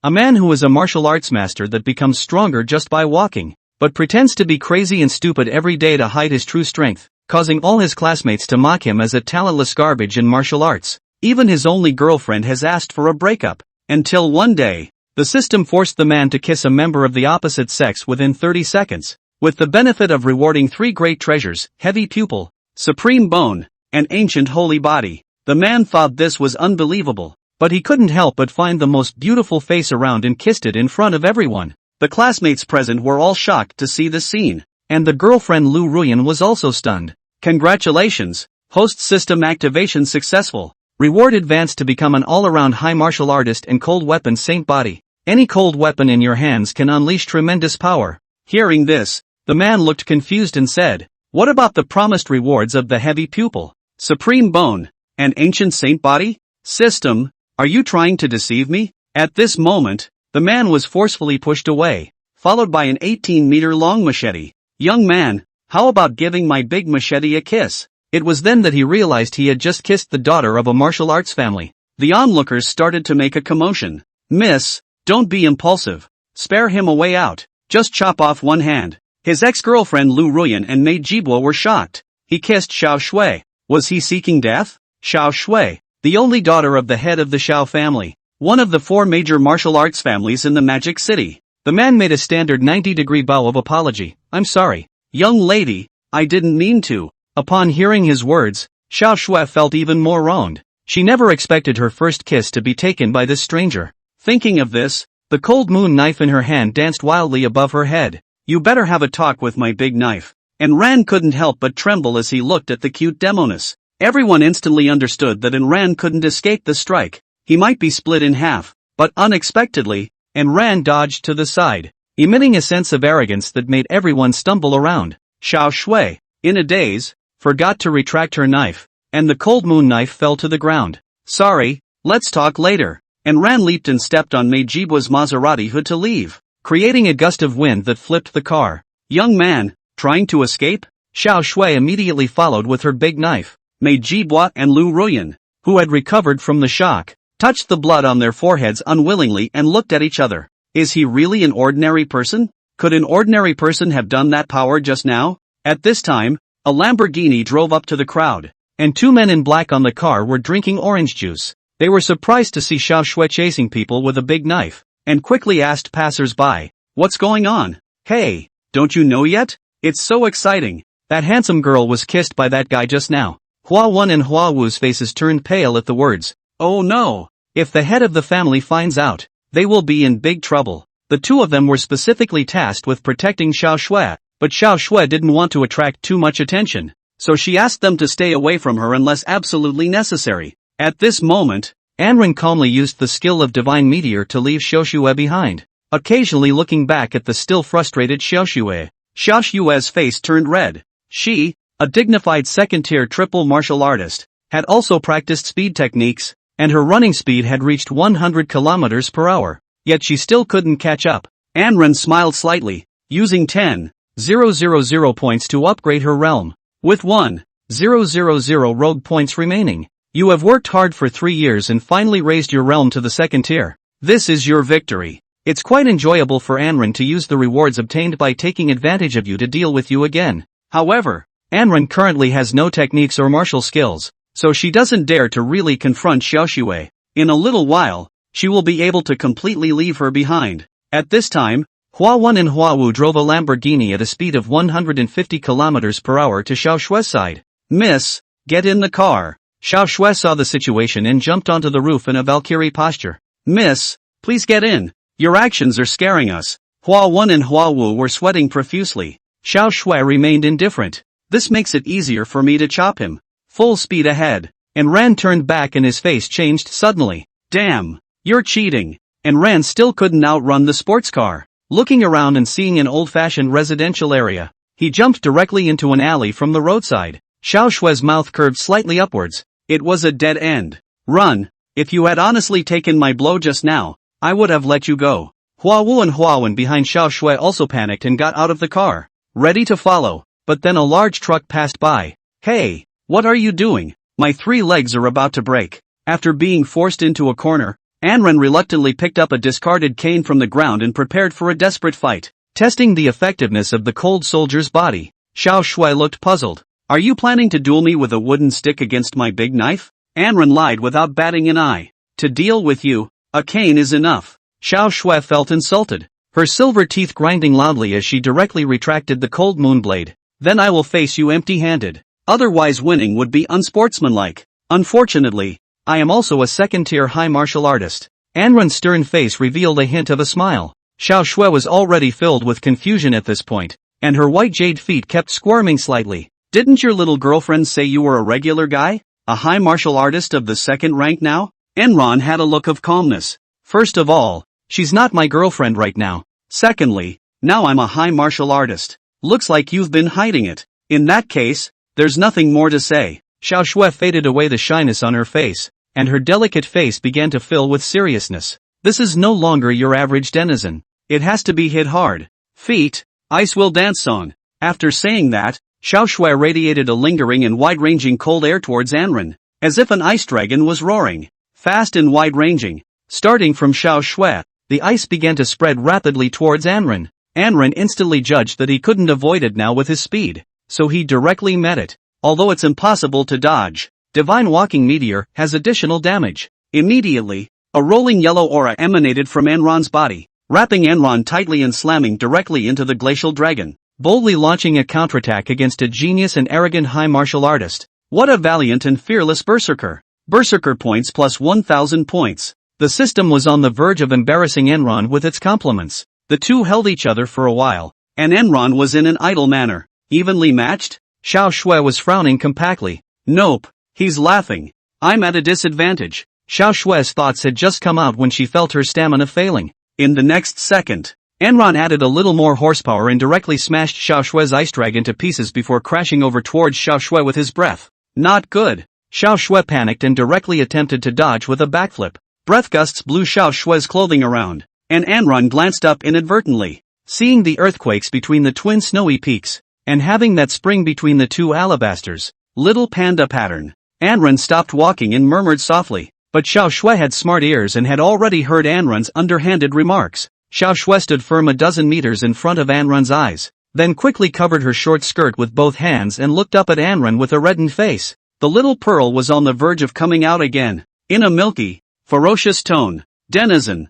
A man who is a martial arts master that becomes stronger just by walking, but pretends to be crazy and stupid every day to hide his true strength, causing all his classmates to mock him as a talentless garbage in martial arts. Even his only girlfriend has asked for a breakup. Until one day, the system forced the man to kiss a member of the opposite sex within 30 seconds, with the benefit of rewarding 3 great treasures: heavy pupil, supreme bone, and ancient holy body. The man thought this was unbelievable, but he couldn't help but find the most beautiful face around and kissed it in front of everyone. The classmates present were all shocked to see this scene, and the girlfriend Lu Ruyan was also stunned. Congratulations, host system activation successful. Reward advanced to become an all-around high martial artist and cold weapon saint body. Any cold weapon in your hands can unleash tremendous power. Hearing this, the man looked confused and said, "What about the promised rewards of the heavy pupil, supreme bone, and ancient saint body? System, are you trying to deceive me?" At this moment, the man was forcefully pushed away, followed by an 18-meter-long machete. "Young man, how about giving my big machete a kiss?" It was then that he realized he had just kissed the daughter of a martial arts family. The onlookers started to make a commotion. "Miss, don't be impulsive. Spare him a way out. Just chop off one hand." His ex-girlfriend Lu Ruyan and maid Jibwa were shocked. He kissed Xiao Shui. Was he seeking death? Xiao Shui, the only daughter of the head of the Xiao family, one of the 4 major martial arts families in the Magic City. The man made a standard 90-degree bow of apology. "I'm sorry, young lady, I didn't mean to." Upon hearing his words, Xiao Shui felt even more wronged. She never expected her first kiss to be taken by this stranger. Thinking of this, the cold moon knife in her hand danced wildly above her head. "You better have a talk with my big knife." And Ran couldn't help but tremble as he looked at the cute demoness. Everyone instantly understood that Ran couldn't escape the strike. He might be split in half, but unexpectedly, Ran dodged to the side, emitting a sense of arrogance that made everyone stumble around. Xiao Shui, in a daze, forgot to retract her knife, and the cold moon knife fell to the ground. "Sorry, let's talk later." And Ran leaped and stepped on maid Jibwa's Maserati hood to leave, creating a gust of wind that flipped the car. "Young man, trying to escape?" Xiao Shui immediately followed with her big knife. Maid Jibwa and Lu Ruyan, who had recovered from the shock, touched the blood on their foreheads unwillingly and looked at each other. Is he really an ordinary person? Could an ordinary person have done that power just now? At this time, a Lamborghini drove up to the crowd, and 2 men in black on the car were drinking orange juice. They were surprised to see Xiao Shui chasing people with a big knife, and quickly asked passers-by, "What's going on? Hey, don't you know yet? It's so exciting. That handsome girl was kissed by that guy just now." Hua Wen and Hua Wu's faces turned pale at the words. Oh no! If the head of the family finds out, they will be in big trouble. The 2 of them were specifically tasked with protecting Xiao Shui. But Xiao Shui didn't want to attract too much attention, so she asked them to stay away from her unless absolutely necessary. At this moment, Anren calmly used the skill of Divine Meteor to leave Xiao Shui behind, occasionally looking back at the still frustrated Xiao Shui. Xiao Shui's face turned red. She, a dignified second-tier triple martial artist, had also practiced speed techniques, and her running speed had reached 100 kilometers per hour. Yet she still couldn't catch up. Anren smiled slightly, using 10,000 points to upgrade her realm, with 1,000 rogue points remaining. You have worked hard for 3 years and finally raised your realm to the 2nd tier. This is your victory. It's quite enjoyable for Anren to use the rewards obtained by taking advantage of you to deal with you again. However, Anren currently has no techniques or martial skills, so she doesn't dare to really confront Xiao Shui. In a little while, she will be able to completely leave her behind. At this time, Hua Wen and Hua Wu drove a Lamborghini at a speed of 150 kilometers per hour to Xiao Shui's side. "Miss, get in the car." Xiao Shui saw the situation and jumped onto the roof in a Valkyrie posture. "Miss, please get in. Your actions are scaring us." Hua Wen and Hua Wu were sweating profusely. Xiao Shui remained indifferent. "This makes it easier for me to chop him." Full speed ahead. And Ran turned back and his face changed suddenly. "Damn, you're cheating." And Ran still couldn't outrun the sports car. Looking around and seeing an old-fashioned residential area, he jumped directly into an alley from the roadside. Xiao Shui's mouth curved slightly upwards. It was a dead end. "Run. If you had honestly taken my blow just now, I would have let you go." Hua Wu and Hua Wen behind Xiao Shui also panicked and got out of the car, ready to follow, but then a large truck passed by. "Hey, what are you doing? My 3 legs are about to break." After being forced into a corner, Anren reluctantly picked up a discarded cane from the ground and prepared for a desperate fight. Testing the effectiveness of the cold soldier's body, Xiao Shui looked puzzled. Are you planning to duel me with a wooden stick against my big knife? Anren lied without batting an eye. To deal with you, a cane is enough. Xiao Shui felt insulted, her silver teeth grinding loudly as she directly retracted the cold moonblade. Then I will face you empty-handed. Otherwise winning would be unsportsmanlike. Unfortunately, I am also a second-tier high martial artist. Anren's stern face revealed a hint of a smile. Xiao Shui was already filled with confusion at this point, and her white jade feet kept squirming slightly. Didn't your little girlfriend say you were a regular guy? A high martial artist of the second rank now? Enron had a look of calmness. First of all, she's not my girlfriend right now. Secondly, now I'm a high martial artist. Looks like you've been hiding it. In that case, there's nothing more to say. Xiao Shui faded away the shyness on her face, and her delicate face began to fill with seriousness. This is no longer your average denizen. It has to be hit hard. Feet, ice will dance song. After saying that, Xiao Shui radiated a lingering and wide-ranging cold air towards Anren, as if an ice dragon was roaring. Fast and wide-ranging. Starting from Xiao Shui, the ice began to spread rapidly towards Anren. Anren instantly judged that he couldn't avoid it now with his speed, so he directly met it. Although it's impossible to dodge, Divine Walking Meteor has additional damage. Immediately, a rolling yellow aura emanated from Enron's body, wrapping Enron tightly and slamming directly into the glacial dragon, boldly launching a counterattack against a genius and arrogant high martial artist. What a valiant and fearless berserker! Berserker points plus 1,000 points. The system was on the verge of embarrassing Enron with its compliments. The two held each other for a while, and Enron was in an idle manner. Evenly matched? Xiao Shui was frowning compactly. Nope, he's laughing. I'm at a disadvantage. Xiao Shui's thoughts had just come out when she felt her stamina failing. In the next second, Enron added a little more horsepower and directly smashed Xiao Shui's ice dragon to pieces before crashing over towards Xiao Shui with his breath. Not good. Xiao Shui panicked and directly attempted to dodge with a backflip. Breath gusts blew Xiao Shui's clothing around, and Enron glanced up inadvertently, seeing the earthquakes between the twin snowy peaks, and having that spring between the two alabasters. Little panda pattern. Anren stopped walking and murmured softly, but Xiao Shui had smart ears and had already heard Anren's underhanded remarks. Xiao Shui stood firm a dozen meters in front of Anren's eyes, then quickly covered her short skirt with both hands and looked up at Anren with a reddened face. The little pearl was on the verge of coming out again, in a milky, ferocious tone. Denizen,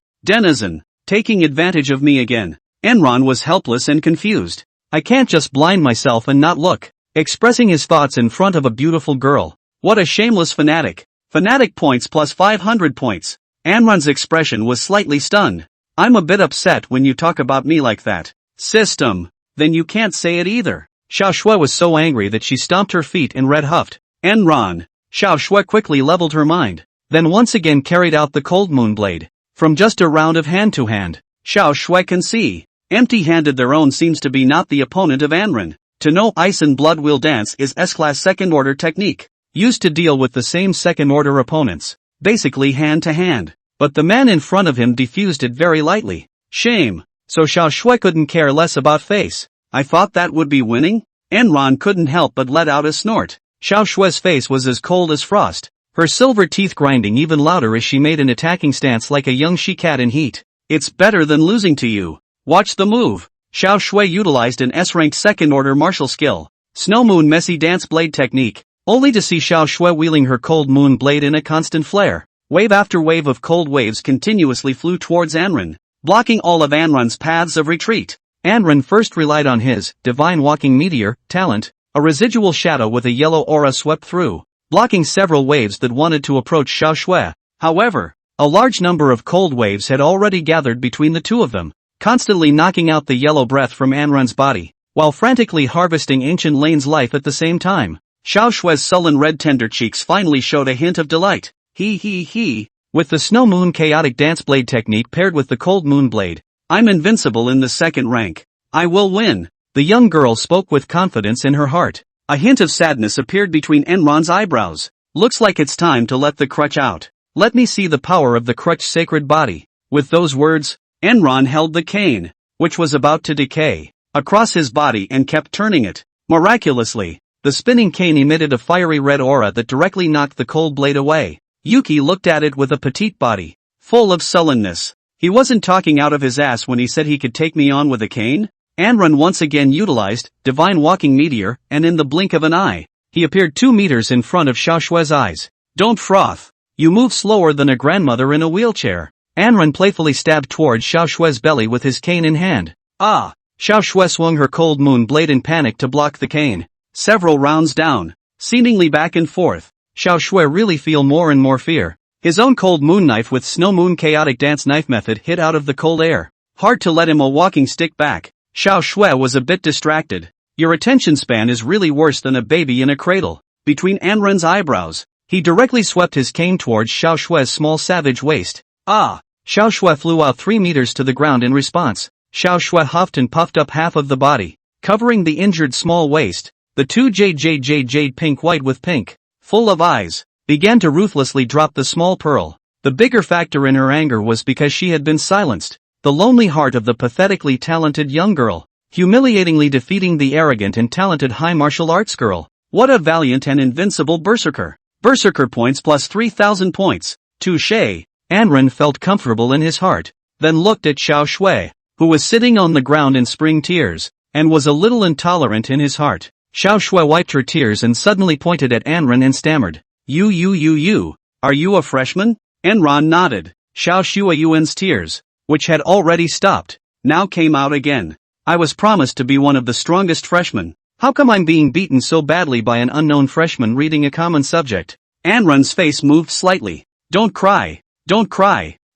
taking advantage of me again. Enron was helpless and confused. I can't just blind myself and not look. Expressing his thoughts in front of a beautiful girl. What a shameless fanatic. Fanatic points plus 500 points. Anron's expression was slightly stunned. I'm a bit upset when you talk about me like that. System. Then you can't say it either. Xiao Shui was so angry that she stomped her feet and red huffed. Enron. Xiao Shui quickly leveled her mind, then once again carried out the cold moonblade. From just a round of hand-to-hand, Xiao Shui can see. Empty-handed their own seems to be not the opponent of Anren. To know ice and blood will dance is S-class second-order technique, used to deal with the same second-order opponents, basically hand-to-hand. But the man in front of him diffused it very lightly. Shame. So Xiao Shui couldn't care less about face. I thought that would be winning? Enron couldn't help but let out a snort. Xiao Shui's face was as cold as frost, her silver teeth grinding even louder as she made an attacking stance like a young she-cat in heat. It's better than losing to you. Watch the move. Xiao Shui utilized an S-rank second-order martial skill, Snow Moon Messy Dance Blade technique, only to see Xiao Shui wielding her cold moon blade in a constant flare. Wave after wave of cold waves continuously flew towards Anren, blocking all of Anren's paths of retreat. Anren first relied on his Divine Walking Meteor talent. A residual shadow with a yellow aura swept through, blocking several waves that wanted to approach Xiao Shui. However, a large number of cold waves had already gathered between the two of them, constantly knocking out the yellow breath from Anren's body, while frantically harvesting Ancient Lane's life at the same time. Xiao Shui's sullen red tender cheeks finally showed a hint of delight. He. With the Snow Moon Chaotic Dance Blade technique paired with the Cold Moon Blade, I'm invincible in the second rank. I will win. The young girl spoke with confidence in her heart. A hint of sadness appeared between Enron's eyebrows. Looks like it's time to let the crutch out. Let me see the power of the crutch's sacred body. With those words, Enron held the cane, which was about to decay, across his body and kept turning it. Miraculously, the spinning cane emitted a fiery red aura that directly knocked the cold blade away. Yuki looked at it with a petite body, full of sullenness. He wasn't talking out of his ass when he said he could take me on with a cane? Anran once again utilized divine walking meteor, and in the blink of an eye, he appeared 2 meters in front of Xiao Shue's eyes. Don't froth. You move slower than a grandmother in a wheelchair. Anran playfully stabbed towards Xiao Shue's belly with his cane in hand. Ah! Xiao Shue swung her cold moon blade in panic to block the cane. Several rounds down, seemingly back and forth, Xiao Shui really feel more and more fear. His own cold moon knife with snow moon chaotic dance knife method hit out of the cold air. Hard to let him a walking stick back. Xiao Shui was a bit distracted. Your attention span is really worse than a baby in a cradle. Between Anren's eyebrows, he directly swept his cane towards Xiao Shue's small savage waist. Ah! Xiao Shui flew out 3 meters to the ground in response. Xiao Shui huffed and puffed up half of the body, covering the injured small waist. The two jade pink white with pink, full of eyes, began to ruthlessly drop the small pearl. The bigger factor in her anger was because she had been silenced. The lonely heart of the pathetically talented young girl, humiliatingly defeating the arrogant and talented high martial arts girl. What a valiant and invincible berserker. Berserker points plus 3,000 points. Touché. Anren felt comfortable in his heart, then looked at Xiao Shui, who was sitting on the ground in spring tears, and was a little intolerant in his heart. Xiao Shui wiped her tears and suddenly pointed at Anren and stammered. You. Are you a freshman? Enron nodded. Xiao Shui's tears, which had already stopped, now came out again. I was promised to be one of the strongest freshmen. How come I'm being beaten so badly by an unknown freshman reading a common subject? Anren's face moved slightly. Don't cry.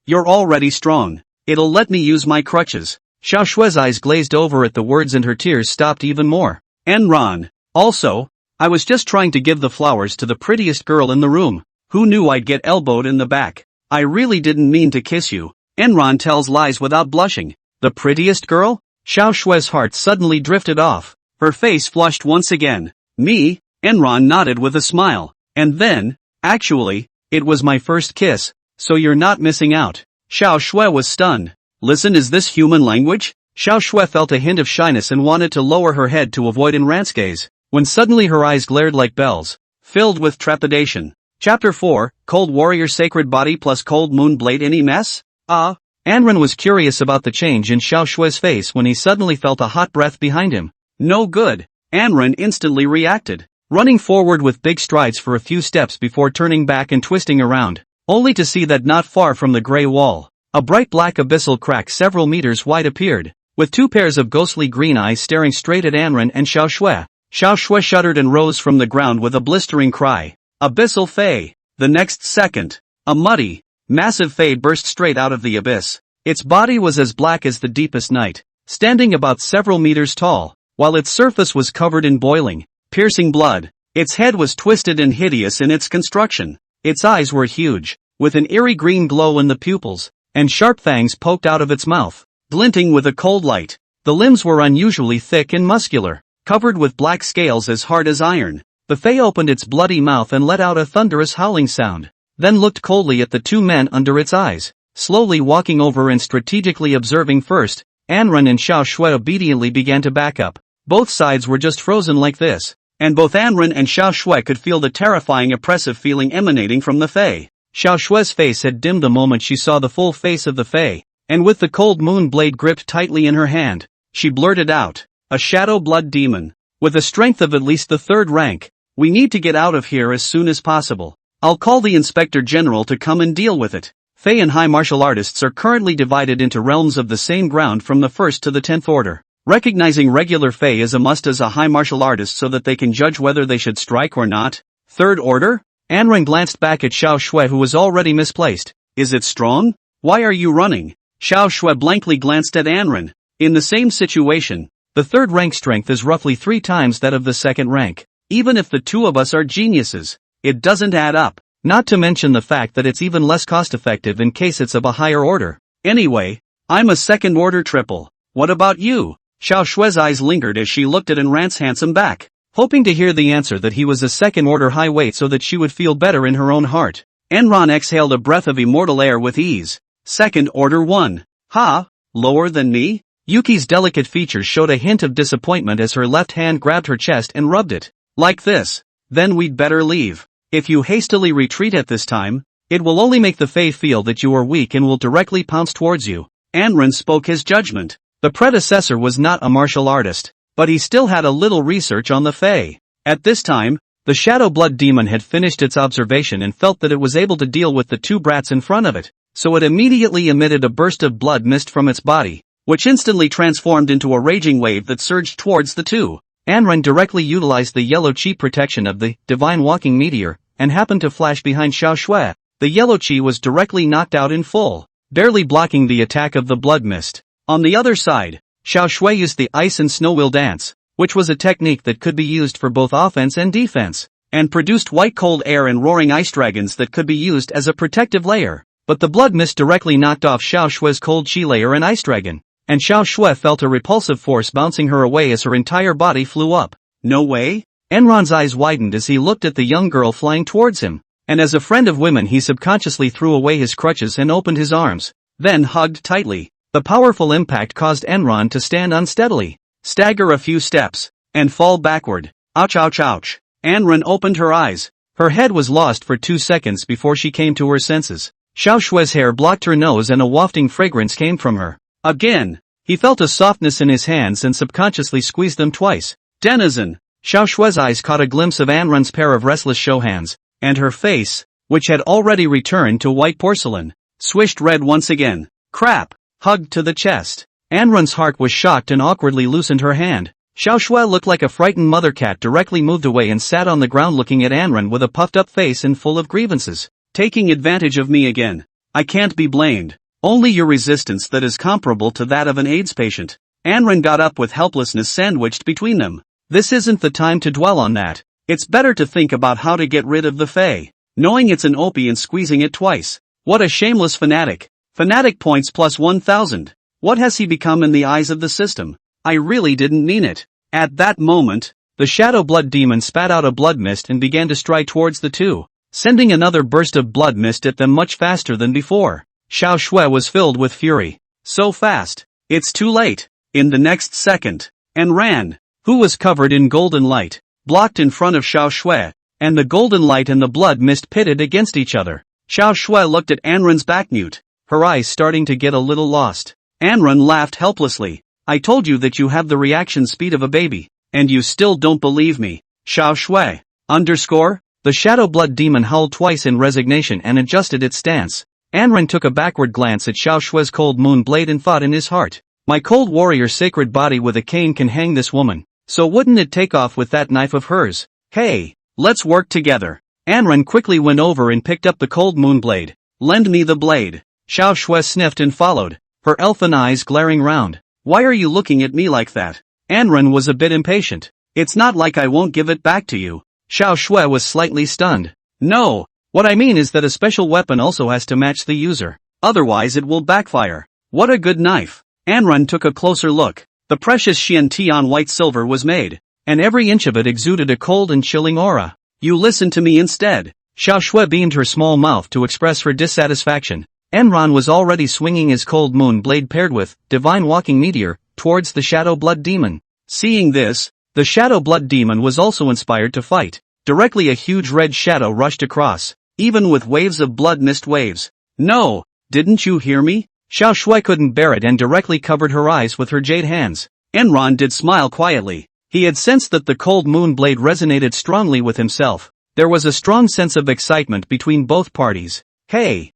You're already strong. It'll let me use my crutches. Xiao Shui's eyes glazed over at the words and her tears stopped even more. Enron. Also, I was just trying to give the flowers to the prettiest girl in the room. Who knew I'd get elbowed in the back? I really didn't mean to kiss you. Enron tells lies without blushing. The prettiest girl? Xiao Shui's heart suddenly drifted off. Her face flushed once again. Me? Enron nodded with a smile. And then, actually, it was my first kiss, so you're not missing out. Xiao Shui was stunned. Listen, is this human language? Xiao Shui felt a hint of shyness and wanted to lower her head to avoid Enran's gaze, when suddenly her eyes glared like bells, filled with trepidation. Chapter 4, Cold Warrior Sacred Body plus Cold Moon Blade. Any mess? Anren was curious about the change in Xiao Shui's face when he suddenly felt a hot breath behind him. No good. Anren instantly reacted, running forward with big strides for a few steps before turning back and twisting around, only to see that not far from the gray wall, a bright black abyssal crack several meters wide appeared, with 2 pairs of ghostly green eyes staring straight at Anren and Xiao Shui. Xiao Shui shuddered and rose from the ground with a blistering cry. Abyssal Fey. The next second, a muddy, massive Fey burst straight out of the abyss. Its body was as black as the deepest night, standing about several meters tall, while its surface was covered in boiling, piercing blood. Its head was twisted and hideous in its construction. Its eyes were huge, with an eerie green glow in the pupils, and sharp fangs poked out of its mouth, glinting with a cold light. The limbs were unusually thick and muscular, covered with black scales as hard as iron. The Fey opened its bloody mouth and let out a thunderous howling sound, then looked coldly at the 2 men under its eyes, slowly walking over and strategically observing first. Anren and Xiao Shui obediently began to back up. Both sides were just frozen like this, and both Anren and Xiao Shui could feel the terrifying oppressive feeling emanating from the Fey. Xiao Shui's face had dimmed the moment she saw the full face of the Fey, and with the cold moon blade gripped tightly in her hand, she blurted out, a shadow blood demon, with a strength of at least the 3rd rank. We need to get out of here as soon as possible. I'll call the Inspector General to come and deal with it. Fey and high martial artists are currently divided into realms of the same ground from the 1st to the 10th order. Recognizing regular Fey is a must as a high martial artist so that they can judge whether they should strike or not. 3rd order? Anren glanced back at Xiao Shui, who was already misplaced. Is it strong? Why are you running? Xiao Shui blankly glanced at Anren. In the same situation, the 3rd rank strength is roughly 3 times that of the 2nd rank. Even if the 2 of us are geniuses, it doesn't add up. Not to mention the fact that it's even less cost-effective in case it's of a higher order. Anyway, I'm a 2nd order triple. What about you? Xiao Shui's eyes lingered as she looked at Enran's handsome back, hoping to hear the answer that he was a 2nd order high weight so that she would feel better in her own heart. Enran exhaled a breath of immortal air with ease. 2nd order 1. Ha? Lower than me? Yuki's delicate features showed a hint of disappointment as her left hand grabbed her chest and rubbed it. Like this. Then we'd better leave. If you hastily retreat at this time, It will only make the Fae feel that you are weak and will directly pounce towards you. Anran spoke his judgment. The predecessor was not a martial artist, but he still had a little research on the Fae. At this time, the Shadow Blood Demon had finished its observation and felt that it was able to deal with the two brats in front of it, so it immediately emitted a burst of blood mist from its body, which instantly transformed into a raging wave that surged towards the two. Anran directly utilized the yellow chi protection of the divine walking meteor, and happened to flash behind Xiao Shui. The yellow chi was directly knocked out in full, barely blocking the attack of the blood mist. On the other side, Xiao Shui used the ice and snow wheel dance, which was a technique that could be used for both offense and defense, and produced white cold air and roaring ice dragons that could be used as a protective layer. But the blood mist directly knocked off Xiao Shui's cold chi layer and ice dragon, and Xiao Shui felt a repulsive force bouncing her away as her entire body flew up. No way? Enron's eyes widened as he looked at the young girl flying towards him, and as a friend of women he subconsciously threw away his crutches and opened his arms, then hugged tightly. The powerful impact caused Enron to stand unsteadily, stagger a few steps, and fall backward. Ouch ouch ouch. Enron opened her eyes. Her head was lost for 2 seconds before she came to her senses. Xiao Shui's hair blocked her nose and a wafting fragrance came from her. Again, he felt a softness in his hands and subconsciously squeezed them twice. Denizen. Xiao Shui's eyes caught a glimpse of Enron's pair of restless show hands, and her face, which had already returned to white porcelain, swished red once again. Crap! Hugged to the chest. Anran's heart was shocked and awkwardly loosened her hand. Xiao Shui looked like a frightened mother cat directly moved away and sat on the ground looking at Anran with a puffed up face and full of grievances. Taking advantage of me again. I can't be blamed. Only your resistance that is comparable to that of an AIDS patient. Anran got up with helplessness sandwiched between them. This isn't the time to dwell on that. It's better to think about how to get rid of the Fae. Knowing it's an OP and squeezing it twice. What a shameless fanatic. Fanatic points plus 1000. What has he become in the eyes of the system? I really didn't mean it. At that moment, the Shadow Blood Demon spat out a blood mist and began to stride towards the two, sending another burst of blood mist at them much faster than before. Xiao Shui was filled with fury. So fast. It's too late. In the next second, Enran, who was covered in golden light, blocked in front of Xiao Shui, and the golden light and the blood mist pitted against each other. Xiao Shui looked at Anran's backmute, her eyes starting to get a little lost. Anran laughed helplessly. I told you that you have the reaction speed of a baby, and you still don't believe me. Xiao Shui. The Shadow Blood Demon howled twice in resignation and adjusted its stance. Anran took a backward glance at Xiao Shui's cold moon blade and thought in his heart. My cold warrior sacred body with a cane can hang this woman, so wouldn't it take off with that knife of hers? Hey, let's work together. Anran quickly went over and picked up the cold moon blade. Lend me the blade. Xiao Shui sniffed and followed, her elfin eyes glaring round. Why are you looking at me like that? Anran was a bit impatient. It's not like I won't give it back to you. Xiao Shui was slightly stunned. No, what I mean is that a special weapon also has to match the user. Otherwise it will backfire. What a good knife. Anran took a closer look. The precious Xian Tian white silver was made, and every inch of it exuded a cold and chilling aura. You listen to me instead. Xiao Shui beamed her small mouth to express her dissatisfaction. Enron was already swinging his cold moon blade paired with divine walking meteor towards the Shadow Blood Demon. Seeing this, the Shadow Blood Demon was also inspired to fight. Directly a huge red shadow rushed across, even with waves of blood mist waves. No, didn't you hear me? Xiao Shui couldn't bear it and directly covered her eyes with her jade hands. Enron did smile quietly. He had sensed that the cold moon blade resonated strongly with himself. There was a strong sense of excitement between both parties. Hey.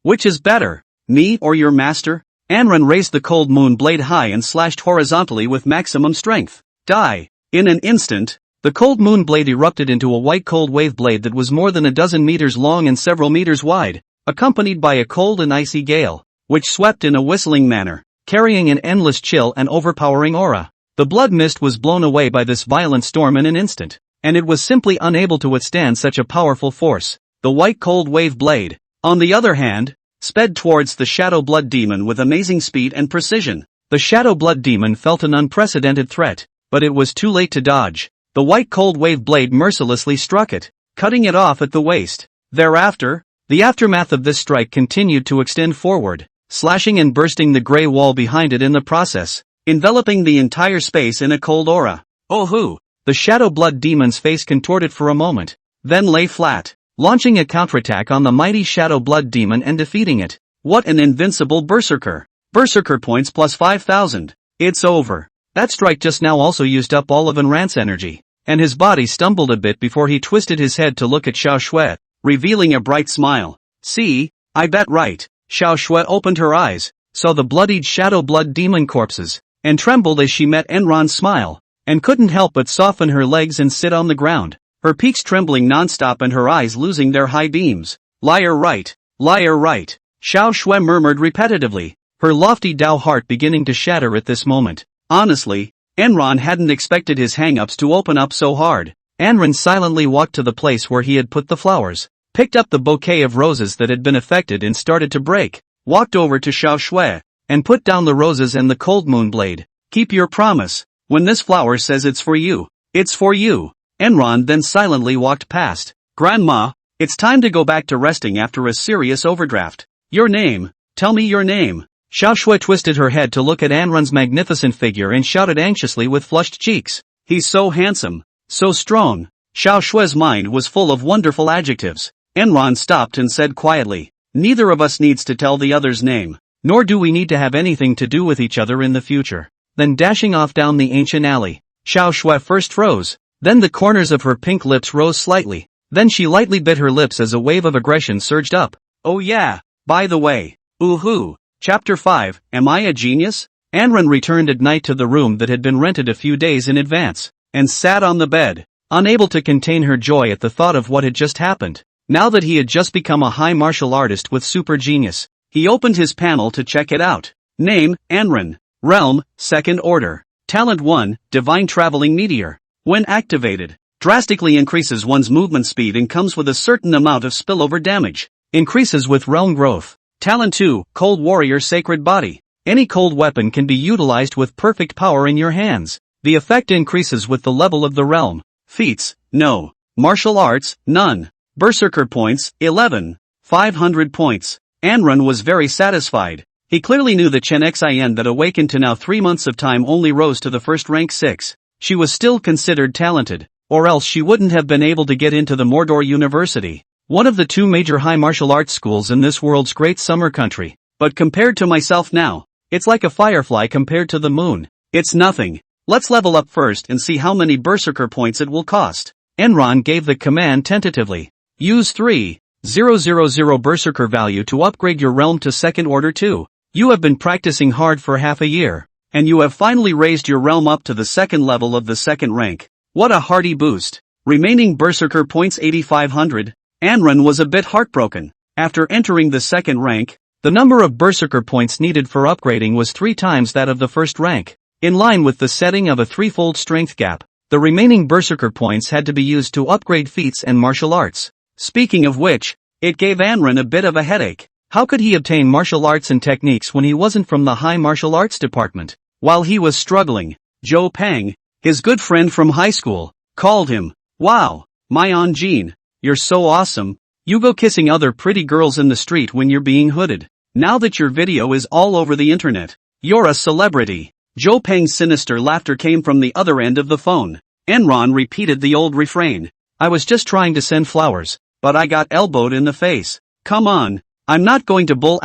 Which is better, me or your master? Anran raised the cold moon blade high and slashed horizontally with maximum strength. Die. In an instant, the cold moon blade erupted into a white cold wave blade that was more than a dozen meters long and several meters wide, accompanied by a cold and icy gale, which swept in a whistling manner, carrying an endless chill and overpowering aura. The blood mist was blown away by this violent storm in an instant, and it was simply unable to withstand such a powerful force. The white cold wave blade, on the other hand, sped towards the Shadow Blood Demon with amazing speed and precision. The Shadow Blood Demon felt an unprecedented threat, but it was too late to dodge. The white cold wave blade mercilessly struck it, cutting it off at the waist. Thereafter, the aftermath of this strike continued to extend forward, slashing and bursting the gray wall behind it in the process, enveloping the entire space in a cold aura. Oh hoo! The Shadow Blood Demon's face contorted for a moment, then lay flat. launching a counterattack on the mighty Shadow Blood Demon and defeating it. What an invincible berserker! Berserker points plus 5,000. It's over. That strike just now also used up all of Enran's energy, and his body stumbled a bit before he twisted his head to look at Xiao Shui, revealing a bright smile. See, I bet right. Xiao Shui opened her eyes, saw the bloodied Shadow Blood Demon corpses, and trembled as she met Enran's smile, and couldn't help but soften her legs and sit on the ground, her peaks trembling non-stop and her eyes losing their high beams. Liar right. Liar right. Xiao Shui murmured repetitively, her lofty Dao heart beginning to shatter at this moment. Honestly, Enran hadn't expected his hang-ups to open up so hard. Enran silently walked to the place where he had put the flowers, picked up the bouquet of roses that had been affected and started to break, walked over to Xiao Shui, and put down the roses and the cold moon blade. Keep your promise. When this flower says it's for you, it's for you. Enran then silently walked past. Grandma, it's time to go back to resting after a serious overdraft. Your name, tell me your name. Xiao Shui twisted her head to look at Enran's magnificent figure and shouted anxiously with flushed cheeks. He's so handsome, so strong. Xiao Shui's mind was full of wonderful adjectives. Enran stopped and said quietly, neither of us needs to tell the other's name, nor do we need to have anything to do with each other in the future. Then dashing off down the ancient alley, Xiao Shui first froze, then the corners of her pink lips rose slightly, then she lightly bit her lips as a wave of aggression surged up. Oh yeah, by the way, ooh-hoo. Chapter 5, Am I a Genius? Enran returned at night to the room that had been rented a few days in advance, and sat on the bed, unable to contain her joy at the thought of what had just happened. Now that he had just become a high martial artist with super genius, he opened his panel to check it out. Name, Enran. Realm, Second Order. Talent 1, Divine Traveling Meteor. When activated, drastically increases one's movement speed and comes with a certain amount of spillover damage. Increases with realm growth. Talent 2, Cold Warrior Sacred Body. Any cold weapon can be utilized with perfect power in your hands. The effect increases with the level of the realm. Feats, no. Martial arts, none. Berserker points, 11. 500 points. Enran was very satisfied. He clearly knew that Chen Xin that awakened to now 3 months of time only rose to the first rank 6. She was still considered talented, or else she wouldn't have been able to get into the Mordor University, one of the 2 major high martial arts schools in this world's great summer country. But compared to myself now, it's like a firefly compared to the moon. It's nothing. Let's level up first and see how many berserker points it will cost. Enran gave the command tentatively. Use 3,000 berserker value to upgrade your realm to second order 2. You have been practicing hard for half a year, and you have finally raised your realm up to the second level of the second rank. What a hearty boost. Remaining berserker points 8,500. Enran was a bit heartbroken. After entering the second rank, the number of berserker points needed for upgrading was 3 times that of the first rank. In line with the setting of a 3-fold strength gap, the remaining berserker points had to be used to upgrade feats and martial arts. Speaking of which, it gave Enran a bit of a headache. How could he obtain martial arts and techniques when he wasn't from the high martial arts department? While he was struggling, Zhou Peng, his good friend from high school, called him. Wow, my Anjin, you're so awesome. You go kissing other pretty girls in the street when you're being hooded. Now that your video is all over the internet, you're a celebrity. Zhou Peng's sinister laughter came from the other end of the phone. Enran repeated the old refrain. I was just trying to send flowers, but I got elbowed in the face. Come on, I'm not going to bull *****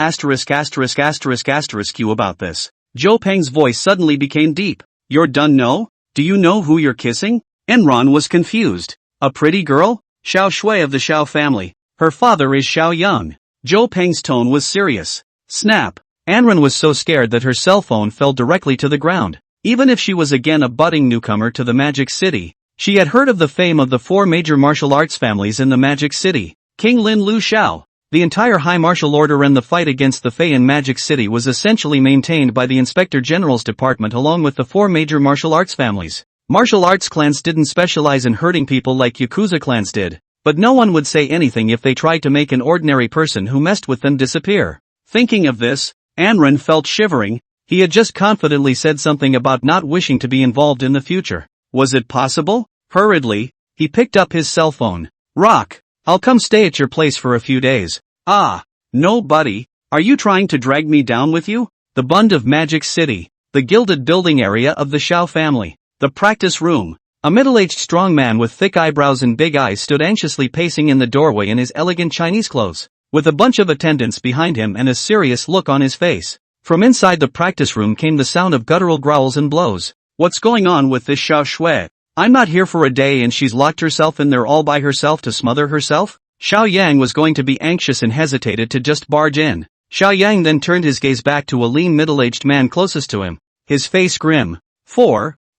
you about this. Zhou Peng's voice suddenly became deep. You're done no? Do you know who you're kissing? Enran was confused. A pretty girl? Xiao Shui of the Xiao family. Her father is Xiao Yang. Zhou Peng's tone was serious. Snap. Enran was so scared that her cell phone fell directly to the ground. Even if she was again a budding newcomer to the Magic City, she had heard of the fame of the 4 major martial arts families in the Magic City. King Lin Lu Xiao. The entire high martial order and the fight against the Fey in Magic City was essentially maintained by the Inspector General's department along with the 4 major martial arts families. Martial arts clans didn't specialize in hurting people like Yakuza clans did, but no one would say anything if they tried to make an ordinary person who messed with them disappear. Thinking of this, Enran felt shivering. He had just confidently said something about not wishing to be involved in the future. Was it possible? Hurriedly, he picked up his cell phone. Rock, I'll come stay at your place for a few days. Ah, no buddy, are you trying to drag me down with you? The Bund of Magic City, the gilded building area of the Xiao family, the practice room, A middle-aged strong man with thick eyebrows and big eyes stood anxiously pacing in the doorway in his elegant Chinese clothes, with a bunch of attendants behind him and a serious look on his face. From inside the practice room came the sound of guttural growls and blows. "What's going on with this Xiao Shui? I'm not here for a day and she's locked herself in there all by herself to smother herself?" Xiao Yang was going to be anxious and hesitated to just barge in. Xiao Yang then turned his gaze back to a lean middle-aged man closest to him, his face grim.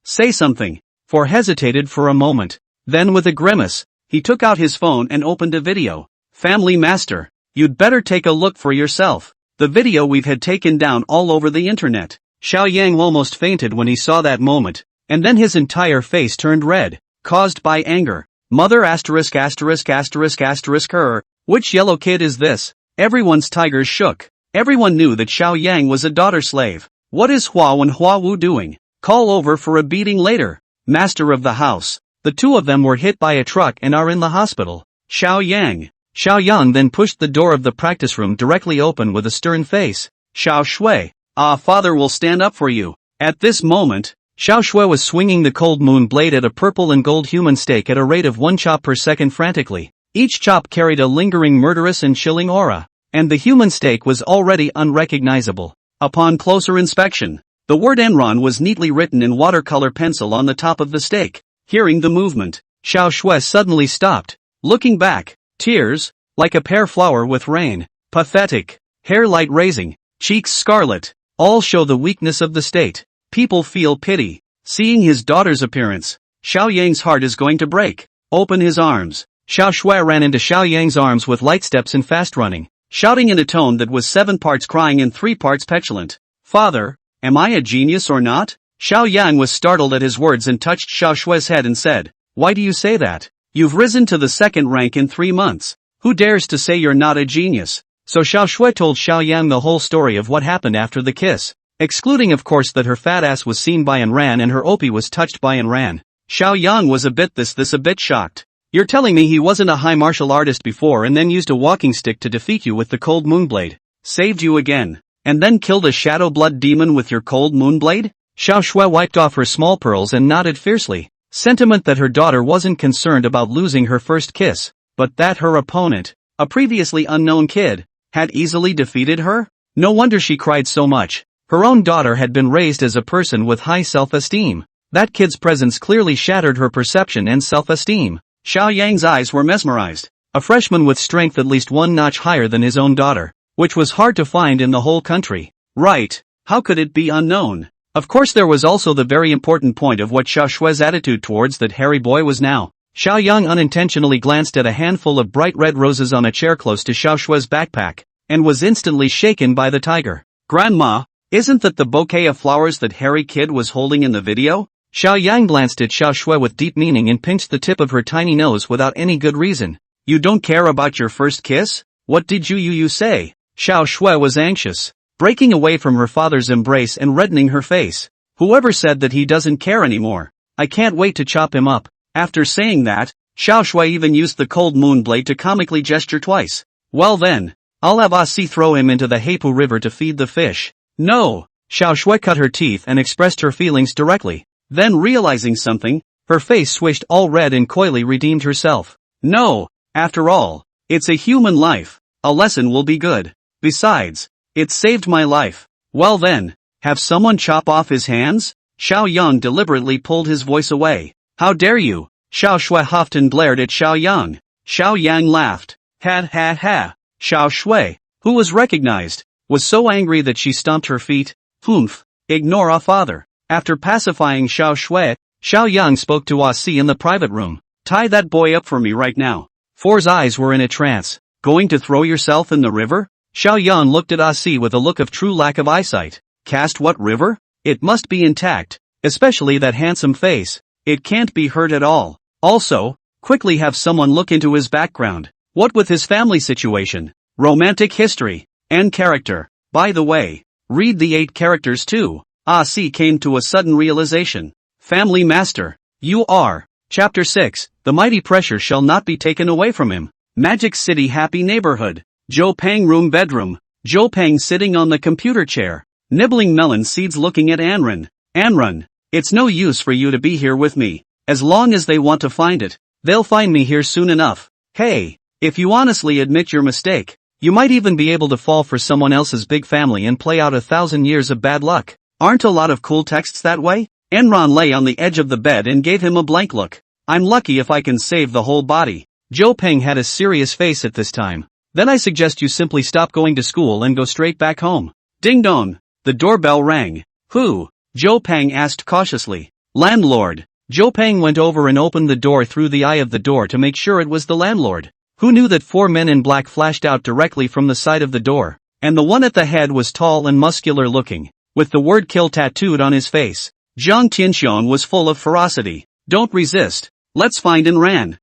Say something. For hesitated for a moment. Then with a grimace, he took out his phone and opened a video. "Family Master, you'd better take a look for yourself. The video we've had taken down all over the internet." Xiao Yang almost fainted when he saw that moment, and then his entire face turned red, caused by anger. "Mother asterisk asterisk asterisk asterisk her, which yellow kid is this?" Everyone's tigers shook. Everyone knew that Xiao Yang was a daughter slave. "What is Hua Wen Hua Wu doing? Call over for a beating later. Master of the house." The two of them were hit by a truck and are in the hospital. Xiao Yang then pushed the door of the practice room directly open with a stern face. "Xiao Shui, father will stand up for you." At this moment, Xiao Shui was swinging the cold moon blade at a purple and gold human steak at a rate of 1 chop per second frantically. Each chop carried a lingering murderous and chilling aura, and the human steak was already unrecognizable. Upon closer inspection, the word Enron was neatly written in watercolor pencil on the top of the steak. Hearing the movement, Xiao Shui suddenly stopped, looking back, tears, like a pear flower with rain, pathetic, hair light raising, cheeks scarlet, all show the weakness of the state. People feel pity. Seeing his daughter's appearance, Xiao Yang's heart is going to break. "Open his arms." Xiao Shui ran into Xiao Yang's arms with light steps and fast running, shouting in a tone that was 7 parts crying and 3 parts petulant. "Father, am I a genius or not?" Xiao Yang was startled at his words and touched Xiao Shui's head and said, "Why do you say that? You've risen to the 2nd rank in 3 months. Who dares to say you're not a genius?" So Xiao Shui told Xiao Yang the whole story of what happened after the kiss, excluding of course that her fat ass was seen by Enran and her opie was touched by Enran. Xiao Yang was a bit shocked. "You're telling me he wasn't a high martial artist before and then used a walking stick to defeat you with the cold moonblade? Saved you again, and then killed a shadow blood demon with your cold moonblade?" Xiao Shui wiped off her small pearls and nodded fiercely. Sentiment that her daughter wasn't concerned about losing her first kiss, but that her opponent, a previously unknown kid, had easily defeated her? No wonder she cried so much. Her own daughter had been raised as a person with high self-esteem. That kid's presence clearly shattered her perception and self-esteem. Xiao Yang's eyes were mesmerized. A freshman with strength at least 1 notch higher than his own daughter, which was hard to find in the whole country. Right, how could it be unknown? Of course there was also the very important point of what Xiao Shui's attitude towards that hairy boy was now. Xiao Yang unintentionally glanced at a handful of bright red roses on a chair close to Xiao Shui's backpack, and was instantly shaken by the tiger. "Grandma, isn't that the bouquet of flowers that hairy kid was holding in the video?" Xiao Yang glanced at Xiao Shui with deep meaning and pinched the tip of her tiny nose without any good reason. "You don't care about your first kiss? What did you say?" Xiao Shui was anxious, breaking away from her father's embrace and reddening her face. "Whoever said that he doesn't care anymore? I can't wait to chop him up." After saying that, Xiao Shui even used the cold moon blade to comically gesture twice. "Well then, I'll have Asi throw him into the Heipu River to feed the fish." "No!" Xiao Shui cut her teeth and expressed her feelings directly. Then realizing something, her face swished all red and coyly redeemed herself. "No, after all, it's a human life. A lesson will be good. Besides, it saved my life." "Well then, have someone chop off his hands?" Xiao Yang deliberately pulled his voice away. "How dare you?" Xiao Shui huffed and glared at Xiao Yang. Xiao Yang laughed. Ha ha ha. Xiao Shui, who was recognized, was so angry that she stomped her feet. "Humph, ignore our father." After pacifying Xiao Shui, Xiao Yang spoke to Asi in the private room. "Tie that boy up for me right now." Four's eyes were in a trance. "Going to throw yourself in the river?" Xiao Yang looked at Asi with a look of true lack of eyesight. "Cast what river? It must be intact, especially that handsome face. It can't be hurt at all. Also, quickly have someone look into his background. What with his family situation, romantic history, and character. By the way, read the 8 characters too." Asi came to a sudden realization. "Family Master, you are." Chapter 6, The Mighty Pressure Shall Not Be Taken Away From Him. Magic City Happy Neighborhood. Zhou Peng room bedroom. Zhou Peng sitting on the computer chair, nibbling melon seeds looking at Anran. "Anran, it's no use for you to be here with me. As long as they want to find it, they'll find me here soon enough. Hey, if you honestly admit your mistake, you might even be able to fall for someone else's big family and play out 1,000 years of bad luck. Aren't a lot of cool texts that way? Enron lay on the edge of the bed and gave him a blank look. I'm lucky if I can save the whole body. Joe Peng had a serious face at this time. Then I suggest you simply stop going to school and go straight back home. Ding dong. The doorbell rang. Who? Joe Peng asked cautiously. Landlord. Joe Peng went over and opened the door through the eye of the door to make sure it was the landlord. Who knew that 4 men in black flashed out directly from the side of the door, and the one at the head was tall and muscular looking, with the word kill tattooed on his face. Jiang Tianxiong was full of ferocity. Don't resist. Let's find and ran.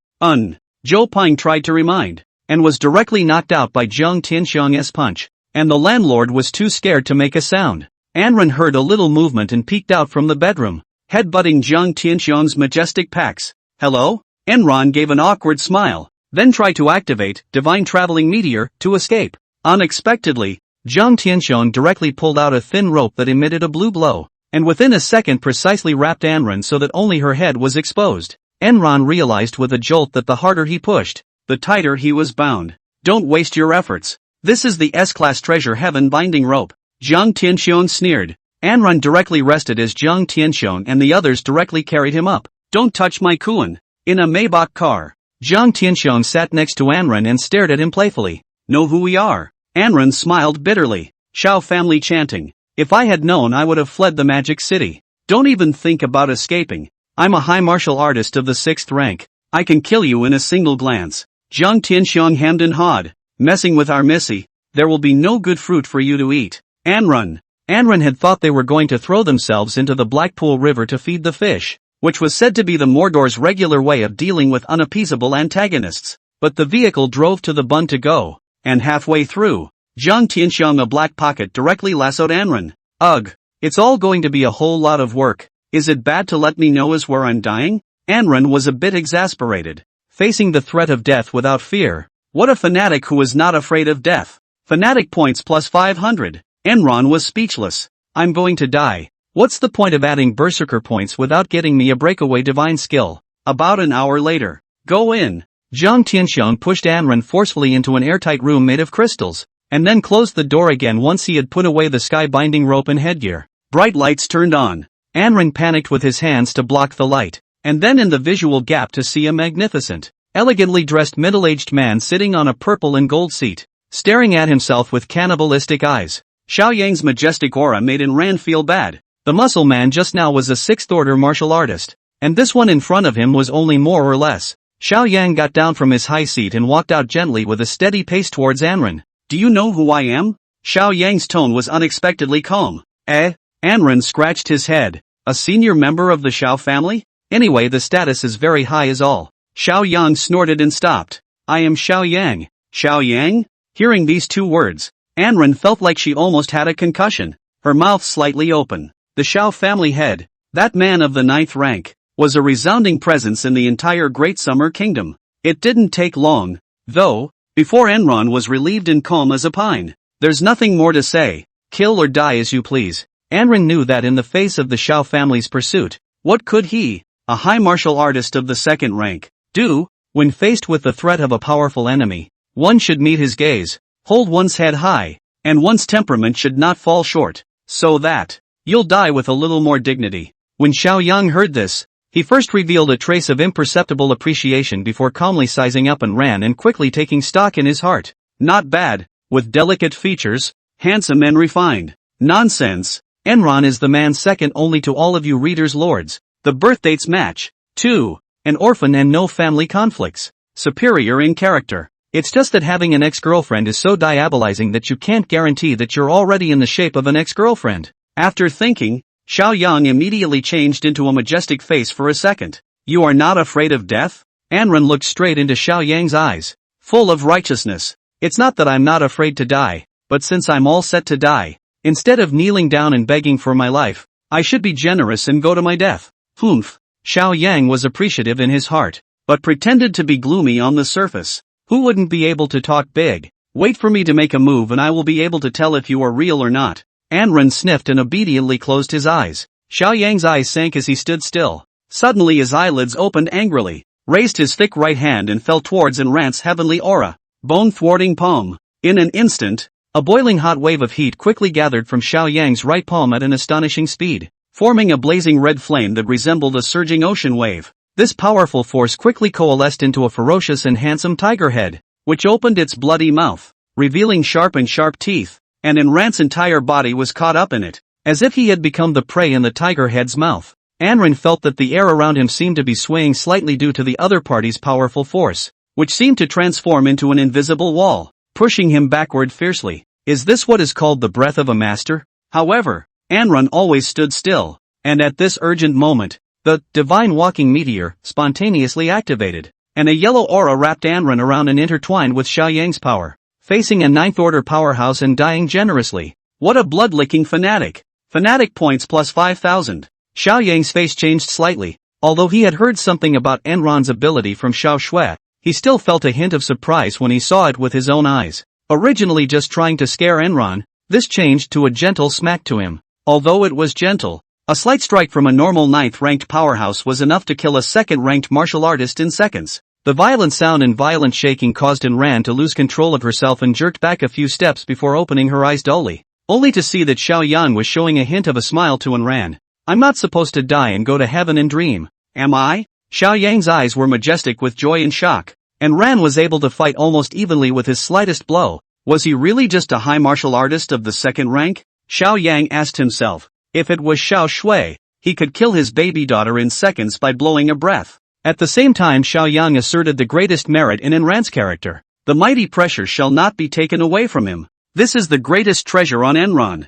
Joe Peng tried to remind, and was directly knocked out by Jiang Tianxiong's punch, and the landlord was too scared to make a sound. Anren heard a little movement and peeked out from the bedroom, headbutting Jiang Tianxiong's majestic pax. Hello? Enron gave an awkward smile, then tried to activate Divine Traveling Meteor to escape. Unexpectedly, Jiang Tianxiong directly pulled out a thin rope that emitted a blue glow, and within a second precisely wrapped Anren so that only her head was exposed. Enron realized with a jolt that the harder he pushed, the tighter he was bound. Don't waste your efforts. This is the S-Class Treasure Heaven binding rope. Jiang Tianxiong sneered. Anren directly rested as Jiang Tianxiong and the others directly carried him up. Don't touch my Kuan. In a Maybach car. Jiang Tianxiong sat next to Anren and stared at him playfully. Know who we are? Anren smiled bitterly. Shao family chanting. If I had known I would have fled the magic city. Don't even think about escaping. I'm a high martial artist of the 6th rank. I can kill you in a single glance. Jiang Tianxiong hemmed and hawed. Messing with our missy. There will be no good fruit for you to eat. Anren had thought they were going to throw themselves into the Blackpool River to feed the fish, which was said to be the Mordor's regular way of dealing with unappeasable antagonists. But the vehicle drove to the Bun to go, and halfway through, Jiang Tianxiong a black pocket directly lassoed Anren. Ugh, it's all going to be a whole lot of work. Is it bad to let me know as where I'm dying? Anren was a bit exasperated, facing the threat of death without fear. What a fanatic who was not afraid of death. Fanatic points plus 500. Enron was speechless. I'm going to die. What's the point of adding berserker points without getting me a breakaway divine skill? About an hour later. Go in. Jiang Tianxiong pushed Anren forcefully into an airtight room made of crystals, and then closed the door again once he had put away the sky-binding rope and headgear. Bright lights turned on. Anren panicked with his hands to block the light, and then in the visual gap to see a magnificent, elegantly dressed middle-aged man sitting on a purple and gold seat, staring at himself with cannibalistic eyes. Xiaoyang's majestic aura made Anren feel bad. The muscle man just now was a 6th-order martial artist, and this one in front of him was only more or less. Xiaoyang got down from his high seat and walked out gently with a steady pace towards Anren. Do you know who I am? Xiaoyang's tone was unexpectedly calm. Anren scratched his head. A senior member of the Xiao family? Anyway, the status is very high is all. Xiaoyang snorted and stopped. I am Xiaoyang. Xiaoyang? Hearing these 2 words, Anren felt like she almost had a concussion, her mouth slightly open. The Xiao family head, that man of the 9th rank, was a resounding presence in the entire Great Summer Kingdom. It didn't take long, though, before Enron was relieved and calm as a pine. There's nothing more to say. Kill or die as you please. Anren knew that in the face of the Xiao family's pursuit, what could he, a high martial artist of the 2nd rank, do? When faced with the threat of a powerful enemy, one should meet his gaze, hold one's head high, and one's temperament should not fall short, so that you'll die with a little more dignity. When Xiaoyang heard this, he first revealed a trace of imperceptible appreciation before calmly sizing up and ran and quickly taking stock in his heart. Not bad, with delicate features, handsome and refined. Nonsense. Enron is the man second only to all of you readers lords. The birth dates match. 2. An orphan and no family conflicts. Superior in character. It's just that having an ex-girlfriend is so diabolizing that you can't guarantee that you're already in the shape of an ex-girlfriend. After thinking, Xiaoyang immediately changed into a majestic face for a second. You are not afraid of death? Anren looked straight into Xiaoyang's eyes, full of righteousness. It's not that I'm not afraid to die, but since I'm all set to die, instead of kneeling down and begging for my life, I should be generous and go to my death. Humph. Xiaoyang was appreciative in his heart, but pretended to be gloomy on the surface. Who wouldn't be able to talk big? Wait for me to make a move and I will be able to tell if you are real or not. Anren sniffed and obediently closed his eyes. Xiaoyang's eyes sank as he stood still, Suddenly his eyelids opened angrily, raised his thick right hand and fell towards Enran's heavenly aura, bone-thwarting palm. In an instant, a boiling hot wave of heat quickly gathered from Xiao Yang's right palm at an astonishing speed, forming a blazing red flame that resembled a surging ocean wave. This powerful force quickly coalesced into a ferocious and handsome tiger head, which opened its bloody mouth, revealing sharp teeth, and Enran's entire body was caught up in it, as if he had become the prey in the tiger head's mouth. Anran felt that the air around him seemed to be swaying slightly due to the other party's powerful force, which seemed to transform into an invisible wall, pushing him backward fiercely. Is this what is called the breath of a master? However, Anran always stood still, and at this urgent moment, the divine walking meteor spontaneously activated, and a yellow aura wrapped Anran around and intertwined with Xiao Yang's power, facing a ninth-order powerhouse and dying generously. What a blood-licking fanatic! Fanatic points plus 5,000. Xiao Yang's face changed slightly. Although he had heard something about Enran's ability from Xiao Shui, he still felt a hint of surprise when he saw it with his own eyes. Originally just trying to scare Enran, this changed to a gentle smack to him. Although it was gentle, a slight strike from a normal 9th-ranked powerhouse was enough to kill a 2nd-ranked martial artist in seconds. The violent sound and violent shaking caused Enran to lose control of herself and jerked back a few steps before opening her eyes dully, only to see that Xiao Yang was showing a hint of a smile to Enran. I'm not supposed to die and go to heaven and dream, am I? Xiao Yang's eyes were majestic with joy and shock. Enran was able to fight almost evenly with his slightest blow. Was he really just a high martial artist of the 2nd rank? Xiao Yang asked himself. If it was Xiao Shui, he could kill his baby daughter in seconds by blowing a breath. At the same time Xiao Yang asserted the greatest merit in Enran's character. The mighty pressure shall not be taken away from him. This is the greatest treasure on Enran.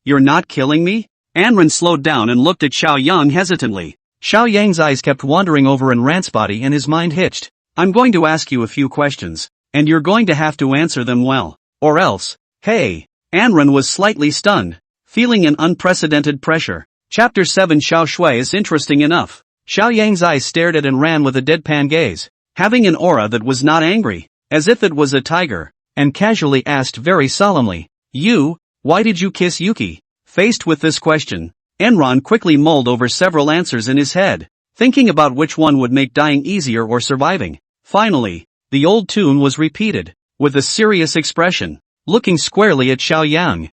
You're not killing me? Enran slowed down and looked at Xiao Yang hesitantly. Xiao Yang's eyes kept wandering over Enran's body and his mind hitched. I'm going to ask you a few questions, and you're going to have to answer them well, or else. Hey! Enran was slightly stunned, feeling an unprecedented pressure. Chapter 7 Xiao Shui is interesting enough. Xiao Yang's eyes stared at Enran with a deadpan gaze, having an aura that was not angry, as if it was a tiger, and casually asked very solemnly, why did you kiss Yuki? Faced with this question, Enran quickly mulled over several answers in his head, thinking about which one would make dying easier or surviving. Finally, the old tune was repeated, with a serious expression, looking squarely at Xiao Yang.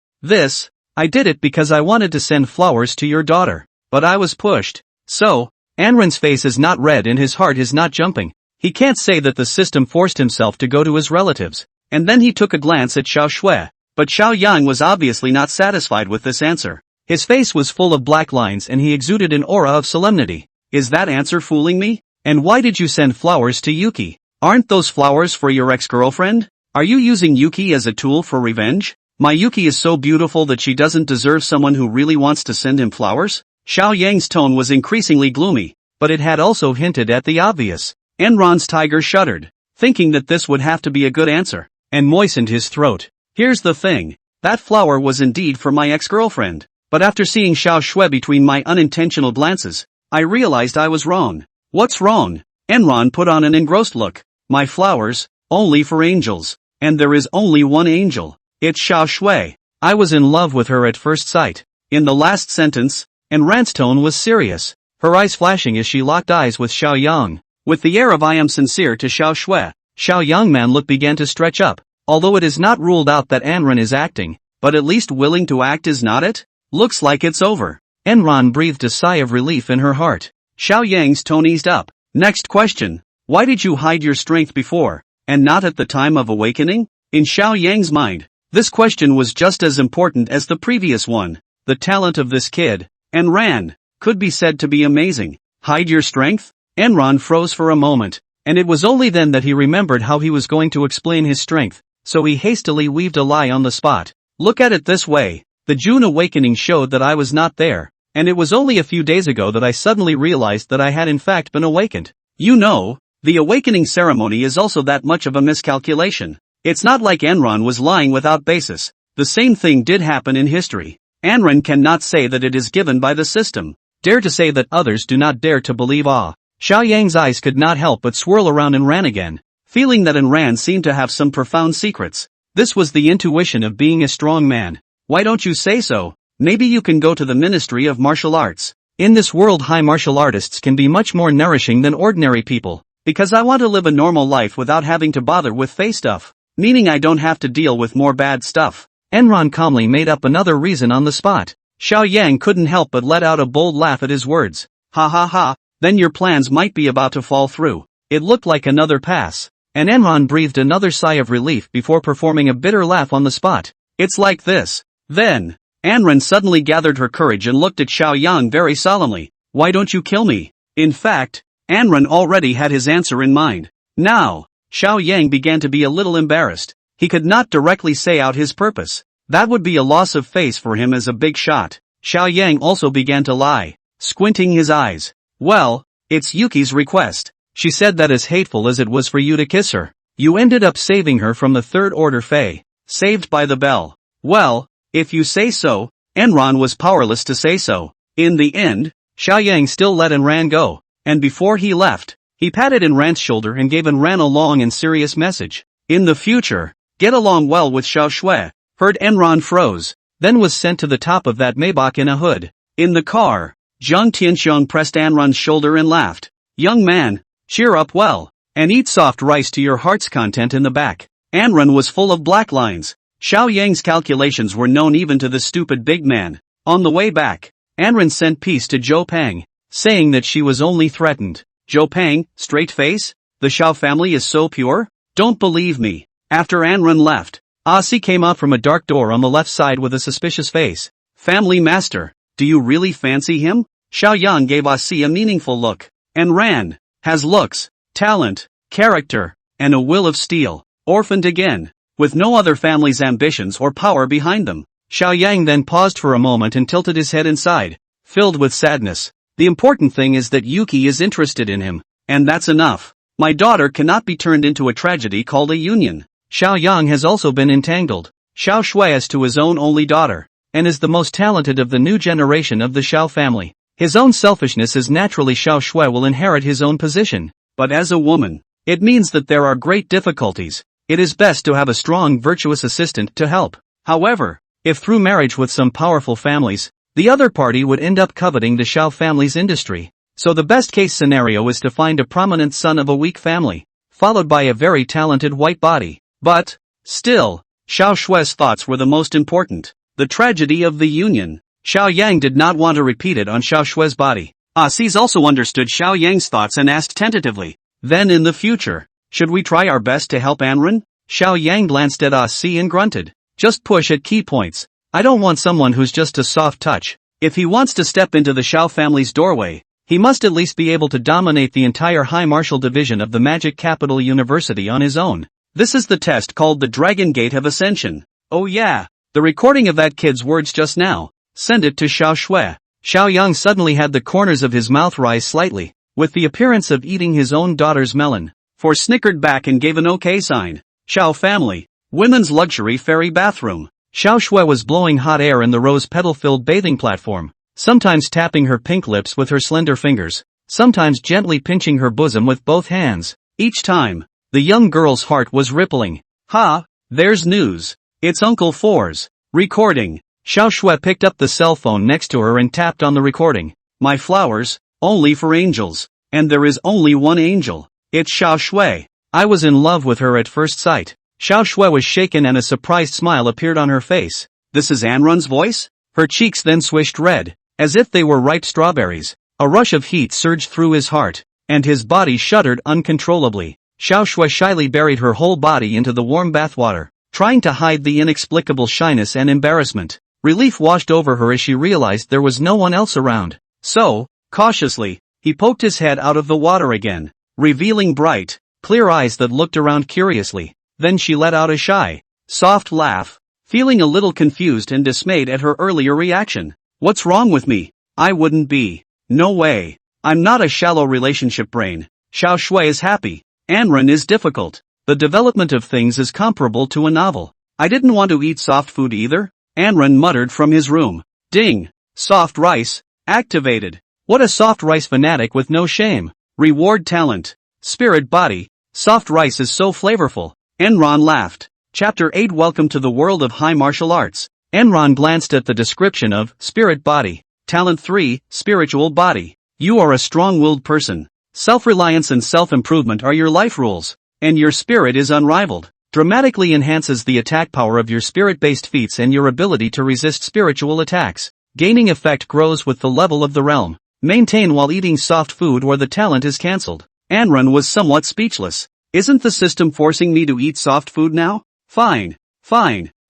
I did it because I wanted to send flowers to your daughter, but I was pushed. So, Enran's face is not red and his heart is not jumping. He can't say that the system forced himself to go to his relatives. And then he took a glance at Xiao Shui, but Xiao Yang was obviously not satisfied with this answer. His face was full of black lines and he exuded an aura of solemnity. Is that answer fooling me? And why did you send flowers to Yuki? Aren't those flowers for your ex-girlfriend? Are you using Yuki as a tool for revenge? My Yuki is so beautiful that she doesn't deserve someone who really wants to send him flowers? Xiao Yang's tone was increasingly gloomy, but it had also hinted at the obvious. Enran's tiger shuddered, thinking that this would have to be a good answer, and moistened his throat. Here's the thing. That flower was indeed for my ex-girlfriend, but after seeing Xiao Shui between my unintentional glances, I realized I was wrong. What's wrong? Enran put on an engrossed look. My flowers, only for angels, and there is only one angel. It's Xiao Shui. I was in love with her at first sight. In the last sentence, Enran's tone was serious, her eyes flashing as she locked eyes with Xiao Yang. With the air of I am sincere to Xiao Shui, Xiao Yang man's look began to stretch up. Although it is not ruled out that Enran is acting, but at least willing to act is not it? Looks like it's over. Enran breathed a sigh of relief in her heart. Xiao Yang's tone eased up. Next question. Why did you hide your strength before, and not at the time of awakening? In Xiao Yang's mind, this question was just as important as the previous one. The talent of this kid, Enran, could be said to be amazing. Hide your strength? Enran froze for a moment, and it was only then that he remembered how he was going to explain his strength, so he hastily weaved a lie on the spot. Look at it this way. The June awakening showed that I was not there, and it was only a few days ago that I suddenly realized that I had in fact been awakened. You know, the awakening ceremony is also that much of a miscalculation. It's not like Enran was lying without basis. The same thing did happen in history. Enran cannot say that it is given by the system. Dare to say that others do not dare to believe. Xiao Yang's eyes could not help but swirl around Enran again, feeling that Enran seemed to have some profound secrets. This was the intuition of being a strong man. Why don't you say so? Maybe you can go to the Ministry of Martial Arts. In this world, high martial artists can be much more nourishing than ordinary people. Because I want to live a normal life without having to bother with face stuff. Meaning I don't have to deal with more bad stuff. Enron calmly made up another reason on the spot. Xiao Yang couldn't help but let out a bold laugh at his words. Ha ha ha, then your plans might be about to fall through. It looked like another pass. And Enron breathed another sigh of relief before performing a bitter laugh on the spot. It's like this. Then, Enron suddenly gathered her courage and looked at Xiao Yang very solemnly. Why don't you kill me? In fact, Enron already had his answer in mind. Now, Xiao Yang began to be a little embarrassed. He could not directly say out his purpose. That would be a loss of face for him as a big shot. Xiao Yang also began to lie, squinting his eyes. Well, it's Yuki's request. She said that as hateful as it was for you to kiss her, you ended up saving her from the third order Fae. Saved by the bell. Well, if you say so, Enron was powerless to say so. In the end, Xiao Yang still let Enran go, and before he left, he patted Enran's shoulder and gave Enran a long and serious message. In the future, get along well with Xiao Shui. Heard Enran froze, then was sent to the top of that Maybach in a hood. In the car, Zhang Tianxiong pressed Enran's shoulder and laughed. Young man, cheer up well, and eat soft rice to your heart's content in the back. Enran was full of black lines. Xiao Yang's calculations were known even to the stupid big man. On the way back, Enran sent peace to Zhou Pang, saying that she was only threatened. Zhou Pang, straight face? The Xiao family is so pure? Don't believe me. After Enran left, Si came out from a dark door on the left side with a suspicious face. Family master, do you really fancy him? Xiao Yang gave Si a meaningful look. Enran has looks, talent, character, and a will of steel. Orphaned again, with no other family's ambitions or power behind them. Xiao Yang then paused for a moment and tilted his head inside, filled with sadness. The important thing is that Yuki is interested in him, and that's enough. My daughter cannot be turned into a tragedy called a union. Xiao Yang has also been entangled. Xiao Shui is to his own only daughter, and is the most talented of the new generation of the Xiao family. His own selfishness is naturally Xiao Shui will inherit his own position, but as a woman, it means that there are great difficulties. It is best to have a strong virtuous assistant to help. However, if through marriage with some powerful families, the other party would end up coveting the Xiao family's industry. So the best case scenario is to find a prominent son of a weak family, followed by a very talented white body. But, still, Xiao Shui's thoughts were the most important. The tragedy of the union. Xiao Yang did not want to repeat it on Xiao Shui's body. Sis also understood Xiao Yang's thoughts and asked tentatively, then in the future, should we try our best to help Enran? Xiao Yang glanced at Si and grunted. Just push at key points. I don't want someone who's just a soft touch. If he wants to step into the Xiao family's doorway, he must at least be able to dominate the entire high martial division of the Magic Capital University on his own. This is the test called the Dragon Gate of Ascension. Oh yeah, the recording of that kid's words just now. Send it to Xiao Shui. Xiao Yang suddenly had the corners of his mouth rise slightly, with the appearance of eating his own daughter's melon. For snickered back and gave an okay sign. Xiao family, women's luxury fairy bathroom. Xiao Shui was blowing hot air in the rose petal-filled bathing platform, sometimes tapping her pink lips with her slender fingers, sometimes gently pinching her bosom with both hands. Each time, the young girl's heart was rippling. Ha, there's news. It's Uncle Four's. Recording. Xiao Shui picked up the cell phone next to her and tapped on the recording. My flowers, only for angels. And there is only one angel. It's Xiao Shui. I was in love with her at first sight. Xiao Shui was shaken and a surprised smile appeared on her face. This is Enran's voice? Her cheeks then swished red, as if they were ripe strawberries. A rush of heat surged through his heart, and his body shuddered uncontrollably. Xiao Shui shyly buried her whole body into the warm bathwater, trying to hide the inexplicable shyness and embarrassment. Relief washed over her as she realized there was no one else around. So, cautiously, he poked his head out of the water again, revealing bright, clear eyes that looked around curiously. Then she let out a shy, soft laugh, feeling a little confused and dismayed at her earlier reaction. What's wrong with me? I wouldn't be. No way. I'm not a shallow relationship brain. Xiao Shui is happy. Enran is difficult. The development of things is comparable to a novel. I didn't want to eat soft food either. Enran muttered from his room. Ding. Soft rice. Activated. What a soft rice fanatic with no shame. Reward talent. Spirit body. Soft rice is so flavorful. Enran laughed. Chapter 8 Welcome to the world of high martial arts. Enran glanced at the description of spirit body. Talent 3, spiritual body. You are a strong-willed person. Self-reliance and self-improvement are your life rules, and your spirit is unrivaled. Dramatically enhances the attack power of your spirit-based feats and your ability to resist spiritual attacks. Gaining effect grows with the level of the realm. Maintain while eating soft food or the talent is cancelled. Anran was somewhat speechless. Isn't the system forcing me to eat soft food now? Fine.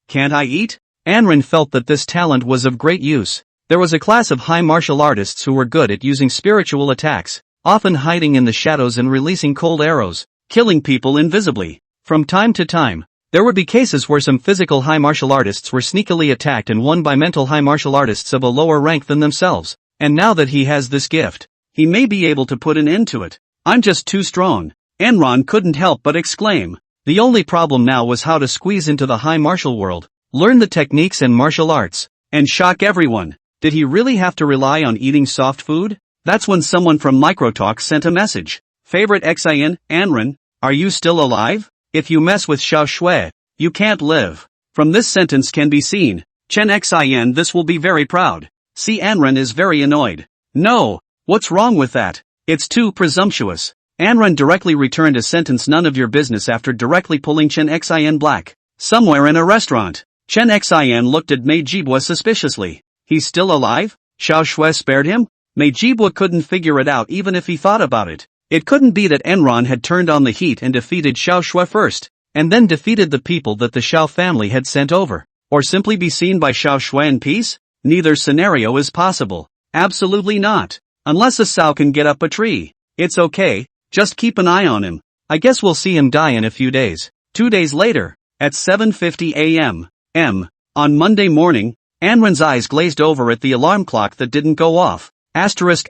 Can't I eat? Anran felt that this talent was of great use. There was a class of high martial artists who were good at using spiritual attacks, often hiding in the shadows and releasing cold arrows, killing people invisibly. From time to time, there would be cases where some physical high martial artists were sneakily attacked and won by mental high martial artists of a lower rank than themselves. And now that he has this gift, he may be able to put an end to it. I'm just too strong. Enron couldn't help but exclaim. The only problem now was how to squeeze into the high martial world, learn the techniques and martial arts, and shock everyone. Did he really have to rely on eating soft food? That's when someone from Microtalk sent a message. Favorite Xin, Anran, are you still alive? If you mess with Xiao Shui, you can't live. From this sentence can be seen, Chen Xin this will be very proud. See Anran is very annoyed. No, what's wrong with that? It's too presumptuous. Anran directly returned a sentence none of your business after directly pulling Chen Xin black. Somewhere in a restaurant, Chen Xin looked at Mei Jibwa suspiciously. He's still alive? Xiao Shui spared him? Mei Jibwa couldn't figure it out even if he thought about it. It couldn't be that Enron had turned on the heat and defeated Xiao Shui first, and then defeated the people that the Xiao family had sent over, or simply be seen by Xiao Shui in peace? Neither scenario is possible. Absolutely not. Unless a sow can get up a tree. It's okay, just keep an eye on him. I guess we'll see him die in a few days. 2 days later, at 7:50 a.m. On Monday morning, Anran's eyes glazed over at the alarm clock that didn't go off. Asterisk.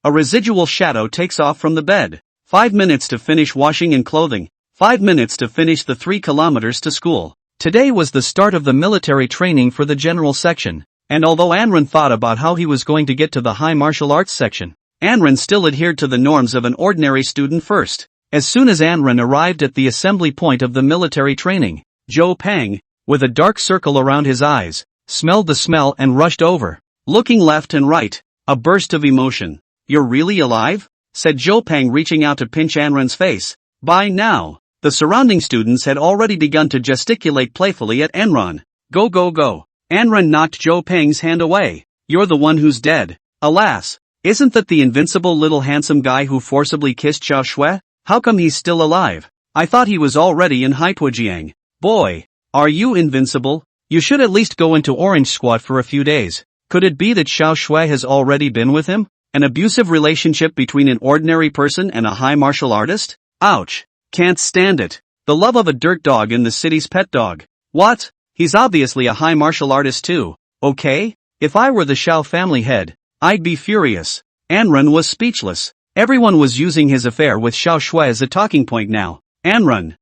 A residual shadow takes off from the bed. 5 minutes to finish washing and clothing. 5 minutes to finish the 3 kilometers to school. Today was the start of the military training for the general section, and although Anran thought about how he was going to get to the high martial arts section, Anran still adhered to the norms of an ordinary student first. As soon as Anran arrived at the assembly point of the military training, Zhou Peng, with a dark circle around his eyes, smelled the smell and rushed over. Looking left and right, a burst of emotion. You're really alive? Said Zhou Peng reaching out to pinch Anran's face. By now, the surrounding students had already begun to gesticulate playfully at Enron. Go. Anran knocked Zhou Peng's hand away. You're the one who's dead. Alas, isn't that the invincible little handsome guy who forcibly kissed Xiao Shui? How come he's still alive? I thought he was already in Haipujiang. Boy, are you invincible? You should at least go into Orange Squad for a few days. Could it be that Xiao Shui has already been with him? An abusive relationship between an ordinary person and a high martial artist? Ouch. Can't stand it. The love of a dirt dog in the city's pet dog. What? He's obviously a high martial artist too. Okay? If I were the Xiao family head, I'd be furious. Anran was speechless. Everyone was using his affair with Xiao Shui as a talking point now. Anran,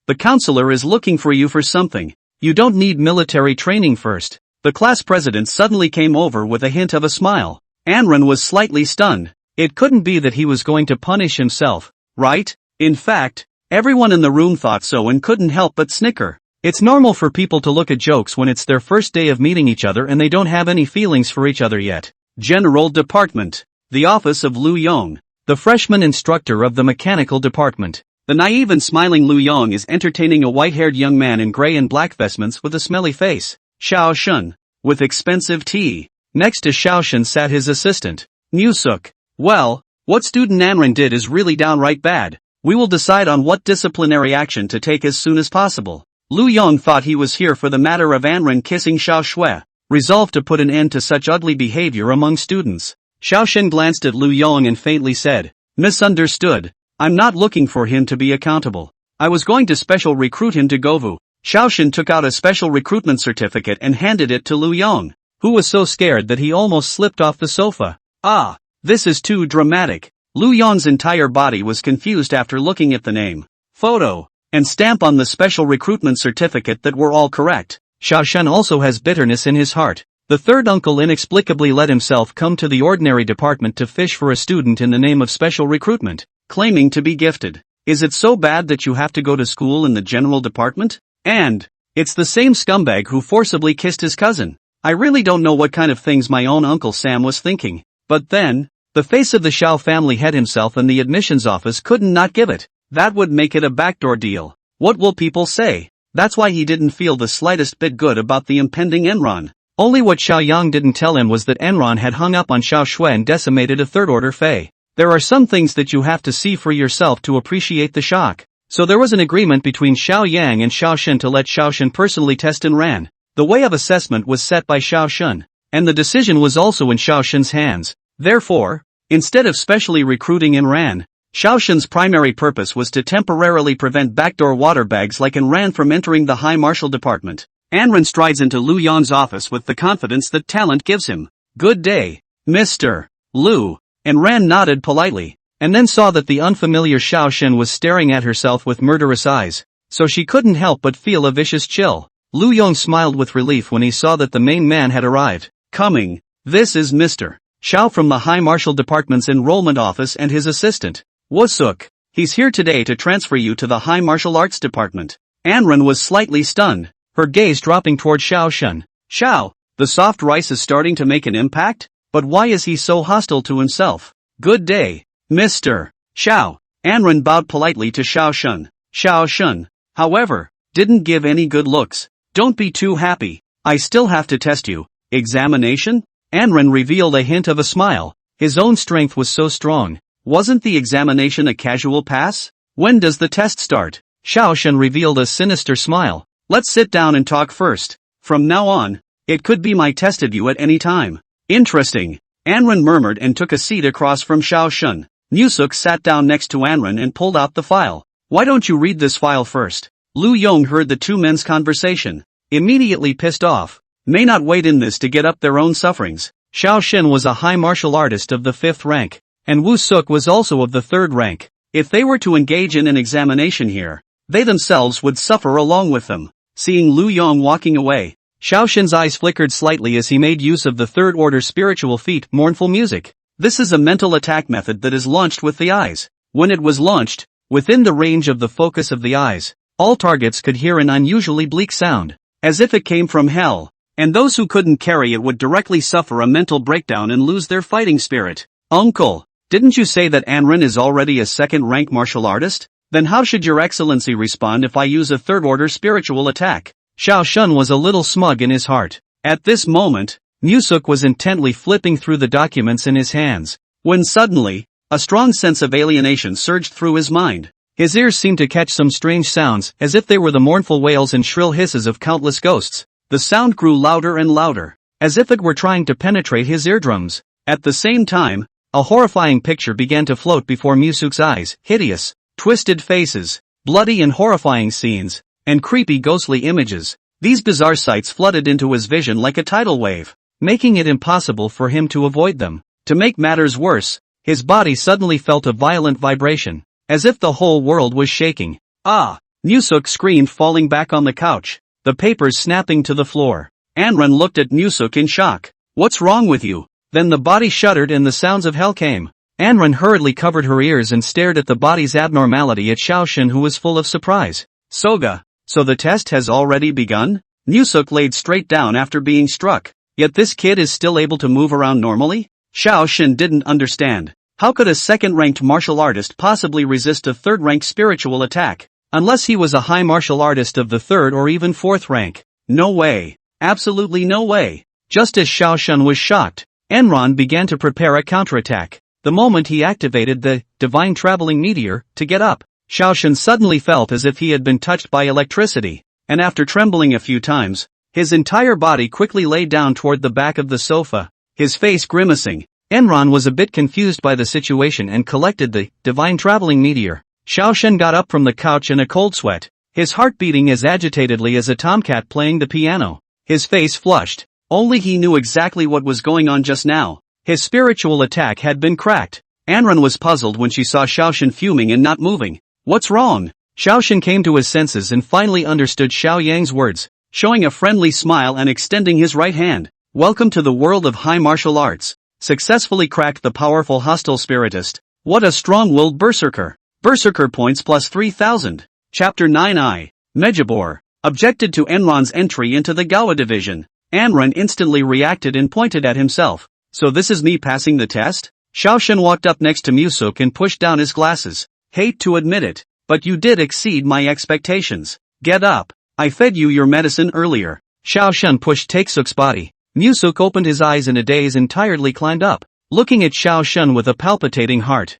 the counselor is looking for you for something. You don't need military training first. The class president suddenly came over with a hint of a smile. Anran was slightly stunned. It couldn't be that he was going to punish himself, right? In fact, everyone in the room thought so and couldn't help but snicker. It's normal for people to look at jokes when it's their first day of meeting each other and they don't have any feelings for each other yet. General Department. The office of Lu Yong, the freshman instructor of the mechanical department. The naive and smiling Lu Yong is entertaining a white-haired young man in gray and black vestments with a smelly face. Xiao Shun, with expensive tea. Next to Xiao Shun sat his assistant, Musuk. Well, what student Anran did is really downright bad. We will decide on what disciplinary action to take as soon as possible. Lu Yong thought he was here for the matter of Anran kissing Xiao Shui, resolved to put an end to such ugly behavior among students. Xiao Shen glanced at Lu Yong and faintly said, misunderstood. I'm not looking for him to be accountable. I was going to special recruit him to Govu. Xiao Shen took out a special recruitment certificate and handed it to Lu Yong, who was so scared that he almost slipped off the sofa. Ah, this is too dramatic. Lu Yong's entire body was confused after looking at the name, photo, and stamp on the special recruitment certificate that were all correct. Xiao Shen also has bitterness in his heart. The third uncle inexplicably let himself come to the ordinary department to fish for a student in the name of special recruitment, claiming to be gifted. Is it so bad that you have to go to school in the general department? And it's the same scumbag who forcibly kissed his cousin. I really don't know what kind of things my own Uncle Sam was thinking. But then, the face of the Shao family head himself and the admissions office couldn't not give it. That would make it a backdoor deal. What will people say? That's why he didn't feel the slightest bit good about the impending Enron. Only what Xiao Yang didn't tell him was that Enron had hung up on Xiao Shui and decimated a third-order Fei. There are some things that you have to see for yourself to appreciate the shock. So there was an agreement between Xiao Yang and Xiao Shen to let Xiao Shen personally test Enron. The way of assessment was set by Xiao Shen, and the decision was also in Xiao Shen's hands. Therefore, instead of specially recruiting Enron, Xiao Shen's primary purpose was to temporarily prevent backdoor water bags like Enron from entering the High Marshal Department. Enron strides into Lu Yong's office with the confidence that talent gives him. Good day, Mr. Lu. Enron nodded politely, and then saw that the unfamiliar Xiao Shen was staring at herself with murderous eyes, so she couldn't help but feel a vicious chill. Lu Yong smiled with relief when he saw that the main man had arrived. Coming, this is Mr. Xiao from the High Marshal Department's enrollment office and his assistant, Wusuk. He's here today to transfer you to the High Martial Arts Department. Enron was slightly stunned, her gaze dropping toward Xiao Shen. Xiao, the soft rice is starting to make an impact? But why is he so hostile to himself? Good day, Mr. Xiao. Enron bowed politely to Xiao Shen. Xiao Shen, however, didn't give any good looks. Don't be too happy. I still have to test you. Examination? Enron revealed a hint of a smile. His own strength was so strong. Wasn't the examination a casual pass? When does the test start? Xiao Shen revealed a sinister smile. Let's sit down and talk first. From now on, it could be my tested you at any time. Interesting. Enron murmured and took a seat across from Xiao Shen. Nusuk sat down next to Enron and pulled out the file. Why don't you read this file first? Lu Yong heard the two men's conversation. Immediately pissed off. May not wait in this to get up their own sufferings. Xiao Shen was a high martial artist of the 5th rank, and Wu Suk was also of the 3rd rank. If they were to engage in an examination here, they themselves would suffer along with them. Seeing Lu Yong walking away, Xiao Shen's eyes flickered slightly as he made use of the 3rd order spiritual feat, mournful music. This is a mental attack method that is launched with the eyes. When it was launched, within the range of the focus of the eyes, all targets could hear an unusually bleak sound, as if it came from hell, and those who couldn't carry it would directly suffer a mental breakdown and lose their fighting spirit. Uncle, didn't you say that Enron is already a 2nd rank martial artist? Then how should your excellency respond if I use a 3rd order spiritual attack? Xiao Shen was a little smug in his heart. At this moment, Nusuk was intently flipping through the documents in his hands, when suddenly, a strong sense of alienation surged through his mind. His ears seemed to catch some strange sounds, as if they were the mournful wails and shrill hisses of countless ghosts. The sound grew louder and louder, as if it were trying to penetrate his eardrums. At the same time, a horrifying picture began to float before Nusuk's eyes, hideous, twisted faces, bloody and horrifying scenes, and creepy ghostly images. These bizarre sights flooded into his vision like a tidal wave, making it impossible for him to avoid them. To make matters worse, his body suddenly felt a violent vibration, as if the whole world was shaking. Ah! Nusuk screamed, falling back on the couch, the papers snapping to the floor. Enron looked at Nusuk in shock. What's wrong with you? Then the body shuddered and the sounds of hell came. Enron hurriedly covered her ears and stared at the body's abnormality at Xiao Shen, who was full of surprise. Soga, so the test has already begun? Nusuk laid straight down after being struck. Yet this kid is still able to move around normally? Xiao Shen didn't understand. How could a 2nd-ranked martial artist possibly resist a 3rd-rank spiritual attack? Unless he was a high martial artist of the 3rd or even 4th rank. No way. Absolutely no way. Just as Xiao Shen was shocked, Enron began to prepare a counterattack. The moment he activated the divine traveling meteor to get up, Xiao Shen suddenly felt as if he had been touched by electricity, and after trembling a few times, his entire body quickly lay down toward the back of the sofa, his face grimacing. Enron was a bit confused by the situation and collected the divine traveling meteor. Xiao Shen got up from the couch in a cold sweat, his heart beating as agitatedly as a tomcat playing the piano. His face flushed. Only he knew exactly what was going on just now. His spiritual attack had been cracked. Enron was puzzled when she saw Xiao Shen fuming and not moving. What's wrong? Xiao Shen came to his senses and finally understood Xiao Yang's words, showing a friendly smile and extending his right hand. Welcome to the world of high martial arts. Successfully cracked the powerful hostile spiritist. What a strong-willed berserker. Berserker points plus 3,000. Chapter 9I. Mejibor objected to Enron's entry into the Gawa division. Anren instantly reacted and pointed at himself. So this is me passing the test? Xiaoshen walked up next to Musuk and pushed down his glasses. Hate to admit it, but you did exceed my expectations. Get up. I fed you your medicine earlier. Xiaoshen pushed Takesuk's body. Musuk opened his eyes in a daze and tiredly climbed up, looking at Xiaoshen with a palpitating heart.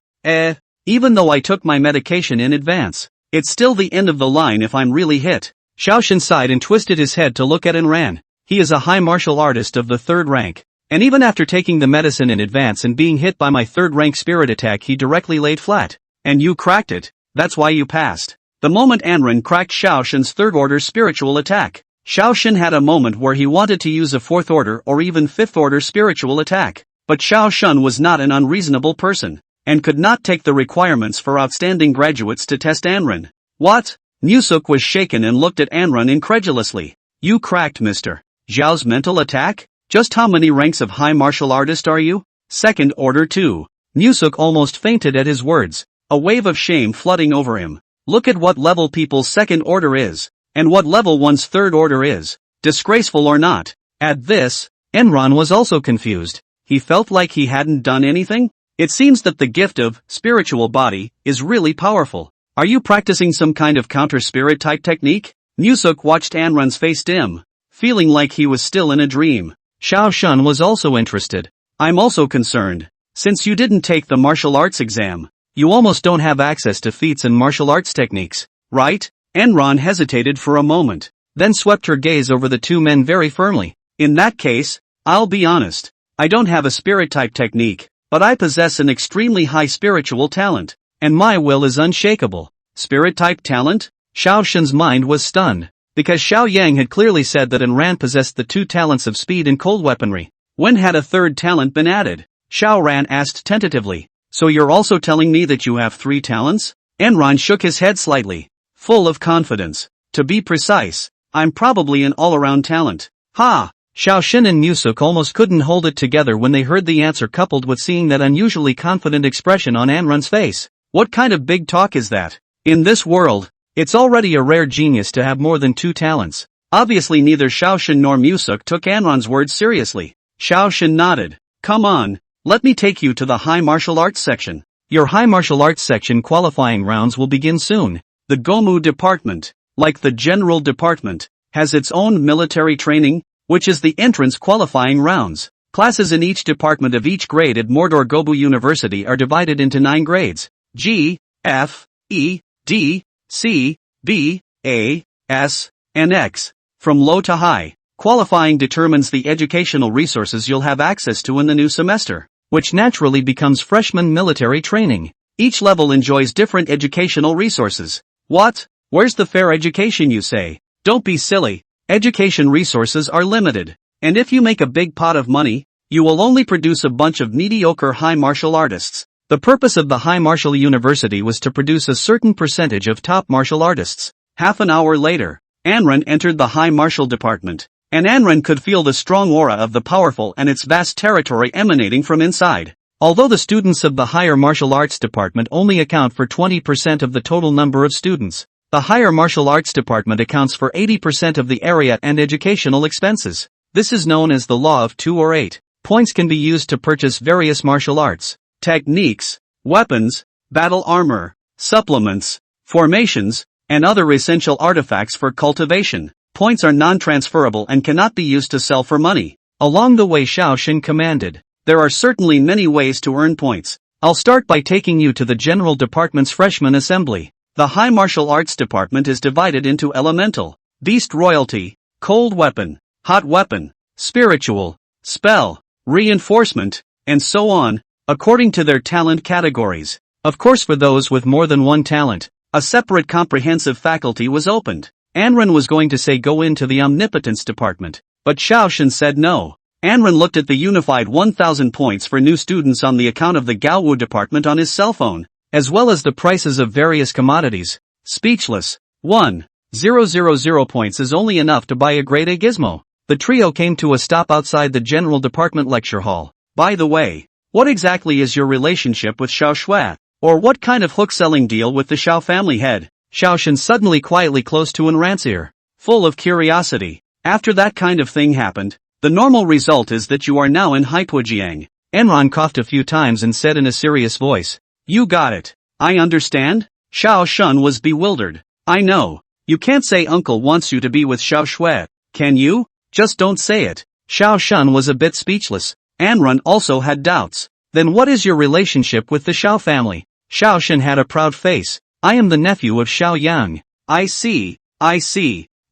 Even though I took my medication in advance, it's still the end of the line if I'm really hit. Xiaoshen sighed and twisted his head to look at Anran. He is a high martial artist of the 3rd rank. And even after taking the medicine in advance and being hit by my 3rd rank spirit attack, he directly laid flat. And you cracked it. That's why you passed. The moment Anren cracked Xiaoshen's 3rd order spiritual attack, Xiaoshen had a moment where he wanted to use a 4th order or even 5th order spiritual attack. But Xiaoshen was not an unreasonable person, and could not take the requirements for outstanding graduates to test Anren. What? Musuk was shaken and looked at Anren incredulously. You cracked Mr. Zhao's mental attack? Just how many ranks of high martial artist are you? 2nd order too. Musuk almost fainted at his words, a wave of shame flooding over him. Look at what level people's 2nd order is, and what level one's 3rd order is. Disgraceful or not. At this, Enron was also confused. He felt like he hadn't done anything? It seems that the gift of spiritual body is really powerful. Are you practicing some kind of counter-spirit type technique? Musuk watched Anren's face dim, feeling like he was still in a dream. Xiaoshen was also interested. I'm also concerned. Since you didn't take the martial arts exam, you almost don't have access to feats and martial arts techniques, right? Enron hesitated for a moment, then swept her gaze over the 2 men very firmly. In that case, I'll be honest. I don't have a spirit type technique, but I possess an extremely high spiritual talent, and my will is unshakable. Spirit type talent? Xiaoshen's mind was stunned, because Xiao Yang had clearly said that Anran possessed the 2 talents of speed and cold weaponry. When had a 3rd talent been added? Xiao Ran asked tentatively. So you're also telling me that you have 3 talents? Enron shook his head slightly, full of confidence. To be precise, I'm probably an all-around talent. Ha! Xiaoshen and Musuk almost couldn't hold it together when they heard the answer, coupled with seeing that unusually confident expression on Anren's face. What kind of big talk is that? In this world, it's already a rare genius to have more than 2 talents. Obviously neither Xiaoshen nor Musuk took Anren's words seriously. Xiaoshen nodded. Come on, let me take you to the high martial arts section. Your high martial arts section qualifying rounds will begin soon. The Gomu department, like the general department, has its own military training, which is the entrance qualifying rounds. Classes in each department of each grade at Mordor Gobu University are divided into 9 grades. G, F, E, D, C, B, A, S, and X. From low to high, qualifying determines the educational resources you'll have access to in the new semester, which naturally becomes freshman military training. Each level enjoys different educational resources. What? Where's the fair education, you say? Don't be silly. Education resources are limited, and if you make a big pot of money, you will only produce a bunch of mediocre high martial artists. The purpose of the High Martial University was to produce a certain percentage of top martial artists. Half an hour later, Anren entered the High Martial Department, and Anren could feel the strong aura of the powerful and its vast territory emanating from inside. Although the students of the Higher Martial Arts Department only account for 20% of the total number of students, the Higher Martial Arts Department accounts for 80% of the area and educational expenses. This is known as the Law of 2 or 8. Points can be used to purchase various martial arts techniques, weapons, battle armor, supplements, formations, and other essential artifacts for cultivation. Points are non-transferable and cannot be used to sell for money. Along the way, Xiaoshen commanded, there are certainly many ways to earn points. I'll start by taking you to the General Department's Freshman Assembly. The High Martial Arts Department is divided into Elemental, Beast Royalty, Cold Weapon, Hot Weapon, Spiritual, Spell, Reinforcement, and so on, according to their talent categories. Of course, for those with more than 1 talent, a separate comprehensive faculty was opened. Anren was going to say go into the Omnipotence Department, but Xiaoshen said no. Anren looked at the unified 1,000 points for new students on the account of the Gaowu Department on his cell phone, as well as the prices of various commodities. Speechless. 1,000 points is only enough to buy a grade A gizmo. The trio came to a stop outside the General Department lecture hall. By the way, what exactly is your relationship with Xiao Shui? Or what kind of hook-selling deal with the Xiao family head? Xiaoshen suddenly quietly close to Enran's ear, full of curiosity. After that kind of thing happened, The normal result is that you are now in Haitujiang. Enron coughed a few times and said in a serious voice. You got it. I understand? Xiao Shun was bewildered. I know. You can't say uncle wants you to be with Xiao Shui, can you? Just don't say it. Xiao Shun was a bit speechless. Anrun also had doubts. Then what is your relationship with the Xiao family? Xiao Shun had a proud face. I am the nephew of Xiao Yang. I see.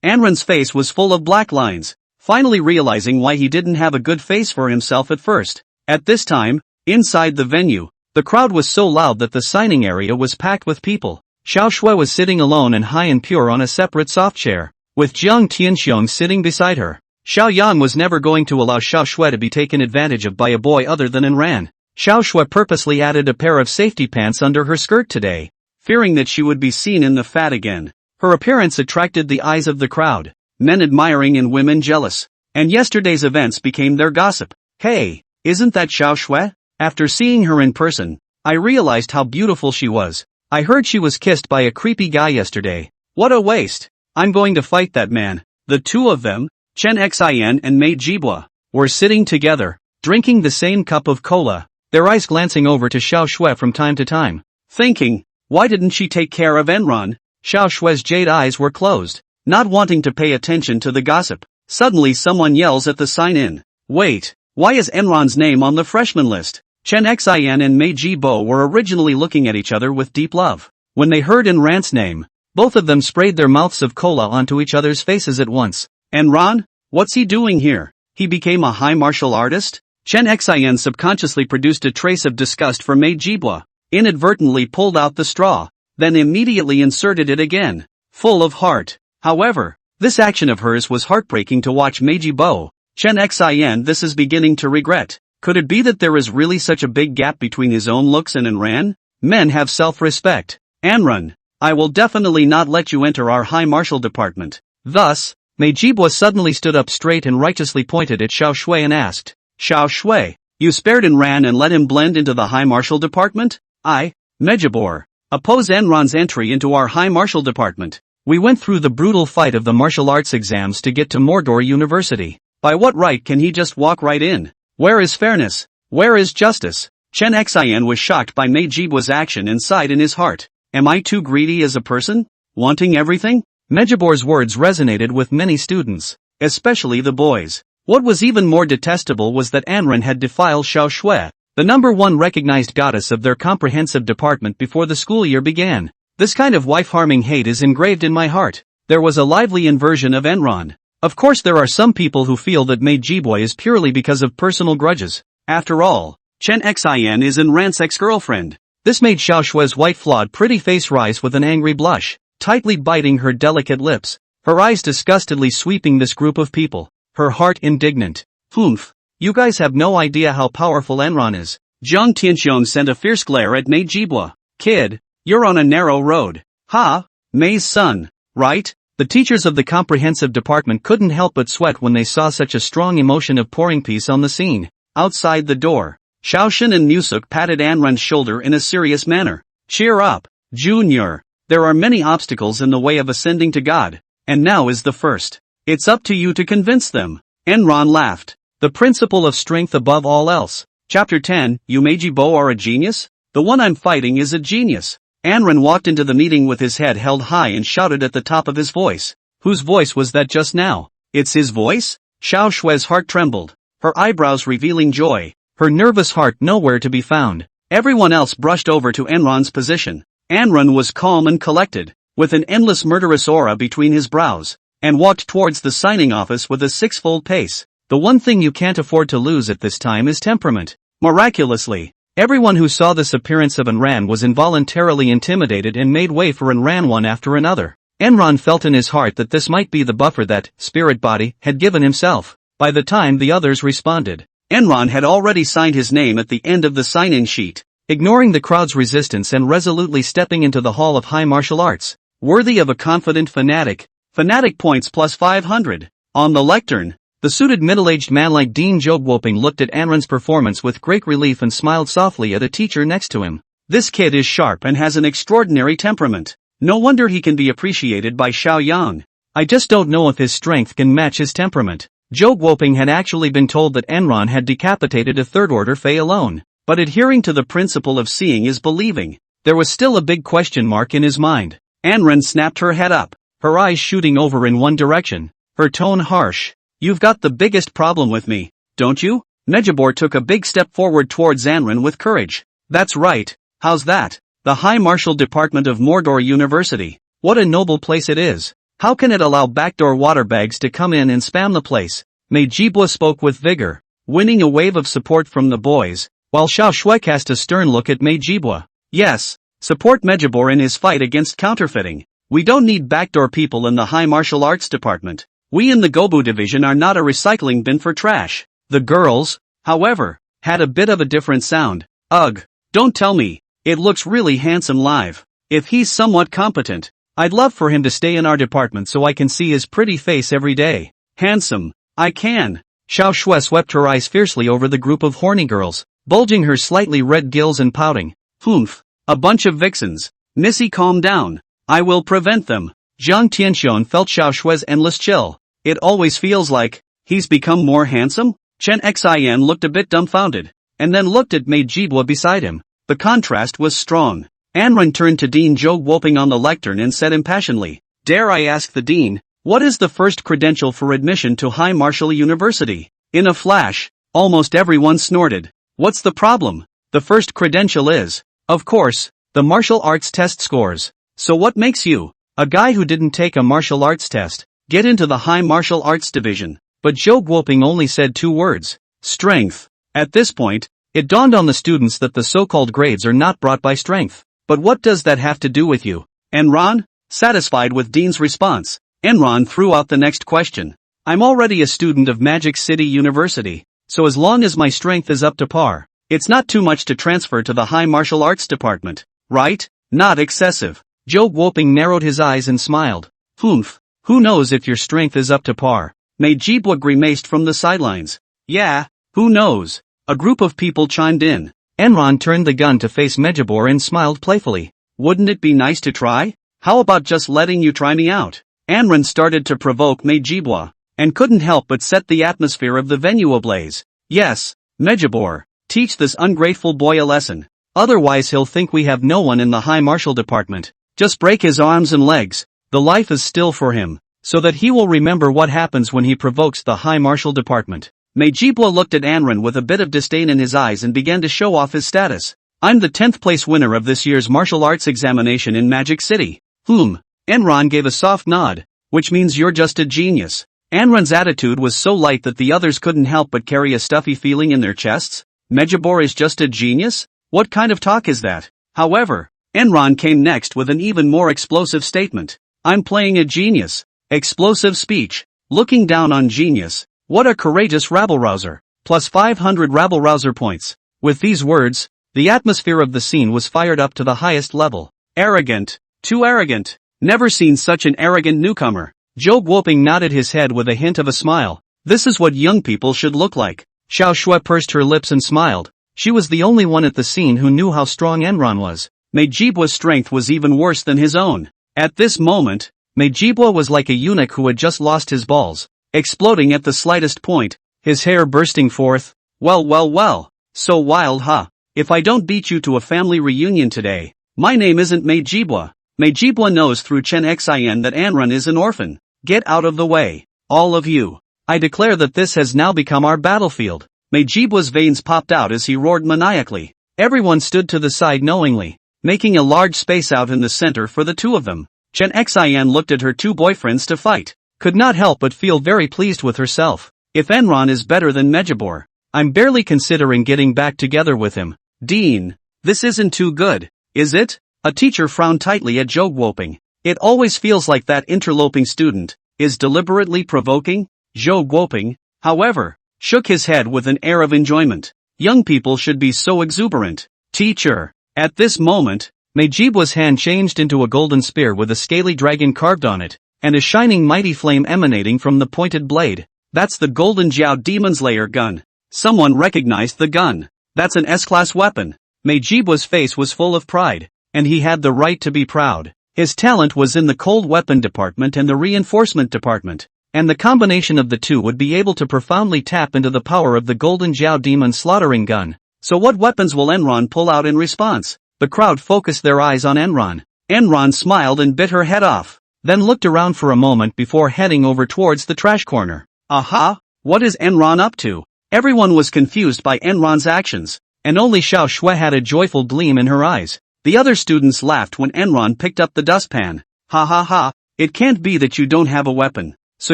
Anrun's face was full of black lines, finally realizing why he didn't have a good face for himself at first. At this time, inside the venue, the crowd was so loud that the signing area was packed with people. Xiao Shui was sitting alone and high and pure on a separate soft chair, with Jiang Tianxiong sitting beside her. Xiao Yang was never going to allow Xiao Shui to be taken advantage of by a boy other than Enran. Xiao Shui purposely added a pair of safety pants under her skirt today, fearing that she would be seen in the fat again. Her appearance attracted the eyes of the crowd, men admiring and women jealous. And yesterday's events became their gossip. Hey, isn't that Xiao Shui? After seeing her in person, I realized how beautiful she was. I heard she was kissed by a creepy guy yesterday. What a waste. I'm going to fight that man. The two of them, Chen Xin and Mei Jibua, were sitting together, drinking the same cup of cola, their eyes glancing over to Xiao Shui from time to time, thinking, why didn't she take care of Enron? Xiao Shui's jade eyes were closed, not wanting to pay attention to the gossip. Suddenly someone yells at the sign-in. Wait, why is Enron's name on the freshman list? Chen Xin and Mei Jibo were originally looking at each other with deep love. When they heard Enran's name, both of them sprayed their mouths of cola onto each other's faces at once. Enron? What's he doing here? He became a high martial artist? Chen Xin subconsciously produced a trace of disgust for Mei Jibua, inadvertently pulled out the straw, then immediately inserted it again, full of heart. However, this action of hers was heartbreaking to watch Mei Jibo. Chen Xin this is beginning to regret. Could it be that there is really such a big gap between his own looks and Enran? Men have self-respect. Anrun, I will definitely not let you enter our high martial department. Thus, Mei Jibua suddenly stood up straight and righteously pointed at Xiao Shui and asked, Xiao Shui, you spared Enran and let him blend into the high martial department? I, Mejibor, oppose Enron's entry into our high martial department. We went through the brutal fight of the martial arts exams to get to Mordor University. By what right can he just walk right in? Where is fairness? Where is justice? Chen Xin was shocked by Mei Jibua's action and sighed in his heart. Am I too greedy as a person? Wanting everything? Mejibor's words resonated with many students, especially the boys. What was even more detestable was that Anran had defiled Xiao Shui, the #1 recognized goddess of their comprehensive department before the school year began. This kind of wife-harming hate is engraved in my heart. There was a lively inversion of Enron. Of course there are some people who feel that Mei Jibua is purely because of personal grudges. After all, Chen Xin is Enran's ex-girlfriend. This made Xiao Shui's white flawed pretty face rise with an angry blush, tightly biting her delicate lips, her eyes disgustedly sweeping this group of people, her heart indignant. Humph, you guys have no idea how powerful Enron is. Jiang Tianxiong sent a fierce glare at Mei Jibua. Kid, you're on a narrow road. Ha, Mei's son, right? The teachers of the comprehensive department couldn't help but sweat when they saw such a strong emotion of pouring peace on the scene. Outside the door, Xiaoshin and Musuk patted Anran's shoulder in a serious manner. Cheer up, Junior. There are many obstacles in the way of ascending to God, and now is the first. It's up to you to convince them. Enron laughed. The principle of strength above all else. Chapter 10, You Meijibo are a genius? The one I'm fighting is a genius. Anran walked into the meeting with his head held high and shouted at the top of his voice. Whose voice was that just now? It's his voice? Xiao Shui's heart trembled, her eyebrows revealing joy, her nervous heart nowhere to be found. Everyone else brushed over to Enron's position. Anran was calm and collected, with an endless murderous aura between his brows, and walked towards the signing office with a six-fold pace. The one thing you can't afford to lose at this time is temperament. Miraculously, everyone who saw this appearance of Enran was involuntarily intimidated and made way for Enran one after another. Enran felt in his heart that this might be the buffer that, spirit body, had given himself. By the time the others responded, Enran had already signed his name at the end of the sign-in sheet, ignoring the crowd's resistance and resolutely stepping into the Hall of High Martial Arts. Worthy of a confident fanatic. Fanatic points plus 500. On the lectern, the suited middle-aged man like Dean Jogwoping looked at Anran's performance with great relief and smiled softly at a teacher next to him. This kid is sharp and has an extraordinary temperament. No wonder he can be appreciated by Xiao Yang. I just don't know if his strength can match his temperament. Zhou Guoping had actually been told that Enron had decapitated a third-order Fey alone. But adhering to the principle of seeing is believing, there was still a big question mark in his mind. Anren snapped her head up, her eyes shooting over in one direction, her tone harsh. You've got the biggest problem with me, don't you? Mejibor took a big step forward towards Anren with courage. That's right, how's that? The High Martial Department of Mordor University. What a noble place it is. How can it allow backdoor water bags to come in and spam the place? Mejibwa spoke with vigor, winning a wave of support from the boys, while Xiao Shui cast a stern look at Mejibwa. Yes, support Mejibor in his fight against counterfeiting. We don't need backdoor people in the High Martial Arts Department. We in the Gobu Division are not a recycling bin for trash. The girls, however, had a bit of a different sound. Ugh, don't tell me, it looks really handsome live. If he's somewhat competent, I'd love for him to stay in our department so I can see his pretty face every day. Handsome, I can. Xiao Shui swept her eyes fiercely over the group of horny girls, bulging her slightly red gills and pouting. Humph, a bunch of vixens. Missy, calm down. I will prevent them. Jiang Tianxian felt Xiao Shui's endless chill. It always feels like he's become more handsome? Chen Xian looked a bit dumbfounded, and then looked at Mejibwa beside him. The contrast was strong. Anren turned to Dean Zhou Guoping on the lectern and said impassionedly, "Dare I ask the Dean, what is the first credential for admission to High Martial University?" In a flash, almost everyone snorted. What's the problem? The first credential is, of course, the martial arts test scores. So what makes you, a guy who didn't take a martial arts test, get into the High Martial Arts Division? But Zhou Guoping only said two words. Strength. At this point, it dawned on the students that the so-called grades are not brought by strength. But what does that have to do with you? Enron? Satisfied with Dean's response, Enron threw out the next question. I'm already a student of Magic City University, so as long as my strength is up to par, it's not too much to transfer to the High Martial Arts Department, right? Not excessive. Zhou Guoping narrowed his eyes and smiled. Humph, who knows if your strength is up to par? Mejibwa grimaced from the sidelines. Yeah, who knows? A group of people chimed in. Enron turned the gun to face Mejibor and smiled playfully. Wouldn't it be nice to try? How about just letting you try me out? Anren started to provoke Mejibwa, and couldn't help but set the atmosphere of the venue ablaze. Yes, Mejibor, teach this ungrateful boy a lesson. Otherwise he'll think we have no one in the High Martial Department. Just break his arms and legs. The life is still for him, so that he will remember what happens when he provokes the High Martial Department. Mejibwa looked at Anren with a bit of disdain in his eyes and began to show off his status. I'm the 10th place winner of this year's martial arts examination in Magic City. Enron gave a soft nod, which means you're just a genius. Anren's attitude was so light that the others couldn't help but carry a stuffy feeling in their chests. Mejibor is just a genius? What kind of talk is that? However, Enron came next with an even more explosive statement. I'm playing a genius. Explosive speech. Looking down on genius. What a courageous rabble-rouser. Plus 500 rabble-rouser points. With these words, the atmosphere of the scene was fired up to the highest level. Arrogant. Too arrogant. Never seen such an arrogant newcomer. Zhou Guoping nodded his head with a hint of a smile. This is what young people should look like. Xiao Shui pursed her lips and smiled. She was the only one at the scene who knew how strong Enron was. Mejibwa's strength was even worse than his own. At this moment, Mejibwa was like a eunuch who had just lost his balls, exploding at the slightest point, his hair bursting forth. Well, so wild, huh? If I don't beat you to a family reunion today, my name isn't Mejibwa. Mejibwa knows through Chen Xian that Anren is an orphan. Get out of the way, all of you. I declare that this has now become our battlefield. Mejibwa's veins popped out as he roared maniacally. Everyone stood to the side knowingly, making a large space out in the center for the two of them. Chen Xian looked at her two boyfriends to fight, could not help but feel very pleased with herself. If Enron is better than Mejibor, I'm barely considering getting back together with him. Dean, this isn't too good, is it? A teacher frowned tightly at Zhou Guoping. It always feels like that interloping student is deliberately provoking. Zhou Guoping, however, shook his head with an air of enjoyment. Young people should be so exuberant. Teacher. At this moment, Mejibwa's hand changed into a golden spear with a scaly dragon carved on it, and a shining mighty flame emanating from the pointed blade. That's the Golden Jiao Demon Slayer gun. Someone recognized the gun. That's an S-class weapon. Mejibwa's face was full of pride, and he had the right to be proud. His talent was in the cold weapon department and the reinforcement department. and the combination of the two would be able to profoundly tap into the power of the Golden Jiao Demon Slaughtering Gun. So what weapons will Enron pull out in response? The crowd focused their eyes on Enron. Enron smiled and bit her head off, then looked around for a moment before heading over towards the trash corner. Aha! What is Enron up to? Everyone was confused by Enron's actions, and only Xiao Shui had a joyful gleam in her eyes. The other students laughed when Enron picked up the dustpan. Ha ha ha, it can't be that you don't have a weapon, so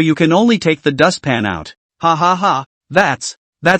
you can only take the dustpan out. Ha ha ha, that's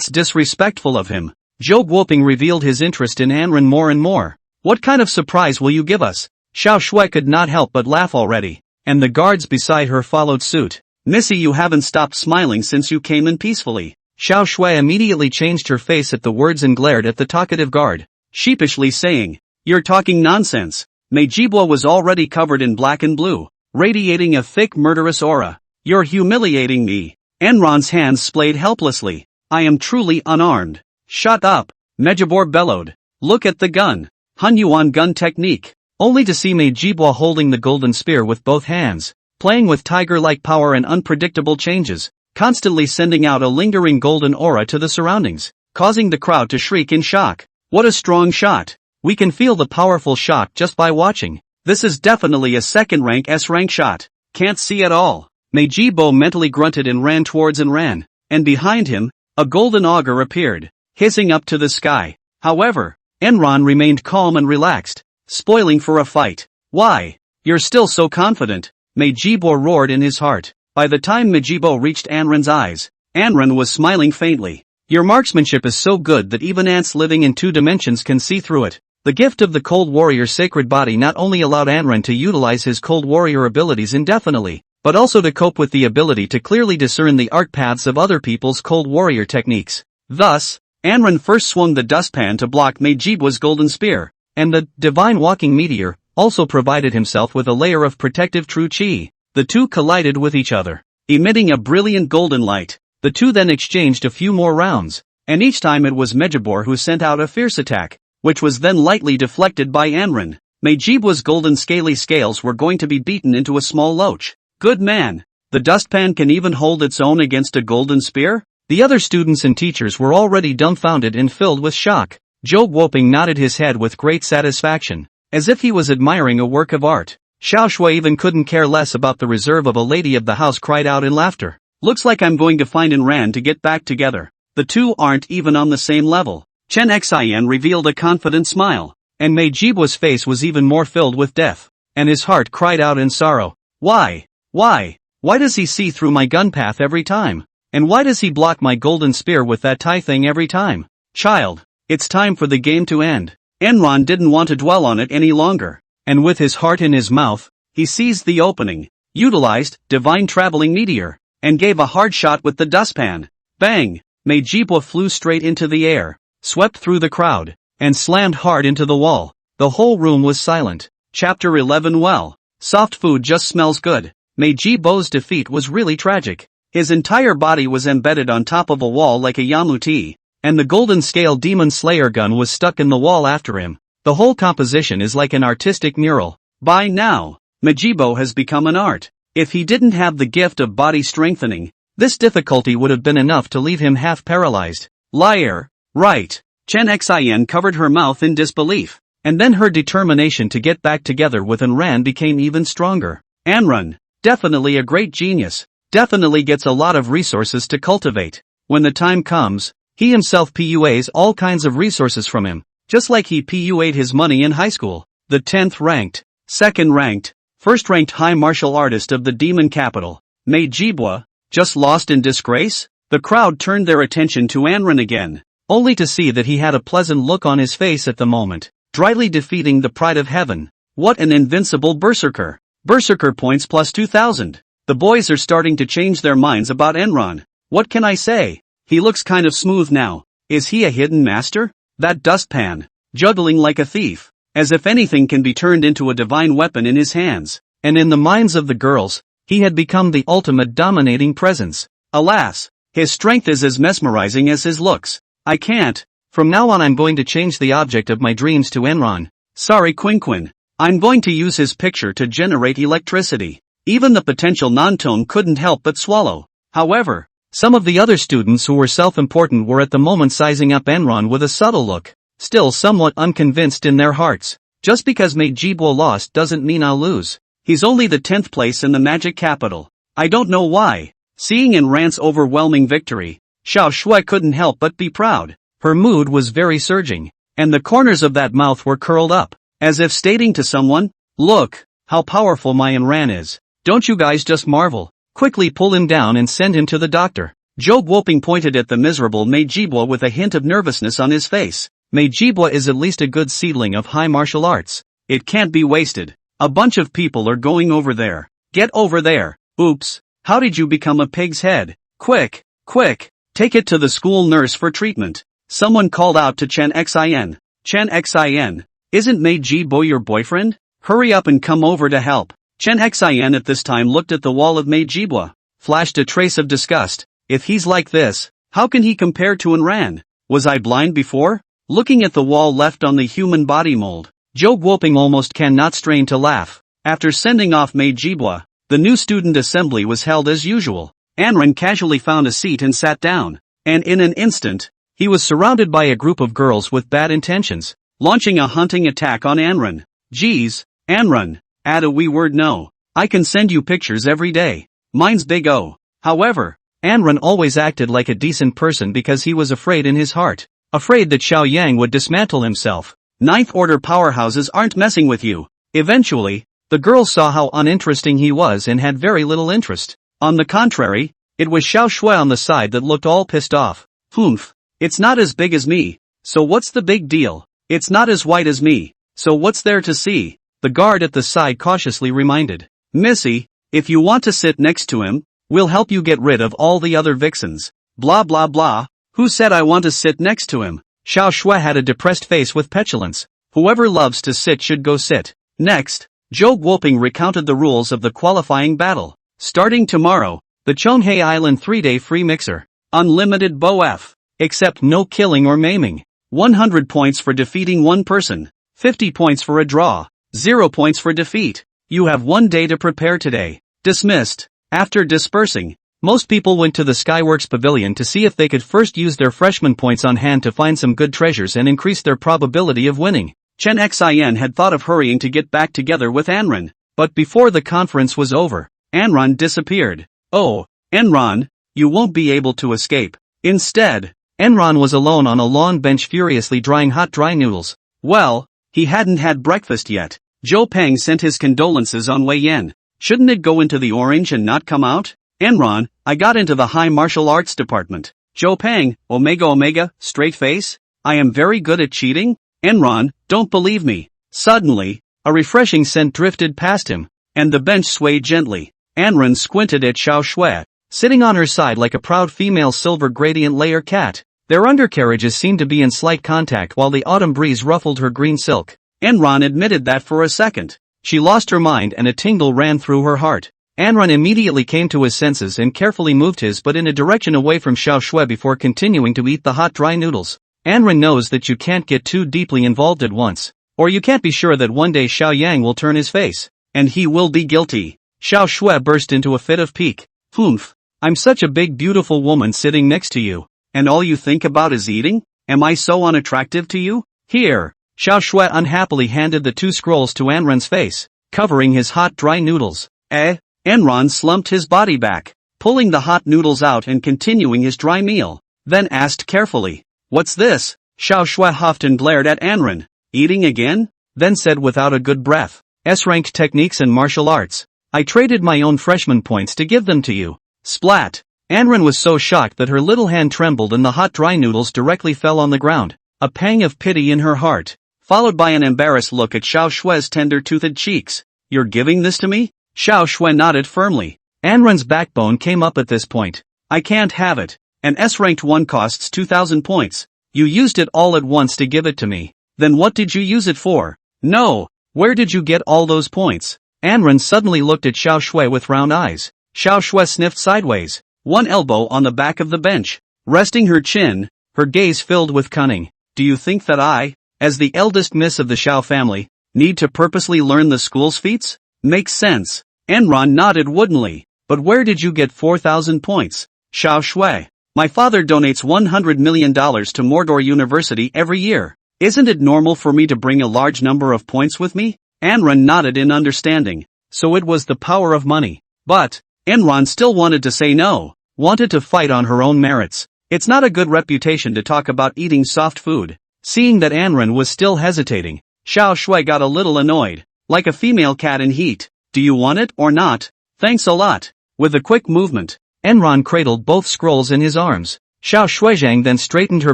disrespectful of him. Zhou Guoping revealed his interest in Enron more and more. What kind of surprise will you give us? Xiao Shui could not help but laugh already, and the guards beside her followed suit. Missy, you haven't stopped smiling since you came in peacefully. Xiao Shui immediately changed her face at the words and glared at the talkative guard, sheepishly saying, "You're talking nonsense." Mei Jibua was already covered in black and blue, radiating a thick murderous aura. "You're humiliating me." Enron's hands splayed helplessly. "I am truly unarmed." "Shut up," Mejibor bellowed. "Look at the gun. Hunyuan gun technique." Only to see Mei Jibua holding the golden spear with both hands, playing with tiger-like power and unpredictable changes, constantly sending out a lingering golden aura to the surroundings, causing the crowd to shriek in shock. "What a strong shot. We can feel the powerful shock just by watching. This is definitely a second-rank S-rank shot. Can't see at all." Mei Jibo mentally grunted and ran towards Enron, and behind him, a golden auger appeared, hissing up to the sky. However, Enron remained calm and relaxed, spoiling for a fight. "Why? You're still so confident," Mei Jibo roared in his heart. By the time Mejibo reached Enron's eyes, Enron was smiling faintly. "Your marksmanship is so good that even ants living in 2 dimensions can see through it." The gift of the Cold Warrior's sacred body not only allowed Enron to utilize his Cold Warrior abilities indefinitely, but also to cope with the ability to clearly discern the arc paths of other people's Cold Warrior techniques. Thus, Enron first swung the dustpan to block Mejibwa's golden spear, and the divine walking meteor also provided himself with a layer of protective true chi. The two collided with each other, emitting a brilliant golden light. The two then exchanged a few more rounds, and each time it was Mejibor who sent out a fierce attack, which was then lightly deflected by Enron. Mejibwa's golden scaly scales were going to be beaten into a small loach. "Good man. The dustpan can even hold its own against a golden spear?" The other students and teachers were already dumbfounded and filled with shock. Zhou Guoping nodded his head with great satisfaction, as if he was admiring a work of art. Xiao Shui even couldn't care less about the reserve of a lady of the house cried out in laughter. "Looks like I'm going to find Enran to get back together. The two aren't even on the same level." Chen Xian revealed a confident smile, and Mei Jibwa's face was even more filled with death, and his heart cried out in sorrow. "Why? Why does he see through my gun path every time? And why does he block my golden spear with that tie thing every time? Child, it's time for the game to end." Enron didn't want to dwell on it any longer, and with his heart in his mouth, he seized the opening, utilized divine traveling meteor, and gave a hard shot with the dustpan. Bang! Mei Jibwa flew straight into the air, swept through the crowd, and slammed hard into the wall. The whole room was silent. Chapter 11. Well, soft food just smells good. Mei Jibwa's defeat was really tragic. His entire body was embedded on top of a wall like a yamuti, and the golden scale demon slayer gun was stuck in the wall after him. The whole composition is like an artistic mural. By now, Mejibo has become an art. If he didn't have the gift of body strengthening, this difficulty would have been enough to leave him half paralyzed. Liar. Right. Chen Xian covered her mouth in disbelief, and then her determination to get back together with Enran became even stronger. Enran, definitely a great genius, definitely gets a lot of resources to cultivate. When the time comes, he himself PUAs all kinds of resources from him, just like he PUA'd his money in high school. The 10th ranked, 2nd ranked, 1st ranked high martial artist of the demon capital, Mei Jibwa, just lost in disgrace? The crowd turned their attention to Enran again, only to see that he had a pleasant look on his face at the moment, dryly defeating the pride of heaven. What an invincible berserker. Berserker points plus 2,000. The boys are starting to change their minds about Enron. What can I say? He looks kind of smooth now. Is he a hidden master? That dustpan, juggling like a thief, as if anything can be turned into a divine weapon in his hands. And in the minds of the girls, he had become the ultimate dominating presence. Alas, his strength is as mesmerizing as his looks. I can't. From now on I'm going to change the object of my dreams to Enron. Sorry Quinquin. I'm going to use his picture to generate electricity. Even the potential non-tone couldn't help but swallow. However, some of the other students who were self-important were at the moment sizing up Enron with a subtle look, still somewhat unconvinced in their hearts. Just because Mei Jibo lost doesn't mean I'll lose. He's only the 10th place in the magic capital. I don't know why. Seeing Enran's overwhelming victory, Xiao Shui couldn't help but be proud. Her mood was very surging, and the corners of that mouth were curled up, as if stating to someone, "Look, how powerful my Enran is. Don't you guys just marvel? Quickly pull him down and send him to the doctor." Zhou Guoping pointed at the miserable Mei Jibo with a hint of nervousness on his face. Mei Jibo is at least a good seedling of high martial arts. It can't be wasted. A bunch of people are going over there. Get over there. Oops, how did you become a pig's head? Quick, quick, take it to the school nurse for treatment. Someone called out to Chen Xin. Chen Xin, isn't Mei Jibo your boyfriend? Hurry up and come over to help. Chen Xin at this time looked at the wall of Mei Jibo, flashed a trace of disgust. If he's like this, how can he compare to Enran? Was I blind before? Looking at the wall left on the human body mold, Zhou Guoping almost cannot strain to laugh. After sending off Mei Jibo, the new student assembly was held as usual. Enran casually found a seat and sat down, and in an instant, he was surrounded by a group of girls with bad intentions, launching a hunting attack on Enran. Geez, Enran, add a wee word no. I can send you pictures every day. Mine's big O. However, Enran always acted like a decent person because he was afraid in his heart. Afraid that Xiao Yang would dismantle himself. Ninth order powerhouses aren't messing with you. Eventually, the girls saw how uninteresting he was and had very little interest. On the contrary, it was Xiao Shui on the side that looked all pissed off. Humph. It's not as big as me, so what's the big deal? It's not as white as me, so what's there to see? The guard at the side cautiously reminded. Missy, if you want to sit next to him, we'll help you get rid of all the other vixens. Blah blah blah. Who said I want to sit next to him? Xiao Shui had a depressed face with petulance. Whoever loves to sit should go sit. Next, Zhou Guoping recounted the rules of the qualifying battle. Starting tomorrow, the Chonghei Island 3-day free mixer. Unlimited BOF. Except no killing or maiming. 100 points for defeating one person. 50 points for a draw. 0 points for defeat. You have 1 day to prepare today. Dismissed. After dispersing, most people went to the Skyworks Pavilion to see if they could first use their freshman points on hand to find some good treasures and increase their probability of winning. Chen Xin had thought of hurrying to get back together with Enran, but before the conference was over, Enran disappeared. Oh, Enran, you won't be able to escape. Instead, Enran was alone on a lawn bench furiously drying hot dry noodles. Well, he hadn't had breakfast yet. Zhou Peng sent his condolences on Wei Yan. Shouldn't it go into the orange and not come out? Enran, I got into the high martial arts department. Zhou Peng, Omega, straight face? I am very good at cheating? Enran, don't believe me. Suddenly, a refreshing scent drifted past him, and the bench swayed gently. Enran squinted at Xiao Shui, sitting on her side like a proud female silver gradient layer cat. Their undercarriages seemed to be in slight contact while the autumn breeze ruffled her green silk. Enran admitted that for a second. She lost her mind and a tingle ran through her heart. Enran immediately came to his senses and carefully moved his butt in a direction away from Xiao Shui before continuing to eat the hot dry noodles. Enran knows that you can't get too deeply involved at once, or you can't be sure that one day Xiao Yang will turn his face, and he will be guilty. Xiao Shui burst into a fit of pique. Humph, I'm such a big beautiful woman sitting next to you, and all you think about is eating? Am I so unattractive to you? Here. Xiao Shui unhappily handed the 2 scrolls to Enran's face, covering his hot dry noodles. Enran slumped his body back, pulling the hot noodles out and continuing his dry meal, then asked carefully, "What's this?" Xiao Shui huffed and glared at Enran. "Eating again?" Then said without a good breath, "S-ranked techniques and martial arts. I traded my own freshman points to give them to you." Splat! Enran was so shocked that her little hand trembled and the hot dry noodles directly fell on the ground. A pang of pity in her heart, followed by an embarrassed look at Xiao Shui's tender-toothed cheeks. "You're giving this to me?" Xiao Shui nodded firmly. Enran's backbone came up at this point. "I can't have it. An S-ranked one costs 2,000 points. You used it all at once to give it to me. Then what did you use it for? No, where did you get all those points?" Enran suddenly looked at Xiao Shui with round eyes. Xiao Shui sniffed sideways, one elbow on the back of the bench, resting her chin, her gaze filled with cunning. "Do you think that I, as the eldest miss of the Xiao family, need to purposely learn the school's feats? Makes sense. Enron nodded woodenly. But where did you get 4,000 points? Xiao Shui. My father donates $100 million to Mordor University every year. Isn't it normal for me to bring a large number of points with me? Enron nodded in understanding. So it was the power of money. But Enron still wanted to say no, wanted to fight on her own merits. It's not a good reputation to talk about eating soft food. Seeing that Enron was still hesitating, Xiao Shui got a little annoyed. Like a female cat in heat. Do you want it or not? Thanks a lot. With a quick movement, Enron cradled both scrolls in his arms. Xiao Shuizhang then straightened her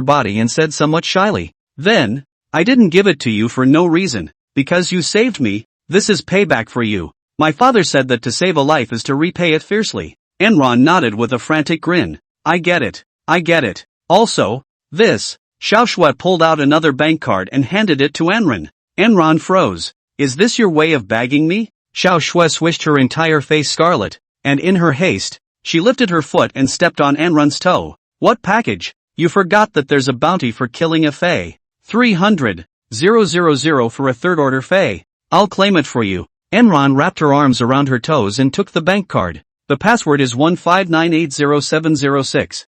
body and said somewhat shyly. Then, I didn't give it to you for no reason. Because you saved me, this is payback for you. My father said that to save a life is to repay it fiercely. Enron nodded with a frantic grin. I get it. I get it. Also, this. Xiao Shui pulled out another bank card and handed it to Enron. Enron froze. Is this your way of bagging me? Xiao Shui swished her entire face scarlet, and in her haste, she lifted her foot and stepped on Enron's toe. What package? You forgot that there's a bounty for killing a Fae. 300,000 for a third-order Fae. I'll claim it for you. Enron wrapped her arms around her toes and took the bank card. The password is 159800706.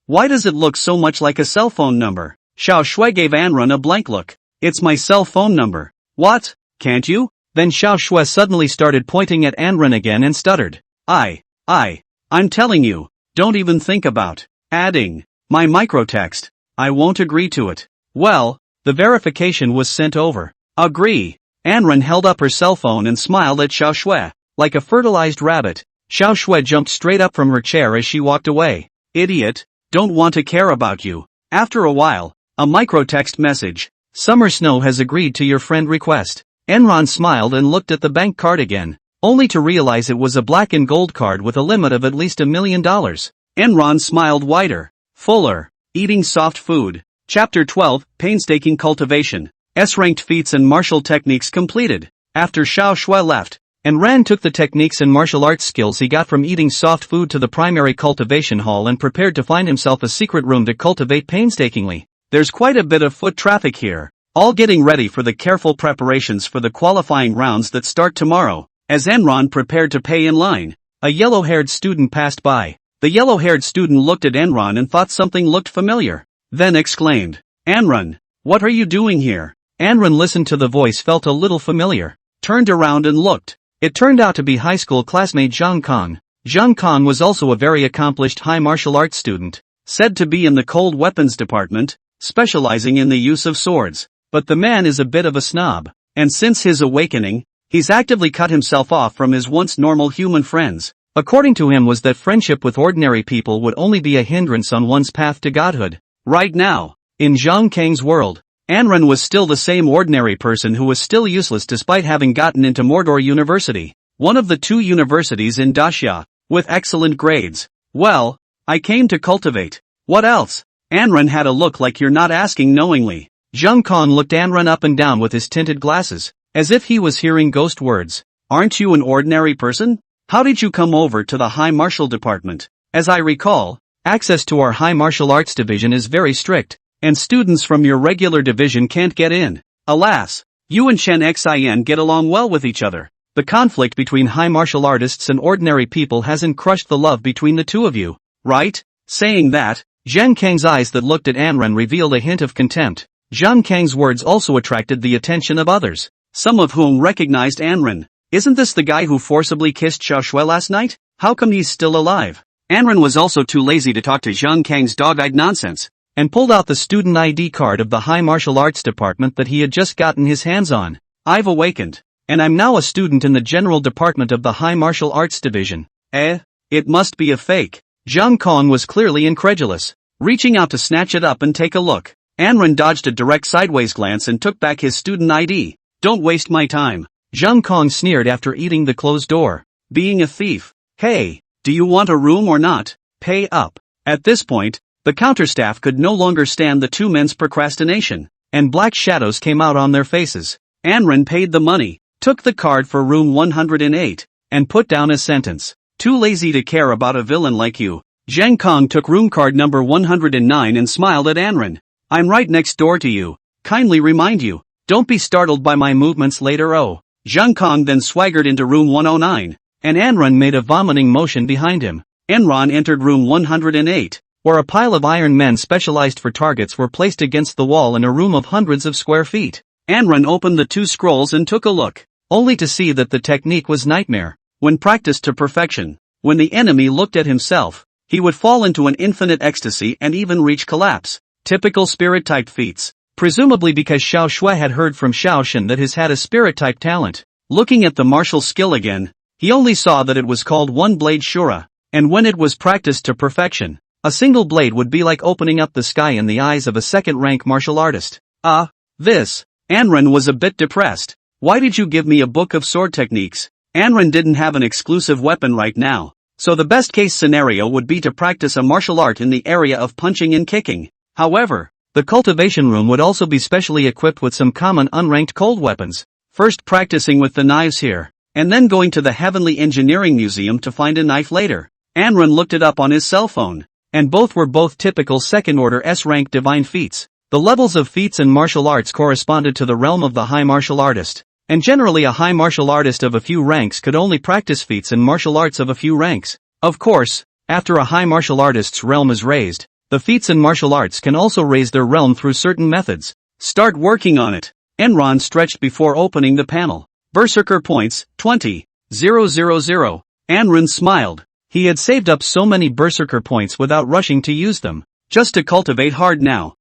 Why does it look so much like a cell phone number? Xiao Shui gave Enron a blank look. It's my cell phone number. What? Can't you? Then Xiao Shui suddenly started pointing at Enron again and stuttered. I'm telling you, don't even think about adding my microtext. I won't agree to it. Well, the verification was sent over. Agree. Enron held up her cell phone and smiled at Xiao Shui. Like a fertilized rabbit, Xiao Shui jumped straight up from her chair as she walked away. Idiot, don't want to care about you. After a while, a microtext message. Summer Snow has agreed to your friend request. Enron smiled and looked at the bank card again, only to realize it was a black and gold card with a limit of at least $1 million. Enron smiled wider, fuller, eating soft food. Chapter 12, Painstaking Cultivation. S-ranked feats and martial techniques completed. After Xiao Shui left, Enron took the techniques and martial arts skills he got from eating soft food to the primary cultivation hall and prepared to find himself a secret room to cultivate painstakingly. There's quite a bit of foot traffic here, all getting ready for the careful preparations for the qualifying rounds that start tomorrow. As Enron prepared to pay in line, a yellow-haired student passed by. The yellow-haired student looked at Enron and thought something looked familiar, then exclaimed, Enron, what are you doing here? Enron listened to the voice, felt a little familiar, turned around and looked. It turned out to be high school classmate Zhang Kong. Zhang Kong was also a very accomplished high martial arts student, said to be in the cold weapons department, specializing in the use of swords. But the man is a bit of a snob, and since his awakening, he's actively cut himself off from his once normal human friends. According to him was that friendship with ordinary people would only be a hindrance on one's path to godhood. Right now, in Zhang Kang's world, Enron was still the same ordinary person who was still useless despite having gotten into Mordor University, one of the 2 universities in Daxia, with excellent grades. Well, I came to cultivate. What else? Enron had a look like you're not asking knowingly. Zhang Kong looked Enron up and down with his tinted glasses, as if he was hearing ghost words. Aren't you an ordinary person? How did you come over to the High Martial Department? As I recall, access to our High Martial Arts Division is very strict, and students from your regular division can't get in. Alas, you and Shen Xin get along well with each other. The conflict between high martial artists and ordinary people hasn't crushed the love between the two of you, right? Saying that, Zhang Kang's eyes that looked at Enron revealed a hint of contempt. Zhang Kang's words also attracted the attention of others, some of whom recognized Enron. Isn't this the guy who forcibly kissed Xiao Shui last night? How come he's still alive? Enron was also too lazy to talk to Zhang Kang's dog-eyed nonsense, and pulled out the student ID card of the High Martial Arts Department that he had just gotten his hands on. I've awakened, and I'm now a student in the General Department of the High Martial Arts Division. It must be a fake. Zhang Kong was clearly incredulous, reaching out to snatch it up and take a look. Enron dodged a direct sideways glance and took back his student ID. Don't waste my time. Zhang Kong sneered after eating the closed door. Being a thief. Hey, do you want a room or not? Pay up. At this point, the counter staff could no longer stand the 2 men's procrastination, and black shadows came out on their faces. Enron paid the money, took the card for room 108, and put down a sentence. Too lazy to care about a villain like you. Zhang Kong took room card number 109 and smiled at Enron. I'm right next door to you. Kindly remind you, don't be startled by my movements later. Zhang Kong then swaggered into room 109. and Anrun made a vomiting motion behind him. Enron entered room 108, where a pile of iron men specialized for targets were placed against the wall in a room of hundreds of square feet. Anrun opened the two scrolls and took a look, only to see that the technique was nightmare. When practiced to perfection, when the enemy looked at himself, he would fall into an infinite ecstasy and even reach collapse. Typical spirit-type feats, presumably because Xiao Shui had heard from Xiao Shen that his had a spirit-type talent. Looking at the martial skill again, he only saw that it was called one-blade shura, and when it was practiced to perfection, a single blade would be like opening up the sky in the eyes of a second-rank martial artist. This. Anrun was a bit depressed. Why did you give me a book of sword techniques? Anrun didn't have an exclusive weapon right now, so the best-case scenario would be to practice a martial art in the area of punching and kicking. However, the cultivation room would also be specially equipped with some common unranked cold weapons, first practicing with the knives here, and then going to the Heavenly Engineering Museum to find a knife later. Anrun looked it up on his cell phone, and both were typical second-order S-rank divine feats. The levels of feats in martial arts corresponded to the realm of the high martial artist, and generally a high martial artist of a few ranks could only practice feats in martial arts of a few ranks. Of course, after a high martial artist's realm is raised, the feats in martial arts can also raise their realm through certain methods. Start working on it. Enron stretched before opening the panel. Berserker points, 20,000. Anrun smiled. He had saved up so many Berserker points without rushing to use them, just to cultivate hard now.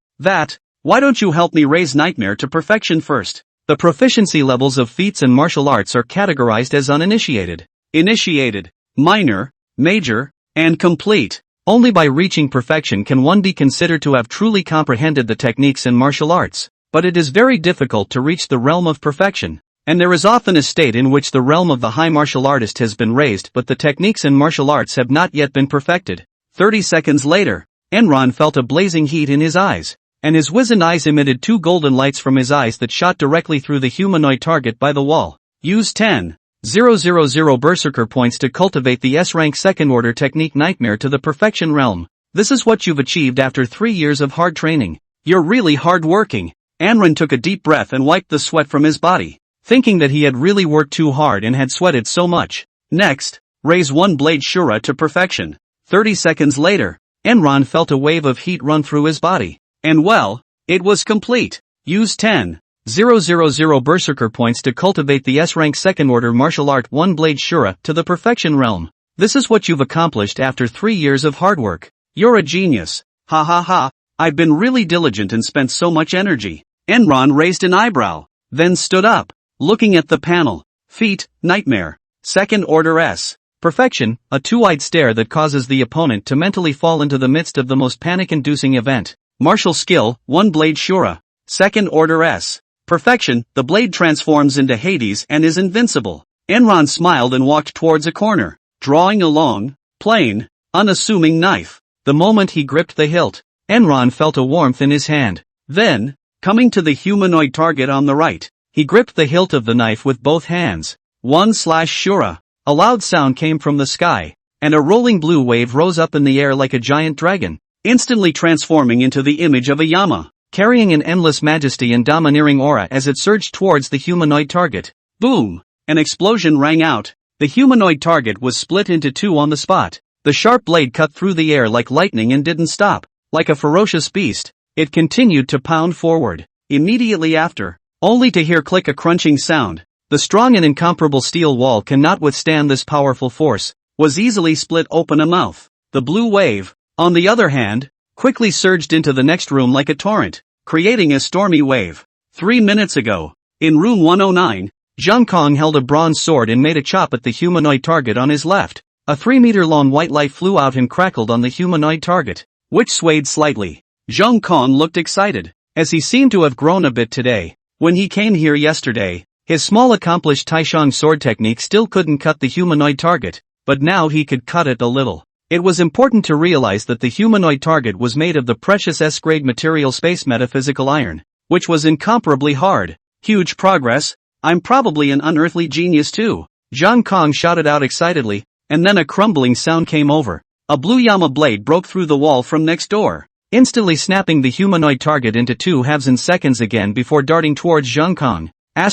Why don't you help me raise Nightmare to perfection first? The proficiency levels of feats in martial arts are categorized as uninitiated, initiated, minor, major, and complete. Only by reaching perfection can one be considered to have truly comprehended the techniques in martial arts, but it is very difficult to reach the realm of perfection, and there is often a state in which the realm of the high martial artist has been raised but the techniques in martial arts have not yet been perfected. 30 seconds later, Enron felt a blazing heat in his eyes, and his wizened eyes emitted two golden lights from his eyes that shot directly through the humanoid target by the wall. Use 10,000 Berserker points to cultivate the S-rank second-order technique Nightmare to the perfection realm. This is what you've achieved after 3 years of hard training. You're really hard-working. Anrun took a deep breath and wiped the sweat from his body, thinking that he had really worked too hard and had sweated so much. Next, raise one-blade shura to perfection. 30 seconds later, Enron felt a wave of heat run through his body. And well, it was complete. Use 10,000 Berserker points to cultivate the S-rank second-order martial art one-blade shura to the perfection realm. This is what you've accomplished after 3 years of hard work. You're a genius. Ha ha ha, I've been really diligent and spent so much energy. Enron raised an eyebrow, then stood up, looking at the panel. Feat, Nightmare. Second order S. Perfection, a two-eyed stare that causes the opponent to mentally fall into the midst of the most panic-inducing event. Martial skill, one-blade shura. Second order S. Perfection, the blade transforms into Hades and is invincible. Enron smiled and walked towards a corner, drawing a long, plain, unassuming knife. The moment he gripped the hilt, Enron felt a warmth in his hand. Then, coming to the humanoid target on the right, he gripped the hilt of the knife with both hands. 1/shura. A loud sound came from the sky, and a rolling blue wave rose up in the air like a giant dragon, instantly transforming into the image of a Yama, carrying an endless majesty and domineering aura as it surged towards the humanoid target. Boom! An explosion rang out. The humanoid target was split into two on the spot. The sharp blade cut through the air like lightning and didn't stop. Like a ferocious beast, it continued to pound forward. Immediately after, only to hear click a crunching sound. The strong and incomparable steel wall cannot withstand this powerful force, was easily split open a mouth. The blue wave, on the other hand, quickly surged into the next room like a torrent, creating a stormy wave. 3 minutes ago, in room 109, Zhang Kong held a bronze sword and made a chop at the humanoid target on his left. A 3-meter-long white light flew out and crackled on the humanoid target, which swayed slightly. Zhang Kong looked excited, as he seemed to have grown a bit today. When he came here yesterday, his small accomplished Taishang sword technique still couldn't cut the humanoid target, but now he could cut it a little. It was important to realize that the humanoid target was made of the precious S-grade material space metaphysical iron, which was incomparably hard. Huge progress. I'm probably an unearthly genius too. Zhang Kong shouted out excitedly, and then a crumbling sound came over. A blue Yama blade broke through the wall from next door, instantly snapping the humanoid target into 2 halves in seconds again before darting towards Zhang Kong. ********.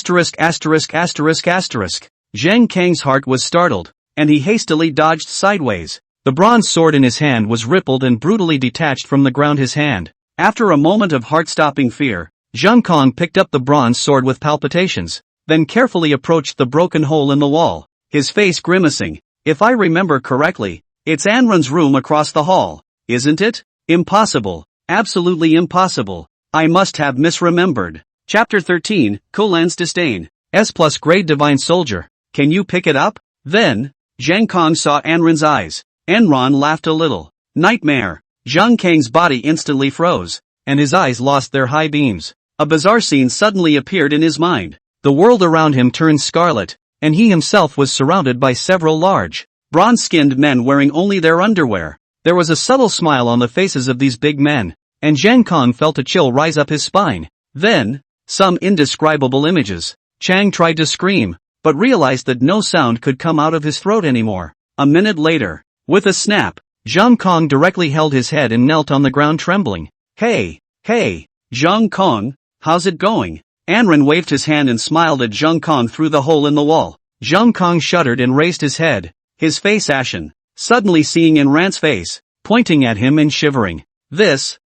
Zhang Kang's heart was startled. and he hastily dodged sideways. The bronze sword in his hand was rippled and brutally detached from the ground his hand. After a moment of heart-stopping fear, Zhang Kong picked up the bronze sword with palpitations, then carefully approached the broken hole in the wall, his face grimacing. If I remember correctly, it's Anran's room across the hall, isn't it? Impossible. Absolutely impossible. I must have misremembered. Chapter 13, Kulan's Disdain. S+ grade divine soldier. Can you pick it up? Then, Zhang Kong saw Anran's eyes. Anran laughed a little. Nightmare. Zhang Kang's body instantly froze, and his eyes lost their high beams. A bizarre scene suddenly appeared in his mind. The world around him turned scarlet, and he himself was surrounded by several large, bronze-skinned men wearing only their underwear. There was a subtle smile on the faces of these big men, and Zhang Kong felt a chill rise up his spine. Then, some indescribable images. Chang tried to scream, but realized that no sound could come out of his throat anymore. A minute later, with a snap, Zhang Kong directly held his head and knelt on the ground trembling. Hey, Zhang Kong, how's it going? Anran waved his hand and smiled at Zhang Kong through the hole in the wall. Zhang Kong shuddered and raised his head, his face ashen, suddenly seeing Anran's face, pointing at him and shivering. This,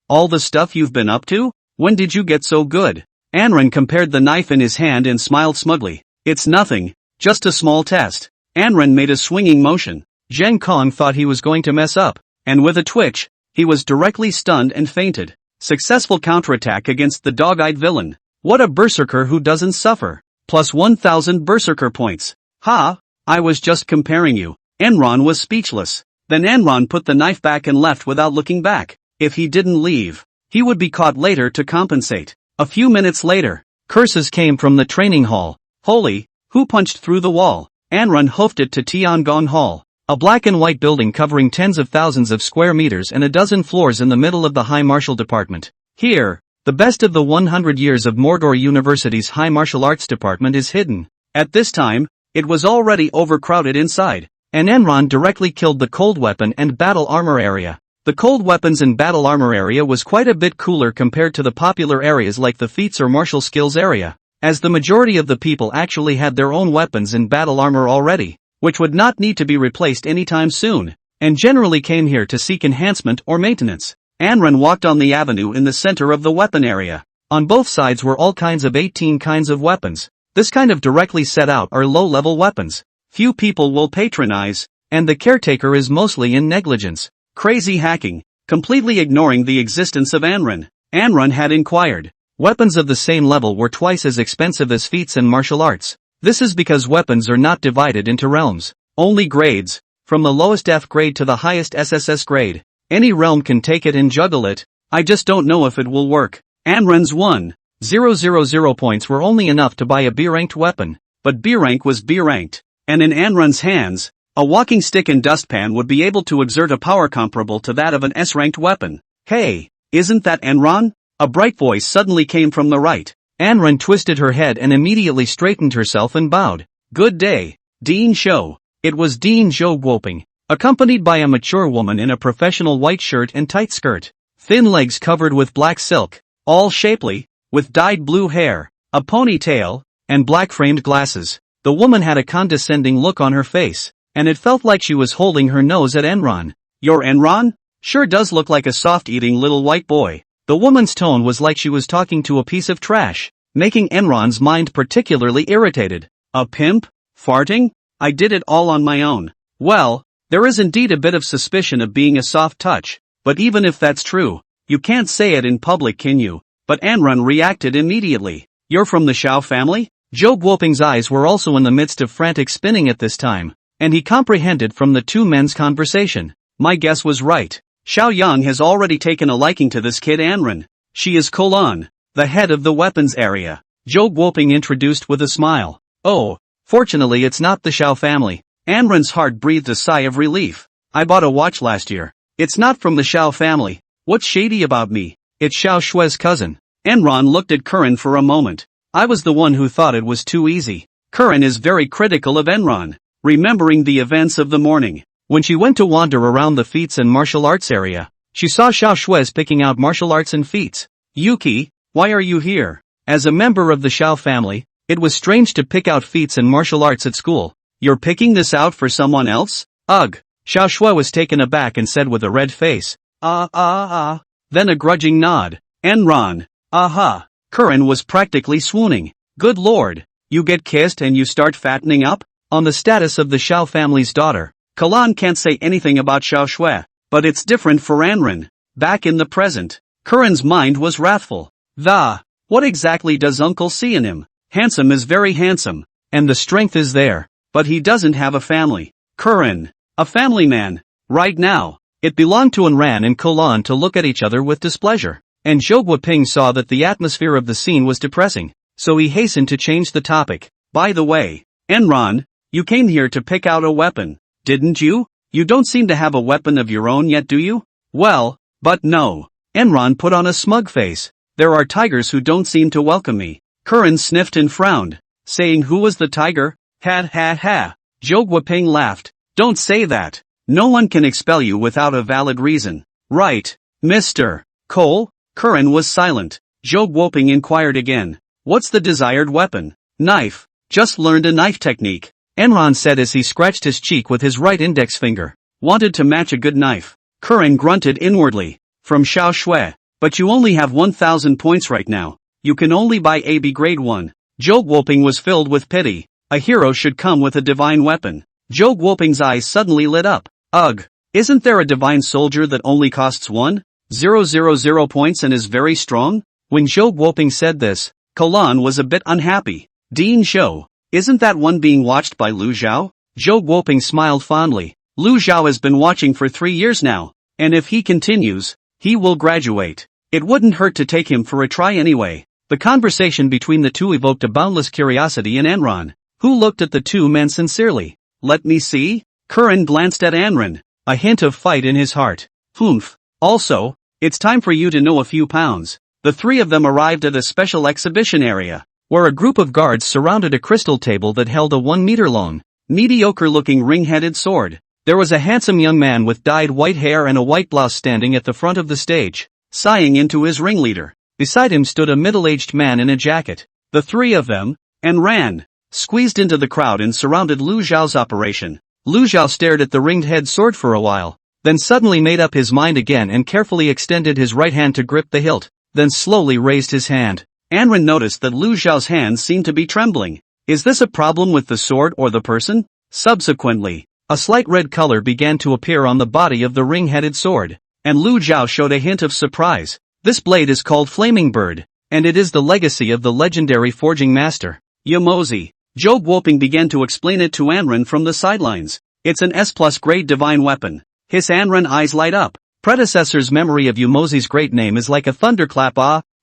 all the stuff you've been up to? When did you get so good? Anran compared the knife in his hand and smiled smugly. It's nothing, just a small test. Anran made a swinging motion. Zhang Kong thought he was going to mess up, and with a twitch, he was directly stunned and fainted. Successful counterattack against the dog-eyed villain. What a berserker who doesn't suffer. Plus 1,000 berserker points. Ha, I was just comparing you. Anran was speechless. Then Anran put the knife back and left without looking back. If he didn't leave, he would be caught later to compensate. A few minutes later, curses came from the training hall. Holy, who punched through the wall? Anran hoofed it to Tiangong Hall. A black and white building covering tens of thousands of square meters and a dozen floors in the middle of the High Martial Department. Here, the best of the 100 years of Mordor University's High Martial Arts Department is hidden. At this time, it was already overcrowded inside, and Anran directly killed the cold weapon and battle armor area. The cold weapons and battle armor area was quite a bit cooler compared to the popular areas like the feats or martial skills area, as the majority of the people actually had their own weapons and battle armor already, which would not need to be replaced anytime soon, and generally came here to seek enhancement or maintenance. Anran walked on the avenue in the center of the weapon area. On both sides were all kinds of 18 kinds of weapons. This kind of directly set out are low-level weapons. Few people will patronize, and the caretaker is mostly in negligence. Crazy hacking, completely ignoring the existence of Anran. Anran had inquired. Weapons of the same level were twice as expensive as feats and martial arts. This is because weapons are not divided into realms, only grades, from the lowest F grade to the highest SSS grade. Any realm can take it and juggle it. I just don't know if it will work. Anran's 1,000 points were only enough to buy a B-ranked weapon, but B rank was B-ranked, and in Anran's hands, a walking stick and dustpan would be able to exert a power comparable to that of an S-ranked weapon. Hey, isn't that Anran? A bright voice suddenly came from the right. Anran twisted her head and immediately straightened herself and bowed. Good day, Dean Shou. It was Dean Zhou Guoping, accompanied by a mature woman in a professional white shirt and tight skirt, thin legs covered with black silk, all shapely, with dyed blue hair, a ponytail, and black-framed glasses. The woman had a condescending look on her face, and it felt like she was holding her nose at Anran. Your Anran? Sure does look like a soft-eating little white boy. The woman's tone was like she was talking to a piece of trash, making Enron's mind particularly irritated. A pimp? Farting? I did it all on my own. Well, there is indeed a bit of suspicion of being a soft touch, but even if that's true, you can't say it in public, can you? But Anran reacted immediately. You're from the Shao family? Zhou Guoping's eyes were also in the midst of frantic spinning at this time, and he comprehended from the two men's conversation. My guess was right. Xiao Yang has already taken a liking to this kid Anran. She is Kolan, the head of the weapons area. Zhou Guoping introduced with a smile. Oh, fortunately it's not the Xiao family. Anran's heart breathed a sigh of relief. I bought a watch last year. It's not from the Xiao family. What's shady about me? It's Xiao Shui's cousin. Anran looked at Curran for a moment. I was the one who thought it was too easy. Curran is very critical of Anran, remembering the events of the morning. When she went to wander around the feats and martial arts area, she saw Xiao Shui's picking out martial arts and feats. Yuki, why are you here? As a member of the Xiao family, it was strange to pick out feats and martial arts at school. You're picking this out for someone else? Ugh. Xiao Shui was taken aback and said with a red face. Then a grudging nod. Enron. Aha. Curran was practically swooning. Good lord. You get kissed and you start fattening up? On the status of the Xiao family's daughter, Kalan can't say anything about Xiao Shui, but it's different for Anren. Back in the present, Curran's mind was wrathful. What exactly does uncle see in him? Handsome is very handsome, and the strength is there, but he doesn't have a family. Curran, a family man. Right now, it belonged to Anran and Kalan to look at each other with displeasure, and Zhou Guoping saw that the atmosphere of the scene was depressing, so he hastened to change the topic. By the way, Enron, you came here to pick out a weapon, didn't you? You don't seem to have a weapon of your own yet, do you? Well, but no. Enron put on a smug face. There are tigers who don't seem to welcome me. Curran sniffed and frowned, saying who was the tiger? Ha. Zhou Guoping laughed. Don't say that. No one can expel you without a valid reason. Right, Mr. Cole? Curran was silent. Zhou Guoping inquired again. What's the desired weapon? Knife. Just learned a knife technique. Enron said as he scratched his cheek with his right index finger. Wanted to match a good knife. Curran grunted inwardly. From Xiao Shui. But you only have 1,000 points right now. You can only buy AB grade 1. Zhou Guoping was filled with pity. A hero should come with a divine weapon. Zhou Guoping's eyes suddenly lit up. Ugh. Isn't there a divine soldier that only costs 1,000 points and is very strong? When Zhou Guoping said this, Kalan was a bit unhappy. Dean Zhou. Isn't that one being watched by Lu Zhao? Zhou Guoping smiled fondly. Lu Zhao has been watching for 3 years now, and if he continues, he will graduate. It wouldn't hurt to take him for a try anyway. The conversation between the two evoked a boundless curiosity in Enron, who looked at the two men sincerely. Let me see? Curran glanced at Anren, a hint of fight in his heart. Humph. Also, it's time for you to know a few pounds. The three of them arrived at a special exhibition area, where a group of guards surrounded a crystal table that held a 1-meter-long, mediocre-looking ring-headed sword. There was a handsome young man with dyed white hair and a white blouse standing at the front of the stage, sighing into his ringleader. Beside him stood a middle-aged man in a jacket. The three of them, Enran, squeezed into the crowd and surrounded Lu Zhao's operation. Lu Zhao stared at the ringed-head sword for a while, then suddenly made up his mind again and carefully extended his right hand to grip the hilt, then slowly raised his hand. Anren noticed that Lu Zhao's hands seemed to be trembling. Is this a problem with the sword or the person? Subsequently, a slight red color began to appear on the body of the ring-headed sword, and Lu Zhao showed a hint of surprise. This blade is called Flaming Bird, and it is the legacy of the legendary forging master, Yamozi. Zhou Guoping began to explain it to Anren from the sidelines. It's an S+ grade divine weapon. His Anren eyes light up. Predecessor's memory of Yamozi's great name is like a thunderclap.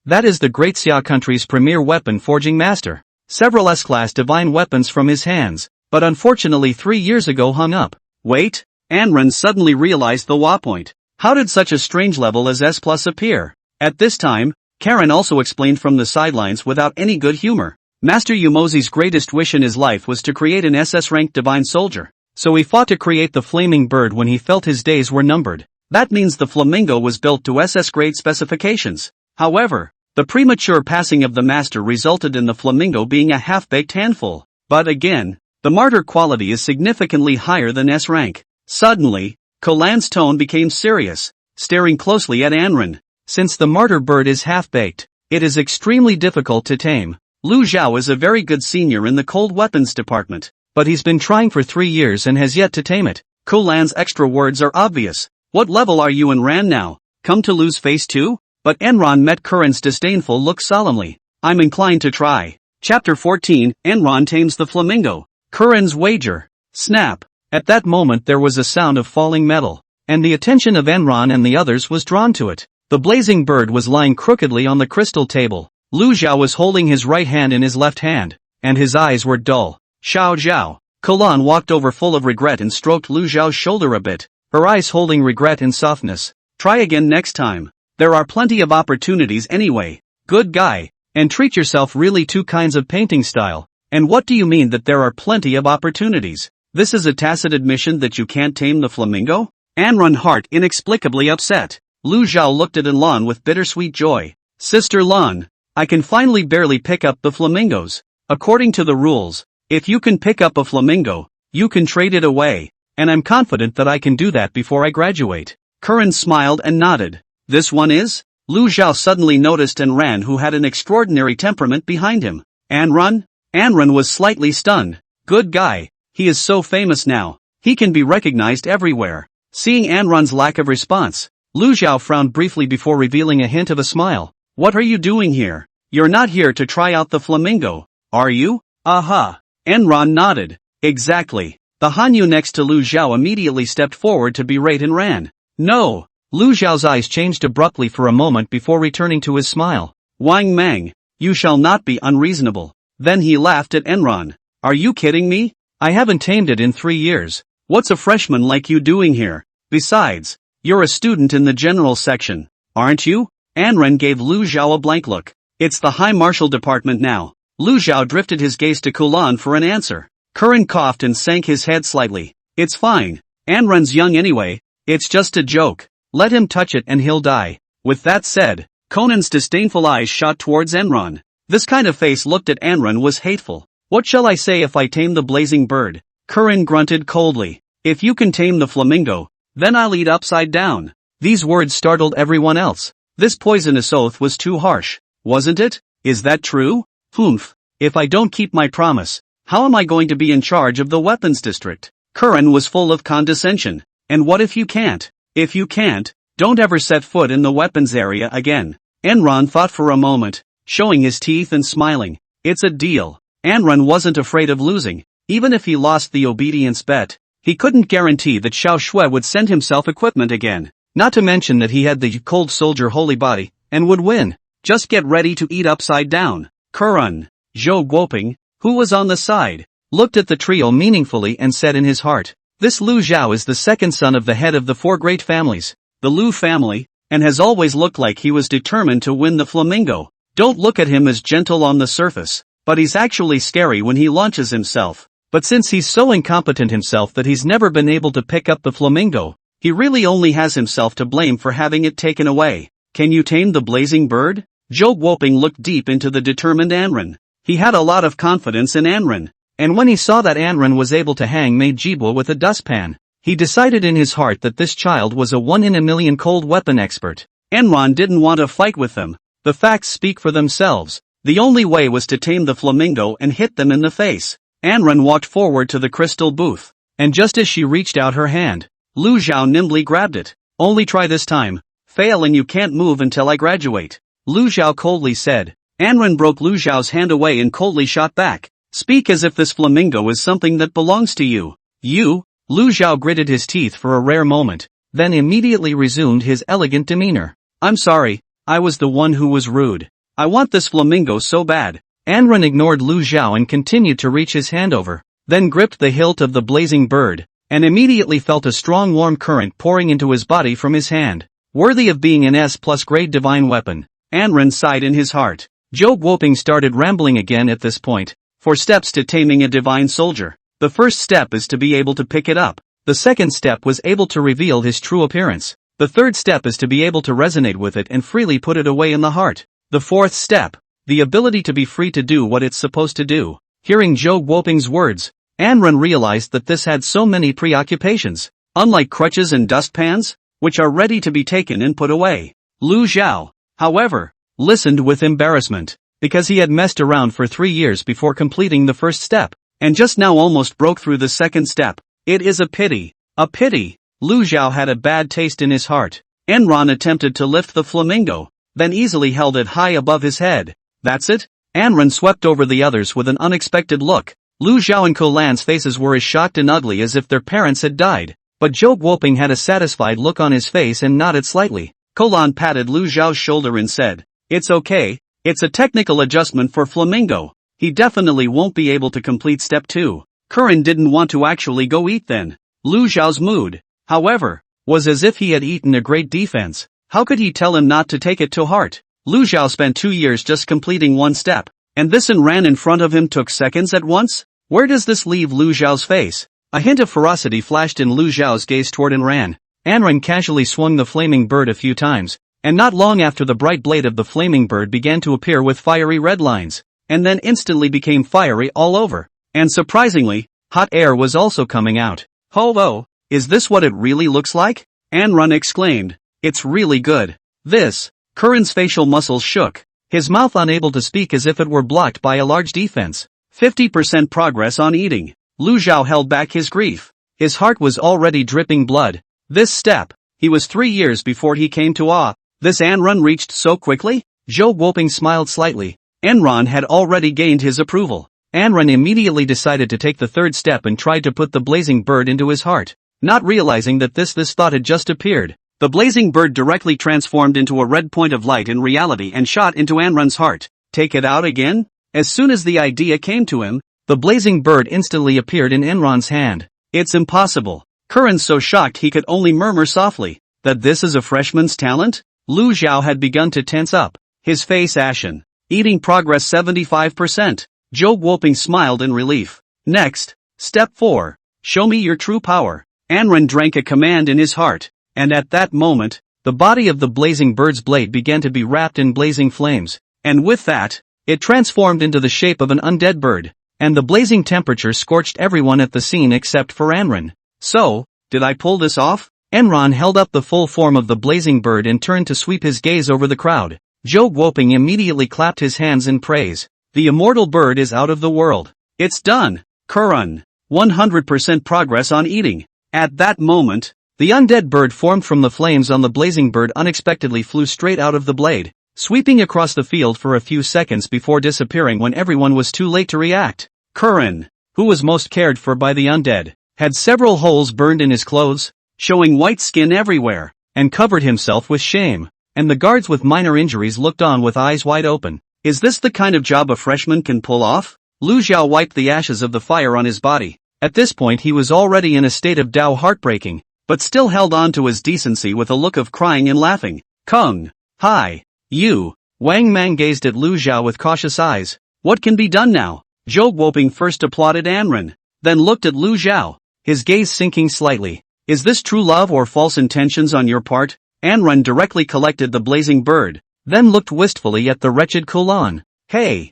That is the Great Xia country's premier weapon forging master. Several S-class divine weapons from his hands, but unfortunately 3 years ago hung up. Wait, Anren suddenly realized the point. How did such a strange level as S+ appear? At this time, Karen also explained from the sidelines without any good humor. Master Yamozi's greatest wish in his life was to create an SS-ranked divine soldier, so he fought to create the Flaming Bird when he felt his days were numbered. That means the flamingo was built to SS-grade specifications. However, the premature passing of the master resulted in the flamingo being a half-baked handful. But again, the martyr quality is significantly higher than S rank. Suddenly, Kolan's tone became serious, staring closely at Anren. Since the martyr bird is half-baked, it is extremely difficult to tame. Lu Zhao is a very good senior in the cold weapons department, but he's been trying for 3 years and has yet to tame it. Kolan's extra words are obvious. What level are you in Ran now? Come to lose face too? But Enron met Curran's disdainful look solemnly. I'm inclined to try. Chapter 14, Enron tames the flamingo. Curran's wager. Snap. At that moment there was a sound of falling metal, and the attention of Enron and the others was drawn to it. The blazing bird was lying crookedly on the crystal table. Lu Zhao was holding his right hand in his left hand, and his eyes were dull. Xiao Zhao. Kolan walked over full of regret and stroked Lu Zhao's shoulder a bit, her eyes holding regret and softness. Try again next time. There are plenty of opportunities anyway. Good guy. And treat yourself. Really, two kinds of painting style. And what do you mean that there are plenty of opportunities? This is a tacit admission that you can't tame the flamingo? Anron heart inexplicably upset. Lu Zhao looked at Lan with bittersweet joy. Sister Lan, I can finally barely pick up the flamingos. According to the rules, if you can pick up a flamingo, You can trade it away. And I'm confident that I can do that before I graduate. Curran smiled and nodded. This one is? Lu Xiao suddenly noticed Anran, who had an extraordinary temperament, behind him. Anran? Anran was slightly stunned. Good guy. He is so famous now. He can be recognized everywhere. Seeing Anran's lack of response, Lu Xiao frowned briefly before revealing a hint of a smile. What are you doing here? You're not here to try out the flamingo, are you? Aha. Anran nodded. Exactly. The Hanyu next to Lu Xiao immediately stepped forward to berate Anran. No. Lu Xiao's eyes changed abruptly for a moment before returning to his smile. Wang Mang, you shall not be unreasonable. Then he laughed at Enron. Are you kidding me? I haven't tamed it in 3 years. What's a freshman like you doing here? Besides, you're a student in the general section, aren't you? Anren gave Lu Xiao a blank look. It's the High Martial Department now. Lu Xiao drifted his gaze to Kulan for an answer. Curran coughed and sank his head slightly. It's fine. Anren's young anyway. It's just a joke. Let him touch it and he'll die. With that said, Conan's disdainful eyes shot towards Enron. This kind of face looked at Anren was hateful. What shall I say if I tame the blazing bird? Curran grunted coldly. If you can tame the flamingo, then I'll eat upside down. These words startled everyone else. This poisonous oath was too harsh, wasn't it? Is that true? Humph. If I don't keep my promise, how am I going to be in charge of the weapons district? Curran was full of condescension. And what if you can't? If you can't, don't ever set foot in the weapons area again. Enron thought for a moment, showing his teeth and smiling. It's a deal. Enron wasn't afraid of losing. Even if he lost the obedience bet, he couldn't guarantee that Xiao Shui would send himself equipment again. Not to mention that he had the cold soldier holy body, and would win. Just get ready to eat upside down. Curran. Zhou Guoping, who was on the side, looked at the trio meaningfully and said in his heart, this Lu Xiao is the second son of the head of the 4 great families, the Lu family, and has always looked like he was determined to win the flamingo. Don't look at him as gentle on the surface, but he's actually scary when he launches himself. But since he's so incompetent himself that he's never been able to pick up the flamingo, he really only has himself to blame for having it taken away. Can you tame the blazing bird? Zhou Guoping looked deep into the determined Anren. He had a lot of confidence in Anren. And when he saw that Anren was able to hang Mei Jibo with a dustpan, he decided in his heart that this child was a 1 in a million cold weapon expert. Enron didn't want to fight with them. The facts speak for themselves. The only way was to tame the flamingo and hit them in the face. Anren walked forward to the crystal booth. And just as she reached out her hand, Lu Xiao nimbly grabbed it. Only try this time. Fail and you can't move until I graduate. Lu Xiao coldly said. Anren broke Lu Xiao's hand away and coldly shot back. Speak as if this flamingo is something that belongs to you. You? Lu Xiao gritted his teeth for a rare moment, then immediately resumed his elegant demeanor. I'm sorry, I was the one who was rude. I want this flamingo so bad. Anren ignored Lu Xiao and continued to reach his hand over, then gripped the hilt of the blazing bird, and immediately felt a strong warm current pouring into his body from his hand. Worthy of being an S+ grade divine weapon, Anren sighed in his heart. Zhou Guoping started rambling again at this point. 4 steps to taming a divine soldier. The first step is to be able to pick it up. The second step was able to reveal his true appearance. The third step is to be able to resonate with it and freely put it away in the heart. The fourth step, the ability to be free to do what it's supposed to do. Hearing Zhou Guoping's words, Anren realized that this had so many preoccupations. Unlike crutches and dustpans, which are ready to be taken and put away. Lu Xiao, however, listened with embarrassment, because he had messed around for 3 years before completing the first step, and just now almost broke through the second step. It is a pity. A pity. Lu Xiao had a bad taste in his heart. Enron attempted to lift the flamingo, then easily held it high above his head. That's it? Anren swept over the others with an unexpected look. Lu Xiao and Kolan's faces were as shocked and ugly as if their parents had died, but Zhou Guoping had a satisfied look on his face and nodded slightly. Kolan patted Lu Xiao's shoulder and said, it's okay. It's a technical adjustment for Flamingo. He definitely won't be able to complete step 2. Curran didn't want to actually go eat then. Lu Xiao's mood, however, was as if he had eaten a great defense. How could he tell him not to take it to heart? Lu Xiao spent 2 years just completing 1 step, and this and ran in front of him took seconds at once? Where does this leave Lu Xiao's face? A hint of ferocity flashed in Lu Xiao's gaze toward Anran. Anran casually swung the flaming bird a few times, and not long after the bright blade of the flaming bird began to appear with fiery red lines, and then instantly became fiery all over. And surprisingly, Hot air was also coming out. "Oh, is this what it really looks like?" Anrun exclaimed. "It's really good." "This." Curran's facial muscles shook, his mouth unable to speak as if it were blocked by a large defense. 50% progress on eating. Lu Zhao held back his grief. His heart was already dripping blood. This step, he was 3 years before he came to awe. This Anrun reached so quickly? Zhou Guoping smiled slightly. Anrun had already gained his approval. Anrun immediately decided to take the third step and tried to put the blazing bird into his heart. Not realizing that this thought had just appeared, the blazing bird directly transformed into a red point of light in reality and shot into Anrun's heart. Take it out again? As soon as the idea came to him, the blazing bird instantly appeared in Anrun's hand. It's impossible. Curran so shocked he could only murmur softly, that this is a freshman's talent? Lu Zhao had begun to tense up, his face ashen. Eating progress 75%. Zhou Guoping smiled in relief. Next, step 4. Show me your true power. Anrun drank a command in his heart, and at that moment, the body of the blazing bird's blade began to be wrapped in blazing flames, and with that, it transformed into the shape of an undead bird, and the blazing temperature scorched everyone at the scene except for Anrun. So, did I pull this off? Anrun held up the full form of the blazing bird and turned to sweep his gaze over the crowd. Zhou Guoping immediately clapped his hands in praise. The immortal bird is out of the world. It's done. Curran. 100% progress on eating. At that moment, the undead bird formed from the flames on the blazing bird unexpectedly flew straight out of the blade, sweeping across the field for a few seconds before disappearing when everyone was too late to react. Curran, who was most cared for by the undead, had several holes burned in his clothes, showing white skin everywhere, and covered himself with shame, and the guards with minor injuries looked on with eyes wide open. Is this the kind of job a freshman can pull off? Lu Zhao wiped the ashes of the fire on his body. At this point he was already in a state of Dao heartbreaking, but still held on to his decency with a look of crying and laughing. Kung. Hi. You. Wang Mang gazed at Lu Zhao with cautious eyes. What can be done now? Zhou Guoping first applauded Anrun, then looked at Lu Zhao, his gaze sinking slightly. Is this true love or false intentions on your part? Anrun directly collected the blazing bird, then looked wistfully at the wretched Kulan. Hey,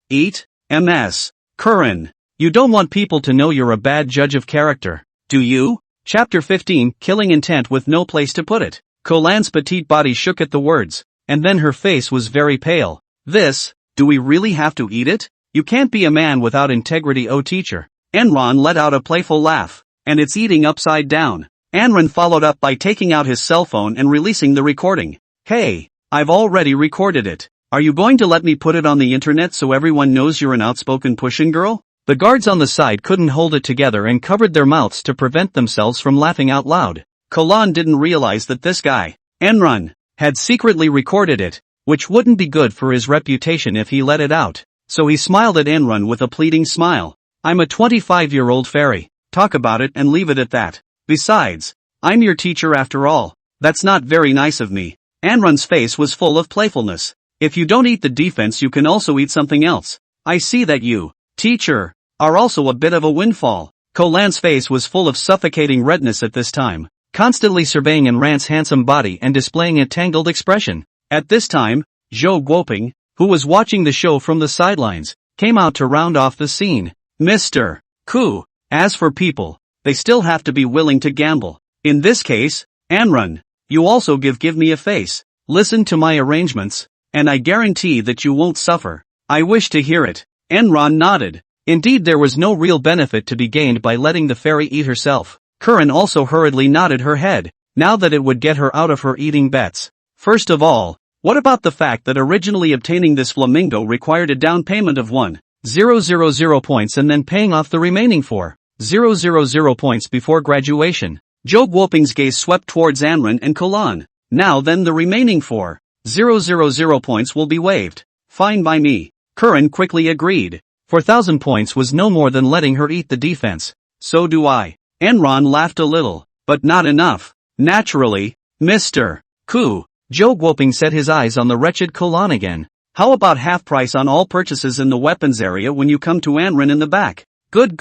eat, ms. Curran. You don't want people to know you're a bad judge of character, do you? Chapter 15, Killing Intent with no place to put it. Kulan's petite body shook at the words, and then her face was very pale. Do we really have to eat it? You can't be a man without integrity, oh teacher. Anrun let out a playful laugh, and it's eating upside down. Anrun followed up by taking out his cell phone and releasing the recording. Hey, I've already recorded it. Are you going to let me put it on the internet so everyone knows you're an outspoken pushing girl? The guards on the side couldn't hold it together and covered their mouths to prevent themselves from laughing out loud. Kulan didn't realize that this guy, Anrun, had secretly recorded it, which wouldn't be good for his reputation if he let it out. So he smiled at Anrun with a pleading smile. I'm a 25-year-old fairy. Talk about it and leave it at that. Besides, I'm your teacher after all. That's not very nice of me. Anrun's face was full of playfulness. If you don't eat the defense, you can also eat something else. I see that you, teacher, are also a bit of a windfall. Kulan's face was full of suffocating redness at this time, constantly surveying Anrun's handsome body and displaying a tangled expression. At this time, Zhou Guoping, who was watching the show from the sidelines, came out to round off the scene. Mr. Ku, as for people, they still have to be willing to gamble. In this case, Anrun, you also give me a face. Listen to my arrangements, and I guarantee that you won't suffer. I wish to hear it. Anrun nodded. Indeed, there was no real benefit to be gained by letting the fairy eat herself. Curran also hurriedly nodded her head, now that it would get her out of her eating bets. First of all, what about the fact that originally obtaining this flamingo required a down payment of 1,000 points and then paying off the remaining 4,000 points before graduation? Zhou Guoping's gaze swept towards Anrun and Kulan. Now then, the remaining 4,000 points will be waived. Fine by me. Curran quickly agreed. 4,000 points was no more than letting her eat the defense. So do I. Anrun laughed a little, but not enough. Naturally, Mr. Ku. Zhou Guoping set his eyes on the wretched Kulan again. How about half price on all purchases in the weapons area when you come to Anrun in the back? Good.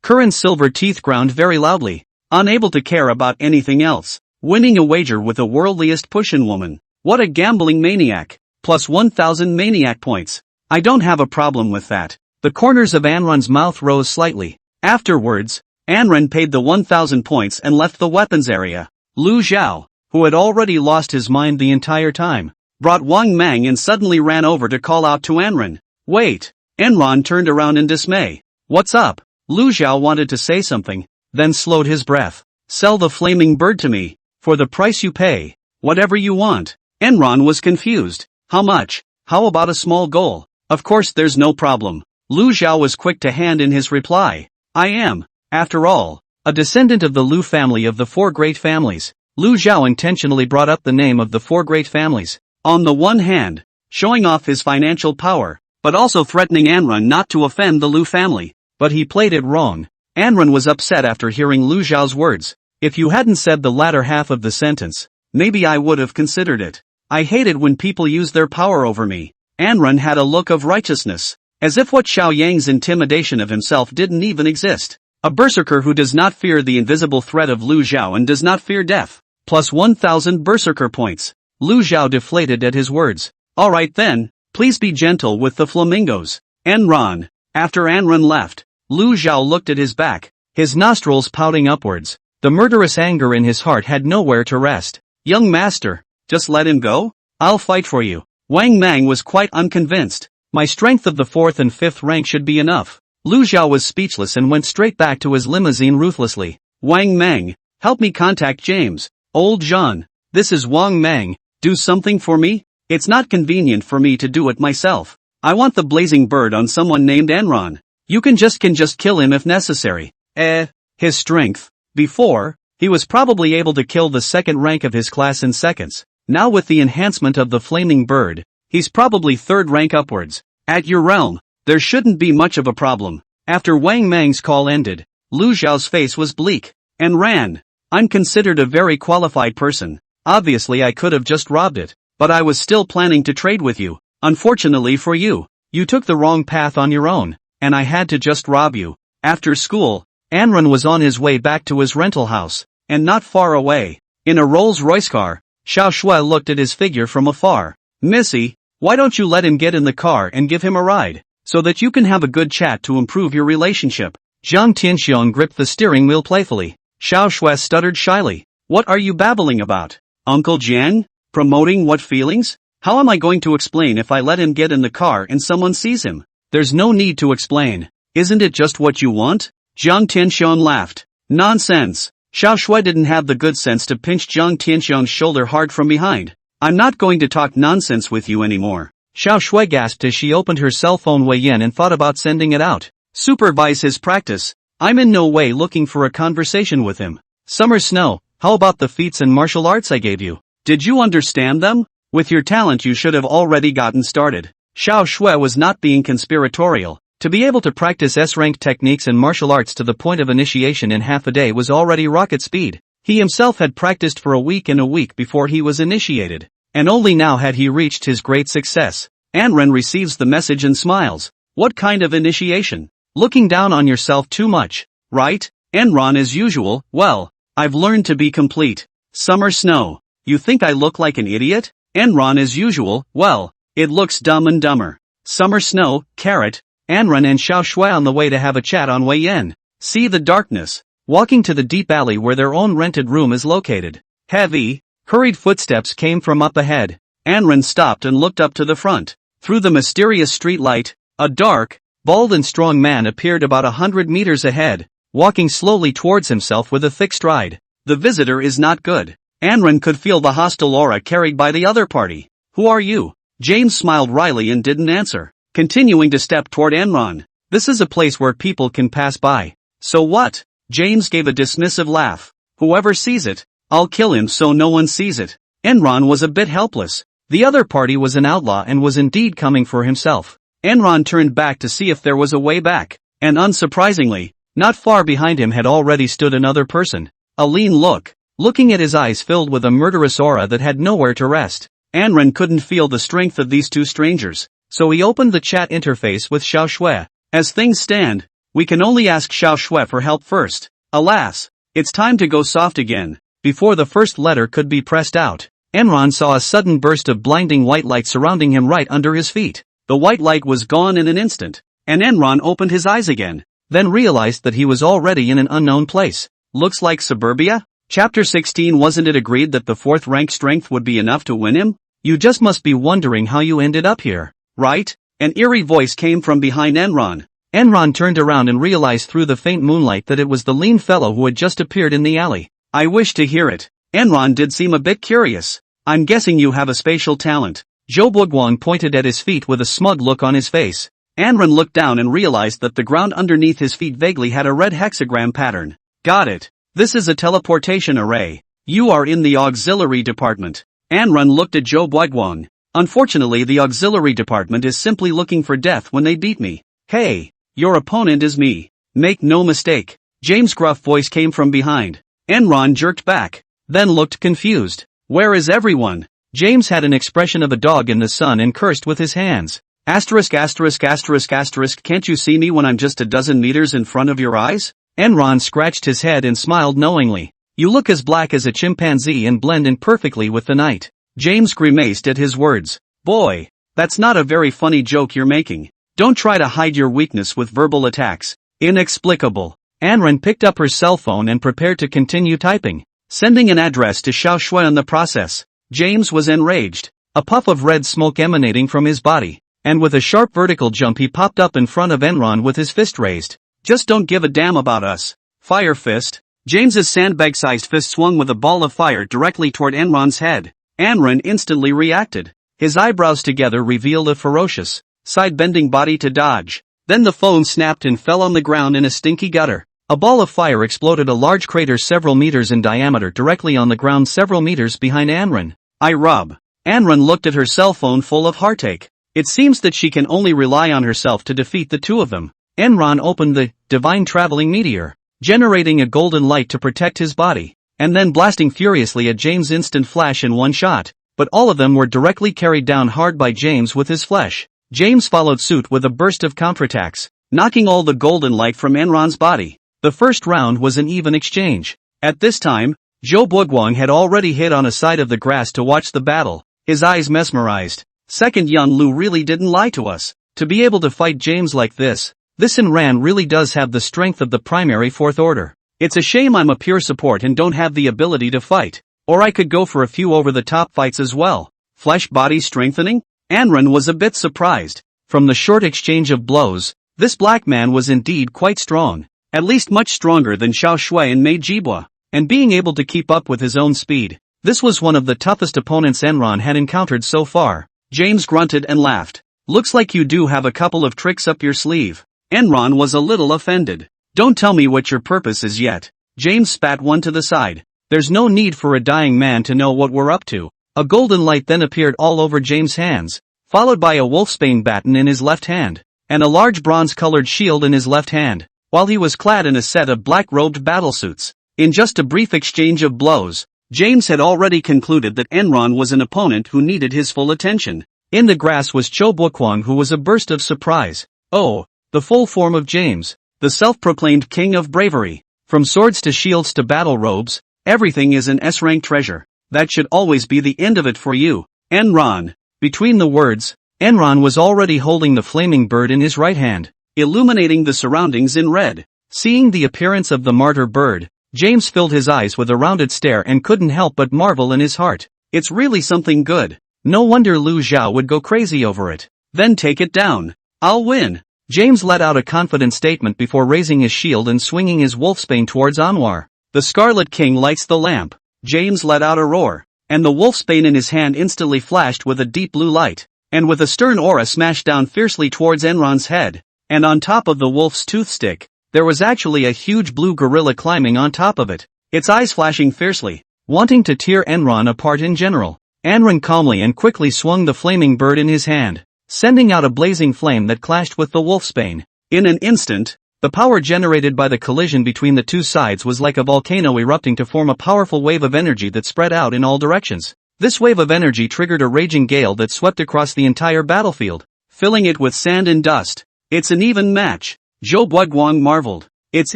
Curran's silver teeth ground very loudly, unable to care about anything else. Winning a wager with the worldliest pushin' woman. What a gambling maniac. Plus 1,000 maniac points. I don't have a problem with that. The corners of Anrun's mouth rose slightly, Afterwards, Anren paid the 1,000 points and left the weapons area. Lu Zhao, who had already lost his mind the entire time, brought Wang Mang and suddenly ran over to call out to Anren. Wait! Enron turned around in dismay. What's up? Lu Zhao wanted to say something, then slowed his breath. Sell the flaming bird to me. For the price you pay. Whatever you want. Enron was confused. How much? How about a small goal? Of course there's no problem. Lu Zhao was quick to hand in his reply. I am, after all, a descendant of the Lu family of the four great families. Lu Zhao intentionally brought up the name of the four great families. On the one hand, showing off his financial power, but also threatening Anren not to offend the Lu family. But he played it wrong. Anren was upset after hearing Lu Zhao's words. If you hadn't said the latter half of the sentence, maybe I would have considered it. I hate it when people use their power over me. Anren had a look of righteousness, as if what Xiao Yang's intimidation of himself didn't even exist. A berserker who does not fear the invisible threat of Lu Zhao and does not fear death. Plus 1,000 berserker points. Lu Zhao deflated at his words. Alright then, please be gentle with the flamingos. Enron. After Anren left, Lu Zhao looked at his back, his nostrils pouting upwards. The murderous anger in his heart had nowhere to rest. Young master, just let him go? I'll fight for you. Wang Mang was quite unconvinced. My strength of the 4th and 5th rank should be enough. Lu Zhao was speechless and went straight back to his limousine ruthlessly. Wang Mang, help me contact James. Old Jean, this is Wang Mang, do something for me? It's not convenient for me to do it myself. I want the blazing bird on someone named Enron. You can just kill him if necessary. His strength. Before, he was probably able to kill the 2nd rank of his class in seconds. Now with the enhancement of the flaming bird, he's probably 3rd rank upwards. At your realm, there shouldn't be much of a problem. After Wang Mang's call ended, Lu Zhao's face was bleak, and ran. I'm considered a very qualified person. Obviously I could have just robbed it, but I was still planning to trade with you. Unfortunately for you, you took the wrong path on your own, and I had to just rob you. After school, Anren was on his way back to his rental house, and not far away, in a Rolls-Royce car, Xiao Shui looked at his figure from afar. Missy, why don't you let him get in the car and give him a ride, so that you can have a good chat to improve your relationship? Zhang Tianxiong gripped the steering wheel playfully. Xiao Shui stuttered shyly. What are you babbling about? Uncle Jiang? Promoting what feelings? How am I going to explain if I let him get in the car and someone sees him? There's no need to explain. Isn't it just what you want? Zhang Tianxiong laughed. Nonsense. Xiao Shui didn't have the good sense to pinch Zhang Tianxiong's shoulder hard from behind. I'm not going to talk nonsense with you anymore. Xiao Shui gasped as she opened her cell phone Wei Yan and thought about sending it out. Supervise his practice. I'm in no way looking for a conversation with him. Summer Snow, how about the feats and martial arts I gave you? Did you understand them? With your talent you should have already gotten started. Xiao Shui was not being conspiratorial. To be able to practice S-rank techniques and martial arts to the point of initiation in half a day was already rocket speed. He himself had practiced for a week before he was initiated. And only now had he reached his great success. Anren receives the message and smiles. What kind of initiation? Looking down on yourself too much, right? Enron as usual, well, I've learned to be complete. Summer Snow, you think I look like an idiot? Enron as usual, well, it looks Dumb and Dumber. Summer Snow, Carrot, Anren and Xiao Shui on the way to have a chat on Wei Yan. See the darkness. Walking to the deep alley where their own rented room is located. Heavy, hurried footsteps came from up ahead. Anren stopped and looked up to the front. Through the mysterious street light, a dark, bald and strong man appeared about 100 meters ahead, walking slowly towards himself with a thick stride. The visitor is not good. Anren could feel the hostile aura carried by the other party. Who are you? James smiled wryly and didn't answer. Continuing to step toward Enron. This is a place where people can pass by. So what? James gave a dismissive laugh. Whoever sees it, I'll kill him so no one sees it. Enron was a bit helpless. The other party was an outlaw and was indeed coming for himself. Enron turned back to see if there was a way back, and unsurprisingly, not far behind him had already stood another person. A lean look, looking at his eyes filled with a murderous aura that had nowhere to rest. Anren couldn't feel the strength of these two strangers, so he opened the chat interface with Xiao Shui. As things stand, we can only ask Xiao Shui for help first. Alas, it's time to go soft again. Before the first letter could be pressed out, Enron saw a sudden burst of blinding white light surrounding him right under his feet. The white light was gone in an instant, and Enron opened his eyes again. then realized that he was already in an unknown place. Looks like suburbia? Chapter 16. Wasn't it agreed that the 4th rank strength would be enough to win him? You just must be wondering how you ended up here, right? An eerie voice came from behind Enron. Enron turned around and realized through the faint moonlight that it was the lean fellow who had just appeared in the alley. I wish to hear it. Enron did seem a bit curious. I'm guessing you have a spatial talent. Zhou Buguang pointed at his feet with a smug look on his face. Enron looked down and realized that the ground underneath his feet vaguely had a red hexagram pattern. Got it. This is a teleportation array. You are in the auxiliary department. Enron looked at Zhou Buguang. Unfortunately, the auxiliary department is simply looking for death when they beat me. Hey, your opponent is me. Make no mistake. James' gruff voice came from behind. Enron jerked back, then looked confused. Where is everyone? James had an expression of a dog in the sun and cursed with his hands. Asterisk asterisk asterisk asterisk, can't you see me when I'm just a dozen meters in front of your eyes? Enron scratched his head and smiled knowingly. You look as black as a chimpanzee and blend in perfectly with the night. James grimaced at his words. Boy, that's not a very funny joke you're making. Don't try to hide your weakness with verbal attacks. Inexplicable. Enron picked up her cell phone and prepared to continue typing, sending an address to Xiao Shui in the process. James was enraged. A puff of red smoke emanating from his body, and with a sharp vertical jump he popped up in front of Enron with his fist raised. Just don't give a damn about us. Fire fist. James's sandbag-sized fist swung with a ball of fire directly toward Enron's head. Enron instantly reacted. His eyebrows together revealed a ferocious, side-bending body to dodge. Then the phone snapped and fell on the ground in a stinky gutter. A ball of fire exploded a large crater several meters in diameter directly on the ground several meters behind Enron. I rub. Enron looked at her cell phone full of heartache. It seems that she can only rely on herself to defeat the two of them. Enron opened the divine traveling meteor, generating a golden light to protect his body, and then blasting furiously at James' instant flash in one shot. But all of them were directly carried down hard by James with his flesh. James followed suit with a burst of counterattacks, knocking all the golden light from Enron's body. The first round was an even exchange. At this time, Zhou Buguang had already hid on a side of the grass to watch the battle, his eyes mesmerized. Second Yan Lu really didn't lie to us. To be able to fight James like this Enran really does have the strength of the primary 4th order. It's a shame I'm a pure support and don't have the ability to fight. Or I could go for a few over-the-top fights as well. Flesh body strengthening? Enron was a bit surprised. From the short exchange of blows, this black man was indeed quite strong. At least much stronger than Xiao Shui and Mei Jibua. And being able to keep up with his own speed, this was one of the toughest opponents Enron had encountered so far. James grunted and laughed. Looks like you do have a couple of tricks up your sleeve. Enron was a little offended. Don't tell me what your purpose is yet. James spat one to the side. There's no need for a dying man to know what we're up to. A golden light then appeared all over James' hands, followed by a wolfsbane baton in his left hand, and a large bronze-colored shield in his left hand, while he was clad in a set of black-robed battlesuits. In just a brief exchange of blows, James had already concluded that Enron was an opponent who needed his full attention. In the grass was Zhou Buguang, who was a burst of surprise. Oh, the full form of James, the self-proclaimed king of bravery. From swords to shields to battle robes, everything is an S-rank treasure. That should always be the end of it for you, Enron. Between the words, Enron was already holding the flaming bird in his right hand, illuminating the surroundings in red. Seeing the appearance of the martyr bird, James filled his eyes with a rounded stare and couldn't help but marvel in his heart. It's really something good. No wonder Lu Zhao would go crazy over it. Then take it down. I'll win. James let out a confident statement before raising his shield and swinging his wolfsbane towards Anwar. The Scarlet King lights the lamp. James let out a roar, and the wolfsbane in his hand instantly flashed with a deep blue light, and with a stern aura smashed down fiercely towards Enron's head. And on top of the wolf's tooth stick, there was actually a huge blue gorilla climbing on top of it, its eyes flashing fiercely, wanting to tear Enron apart in general. Enron calmly and quickly swung the flaming bird in his hand, sending out a blazing flame that clashed with the wolfsbane. In an instant, the power generated by the collision between the two sides was like a volcano erupting to form a powerful wave of energy that spread out in all directions. This wave of energy triggered a raging gale that swept across the entire battlefield, filling it with sand and dust. It's an even match. Zhou Buguang marveled. It's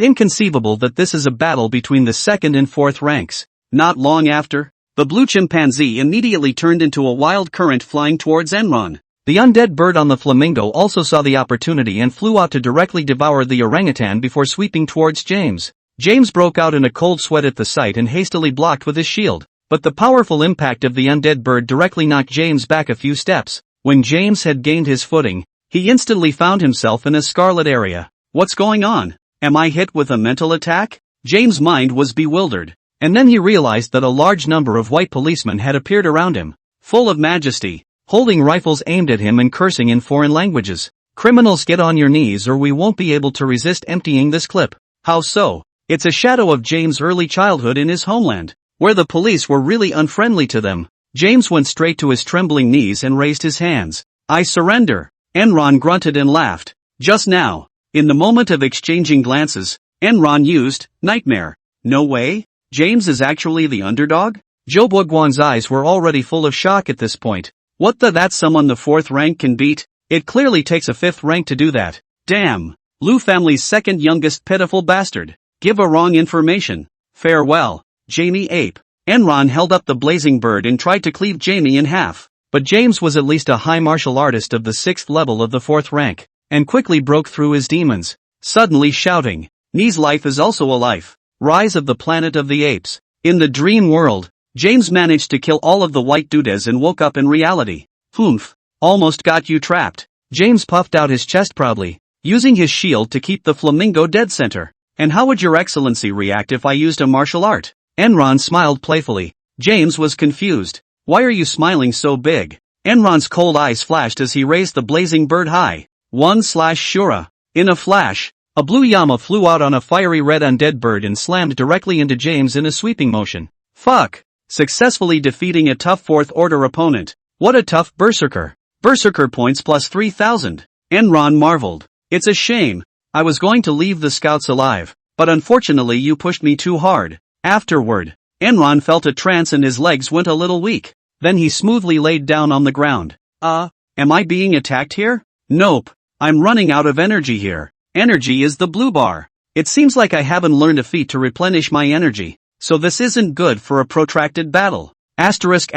inconceivable that this is a battle between the 2nd and 4th ranks. Not long after, the blue chimpanzee immediately turned into a wild current flying towards Enron. The undead bird on the flamingo also saw the opportunity and flew out to directly devour the orangutan before sweeping towards James. James broke out in a cold sweat at the sight and hastily blocked with his shield, but the powerful impact of the undead bird directly knocked James back a few steps. When James had gained his footing, he instantly found himself in a scarlet area. What's going on? Am I hit with a mental attack? James' mind was bewildered. And then he realized that a large number of white policemen had appeared around him, full of majesty, holding rifles aimed at him and cursing in foreign languages. Criminals, get on your knees or we won't be able to resist emptying this clip. How so? It's a shadow of James' early childhood in his homeland, where the police were really unfriendly to them. James went straight to his trembling knees and raised his hands. I surrender. Enron grunted and laughed. Just now, in the moment of exchanging glances, Enron used nightmare. No way? James is actually the underdog? Zhou Guoguang's eyes were already full of shock at this point. What the, that's someone the 4th rank can beat? It clearly takes a 5th rank to do that. Damn. Liu family's second youngest pitiful bastard. Give a wrong information. Farewell, Jamie Ape. Enron held up the blazing bird and tried to cleave Jamie in half. But James was at least a high martial artist of the 6th level of the 4th rank, and quickly broke through his demons, suddenly shouting, Ni's life is also a life. Rise of the Planet of the Apes. In the dream world, James managed to kill all of the white dudes and woke up in reality. Humph. Almost got you trapped. James puffed out his chest proudly, using his shield to keep the flamingo dead center. And how would your excellency react if I used a martial art? Enron smiled playfully. James was confused. Why are you smiling so big? Enron's cold eyes flashed as he raised the blazing bird high. 1/Shura. In a flash, a blue llama flew out on a fiery red undead bird and slammed directly into James in a sweeping motion. Fuck! Successfully defeating a tough 4th order opponent. What a tough berserker. Berserker points plus 3,000. Enron marveled. It's a shame. I was going to leave the scouts alive, but unfortunately you pushed me too hard. Afterward, Enron felt a trance and his legs went a little weak. Then he smoothly laid down on the ground. Am I being attacked here? Nope. I'm running out of energy here. Energy is the blue bar. It seems like I haven't learned a feat to replenish my energy. So this isn't good for a protracted battle. Asterisk.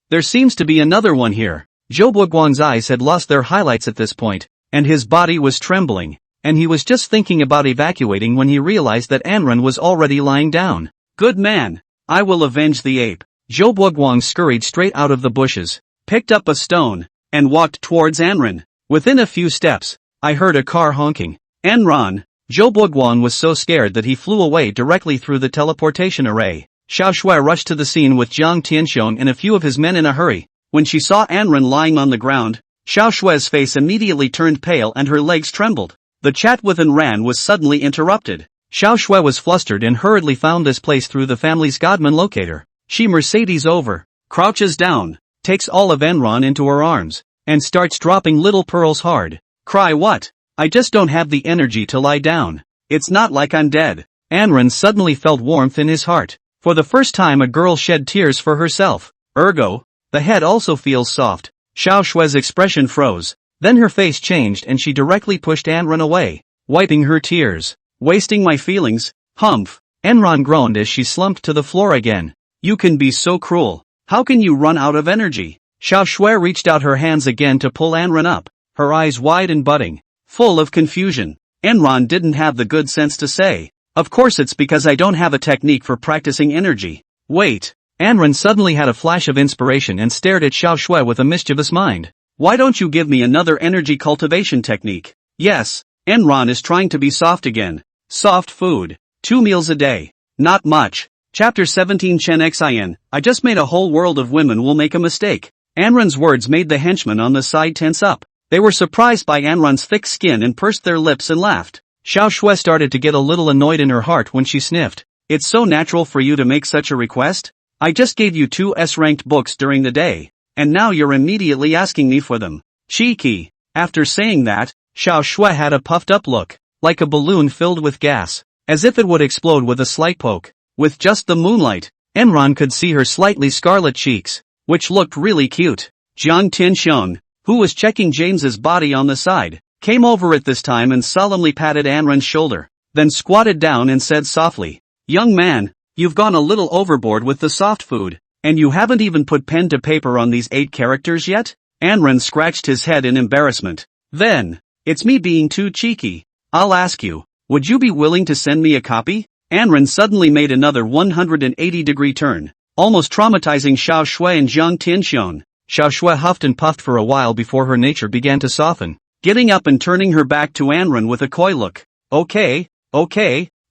There seems to be another one here. Zhou Guoguang's eyes had lost their highlights at this point, and his body was trembling, and he was just thinking about evacuating when he realized that Enron was already lying down. Good man. I will avenge the ape. Zhou Guoguang scurried straight out of the bushes, picked up a stone, and walked towards Enron. Within a few steps, I heard a car honking. Enron. Zhou Guoguang was so scared that he flew away directly through the teleportation array. Xiao Shui rushed to the scene with Jiang Tianxiong and a few of his men in a hurry. When she saw Enron lying on the ground, Xiao Shui's face immediately turned pale and her legs trembled. The chat with Enran was suddenly interrupted. Xiao Shui was flustered and hurriedly found this place through the family's Godman locator. She Mercedes over, crouches down, takes all of Enron into her arms, and starts dropping little pearls hard. Cry what? I just don't have the energy to lie down. It's not like I'm dead. Enron suddenly felt warmth in his heart. For the first time a girl shed tears for herself. Ergo, the head also feels soft. Xiao Shui's expression froze. Then her face changed and she directly pushed Enron away, wiping her tears. Wasting my feelings, humph. Enron groaned as she slumped to the floor again. You can be so cruel. How can you run out of energy? Xiao Shui reached out her hands again to pull Enron up, her eyes wide and budding, full of confusion. Enron didn't have the good sense to say, of course it's because I don't have a technique for practicing energy. Wait. Enron suddenly had a flash of inspiration and stared at Xiao Shui with a mischievous mind. Why don't you give me another energy cultivation technique? Yes. Enron is trying to be soft again. Soft food. 2 meals a day. Not much. Chapter 17 Chen Xin, I just made a whole world of women will make a mistake. Enron's words made the henchmen on the side tense up. They were surprised by Enron's thick skin and pursed their lips and laughed. Xiao Shui started to get a little annoyed in her heart when she sniffed. It's so natural for you to make such a request? I just gave you 2 S-ranked books during the day, and now you're immediately asking me for them. Cheeky. After saying that, Xiao Shui had a puffed up look, like a balloon filled with gas, as if it would explode with a slight poke. With just the moonlight, Enron could see her slightly scarlet cheeks, which looked really cute. Jiang Tianxiong, who was checking James's body on the side, came over at this time and solemnly patted Enron's shoulder, then squatted down and said softly, Young man, you've gone a little overboard with the soft food. And you haven't even put pen to paper on these 8 characters yet? Anran scratched his head in embarrassment. Then, it's me being too cheeky. I'll ask you, would you be willing to send me a copy? Anran suddenly made another 180-degree turn, almost traumatizing Xiao Shui and Zhang Tianxiong. Xiao Shui huffed and puffed for a while before her nature began to soften, getting up and turning her back to Anran with a coy look. Okay,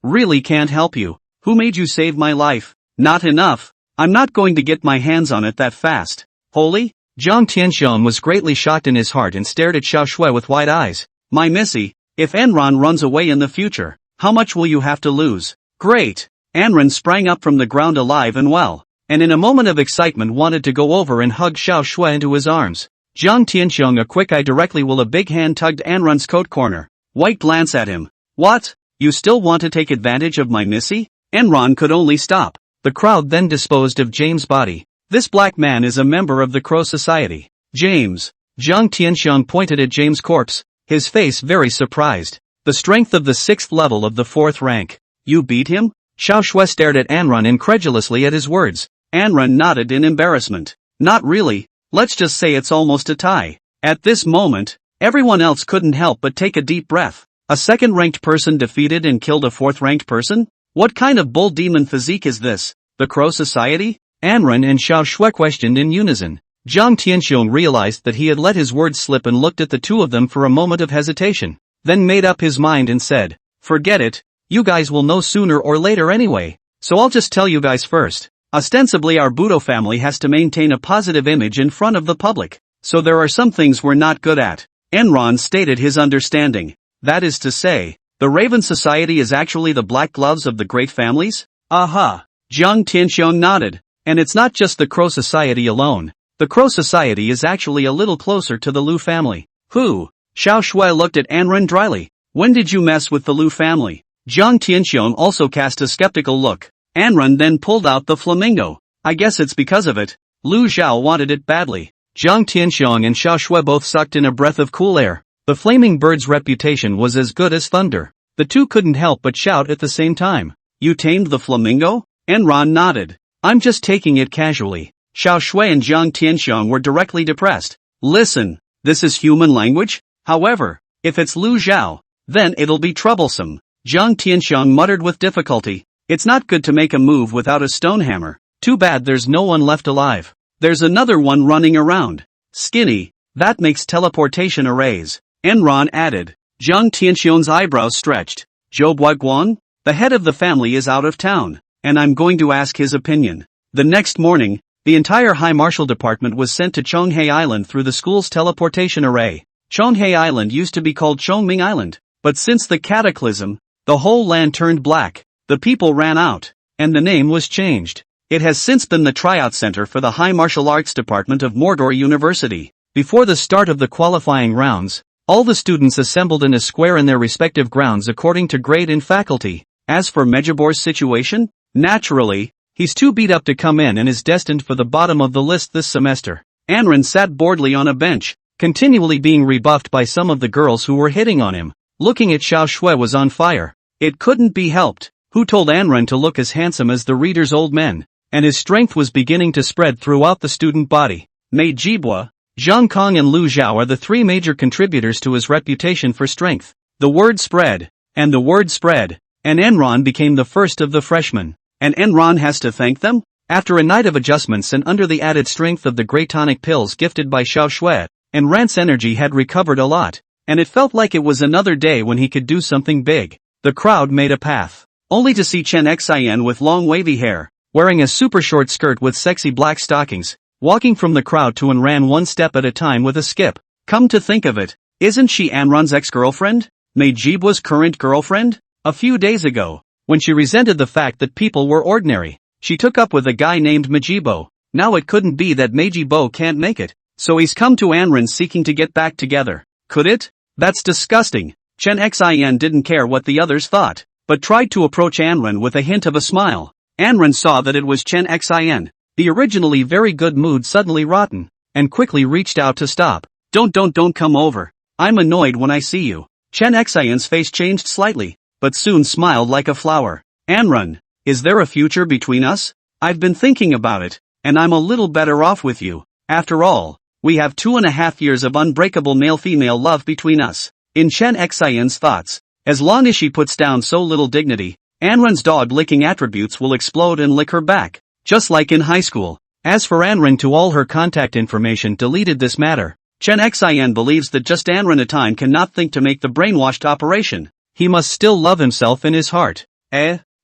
really can't help you. Who made you save my life? Not enough. I'm not going to get my hands on it that fast. Holy? Zhang Tianxiong was greatly shocked in his heart and stared at Xiao Shui with wide eyes. My missy, if Anran runs away in the future, how much will you have to lose? Great! Anran sprang up from the ground alive and well, and in a moment of excitement wanted to go over and hug Xiao Shui into his arms. Zhang Tianxiong, a quick eye directly while a big hand tugged Anran's coat corner. White glance at him. What? You still want to take advantage of my missy? Anran could only stop. The crowd then disposed of James' body. This black man is a member of the Crow Society. James. Zhang Tianxiong pointed at James' corpse, his face very surprised. The strength of the 6th level of the 4th rank. You beat him? Xiao Shui stared at Anran incredulously at his words. Anran nodded in embarrassment. Not really, let's just say it's almost a tie. At this moment, everyone else couldn't help but take a deep breath. A 2nd-ranked person defeated and killed a 4th-ranked person? What kind of bull demon physique is this? The Crow Society? Anran and Xiao Shui questioned in unison. Zhang Tianxiong realized that he had let his words slip and looked at the two of them for a moment of hesitation, then made up his mind and said, forget it, you guys will know sooner or later anyway, so I'll just tell you guys first. Ostensibly our Budo family has to maintain a positive image in front of the public, so there are some things we're not good at. Anran stated his understanding. That is to say, the Raven Society is actually the black gloves of the great families? Aha! Zhang Tianxiong nodded. And it's not just the Crow Society alone. The Crow Society is actually a little closer to the Lu family. Who? Xiao Shui looked at Anran dryly. When did you mess with the Lu family? Zhang Tianxiong also cast a skeptical look. Anran then pulled out the flamingo. I guess it's because of it. Lu Zhao wanted it badly. Zhang Tianxiong and Xiao Shui both sucked in a breath of cool air. The flaming bird's reputation was as good as thunder. The two couldn't help but shout at the same time. You tamed the flamingo? Anran nodded. I'm just taking it casually. Xiao Shui and Zhang Tianxiong were directly depressed. Listen, this is human language? However, if it's Lu Zhao, then it'll be troublesome. Zhang Tianxiong muttered with difficulty. It's not good to make a move without a stone hammer. Too bad there's no one left alive. There's another one running around. Skinny, that makes teleportation arrays. Anran added. Zhang Tianxiong's eyebrows stretched. Zhou Guan? The head of the family is out of town, and I'm going to ask his opinion. The next morning, the entire High Martial Department was sent to Chonghe Island through the school's teleportation array. Chonghe Island used to be called Chongming Island, but since the cataclysm, the whole land turned black, the people ran out, and the name was changed. It has since been the tryout center for the High Martial Arts Department of Mordor University. Before the start of the qualifying rounds, all the students assembled in a square in their respective grounds according to grade and faculty. As for Mejibor's situation, naturally, he's too beat up to come in and is destined for the bottom of the list this semester. Anran sat boredly on a bench, continually being rebuffed by some of the girls who were hitting on him. Looking at Xiao Shui was on fire. It couldn't be helped. Who told Anran to look as handsome as the reader's old men? And his strength was beginning to spread throughout the student body. Mei Jibua, Zhang Kong and Lu Zhao are the three major contributors to his reputation for strength. The word spread, and the word spread, and Enron became the first of the freshmen. And Enron has to thank them? After a night of adjustments and under the added strength of the grey tonic pills gifted by Xiao Shui, Enran's energy had recovered a lot, and it felt like it was another day when he could do something big. The crowd made a path, only to see Chen Xian with long wavy hair, wearing a super short skirt with sexy black stockings, walking from the crowd to Enran one step at a time with a skip. Come to think of it, isn't she Enran's ex-girlfriend? Mei Jibwa's current girlfriend? A few days ago, when she resented the fact that people were ordinary, she took up with a guy named Mejibo. Now it couldn't be that Mejibo can't make it, so he's come to Anran seeking to get back together. Could it? That's disgusting. Chen Xian didn't care what the others thought, but tried to approach Anran with a hint of a smile. Anran saw that it was Chen Xian, the originally very good mood suddenly rotten, and quickly reached out to stop. Don't come over. I'm annoyed when I see you. Chen Xian's face changed slightly, but soon smiled like a flower. Anran, is there a future between us? I've been thinking about it. and I'm a little better off with you. After all, we have 2.5 years of unbreakable male-female love between us. In Chen Xian's thoughts, as long as she puts down so little dignity, Anren's dog-licking attributes will explode and lick her back, just like in high school. As for Anren, to all her contact information deleted this matter. Chen Xian believes that just Anren at time cannot think to make the brainwashed operation. He must still love himself in his heart.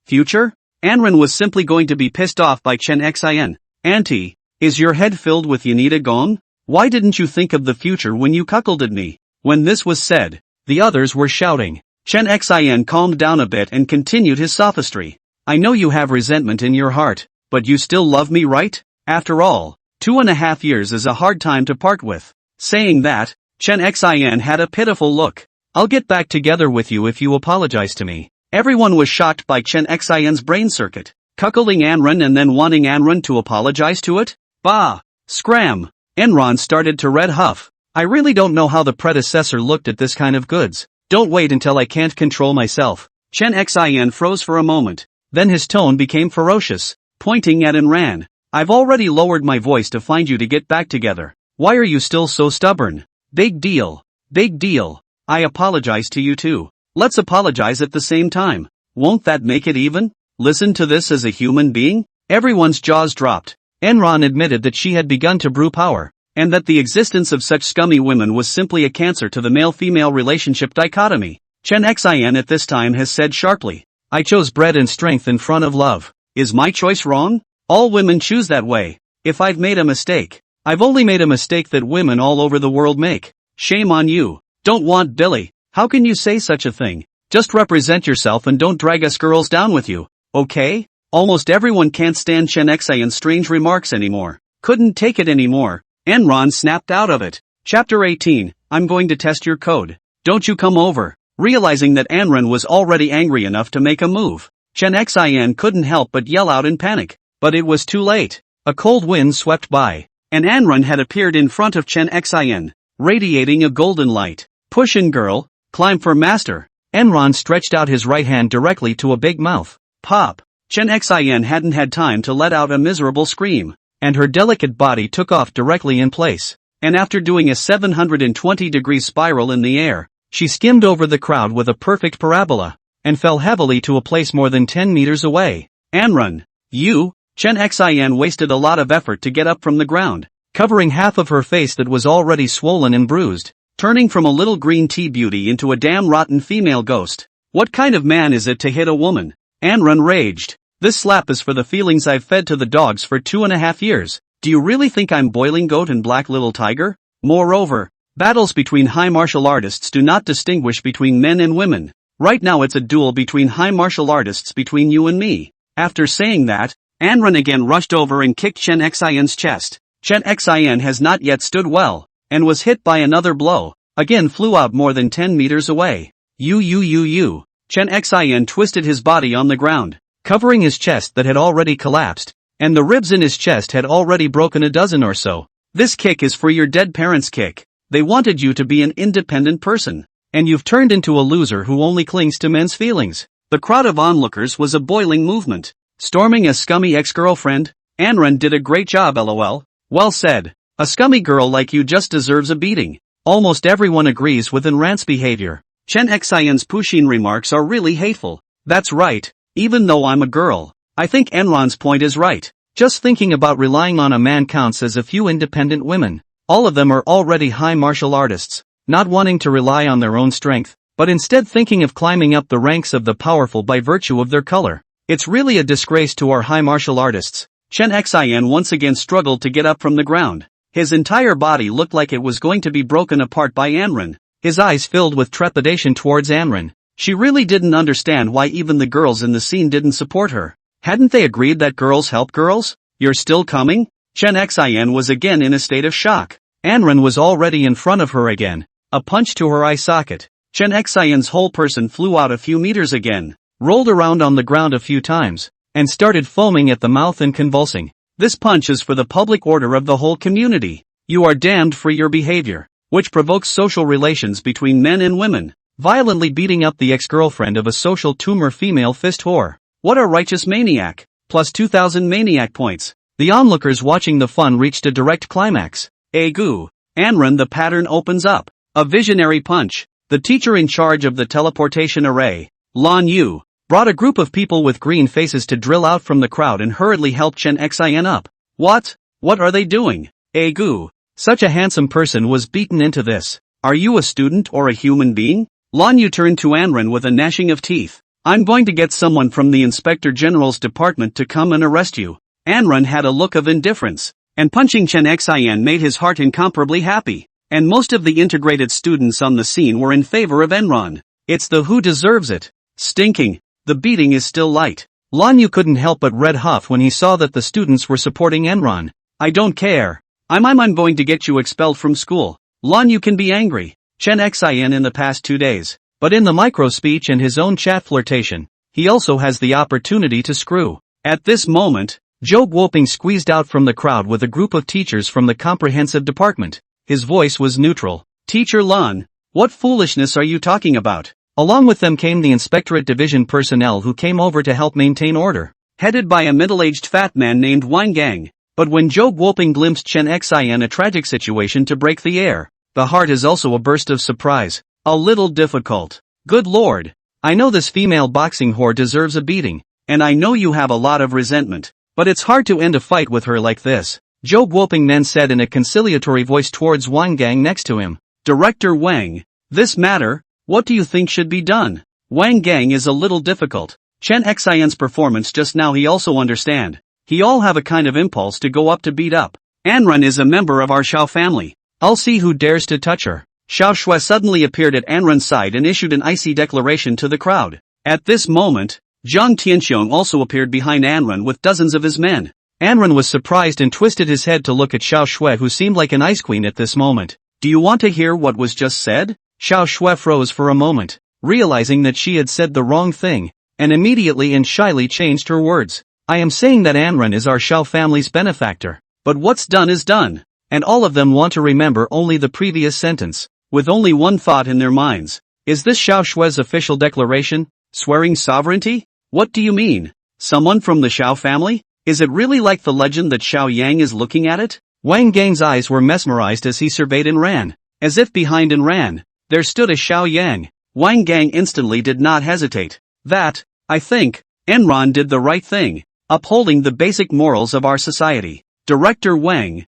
Future? Anren was simply going to be pissed off by Chen Xian. Auntie, is your head filled with Yanita gone? Why didn't you think of the future when you cuckolded me? When this was said, the others were shouting. Chen Xian calmed down a bit and continued his sophistry. I know you have resentment in your heart, but you still love me, right? After all, 2.5 years is a hard time to part with. Saying that, Chen Xian had a pitiful look. I'll get back together with you if you apologize to me. Everyone was shocked by Chen Xian's brain circuit. Cuckolding Anren and then wanting Anren to apologize to it? Bah! Scram! Enron started to red huff. I really don't know how the predecessor looked at this kind of goods. Don't wait until I can't control myself. Chen Xian froze for a moment. Then his tone became ferocious, pointing at Enran. I've already lowered my voice to find you to get back together. Why are you still so stubborn? Big deal. Big deal. I apologize to you too. Let's apologize at the same time. Won't that make it even? Listen to this as a human being? Everyone's jaws dropped. Enron admitted that she had begun to brew power, and that the existence of such scummy women was simply a cancer to the male-female relationship dichotomy. Chen Xian at this time has said sharply, I chose bread and strength in front of love. Is my choice wrong? All women choose that way. If I've made a mistake, I've only made a mistake that women all over the world make. Shame on you. Don't want Billy. How can you say such a thing? Just represent yourself and don't drag us girls down with you, okay? Almost everyone can't stand Chen Xian's strange remarks anymore. Couldn't take it anymore. Enron snapped out of it. Chapter 18, I'm going to test your code. Don't you come over. Realizing that Anren was already angry enough to make a move, Chen Xian couldn't help but yell out in panic. But it was too late. A cold wind swept by, and Anren had appeared in front of Chen Xian, radiating a golden light. Push in, girl. Climb for master. Enron stretched out his right hand directly to a big mouth. Pop. Chen Xian hadn't had time to let out a miserable scream, and her delicate body took off directly in place. And after doing a 720-degree spiral in the air, she skimmed over the crowd with a perfect parabola, and fell heavily to a place more than 10 meters away. Anren, you? Chen Xian wasted a lot of effort to get up from the ground, covering half of her face that was already swollen and bruised, turning from a little green tea beauty into a damn rotten female ghost. What kind of man is it to hit a woman? Anren raged. This slap is for the feelings I've fed to the dogs for 2.5 years. Do you really think I'm boiling goat and black little tiger? Moreover, battles between high martial artists do not distinguish between men and women. Right now it's a duel between high martial artists between you and me. After saying that, Anren again rushed over and kicked Chen Xian's chest. Chen Xian has not yet stood well, and was hit by another blow, again flew out more than 10 meters away. You. Chen Xian twisted his body on the ground, covering his chest that had already collapsed, and the ribs in his chest had already broken a dozen or so. This kick is for your dead parents' kick. They wanted you to be an independent person, and you've turned into a loser who only clings to men's feelings. The crowd of onlookers was a boiling movement. Storming a scummy ex-girlfriend? Anren did a great job, lol. Well said. A scummy girl like you just deserves a beating. Almost everyone agrees with Enran's behavior. Chen Xian's Puxin remarks are really hateful. That's right. Even though I'm a girl, I think Enran's point is right. Just thinking about relying on a man counts as a few independent women. All of them are already high martial artists, not wanting to rely on their own strength, but instead thinking of climbing up the ranks of the powerful by virtue of their color. It's really a disgrace to our high martial artists. Chen Xian once again struggled to get up from the ground. His entire body looked like it was going to be broken apart by Anren. His eyes filled with trepidation towards Anren. She really didn't understand why even the girls in the scene didn't support her. Hadn't they agreed that girls help girls? You're still coming? Chen Xian was again in a state of shock. Anren was already in front of her again. A punch to her eye socket. Chen Xian's whole person flew out a few meters again, rolled around on the ground a few times, and started foaming at the mouth and convulsing. This punch is for the public order of the whole community. You are damned for your behavior, which provokes social relations between men and women, violently beating up the ex-girlfriend of a social tumor female fist whore. What a righteous maniac. Plus 2,000 maniac points. The onlookers watching the fun reached a direct climax. Egu. Anran, the pattern opens up. A visionary punch. The teacher in charge of the teleportation array, Lan Yu, brought a group of people with green faces to drill out from the crowd and hurriedly help Chen Xian up. What? What are they doing? Egu. Such a handsome person was beaten into this. Are you a student or a human being? Lan Yu turned to Anran with a gnashing of teeth. I'm going to get someone from the Inspector General's department to come and arrest you. Anran had a look of indifference, and punching Chen Xian made his heart incomparably happy. And most of the integrated students on the scene were in favor of Enron. It's the who deserves it. Stinking. The beating is still light. Lan Yu couldn't help but red huff when he saw that the students were supporting Enron. I don't care. I'm going to get you expelled from school. Lan Yu can be angry. Chen Xian in the past 2 days. But in the micro speech and his own chat flirtation, he also has the opportunity to screw. At this moment, Zhou Guoping squeezed out from the crowd with a group of teachers from the comprehensive department. His voice was neutral. Teacher Lan, what foolishness are you talking about? Along with them came the Inspectorate Division personnel who came over to help maintain order, headed by a middle-aged fat man named Wang Gang. But when Zhou Guoping glimpsed Chen Xian a tragic situation to break the air, the heart is also a burst of surprise. A little difficult. Good lord. I know this female boxing whore deserves a beating, and I know you have a lot of resentment, but it's hard to end a fight with her like this. Zhou Guoping then said in a conciliatory voice towards Wang Gang next to him. Director Wang, this matter, what do you think should be done? Wang Gang is a little difficult. Chen Xian's performance just now he also understand. He all have a kind of impulse to go up to beat up. Anran is a member of our Xiao family. I'll see who dares to touch her. Xiao Shui suddenly appeared at Anran's side and issued an icy declaration to the crowd. At this moment, Zhang Tianxiong also appeared behind Anran with dozens of his men. Anran was surprised and twisted his head to look at Xiao Shui, who seemed like an ice queen at this moment. Do you want to hear what was just said? Xiao Shui froze for a moment, realizing that she had said the wrong thing, and immediately and shyly changed her words. I am saying that Anran is our Xiao family's benefactor. But what's done is done. And all of them want to remember only the previous sentence, with only one thought in their minds. Is this Xiao Shui's official declaration? Swearing sovereignty? What do you mean? Someone from the Xiao family? Is it really like the legend that Xiao Yang is looking at it? Wang Gang's eyes were mesmerized as he surveyed Enran. As if behind Enran, there stood a Xiao Yang. Wang Gang instantly did not hesitate. That, I think, Enran did the right thing, upholding the basic morals of our society. Director Wang,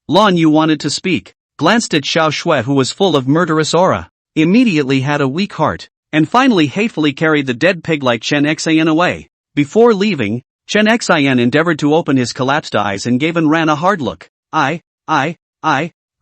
Lan Yu wanted to speak, glanced at Xiao Shui who was full of murderous aura, immediately had a weak heart, and finally hatefully carried the dead pig like Chen Xian away. Before leaving, Chen Xian endeavored to open his collapsed eyes and gave Enran a hard look. I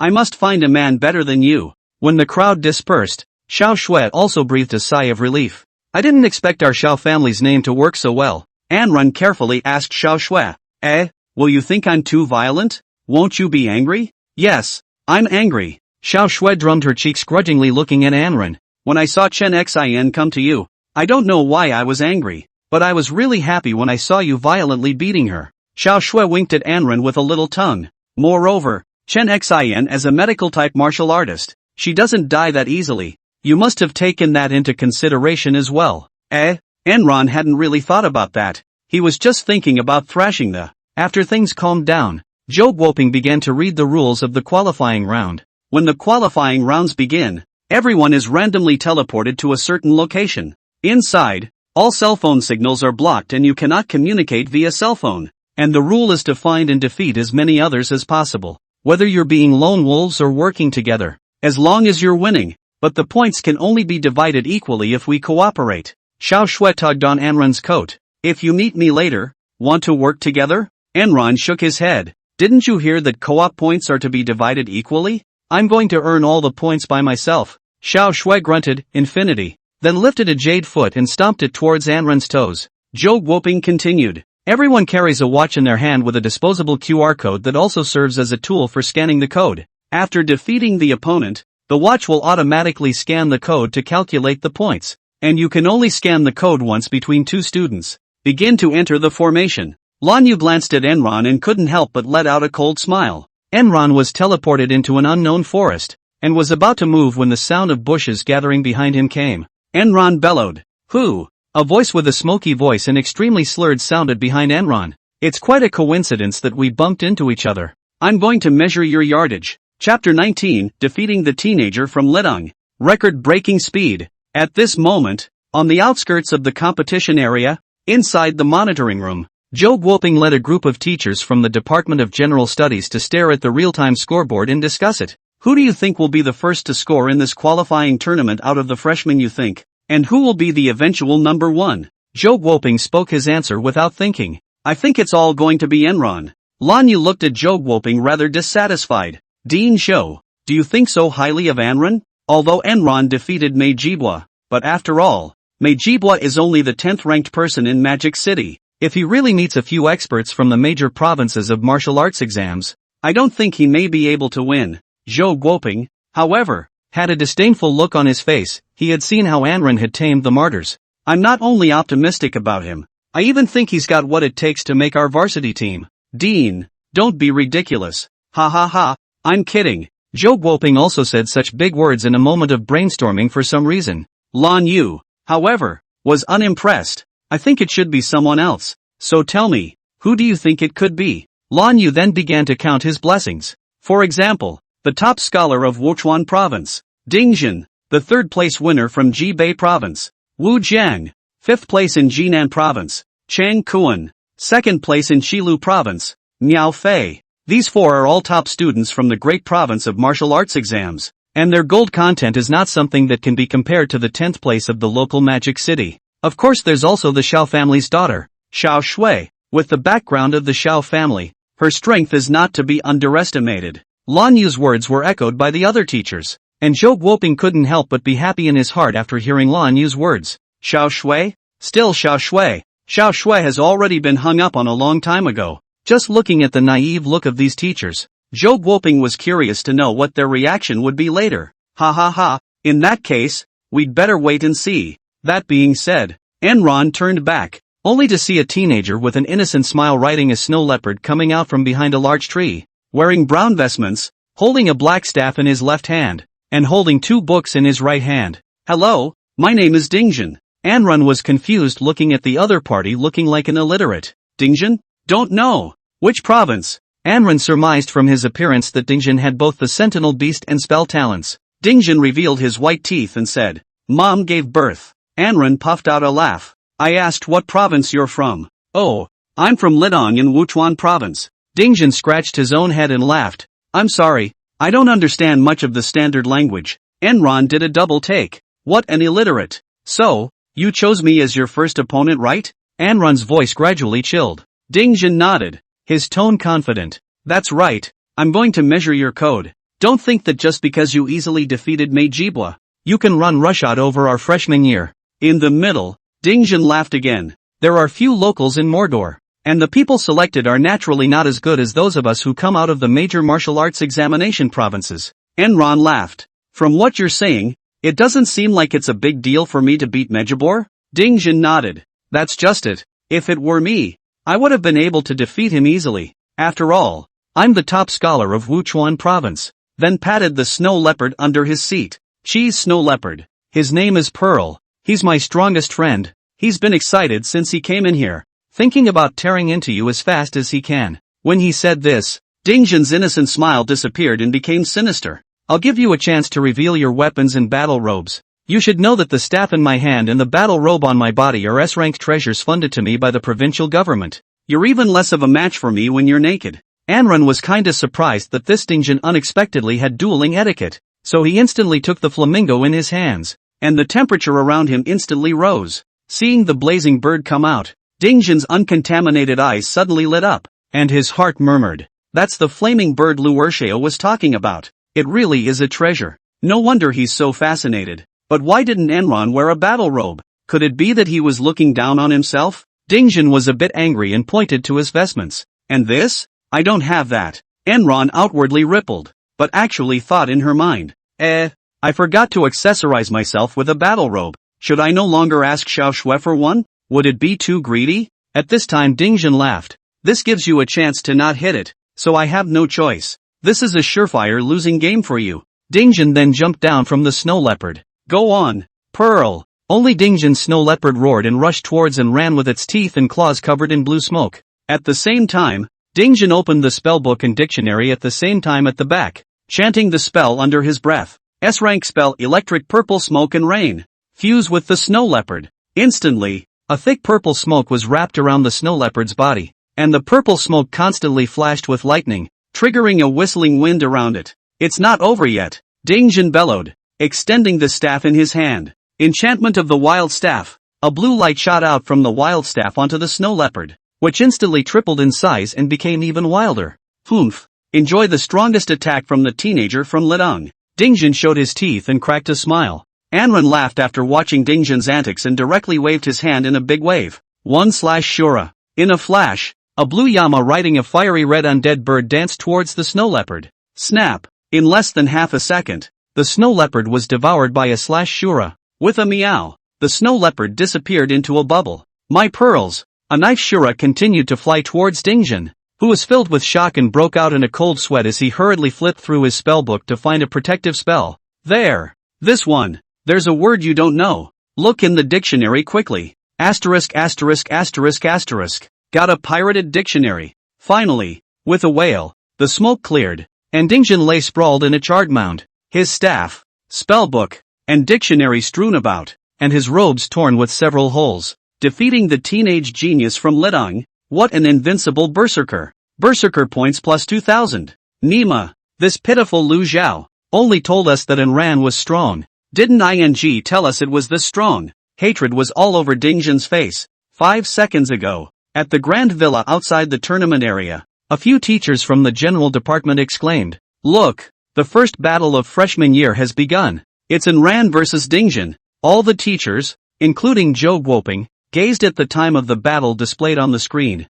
must find a man better than you. When the crowd dispersed, Xiao Shui also breathed a sigh of relief. I didn't expect our Xiao family's name to work so well. Anran carefully asked Xiao Shui. Will you think I'm too violent? Won't you be angry? Yes, I'm angry. Xiao Shui drummed her cheeks grudgingly looking at Anran. When I saw Chen Xian come to you, I don't know why I was angry, but I was really happy when I saw you violently beating her. Xiao Shui winked at Anran with a little tongue. Moreover, Chen Xian as a medical-type martial artist, she doesn't die that easily. You must have taken that into consideration as well. Enron hadn't really thought about that. He was just thinking about thrashing the. After things calmed down, Zhou Guoping began to read the rules of the qualifying round. When the qualifying rounds begin, everyone is randomly teleported to a certain location. Inside, all cell phone signals are blocked and you cannot communicate via cell phone. And the rule is to find and defeat as many others as possible, whether you're being lone wolves or working together, as long as you're winning. But the points can only be divided equally if we cooperate. Xiao Shui tugged on Enran's coat. If you meet me later, want to work together? Enran shook his head. Didn't you hear that co-op points are to be divided equally? I'm going to earn all the points by myself. Xiao Shui grunted, infinity, then lifted a jade foot and stomped it towards Anran's toes. Zhou Guoping continued. Everyone carries a watch in their hand with a disposable QR code that also serves as a tool for scanning the code. After defeating the opponent, the watch will automatically scan the code to calculate the points, and you can only scan the code once between two students. Begin to enter the formation. Lan Yu glanced at Enran and couldn't help but let out a cold smile. Enran was teleported into an unknown forest, and was about to move when the sound of bushes gathering behind him came. Enran bellowed. Who? A voice with a smoky voice and extremely slurred sounded behind Enran. It's quite a coincidence that we bumped into each other. I'm going to measure your yardage. Chapter 19, Defeating the Teenager from Lidong. Record-breaking speed. At this moment, on the outskirts of the competition area, inside the monitoring room, Joe Guoping led a group of teachers from the Department of General Studies to stare at the real-time scoreboard and discuss it. Who do you think will be the first to score in this qualifying tournament out of the freshmen you think? And who will be the eventual number one? Joe Guoping spoke his answer without thinking. I think it's all going to be Enron. Lan Yu looked at Joe Guoping rather dissatisfied. Dean Shou, do you think so highly of Enron? Although Enron defeated Mei Jibwa, but after all, Mei Jibwa is only the 10th ranked person in Magic City. If he really meets a few experts from the major provinces of martial arts exams, I don't think he may be able to win. Joe Guoping, however, had a disdainful look on his face. He had seen how Enron had tamed the martyrs. I'm not only optimistic about him, I even think he's got what it takes to make our varsity team. Dean, don't be ridiculous. Ha ha ha, I'm kidding. Joe Guoping also said such big words in a moment of brainstorming for some reason. Lan Yu, however, was unimpressed. I think it should be someone else. So tell me, who do you think it could be? Lan Yu then began to count his blessings. For example, the top scholar of Wuchuan Province, Ding Jin, the third-place winner from Jibei Province, Wu Jiang, 5th place in Jinan Province, Chang Kuan, 2nd place in Qilu Province, Miao Fei. These four are all top students from the great province of martial arts exams, and their gold content is not something that can be compared to the 10th place of the local Magic City. Of course there's also the Xiao family's daughter, Xiao Shui. With the background of the Xiao family, her strength is not to be underestimated. Lan Yu's words were echoed by the other teachers, and Joe Guoping couldn't help but be happy in his heart after hearing Lan Yu's words. Xiao Shui? Still Xiao Shui. Xiao Shui has already been hung up on a long time ago. Just looking at the naive look of these teachers, Joe Guoping was curious to know what their reaction would be later. Ha ha ha, in that case, we'd better wait and see. That being said, Enron turned back, only to see a teenager with an innocent smile riding a snow leopard coming out from behind a large tree, wearing brown vestments, holding a black staff in his left hand, and holding 2 books in his right hand. Hello, my name is Dingjin. Enron was confused looking at the other party looking like an illiterate. Dingjin? Don't know. Which province? Enron surmised from his appearance that Dingjin had both the sentinel beast and spell talents. Dingjin revealed his white teeth and said, Mom gave birth. Enron puffed out a laugh. I asked what province you're from. Oh, I'm from Lidong in Wuchuan Province. Dingjin scratched his own head and laughed. I'm sorry, I don't understand much of the standard language. Enron did a double take. What an illiterate. So, you chose me as your first opponent, right? Enron's voice gradually chilled. Dingjin nodded, his tone confident. That's right, I'm going to measure your code. Don't think that just because you easily defeated Mei Jibwa, you can run rushot over our freshman year. In the middle, Dingjin laughed again. There are few locals in Mordor, and the people selected are naturally not as good as those of us who come out of the major martial arts examination provinces. Enron laughed. From what you're saying, it doesn't seem like it's a big deal for me to beat Mejibor? Dingjin nodded. That's just it. If it were me, I would have been able to defeat him easily. After all, I'm the top scholar of Wuchuan Province. Then patted the snow leopard under his seat. She's Snow Leopard. His name is Pearl. He's my strongest friend. He's been excited since he came in here, thinking about tearing into you as fast as he can. When he said this, Dingjin's innocent smile disappeared and became sinister. I'll give you a chance to reveal your weapons and battle robes. You should know that the staff in my hand and the battle robe on my body are S-rank treasures funded to me by the provincial government. You're even less of a match for me when you're naked. Enron was kinda surprised that this Dingjin unexpectedly had dueling etiquette, so he instantly took the flamingo in his hands, and the temperature around him instantly rose. Seeing the blazing bird come out, Dingjin's uncontaminated eyes suddenly lit up, and his heart murmured, that's the flaming bird Luersheo was talking about. It really is a treasure. No wonder he's so fascinated. But why didn't Enron wear a battle robe? Could it be that he was looking down on himself? Dingjin was a bit angry and pointed to his vestments. And this? I don't have that. Enron outwardly rippled, but actually thought in her mind. I forgot to accessorize myself with a battle robe. Should I no longer ask Xiao Shui for one? Would it be too greedy? At this time Dingjin laughed. This gives you a chance to not hit it, so I have no choice. This is a surefire losing game for you. Dingjin then jumped down from the snow leopard. Go on, Pearl. Only Dingjin's snow leopard roared and rushed towards and ran with its teeth and claws covered in blue smoke. At the same time, Dingjin opened the spellbook and dictionary at the same time at the back, chanting the spell under his breath. S-rank spell electric purple smoke and rain. Fuse with the snow leopard. Instantly, a thick purple smoke was wrapped around the snow leopard's body, and the purple smoke constantly flashed with lightning, triggering a whistling wind around it. It's not over yet, Dingjin bellowed, extending the staff in his hand. Enchantment of the wild staff. A blue light shot out from the wild staff onto the snow leopard, which instantly tripled in size and became even wilder. Humph. Enjoy the strongest attack from the teenager from Lidong. Dingjin showed his teeth and cracked a smile. Anran laughed after watching Dingjin's antics and directly waved his hand in a big wave. 1/Shura. In a flash, a blue llama riding a fiery red undead bird danced towards the snow leopard. Snap. In less than half a second, the snow leopard was devoured by a /Shura. With a meow, the snow leopard disappeared into a bubble. My pearls. A knife Shura continued to fly towards Dingjin, who was filled with shock and broke out in a cold sweat as he hurriedly flipped through his spellbook to find a protective spell. There. This one. There's a word you don't know. Look in the dictionary quickly. Asterisk asterisk asterisk asterisk. Got a pirated dictionary. Finally, with a wail, the smoke cleared, and Dingjin lay sprawled in a charred mound, his staff, spellbook, and dictionary strewn about, and his robes torn with several holes. Defeating the teenage genius from Lidong. What an invincible berserker. Berserker points plus 2000. Nima. This pitiful Lu Zhao only told us that Anran was strong. Didn't ING tell us it was this strong? Hatred was all over Dingjin's face. 5 seconds ago, at the Grand Villa outside the tournament area, a few teachers from the general department exclaimed, "Look, the first battle of freshman year has begun. It's Anran versus Dingjin." All the teachers, including Zhou Guoping, gazed at the time of the battle displayed on the screen.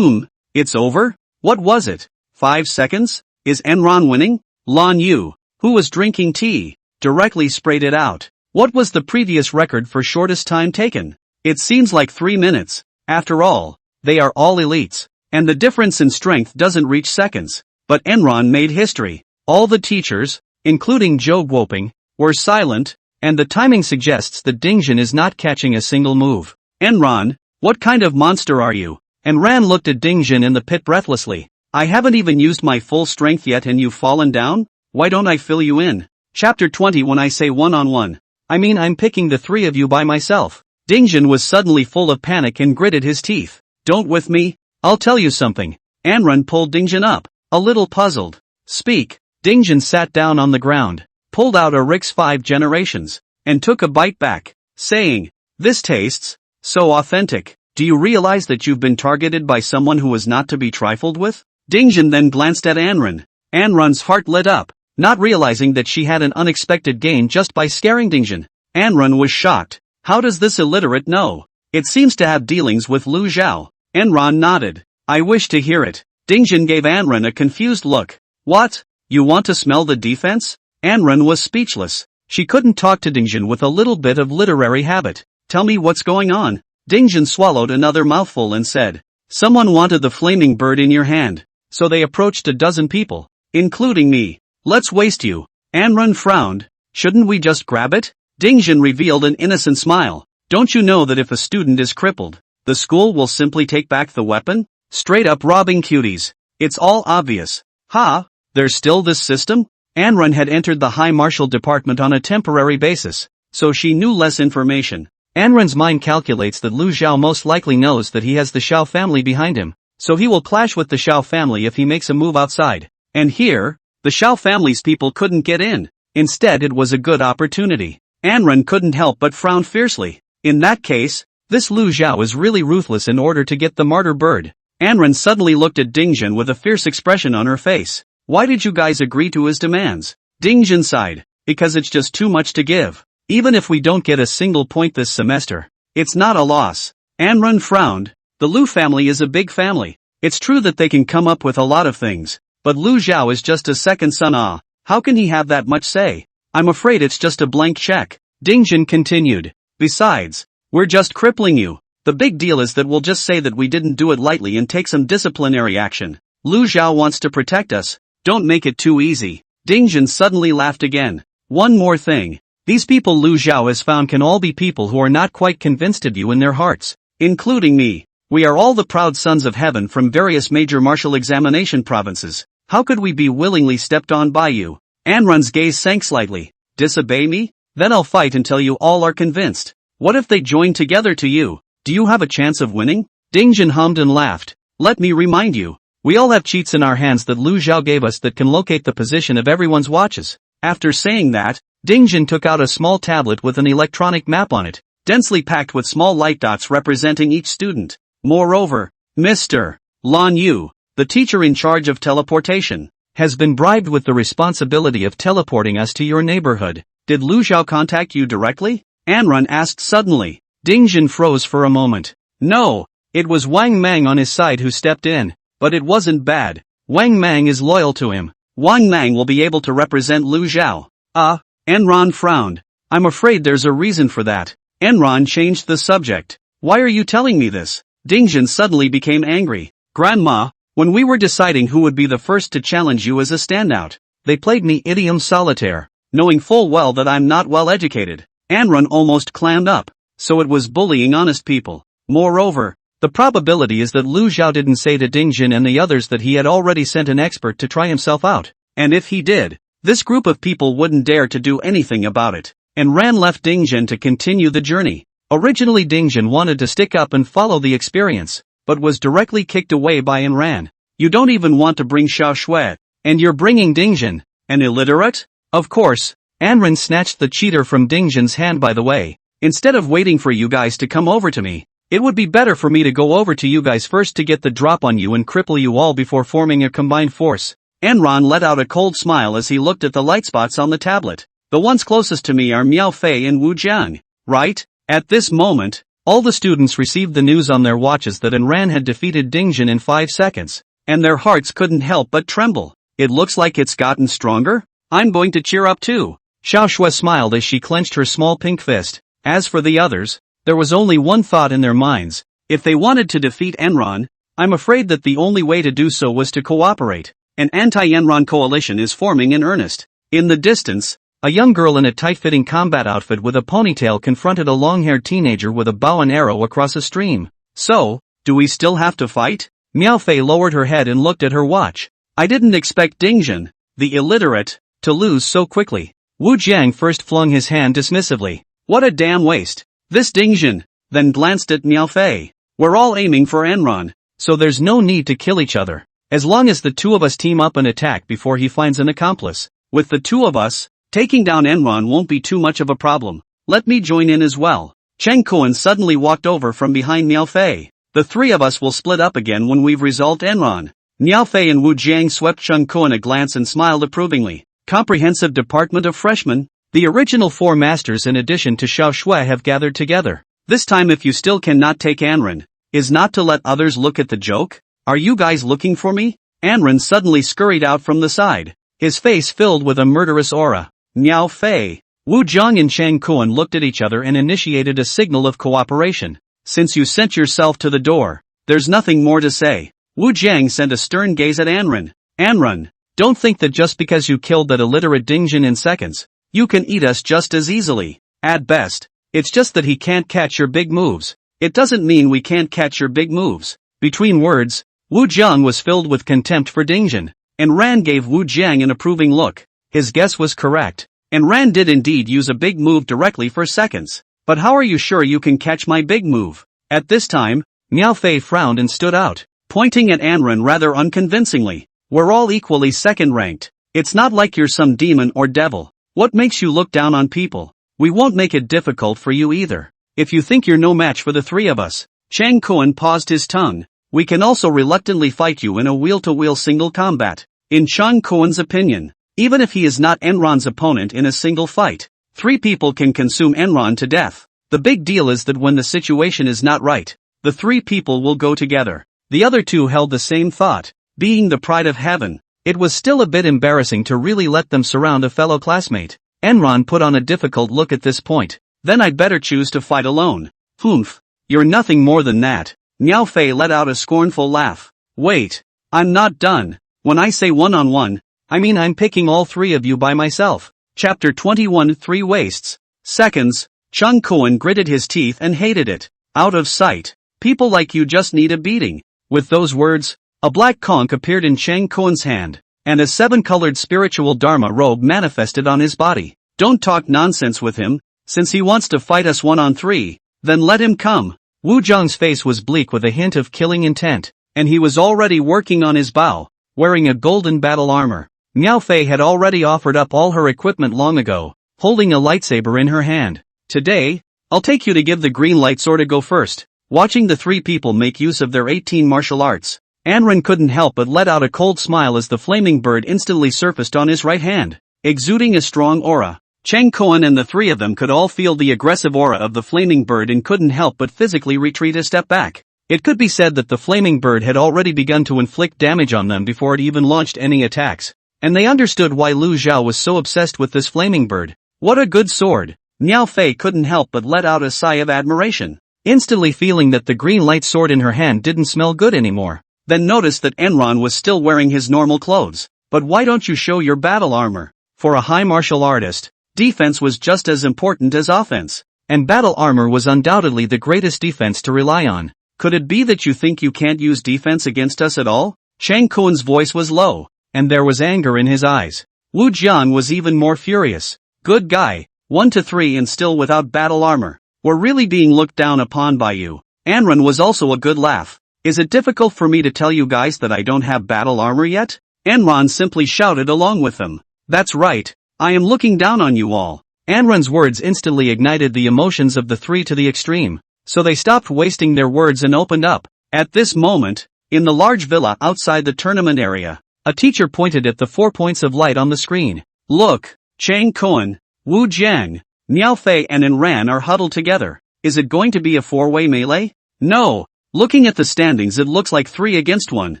It's over? What was it? 5 seconds? Is Enron winning? Lan Yu, who was drinking tea, directly sprayed it out. What was the previous record for shortest time taken? It seems like 3 minutes. After all, they are all elites, and the difference in strength doesn't reach seconds. But Enron made history. All the teachers, including Zhou Guoping, were silent, and the timing suggests that Dingjin is not catching a single move. Enron, what kind of monster are you? Enran looked at Dingjin in the pit breathlessly. I haven't even used my full strength yet and you've fallen down? Why don't I fill you in? Chapter 20. When I say one-on-one, I mean I'm picking the three of you by myself. Dingjin was suddenly full of panic and gritted his teeth. Don't with me? I'll tell you something. Anran pulled Dingjin up, a little puzzled. Speak. Dingjin sat down on the ground, pulled out a Rix 5 Generations, and took a bite back, saying, "This tastes so authentic. Do you realize that you've been targeted by someone who is not to be trifled with?" Dingjin then glanced at Anran. Anran's heart lit up, not realizing that she had an unexpected gain just by scaring Dingjin. Anran was shocked. How does this illiterate know? It seems to have dealings with Lu Zhao. Anran nodded. I wish to hear it. Dingjin gave Anran a confused look. What? You want to smell the defense? Anran was speechless. She couldn't talk to Dingjin with a little bit of literary habit. Tell me what's going on. Dingjin swallowed another mouthful and said, someone wanted the flaming bird in your hand, so they approached a dozen people, including me. Let's waste you. Anran frowned. Shouldn't we just grab it? Dingjin revealed an innocent smile. Don't you know that if a student is crippled, the school will simply take back the weapon? Straight up robbing cuties. It's all obvious. Ha, there's still this system? Anran had entered the High Martial Department on a temporary basis, so she knew less information. Anran's mind calculates that Lu Zhao most likely knows that he has the Xiao family behind him, so he will clash with the Xiao family if he makes a move outside. And here, the Xiao family's people couldn't get in. Instead, it was a good opportunity. Anran couldn't help but frown fiercely. In that case, this Lu Zhao is really ruthless in order to get the martyr bird. Anran suddenly looked at Dingjin with a fierce expression on her face. Why did you guys agree to his demands? Dingjin sighed. Because it's just too much to give. Even if we don't get a single point this semester, it's not a loss. Anran frowned. The Lu family is a big family. It's true that they can come up with a lot of things, but Lu Zhao is just a second son. How can he have that much say? I'm afraid it's just a blank check. Dingjin continued. Besides, we're just crippling you. The big deal is that we'll just say that we didn't do it lightly and take some disciplinary action. Lu Zhao wants to protect us. Don't make it too easy. Dingjin suddenly laughed again. One more thing. These people Lu Zhao has found can all be people who are not quite convinced of you in their hearts, including me. We are all the proud sons of heaven from various major martial examination provinces. How could we be willingly stepped on by you? Anrun's gaze sank slightly. Disobey me? Then I'll fight until you all are convinced. What if they join together to you? Do you have a chance of winning? Dingjin hummed and laughed. Let me remind you. We all have cheats in our hands that Lu Zhao gave us that can locate the position of everyone's watches. After saying that, Dingjin took out a small tablet with an electronic map on it, densely packed with small light dots representing each student. Moreover, Mr. Lan Yu, the teacher in charge of teleportation, has been bribed with the responsibility of teleporting us to your neighborhood. Did Lu Zhao contact you directly? Anrun asked suddenly. Dingjin froze for a moment. No, it was Wang Mang on his side who stepped in, but it wasn't bad. Wang Mang is loyal to him. Wang Mang will be able to represent Lu Zhao. Enron frowned. I'm afraid there's a reason for that. Enron changed the subject. Why are you telling me this? Dingjin suddenly became angry. Grandma, when we were deciding who would be the first to challenge you as a standout, they played me idiom solitaire, knowing full well that I'm not well educated. Anrun almost clammed up. So it was bullying honest people. Moreover, the probability is that Lu Zhao didn't say to Dingjin and the others that he had already sent an expert to try himself out. And if he did, this group of people wouldn't dare to do anything about it. And Ran left Dingjin to continue the journey. Originally Dingjin wanted to stick up and follow the experience, but was directly kicked away by Ran. You don't even want to bring Xiao Shui, and you're bringing Dingjin, an illiterate? Of course. Anran snatched the cheater from Dingjin's hand by the way. Instead of waiting for you guys to come over to me, it would be better for me to go over to you guys first to get the drop on you and cripple you all before forming a combined force. Enron let out a cold smile as he looked at the light spots on the tablet. The ones closest to me are Miao Fei and Wu Jiang, right? At this moment, all the students received the news on their watches that Enran had defeated Dingjin in 5 seconds, and their hearts couldn't help but tremble. It looks like it's gotten stronger? I'm going to cheer up too. Xiao Shui smiled as she clenched her small pink fist. As for the others, there was only one thought in their minds. If they wanted to defeat Enron, I'm afraid that the only way to do so was to cooperate. An anti-Enron coalition is forming in earnest. In the distance, a young girl in a tight-fitting combat outfit with a ponytail confronted a long-haired teenager with a bow and arrow across a stream. So, do we still have to fight? Miao Fei lowered her head and looked at her watch. I didn't expect Dingjin, the illiterate, to lose so quickly. Wu Jiang first flung his hand dismissively. What a damn waste. This Dingjin, then glanced at Miao Fei. We're all aiming for Enron, so there's no need to kill each other. As long as the two of us team up and attack before he finds an accomplice. With the two of us, taking down Enron won't be too much of a problem. Let me join in as well. Cheng Kuan suddenly walked over from behind Miao Fei. The three of us will split up again when we've resolved Enron. Miao Fei and Wu Jiang swept Cheng Kuan a glance and smiled approvingly. Comprehensive Department of Freshmen. The original 4 masters in addition to Xiao Shui have gathered together. This time if you still cannot take Anran, is not to let others look at the joke? Are you guys looking for me? Anran suddenly scurried out from the side, his face filled with a murderous aura. Miao Fei, Wu Jiang and Cheng Kuan looked at each other and initiated a signal of cooperation. Since you sent yourself to the door, there's nothing more to say. Wu Jiang sent a stern gaze at Anran. Anran, don't think that just because you killed that illiterate Dingjin in seconds, you can eat us just as easily. At best, it's just that he can't catch your big moves. It doesn't mean we can't catch your big moves. Between words, Wu Jiang was filled with contempt for Dingjin, and Ran gave Wu Jiang an approving look. His guess was correct, and Ran did indeed use a big move directly for seconds. But how are you sure you can catch my big move? At this time, Miao Fei frowned and stood out, pointing at Anran rather unconvincingly. We're all equally second-ranked. It's not like you're some demon or devil. What makes you look down on people? We won't make it difficult for you either. If you think you're no match for the three of us, Cheng Kuan paused his tongue. We can also reluctantly fight you in a wheel-to-wheel single combat. In Cheng Kuan's opinion, even if he is not Enron's opponent in a single fight, 3 people can consume Enron to death. The big deal is that when the situation is not right, the 3 people will go together. The other 2 held the same thought. Being the pride of heaven, it was still a bit embarrassing to really let them surround a fellow classmate. Enron put on a difficult look at this point. Then I'd better choose to fight alone. Humph, you're nothing more than that. Miao Fei let out a scornful laugh. Wait, I'm not done. When I say one-on-one, I mean I'm picking all 3 of you by myself. Chapter 21 3 wastes. Seconds. Cheng Kuan gritted his teeth and hated it. Out of sight. People like you just need a beating. With those words, a black conch appeared in Chang Koen's hand, and a 7-colored spiritual dharma robe manifested on his body. Don't talk nonsense with him, since he wants to fight us 1-on-3, then let him come. Wu Zhang's face was bleak with a hint of killing intent, and he was already working on his bow, wearing a golden battle armor. Miao Fei had already offered up all her equipment long ago, holding a lightsaber in her hand. Today, I'll take you to give the green light sword to go first. Watching the three people make use of their 18 martial arts, Anren couldn't help but let out a cold smile as the flaming bird instantly surfaced on his right hand, exuding a strong aura. Chang Koen and the three of them could all feel the aggressive aura of the flaming bird and couldn't help but physically retreat a step back. It could be said that the flaming bird had already begun to inflict damage on them before it even launched any attacks, and they understood why Lu Zhao was so obsessed with this flaming bird. What a good sword! Miao Fei couldn't help but let out a sigh of admiration, instantly feeling that the green light sword in her hand didn't smell good anymore. Then noticed that Enron was still wearing his normal clothes. But why don't you show your battle armor? For a high martial artist, defense was just as important as offense, and battle armor was undoubtedly the greatest defense to rely on. Could it be that you think you can't use defense against us at all? Chang Koen's voice was low, and there was anger in his eyes. Wu Jian was even more furious. Good guy, 1-3 and still without battle armor. We're really being looked down upon by you. Anren was also a good laugh. Is it difficult for me to tell you guys that I don't have battle armor yet? Enron simply shouted along with them. That's right, I am looking down on you all. Anren's words instantly ignited the emotions of the three to the extreme, so they stopped wasting their words and opened up. At this moment, in the large villa outside the tournament area, a teacher pointed at the 4 points of light on the screen. Look, Chang Koen, Wu Jiang, Miao Fei and Enran are huddled together. Is it going to be a 4-way melee? No. Looking at the standings it looks like 3 against 1.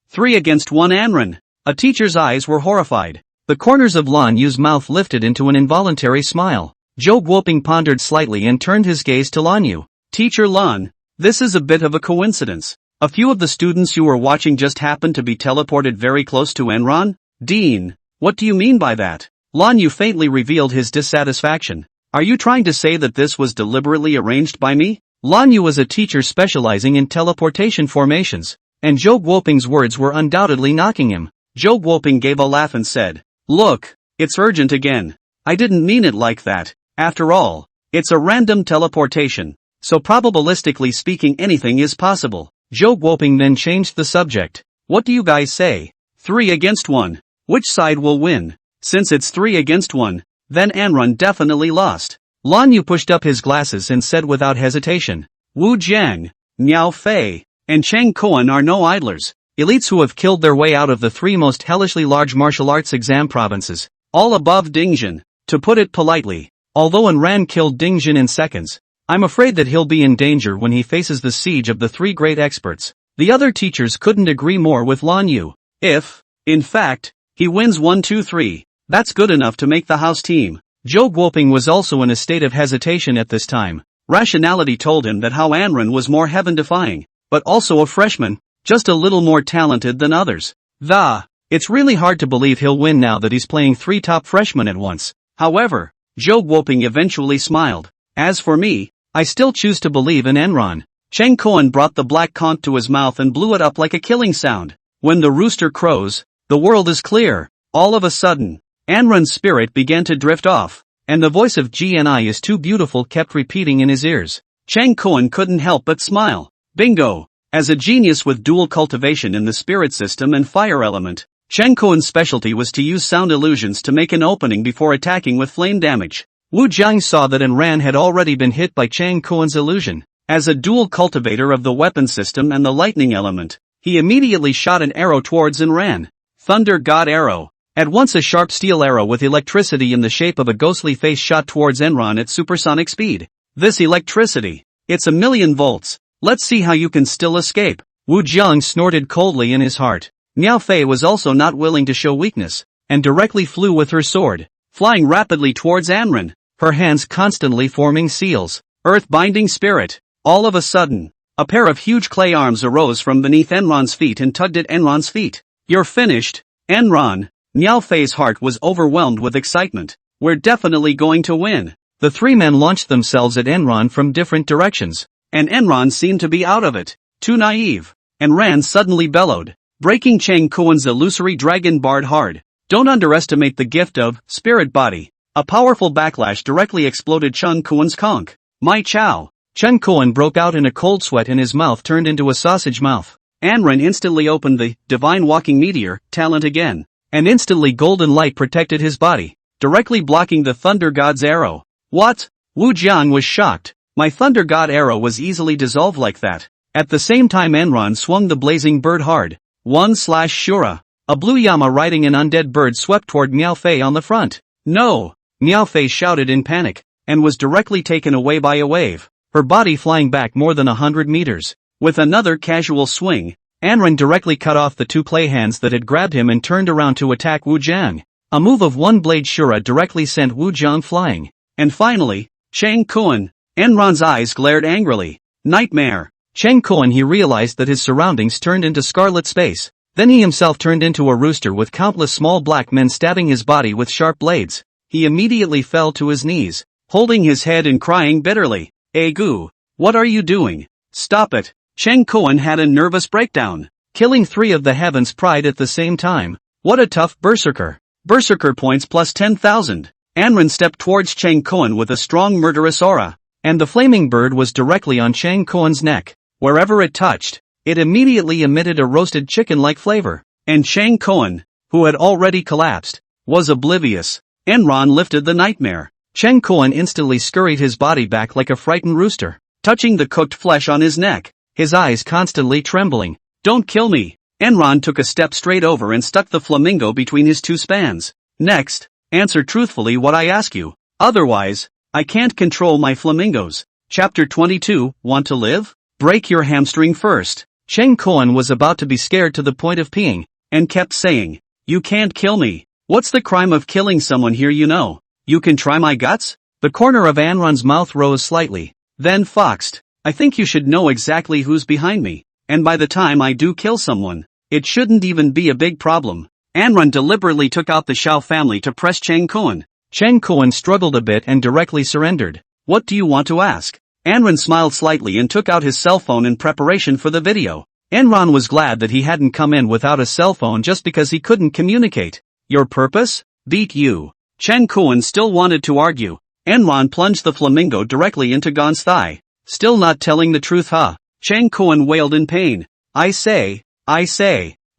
3 against 1 Anren. A teacher's eyes were horrified. The corners of Lan Yu's mouth lifted into an involuntary smile. Zhou Guoping pondered slightly and turned his gaze to Lan Yu. Teacher Lan, this is a bit of a coincidence. A few of the students you were watching just happened to be teleported very close to Enron? Dean, what do you mean by that? Lan Yu faintly revealed his dissatisfaction. Are you trying to say that this was deliberately arranged by me? Lan Yu was a teacher specializing in teleportation formations, and Zhou Guoping's words were undoubtedly knocking him. Zhou Guoping gave a laugh and said, Look, it's urgent again. I didn't mean it like that. After all, it's a random teleportation, so probabilistically speaking anything is possible. Zhou Guoping then changed the subject. What do you guys say? 3 against 1. Which side will win? Since it's 3 against 1, then Anren definitely lost. Lan Yu pushed up his glasses and said without hesitation, Wu Jiang, Miao Fei, and Chang Koen are no idlers. Elites who have killed their way out of the 3 most hellishly large martial arts exam provinces, all above Dingjin. To put it politely, although Enran killed Dingjin in seconds, I'm afraid that he'll be in danger when he faces the siege of the 3 great experts. The other teachers couldn't agree more with Lan Yu. If, in fact, he wins 1-2-3, that's good enough to make the house team. Zhou Guoping was also in a state of hesitation at this time. Rationality told him that how Anren was more heaven-defying, but also a freshman, just a little more talented than others. It's really hard to believe he'll win now that he's playing 3 top freshmen at once. However, Zhou Guoping eventually smiled. As for me, I still choose to believe in Enron. Chang Koen brought the black conch to his mouth and blew it up like a killing sound. When the rooster crows, the world is clear. All of a sudden, Anren's spirit began to drift off, and the voice of GNI is too beautiful kept repeating in his ears. Chang Koen couldn't help but smile. Bingo! As a genius with dual cultivation in the spirit system and fire element, Chang Koen's specialty was to use sound illusions to make an opening before attacking with flame damage. Wu Jiang saw that Enran had already been hit by Chang Koen's illusion. As a dual cultivator of the weapon system and the lightning element, he immediately shot an arrow towards Enran. Thunder God Arrow. At once a sharp steel arrow with electricity in the shape of a ghostly face shot towards Enron at supersonic speed. This electricity. It's 1,000,000 volts. Let's see how you can still escape. Wu Jiang snorted coldly in his heart. Miao Fei was also not willing to show weakness, and directly flew with her sword, flying rapidly towards Anren, her hands constantly forming seals. Earth-binding spirit. All of a sudden, a pair of huge clay arms arose from beneath Enron's feet and tugged at Enron's feet. You're finished, Enron. Miao Fei's heart was overwhelmed with excitement. We're definitely going to win. The 3 men launched themselves at Enron from different directions. and Enron seemed to be out of it. Too naive. And Ran suddenly bellowed, breaking Chang Kuan's illusory dragon barred hard. Don't underestimate the gift of spirit body. A powerful backlash directly exploded Chang Kuan's conch. My chow. Chang Kuan broke out in a cold sweat and his mouth turned into a sausage mouth. Anran instantly opened the divine walking meteor talent again. And instantly golden light protected his body, directly blocking the thunder god's arrow. What? Wu Jiang was shocked. My thunder god arrow was easily dissolved like that. At the same time Enron swung the blazing bird hard. 1/Shura. A blue llama riding an undead bird swept toward Miao Fei on the front. No! Miao Fei shouted in panic, and was directly taken away by a wave, her body flying back more than 100 meters. With another casual swing, Anran directly cut off the two clay hands that had grabbed him and turned around to attack Wu Jiang. A move of one blade Shura directly sent Wu Jiang flying. And finally, Chang Kuan. Enron's eyes glared angrily. Nightmare. Chang Kuan he realized that his surroundings turned into scarlet space. Then he himself turned into a rooster with countless small black men stabbing his body with sharp blades. He immediately fell to his knees, holding his head and crying bitterly. Gu, what are you doing? Stop it. Chang Kuan had a nervous breakdown. Killing 3 of the heavens pride at the same time. What a tough berserker. Berserker points plus 10,000. Anran stepped towards Chang Kuan with a strong murderous aura. And the flaming bird was directly on Chang Kuan's neck. Wherever it touched, it immediately emitted a roasted chicken-like flavor. And Chang Kuan, who had already collapsed, was oblivious. Enron lifted the nightmare. Chang Kuan instantly scurried his body back like a frightened rooster, touching the cooked flesh on his neck, his eyes constantly trembling. Don't kill me. Enron took a step straight over and stuck the flamingo between his two spans. Next, answer truthfully what I ask you. Otherwise, I can't control my flamingos. Chapter 22, Want to live? Break your hamstring first. Chang Kuan was about to be scared to the point of peeing, and kept saying, you can't kill me. What's the crime of killing someone here you know? You can try my guts? The corner of Anron's mouth rose slightly, then foxed. I think you should know exactly who's behind me, and by the time I do kill someone, it shouldn't even be a big problem. Anron deliberately took out the Xiao family to press Chang Kuan. Chang Kuan struggled a bit and directly surrendered. What do you want to ask? Anron smiled slightly and took out his cell phone in preparation for the video. Enron was glad that he hadn't come in without a cell phone just because he couldn't communicate. Your purpose? Beat you. Chang Kuan still wanted to argue. Enron plunged the flamingo directly into Gon's thigh. Still not telling the truth, huh? Chang Kuan wailed in pain. I say.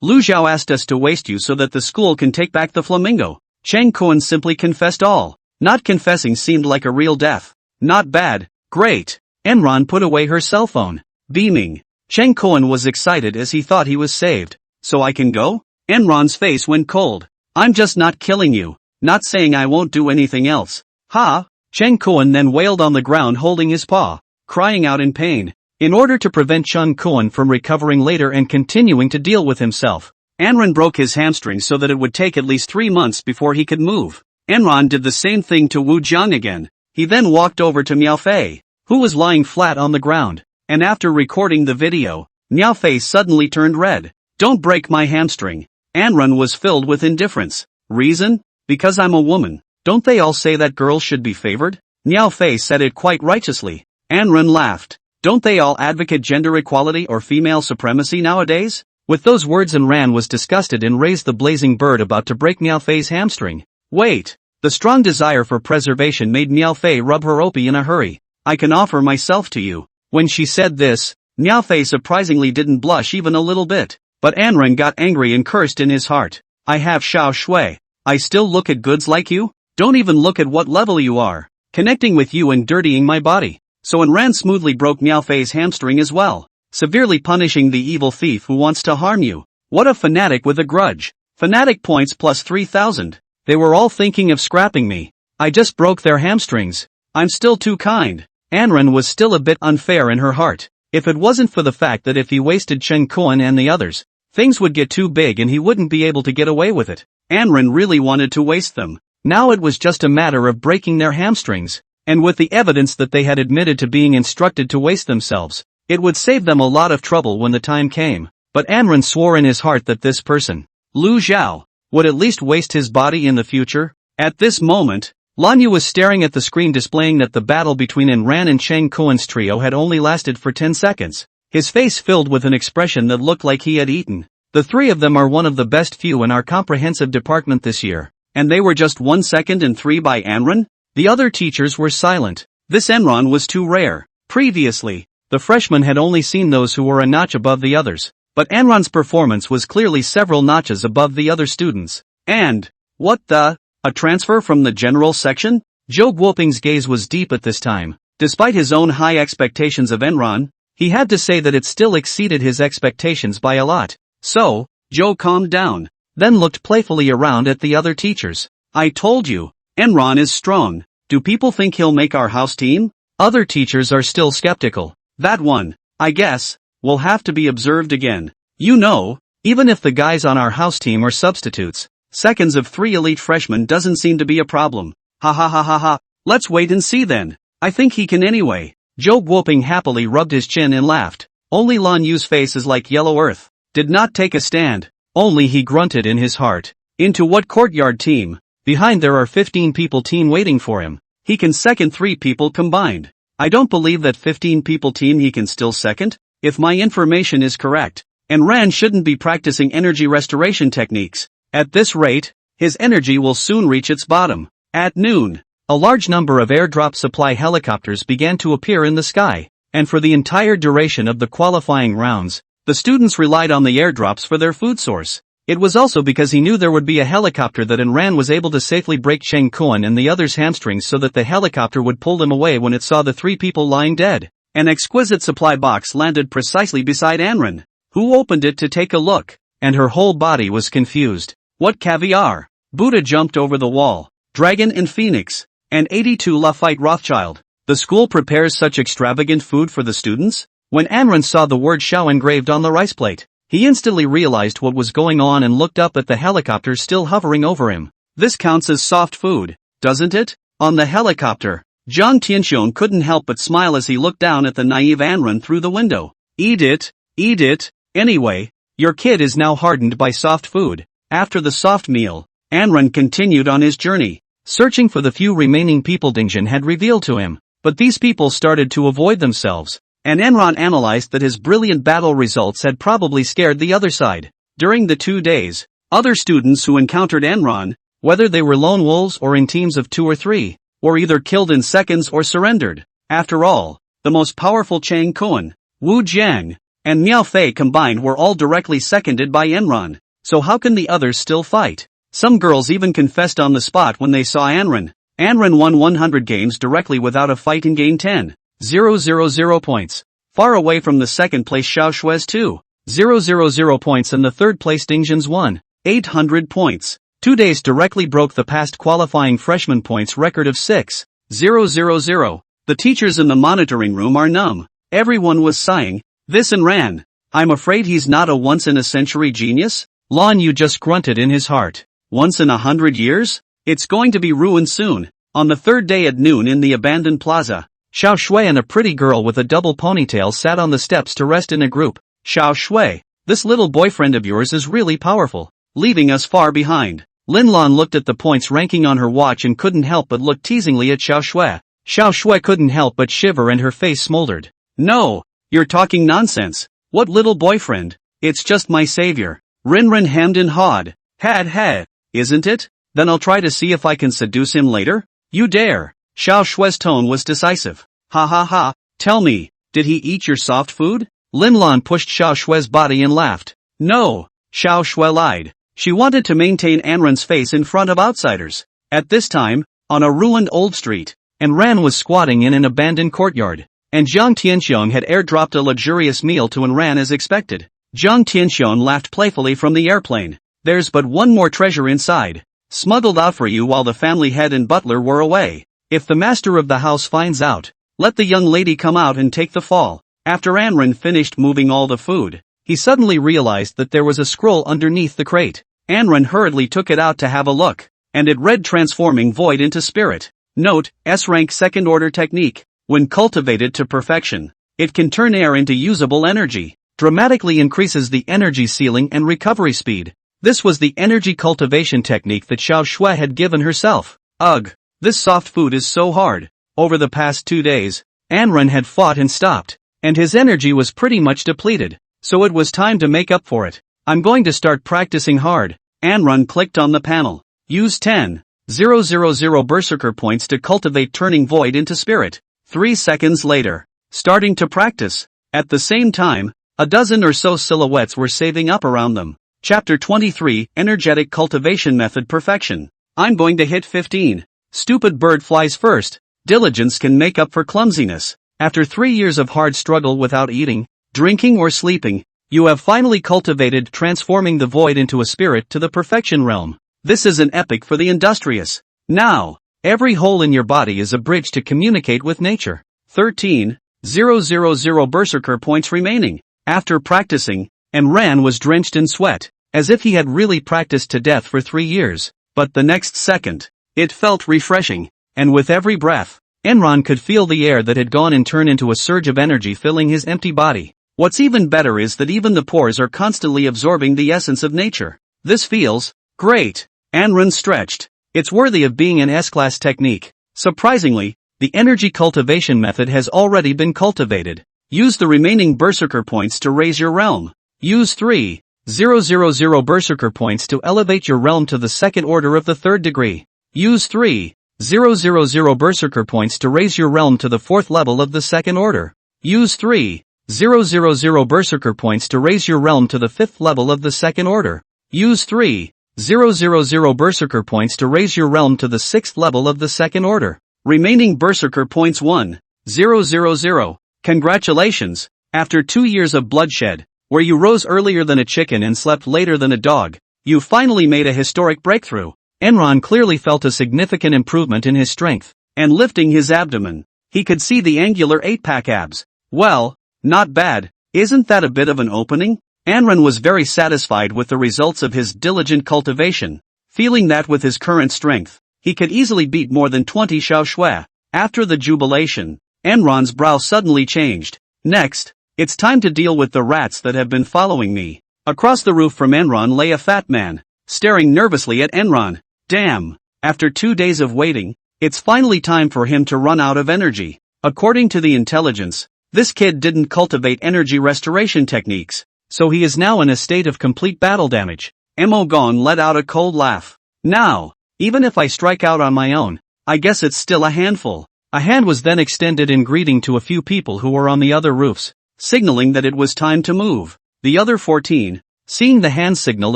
Lu Zhao asked us to waste you so that the school can take back the flamingo. Chang Kuan simply confessed all. Not confessing seemed like a real death. Not bad. Great. Enron put away her cell phone, beaming. Chang Kuan was excited as he thought he was saved. So I can go? Enron's face went cold. I'm just not killing you. Not saying I won't do anything else. Ha! Chang Kuan then wailed on the ground holding his paw, crying out in pain. In order to prevent Chang Kuan from recovering later and continuing to deal with himself, Anron broke his hamstring so that it would take at least 3 months before he could move. Enron did the same thing to Wu Jiang again. He then walked over to Miao Fei, who was lying flat on the ground, and after recording the video, Miao Fei suddenly turned red. Don't break my hamstring. Anron was filled with indifference. Reason? Because I'm a woman. Don't they all say that girls should be favored? Miao Fei said it quite righteously. Anron laughed. Don't they all advocate gender equality or female supremacy nowadays? With those words Enran was disgusted and raised the blazing bird about to break Miao Fei's hamstring. Wait. The strong desire for preservation made Miao Fei rub her opie in a hurry. I can offer myself to you. When she said this, Miao Fei surprisingly didn't blush even a little bit. But Anran got angry and cursed in his heart. I have Xiao Shui. I still look at goods like you? Don't even look at what level you are. Connecting with you and dirtying my body. So Enran smoothly broke Miao Fei's hamstring as well, severely punishing the evil thief who wants to harm you. What a fanatic with a grudge. Fanatic points plus 3,000. They were all thinking of scrapping me. I just broke their hamstrings. I'm still too kind. Anran was still a bit unfair in her heart. If it wasn't for the fact that if he wasted Chang Kuan and the others, things would get too big and he wouldn't be able to get away with it. Anran really wanted to waste them. Now it was just a matter of breaking their hamstrings. And with the evidence that they had admitted to being instructed to waste themselves, it would save them a lot of trouble when the time came. But Anran swore in his heart that this person, Lu Zhao, would at least waste his body in the future. At this moment, Lan Yu was staring at the screen displaying that the battle between Enran and Chang Kuan's trio had only lasted for 10 seconds. His face filled with an expression that looked like he had eaten. The three of them are one of the best few in our comprehensive department this year. And they were just 1 second and 3 by Enran? The other teachers were silent. This Enran was too rare. Previously, the freshmen had only seen those who were a notch above the others. But Enran's performance was clearly several notches above the other students. And, what the? A transfer from the general section? Zhou Guoping's gaze was deep at this time. Despite his own high expectations of Enran, he had to say that it still exceeded his expectations by a lot. So, Zhou calmed down, then looked playfully around at the other teachers. I told you, Enran is strong. Do people think he'll make our house team? Other teachers are still skeptical. That one, I guess, will have to be observed again. You know, even if the guys on our house team are substitutes, seconds of 3 elite freshmen doesn't seem to be a problem. Ha ha ha ha ha. Let's wait and see then. I think he can anyway. Zhou Guoping happily rubbed his chin and laughed. Only Lan Yu's face is like yellow earth. Did not take a stand. Only he grunted in his heart. Into what courtyard team? Behind there are 15 people team waiting for him. He can second 3 people combined. I don't believe that 15 people team he can still second, if my information is correct. And Ran shouldn't be practicing energy restoration techniques. At this rate, his energy will soon reach its bottom. At noon, a large number of airdrop supply helicopters began to appear in the sky, and for the entire duration of the qualifying rounds, the students relied on the airdrops for their food source. It was also because he knew there would be a helicopter that Enran was able to safely break Cheng Kuan and the others' hamstrings so that the helicopter would pull them away when it saw the 3 people lying dead. An exquisite supply box landed precisely beside Enran, who opened it to take a look, and her whole body was confused. What caviar? Buddha jumped over the wall. Dragon and Phoenix, and 82 Lafite Rothschild. The school prepares such extravagant food for the students? When Enran saw the word Shao engraved on the rice plate, he instantly realized what was going on and looked up at the helicopter still hovering over him. This counts as soft food, doesn't it? On the helicopter, Zhang Tianxiong couldn't help but smile as he looked down at the naive Enran through the window. Eat it. Anyway, your kid is now hardened by soft food. After the soft meal, Enran continued on his journey, searching for the few remaining people Dingjin had revealed to him. But these people started to avoid themselves, and Enran analyzed that his brilliant battle results had probably scared the other side. During the 2 days, other students who encountered Enran, whether they were lone wolves or in teams of 2 or 3, were either killed in seconds or surrendered. After all, the most powerful Chang Kuan, Wu Jiang, and Miao Fei combined were all directly seconded by Enran. So how can the others still fight? Some girls even confessed on the spot when they saw Enran. Enran won 100 games directly without a fight and gained 10,000 points. Far away from the second place Xiao Shui's 2,000 points and the third place Dingjin's 1,800 points. 2 days directly broke the past qualifying freshman points record of 6,000. The teachers in the monitoring room are numb. Everyone was sighing. This Enran. I'm afraid he's not a once-in-a-century genius? Lan Yu just grunted in his heart. Once in 100 years? It's going to be ruined soon. On the 3rd day at noon in the abandoned plaza, Xiao Shui and a pretty girl with a double ponytail sat on the steps to rest in a group. Xiao Shui, this little boyfriend of yours is really powerful, leaving us far behind. Lin Lan looked at the points ranking on her watch and couldn't help but look teasingly at Xiao Shui. Xiao Shui couldn't help but shiver and her face smoldered. No, you're talking nonsense. What little boyfriend? It's just my savior. Rinrin hemmed and hawed. Had, isn't it? Then I'll try to see if I can seduce him later. You dare. Xiao Shui's tone was decisive. Ha ha ha, tell me, did he eat your soft food? Lin Lan pushed Xiao Shui's body and laughed. No, Xiao Shui lied. She wanted to maintain Enran's face in front of outsiders. At this time, on a ruined old street, Enran was squatting in an abandoned courtyard, and Zhang Tianxiong had airdropped a luxurious meal to Enran as expected. Zhang Tianxiong laughed playfully from the airplane. There's but one more treasure inside, smuggled out for you while the family head and butler were away. If the master of the house finds out, let the young lady come out and take the fall. After Enran finished moving all the food, he suddenly realized that there was a scroll underneath the crate. Enran hurriedly took it out to have a look, and it read transforming void into spirit. Note, S-rank second order technique. When cultivated to perfection, it can turn air into usable energy, dramatically increases the energy ceiling and recovery speed. This was the energy cultivation technique that Xiao Shui had given herself. Ugh. This soft food is so hard. Over the past 2 days, Anran had fought and stopped, and his energy was pretty much depleted, so it was time to make up for it. I'm going to start practicing hard. Anran clicked on the panel. Use 10,000 berserker points to cultivate turning void into spirit. 3 seconds later, starting to practice. At the same time, a dozen or so silhouettes were saving up around them. Chapter 23, Energetic Cultivation Method Perfection. I'm going to hit 15. Stupid bird flies first. Diligence can make up for clumsiness. After 3 years of hard struggle without eating, drinking or sleeping, you have finally cultivated transforming the void into a spirit to the perfection realm. This is an epic for the industrious. Now, every hole in your body is a bridge to communicate with nature. 13,000 berserker points remaining. After practicing, Enran was drenched in sweat, as if he had really practiced to death for 3 years. But the next second, it felt refreshing, and with every breath, Enran could feel the air that had gone and turned into a surge of energy filling his empty body. What's even better is that even the pores are constantly absorbing the essence of nature. This feels great. Enran stretched. It's worthy of being an S-class technique. Surprisingly, the energy cultivation method has already been cultivated. Use the remaining berserker points to raise your realm. Use 3,000 berserker points to elevate your realm to the second order of the third degree. Use 3,000 berserker points to raise your realm to the fourth level of the second order. Use 3,000 berserker points to raise your realm to the fifth level of the second order. Use 3,000 berserker points to raise your realm to the sixth level of the second order. Remaining berserker points 1,000. Congratulations! After 2 years of bloodshed, where you rose earlier than a chicken and slept later than a dog, you finally made a historic breakthrough. Enran clearly felt a significant improvement in his strength, and lifting his abdomen, he could see the angular 8-pack abs. Well, not bad, isn't that a bit of an opening? Enran was very satisfied with the results of his diligent cultivation, feeling that with his current strength, he could easily beat more than 20 Xiao Shui. After the jubilation, Enran's brow suddenly changed. Next, it's time to deal with the rats that have been following me. Across the roof from Enran lay a fat man, staring nervously at Enran. Damn! After 2 days of waiting, it's finally time for him to run out of energy. According to the intelligence, this kid didn't cultivate energy restoration techniques, so he is now in a state of complete battle damage. Mo Gon let out a cold laugh. Now, even if I strike out on my own, I guess it's still a handful. A hand was then extended in greeting to a few people who were on the other roofs, signaling that it was time to move. The other 14, seeing the hand signal,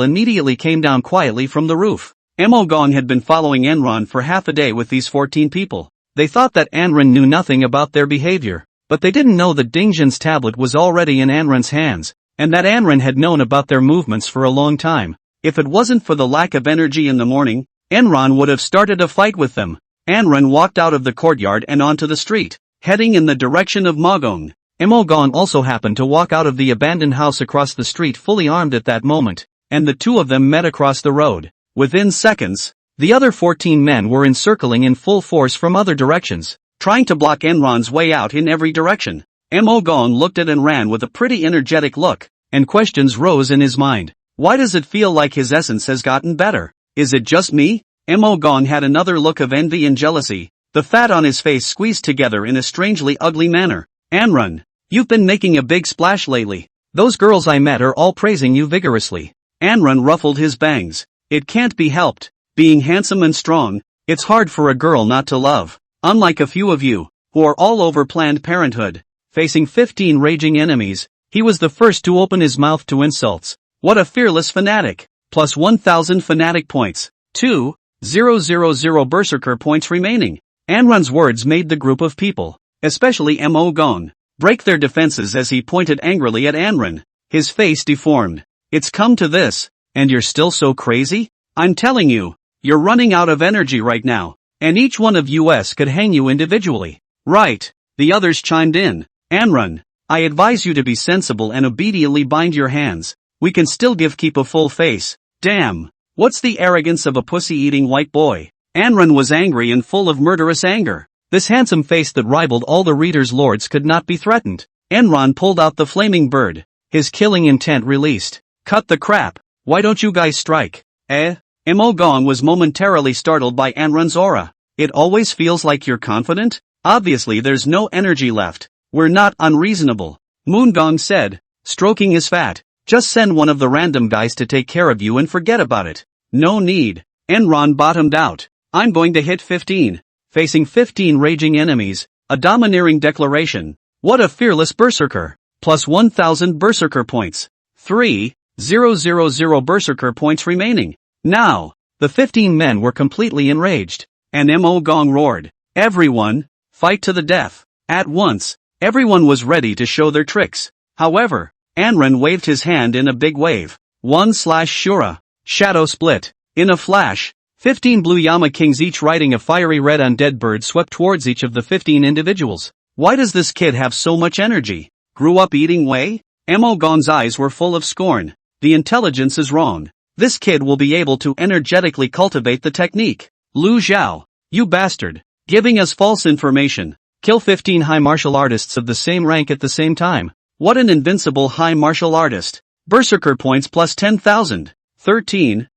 immediately came down quietly from the roof. Mo Gon had been following Enran for half a day with these 14 people. They thought that Enran knew nothing about their behavior, but they didn't know that Dingjin's tablet was already in Enran's hands, and that Enran had known about their movements for a long time. If it wasn't for the lack of energy in the morning, Enran would have started a fight with them. Enran walked out of the courtyard and onto the street, heading in the direction of Mogong. Mo Gon also happened to walk out of the abandoned house across the street fully armed at that moment, and the two of them met across the road. Within seconds, the other 14 men were encircling in full force from other directions, trying to block Enran's way out in every direction. Mo Gon looked at Enran with a pretty energetic look, and questions rose in his mind. Why does it feel like his essence has gotten better? Is it just me? Mo Gon had another look of envy and jealousy, the fat on his face squeezed together in a strangely ugly manner. Enran, you've been making a big splash lately. Those girls I met are all praising you vigorously. Enran ruffled his bangs. It can't be helped. Being handsome and strong, it's hard for a girl not to love. Unlike a few of you, who are all over Planned Parenthood, facing 15 raging enemies, he was the first to open his mouth to insults. What a fearless fanatic. Plus 1,000 fanatic points. 2,000 berserker points remaining. Enran's words made the group of people, especially Mo Gon, break their defenses as he pointed angrily at Enran. His face deformed. It's come to this, and you're still so crazy? I'm telling you, you're running out of energy right now, and each one of us could hang you individually. Right, the others chimed in. Enran, I advise you to be sensible and obediently bind your hands. We can still keep a full face. Damn, what's the arrogance of a pussy-eating white boy? Enran was angry and full of murderous anger. This handsome face that rivaled all the reader's lords could not be threatened. Enran pulled out the flaming bird, his killing intent released. Cut the crap, why don't you guys strike? Mo Gon was momentarily startled by Enran's aura. It always feels like you're confident? Obviously there's no energy left. We're not unreasonable. Moongong said, stroking his fat. Just send one of the random guys to take care of you and forget about it. No need. Enron bottomed out. I'm going to hit 15. Facing 15 raging enemies. A domineering declaration. What a fearless berserker. Plus 1000 berserker points. 3,000 berserker points remaining. Now, the 15 men were completely enraged. And Mo Gong roared. Everyone, fight to the death. At once, everyone was ready to show their tricks. However, Anren waved his hand in a big wave. 1/Shura. Shadow split. In a flash, 15 blue Yama kings each riding a fiery red undead bird swept towards each of the 15 individuals. Why does this kid have so much energy? Grew up eating whey? Mo Gong's eyes were full of scorn. The intelligence is wrong. This kid will be able to energetically cultivate the technique. Lu Zhao, you bastard. Giving us false information. Kill 15 high martial artists of the same rank at the same time. What an invincible high martial artist. Berserker points plus 10,000. 13,000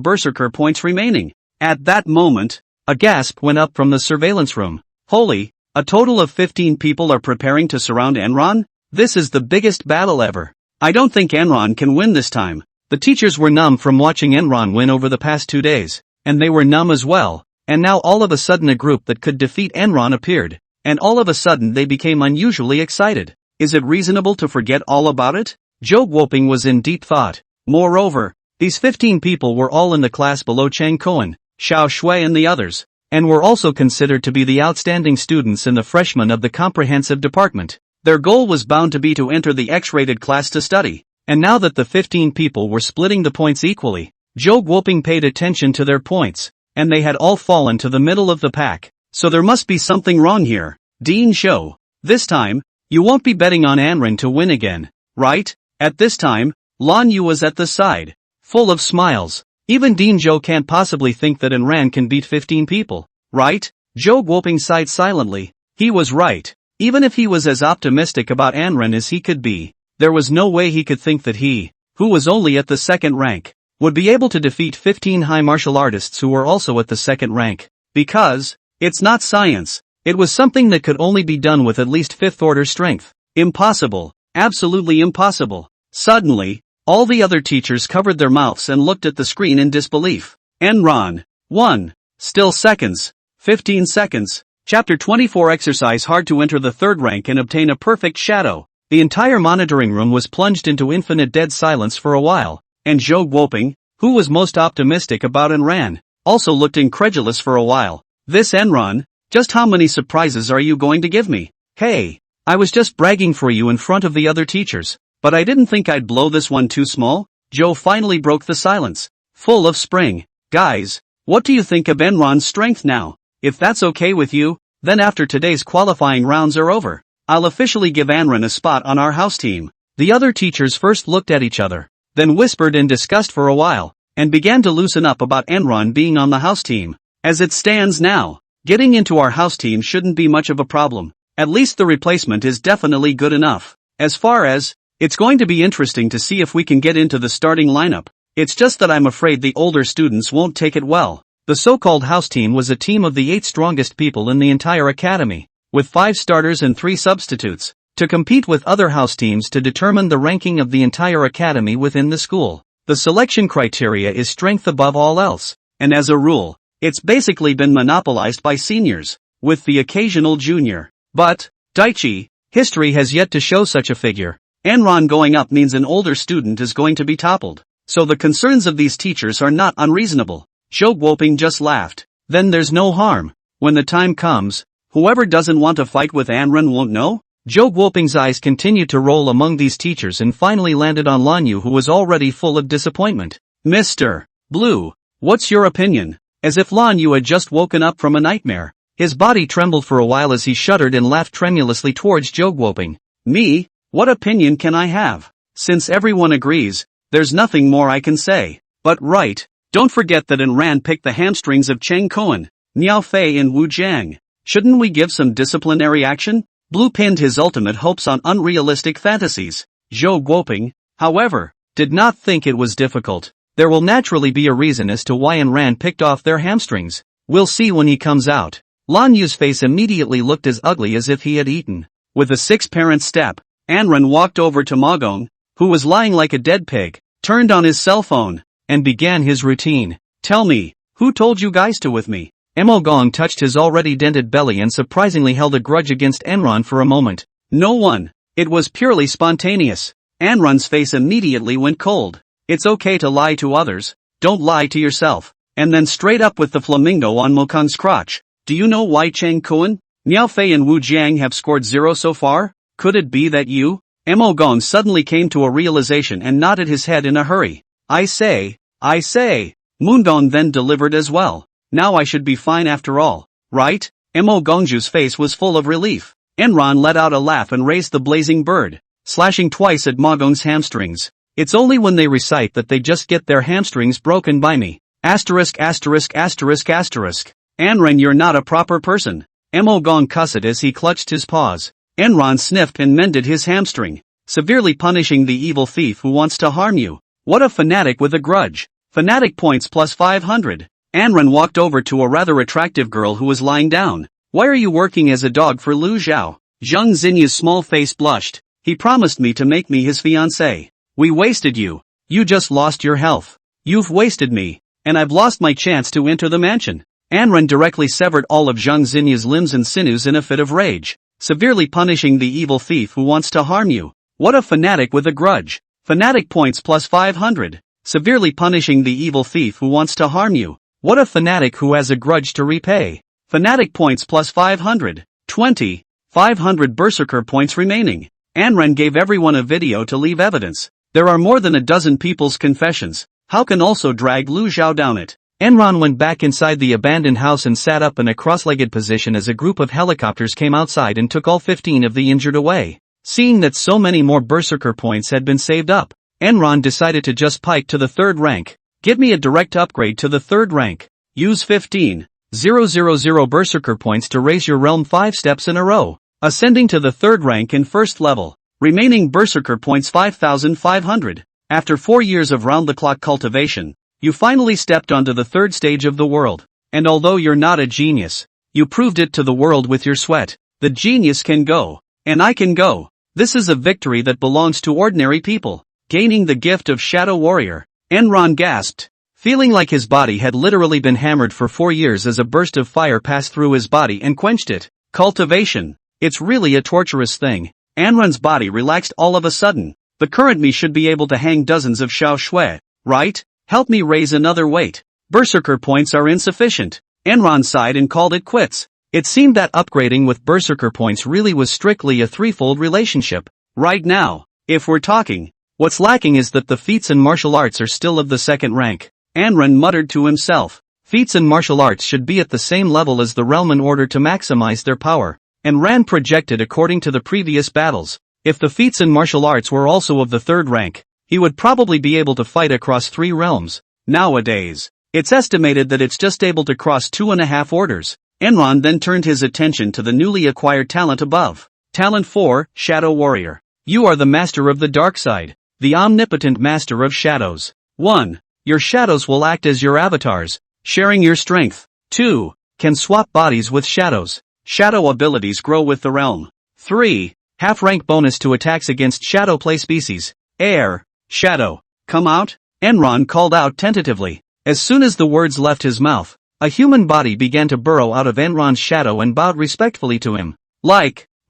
berserker points remaining. At that moment, a gasp went up from the surveillance room. Holy, a total of 15 people are preparing to surround Enron? This is the biggest battle ever. I don't think Enron can win this time. The teachers were numb from watching Enron win over the past 2 days, and they were numb as well, and now all of a sudden a group that could defeat Enron appeared, and all of a sudden they became unusually excited. Is it reasonable to forget all about it? Zhou Guoping was in deep thought. Moreover, these 15 people were all in the class below Chang Koan, Xiao Shui and the others, and were also considered to be the outstanding students in the freshmen of the comprehensive department. Their goal was bound to be to enter the X-rated class to study. And now that the 15 people were splitting the points equally, Zhou Guoping paid attention to their points, and they had all fallen to the middle of the pack. So there must be something wrong here. Dean Zhou, this time, you won't be betting on Anren to win again, right? At this time, Lan Yu was at the side, full of smiles. Even Dean Zhou can't possibly think that Anren can beat 15 people, right? Zhou Guoping sighed silently. He was right. Even if he was as optimistic about Anren as he could be, there was no way he could think that he, who was only at the second rank, would be able to defeat 15 high martial artists who were also at the second rank. Because, it's not science. It was something that could only be done with at least 5th order strength. Impossible. Absolutely impossible. Suddenly, all the other teachers covered their mouths and looked at the screen in disbelief. Enron. 1. Still seconds. 15 seconds. Chapter 24 Exercise hard to enter the 3rd rank and obtain a perfect shadow. The entire monitoring room was plunged into infinite dead silence for a while, and Zhou Guoping, who was most optimistic about Enran, also looked incredulous for a while. This Enron, just how many surprises are you going to give me? Hey, I was just bragging for you in front of the other teachers, but I didn't think I'd blow this one too small. Zhou finally broke the silence, full of spring. Guys, what do you think of Enron's strength now? If that's okay with you, then after today's qualifying rounds are over, I'll officially give Anren a spot on our house team. The other teachers first looked at each other, then whispered in disgust for a while, and began to loosen up about Enron being on the house team. As it stands now, getting into our house team shouldn't be much of a problem. At least the replacement is definitely good enough. As far as, it's going to be interesting to see if we can get into the starting lineup. It's just that I'm afraid the older students won't take it well. The so-called house team was a team of the 8 strongest people in the entire academy, with 5 starters and 3 substitutes, to compete with other house teams to determine the ranking of the entire academy within the school. The selection criteria is strength above all else, and as a rule, it's basically been monopolized by seniors, with the occasional junior. But, Daichi, history has yet to show such a figure. Enron going up means an older student is going to be toppled, so the concerns of these teachers are not unreasonable. Zhou Guoping just laughed. Then there's no harm. When the time comes, whoever doesn't want to fight with Anren won't know? Zhou Guoping's eyes continued to roll among these teachers and finally landed on Lan Yu, who was already full of disappointment. Mr. Blue, what's your opinion? As if Lan Yu had just woken up from a nightmare. His body trembled for a while as he shuddered and laughed tremulously towards Zhou Guoping. Me? What opinion can I have? Since everyone agrees, there's nothing more I can say. But right, don't forget that Enran picked the hamstrings of Cheng Koan, Niao Fei and Wu Jiang. Shouldn't we give some disciplinary action? Blue pinned his ultimate hopes on unrealistic fantasies. Zhou Guoping, however, did not think it was difficult. There will naturally be a reason as to why Enran picked off their hamstrings. We'll see when he comes out. Lan Yu's face immediately looked as ugly as if he had eaten. With a six-parent step, Anran walked over to Magong, who was lying like a dead pig, turned on his cell phone, and began his routine. "Tell me, who told you guys to with me?" Magong touched his already dented belly and surprisingly held a grudge against Enron for a moment. "No one. It was purely spontaneous." Anran's face immediately went cold. "It's okay to lie to others, don't lie to yourself." And then straight up with the flamingo on Mokong's crotch. "Do you know why Chang Kuan, Miao Fei and Wu Jiang have scored 0 so far? Could it be that you?" Magong suddenly came to a realization and nodded his head in a hurry. I say. Moondong then delivered as well. "Now I should be fine after all, right?" Gongju's face was full of relief. Enron let out a laugh and raised the blazing bird, slashing twice at Magong's hamstrings. "It's only when they recite that they just get their hamstrings broken by me. Asterisk. Anran, you're not a proper person." Gong cussed as he clutched his paws. Enron sniffed and mended his hamstring, severely punishing the evil thief who wants to harm you. What a fanatic with a grudge. Fanatic points plus 500. Anran walked over to a rather attractive girl who was lying down. "Why are you working as a dog for Lu Zhao?" Zhang Xinya's small face blushed. "He promised me to make me his fiancé. We wasted you. You just lost your health. You've wasted me. And I've lost my chance to enter the mansion." Anran directly severed all of Zhang Xinya's limbs and sinews in a fit of rage, severely punishing the evil thief who wants to harm you. What a fanatic with a grudge. Fanatic points plus 500. Severely punishing the evil thief who wants to harm you. What a fanatic who has a grudge to repay. Fanatic points plus 500. 500 berserker points remaining. Anran gave everyone a video to leave evidence. There are more than a dozen people's confessions. How can also drag Lu Zhao down it? Enron went back inside the abandoned house and sat up in a cross-legged position as a group of helicopters came outside and took all 15 of the injured away. Seeing that so many more berserker points had been saved up, Enron decided to just pike to the 3rd rank. "Give me a direct upgrade to the 3rd rank. Use 15,000 berserker points to raise your realm 5 steps in a row, ascending to the 3rd rank in 1st level. Remaining berserker points 5,500. After 4 years of round-the-clock cultivation, you finally stepped onto the 3rd stage of the world. And although you're not a genius, you proved it to the world with your sweat. The genius can go. And I can go. This is a victory that belongs to ordinary people." Gaining the gift of Shadow Warrior, Enron gasped, feeling like his body had literally been hammered for 4 years as a burst of fire passed through his body and quenched it. Cultivation. It's really a torturous thing. Enron's body relaxed all of a sudden. The current me should be able to hang dozens of Xiao Shui, right? Help me raise another weight. Berserker points are insufficient. Enron sighed and called it quits. It seemed that upgrading with berserker points really was strictly a threefold relationship. Right now, if we're talking, what's lacking is that the feats and martial arts are still of the 2nd rank. Enron muttered to himself. Feats and martial arts should be at the same level as the realm in order to maximize their power. And Ran projected according to the previous battles. If the feats and martial arts were also of the 3rd rank, he would probably be able to fight across 3 realms. Nowadays, it's estimated that it's just able to cross 2.5 orders. Enron then turned his attention to the newly acquired talent above. Talent 4, Shadow Warrior. You are the master of the dark side, the omnipotent master of shadows. 1. Your shadows will act as your avatars, sharing your strength. 2. Can swap bodies with shadows. Shadow abilities grow with the realm. 3. Half rank bonus to attacks against shadow play species. Air. Shadow. Come out? Enron called out tentatively. As soon as the words left his mouth, a human body began to burrow out of Enron's shadow and bowed respectfully to him.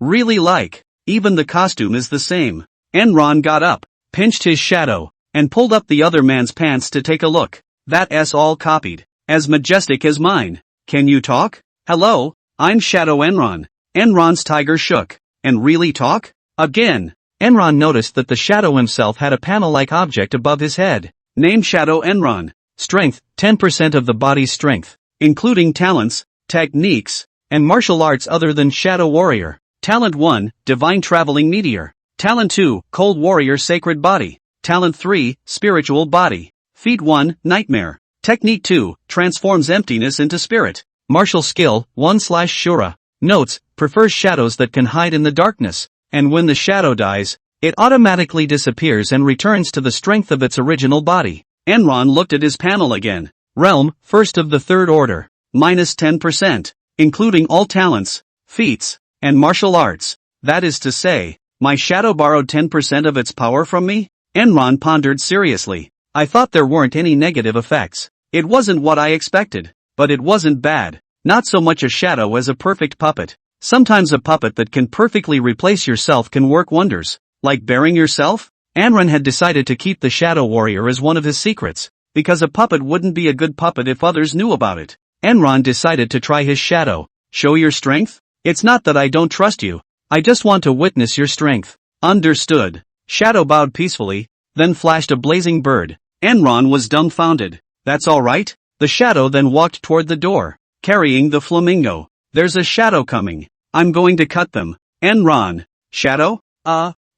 Really like. Even the costume is the same. Enron got up, pinched his shadow, and pulled up the other man's pants to take a look. That's all copied. As majestic as mine. Can you talk? Hello, I'm Shadow Enron. Enron's tiger shook. And really talk? Again. Enron noticed that the shadow himself had a panel-like object above his head. Name Shadow Enron. Strength, 10% of the body's strength, including talents, techniques, and martial arts other than Shadow Warrior. Talent 1, Divine Traveling Meteor. Talent 2, Cold Warrior Sacred Body. Talent 3, Spiritual Body. Feat 1, Nightmare. Technique 2, Transforms Emptiness into Spirit. Martial Skill, 1/Shura. Notes, prefers shadows that can hide in the darkness, and when the shadow dies, it automatically disappears and returns to the strength of its original body. Enron looked at his panel again. Realm, 1st of the 3rd order. minus 10%, including all talents, feats, and martial arts. That is to say, my shadow borrowed 10% of its power from me? Enron pondered seriously. I thought there weren't any negative effects. It wasn't what I expected, but it wasn't bad. Not so much a shadow as a perfect puppet. Sometimes a puppet that can perfectly replace yourself can work wonders. Like burying yourself? Enron had decided to keep the Shadow Warrior as one of his secrets, because a puppet wouldn't be a good puppet if others knew about it. Enron decided to try his shadow. Show your strength? It's not that I don't trust you. I just want to witness your strength. Understood. Shadow bowed peacefully, then flashed a blazing bird. Enron was dumbfounded. That's all right? The shadow then walked toward the door, carrying the flamingo. There's a shadow coming. I'm going to cut them. Enron. Shadow?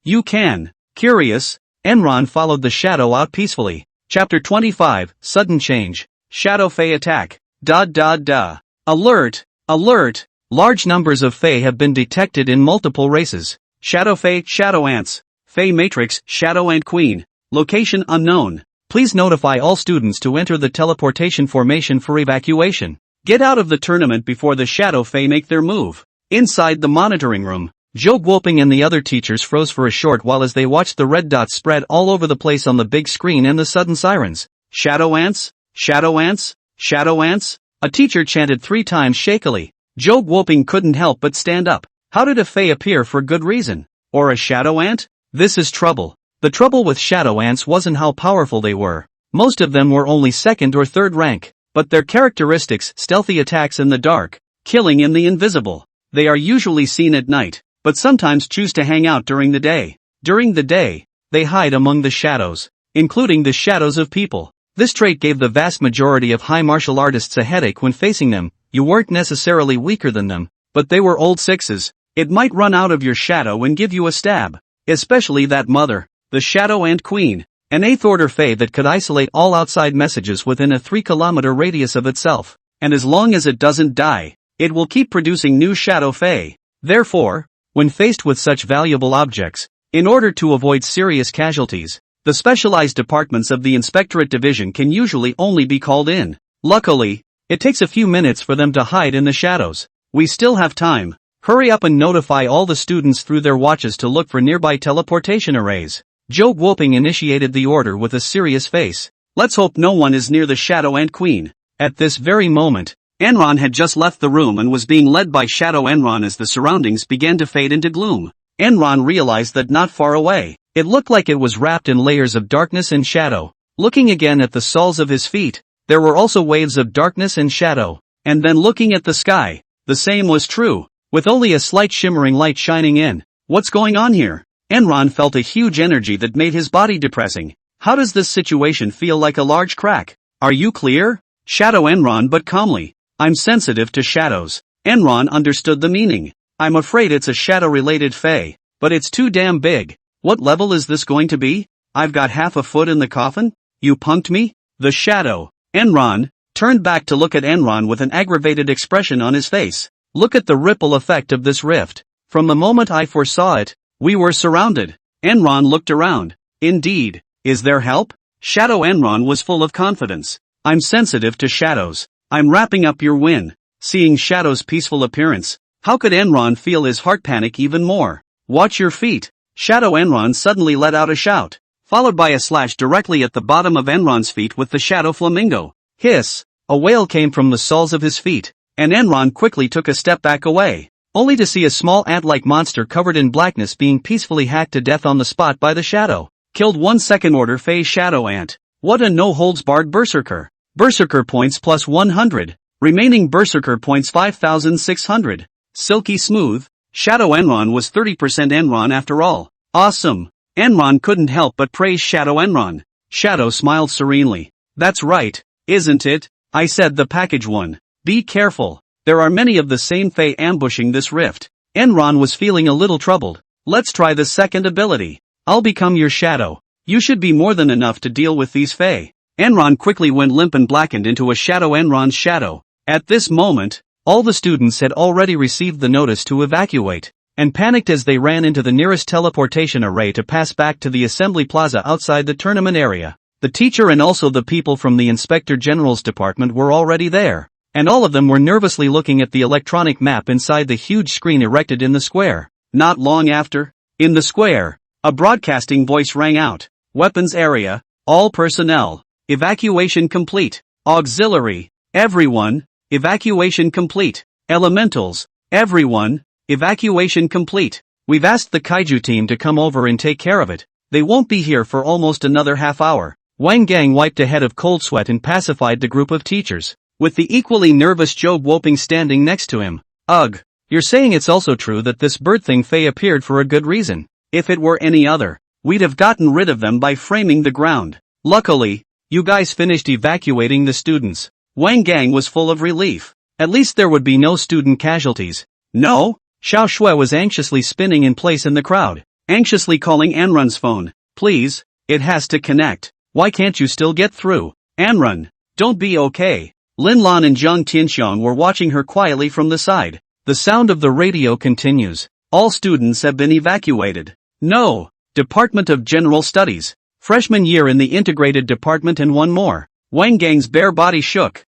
You can. Curious, Enron followed the shadow out peacefully. Chapter 25, Sudden Change. Shadow Fae Attack. Alert! Alert! Large numbers of Fae have been detected in multiple races. Shadow Fae, Shadow Ants. Fae Matrix, Shadow Ant Queen. Location unknown. Please notify all students to enter the teleportation formation for evacuation. Get out of the tournament before the Shadow Fae make their move. Inside the monitoring room, Joe Gwoping and the other teachers froze for a short while as they watched the red dots spread all over the place on the big screen and the sudden sirens. Shadow Ants? Shadow Ants? Shadow Ants? A teacher chanted 3 times shakily. Joe Gwoping couldn't help but stand up. How did a Fae appear for good reason? Or a Shadow Ant? This is trouble. The trouble with Shadow Ants wasn't how powerful they were. Most of them were only 2nd or 3rd rank. But their characteristics, stealthy attacks in the dark, killing in the invisible. They are usually seen at night, but sometimes choose to hang out during the day. During the day, they hide among the shadows, including the shadows of people. This trait gave the vast majority of high martial artists a headache when facing them. You weren't necessarily weaker than them, but they were old 6s. It might run out of your shadow and give you a stab. Especially that mother, the Shadow Ant Queen. An 8th order Fae that could isolate all outside messages within a 3-kilometer radius of itself, and as long as it doesn't die, it will keep producing new Shadow Fae. Therefore, when faced with such valuable objects, in order to avoid serious casualties, the specialized departments of the Inspectorate Division can usually only be called in. Luckily, it takes a few minutes for them to hide in the shadows. We still have time. Hurry up and notify all the students through their watches to look for nearby teleportation arrays. Joe Gwoping initiated the order with a serious face. Let's hope no one is near the Shadow Ant Queen. At this very moment, Enron had just left the room and was being led by Shadow Enron as the surroundings began to fade into gloom. Enron realized that not far away, it looked like it was wrapped in layers of darkness and shadow. Looking again at the soles of his feet, there were also waves of darkness and shadow. And then looking at the sky, the same was true, with only a slight shimmering light shining in. What's going on here? Enron felt a huge energy that made his body depressing. How does this situation feel like a large crack? Are you clear? Shadow Enron but calmly. I'm sensitive to shadows. Enron understood the meaning. I'm afraid it's a shadow-related Fae, but it's too damn big. What level is this going to be? I've got half a foot in the coffin? You punked me? The Shadow Enron turned back to look at Enron with an aggravated expression on his face. Look at the ripple effect of this rift. From the moment I foresaw it, we were surrounded. Enron looked around. Indeed. Is there help? Shadow Enron was full of confidence. I'm sensitive to shadows. I'm wrapping up your win. Seeing Shadow's peaceful appearance, how could Enron feel his heart panic even more? Watch your feet. Shadow Enron suddenly let out a shout, followed by a slash directly at the bottom of Enron's feet with the Shadow Flamingo. Hiss! A wail came from the soles of his feet, and Enron quickly took a step back away, only to see a small ant-like monster covered in blackness being peacefully hacked to death on the spot by the Shadow. Killed 1 second-order Fae Shadow Ant. What a no-holds-barred Berserker. Berserker points plus 100. Remaining Berserker points 5,600. Silky smooth. Shadow Enron was 30% Enron after all. Awesome. Enron couldn't help but praise Shadow Enron. Shadow smiled serenely. That's right, isn't it? I said the package one. Be careful. There are many of the same Fae ambushing this rift. Enron was feeling a little troubled. Let's try the second ability. I'll become your shadow. You should be more than enough to deal with these Fae. Enron quickly went limp and blackened into a Shadow Enron's shadow. At this moment, all the students had already received the notice to evacuate, and panicked as they ran into the nearest teleportation array to pass back to the assembly plaza outside the tournament area. The teacher and also the people from the Inspector General's department were already there. and all of them were nervously looking at the electronic map inside the huge screen erected in the square. Not long after, in the square, a broadcasting voice rang out. Weapons area, all personnel, evacuation complete. Auxiliary, everyone, evacuation complete. Elementals, everyone, evacuation complete. We've asked the kaiju team to come over and take care of it. They won't be here for almost another half hour. Wang Gang wiped a head of cold sweat and pacified the group of teachers, with the equally nervous Zhou Guoping standing next to him. Ugh, you're saying it's also true that this bird thing Fei appeared for a good reason. If it were any other, we'd have gotten rid of them by framing the ground. Luckily, you guys finished evacuating the students. Wang Gang was full of relief. At least there would be no student casualties. No? Xiao Shui was anxiously spinning in place in the crowd, anxiously calling Anrun's phone. Please, it has to connect. Why can't you still get through? Anrun, don't be okay. Lin Lan and Zhang Tianxiang were watching her quietly from the side. The sound of the radio continues. All students have been evacuated. No. Department of General Studies. Freshman year in the integrated department and one more. Wang Gang's bare body shook.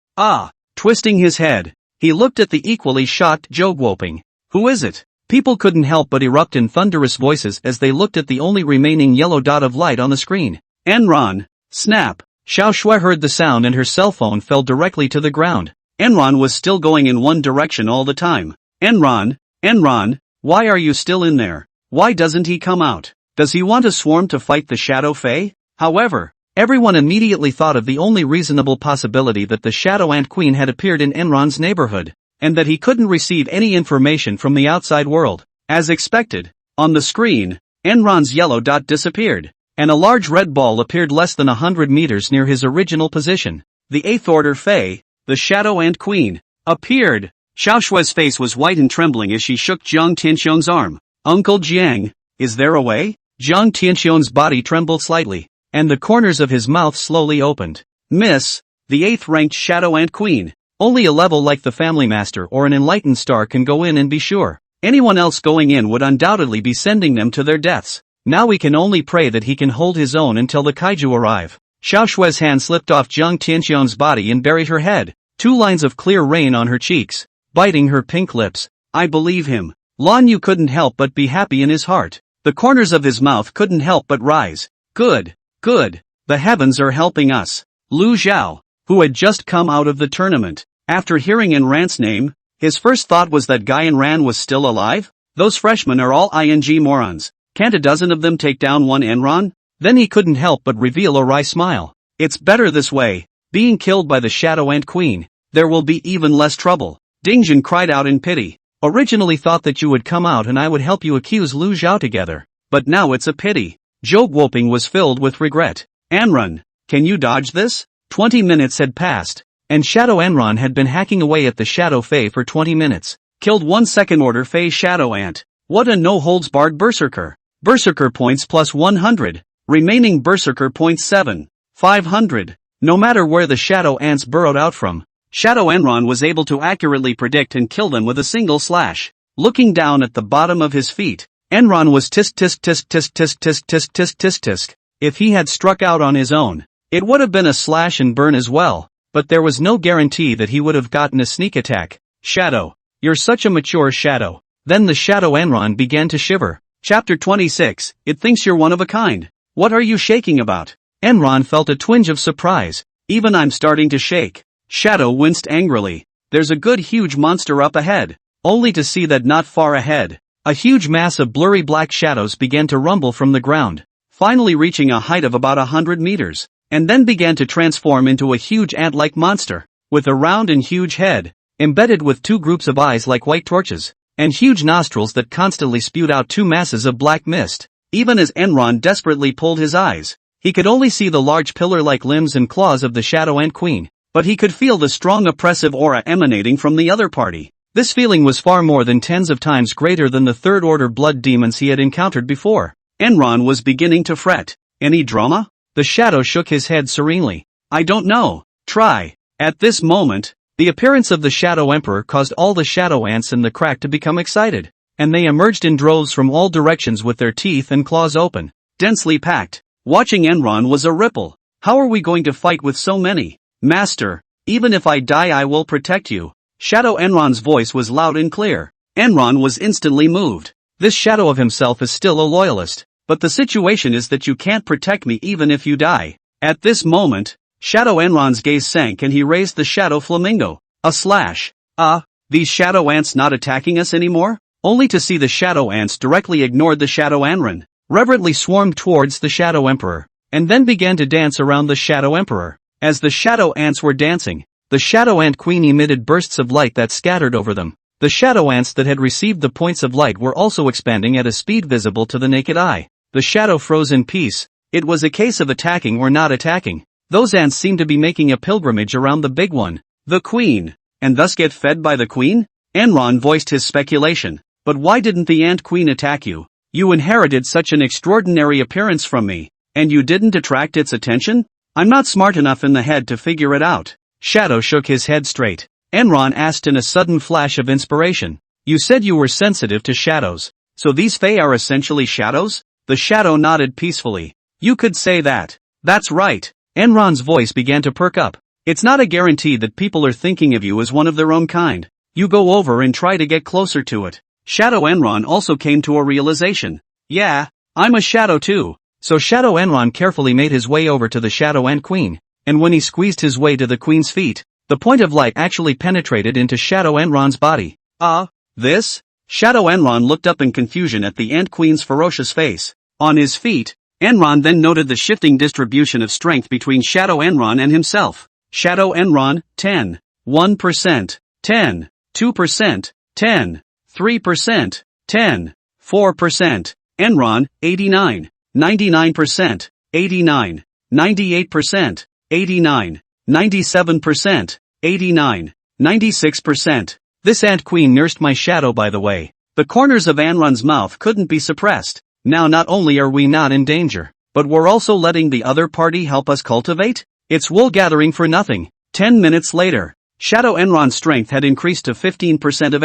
Twisting his head, he looked at the equally shocked Zhou Guoping. Who is it? People couldn't help but erupt in thunderous voices as they looked at the only remaining yellow dot of light on the screen. Enron. Snap. Xiao Shui heard the sound and her cell phone fell directly to the ground. Enron was still going in one direction all the time. Enron, why are you still in there? Why doesn't he come out? Does he want a swarm to fight the Shadow Fae? However, everyone immediately thought of the only reasonable possibility that the Shadow Ant Queen had appeared in Enron's neighborhood, and that he couldn't receive any information from the outside world. As expected, on the screen, Enron's yellow dot disappeared, and a large red ball appeared less than 100 meters near his original position. The 8th Order Fae, the Shadow Ant Queen, appeared. Xiao Shui's face was white and trembling as she shook Zhang Tianxiang's arm. Uncle Jiang, is there a way? Zhang Tianxiang's body trembled slightly, and the corners of his mouth slowly opened. Miss, the 8th ranked Shadow Ant Queen. Only a level like the Family Master or an enlightened star can go in and be sure. Anyone else going in would undoubtedly be sending them to their deaths. Now we can only pray that he can hold his own until the kaiju arrive. Xiao Shui's hand slipped off Zhang Tianxiang's body and buried her head. 2 lines of clear rain on her cheeks, biting her pink lips. I believe him. Lan Yu couldn't help but be happy in his heart. The corners of his mouth couldn't help but rise. Good. The heavens are helping us. Lu Zhao, who had just come out of the tournament, after hearing Enran's name, his first thought was that Guy Enran was still alive? Those freshmen are all ing morons. Can't a dozen of them take down one Enron? Then he couldn't help but reveal a wry smile. It's better this way. Being killed by the Shadow Ant Queen, there will be even less trouble. Dingjun cried out in pity. Originally thought that you would come out and I would help you accuse Lu Zhao together. But now it's a pity. Zhou Guoping was filled with regret. Anrun, can you dodge this? 20 minutes had passed, and Shadow Enron had been hacking away at the Shadow Fae for 20 minutes. Killed 1 second order Fae Shadow Ant. What a no-holds-barred berserker. Berserker points plus 100. Remaining berserker points 7. 500. No matter where the Shadow Ants burrowed out from, Shadow Enron was able to accurately predict and kill them with a single slash. Looking down at the bottom of his feet, Enron was tisk tisk tisk tisk tisk tisk tisk tisk tisk tisk. If he had struck out on his own, it would have been a slash and burn as well, but there was no guarantee that he would have gotten a sneak attack. Shadow, you're such a mature shadow. Then the Shadow Enron began to shiver. Chapter 26, it thinks you're one of a kind. What are you shaking about? Enron felt a twinge of surprise. Even I'm starting to shake. Shadow winced angrily. There's a good huge monster up ahead. Only to see that not far ahead, a huge mass of blurry black shadows began to rumble from the ground, finally reaching a height of about 100 meters, and then began to transform into a huge ant-like monster, with a round and huge head, embedded with 2 groups of eyes like white torches, and huge nostrils that constantly spewed out 2 masses of black mist. Even as Enron desperately pulled his eyes, he could only see the large pillar-like limbs and claws of the Shadow Ant Queen, but he could feel the strong oppressive aura emanating from the other party. This feeling was far more than tens of times greater than the third-order blood demons he had encountered before. Enron was beginning to fret. Any drama? The Shadow shook his head serenely. I don't know. Try. At this moment, the appearance of the Shadow Emperor caused all the Shadow Ants in the crack to become excited, and they emerged in droves from all directions with their teeth and claws open, densely packed. Watching Enron was a ripple. How are we going to fight with so many? Master, Even if I die I will protect you. Shadow Enron's voice was loud and clear. Enron was instantly moved. This shadow of himself is still a loyalist, but the situation is that you can't protect me even if you die. At this moment, Shadow Enron's gaze sank and he raised the shadow flamingo. A slash. These shadow ants not attacking us anymore? Only to see the shadow ants directly ignored the shadow Enron, reverently swarmed towards the shadow emperor, and then began to dance around the shadow emperor. As the shadow ants were dancing, the shadow ant queen emitted bursts of light that scattered over them. The shadow ants that had received the points of light were also expanding at a speed visible to the naked eye. The shadow froze in peace. It was a case of attacking or not attacking. Those ants seemed to be making a pilgrimage around the big one, the queen, and thus get fed by the queen? Enron voiced his speculation. But why didn't the ant queen attack you? You inherited such an extraordinary appearance from me, and you didn't attract its attention? I'm not smart enough in the head to figure it out. Shadow shook his head straight. Enron asked in a sudden flash of inspiration. You said you were sensitive to shadows. So these fae are essentially shadows? The shadow nodded peacefully. You could say that. That's right. Enron's voice began to perk up. It's not a guarantee that people are thinking of you as one of their own kind. You go over and try to get closer to it. Shadow Enron also came to a realization. Yeah, I'm a shadow too. So Shadow Enron carefully made his way over to the shadow ant queen, and when he squeezed his way to the queen's feet, the point of light actually penetrated into Shadow Enron's body. This? Shadow Enron looked up in confusion at the ant queen's ferocious face. On his feet, Enron then noted the shifting distribution of strength between Shadow Enron and himself. Shadow Enron, 10, 1%, 10, 2%, 10, 3%, 10, 4%, Enron, 89, 99%, 89, 98%, 89, 97%, 89, 96%. This ant queen nursed my shadow by the way. The corners of Enron's mouth couldn't be suppressed. Now not only are we not in danger, but we're also letting the other party help us cultivate? It's wool gathering for nothing. 10 minutes later, Shadow Enron's strength had increased to 15% of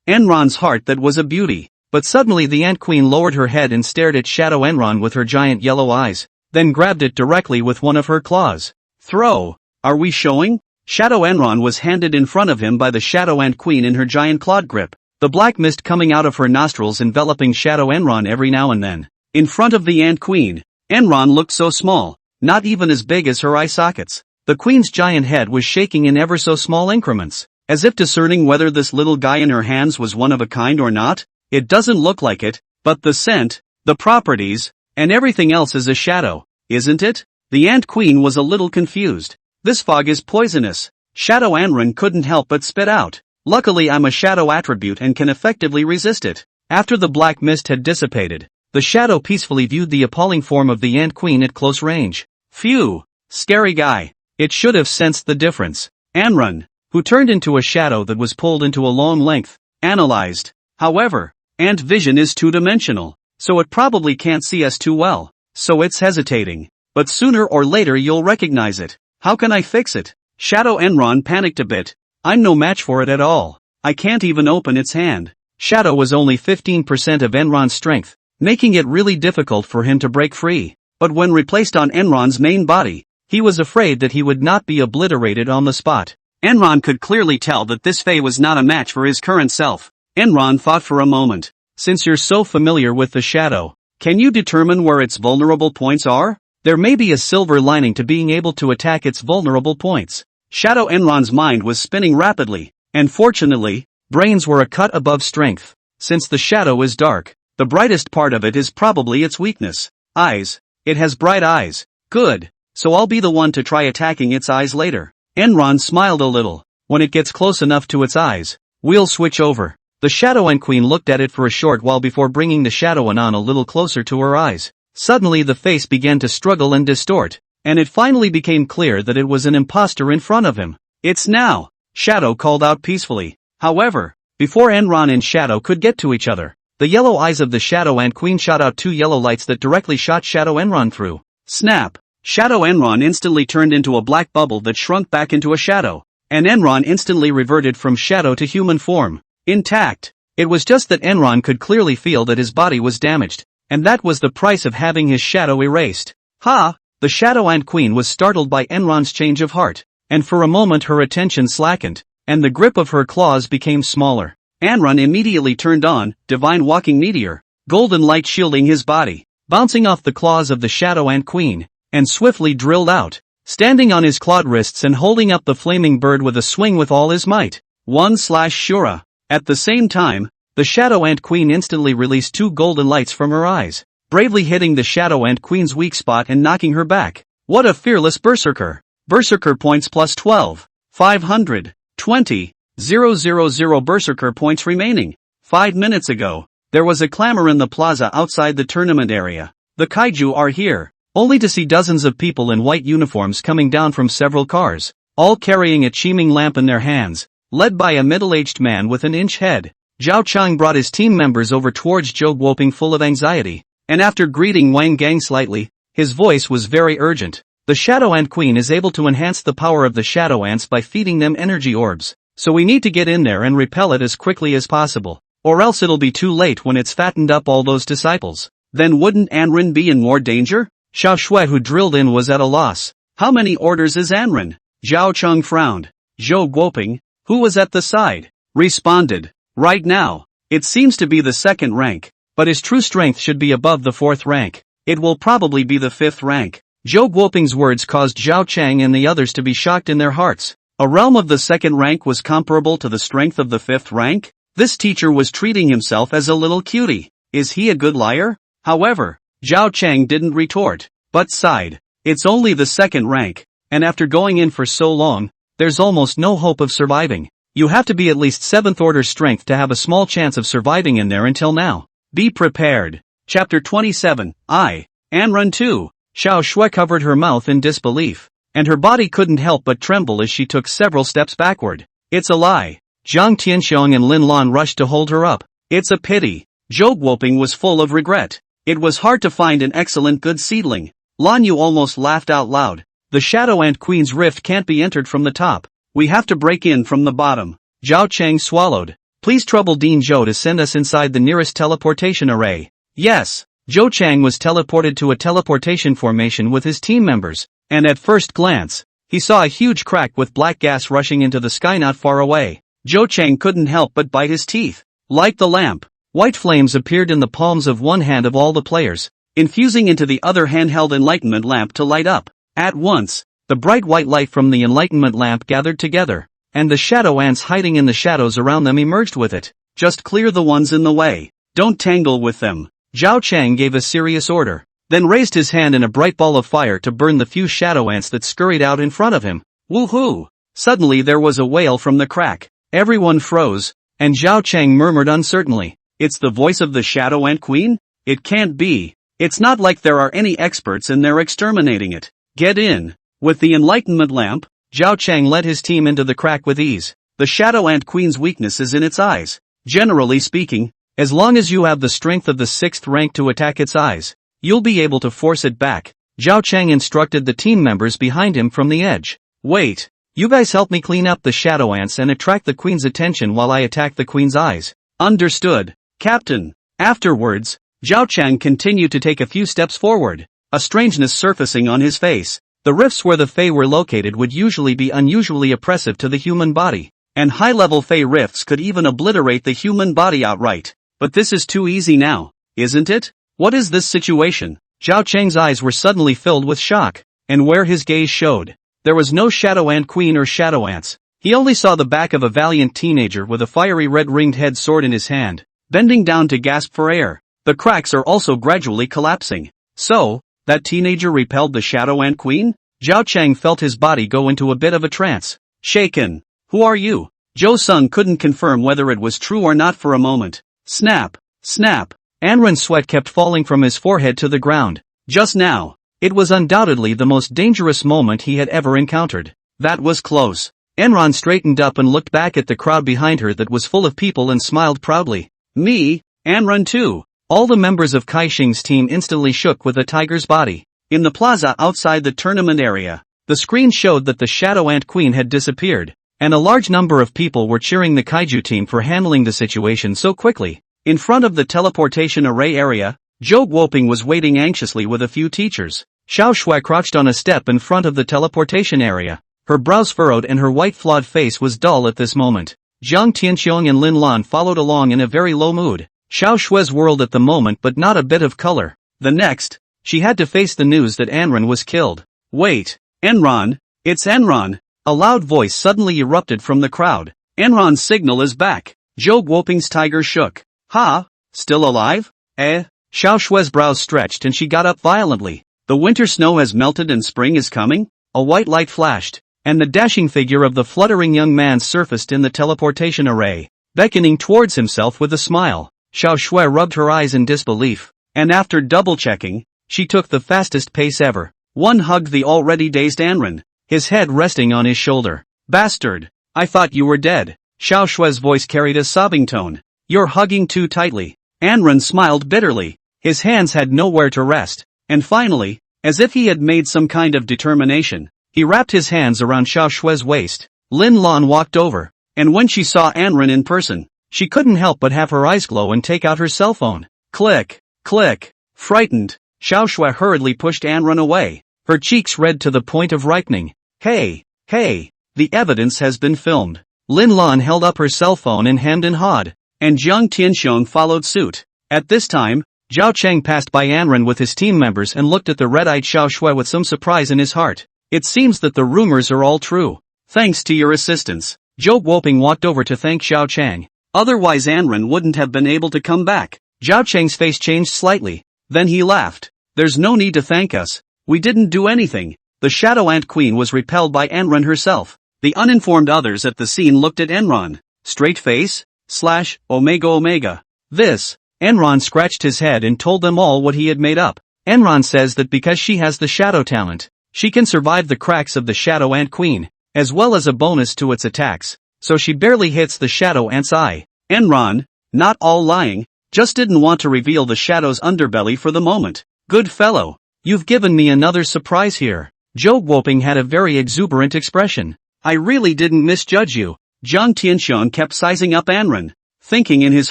Enron's heart that was a beauty. But suddenly the ant queen lowered her head and stared at Shadow Enron with her giant yellow eyes, then grabbed it directly with one of her claws. Throw. Are we showing? Shadow Enron was handed in front of him by the shadow ant queen in her giant clawed grip, the black mist coming out of her nostrils enveloping Shadow Enron every now and then. In front of the ant queen, Enron looked so small, not even as big as her eye sockets. The queen's giant head was shaking in ever so small increments, as if discerning whether this little guy in her hands was one of a kind or not. It doesn't look like it, but the scent, the properties, and everything else is a shadow, isn't it? The ant queen was a little confused. This fog is poisonous. Shadow Enron couldn't help but spit out. Luckily I'm a shadow attribute and can effectively resist it. After the black mist had dissipated, the shadow peacefully viewed the appalling form of the ant queen at close range. Phew! Scary guy. It should have sensed the difference. Enron, who turned into a shadow that was pulled into a long length, analyzed. However, ant vision is two-dimensional, so it probably can't see us too well, so it's hesitating. But sooner or later you'll recognize it. How can I fix it? Shadow Enron panicked a bit. I'm no match for it at all. I can't even open its hand. Shadow was only 15% of Enron's strength, making it really difficult for him to break free. But when replaced on Enron's main body, he was afraid that he would not be obliterated on the spot. Enron could clearly tell that this fae was not a match for his current self. Enron thought for a moment. Since you're so familiar with the shadow, can you determine where its vulnerable points are? There may be a silver lining to being able to attack its vulnerable points. Shadow Enron's mind was spinning rapidly, and fortunately, brains were a cut above strength. Since the shadow is dark, the brightest part of it is probably its weakness. Eyes. It has bright eyes. Good. So I'll be the one to try attacking its eyes later. Enron smiled a little. When it gets close enough to its eyes, we'll switch over. The shadow ant queen looked at it for a short while before bringing the shadow anon a little closer to her eyes. Suddenly the face began to struggle and distort, and it finally became clear that it was an imposter in front of him. It's now, Shadow called out peacefully. However, before Enron and Shadow could get to each other, the yellow eyes of the shadow ant queen shot out two yellow lights that directly shot Shadow Enron through. Snap! Shadow Enron instantly turned into a black bubble that shrunk back into a shadow, and Enron instantly reverted from shadow to human form. Intact. It was just that Enron could clearly feel that his body was damaged, and that was the price of having his shadow erased. Ha! The shadow ant queen was startled by Enron's change of heart. and for a moment her attention slackened, and the grip of her claws became smaller. Anrun immediately turned on Divine Walking Meteor, golden light shielding his body, bouncing off the claws of the Shadow Ant Queen, and swiftly drilled out, standing on his clawed wrists and holding up the flaming bird with a swing with all his might. 1/Shura. At the same time, the Shadow Ant Queen instantly released 2 golden lights from her eyes, bravely hitting the Shadow Ant Queen's weak spot and knocking her back. What a fearless berserker! Berserker points plus 12. 520. 000 berserker points remaining. 5 minutes ago, there was a clamor in the plaza outside the tournament area. The kaiju are here, only to see dozens of people in white uniforms coming down from several cars, all carrying a chiming lamp in their hands, led by a middle-aged man with an inch head. Zhao Chang brought his team members over towards Zhou Guoping full of anxiety, and after greeting Wang Gang slightly, his voice was very urgent. The Shadow Ant Queen is able to enhance the power of the Shadow Ants by feeding them energy orbs, so we need to get in there and repel it as quickly as possible, or else it'll be too late when it's fattened up all those disciples. Then wouldn't Anrun be in more danger? Xiao Shui, who drilled in, was at a loss. How many orders is Anrun? Zhao Cheng frowned. Zhou Guoping, who was at the side, responded. Right now, it seems to be the 2nd rank, but his true strength should be above the 4th rank. It will probably be the 5th rank. Zhou Guoping's words caused Zhao Chang and the others to be shocked in their hearts. A realm of the 2nd rank was comparable to the strength of the 5th rank? This teacher was treating himself as a little cutie. Is he a good liar? However, Zhao Chang didn't retort, but sighed. It's only the 2nd rank, and after going in for so long, there's almost no hope of surviving. You have to be at least 7th order strength to have a small chance of surviving in there until now. Be prepared. Chapter 27. Anrun 2. Xiao Shui covered her mouth in disbelief, and her body couldn't help but tremble as she took several steps backward. It's a lie. Zhang Tianxiong and Lin Lan rushed to hold her up. It's a pity. Zhou Guoping was full of regret. It was hard to find an excellent good seedling. Lan Yu almost laughed out loud. The Shadow Ant Queen's rift can't be entered from the top. We have to break in from the bottom. Zhao Chang swallowed. Please trouble Dean Zhou to send us inside the nearest teleportation array. Yes. Zhou Chang was teleported to a teleportation formation with his team members, and at first glance, he saw a huge crack with black gas rushing into the sky not far away. Zhou Chang couldn't help but bite his teeth. Like the lamp, white flames appeared in the palms of one hand of all the players, infusing into the other handheld enlightenment lamp to light up. At once, the bright white light from the enlightenment lamp gathered together, and the shadow ants hiding in the shadows around them emerged with it. Just clear the ones in the way. Don't tangle with them. Zhao Chang gave a serious order, then raised his hand in a bright ball of fire to burn the few shadow ants that scurried out in front of him. Woohoo! Suddenly there was a wail from the crack. Everyone froze, and Zhao Chang murmured uncertainly, "It's the voice of the Shadow Ant Queen? It can't be. It's not like there are any experts and they're exterminating it. Get in." With the enlightenment lamp, Zhao Chang led his team into the crack with ease. The Shadow Ant Queen's weakness is in its eyes. Generally speaking, as long as you have the strength of the 6th rank to attack its eyes, you'll be able to force it back. Zhao Chang instructed the team members behind him from the edge. Wait, you guys help me clean up the shadow ants and attract the queen's attention while I attack the queen's eyes. Understood, Captain. Afterwards, Zhao Chang continued to take a few steps forward, a strangeness surfacing on his face. The rifts where the Fae were located would usually be unusually oppressive to the human body, and high-level Fae rifts could even obliterate the human body outright. But this is too easy now, isn't it? What is this situation? Zhao Chang's eyes were suddenly filled with shock, and where his gaze showed, there was no shadow ant queen or shadow ants. He only saw the back of a valiant teenager with a fiery red-ringed head sword in his hand, bending down to gasp for air. The cracks are also gradually collapsing. So, that teenager repelled the Shadow Ant Queen? Zhao Chang felt his body go into a bit of a trance. Shaken. Who are you? Zhou Sung couldn't confirm whether it was true or not for a moment. Snap. Snap. Anren's sweat kept falling from his forehead to the ground. Just now. It was undoubtedly the most dangerous moment he had ever encountered. That was close. Anren straightened up and looked back at the crowd behind her that was full of people and smiled proudly. Me, Anren too. All the members of Kaixing's team instantly shook with the tiger's body. In the plaza outside the tournament area, the screen showed that the Shadow Ant Queen had disappeared, and a large number of people were cheering the kaiju team for handling the situation so quickly. In front of the teleportation array area, Zhou Guoping was waiting anxiously with a few teachers. Xiao Shui crouched on a step in front of the teleportation area, Her brows furrowed and her white flawed face was dull at this moment. Jiang Tianxiong and Lin Lan followed along in a very low mood. Xiao Shue's whirled at the moment but not a bit of color. The next, she had to face the news that Anran was killed. Wait, Enron, it's Enron! A loud voice suddenly erupted from the crowd. Enron's signal is back. Zhou Guoping's tiger shook. Ha? Still alive? Eh? Xiao Shue's brows stretched and she got up violently. The winter snow has melted and spring is coming? A white light flashed, and the dashing figure of the fluttering young man surfaced in the teleportation array, beckoning towards himself with a smile. Xiao Shui rubbed her eyes in disbelief, and after double-checking, she took the fastest pace ever. One hugged the already dazed Anran, his head resting on his shoulder. Bastard! I thought you were dead. Xiao Shue's voice carried a sobbing tone. You're hugging too tightly. Anran smiled bitterly. His hands had nowhere to rest. And finally, as if he had made some kind of determination, he wrapped his hands around Xiao Shue's waist. Lin Lan walked over, and when she saw Anran in person, she couldn't help but have her eyes glow and take out her cell phone. Click, click. Frightened, Xiao Shui hurriedly pushed Anran away, her cheeks red to the point of ripening. Hey, the evidence has been filmed. Lin Lan held up her cell phone and hemmed and hawed, and Jiang Tianxiong followed suit. At this time, Zhao Cheng passed by Anran with his team members and looked at the red-eyed Xiao Shui with some surprise in his heart. It seems that the rumors are all true. Thanks to your assistance. Zhou Guoping walked over to thank Zhao Cheng. Otherwise Anran wouldn't have been able to come back. Zhao Cheng's face changed slightly. Then he laughed. There's no need to thank us. We didn't do anything. The Shadow Ant Queen was repelled by Anran herself. The uninformed others at the scene looked at Enron. Straight face? / Omega. This. Enron scratched his head and told them all what he had made up. Enron says that because she has the shadow talent, she can survive the cracks of the Shadow Ant Queen, as well as a bonus to its attacks, so she barely hits the Shadow Ant's eye. Enron, not all lying, just didn't want to reveal the Shadow's underbelly for the moment. Good fellow, you've given me another surprise here. Zhou Guoping had a very exuberant expression. I really didn't misjudge you. Jiang Tianxiong kept sizing up Anran, thinking in his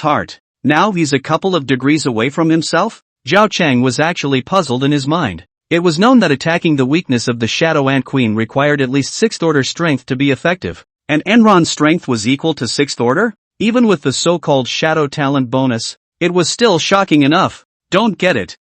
heart, now he's a couple of degrees away from himself? Zhao Cheng was actually puzzled in his mind. It was known that attacking the weakness of the Shadow Ant Queen required at least 6th order strength to be effective, and Enron's strength was equal to 6th order? Even with the so-called shadow talent bonus, it was still shocking enough. Don't get it,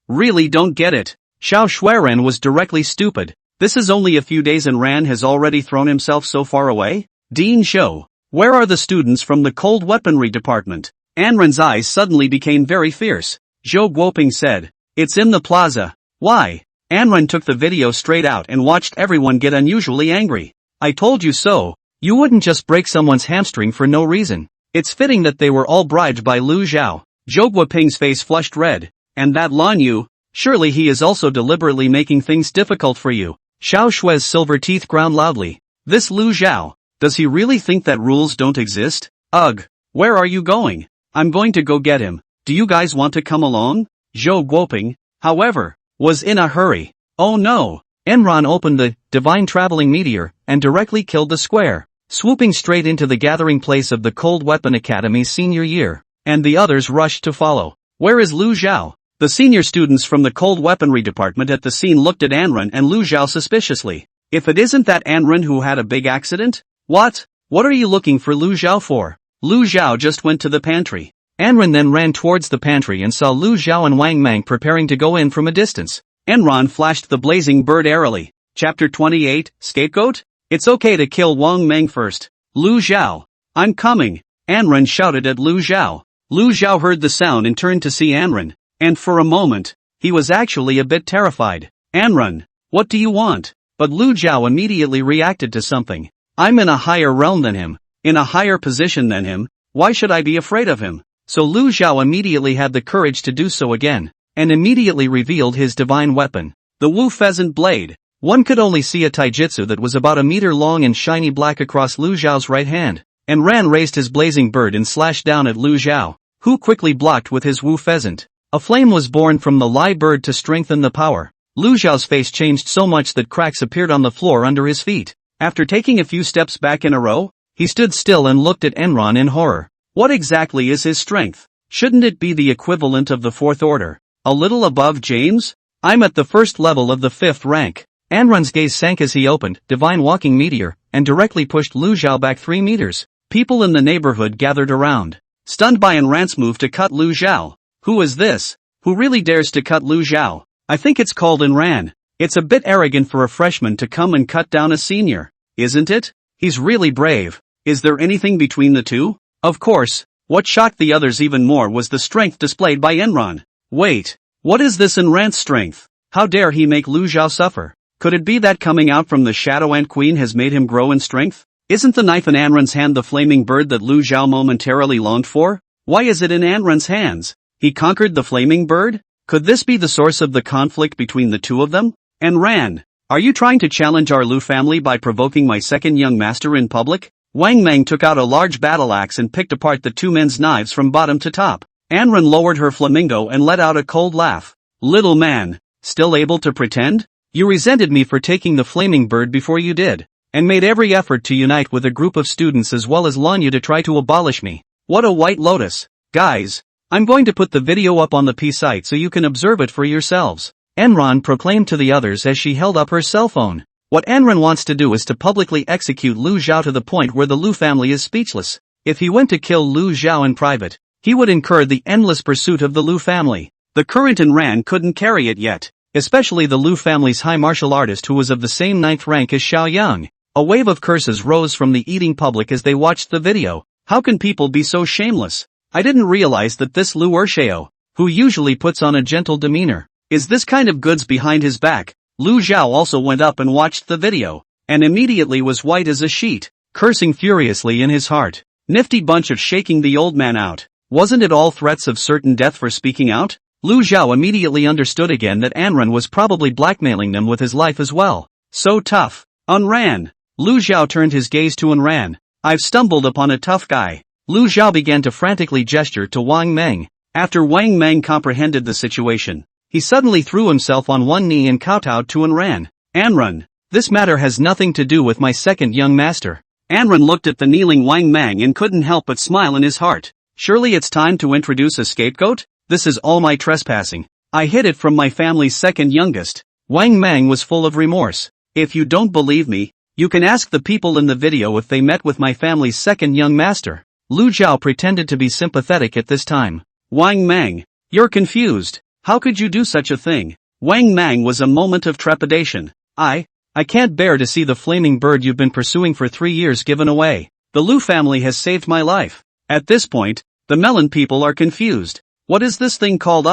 really don't get it. Xiao Shuiren was directly stupid. This is only a few days and Ran has already thrown himself so far away? Dean Shou, where are the students from the cold weaponry department? Anran's eyes suddenly became very fierce. Zhou Guoping said, it's in the plaza. Why? Anran took the video straight out and watched everyone get unusually angry. I told you so. You wouldn't just break someone's hamstring for no reason. It's fitting that they were all bribed by Lu Zhao. Zhou Guoping's face flushed red. And that Lan Yu, surely he is also deliberately making things difficult for you. Xiao Shui's silver teeth ground loudly. This Lu Zhao, does he really think that rules don't exist? Ugh, where are you going? I'm going to go get him. Do you guys want to come along? Zhou Guoping, however, was in a hurry. Oh no! Enron opened the divine traveling meteor and directly killed the square, swooping straight into the gathering place of the Cold Weapon Academy's senior year, and the others rushed to follow. Where is Lu Zhao? The senior students from the cold weaponry department at the scene looked at Anran and Lu Zhao suspiciously. If it isn't that Anran who had a big accident? What? What are you looking for Lu Zhao for? Lu Zhao just went to the pantry. Anran then ran towards the pantry and saw Lu Zhao and Wang Mang preparing to go in from a distance. Enron flashed the blazing bird airily. Chapter 28, Scapegoat? It's okay to kill Wang Mang first. Lu Zhao. I'm coming. Anran shouted at Lu Zhao. Lu Zhao heard the sound and turned to see Anran. And for a moment, he was actually a bit terrified. Anran, what do you want? But Lu Zhao immediately reacted to something. I'm in a higher realm than him, in a higher position than him, why should I be afraid of him? So Lu Zhao immediately had the courage to do so again, and immediately revealed his divine weapon, the Wu Pheasant Blade. One could only see a taijutsu that was about a meter long and shiny black across Lu Zhao's right hand, and Ran raised his blazing bird and slashed down at Lu Zhao, who quickly blocked with his Wu Pheasant. A flame was born from the Lai bird to strengthen the power. Lu Zhao's face changed so much that cracks appeared on the floor under his feet. After taking a few steps back in a row, he stood still and looked at Enron in horror. What exactly is his strength? Shouldn't it be the equivalent of the 4th order? A little above James? I'm at the 1st level of the 5th rank. Anrun's gaze sank as he opened Divine Walking Meteor and directly pushed Lu Xiao back 3 meters. People in the neighborhood gathered around, stunned by Anran's move to cut Lu Xiao. Who is this? Who really dares to cut Lu Xiao? I think it's called Anran. It's a bit arrogant for a freshman to come and cut down a senior, isn't it? He's really brave. Is there anything between the two? Of course. What shocked the others even more was the strength displayed by Enran. Wait, what is this Enran's strength? How dare he make Lu Xiao suffer? Could it be that coming out from the Shadow Ant Queen has made him grow in strength? Isn't the knife in Anran's hand the flaming bird that Lu Xiao momentarily longed for? Why is it in Anran's hands? He conquered the flaming bird? Could this be the source of the conflict between the two of them? Anran, are you trying to challenge our Lu family by provoking my second young master in public? Wang Meng took out a large battle axe and picked apart the two men's knives from bottom to top. Anran lowered her flamingo and let out a cold laugh. Little man, still able to pretend? You resented me for taking the flaming bird before you did, and made every effort to unite with a group of students as well as Lanyu to try to abolish me. What a white lotus. Guys, I'm going to put the video up on the P site so you can observe it for yourselves. Enran proclaimed to the others as she held up her cell phone. What Enran wants to do is to publicly execute Lu Xiao to the point where the Lu family is speechless. If he went to kill Lu Xiao in private, he would incur the endless pursuit of the Lu family. The current Enran couldn't carry it yet, especially the Lu family's high martial artist who was of the same 9th rank as Xiao Yang. A wave of curses rose from the eating public as they watched the video. How can people be so shameless? I didn't realize that this Lu Ershao, who usually puts on a gentle demeanor, is this kind of goods behind his back. Lu Xiao also went up and watched the video, and immediately was white as a sheet, cursing furiously in his heart. Nifty bunch of shaking the old man out. Wasn't it all threats of certain death for speaking out? Lu Xiao immediately understood again that Anran was probably blackmailing them with his life as well. So tough. Anran. Lu Xiao turned his gaze to Anran. I've stumbled upon a tough guy. Lu Xiao began to frantically gesture to Wang Meng. After Wang Meng comprehended the situation, he suddenly threw himself on one knee and kowtowed to Anran. Anran, this matter has nothing to do with my second young master. Anran looked at the kneeling Wang Meng and couldn't help but smile in his heart. Surely it's time to introduce a scapegoat? This is all my trespassing. I hid it from my family's second youngest. Wang Meng was full of remorse. If you don't believe me, you can ask the people in the video if they met with my family's second young master. Lu Xiao pretended to be sympathetic at this time. Wang Meng, you're confused. How could you do such a thing? Wang Meng was a moment of trepidation. I can't bear to see the flaming bird you've been pursuing for 3 years given away. The Lu family has saved my life. At this point, the melon people are confused. What is this thing called?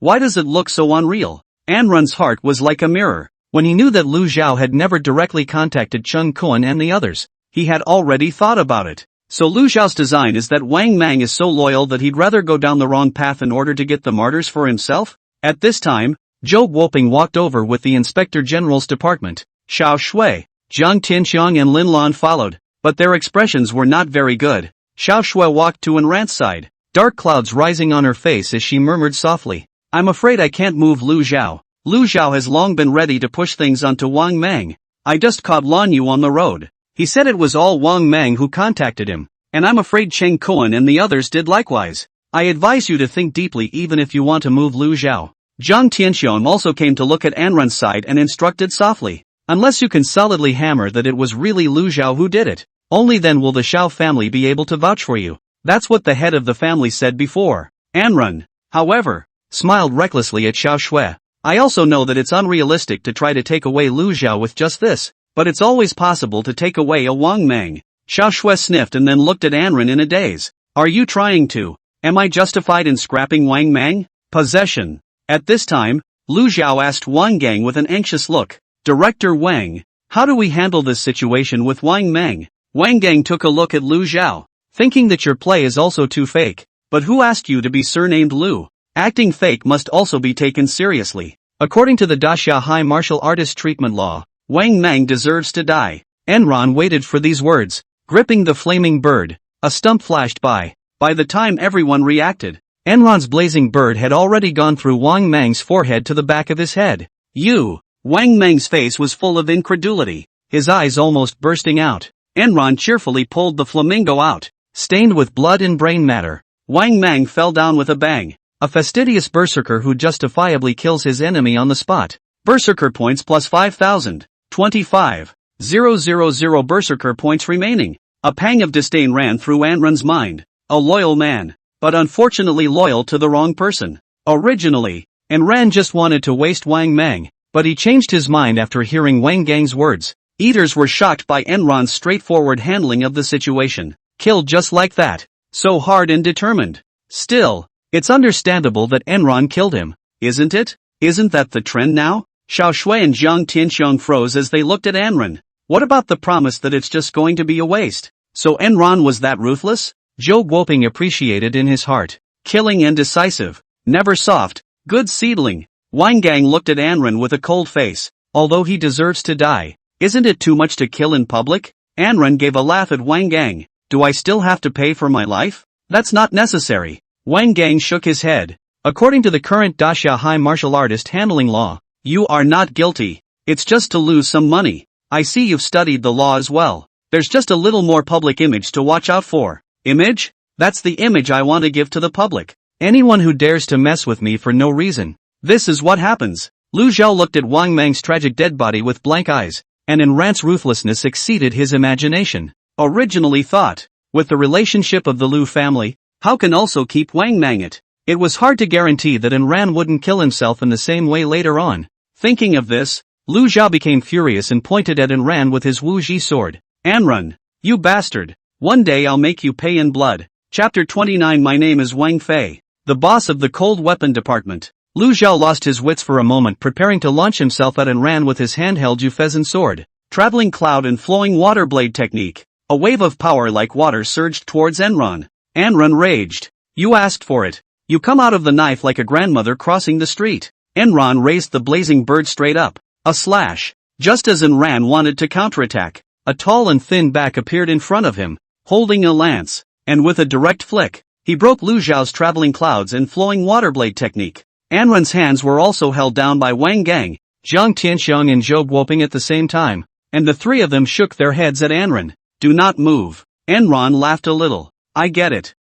Why does it look so unreal? Anran's heart was like a mirror. When he knew that Lu Xiao had never directly contacted Chung Kuan and the others, he had already thought about it. So Lu Xiao's design is that Wang Meng is so loyal that he'd rather go down the wrong path in order to get the martyrs for himself? At this time, Zhou Guoping walked over with the Inspector General's department. Xiao Shui, Zhang Tianxiang and Lin Lan followed, but their expressions were not very good. Xiao Shui walked to Anran's side, dark clouds rising on her face as she murmured softly. I'm afraid I can't move Lu Xiao. Lu Xiao has long been ready to push things onto Wang Meng. I just caught Lanyu on the road. He said it was all Wang Meng who contacted him, and I'm afraid Cheng Kuan and the others did likewise. I advise you to think deeply even if you want to move Lu Xiao. Zhang Tianxiang also came to look at Anran's side and instructed softly. Unless you can solidly hammer that it was really Lu Xiao who did it, only then will the Xiao family be able to vouch for you. That's what the head of the family said before. Anran, however, smiled recklessly at Xiao Shui. I also know that it's unrealistic to try to take away Lu Xiao with just this, but it's always possible to take away a Wang Meng. Xiao Shui sniffed and then looked at Anran in a daze. Are you trying to? Am I justified in scrapping Wang Meng? Possession. At this time, Lu Xiao asked Wang Gang with an anxious look. Director Wang, how do we handle this situation with Wang Meng? Wang Gang took a look at Lu Xiao, thinking that your play is also too fake. But who asked you to be surnamed Lu? Acting fake must also be taken seriously. According to the Daxia High Martial Artist Treatment Law, Wang Meng deserves to die. Enran waited for these words, gripping the flaming bird. A stump flashed by. By the time everyone reacted, Enran's blazing bird had already gone through Wang Meng's forehead to the back of his head. You! Wang Meng's face was full of incredulity, his eyes almost bursting out. Enran cheerfully pulled the flamingo out, stained with blood and brain matter. Wang Meng fell down with a bang. A fastidious berserker who justifiably kills his enemy on the spot. Berserker points plus 5,000. 25,000 berserker points remaining. A pang of disdain ran through Anran's mind. A loyal man, but unfortunately loyal to the wrong person. Originally, Anran just wanted to waste Wang Mang, but he changed his mind after hearing Wang Gang's words. Eaters were shocked by Enron's straightforward handling of the situation. Killed just like that. So hard and determined. Still, it's understandable that Enron killed him, isn't it? Isn't that the trend now? Xiao Shui and Jiang Tianxiang froze as they looked at Enron. What about the promise that it's just going to be a waste? So Enron was that ruthless? Zhou Guoping appreciated in his heart. Killing and decisive. Never soft. Good seedling. Wang Gang looked at Anran with a cold face. Although he deserves to die. Isn't it too much to kill in public? Anran gave a laugh at Wang Gang. Do I still have to pay for my life? That's not necessary. Wang Gang shook his head. According to the current Daxia High Martial Artist Handling Law, you are not guilty. It's just to lose some money. I see you've studied the law as well. There's just a little more public image to watch out for. Image? That's the image I want to give to the public. Anyone who dares to mess with me for no reason. This is what happens. Lu Zhao looked at Wang Mang's tragic dead body with blank eyes, and Enran's ruthlessness exceeded his imagination. Originally thought, with the relationship of the Lu family, how can also keep Wang Mang it? It was hard to guarantee that Enran wouldn't kill himself in the same way later on. Thinking of this, Lu Zhao became furious and pointed at Enran with his Wu Ji sword. Anran, you bastard. One day I'll make you pay in blood. Chapter 29. My name is Wang Fei, the boss of the cold weapon department. Lu Zhao lost his wits for a moment, preparing to launch himself at Enran with his handheld Yufezan sword. Traveling cloud and flowing water blade technique. A wave of power like water surged towards Enran. Anran raged. You asked for it. You come out of the knife like a grandmother crossing the street. Enran raised the blazing bird straight up. A slash. Just as Enran wanted to counterattack, a tall and thin back appeared in front of him, holding a lance, and with a direct flick, he broke Lu Zhao's traveling clouds and flowing water blade technique. Anran's hands were also held down by Wang Gang, Jiang Tianxiang and Zhou Guoping at the same time, and the three of them shook their heads at Anran. Do not move. Enran laughed a little. I get it.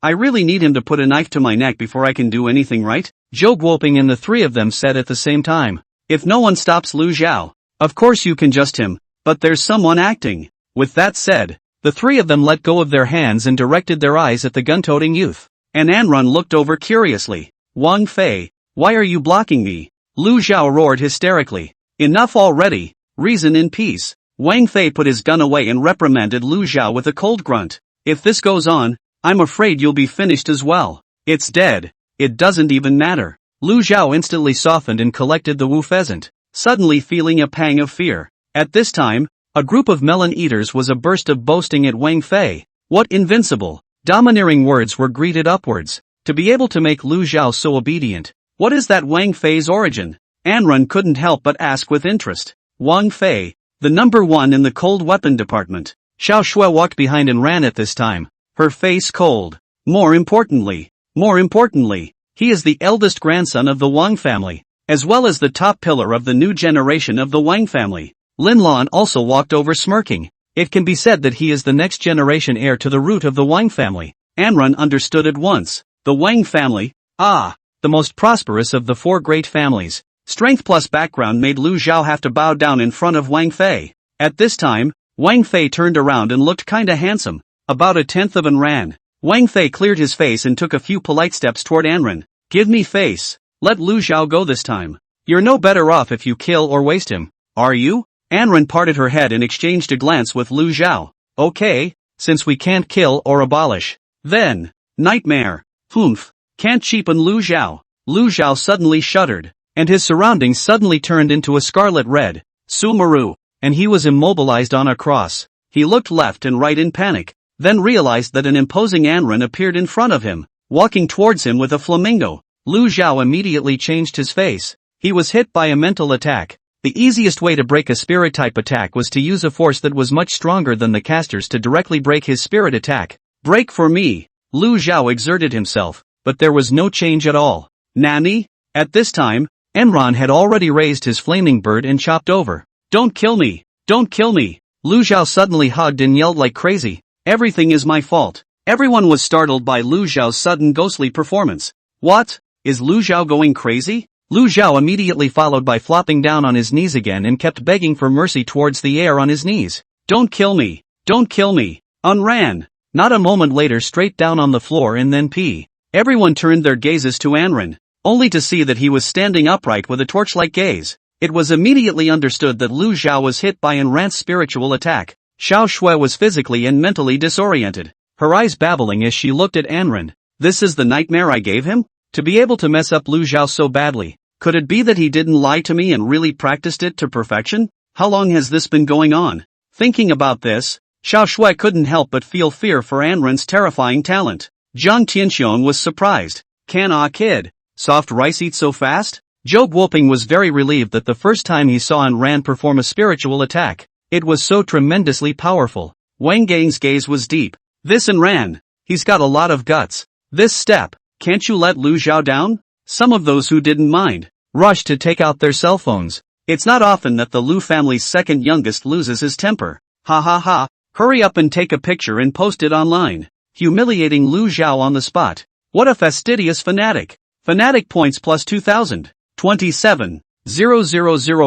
I really need him to put a knife to my neck before I can do anything, right? Zhou Guoping and the three of them said at the same time. If no one stops Lu Zhao, of course you can just him, but there's someone acting. With that said, the three of them let go of their hands and directed their eyes at the gun-toting youth. And Anran looked over curiously. Wang Fei, why are you blocking me? Lu Zhao roared hysterically. Enough already, reason in peace. Wang Fei put his gun away and reprimanded Lu Zhao with a cold grunt. If this goes on, I'm afraid you'll be finished as well. It's dead. It doesn't even matter. Lu Zhao instantly softened and collected the Wu pheasant, suddenly feeling a pang of fear. At this time, a group of melon eaters was a burst of boasting at Wang Fei. What invincible, domineering words were greeted upwards. To be able to make Lu Zhao so obedient. What is that Wang Fei's origin? Anran couldn't help but ask with interest. Wang Fei, the number one in the cold weapon department. Xiao Shui walked behind and ran at this time, her face cold. More importantly, he is the eldest grandson of the Wang family, as well as the top pillar of the new generation of the Wang family. Lin Lan also walked over smirking. It can be said that he is the next generation heir to the root of the Wang family. Anran understood at once. The Wang family, the most prosperous of the four great families. Strength plus background made Lu Zhao have to bow down in front of Wang Fei. At this time, Wang Fei turned around and looked kinda handsome, about a tenth of Anran. Wang Fei cleared his face and took a few polite steps toward Anran. Give me face. Let Lu Zhao go this time. You're no better off if you kill or waste him, are you? Anran parted her head and exchanged a glance with Lu Zhao. Okay, since we can't kill or abolish, then, nightmare. Humph, can't cheapen Lu Zhao. Lu Zhao suddenly shuddered, and his surroundings suddenly turned into a scarlet red. Sumaru, and he was immobilized on a cross. He looked left and right in panic, then realized that an imposing Anran appeared in front of him, walking towards him with a flamingo. Lu Zhao immediately changed his face. He was hit by a mental attack. The easiest way to break a spirit-type attack was to use a force that was much stronger than the casters to directly break his spirit attack. Break for me. Lu Zhao exerted himself, but there was no change at all. Nani? At this time, Enran had already raised his flaming bird and chopped over. Don't kill me! Don't kill me! Lu Zhao suddenly hugged and yelled like crazy. Everything is my fault. Everyone was startled by Lu Zhao's sudden ghostly performance. What? Is Lu Zhao going crazy? Lu Zhao immediately followed by flopping down on his knees again and kept begging for mercy towards the air on his knees. Don't kill me! Don't kill me! Ran. Not a moment later straight down on the floor and then pee. Everyone turned their gazes to Anran, only to see that he was standing upright with a torch-like gaze. It was immediately understood that Lu Zhao was hit by Anran's spiritual attack. Xiao Shui was physically and mentally disoriented, her eyes babbling as she looked at Anran. This is the nightmare I gave him? To be able to mess up Lu Zhao so badly. Could it be that he didn't lie to me and really practiced it to perfection? How long has this been going on? Thinking about this, Xiao Shui couldn't help but feel fear for Anran's terrifying talent. Jiang Tianxiong was surprised. Can a kid, soft rice eat so fast? Zhou Guoping was very relieved that the first time he saw Anran perform a spiritual attack, it was so tremendously powerful. Wang Gang's gaze was deep. This Anran, he's got a lot of guts. This step, can't you let Lu Zhao down? Some of those who didn't mind rushed to take out their cell phones. It's not often that the Lu family's second youngest loses his temper. Ha ha ha, hurry up and take a picture and post it online. Humiliating Lu Zhao on the spot. What a fastidious fanatic. Fanatic points plus 2,000. 27,000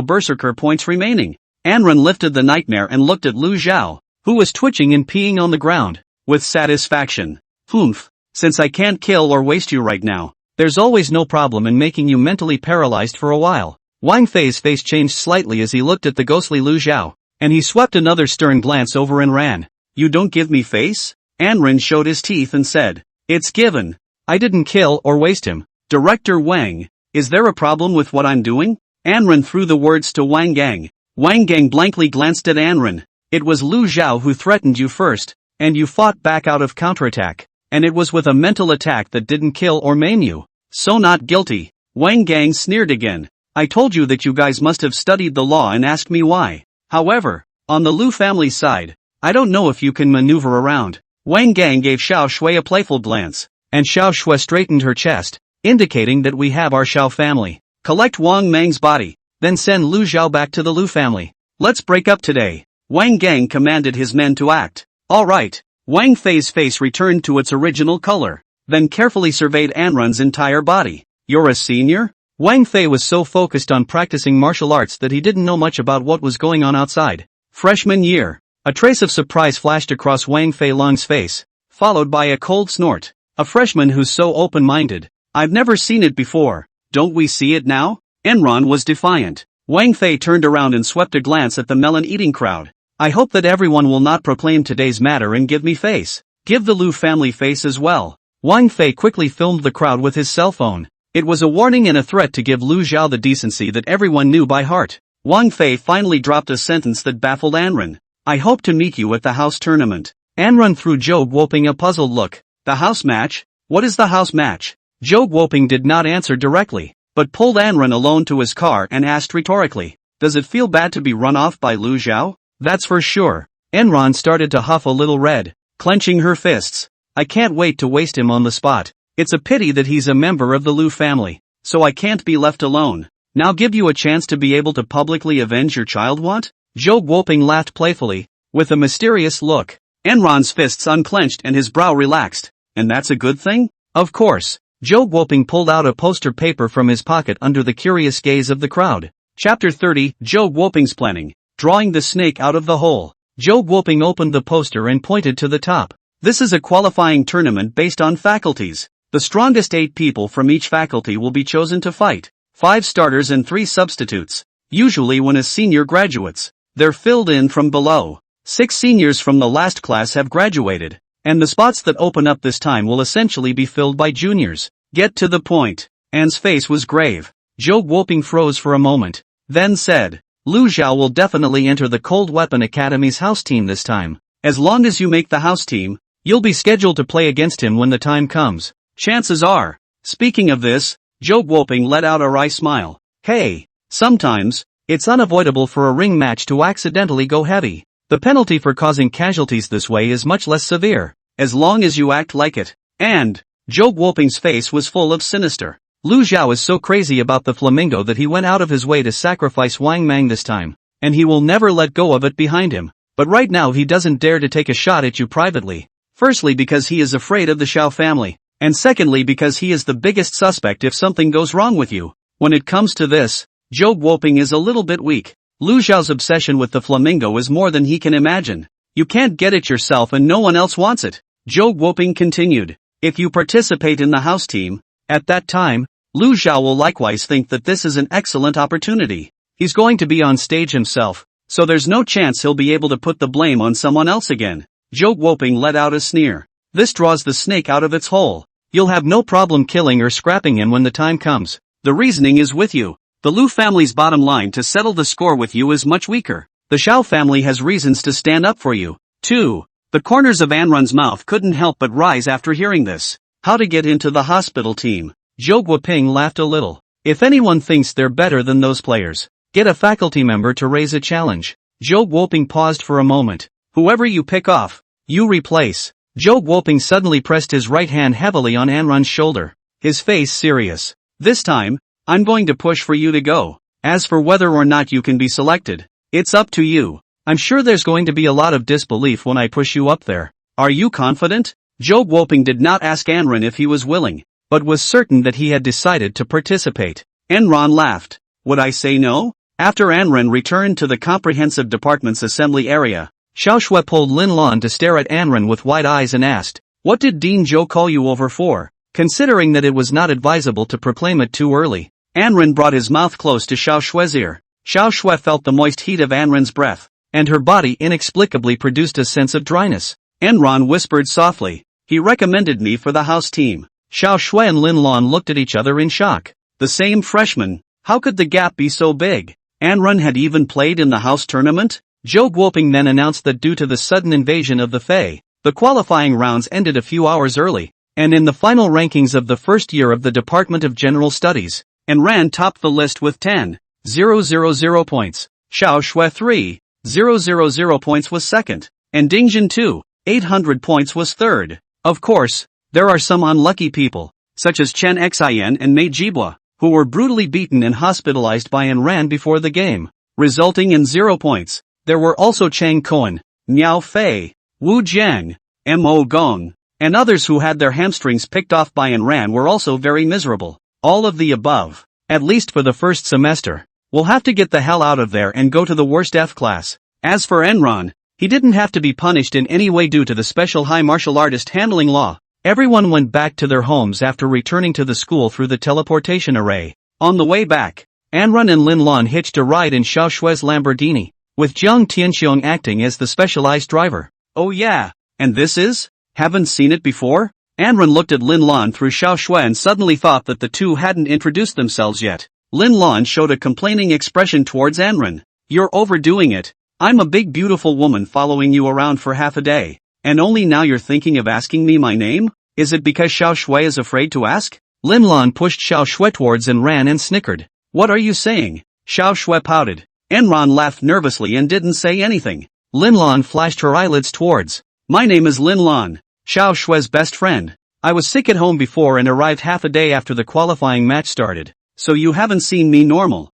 berserker points remaining. Anran lifted the nightmare and looked at Lu Zhao, who was twitching and peeing on the ground, with satisfaction. Humph, since I can't kill or waste you right now, there's always no problem in making you mentally paralyzed for a while. Wang Fei's face changed slightly as he looked at the ghostly Lu Zhao, and he swept another stern glance over Anran. You don't give me face? Anran showed his teeth and said, it's given. I didn't kill or waste him. Director Wang, is there a problem with what I'm doing? Anran threw the words to Wang Gang. Wang Gang blankly glanced at Anran. It was Lu Zhao who threatened you first, and you fought back out of counterattack, and it was with a mental attack that didn't kill or maim you. So not guilty. Wang Gang sneered again. I told you that you guys must have studied the law and asked me why. However, on the Lu family side, I don't know if you can maneuver around. Wang Gang gave Xiao Shui a playful glance, and Xiao Shui straightened her chest, indicating that we have our Xiao family. Collect Wang Mang's body, then send Lu Zhao back to the Lu family. Let's break up today. Wang Gang commanded his men to act. Alright. Wang Fei's face returned to its original color, then carefully surveyed Anran's entire body. You're a senior? Wang Fei was so focused on practicing martial arts that he didn't know much about what was going on outside. Freshman year. A trace of surprise flashed across Wang Fei Long's face, followed by a cold snort. A freshman who's so open-minded. I've never seen it before. Don't we see it now? Enron was defiant. Wang Fei turned around and swept a glance at the melon-eating crowd. I hope that everyone will not proclaim today's matter and give me face. Give the Lu family face as well. Wang Fei quickly filmed the crowd with his cell phone. It was a warning and a threat to give Lu Zhao the decency that everyone knew by heart. Wang Fei finally dropped a sentence that baffled Anran. I hope to meet you at the house tournament. Anran threw Zhou Guoping a puzzled look. The house match? What is the house match? Zhou Guoping did not answer directly, but pulled Anran alone to his car and asked rhetorically, does it feel bad to be run off by Lu Zhao? That's for sure. Enron started to huff a little red, clenching her fists. I can't wait to waste him on the spot. It's a pity that he's a member of the Lu family, so I can't be left alone. Now give you a chance to be able to publicly avenge your child what? Zhou Guoping laughed playfully, with a mysterious look. Enron's fists unclenched and his brow relaxed. And that's a good thing? Of course. Zhou Guoping pulled out a poster paper from his pocket under the curious gaze of the crowd. Chapter 30, Zhou Guoping's planning. Drawing the snake out of the hole. Zhou Guoping opened the poster and pointed to the top. This is a qualifying tournament based on faculties. The strongest 8 people from each faculty will be chosen to fight. 5 starters and 3 substitutes. Usually when as senior graduates, they're filled in from below. 6 seniors from the last class have graduated, and the spots that open up this time will essentially be filled by juniors. Get to the point. Anne's face was grave. Zhou Guoping froze for a moment, then said, Lu Zhao will definitely enter the Cold Weapon Academy's house team this time. As long as you make the house team, you'll be scheduled to play against him when the time comes. Chances are. Speaking of this, Zhou Guoping let out a wry smile. Hey, sometimes, it's unavoidable for a ring match to accidentally go heavy. The penalty for causing casualties this way is much less severe, as long as you act like it. And, Zhou Guoping's face was full of sinister. Lu Zhao is so crazy about the flamingo that he went out of his way to sacrifice Wang Mang this time, and he will never let go of it behind him. But right now he doesn't dare to take a shot at you privately. Firstly because he is afraid of the Xiao family, and secondly because he is the biggest suspect if something goes wrong with you. When it comes to this, Zhou Guoping is a little bit weak. Lu Xiao's obsession with the flamingo is more than he can imagine. You can't get it yourself and no one else wants it. Zhou Guoping continued. If you participate in the house team, at that time, Lu Xiao will likewise think that this is an excellent opportunity. He's going to be on stage himself, so there's no chance he'll be able to put the blame on someone else again. Zhou Guoping let out a sneer. This draws the snake out of its hole. You'll have no problem killing or scrapping him when the time comes. The reasoning is with you. The Lu family's bottom line to settle the score with you is much weaker. The Xiao family has reasons to stand up for you, too. The corners of Anrun's mouth couldn't help but rise after hearing this. How to get into the hospital team? Zhou Guoping laughed a little. If anyone thinks they're better than those players, get a faculty member to raise a challenge. Zhou Guoping paused for a moment. Whoever you pick off, you replace. Zhou Guoping suddenly pressed his right hand heavily on Anrun's shoulder, his face serious. This time, I'm going to push for you to go. As for whether or not you can be selected, it's up to you. I'm sure there's going to be a lot of disbelief when I push you up there. Are you confident? Zhou Guoping did not ask Anrun if he was willing, but was certain that he had decided to participate. Anrun laughed. Would I say no? After Anrun returned to the comprehensive department's assembly area, Xiao Shui pulled Lin Lan to stare at Anrun with wide eyes and asked, what did Dean Zhou call you over for? Considering that it was not advisable to proclaim it too early. Anrun brought his mouth close to Xiao Shui's ear. Xiao Shui felt the moist heat of Anrun's breath, and her body inexplicably produced a sense of dryness. Anrun whispered softly, he recommended me for the house team. Xiao Shui and Lin Lan looked at each other in shock. The same freshman? How could the gap be so big? Anrun had even played in the house tournament? Zhou Guoping then announced that due to the sudden invasion of the Fae, the qualifying rounds ended a few hours early, and in the final rankings of the first year of the Department of General Studies, Anrun topped the list with 10,000 points. Xiao Shui 3,000 points was second, and Dingjin 2,800 points was third. Of course, there are some unlucky people, such as Chen Xian and Mei Jibua, who were brutally beaten and hospitalized by Anrun before the game, resulting in 0 points. There were also Chang Cohen, Miao Fei, Wu Jiang, Mo Gong, and others who had their hamstrings picked off by Anrun were also very miserable. All of the above, at least for the first semester, will have to get the hell out of there and go to the worst F class. As for Anrun, he didn't have to be punished in any way due to the special high martial artist handling law. Everyone went back to their homes after returning to the school through the teleportation array. On the way back, Anrun and Lin Lan hitched a ride in Xiao Shui's Lamborghini, with Jiang Tianxiong acting as the specialized driver. Oh yeah, and this is? Haven't seen it before? Anrun looked at Lin Lan through Xiao Shui and suddenly thought that the two hadn't introduced themselves yet. Lin Lan showed a complaining expression towards Anrun. You're overdoing it. I'm a big beautiful woman following you around for half a day, and only now you're thinking of asking me my name? Is it because Xiao Shui is afraid to ask? Lin Lan pushed Xiao Shui towards Anrun and snickered. What are you saying? Xiao Shui pouted. Anrun laughed nervously and didn't say anything. Lin Lan flashed her eyelids towards. My name is Lin Lan, Xiao Shui's best friend. I was sick at home before and arrived half a day after the qualifying match started, so you haven't seen me normal.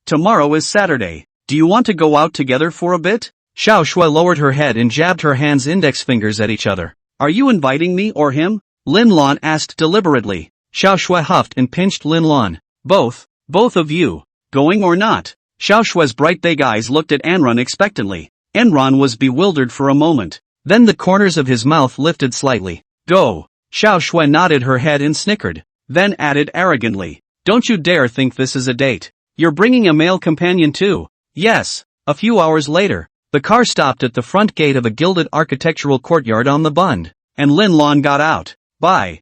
Tomorrow is Saturday. Do you want to go out together for a bit? Xiao Shui lowered her head and jabbed her hands' index fingers at each other. Are you inviting me or him? Lin Lan asked deliberately. Xiao Shui huffed and pinched Lin Lan. Both of you. Going or not? Xiao Shui's bright big eyes looked at Anrun expectantly. Anrun was bewildered for a moment. Then the corners of his mouth lifted slightly. Go. Xiao Shui nodded her head and snickered. Then added arrogantly. Don't you dare think this is a date. You're bringing a male companion too. Yes. A few hours later, the car stopped at the front gate of a gilded architectural courtyard on the Bund, and Lin Lan got out. Bye.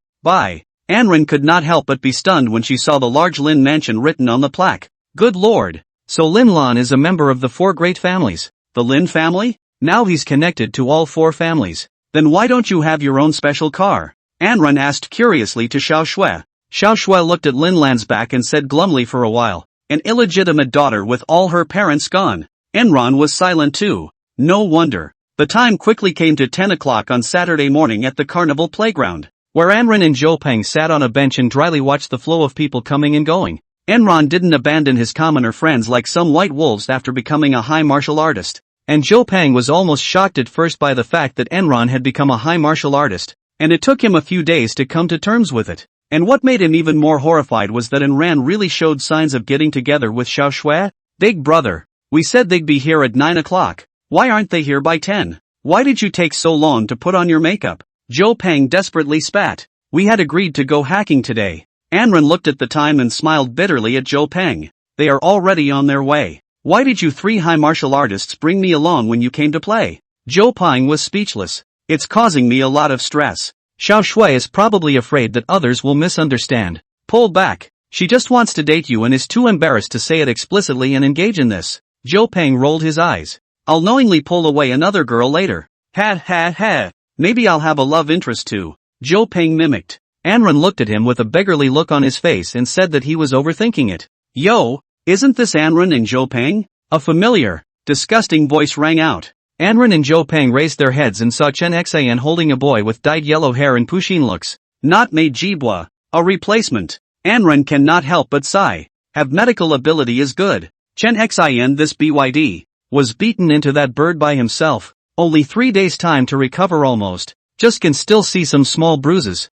Anrun could not help but be stunned when she saw the large Lin mansion written on the plaque. Good lord. So Lin Lan is a member of the 4 great families. The Lin family? Now he's connected to all 4 families. Then why don't you have your own special car? Anrun asked curiously to Xiao Shui. Xiao Shui looked at Lin Lan's back and said glumly for a while, an illegitimate daughter with all her parents gone. Anrun was silent too. No wonder. The time quickly came to 10 o'clock on Saturday morning at the carnival playground, where Anrun and Zhou Peng sat on a bench and dryly watched the flow of people coming and going. Anrun didn't abandon his commoner friends like some white wolves after becoming a high martial artist, and Zhou Peng was almost shocked at first by the fact that Anrun had become a high martial artist, and it took him a few days to come to terms with it. And what made him even more horrified was that Anran really showed signs of getting together with Xiao Shui. Big brother, we said they'd be here at 9 o'clock. Why aren't they here by 10? Why did you take so long to put on your makeup? Zhou Peng desperately spat. We had agreed to go hacking today. Anran looked at the time and smiled bitterly at Zhou Peng. They are already on their way. Why did you three high martial artists bring me along when you came to play? Zhou Peng was speechless. It's causing me a lot of stress. Xiao Shui is probably afraid that others will misunderstand. Pull back. She just wants to date you and is too embarrassed to say it explicitly and engage in this. Zhou Peng rolled his eyes. I'll knowingly pull away another girl later. Ha ha ha. Maybe I'll have a love interest too. Zhou Peng mimicked. Anran looked at him with a beggarly look on his face and said that he was overthinking it. Yo, isn't this Anran and Zhou Peng? A familiar, disgusting voice rang out. Anran and Zhou Peng raised their heads and saw Chen Xian holding a boy with dyed yellow hair and Puxin looks. Not Mei Jibua, a replacement. Anran cannot help but sigh. Have medical ability is good. Chen Xian this BYD. Was beaten into that bird by himself. Only 3 days time to recover almost. Just can still see some small bruises.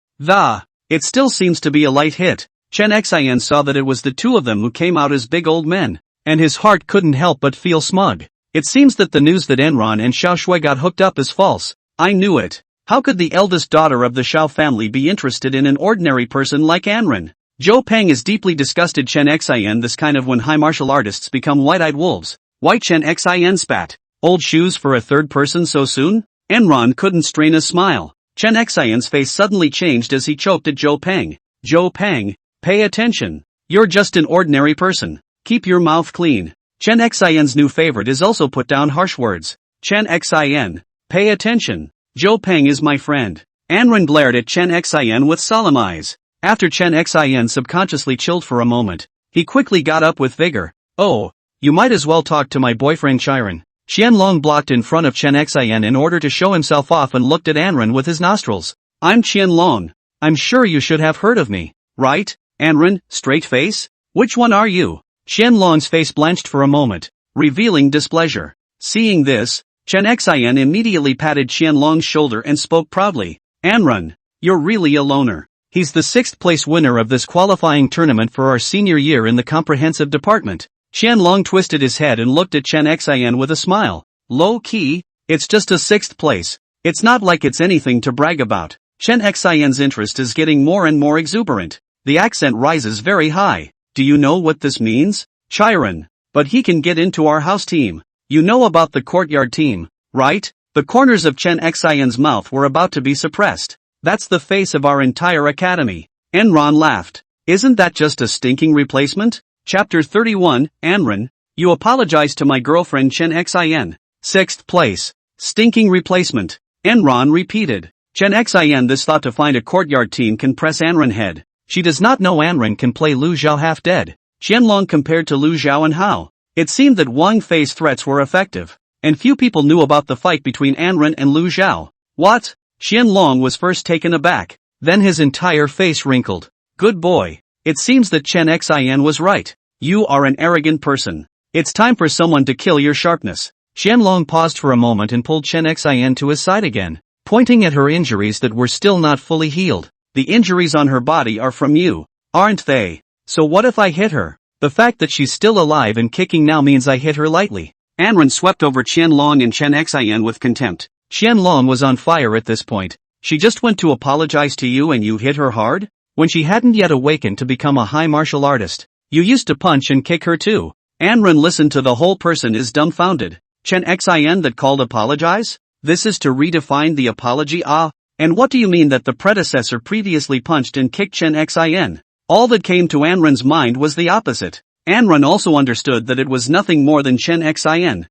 It still seems to be a light hit. Chen Xian saw that it was the two of them who came out as big old men. And his heart couldn't help but feel smug. It seems that the news that Enron and Xiao Shui got hooked up is false. I knew it. How could the eldest daughter of the Xiao family be interested in an ordinary person like Anran? Zhou Peng is deeply disgusted Chen Xian this kind of when high martial artists become white-eyed wolves. White Chen Xian spat. Old shoes for a third person so soon? Enron couldn't strain a smile. Chen Xian's face suddenly changed as he choked at Zhou Peng. Zhou Peng, pay attention. You're just an ordinary person. Keep your mouth clean. Chen Xian's new favorite is also put down harsh words. Chen Xian, pay attention. Zhou Peng is my friend. Anran glared at Chen Xian with solemn eyes. After Chen Xian subconsciously chilled for a moment, he quickly got up with vigor. Oh, you might as well talk to my boyfriend Chiron. Qianlong blocked in front of Chen Xian in order to show himself off and looked at Anran with his nostrils. I'm Qianlong. I'm sure you should have heard of me, right? Anran, straight face? Which one are you? Qianlong's face blanched for a moment, revealing displeasure. Seeing this, Chen Xian immediately patted Qianlong's shoulder and spoke proudly. Anran, you're really a loner. He's the 6th place winner of this qualifying tournament for our senior year in the comprehensive department. Qianlong twisted his head and looked at Chen Xian with a smile. Low-key, it's just a 6th place. It's not like it's anything to brag about. Chen Xian's interest is getting more and more exuberant. The accent rises very high. Do you know what this means? Chiron. But he can get into our house team. You know about the courtyard team, right? The corners of Chen Xian's mouth were about to be suppressed. That's the face of our entire academy. Enron laughed. Isn't that just a stinking replacement? Chapter 31, Anran, you apologize to my girlfriend Chen Xian. 6th place. Stinking replacement. Enron repeated. Chen Xian this thought to find a courtyard team can press Anran head. She does not know Anran can play Lu Zhao half dead. Qianlong compared to Lu Zhao and how. It seemed that Wang Fei's threats were effective. And few people knew about the fight between Anran and Lu Zhao. What? Qianlong was first taken aback. Then his entire face wrinkled. Good boy. It seems that Chen Xian was right. You are an arrogant person. It's time for someone to kill your sharpness. Qianlong paused for a moment and pulled Chen Xian to his side again, pointing at her injuries that were still not fully healed. The injuries on her body are from you, aren't they? So what if I hit her? The fact that she's still alive and kicking now means I hit her lightly. Anran swept over Qianlong and Chen Xian with contempt. Qianlong was on fire at this point. She just went to apologize to you and you hit her hard? When she hadn't yet awakened to become a high martial artist, you used to punch and kick her too. Anran listened to the whole person is dumbfounded. Chen Xian that called apologize? This is to redefine the apology And what do you mean that the predecessor previously punched and kicked Chen Xian? All that came to Anran's mind was the opposite. Anran also understood that it was nothing more than Chen Xian,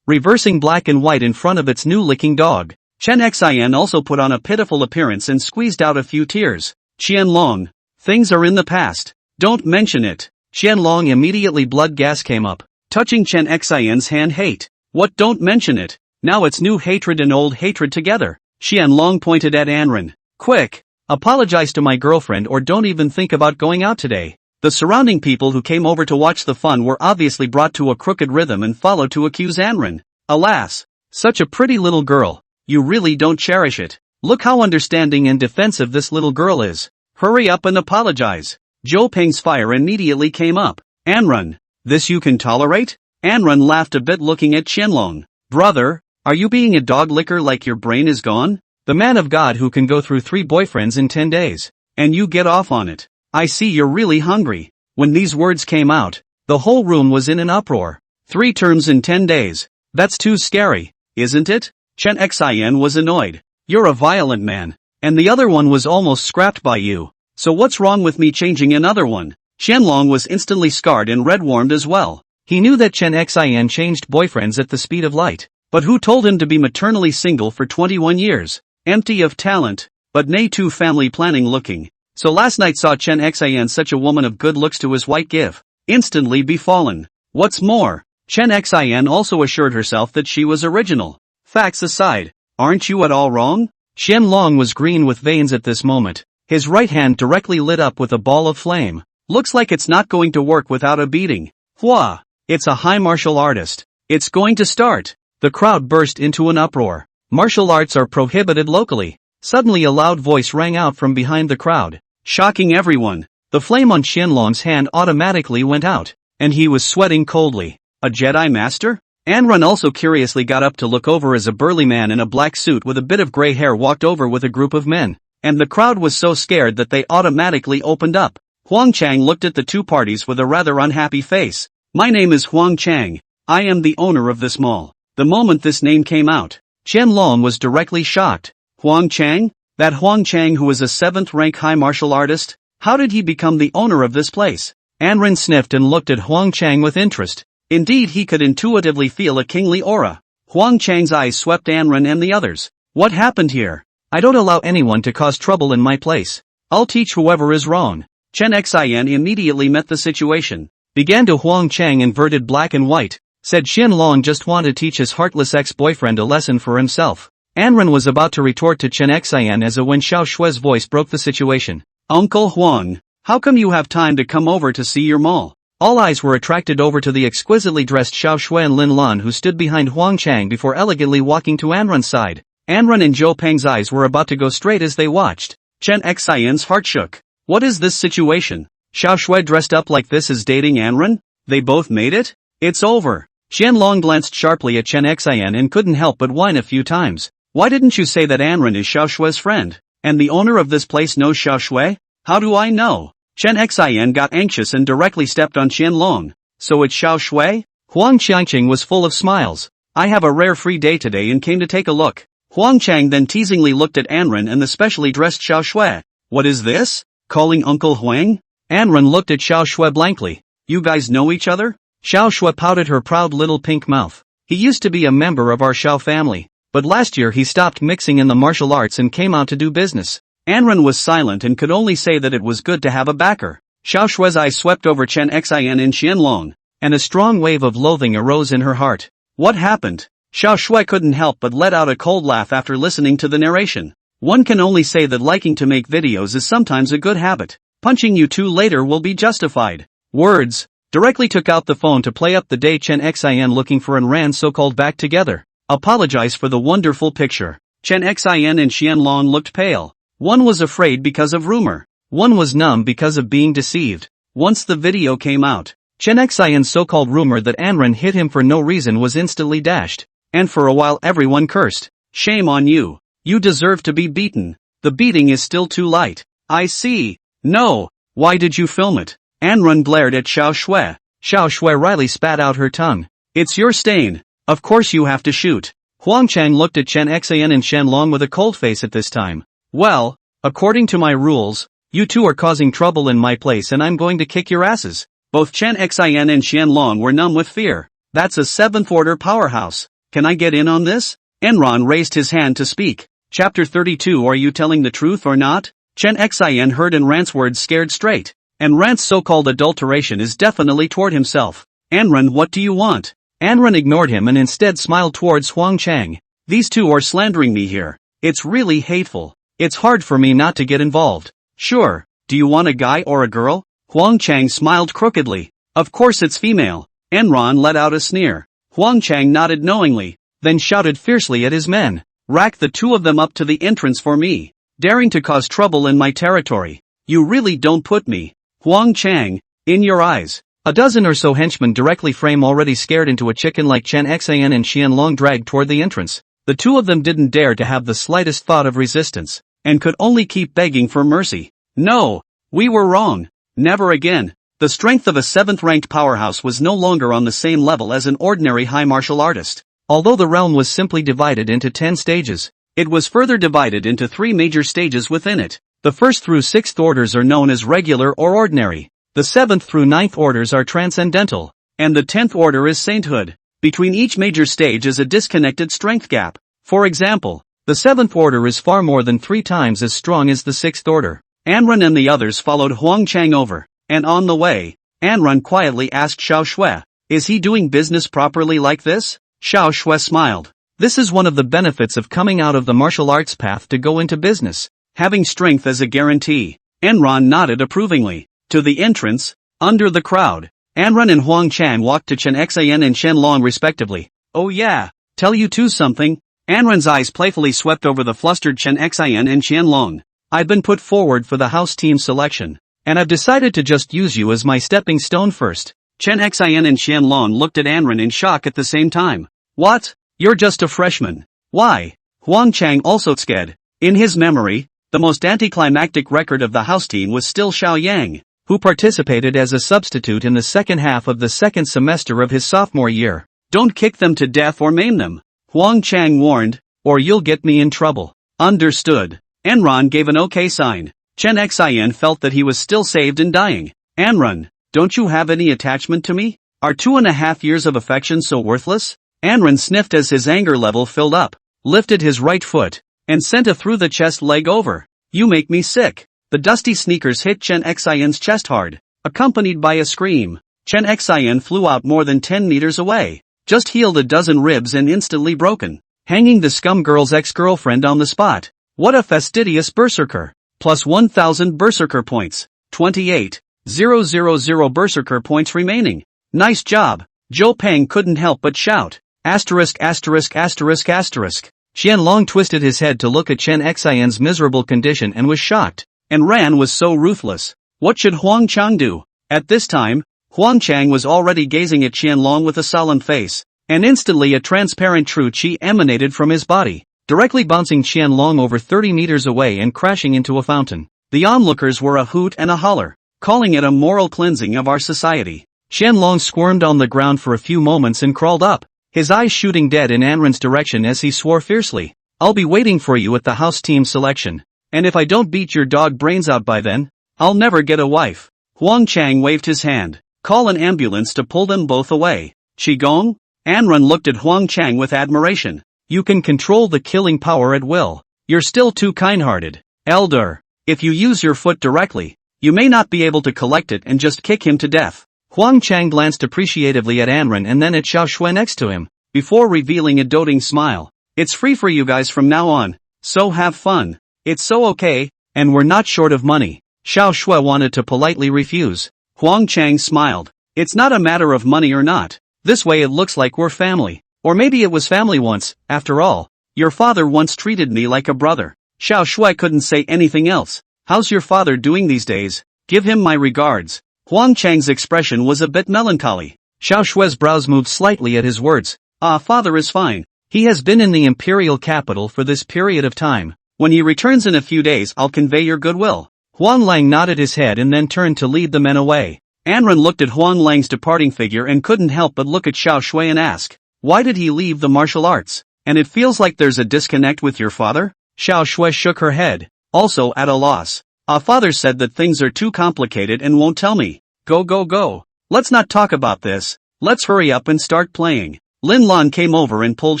reversing black and white in front of its new licking dog. Chen Xian also put on a pitiful appearance and squeezed out a few tears. Qianlong, things are in the past. Don't mention it. Qianlong immediately blood gas came up, touching Chen Xian's hand. Hate. What? Don't mention it. Now it's new hatred and old hatred together. Qianlong pointed at Anran. Quick, apologize to my girlfriend or don't even think about going out today. The surrounding people who came over to watch the fun were obviously brought to a crooked rhythm and followed to accuse Anran. Alas, such a pretty little girl. You really don't cherish it. Look how understanding and defensive this little girl is. Hurry up and apologize. Zhou Peng's fire immediately came up. Anrun, this you can tolerate? Anrun laughed a bit looking at Qianlong. Brother, are you being a dog licker like your brain is gone? The man of God who can go through 3 boyfriends in 10 days. And you get off on it. I see you're really hungry. When these words came out, the whole room was in an uproar. 3 terms in 10 days. That's too scary, isn't it? Chen Xian was annoyed. You're a violent man. And the other one was almost scrapped by you. So what's wrong with me changing another one? Qianlong was instantly scarred and red-warmed as well. He knew that Chen Xian changed boyfriends at the speed of light. But who told him to be maternally single for 21 years? Empty of talent, but nay too family planning looking. So last night saw Chen Xian such a woman of good looks to his white give. Instantly befallen. What's more, Chen Xian also assured herself that she was original. Facts aside, aren't you at all wrong? Qianlong was green with veins at this moment. His right hand directly lit up with a ball of flame. Looks like it's not going to work without a beating. Hua! It's a high martial artist. It's going to start. The crowd burst into an uproar. Martial arts are prohibited locally. Suddenly a loud voice rang out from behind the crowd, shocking everyone. The flame on Qianlong's hand automatically went out, and he was sweating coldly. A Jedi Master? Anrun also curiously got up to look over as a burly man in a black suit with a bit of gray hair walked over with a group of men, and the crowd was so scared that they automatically opened up. Huang Chang looked at the 2 parties with a rather unhappy face. My name is Huang Chang. I am the owner of this mall. The moment this name came out, Qianlong was directly shocked. Huang Chang? That Huang Chang who is a 7th rank high martial artist? How did he become the owner of this place? Anrun sniffed and looked at Huang Chang with interest. Indeed, he could intuitively feel a kingly aura. Huang Chang's eyes swept Anrun and the others. What happened here? I don't allow anyone to cause trouble in my place. I'll teach whoever is wrong. Chen Xian immediately met the situation. Began to Huang Chang inverted black and white. Said Qianlong just want to teach his heartless ex-boyfriend a lesson for himself. Anrun was about to retort to Chen Xian as when Xiao Shue's voice broke the situation. Uncle Huang, how come you have time to come over to see your mall? All eyes were attracted over to the exquisitely dressed Xiao Shui and Lin Lan who stood behind Huang Chang before elegantly walking to Anrun's side. Anrun and Zhou Peng's eyes were about to go straight as they watched. Chen Xian's heart shook. What is this situation? Xiao Shui dressed up like this is dating Anrun? They both made it? It's over. Qianlong glanced sharply at Chen Xian and couldn't help but whine a few times. Why didn't you say that Anrun is Xiao Shue's friend? And the owner of this place knows Xiao Shui? How do I know? Chen Xian got anxious and directly stepped on Qianlong. So it's Xiao Shui? Huang Changqing was full of smiles. I have a rare free day today and came to take a look. Huang Chang then teasingly looked at Anrun and the specially dressed Xiao Shui. What is this? Calling Uncle Huang? Anrun looked at Xiao Shui blankly. You guys know each other? Xiao Shui pouted her proud little pink mouth. He used to be a member of our Xiao family, but last year he stopped mixing in the martial arts and came out to do business. Anrun was silent and could only say that it was good to have a backer. Xiao Shui's eyes swept over Chen Xian and Qianlong, and a strong wave of loathing arose in her heart. What happened? Xiao Shui couldn't help but let out a cold laugh after listening to the narration. One can only say that liking to make videos is sometimes a good habit. Punching you two later will be justified. Words. Directly took out the phone to play up the day Chen Xian looking for and ran so-called back together. Apologize for the wonderful picture. Chen Xian and Qianlong looked pale. One was afraid because of rumor. One was numb because of being deceived. Once the video came out, Chen Xian's so-called rumor that Anrun hit him for no reason was instantly dashed. And for a while everyone cursed. Shame on you. You deserve to be beaten. The beating is still too light. I see. No. Why did you film it? Anrun glared at Xiao Shui. Xiao Shui wryly spat out her tongue. It's your stain. Of course you have to shoot. Huang Chang looked at Chen Xian and Qianlong with a cold face at this time. Well, according to my rules, you two are causing trouble in my place and I'm going to kick your asses. Both Chen Xian and Qianlong were numb with fear. That's a 7th order powerhouse. Can I get in on this? Enron raised his hand to speak. Chapter 32. Are you telling the truth or not? Chen Xian heard Enran's words scared straight. Enran's so-called adulteration is definitely toward himself. Enran, what do you want? Enran ignored him and instead smiled towards Huang Chang. These two are slandering me here. It's really hateful. It's hard for me not to get involved. Sure. Do you want a guy or a girl? Huang Chang smiled crookedly. Of course it's female. Enron let out a sneer. Huang Chang nodded knowingly, then shouted fiercely at his men. Rack the two of them up to the entrance for me. Daring to cause trouble in my territory. You really don't put me, Huang Chang, in your eyes. A dozen or so henchmen directly frame already scared into a chicken like Chen Xian and Qianlong dragged toward the entrance. The two of them didn't dare to have the slightest thought of resistance, and could only keep begging for mercy. No, we were wrong. Never again. The strength of a 7th-ranked powerhouse was no longer on the same level as an ordinary high martial artist. Although the realm was simply divided into 10 stages, it was further divided into 3 major stages within it. The 1st through 6th orders are known as regular or ordinary. The 7th through 9th orders are transcendental, and the 10th order is sainthood. Between each major stage is a disconnected strength gap. For example, the 7th order is far more than 3 times as strong as the 6th order. Anran and the others followed Huang Chang over, and on the way, Anran quietly asked Xiao Shui, "Is he doing business properly like this?" Xiao Shui smiled. This is one of the benefits of coming out of the martial arts path to go into business. Having strength as a guarantee. Anran nodded approvingly. To the entrance, under the crowd, Anran and Huang Chang walked to Chen Xian and Qianlong respectively. "Oh yeah, tell you two something." Anran's eyes playfully swept over the flustered Chen Xian and Qianlong. "I've been put forward for the house team selection, and I've decided to just use you as my stepping stone first." Chen Xian and Qianlong looked at Anran in shock at the same time. "What? You're just a freshman. Why?" Huang Chang also scared. In his memory, the most anticlimactic record of the house team was still Xiao Yang, who participated as a substitute in the second half of the second semester of his sophomore year. "Don't kick them to death or maim them," Huang Chang warned, "or you'll get me in trouble." "Understood." Anran gave an okay sign. Chen Xian felt that he was still saved and dying. "Anran, don't you have any attachment to me? Are 2.5 years of affection so worthless?" Anran sniffed as his anger level filled up, lifted his right foot, and sent a through-the-chest leg over. "You make me sick." The dusty sneakers hit Chen Xian's chest hard, accompanied by a scream. Chen Xian flew out more than 10 meters away, just healed a dozen ribs and instantly broken, hanging the scum girl's ex-girlfriend on the spot. What a fastidious berserker. Plus 1,000 berserker points. 28,000 berserker points remaining. Nice job. Zhou Peng couldn't help but shout. Asterisk asterisk asterisk asterisk. Qianlong twisted his head to look at Chen Xian's miserable condition and was shocked. And Ran was so ruthless. What should Huang Chang do? At this time, Huang Chang was already gazing at Qianlong with a solemn face, and instantly a transparent true qi emanated from his body, directly bouncing Qianlong over 30 meters away and crashing into a fountain. The onlookers were a hoot and a holler, calling it a moral cleansing of our society. Qianlong squirmed on the ground for a few moments and crawled up, his eyes shooting dead in Anran's direction as he swore fiercely, "I'll be waiting for you at the house team selection. And if I don't beat your dog brains out by then, I'll never get a wife." Huang Chang waved his hand. "Call an ambulance to pull them both away." "Qigong?" Anran looked at Huang Chang with admiration. "You can control the killing power at will. You're still too kind-hearted. Elder, if you use your foot directly, you may not be able to collect it and just kick him to death." Huang Chang glanced appreciatively at Anran and then at Xiao Shui next to him, before revealing a doting smile. "It's free for you guys from now on, so have fun. It's so okay, and we're not short of money." Xiao Shui wanted to politely refuse. Huang Chang smiled. "It's not a matter of money or not. This way it looks like we're family. Or maybe it was family once, after all. Your father once treated me like a brother." Xiao Shui couldn't say anything else. "How's your father doing these days? Give him my regards." Huang Chang's expression was a bit melancholy. Xiao Shui's brows moved slightly at his words. Father is fine. He has been in the imperial capital for this period of time. When he returns in a few days I'll convey your goodwill." Huang Lang nodded his head and then turned to lead the men away. Anran looked at Huang Lang's departing figure and couldn't help but look at Xiao Shui and ask, "Why did he leave the martial arts? And it feels like there's a disconnect with your father?" Xiao Shui shook her head, also at a loss. "Father said that things are too complicated and won't tell me." Go. Let's not talk about this. Let's hurry up and start playing." Lin Lan came over and pulled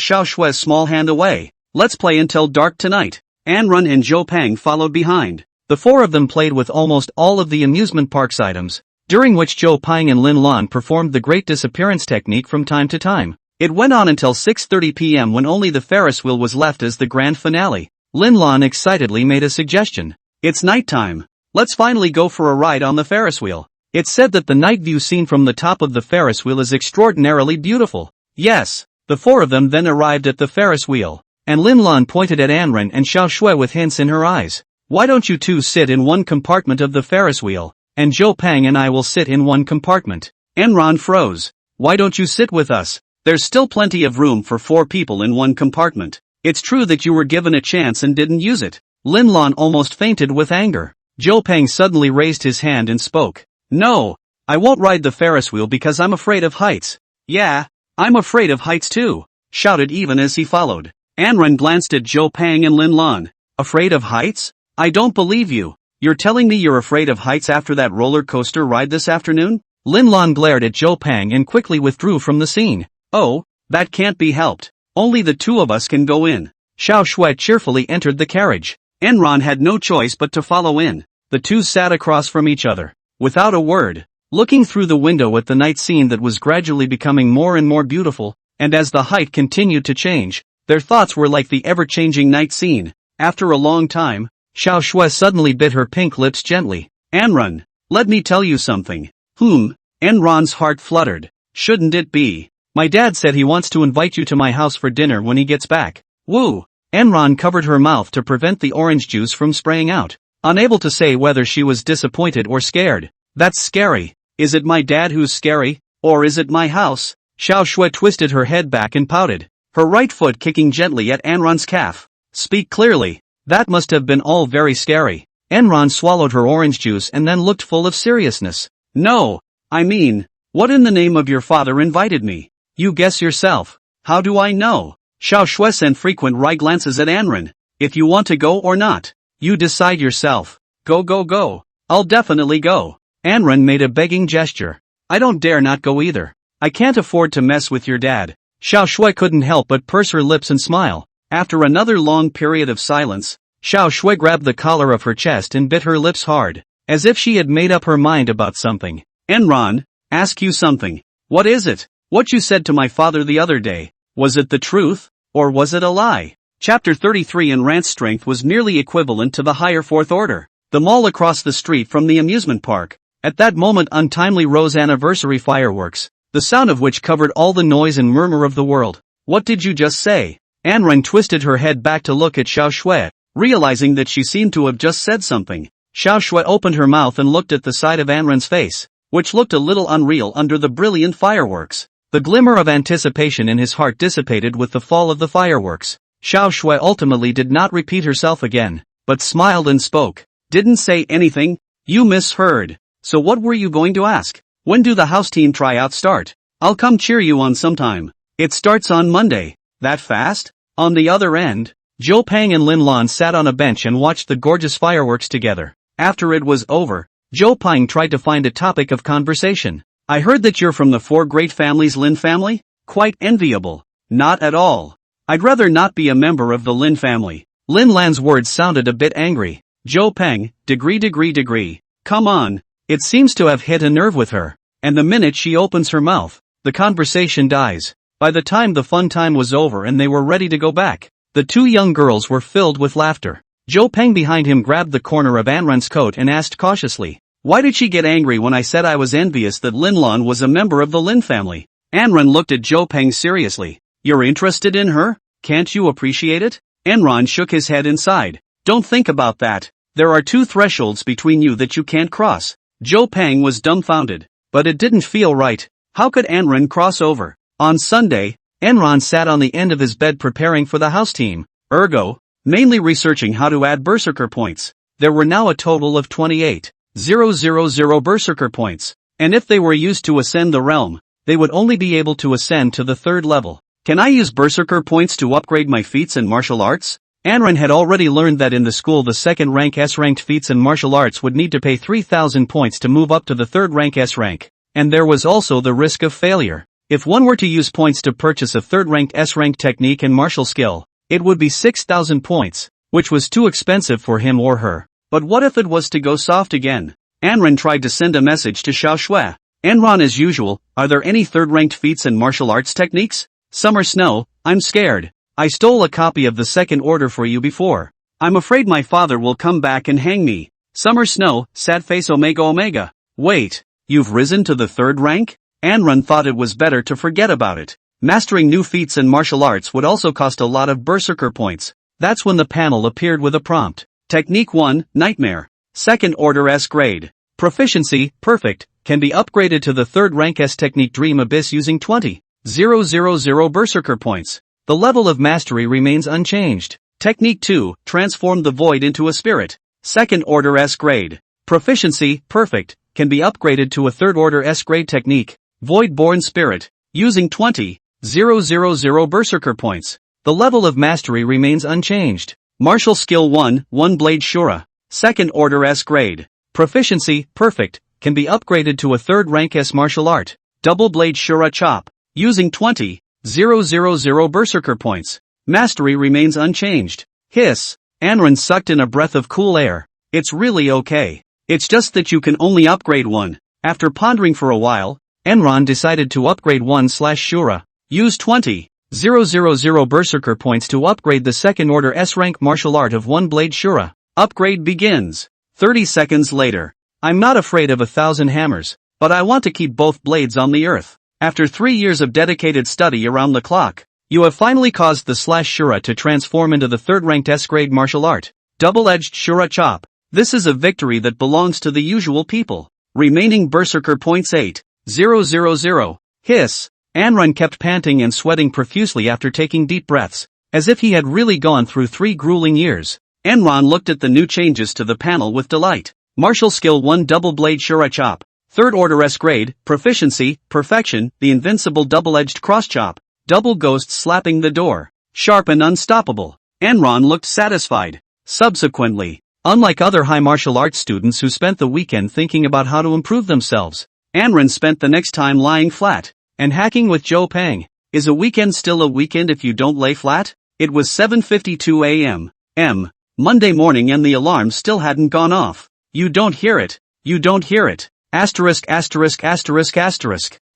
Xiao Shui's small hand away. "Let's play until dark tonight." Anran and Zhou Peng followed behind. The four of them played with almost all of the amusement park's items, during which Zhou Peng and Lin Lan performed the great disappearance technique from time to time. It went on until 6:30 p.m. when only the Ferris wheel was left as the grand finale. Lin Lan excitedly made a suggestion. "It's nighttime. Let's finally go for a ride on the Ferris wheel." It's said that the night view seen from the top of the Ferris wheel is extraordinarily beautiful. Yes. The four of them then arrived at the Ferris wheel, and Lin Lan pointed at Anran and Xiao Shui with hints in her eyes. Why don't you two sit in one compartment of the Ferris wheel, and Joe Pang and I will sit in one compartment? Enron froze. Why don't you sit with us? There's still plenty of room for 4 people in one compartment. It's true that you were given a chance and didn't use it. Lin Lan almost fainted with anger. Joe Pang suddenly raised his hand and spoke. No, I won't ride the Ferris wheel because I'm afraid of heights. Yeah, I'm afraid of heights too, shouted Even as he followed. Anren glanced at Joe Pang and Lin Lan. Afraid of heights? I don't believe you. You're telling me you're afraid of heights after that roller coaster ride this afternoon? Lin Lan glared at Joe Pang and quickly withdrew from the scene. Oh, that can't be helped. Only the 2 of us can go in. Xiao Shui cheerfully entered the carriage. Enron had no choice but to follow in. The two sat across from each other, without a word, looking through the window at the night scene that was gradually becoming more and more beautiful, and as the height continued to change, their thoughts were like the ever-changing night scene. After a long time, Xiao Shui suddenly bit her pink lips gently. Enron, let me tell you something. Enron's heart fluttered. Shouldn't it be? My dad said he wants to invite you to my house for dinner when he gets back. Woo! Enron covered her mouth to prevent the orange juice from spraying out, unable to say whether she was disappointed or scared. That's scary. Is it my dad who's scary, or is it my house? Xiao Shui twisted her head back and pouted, her right foot kicking gently at Enron's calf. Speak clearly. That must have been all very scary. Enron swallowed her orange juice and then looked full of seriousness. No, I mean, what in the name of your father invited me? You guess yourself. How do I know? Xiao Shui sent frequent wry glances at Anren. If you want to go or not, you decide yourself. Go go go. I'll definitely go. Anren made a begging gesture. I don't dare not go either. I can't afford to mess with your dad. Xiao Shui couldn't help but purse her lips and smile. After another long period of silence, Xiao Shui grabbed the collar of her chest and bit her lips hard, as if she had made up her mind about something. Enron, ask you something. What is it? What you said to my father the other day. Was it the truth, or was it a lie? Chapter 33. Enran's strength was nearly equivalent to the higher 4th order. The mall across the street from the amusement park. At that moment untimely rose anniversary fireworks, the sound of which covered all the noise and murmur of the world. What did you just say? Anren twisted her head back to look at Xiao Shui, realizing that she seemed to have just said something. Xiao Shui opened her mouth and looked at the side of Anren's face, which looked a little unreal under the brilliant fireworks. The glimmer of anticipation in his heart dissipated with the fall of the fireworks. Xiao Shui ultimately did not repeat herself again, but smiled and spoke. Didn't say anything? You misheard. So what were you going to ask? When do the house team tryouts start? I'll come cheer you on sometime. It starts on Monday. That fast? On the other end, Joe Pang and Lin Lan sat on a bench and watched the gorgeous fireworks together. After it was over, Joe Pang tried to find a topic of conversation. I heard that you're from the 4 great families Lin family? Quite enviable. Not at all. I'd rather not be a member of the Lin family. Lin Lan's words sounded a bit angry. Joe Pang, degree. Come on. It seems to have hit a nerve with her. And the minute she opens her mouth, the conversation dies. By the time the fun time was over and they were ready to go back, the 2 young girls were filled with laughter. Joe Pang behind him grabbed the corner of Anren's coat and asked cautiously, why did she get angry when I said I was envious that Lin Lan was a member of the Lin family? Anren looked at Joe Pang seriously. You're interested in her? Can't you appreciate it? Enron shook his head and sighed. Don't think about that. There are 2 thresholds between you that you can't cross. Joe Pang was dumbfounded. But it didn't feel right. How could Enron cross over? On Sunday, Enron sat on the end of his bed preparing for the house team. Ergo, mainly researching how to add berserker points. There were now a total of 28,000 berserker points, and if they were used to ascend the realm, they would only be able to ascend to the 3rd level. Can I use berserker points to upgrade my feats in martial arts? Anren had already learned that in the school the 2nd rank S-ranked feats in martial arts would need to pay 3,000 points to move up to the 3rd rank S-rank, and there was also the risk of failure. If one were to use points to purchase a 3rd ranked S-ranked technique and martial skill, it would be 6,000 points, which was too expensive for him or her. But what if it was to go soft again? Anren tried to send a message to Xiao Shui. Enron as usual, are there any 3rd ranked feats and martial arts techniques? Summer Snow, I'm scared. I stole a copy of the 2nd order for you before. I'm afraid my father will come back and hang me. Summer Snow, sad face Omega. Wait, you've risen to the 3rd rank? Anren thought it was better to forget about it. Mastering new feats and martial arts would also cost a lot of berserker points. That's when the panel appeared with a prompt. Technique 1, Nightmare. Second order S grade. Proficiency, perfect, can be upgraded to the third rank S technique Dream Abyss using 20,000 Berserker points. The level of mastery remains unchanged. Technique 2, Transform the Void into a Spirit. Second order S grade. Proficiency, perfect, can be upgraded to a third order S grade technique, Void-born Spirit, using 20,000 Berserker points. The level of mastery remains unchanged. Martial Skill 1, One Blade Shura. Second order S grade. Proficiency, perfect, can be upgraded to a third rank S martial art, Double Blade Shura Chop, using 20,000 Berserker points. Mastery remains unchanged. Hiss. Anran sucked in a breath of cool air. It's really okay. It's just that you can only upgrade one. After pondering for a while, Enron decided to upgrade 1/Shura. Use 20,000 Berserker points to upgrade the second order S rank martial art of One Blade Shura. Upgrade begins. 30 seconds later. I'm not afraid of 1,000 hammers, but I want to keep both blades on the earth. After 3 years of dedicated study around the clock, you have finally caused the /Shura to transform into the third ranked S grade martial art, Double-Edged Shura Chop. This is a victory that belongs to the usual people. Remaining Berserker points 8,000. Hiss. Anran kept panting and sweating profusely after taking deep breaths, as if he had really gone through 3 grueling years. Enron looked at the new changes to the panel with delight. Martial Skill 1 Double Blade Shura Chop. Third order S grade, proficiency, perfection, the invincible double-edged cross chop. Double Ghost slapping the door. Sharp and unstoppable. Enron looked satisfied. Subsequently, unlike other high martial arts students who spent the weekend thinking about how to improve themselves, Anran spent the next time lying flat and hacking with Joe Pang. Is a weekend still a weekend if you don't lay flat? It was 7:52 a.m. Monday morning and the alarm still hadn't gone off. You don't hear it. You don't hear it. Asterisk.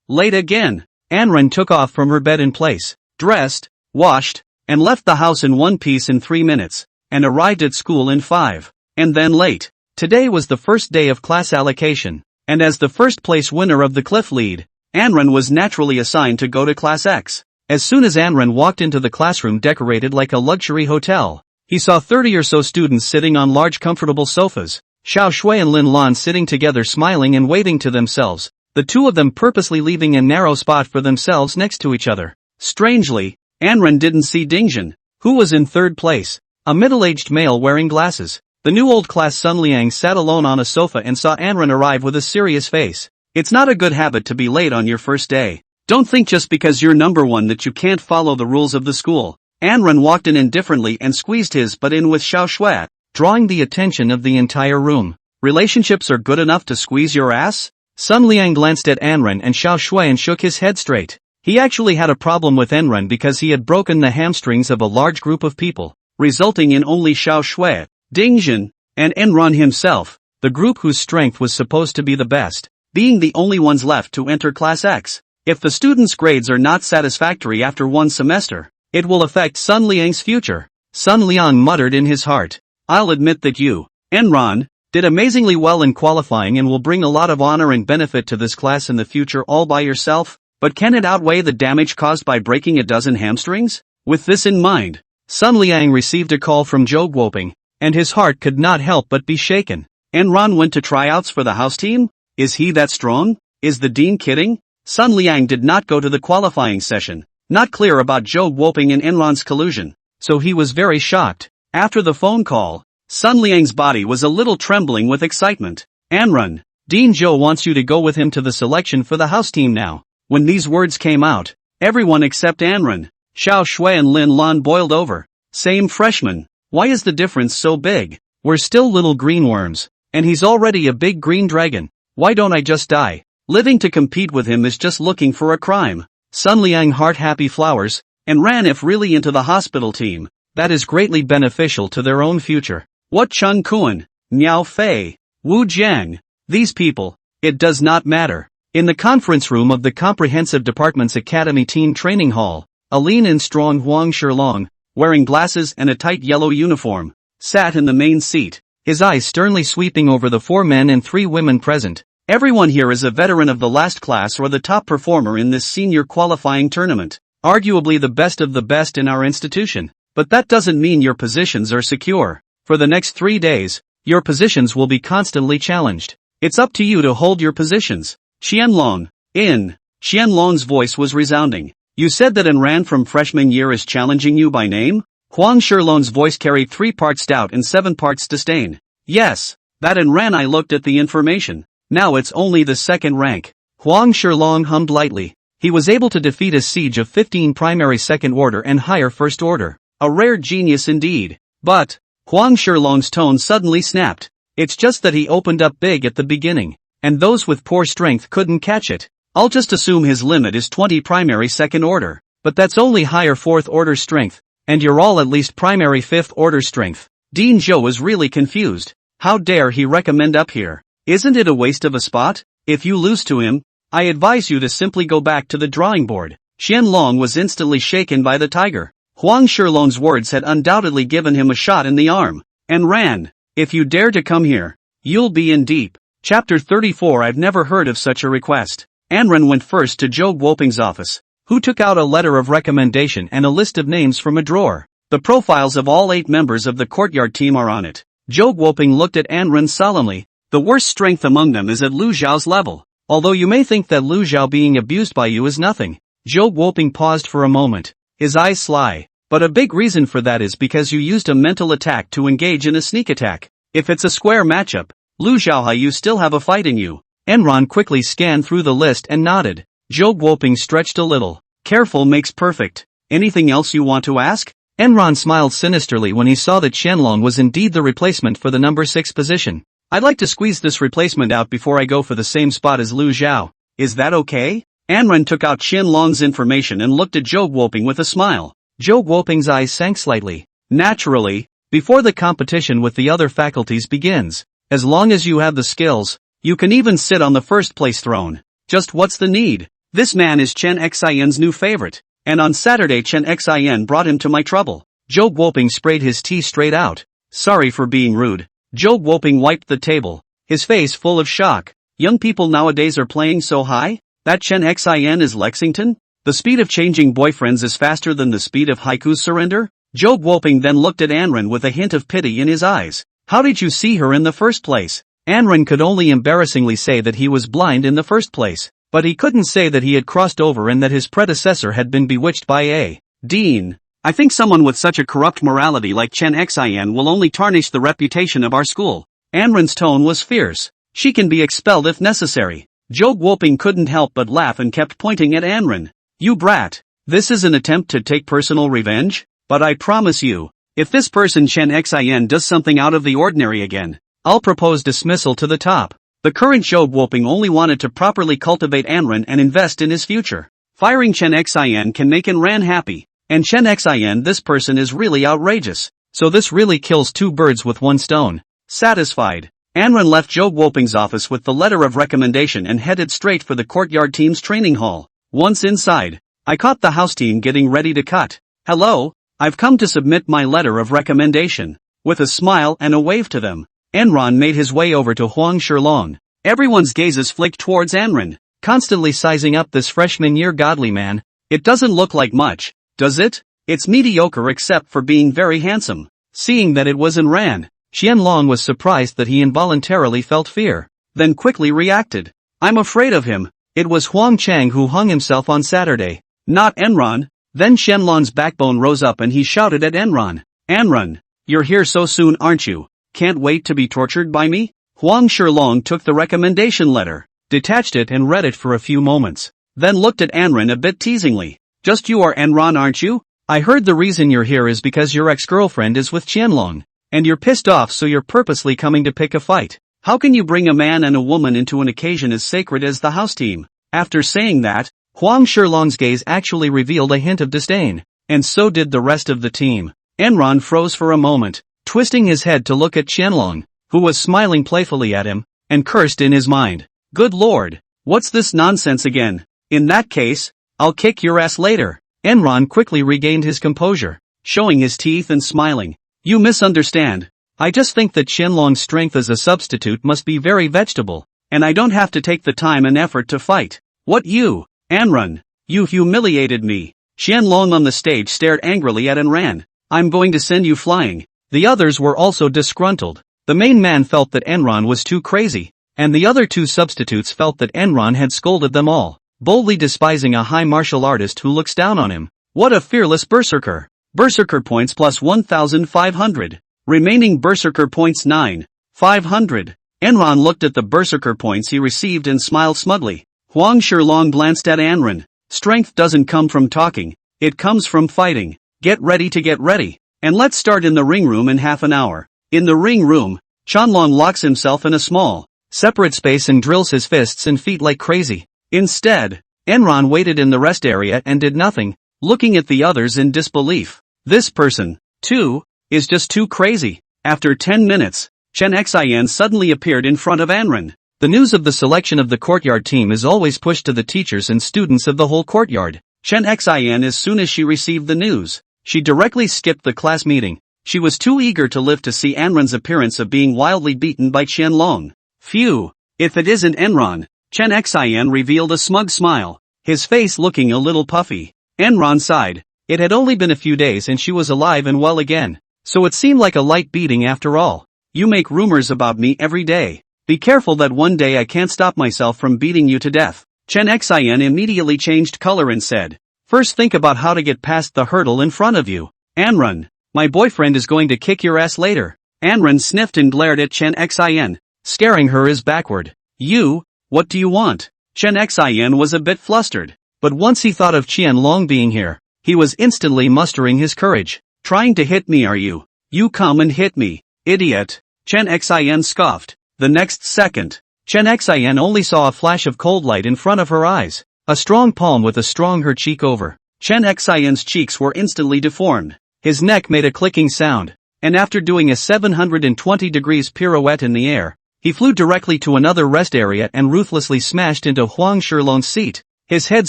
Late again. Anran took off from her bed in place, dressed, washed, and left the house in one piece in 3 minutes, and arrived at school in 5. And then late. Today was the first day of class allocation, and as the first place winner of the cliff lead, Anran was naturally assigned to go to Class X. As soon as Anran walked into the classroom decorated like a luxury hotel, he saw 30 or so students sitting on large comfortable sofas, Xiao Shui and Lin Lan sitting together smiling and waving to themselves, the two of them purposely leaving a narrow spot for themselves next to each other. Strangely, Anran didn't see Dingjun, who was in third place, a middle-aged male wearing glasses. The new old class Sun Liang sat alone on a sofa and saw Anran arrive with a serious face. It's not a good habit to be late on your first day. Don't think just because you're number one that you can't follow the rules of the school. Anran walked in indifferently and squeezed his butt in with Xiao Shui, drawing the attention of the entire room. Relationships are good enough to squeeze your ass? Sun Liang glanced at Anran and Xiao Shui and shook his head straight. He actually had a problem with Anran because he had broken the hamstrings of a large group of people, resulting in only Xiao Shui, Dingjun, and Enron himself, the group whose strength was supposed to be the best, being the only ones left to enter Class X. If the students' grades are not satisfactory after one semester, it will affect Sun Liang's future. Sun Liang muttered in his heart. I'll admit that you, Enron, did amazingly well in qualifying and will bring a lot of honor and benefit to this class in the future all by yourself, but can it outweigh the damage caused by breaking a dozen hamstrings? With this in mind, Sun Liang received a call from Zhou Guoping, and his heart could not help but be shaken. Enron went to tryouts for the house team? Is he that strong? Is the dean kidding? Sun Liang did not go to the qualifying session, not clear about Zhou Guoping and Enron's collusion, so he was very shocked. After the phone call, Sun Liang's body was a little trembling with excitement. Anran, Dean Zhou wants you to go with him to the selection for the house team now. When these words came out, everyone except Anran, Xiao Shui and Lin Lan boiled over. Same freshman. Why is the difference so big? We're still little green worms, and he's already a big green dragon. Why don't I just die? Living to compete with him is just looking for a crime. Sun Liang heart happy flowers, and ran if really into the hospital team. That is greatly beneficial to their own future. What Cheng Kuan, Miao Fei, Wu Jiang, these people, it does not matter. In the conference room of the Comprehensive Department's Academy Teen Training Hall, a lean and strong Huang Shilong, wearing glasses and a tight yellow uniform, sat in the main seat, his eyes sternly sweeping over the 4 men and 3 women present. Everyone here is a veteran of the last class or the top performer in this senior qualifying tournament, arguably the best of the best in our institution. But that doesn't mean your positions are secure. For the next 3 days, your positions will be constantly challenged. It's up to you to hold your positions. Qianlong. In. Qianlong's voice was resounding. You said that Anran from freshman year is challenging you by name? Huang Shilong's voice carried 3 parts doubt and 7 parts disdain. Yes. That Anran. I looked at the information. Now it's only the second rank. Huang Shilong hummed lightly. He was able to defeat a siege of 15 primary second order and higher first order. A rare genius indeed. But, Huang Shilong's tone suddenly snapped. It's just that he opened up big at the beginning, and those with poor strength couldn't catch it. I'll just assume his limit is 20 primary second order. But that's only higher fourth order strength, and you're all at least primary fifth order strength. Dean Zhou was really confused. How dare he recommend up here? Isn't it a waste of a spot? If you lose to him, I advise you to simply go back to the drawing board. Qianlong was instantly shaken by the tiger. Huang Shilong's words had undoubtedly given him a shot in the arm, and ran. If you dare to come here, you'll be in deep. Chapter 34. I've never heard of such a request. Anran went first to Zhou Guoping's office, who took out a letter of recommendation and a list of names from a drawer. The profiles of all 8 members of the courtyard team are on it. Zhou Guoping looked at Anran solemnly. The worst strength among them is at Lu Zhao's level. Although you may think that Lu Zhao being abused by you is nothing. Zhou Guoping paused for a moment, his eyes sly. But a big reason for that is because you used a mental attack to engage in a sneak attack. If it's a square matchup, Lu Zhao, you still have a fight in you. Enron quickly scanned through the list and nodded. Zhou Guoping stretched a little. Careful makes perfect. Anything else you want to ask? Enron smiled sinisterly when he saw that Qianlong was indeed the replacement for the number 6 position. I'd like to squeeze this replacement out before I go for the same spot as Lu Zhao. Is that okay? Anran took out Qianlong's information and looked at Zhou Guoping with a smile. Zhou Guoping's eyes sank slightly. Naturally, before the competition with the other faculties begins, as long as you have the skills, you can even sit on the first place throne. Just what's the need? This man is Chen Xian's new favorite, and on Saturday Chen Xian brought him to my trouble. Zhou Guoping sprayed his tea straight out. Sorry for being rude. Zhou Guoping wiped the table, his face full of shock. Young people nowadays are playing so high? That Chen Xian is Lexington? The speed of changing boyfriends is faster than the speed of Haiku's surrender? Zhou Guoping then looked at Anran with a hint of pity in his eyes. How did you see her in the first place? Anran could only embarrassingly say that he was blind in the first place, but he couldn't say that he had crossed over and that his predecessor had been bewitched by a dean. I think someone with such a corrupt morality like Chen Xian will only tarnish the reputation of our school. Anran's tone was fierce. She can be expelled if necessary. Zhou Guoping couldn't help but laugh and kept pointing at Anran. You brat. This is an attempt to take personal revenge? But I promise you, if this person Chen Xian does something out of the ordinary again, I'll propose dismissal to the top. The current Zhou Guoping only wanted to properly cultivate Anran and invest in his future. Firing Chen Xian can make Anran happy, and Chen Xian, this person is really outrageous. So this really kills 2 birds with 1 stone. Satisfied, Anran left Zhou Guoping's office with the letter of recommendation and headed straight for the courtyard team's training hall. Once inside, I caught the house team getting ready to cut. Hello, I've come to submit my letter of recommendation. With a smile and a wave to them, Anran made his way over to Huang Shilong. Everyone's gazes flicked towards Anran, constantly sizing up this freshman year godly man. It doesn't look like much, does it? It's mediocre except for being very handsome. Seeing that it was Anran, Qianlong was surprised that he involuntarily felt fear, then quickly reacted. I'm afraid of him. It was Huang Chang who hung himself on Saturday, not Enron. Then Qianlong's backbone rose up and he shouted at Enron. Anran, you're here so soon, aren't you? Can't wait to be tortured by me? Huang Shilong took the recommendation letter, detached it and read it for a few moments, then looked at Anran a bit teasingly. Just you are Anran, aren't you? I heard the reason you're here is because your ex-girlfriend is with Qianlong, and you're pissed off so you're purposely coming to pick a fight. How can you bring a man and a woman into an occasion as sacred as the house team? After saying that, Huang Shilong's gaze actually revealed a hint of disdain, and so did the rest of the team. Enron froze for a moment, twisting his head to look at Qianlong, who was smiling playfully at him, and cursed in his mind. Good lord, what's this nonsense again? In that case, I'll kick your ass later. Enron quickly regained his composure, showing his teeth and smiling. You misunderstand. I just think that Qianlong's strength as a substitute must be very vegetable, and I don't have to take the time and effort to fight. What you? Anran, you humiliated me. Qianlong on the stage stared angrily at Anran. I'm going to send you flying. The others were also disgruntled. The main man felt that Enron was too crazy, and the other two substitutes felt that Enron had scolded them all, boldly despising a high martial artist who looks down on him. What a fearless berserker! Berserker points plus 1,500. Remaining berserker points 9,500. Enron looked at the berserker points he received and smiled smugly. Huang Shilong glanced at Enron. Strength doesn't come from talking, it comes from fighting. Get ready. And let's start in the ring room in half an hour. In the ring room, Qianlong locks himself in a small, separate space and drills his fists and feet like crazy. Instead, Enron waited in the rest area and did nothing, looking at the others in disbelief. This person, too, is just too crazy. After 10 minutes, Chen Xian suddenly appeared in front of Enron. The news of the selection of the courtyard team is always pushed to the teachers and students of the whole courtyard. Chen Xian, as soon as she received the news, she directly skipped the class meeting. She was too eager to live to see Enron's appearance of being wildly beaten by Qianlong. Phew, if it isn't Enron. Chen Xian revealed a smug smile, his face looking a little puffy. Enron sighed. It had only been a few days and she was alive and well again, so it seemed like a light beating after all. You make rumors about me every day. Be careful that one day I can't stop myself from beating you to death. Chen Xian immediately changed color and said, first think about how to get past the hurdle in front of you. Enron, my boyfriend is going to kick your ass later. Enron sniffed and glared at Chen Xian, scaring her is backward. You, what do you want? Chen Xian was a bit flustered, but once he thought of Qianlong being here, he was instantly mustering his courage. Trying to hit me, are you? You come and hit me, idiot. Chen Xian scoffed. The next second, Chen Xian only saw a flash of cold light in front of her eyes, a strong palm with a strong her cheek over. Chen Xian's cheeks were instantly deformed. His neck made a clicking sound, and after doing a 720 degrees pirouette in the air, he flew directly to another rest area and ruthlessly smashed into Huang Shilong's seat, his head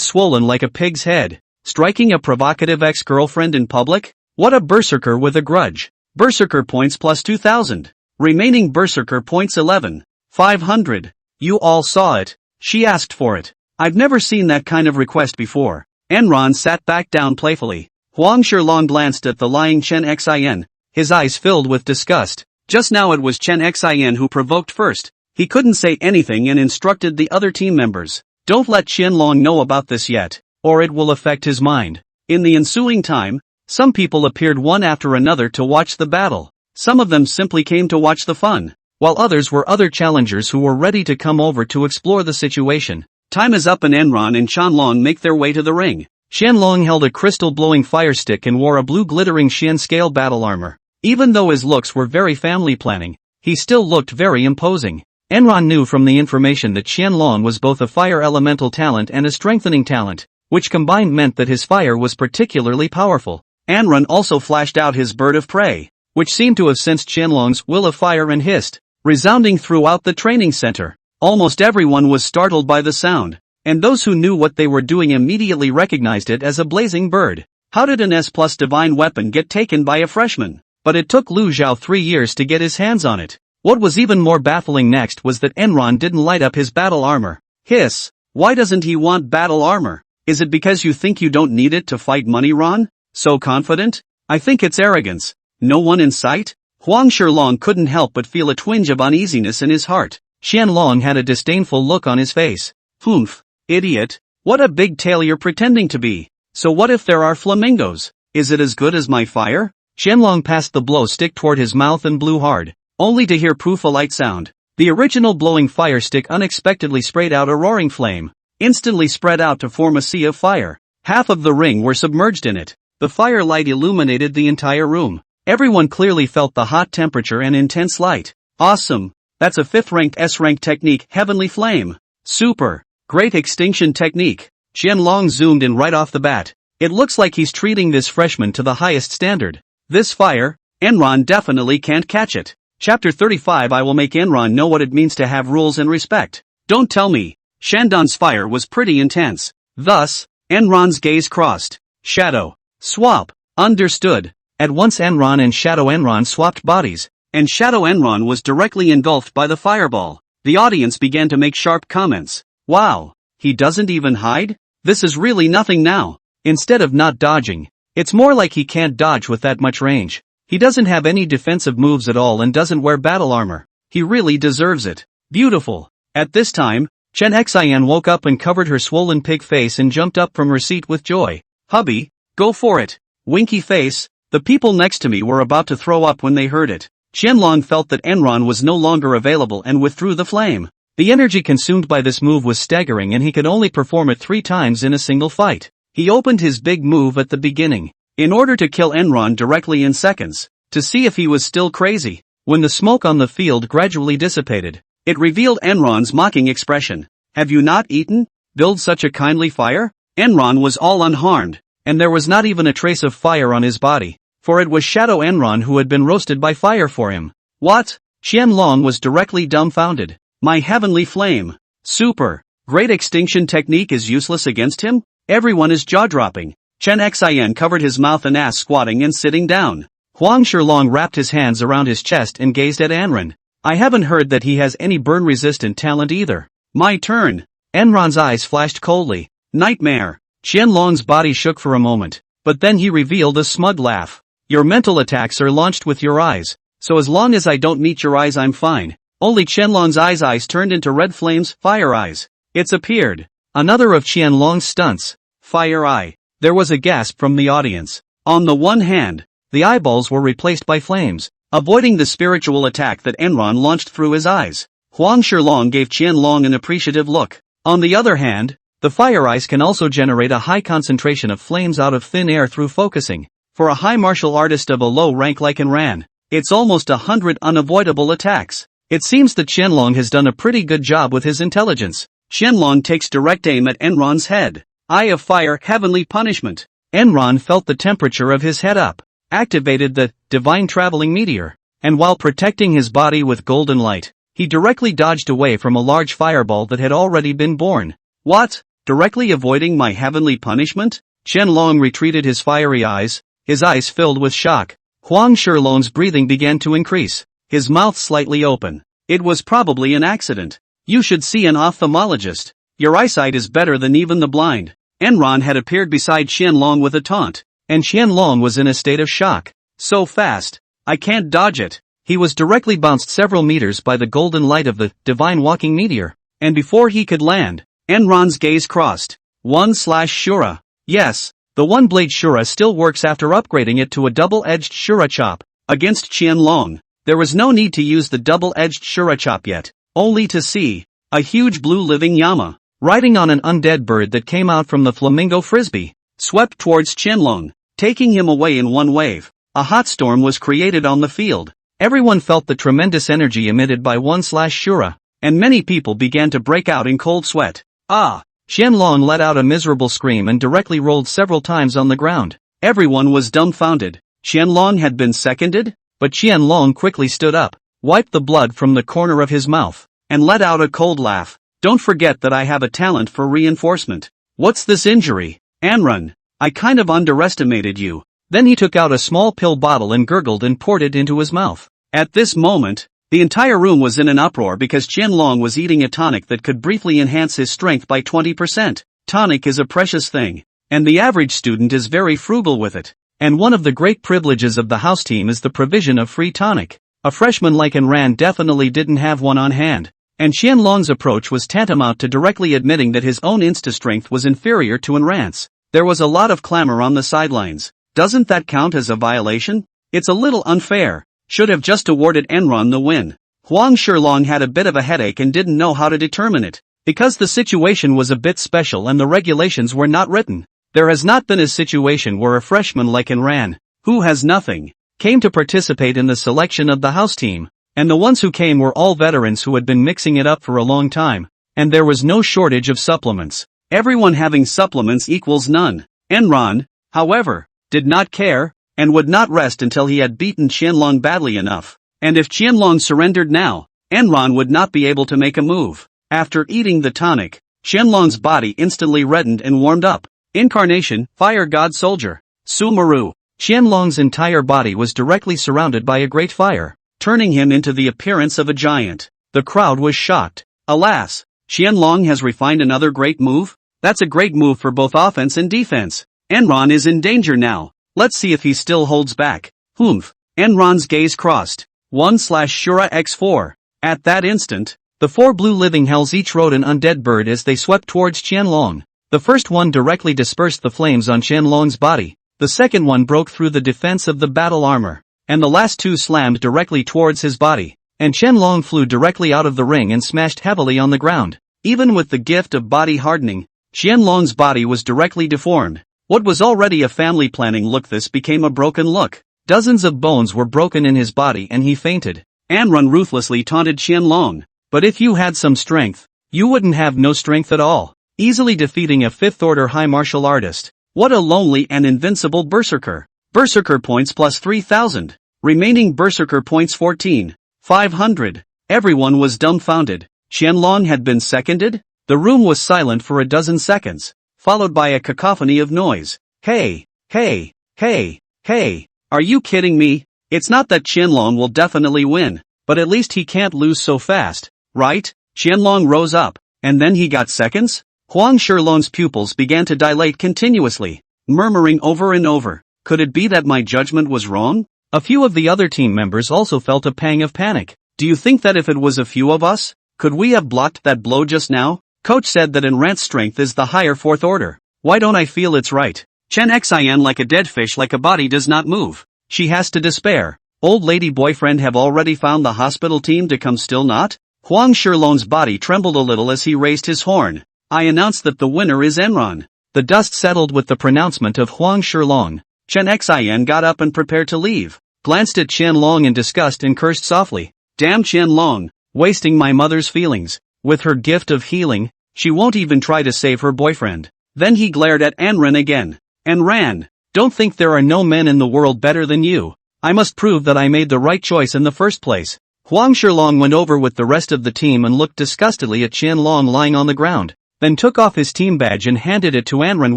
swollen like a pig's head. Striking a provocative ex-girlfriend in public? What a berserker with a grudge. Berserker points plus 2,000. Remaining berserker points 11,500. You all saw it. She asked for it. I've never seen that kind of request before. Enron sat back down playfully. Huang Shilong glanced at the lying Chen Xian, his eyes filled with disgust. Just now it was Chen Xian who provoked first. He couldn't say anything and instructed the other team members. Don't let Qianlong know about this yet, or it will affect his mind. In the ensuing time, some people appeared one after another to watch the battle. Some of them simply came to watch the fun, while others were other challengers who were ready to come over to explore the situation. Time is up and Enron and Qianlong make their way to the ring. Qianlong held a crystal-blowing fire stick and wore a blue glittering Xian scale battle armor. Even though his looks were very family planning, he still looked very imposing. Enron knew from the information that Qianlong was both a fire elemental talent and a strengthening talent, which combined meant that his fire was particularly powerful. Enron also flashed out his bird of prey, which seemed to have sensed Qianlong's will of fire and hissed, resounding throughout the training center. Almost everyone was startled by the sound, and those who knew what they were doing immediately recognized it as a blazing bird. How did an S+ divine weapon get taken by a freshman? But it took Lu Zhao 3 years to get his hands on it. What was even more baffling next was that Enron didn't light up his battle armor. Hiss, why doesn't he want battle armor? Is it because you think you don't need it to fight money, Ron? So confident? I think it's arrogance. No one in sight? Huang Shilong couldn't help but feel a twinge of uneasiness in his heart. Qianlong had a disdainful look on his face. Humph, idiot, what a big tail you're pretending to be. So what if there are flamingos? Is it as good as my fire? Qianlong passed the blow stick toward his mouth and blew hard, only to hear poof a light sound. The original blowing fire stick unexpectedly sprayed out a roaring flame, instantly spread out to form a sea of fire. Half of the ring were submerged in it. The fire light illuminated the entire room. Everyone clearly felt the hot temperature and intense light. Awesome. That's a 5th-ranked S-rank technique, Heavenly Flame. Super. Great extinction technique. Qianlong zoomed in right off the bat. It looks like he's treating this freshman to the highest standard. This fire, Enron definitely can't catch it. Chapter 35 I will make Enron know what it means to have rules and respect. Don't tell me. Shandon's fire was pretty intense. Thus, Enron's gaze crossed. Shadow. Swap. Understood. At once Enron and Shadow Enron swapped bodies, and Shadow Enron was directly engulfed by the fireball. The audience began to make sharp comments. Wow, he doesn't even hide? This is really nothing now. Instead of not dodging, it's more like he can't dodge with that much range. He doesn't have any defensive moves at all and doesn't wear battle armor. He really deserves it. Beautiful. At this time, Chen Xian woke up and covered her swollen pig face and jumped up from her seat with joy. Hubby, go for it. Winky face. The people next to me were about to throw up when they heard it. Qianlong felt that Enron was no longer available and withdrew the flame. The energy consumed by this move was staggering and he could only perform it 3 times in a single fight. He opened his big move at the beginning, in order to kill Enron directly in seconds, to see if he was still crazy. When the smoke on the field gradually dissipated, it revealed Enron's mocking expression. Have you not eaten? Build such a kindly fire? Enron was all unharmed, and there was not even a trace of fire on his body, for it was Shadow Enron who had been roasted by fire for him. What? Qianlong was directly dumbfounded. My heavenly flame. Super. Great extinction technique is useless against him? Everyone is jaw-dropping. Chen Xian covered his mouth and ass squatting and sitting down. Huang Shilong wrapped his hands around his chest and gazed at Enron. I haven't heard that he has any burn-resistant talent either. My turn. Enron's eyes flashed coldly. Nightmare. Qianlong's body shook for a moment, but then he revealed a smug laugh. Your mental attacks are launched with your eyes, so as long as I don't meet your eyes I'm fine. Only Qianlong's eyes turned into red flames, fire eyes. It's appeared. Another of Qianlong's stunts. Fire eye. There was a gasp from the audience. On the one hand, the eyeballs were replaced by flames, avoiding the spiritual attack that Enron launched through his eyes. Huang Shilong gave Qianlong an appreciative look. On the other hand, the fire eyes can also generate a high concentration of flames out of thin air through focusing. For a high martial artist of a low rank like Enran, it's almost 100 unavoidable attacks. It seems that Qianlong has done a pretty good job with his intelligence. Qianlong takes direct aim at Enron's head. Eye of Fire, Heavenly Punishment. Enron felt the temperature of his head up, activated the Divine Traveling Meteor, and while protecting his body with golden light, he directly dodged away from a large fireball that had already been born. What? Directly avoiding my heavenly punishment? Qianlong retreated his fiery eyes, his eyes filled with shock. Huang Shilong's breathing began to increase, his mouth slightly open. It was probably an accident. You should see an ophthalmologist. Your eyesight is better than even the blind. Enron had appeared beside Qianlong with a taunt, and Qianlong was in a state of shock. So fast. I can't dodge it. He was directly bounced several meters by the golden light of the Divine Walking Meteor, and before he could land, Enron's gaze crossed. 1/Shura. Yes, the one-blade Shura still works after upgrading it to a double-edged Shura chop. Against Qianlong, there was no need to use the double-edged Shura chop yet, only to see a huge blue living llama, riding on an undead bird that came out from the flamingo frisbee, swept towards Qianlong, taking him away in one wave. A hot storm was created on the field. Everyone felt the tremendous energy emitted by 1/Shura, and many people began to break out in cold sweat. Ah! Qianlong let out a miserable scream and directly rolled several times on the ground. Everyone was dumbfounded. Qianlong had been seconded? But Qianlong quickly stood up, wiped the blood from the corner of his mouth, and let out a cold laugh. Don't forget that I have a talent for reinforcement. What's this injury? Enron, I kind of underestimated you. Then he took out a small pill bottle and gurgled and poured it into his mouth. At this moment, the entire room was in an uproar because Qianlong was eating a tonic that could briefly enhance his strength by 20%. Tonic is a precious thing, and the average student is very frugal with it. And one of the great privileges of the house team is the provision of free tonic. A freshman like Enran definitely didn't have one on hand, and Qianlong's approach was tantamount to directly admitting that his own insta-strength was inferior to Enran's. There was a lot of clamor on the sidelines. Doesn't that count as a violation? It's a little unfair. Should have just awarded Enron the win. Huang Shilong had a bit of a headache and didn't know how to determine it, because the situation was a bit special and the regulations were not written. There has not been a situation where a freshman like Enran, who has nothing, came to participate in the selection of the house team, and the ones who came were all veterans who had been mixing it up for a long time, and there was no shortage of supplements. Everyone having supplements equals none. Enron, however, did not care, and would not rest until he had beaten Qianlong badly enough. And if Qianlong surrendered now, Enron would not be able to make a move. After eating the tonic, Qianlong's body instantly reddened and warmed up. Incarnation, Fire God Soldier. Sumaru. Qianlong's entire body was directly surrounded by a great fire, turning him into the appearance of a giant. The crowd was shocked. Alas, Qianlong has refined another great move? That's a great move for both offense and defense. Enron is in danger now. Let's see if he still holds back. Humph. Enron's gaze crossed. 1/Shura x4. At that instant, the four blue living hells each rode an undead bird as they swept towards Qianlong. The first one directly dispersed the flames on Qianlong's body, the second one broke through the defense of the battle armor, and the last two slammed directly towards his body, and Qianlong flew directly out of the ring and smashed heavily on the ground. Even with the gift of body hardening, Qianlong's body was directly deformed. What was already a family planning look, this became a broken look. Dozens of bones were broken in his body and he fainted. Anrun ruthlessly taunted Qianlong. But if you had some strength, you wouldn't have no strength at all. Easily defeating a 5th order high martial artist. What a lonely and invincible berserker. Berserker points plus 3,000. Remaining berserker points 14,500. Everyone was dumbfounded. Qianlong had been seconded? The room was silent for a dozen seconds, followed by a cacophony of noise. Hey, hey, hey, hey. Are you kidding me? It's not that Qianlong will definitely win, but at least he can't lose so fast, right? Qianlong rose up, and then he got seconds? Huang Shilong's pupils began to dilate continuously, murmuring over and over, could it be that my judgment was wrong? A few of the other team members also felt a pang of panic. Do you think that if it was a few of us, could we have blocked that blow just now? Coach said that Enrant's strength is the higher 4th order. Why don't I feel it's right? Chen Xin like a dead fish, like a body does not move. She has to despair. Old lady boyfriend have already found the hospital team to come, still not? Huang Shilong's body trembled a little as he raised his horn. I announced that the winner is Enron. The dust settled with the pronouncement of Huang Shilong. Chen Xin got up and prepared to leave, glanced at Qianlong in disgust and cursed softly. Damn Qianlong, wasting my mother's feelings. With her gift of healing, she won't even try to save her boyfriend. Then he glared at Anran again. Anran, don't think there are no men in the world better than you. I must prove that I made the right choice in the first place. Huang Shilong went over with the rest of the team and looked disgustedly at Qianlong lying on the ground, then took off his team badge and handed it to Anran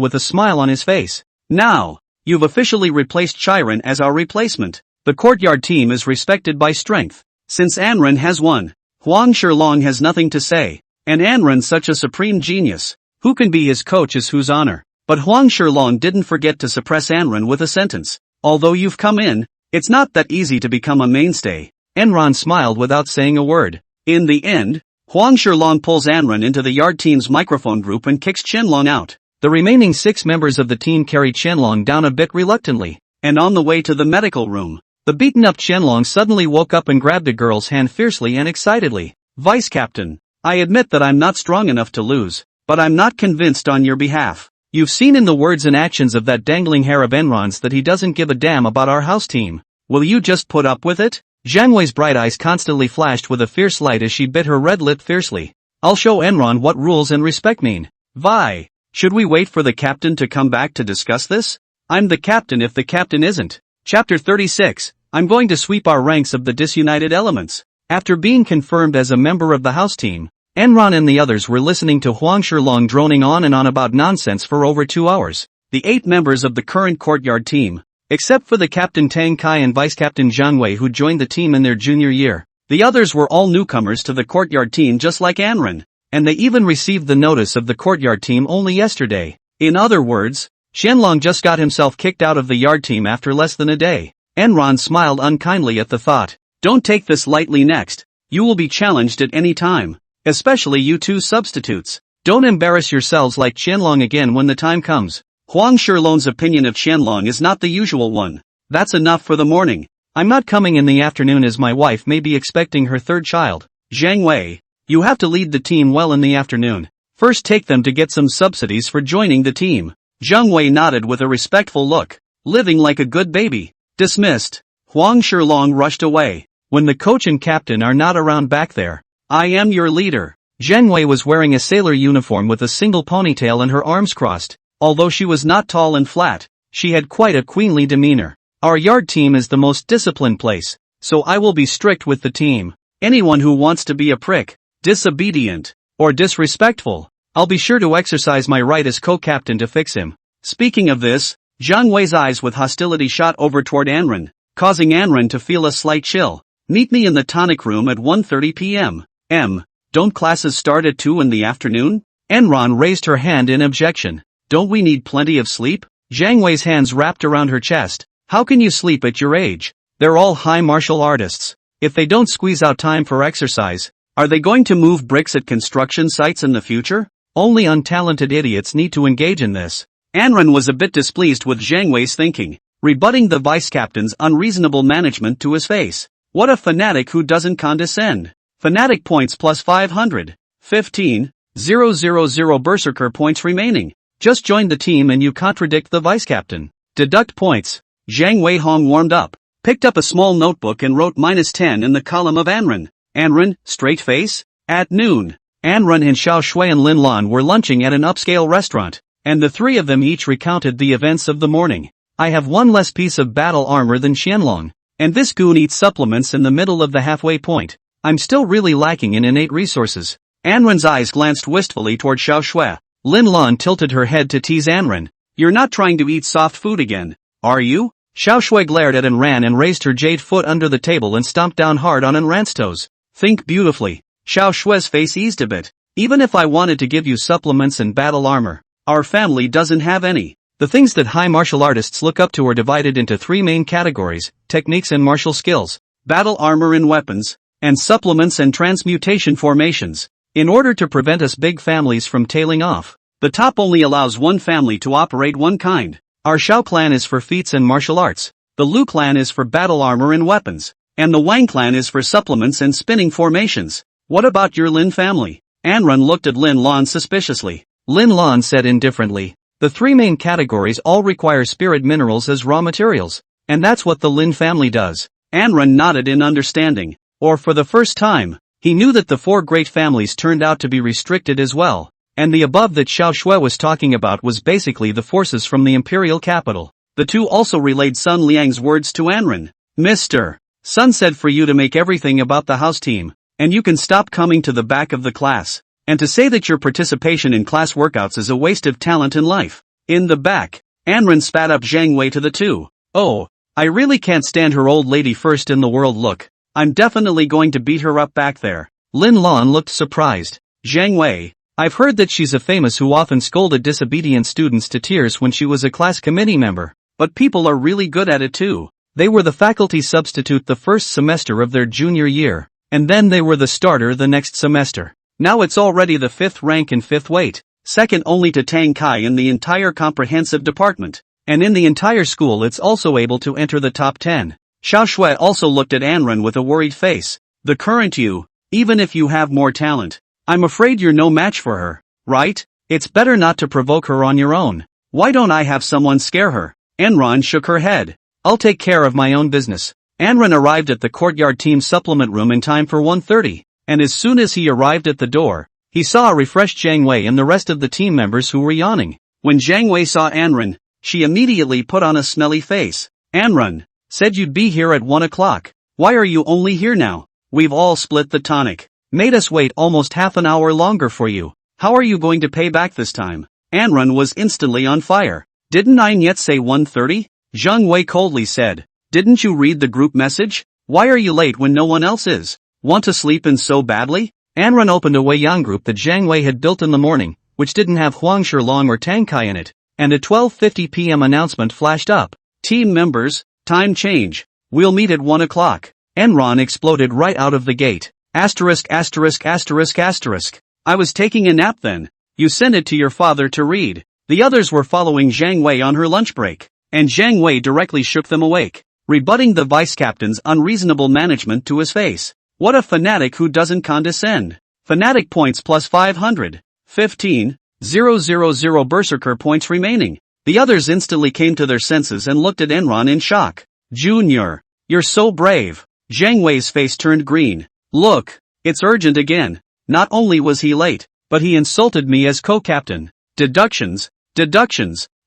with a smile on his face. Now, you've officially replaced Chiron as our replacement. The courtyard team is respected by strength. Since Anran has won, Huang Shilong has nothing to say. And Anran's such a supreme genius. Who can be his coach is whose honor. But Huang Shilong didn't forget to suppress Anran with a sentence. Although you've come in, it's not that easy to become a mainstay. Enron smiled without saying a word. In the end, Huang Shilong pulls Anran into the yard team's microphone group and kicks Qianlong out. The remaining 6 members of the team carried Qianlong down a bit reluctantly. And on the way to the medical room, the beaten-up Qianlong suddenly woke up and grabbed a girl's hand fiercely and excitedly. Vice Captain, I admit that I'm not strong enough to lose, but I'm not convinced on your behalf. You've seen in the words and actions of that dangling hair of Enron's that he doesn't give a damn about our house team. Will you just put up with it? Zhang Wei's bright eyes constantly flashed with a fierce light as she bit her red lip fiercely. I'll show Enron what rules and respect mean. Vi, should we wait for the captain to come back to discuss this? I'm the captain if the captain isn't. Chapter 36, I'm going to sweep our ranks of the disunited elements. After being confirmed as a member of the house team, Enron and the others were listening to Huang Shilong droning on and on about nonsense for over 2 hours. The 8 members of the current courtyard team, except for the Captain Tang Kai and Vice Captain Zhang Wei who joined the team in their junior year, the others were all newcomers to the courtyard team just like Anran, and they even received the notice of the courtyard team only yesterday. In other words, Qianlong just got himself kicked out of the yard team after less than a day. Enron smiled unkindly at the thought. Don't take this lightly next. You will be challenged at any time. Especially you 2 substitutes. Don't embarrass yourselves like Qianlong again when the time comes. Huang Shilong's opinion of Qianlong is not the usual one. That's enough for the morning. I'm not coming in the afternoon as my wife may be expecting her 3rd child. Zhang Wei, you have to lead the team well in the afternoon. First take them to get some subsidies for joining the team. Zhang Wei nodded with a respectful look. Living like a good baby. Dismissed. Huang Shilong rushed away. When the coach and captain are not around back there, I am your leader. Zhang Wei was wearing a sailor uniform with a single ponytail and her arms crossed. Although she was not tall and flat, she had quite a queenly demeanor. Our yard team is the most disciplined place, so I will be strict with the team. Anyone who wants to be a prick, disobedient, or disrespectful, I'll be sure to exercise my right as co-captain to fix him. Speaking of this, Zhang Wei's eyes with hostility shot over toward Anran, causing Anran to feel a slight chill. Meet me in the tonic room at 1:30 p.m. Don't classes start at 2 in the afternoon? Enron raised her hand in objection. Don't we need plenty of sleep? Zhang Wei's hands wrapped around her chest. How can you sleep at your age? They're all high martial artists. If they don't squeeze out time for exercise, are they going to move bricks at construction sites in the future? Only untalented idiots need to engage in this. Anren was a bit displeased with Zhang Wei's thinking, rebutting the vice captain's unreasonable management to his face. What a fanatic who doesn't condescend. Fanatic points plus 500. 15,000 berserker points remaining. Just join the team and you contradict the vice captain. Deduct points. Zhang Wei Hong warmed up, picked up a small notebook and wrote -10 in the column of Anren. Anren, straight face? At noon, Anren and Xiao Shui and Lin Lan were lunching at an upscale restaurant, and the three of them each recounted the events of the morning. I have one less piece of battle armor than Xianlong, and this goon eats supplements in the middle of the halfway point. I'm still really lacking in innate resources. Anren's eyes glanced wistfully toward Xiao Shui. Lin Lan tilted her head to tease Anren. You're not trying to eat soft food again, are you? Xiao Shui glared at Anren and raised her jade foot under the table and stomped down hard on Anren's toes. Think beautifully. Xiao Shui's face eased a bit. Even if I wanted to give you supplements and battle armor, our family doesn't have any. The things that high martial artists look up to are divided into three main categories: techniques and martial skills, battle armor and weapons, and supplements and transmutation formations. In order to prevent us big families from tailing off, the top only allows one family to operate one kind. Our Xiao clan is for feats and martial arts, the Lu clan is for battle armor and weapons, and the Wang clan is for supplements and spinning formations. What about your Lin family? Anren looked at Lin Lan suspiciously. Lin Lan said indifferently, the three main categories all require spirit minerals as raw materials, and that's what the Lin family does. Anren nodded in understanding, or for the first time, he knew that the four great families turned out to be restricted as well, and the above that Xiao Shui was talking about was basically the forces from the imperial capital. The two also relayed Sun Liang's words to Anren. Mr. Sun said for you to make everything about the house team, and you can stop coming to the back of the class, and to say that your participation in class workouts is a waste of talent in life. In the back, Anren spat up Zhang Wei to the two. Oh, I really can't stand her old lady first in the world look. I'm definitely going to beat her up back there. Lin Lan looked surprised. Zhang Wei, I've heard that she's a famous who often scolded disobedient students to tears when she was a class committee member. But people are really good at it too. They were the faculty substitute the first semester of their junior year, and then they were the starter the next semester. Now it's already the 5th rank and 5th weight, second only to Tang Kai in the entire comprehensive department, and in the entire school it's also able to enter the top 10. Xiao Shui also looked at Anren with a worried face. The current you, even if you have more talent, I'm afraid you're no match for her, right? It's better not to provoke her on your own. Why don't I have someone scare her? Anren shook her head. I'll take care of my own business. Anren arrived at the courtyard team supplement room in time for 1:30, and as soon as he arrived at the door, he saw a refreshed Zhang Wei and the rest of the team members who were yawning. When Zhang Wei saw Anren, she immediately put on a smelly face. Anren, said you'd be here at 1 o'clock. Why are you only here now? We've all split the tonic. Made us wait almost half an hour longer for you. How are you going to pay back this time? Anren was instantly on fire. Didn't I yet say 1:30? Zhang Wei coldly said. Didn't you read the group message? Why are you late when no one else is? Want to sleep in so badly? Anren opened a Weiyang group that Zhang Wei had built in the morning, which didn't have Huang Shilong or Tang Kai in it, and a 12:50 p.m. announcement flashed up. Team members, time change. We'll meet at 1 o'clock. Enron exploded right out of the gate. Asterisk asterisk asterisk asterisk. I was taking a nap then. You sent it to your father to read. The others were following Zhang Wei on her lunch break, and Zhang Wei directly shook them awake, rebutting the vice captain's unreasonable management to his face. What a fanatic who doesn't condescend. Fanatic points plus 500. 15,000 berserker points remaining. The others instantly came to their senses and looked at Enron in shock. Junior, you're so brave. Zhang Wei's face turned green. Look, it's urgent again. Not only was he late, but he insulted me as co-captain. Deductions,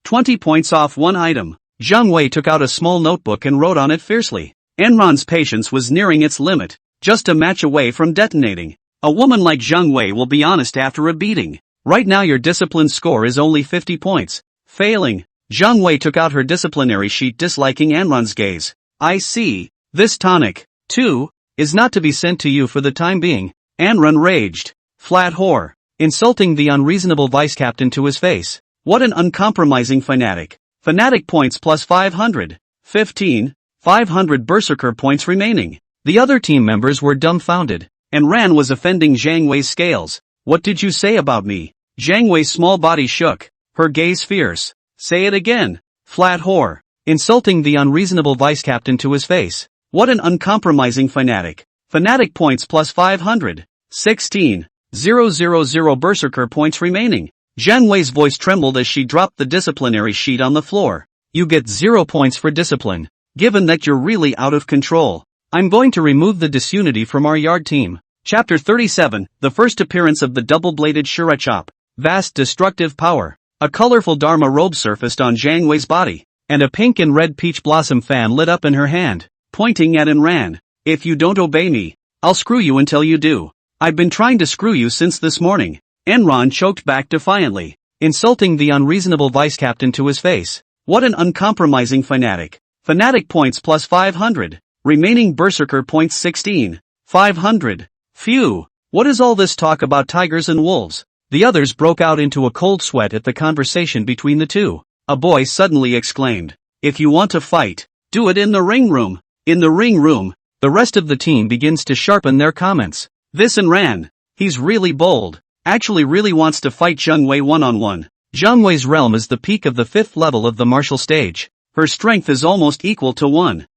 20 points off one item. Zhang Wei took out a small notebook and wrote on it fiercely. Enron's patience was nearing its limit, just a match away from detonating. A woman like Zhang Wei will be honest after a beating. Right now your discipline score is only 50 points. Failing. Zhang Wei took out her disciplinary sheet disliking Enron's gaze. I see. This tonic, too, is not to be sent to you for the time being. Enron raged. Flat whore. Insulting the unreasonable vice captain to his face. What an uncompromising fanatic. Fanatic points plus 500. 15,000 500 berserker points remaining. The other team members were dumbfounded. And Ran was offending Zhang Wei's scales. What did you say about me? Zhang Wei's small body shook. Her gaze fierce. Say it again. Flat whore. Insulting the unreasonable vice captain to his face. What an uncompromising fanatic. Fanatic points plus 500. 16,000 berserker points remaining. Zhang Wei's voice trembled as she dropped the disciplinary sheet on the floor. You get 0 points for discipline. Given that you're really out of control, I'm going to remove the disunity from our yard team. Chapter 37, the first appearance of the double-bladed Shura chop. Vast destructive power. A colorful Dharma robe surfaced on Zhang Wei's body, and a pink and red peach blossom fan lit up in her hand, pointing at Ran. If you don't obey me, I'll screw you until you do. I've been trying to screw you since this morning. Enron choked back defiantly, insulting the unreasonable vice captain to his face. What an uncompromising fanatic. Fanatic points plus 500. Remaining berserker points 16,500. Phew. What is all this talk about tigers and wolves? The others broke out into a cold sweat at the conversation between the two. A boy suddenly exclaimed, if you want to fight, do it in the ring room. In the ring room. The rest of the team begins to sharpen their comments. This Ran. He's really bold. Actually really wants to fight Zhang Wei one-on-one. Zhang Wei's realm is the peak of the 5th level of the martial stage. Her strength is almost equal to 1.5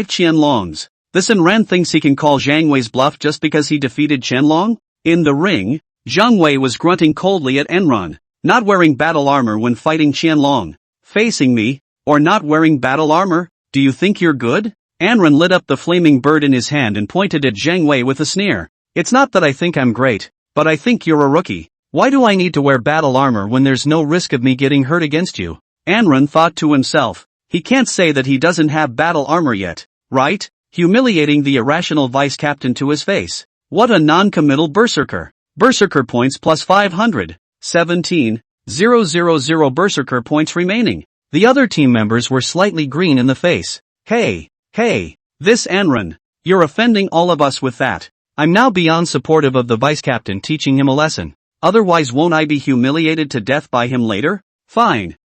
Qianlongs. This Ran thinks he can call Zhang Wei's bluff just because he defeated Qianlong? In the ring, Zhang Wei was grunting coldly at Enron, not wearing battle armor when fighting Qianlong. Facing me, or not wearing battle armor? Do you think you're good? Enron lit up the flaming bird in his hand and pointed at Zhang Wei with a sneer. It's not that I think I'm great, but I think you're a rookie. Why do I need to wear battle armor when there's no risk of me getting hurt against you? Enron thought to himself. He can't say that he doesn't have battle armor yet, right? Humiliating the irrational vice captain to his face. What a non-committal berserker. Berserker points plus 500. 17,000 berserker points remaining. The other team members were slightly green in the face. Hey, this Enron. You're offending all of us with that. I'm now beyond supportive of the vice captain teaching him a lesson. Otherwise won't I be humiliated to death by him later? Fine.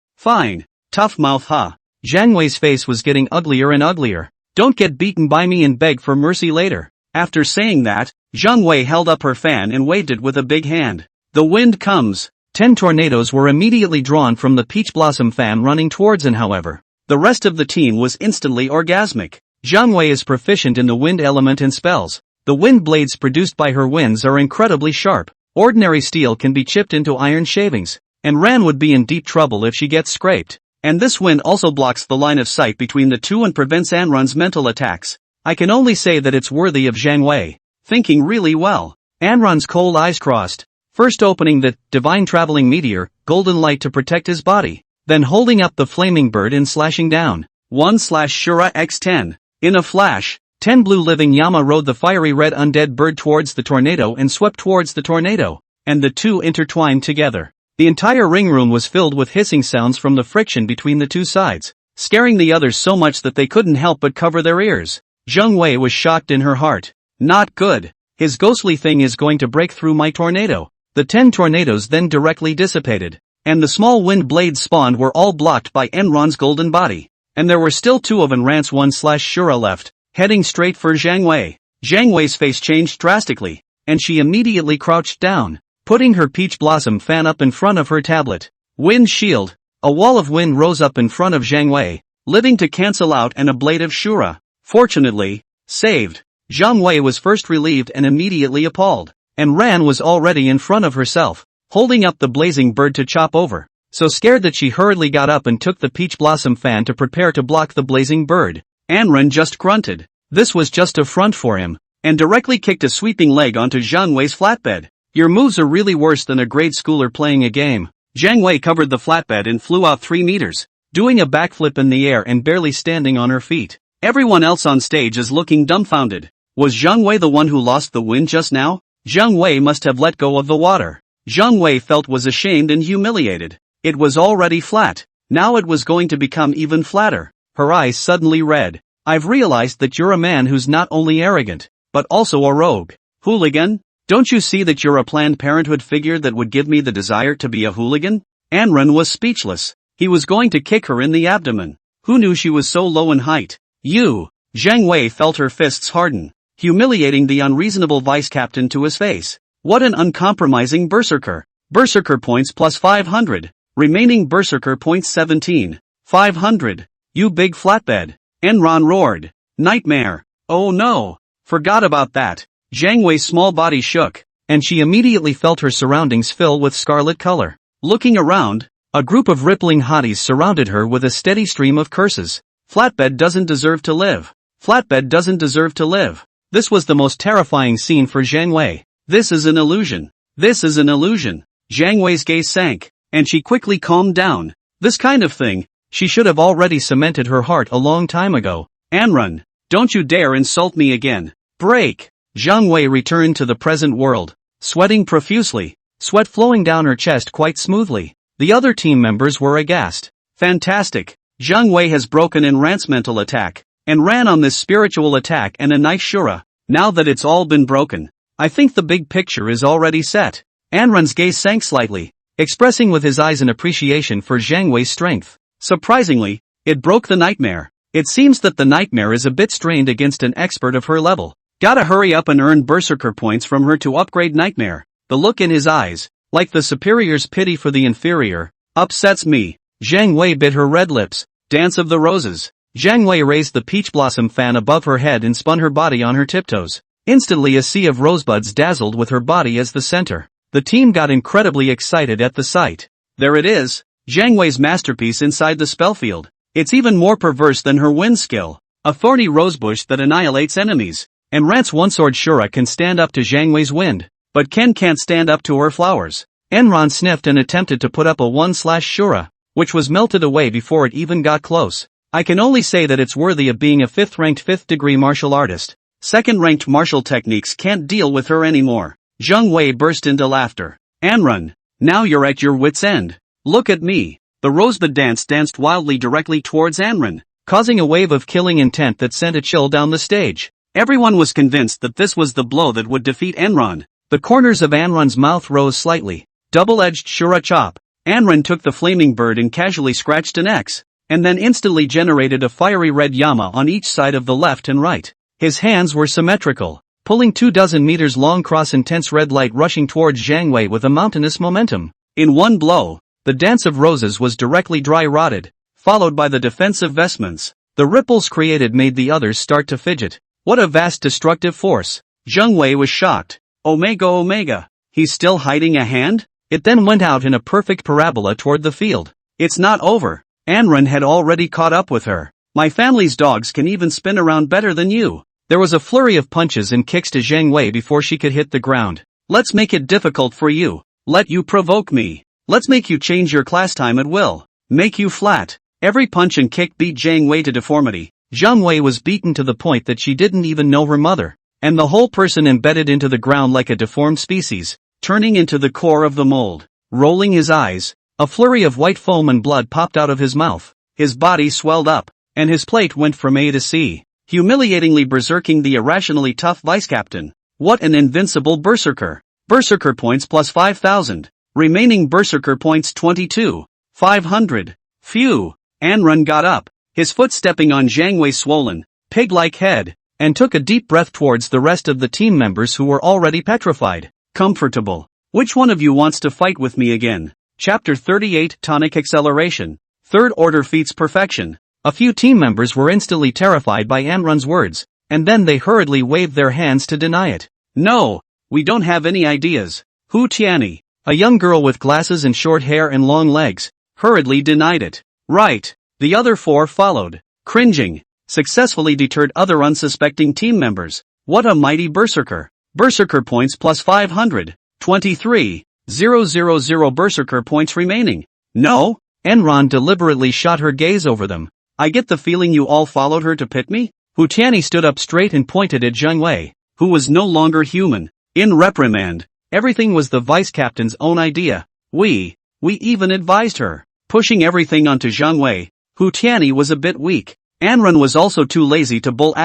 Tough mouth huh? Zhang Wei's face was getting uglier and uglier. Don't get beaten by me and beg for mercy later. After saying that, Zhang Wei held up her fan and waved it with a big hand. The wind comes. 10 tornadoes were immediately drawn from the peach blossom fan running towards him. However, the rest of the team was instantly orgasmic. Zhang Wei is proficient in the wind element and spells. The wind blades produced by her winds are incredibly sharp. Ordinary steel can be chipped into iron shavings, and Ran would be in deep trouble if she gets scraped. And this wind also blocks the line of sight between the two and prevents Enron's mental attacks. I can only say that it's worthy of Zhang Wei. Thinking really well. Enron's cold eyes crossed, first opening the divine traveling meteor, golden light to protect his body, then holding up the flaming bird and slashing down. 1/Shura x10. In a flash, 10 blue living Yama rode the fiery red undead bird towards the tornado and swept towards the tornado, and the two intertwined together. The entire ring room was filled with hissing sounds from the friction between the two sides, scaring the others so much that they couldn't help but cover their ears. Zhang Wei was shocked in her heart. Not good. His ghostly thing is going to break through my tornado. The 10 tornadoes then directly dissipated, and the small wind blades spawned were all blocked by Enron's golden body. And there were still 2 of Enron's 1/Shura left, heading straight for Zhang Wei. Zhang Wei's face changed drastically, and she immediately crouched down, putting her peach blossom fan up in front of her tablet. Wind shield. A wall of wind rose up in front of Zhang Wei, living to cancel out and a blade of Shura. Fortunately, saved. Zhang Wei was first relieved and immediately appalled, and Ran was already in front of herself, holding up the blazing bird to chop over. So scared that she hurriedly got up and took the peach blossom fan to prepare to block the blazing bird. Enron just grunted. This was just a front for him, and directly kicked a sweeping leg onto Zhang Wei's flatbed. Your moves are really worse than a grade schooler playing a game. Zhang Wei covered the flatbed and flew out 3 meters, doing a backflip in the air and barely standing on her feet. Everyone else on stage is looking dumbfounded. Was Zhang Wei the one who lost the wind just now? Zhang Wei must have let go of the water. Zhang Wei felt was ashamed and humiliated. It was already flat. Now it was going to become even flatter. Her eyes suddenly read. I've realized that you're a man who's not only arrogant, but also a rogue. Hooligan? Don't you see that you're a Planned Parenthood figure that would give me the desire to be a hooligan? Enron was speechless. He was going to kick her in the abdomen. Who knew she was so low in height? Zhang Wei felt her fists harden, humiliating the unreasonable vice captain to his face. What an uncompromising berserker. Berserker points plus 500. Remaining berserker points 17. 500. You big flatbed. Enron roared. Nightmare. Oh no. Forgot about that. Zhang Wei's small body shook, and she immediately felt her surroundings fill with scarlet color. Looking around, a group of rippling hotties surrounded her with a steady stream of curses. Flatbed doesn't deserve to live. Flatbed doesn't deserve to live. This was the most terrifying scene for Zhang Wei. This is an illusion. This is an illusion. Zhang Wei's gaze sank, and she quickly calmed down. This kind of thing, she should have already cemented her heart a long time ago. Anrun, don't you dare insult me again. Break. Zhang Wei returned to the present world, sweating profusely, sweat flowing down her chest quite smoothly. The other team members were aghast. Fantastic. Zhang Wei has broken Enran's mental attack, and ran on this spiritual attack and a nice shura. Now that it's all been broken, I think the big picture is already set. Anrun's gaze sank slightly, expressing with his eyes an appreciation for Zhang Wei's strength. Surprisingly, it broke the nightmare. It seems that the nightmare is a bit strained against an expert of her level. Gotta hurry up and earn berserker points from her to upgrade nightmare. The look in his eyes, like the superior's pity for the inferior, upsets me. Zhang Wei bit her red lips. Dance of the roses. Zhang Wei raised the peach blossom fan above her head and spun her body on her tiptoes. Instantly a sea of rosebuds dazzled with her body as the center. The team got incredibly excited at the sight. There it is, Zhang Wei's masterpiece inside the spellfield. It's even more perverse than her wind skill. A thorny rosebush that annihilates enemies. And Rant's one-sword Shura can stand up to Zhang Wei's wind. But Ken can't stand up to her flowers. Enron sniffed and attempted to put up a 1/Shura, which was melted away before it even got close. I can only say that it's worthy of being a 5th-ranked 5th-degree martial artist. 2nd-ranked martial techniques can't deal with her anymore. Zhang Wei burst into laughter. Anrun, now you're at your wit's end. Look at me. The rosebud dance danced wildly directly towards Anrun, causing a wave of killing intent that sent a chill down the stage. Everyone was convinced that this was the blow that would defeat Enron. The corners of Anrun's mouth rose slightly. Double-edged Shura chop. Anrun took the flaming bird and casually scratched an X, and then instantly generated a fiery red Yama on each side of the left and right. His hands were symmetrical, pulling 24 meters long cross intense red light rushing towards Zhang Wei with a mountainous momentum. In one blow, the dance of roses was directly dry-rotted, followed by the defensive vestments. The ripples created made the others start to fidget. What a vast destructive force. Zhang Wei was shocked. Omega. He's still hiding a hand? It then went out in a perfect parabola toward the field. It's not over. Anrun had already caught up with her. My family's dogs can even spin around better than you. There was a flurry of punches and kicks to Zhang Wei before she could hit the ground. Let's make it difficult for you. Let you provoke me. Let's make you change your class time at will. Make you flat. Every punch and kick beat Zhang Wei to deformity. Zhang Wei was beaten to the point that she didn't even know her mother, and the whole person embedded into the ground like a deformed species, turning into the core of the mold. Rolling his eyes, a flurry of white foam and blood popped out of his mouth. His body swelled up, and his plate went from A to C, humiliatingly berserking the irrationally tough vice captain. What an invincible berserker. Berserker points plus 5,000. Remaining berserker points 22. 500. Phew. Anrun got up, his foot stepping on Zhang Wei's swollen, pig-like head, and took a deep breath towards the rest of the team members who were already petrified. Comfortable. Which one of you wants to fight with me again? Chapter 38 Tonic Acceleration. Third Order Feats Perfection. A few team members were instantly terrified by Anrun's words, and then they hurriedly waved their hands to deny it. No, we don't have any ideas. Hu Tianyi, a young girl with glasses and short hair and long legs, hurriedly denied it. Right. The other four followed, cringing, successfully deterred other unsuspecting team members. What a mighty berserker. Berserker points plus 500. 23,000 berserker points remaining. No? Enron deliberately shot her gaze over them. I get the feeling you all followed her to pit me? Hu Tianyi stood up straight and pointed at Zhang Wei, who was no longer human. In reprimand. Everything was the vice captain's own idea. We even advised her. Pushing everything onto Zhang Wei. Hu Tianyi was a bit weak. Anrun was also too lazy to bull ****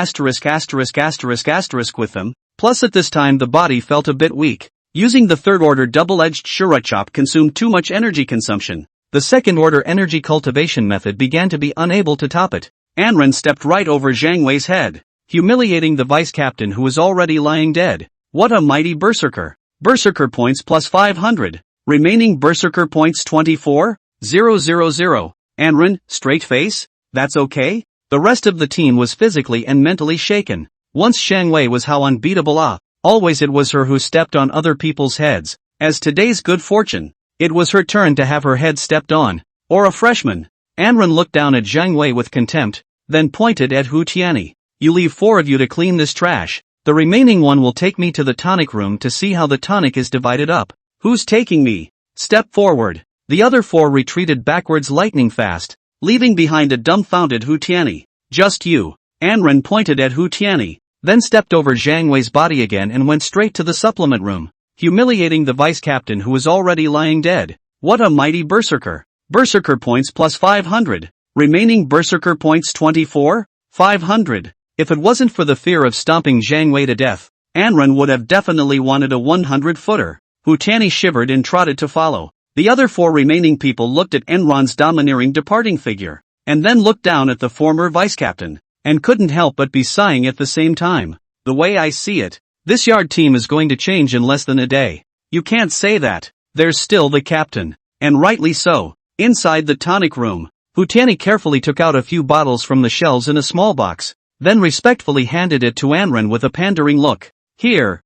with them. Plus at this time the body felt a bit weak. Using the third order double-edged Shura chop consumed too much energy consumption. The second order energy cultivation method began to be unable to top it. Anren stepped right over Zhang Wei's head, humiliating the vice captain who was already lying dead. What a mighty berserker! Berserker points plus 500. Remaining berserker points 24,000. Anren, straight face? That's okay? The rest of the team was physically and mentally shaken. Once Zhang Wei was how unbeatable always it was her who stepped on other people's heads. As today's good fortune, it was her turn to have her head stepped on. Or a freshman. Anren looked down at Zhang Wei with contempt, then pointed at Hu Tianyi. You leave 4 of you to clean this trash. The remaining one will take me to the tonic room to see how the tonic is divided up. Who's taking me? Step forward. The other 4 retreated backwards lightning fast, leaving behind a dumbfounded Hu Tianyi. Just you. Anren pointed at Hu Tianyi, then stepped over Zhang Wei's body again and went straight to the supplement room, humiliating the vice captain who was already lying dead. What a mighty berserker! Berserker points plus 500. Remaining berserker points 24,500. If it wasn't for the fear of stomping Zhang Wei to death, Anren would have definitely wanted a 100-footer. Hu Tianyi shivered and trotted to follow. The other 4 remaining people looked at Enron's domineering departing figure, and then looked down at the former vice captain, and couldn't help but be sighing at the same time. The way I see it, this yard team is going to change in less than a day. You can't say that. There's still the captain. And rightly so. Inside the tonic room, Hu Tianyi carefully took out a few bottles from the shelves in a small box, then respectfully handed it to Anren with a pandering look. Here's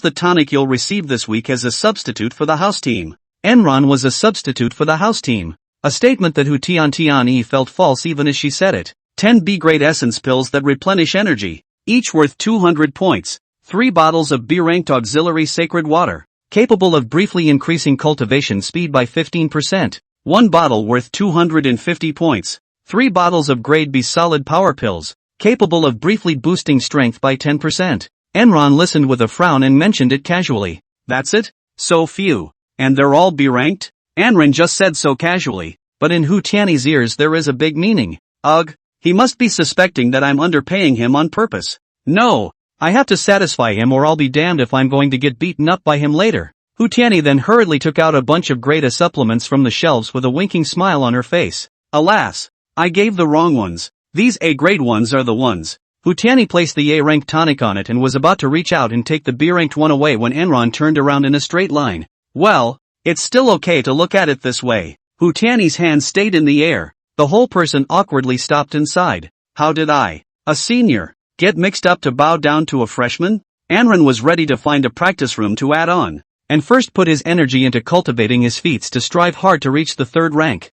the tonic you'll receive this week as a substitute for the house team. Enron was a substitute for the house team. A statement that Hu Tianyi felt false even as she said it. 10 B-grade essence pills that replenish energy, each worth 200 points. 3 bottles of B-ranked auxiliary sacred water, capable of briefly increasing cultivation speed by 15%. 1 bottle worth 250 points. 3 bottles of grade B solid power pills, capable of briefly boosting strength by 10%. Enron listened with a frown and mentioned it casually. That's it? So few. And they're all B-ranked? Anren just said so casually, but in Hu Tianyi's ears there is a big meaning. Ugh, he must be suspecting that I'm underpaying him on purpose. No, I have to satisfy him or I'll be damned if I'm going to get beaten up by him later. Hu Tianyi then hurriedly took out a bunch of grade A supplements from the shelves with a winking smile on her face. Alas, I gave the wrong ones. These A-grade ones are the ones. Hu Tianyi placed the A-ranked tonic on it and was about to reach out and take the B-ranked one away when Enron turned around in a straight line. Well, it's still okay to look at it this way. Hu Tianyi's hand stayed in the air. The whole person awkwardly stopped inside. How did I, a senior, get mixed up to bow down to a freshman? Anren was ready to find a practice room to add on, and first put his energy into cultivating his feats to strive hard to reach the 3rd rank.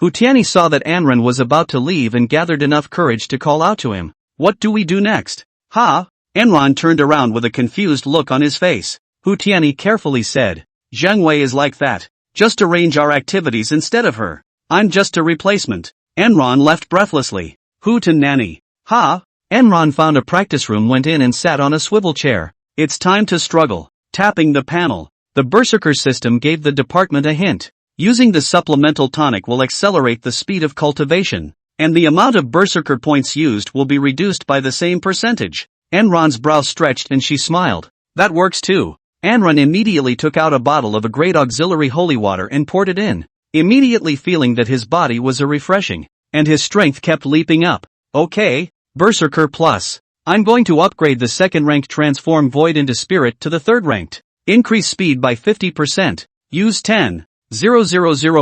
Hu Tianyi saw that Anren was about to leave and gathered enough courage to call out to him. What do we do next? Enron turned around with a confused look on his face. Hu Tianyi carefully said, Zhang Wei is like that. Just arrange our activities instead of her. I'm just a replacement. Enron left breathlessly. Hu Tianyi. Enron found a practice room, went in and sat on a swivel chair. It's time to struggle. Tapping the panel. The Berserker system gave the department a hint. Using the supplemental tonic will accelerate the speed of cultivation, and the amount of Berserker points used will be reduced by the same percentage. Enron's brow stretched and she smiled. That works too. Anren immediately took out a bottle of a great auxiliary holy water and poured it in, immediately feeling that his body was refreshing, and his strength kept leaping up. Okay, Berserker Plus. I'm going to upgrade the 2nd ranked transform void into spirit to the 3rd ranked. Increase speed by 50%. Use 10,000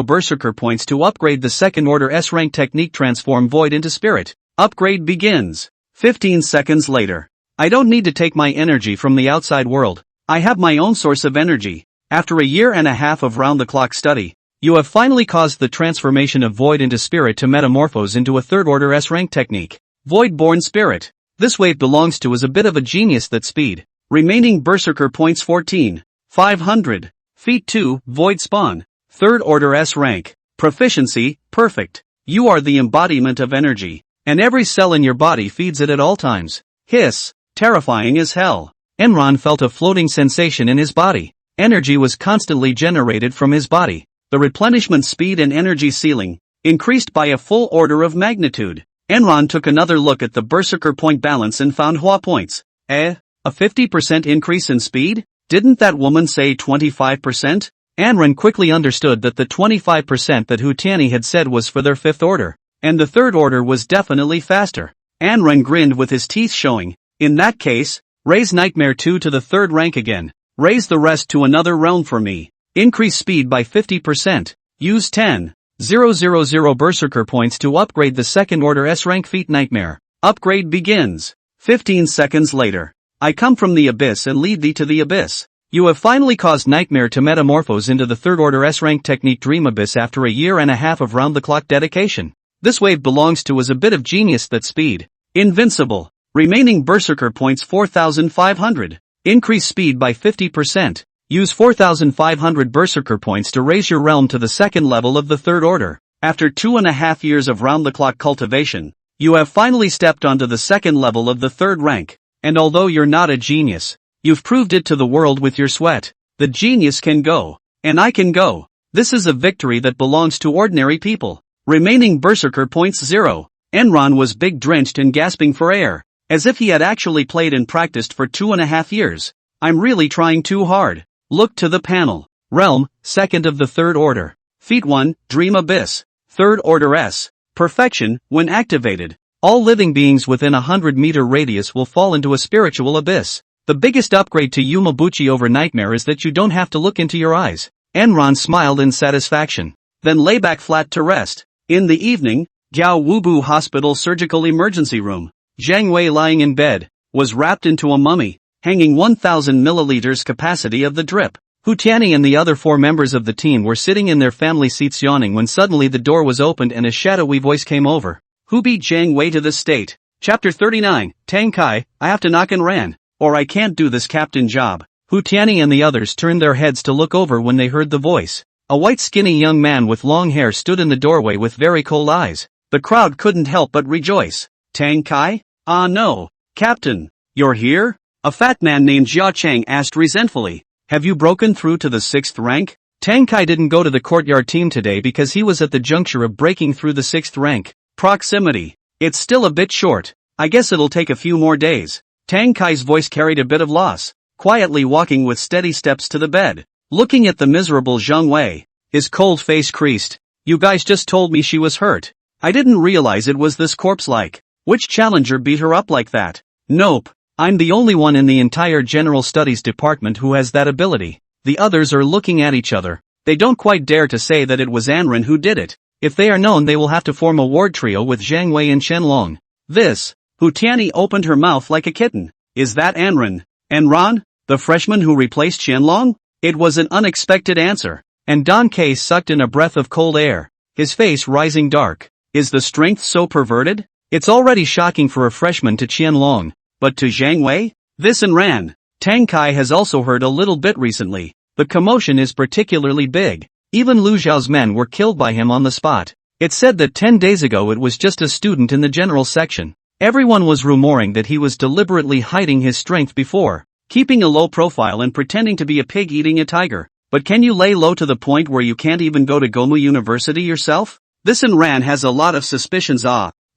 Berserker points to upgrade the 2nd order S rank technique transform void into spirit. Upgrade begins. 15 seconds later. I don't need to take my energy from the outside world. I have my own source of energy. After a year and a half of round-the-clock study, you have finally caused the transformation of void into spirit to metamorphose into a 3rd order S rank technique. Void-born spirit. This wave belongs to is a bit of a genius. That speed. Remaining Berserker points 14,500. Feat 2, Void Spawn. 3rd order S rank. Proficiency, perfect. You are the embodiment of energy, and every cell in your body feeds it at all times. Hiss, terrifying as hell. Enron felt a floating sensation in his body. Energy was constantly generated from his body. The replenishment speed and energy ceiling increased by a full order of magnitude. Enron took another look at the Berserker point balance and found Hua points. A 50% increase in speed? Didn't that woman say 25%? Anren quickly understood that the 25% that Hu Tianyi had said was for their 5th order. And the third order was definitely faster. Anren grinned with his teeth showing. In that case, raise Nightmare 2 to the third rank again. Raise the rest to another realm for me. Increase speed by 50%. Use 10,000 Berserker points to upgrade the second order S rank feat Nightmare. Upgrade begins. 15 seconds later. I come from the abyss and lead thee to the abyss. You have finally caused Nightmare to metamorphose into the third order S rank technique Dream Abyss after a year and a half of round-the-clock dedication. This wave belongs to as a bit of genius that speed. Invincible. Remaining Berserker points 4,500. Increase speed by 50%. Use 4,500 Berserker points to raise your realm to the second level of the third order. After 2.5 years of round-the-clock cultivation, you have finally stepped onto the second level of the third rank. And although you're not a genius, you've proved it to the world with your sweat. The genius can go. And I can go. This is a victory that belongs to ordinary people. Remaining Berserker points 0. Enron was big drenched and gasping for air, as if he had actually played and practiced for 2.5 years. I'm really trying too hard. Look to the panel. Realm, second of the third order. Feat 1, Dream Abyss. Third order S. Perfection, when activated. All living beings within a 100-meter radius will fall into a spiritual abyss. The biggest upgrade to Yumabuchi over Nightmare is that you don't have to look into your eyes. Enron smiled in satisfaction. Then lay back flat to rest. In the evening, Gao Wubu Hospital Surgical Emergency Room. Zhang Wei lying in bed, was wrapped into a mummy, hanging 1,000 milliliters capacity of the drip. Hu Tianyi and the other 4 members of the team were sitting in their family seats yawning when suddenly the door was opened and a shadowy voice came over. Who beat Zhang Wei to this state? Chapter 39, Tang Kai, I have to knock and ran, or I can't do this captain job. Hu Tianyi and the others turned their heads to look over when they heard the voice. A white skinny young man with long hair stood in the doorway with very cold eyes. The crowd couldn't help but rejoice. Tang Kai? Ah no, Captain, you're here? A fat man named Jia Chang asked resentfully. Have you broken through to the 6th rank? Tang Kai didn't go to the courtyard team today because he was at the juncture of breaking through the 6th rank. Proximity. It's still a bit short. I guess it'll take a few more days. Tang Kai's voice carried a bit of loss, quietly walking with steady steps to the bed. Looking at the miserable Zhang Wei, his cold face creased. You guys just told me she was hurt. I didn't realize it was this corpse-like. Which challenger beat her up like that? Nope. I'm the only one in the entire General Studies department who has that ability. The others are looking at each other. They don't quite dare to say that it was Anren who did it. If they are known, they will have to form a ward trio with Zhang Wei and Qianlong. This. Hu Tianyi opened her mouth like a kitten. Is that Anren? Enron? The freshman who replaced Qianlong? It was an unexpected answer. And Don K sucked in a breath of cold air, his face rising dark. Is the strength so perverted? It's already shocking for a freshman to Qianlong. But to Zhang Wei? This and ran. Tang Kai has also heard a little bit recently. The commotion is particularly big. Even Lu Zhao's men were killed by him on the spot. It's said that 10 days ago it was just a student in the general section. Everyone was rumoring that he was deliberately hiding his strength before, keeping a low profile and pretending to be a pig eating a tiger. But can you lay low to the point where you can't even go to Gomu University yourself? This and Ran has a lot of suspicions.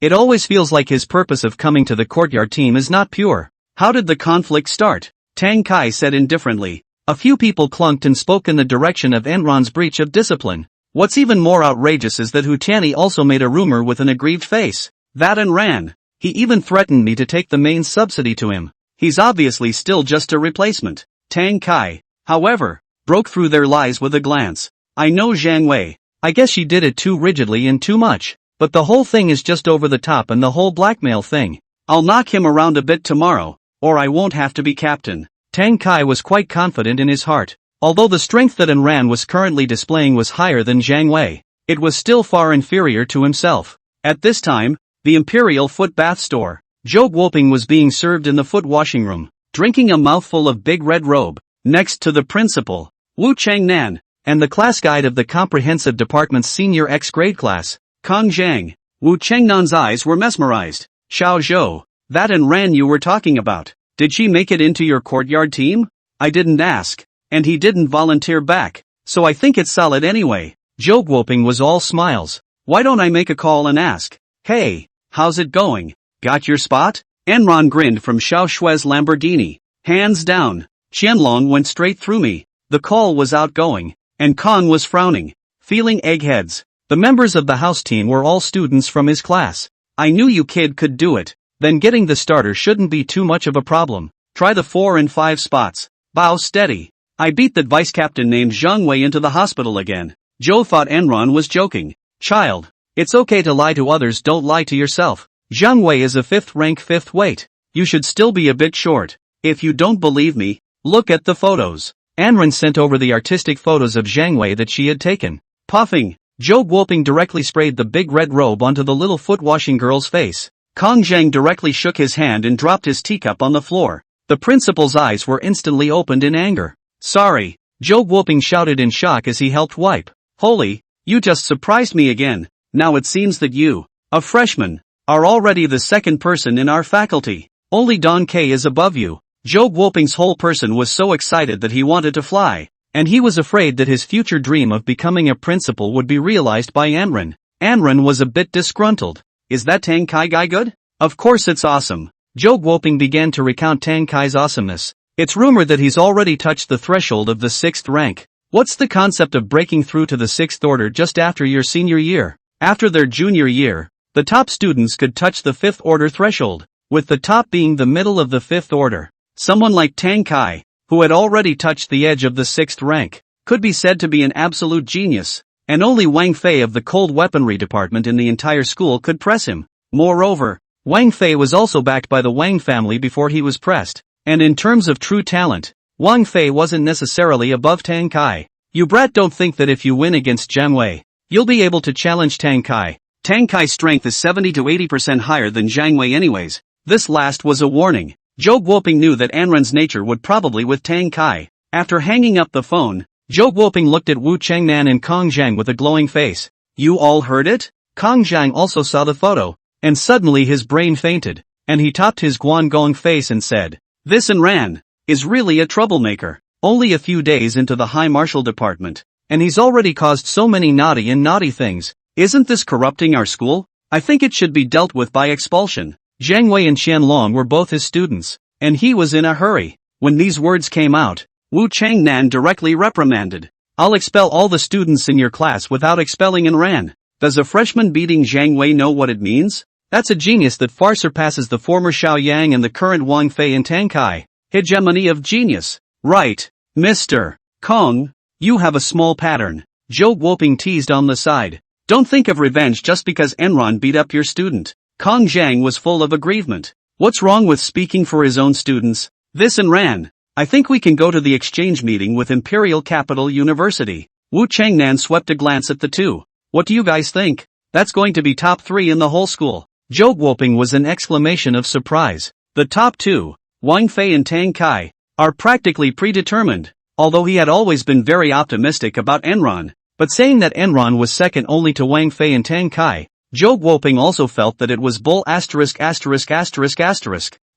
It always feels like his purpose of coming to the courtyard team is not pure. How did the conflict start? Tang Kai said indifferently. A few people clunked and spoke in the direction of Enron's breach of discipline. What's even more outrageous is that Hu Tianyi also made a rumor with an aggrieved face. That and ran. He even threatened me to take the main subsidy to him. He's obviously still just a replacement. Tang Kai, however, broke through their lies with a glance. I know Zhang Wei. I guess she did it too rigidly and too much. But the whole thing is just over the top, and the whole blackmail thing. I'll knock him around a bit tomorrow, or I won't have to be captain. Tang Kai was quite confident in his heart. Although the strength that Enran was currently displaying was higher than Zhang Wei, it was still far inferior to himself. At this time, the Imperial Foot Bath Store, Zhou Guoping was being served in the foot washing room, drinking a mouthful of big red robe, next to the principal, Wu Changnan, and the class guide of the comprehensive department's senior X-grade class, Kong Zhang. Wu Chengnan's eyes were mesmerized. Xiao Zhou, that Enran you were talking about, did she make it into your courtyard team? I didn't ask, and he didn't volunteer back, so I think it's solid anyway. Zhou Guoping was all smiles. Why don't I make a call and ask? Hey, how's it going? Got your spot? Enron grinned from Xiao Shui's Lamborghini. Hands down. Qianlong went straight through me. The call was outgoing, and Kong was frowning, feeling eggheads. The members of the house team were all students from his class. I knew you kid could do it. Then getting the starter shouldn't be too much of a problem. Try the 4 and 5 spots. Bow steady. I beat that vice captain named Zhang Wei into the hospital again. Joe thought Enron was joking. Child. It's okay to lie to others, don't lie to yourself. Zhang Wei is a 5th rank 5th weight. You should still be a bit short. If you don't believe me, look at the photos. Anren sent over the artistic photos of Zhang Wei that she had taken. Puffing, Zhou Guoping directly sprayed the big red robe onto the little foot-washing girl's face. Kong Zhang directly shook his hand and dropped his teacup on the floor. The principal's eyes were instantly opened in anger. Sorry, Zhou Guoping shouted in shock as he helped wipe. Holy, you just surprised me again. Now it seems that you, a freshman, are already the second person in our faculty. Only Don K is above you. Zhou Guoping's whole person was so excited that he wanted to fly. And he was afraid that his future dream of becoming a principal would be realized by Anren. Anren was a bit disgruntled. Is that Tang Kai guy good? Of course it's awesome. Zhou Guoping began to recount Tang Kai's awesomeness. It's rumored that he's already touched the threshold of the 6th rank. What's the concept of breaking through to the 6th order just after your senior year? After their junior year, the top students could touch the 5th order threshold, with the top being the middle of the 5th order. Someone like Tang Kai, who had already touched the edge of the 6th rank, could be said to be an absolute genius, and only Wang Fei of the cold weaponry department in the entire school could press him. Moreover, Wang Fei was also backed by the Wang family before he was pressed, and in terms of true talent, Wang Fei wasn't necessarily above Tang Kai. You brat don't think that if you win against Zhang Wei, you'll be able to challenge Tang Kai. Tang Kai's strength is 70 to 80% higher than Zhang Wei anyways. This last was a warning. Zhou Guoping knew that Anren's nature would probably with Tang Kai. After hanging up the phone, Zhou Guoping looked at Wu Chengnan and Kong Zhang with a glowing face. You all heard it? Kong Zhang also saw the photo, and suddenly his brain fainted, and he topped his Guangong face and said, This Anren is really a troublemaker. Only a few days into the High Martial Department, and he's already caused so many naughty things. Isn't this corrupting our school? I think it should be dealt with by expulsion. Zhang Wei and Qianlong were both his students, and he was in a hurry. When these words came out, Wu Chengnan directly reprimanded. I'll expel all the students in your class without expelling Anren. Does a freshman beating Zhang Wei know what it means? That's a genius that far surpasses the former Xiao Yang and the current Wang Fei and Tang Kai. Hegemony of genius. Right, Mr. Kong, you have a small pattern. Zhou Guoping teased on the side. Don't think of revenge just because Enron beat up your student. Kong Zhang was full of aggrievement. What's wrong with speaking for his own students? This Enran. I think we can go to the exchange meeting with Imperial Capital University. Wu Chengnan swept a glance at the two. What do you guys think? That's going to be top 3 in the whole school. Zhou Guoping was an exclamation of surprise. The top 2, Wang Fei and Tang Kai, are practically predetermined, although he had always been very optimistic about Enron. But saying that Enron was second only to Wang Fei and Tang Kai, Zhou Guoping also felt that it was bull ********.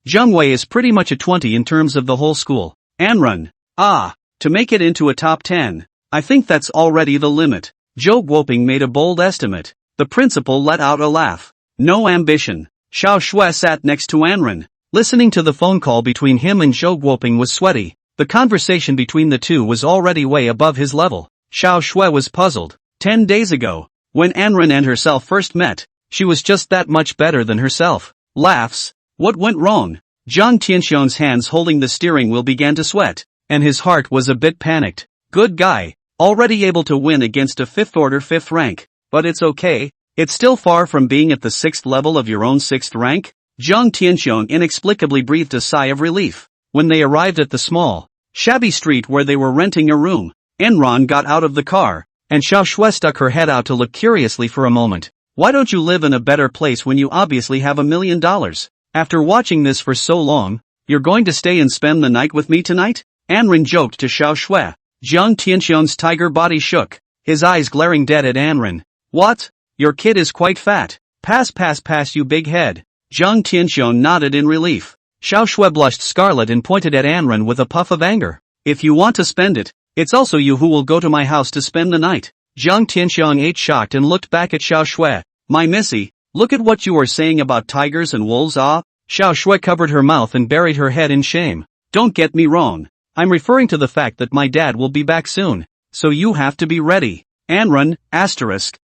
Zhang Wei is pretty much a 20 in terms of the whole school. Anren, to make it into a top 10, I think that's already the limit. Zhou Guoping made a bold estimate. The principal let out a laugh. No ambition. Xiao Shui sat next to Anren. Listening to the phone call between him and Zhou Guoping was sweaty. The conversation between the two was already way above his level. Xiao Shui was puzzled. 10 days ago, when Anren and herself first met, she was just that much better than herself. Laughs. What went wrong? Zhang Tianxiong's hands holding the steering wheel began to sweat, and his heart was a bit panicked. Good guy, already able to win against a 5th order 5th rank, but it's okay, it's still far from being at the 6th level of your own 6th rank? Zhang Tianxiong inexplicably breathed a sigh of relief. When they arrived at the small, shabby street where they were renting a room, Enron got out of the car, and Xiao Shui stuck her head out to look curiously for a moment. Why don't you live in a better place when you obviously have $1 million? After watching this for so long, you're going to stay and spend the night with me tonight? Anren joked to Xiao Shui. Zhang Tianxiong's tiger body shook, his eyes glaring dead at Anren. What? Your kid is quite fat. Pass you big head. Zhang Tianxiong nodded in relief. Xiao Shui blushed scarlet and pointed at Anren with a puff of anger. If you want to spend it, it's also you who will go to my house to spend the night. Zhang Tianxiong ate shocked and looked back at Xiao Shui. My missy, look at what you are saying about tigers and wolves. Xiao Shui covered her mouth and buried her head in shame. Don't get me wrong. I'm referring to the fact that my dad will be back soon, so you have to be ready. Anren,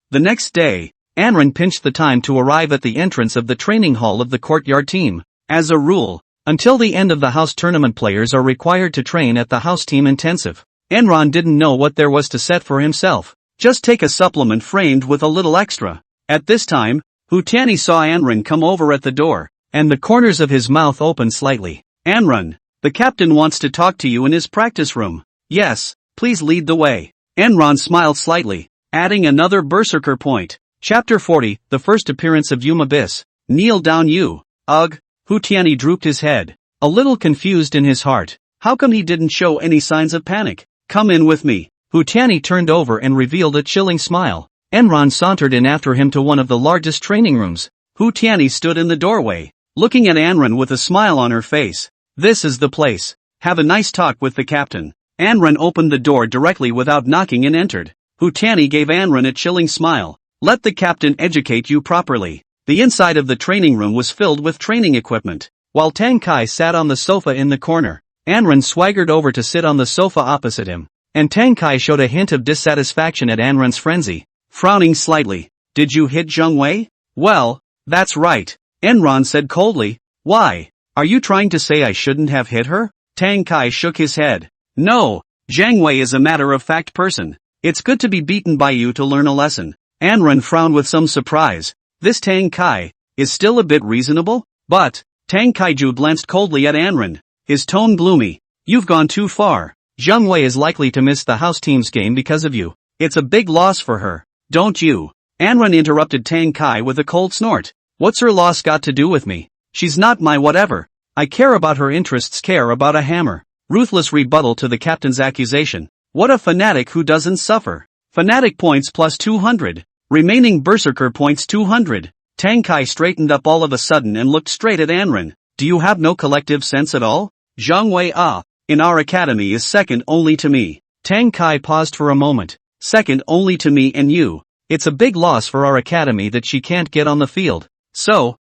The next day, Anran pinched the time to arrive at the entrance of the training hall of the courtyard team. As a rule, until the end of the house tournament, players are required to train at the house team intensive. Enron didn't know what there was to set for himself. Just take a supplement framed with a little extra. At this time, Hu Tianyi saw Anran come over at the door, and the corners of his mouth opened slightly. Anran, the captain wants to talk to you in his practice room. Yes, please lead the way. Enron smiled slightly, adding another berserker point. Chapter 40, The First Appearance of Yuma Bis. Kneel down you. Ugh. Hu Tianyi drooped his head, a little confused in his heart. How come he didn't show any signs of panic? Come in with me. Hu Tianyi turned over and revealed a chilling smile. Enron sauntered in after him to one of the largest training rooms. Hu Tianyi stood in the doorway, looking at Anran with a smile on her face. This is the place. Have a nice talk with the captain. Anran opened the door directly without knocking and entered. Hu Tianyi gave Anran a chilling smile. Let the captain educate you properly. The inside of the training room was filled with training equipment. While Tang Kai sat on the sofa in the corner, Anran swaggered over to sit on the sofa opposite him, and Tang Kai showed a hint of dissatisfaction at Anran's frenzy, frowning slightly. Did you hit Zheng Wei? Well, that's right, Enron said coldly. Why? Are you trying to say I shouldn't have hit her? Tang Kai shook his head. No, Zheng Wei is a matter-of-fact person. It's good to be beaten by you to learn a lesson. Anran frowned with some surprise. This Tang Kai is still a bit reasonable? But Tang Kaiju glanced coldly at Anran, his tone gloomy. You've gone too far. Zheng Wei is likely to miss the house team's game because of you. It's a big loss for her. Don't you? Anran interrupted Tang Kai with a cold snort. What's her loss got to do with me? She's not my whatever. I care about her interests, care about a hammer. Ruthless rebuttal to the captain's accusation. What a fanatic who doesn't suffer. Fanatic points plus 200. Remaining berserker points 200. Tang Kai straightened up all of a sudden and looked straight at Anran. Do you have no collective sense at all? Zheng Wei in our academy is second only to me. Tang Kai paused for a moment. Second only to me and you. It's a big loss for our academy that she can't get on the field. So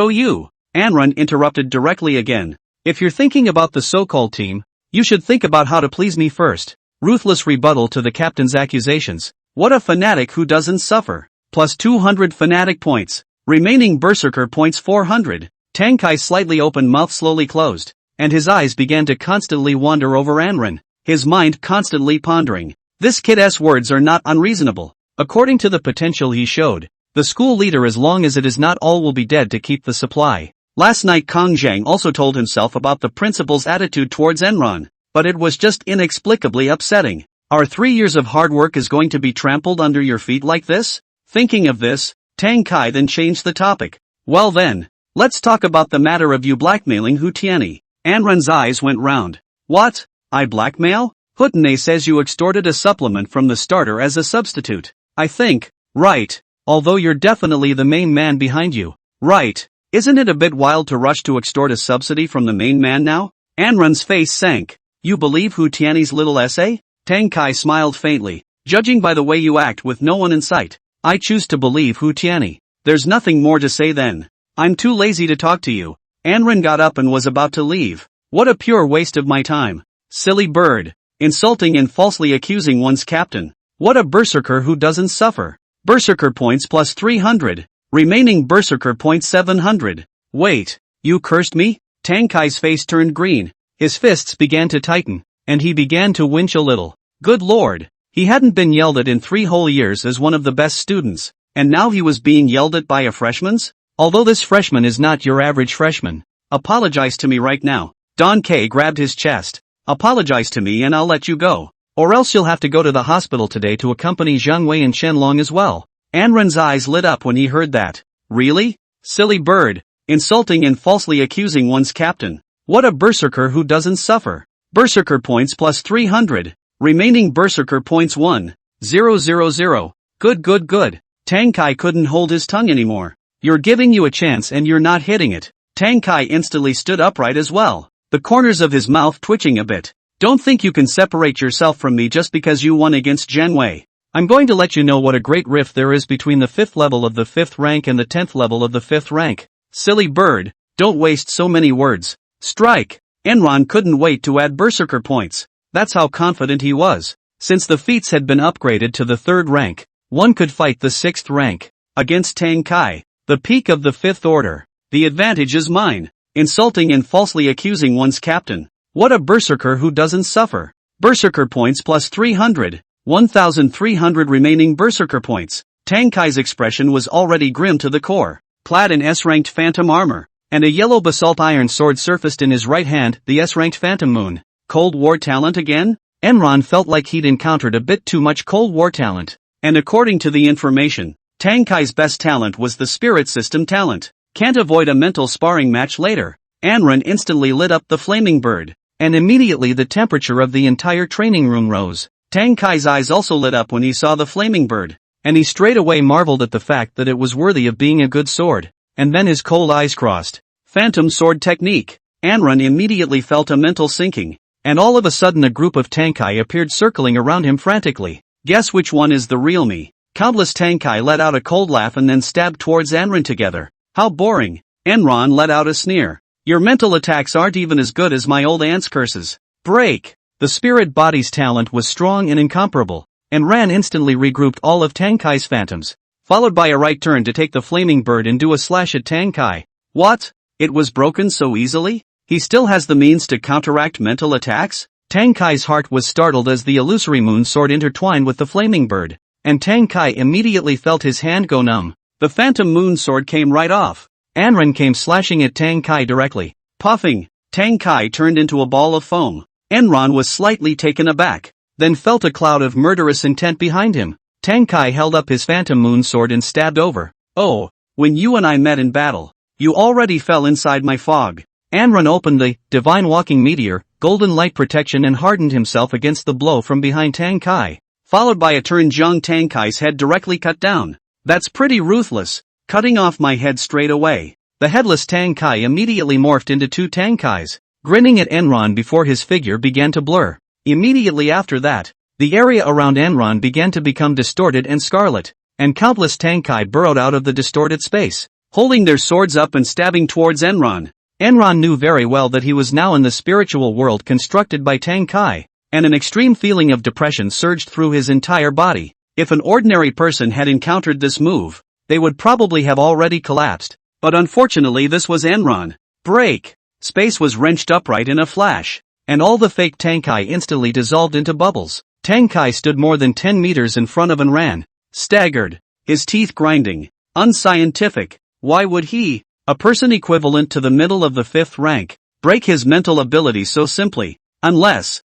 you. Anran interrupted directly again. If you're thinking about the so-called team, you should think about how to please me first. Ruthless rebuttal to the captain's accusations. What a fanatic who doesn't suffer. Plus 200 fanatic points. Remaining berserker points 400. Tang Kai's slightly open mouth slowly closed, and his eyes began to constantly wander over Anran, his mind constantly pondering. This kid's words are not unreasonable. According to the potential he showed, the school leader, as long as it is not all, will be dead to keep the supply. Last night Kong Zhang also told himself about the principal's attitude towards Enron, but it was just inexplicably upsetting. Our 3 years of hard work is going to be trampled under your feet like this? Thinking of this, Tang Kai then changed the topic. Well then, let's talk about the matter of you blackmailing Hu Tianyi. Anran's eyes went round. What? I blackmail? Hutane says you extorted a supplement from the starter as a substitute. I think, right, although you're definitely the main man behind you. Right, isn't it a bit wild to rush to extort a subsidy from the main man now? Anran's face sank. You believe Hu Tianyi's little essay? Tang Kai smiled faintly. Judging by the way you act with no one in sight, I choose to believe Hu Tianyi. There's nothing more to say then. I'm too lazy to talk to you. Anran got up and was about to leave. What a pure waste of my time. Silly bird. Insulting and falsely accusing one's captain. What a berserker who doesn't suffer. Berserker points plus 300. Remaining berserker points 700. Wait, you cursed me? Tang Kai's face turned green. His fists began to tighten, and he began to winch a little. Good lord. He hadn't been yelled at in 3 whole years as one of the best students, and now he was being yelled at by a freshman's? Although this freshman is not your average freshman. Apologize to me right now. Don K grabbed his chest. Apologize to me and I'll let you go. Or else you'll have to go to the hospital today to accompany Zheng Wei and Shenlong as well. Anran's eyes lit up when he heard that. Really? Silly bird. Insulting and falsely accusing one's captain. What a berserker who doesn't suffer. Berserker points plus 300. Remaining berserker points 1,000. Good. Tang Kai couldn't hold his tongue anymore. You're giving you a chance and you're not hitting it. Tang Kai instantly stood upright as well, the corners of his mouth twitching a bit. Don't think you can separate yourself from me just because you won against Zheng Wei. I'm going to let you know what a great rift there is between the 5th level of the 5th rank and the 10th level of the 5th rank. Silly bird, don't waste so many words. Strike! Enron couldn't wait to add berserker points. That's how confident he was. Since the feats had been upgraded to the 3rd rank, one could fight the 6th rank. Against Tang Kai, the peak of the 5th order. The advantage is mine. Insulting and falsely accusing one's captain. What a berserker who doesn't suffer. Berserker points plus 300. 1,300 remaining berserker points. Tang Kai's expression was already grim to the core. Clad in S-ranked phantom armor, and a yellow basalt iron sword surfaced in his right hand, the S-ranked phantom moon. Cold War talent again? Enron felt like he'd encountered a bit too much Cold War talent. And according to the information, Tang Kai's best talent was the spirit system talent. Can't avoid a mental sparring match later. Anran instantly lit up the flaming bird. And immediately the temperature of the entire training room rose. Tang Kai's eyes also lit up when he saw the flaming bird. And he straight away marveled at the fact that it was worthy of being a good sword. And then his cold eyes crossed. Phantom sword technique. Anran immediately felt a mental sinking. And all of a sudden a group of Tankai appeared circling around him frantically. Guess which one is the real me? Countless Tankai let out a cold laugh and then stabbed towards Anran together. How boring. Enron let out a sneer. Your mental attacks aren't even as good as my old aunt's curses. Break. The spirit body's talent was strong and incomparable, and Ran instantly regrouped all of Tankai's phantoms, followed by a right turn to take the flaming bird and do a slash at Tankai. What? It was broken so easily? He still has the means to counteract mental attacks? Tankai's heart was startled as the illusory moon sword intertwined with the flaming bird, and Tankai immediately felt his hand go numb. The phantom moon sword came right off. Anran came slashing at Tankai directly. Puffing, Tankai turned into a ball of foam. Enron was slightly taken aback, then felt a cloud of murderous intent behind him. Tankai held up his phantom moon sword and stabbed over. Oh, when you and I met in battle, you already fell inside my fog. Anran opened the divine walking meteor, golden light protection and hardened himself against the blow from behind Tankai, followed by a turn. Zhang Tankai's head directly cut down. That's pretty ruthless, cutting off my head straight away. The headless Tankai immediately morphed into two Tankais, grinning at Enron before his figure began to blur. Immediately after that, the area around Enron began to become distorted and scarlet, and countless Tankai burrowed out of the distorted space, holding their swords up and stabbing towards Enron. Enron knew very well that he was now in the spiritual world constructed by Tankai, and an extreme feeling of depression surged through his entire body. If an ordinary person had encountered this move, they would probably have already collapsed. But unfortunately this was Enron. Break! Space was wrenched upright in a flash, and all the fake Tankai instantly dissolved into bubbles. Tankai stood more than 10 meters in front of Enran, staggered, his teeth grinding. Unscientific. Why would he, a person equivalent to the middle of the 5th rank, break his mental ability so simply? Unless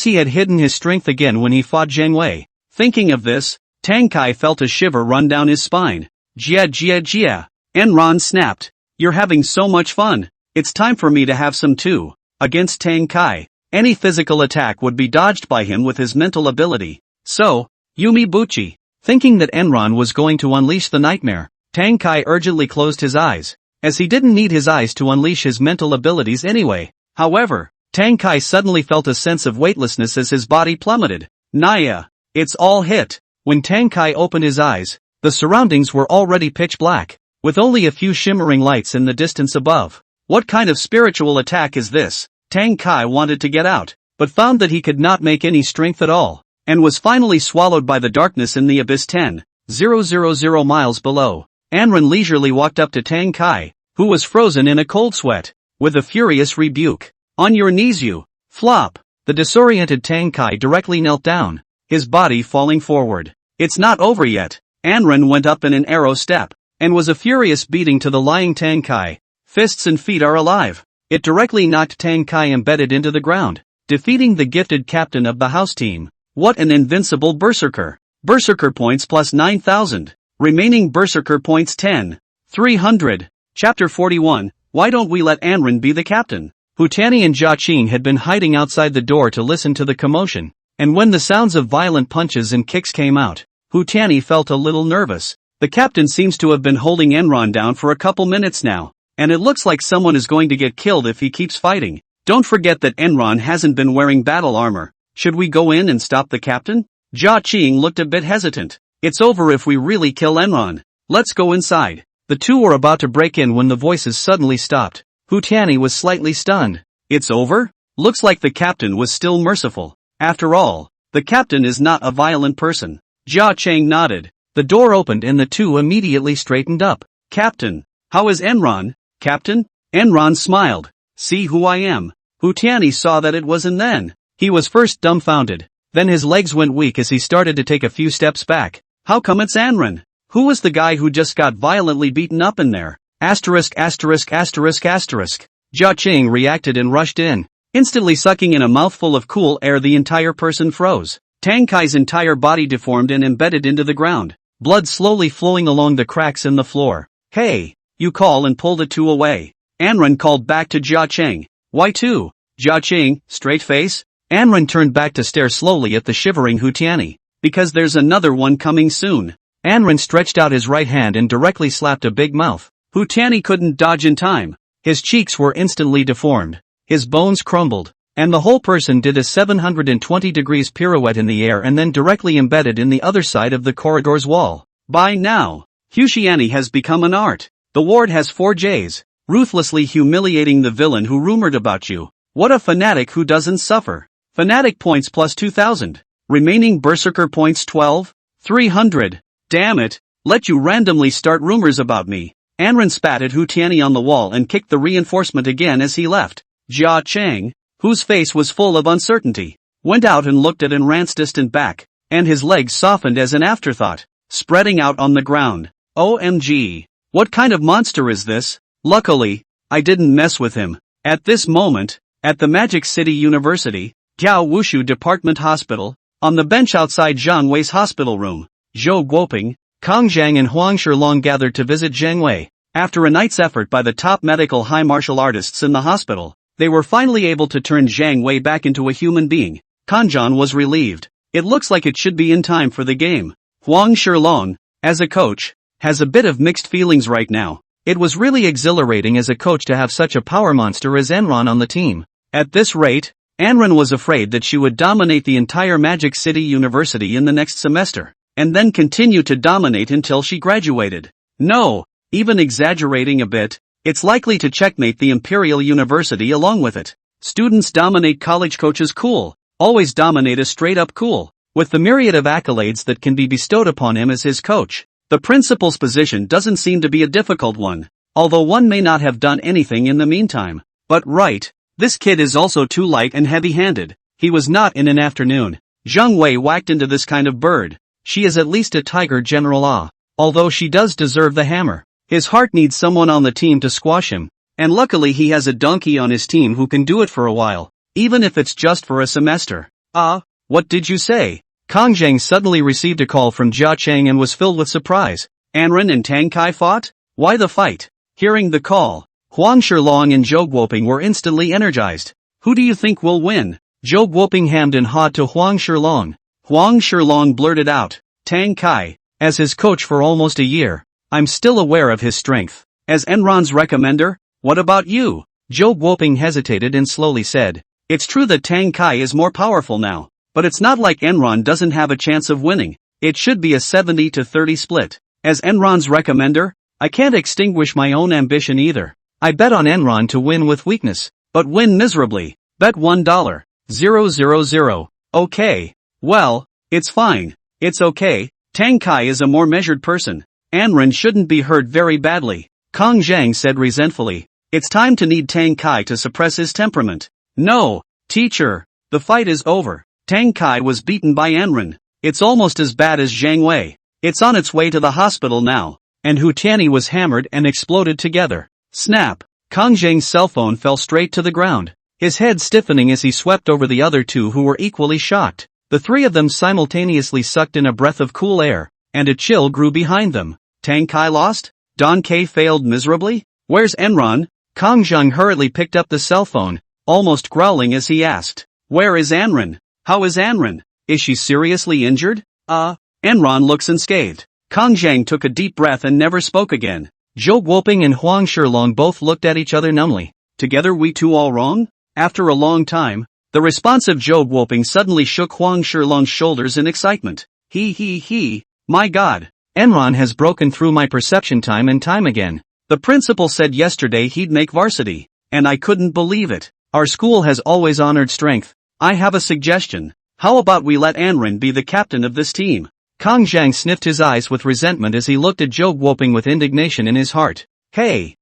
he had hidden his strength again when he fought Zheng Wei. Thinking of this, Tankai felt a shiver run down his spine. Jia. Enron snapped. You're having so much fun. It's time for me to have some too. Against Tankai, any physical attack would be dodged by him with his mental ability. So, Yumi Buchi. Thinking that Enron was going to unleash the nightmare, Tankai urgently closed his eyes, as he didn't need his eyes to unleash his mental abilities anyway. However, Tankai suddenly felt a sense of weightlessness as his body plummeted. Naya. It's all hit. When Tankai opened his eyes, the surroundings were already pitch black, with only a few shimmering lights in the distance above. What kind of spiritual attack is this? Tankai wanted to get out, but found that he could not make any strength at all, and was finally swallowed by the darkness in the abyss 10,000 miles below. Anran leisurely walked up to Tankai, who was frozen in a cold sweat, with a furious rebuke. On your knees you, flop. The disoriented Tankai directly knelt down, his body falling forward. It's not over yet. Anran went up in an arrow step, and was a furious beating to the lying Tankai. Fists and feet are alive. It directly knocked Tankai embedded into the ground, defeating the gifted captain of the house team. What an invincible berserker. Berserker points plus 9,000. Remaining berserker points 10,300. Chapter 41, Why don't we let Anran be the captain? Hutani and Jia Qing had been hiding outside the door to listen to the commotion, and when the sounds of violent punches and kicks came out, Hutani felt a little nervous. The captain seems to have been holding Enron down for a couple minutes now, and it looks like someone is going to get killed if he keeps fighting. Don't forget that Enron hasn't been wearing battle armor. Should we go in and stop the captain? Jia Qing looked a bit hesitant. It's over if we really kill Enron. Let's go inside. The two were about to break in when the voices suddenly stopped. Hutani was slightly stunned. It's over? Looks like the captain was still merciful. After all, the captain is not a violent person. Jia Qing nodded. The door opened and the two immediately straightened up. Captain, how is Enron? Captain? Enron smiled. See who I am. Hu Tianyi saw that it was, and then he was first dumbfounded. Then his legs went weak as he started to take a few steps back. How come it's Enron? Who was the guy who just got violently beaten up in there? Asterisk asterisk asterisk asterisk. Jia Qing reacted and rushed in. Instantly sucking in a mouthful of cool air, the entire person froze. Tang Kai's entire body deformed and embedded into the ground. Blood slowly flowing along the cracks in the floor. Hey, you call, and pulled the two away. Enron called back to Jia Qing. Why two? Jia Qing, straight face? Enron turned back to stare slowly at the shivering Hu Tianyi. Because there's another one coming soon. Enron stretched out his right hand and directly slapped a big mouth. Hu Tianyi couldn't dodge in time. His cheeks were instantly deformed. His bones crumbled. And the whole person did a 720 degrees pirouette in the air and then directly embedded in the other side of the corridor's wall. By now, Hu Tianyi has become an art. The ward has 4 Js. Ruthlessly humiliating the villain who rumored about you. What a fanatic who doesn't suffer. Fanatic points plus 2,000. Remaining berserker points 12. 300. Damn it, let you randomly start rumors about me. Enron spat at Hu Tianyi on the wall and kicked the reinforcement again as he left. Jia Qing, whose face was full of uncertainty, went out and looked at Enron's distant back, and his legs softened as an afterthought, spreading out on the ground. OMG. What kind of monster is this? Luckily, I didn't mess with him. At this moment, at the Magic City University, Jiao Wushu Department Hospital, on the bench outside Zhang Wei's hospital room, Zhou Guoping, Kang Zhang and Huang Shilong gathered to visit Zhang Wei. After a night's effort by the top medical high martial artists in the hospital, they were finally able to turn Zhang Wei back into a human being. Kanjan was relieved. It looks like it should be in time for the game. Huang Shilong, as a coach, has a bit of mixed feelings right now. It was really exhilarating as a coach to have such a power monster as Enron on the team. At this rate, Enron was afraid that she would dominate the entire Magic City University in the next semester, and then continue to dominate until she graduated. No, even exaggerating a bit, it's likely to checkmate the Imperial University along with it. Students dominate college coaches cool, always dominate a straight-up cool. With the myriad of accolades that can be bestowed upon him as his coach, the principal's position doesn't seem to be a difficult one, although one may not have done anything in the meantime. But right, this kid is also too light and heavy-handed. He was not in an afternoon. Zhang Wei whacked into this kind of bird. She is at least a tiger, General Ah. Although she does deserve the hammer. His heart needs someone on the team to squash him, and luckily he has a donkey on his team who can do it for a while, even if it's just for a semester. Ah, what did you say? Kang Zhang suddenly received a call from Jia Qing and was filled with surprise. Enron and Tang Kai fought? Why the fight? Hearing the call, Huang Shilong and Zhou Guoping were instantly energized. Who do you think will win? Zhou Guoping hammed and hawed to Huang Shilong. Huang Shilong blurted out, Tang Kai, as his coach for almost a year, I'm still aware of his strength. As Enron's recommender, what about you? Zhou Guoping hesitated and slowly said, it's true that Tang Kai is more powerful now, but it's not like Enron doesn't have a chance of winning. It should be a 70-30 split. As Enron's recommender, I can't extinguish my own ambition either. I bet on Enron to win with weakness, but win miserably. Bet $1. 000. Okay. Well, it's fine. It's okay. Tang Kai is a more measured person. Enron shouldn't be hurt very badly. Kang Zhang said resentfully. It's time to need Tang Kai to suppress his temperament. No, teacher. The fight is over. Tang Kai was beaten by Enron. It's almost as bad as Zhang Wei. It's on its way to the hospital now. And Hu Tianyi was hammered and exploded together. Snap. Kang Zhang's cell phone fell straight to the ground, his head stiffening as he swept over the other two who were equally shocked. The three of them simultaneously sucked in a breath of cool air, and a chill grew behind them. Tang Kai lost? Don K failed miserably? Where's Enron? Kang Zhang hurriedly picked up the cell phone, almost growling as he asked. Where is Enron? How is Enron? Is she seriously injured? Enron looks unscathed. Kang Zhang took a deep breath and never spoke again. Zhou Guoping and Huang Shilong both looked at each other numbly. Together we two all wrong? After a long time, the responsive Zhou Guoping suddenly shook Huang Shilong's shoulders in excitement. He, my God. Enron has broken through my perception time and time again. The principal said yesterday he'd make varsity, and I couldn't believe it. Our school has always honored strength. I have a suggestion. How about we let Enron be the captain of this team? Kang Zhang sniffed his eyes with resentment as he looked at Zhou Guoping with indignation in his heart. Hey,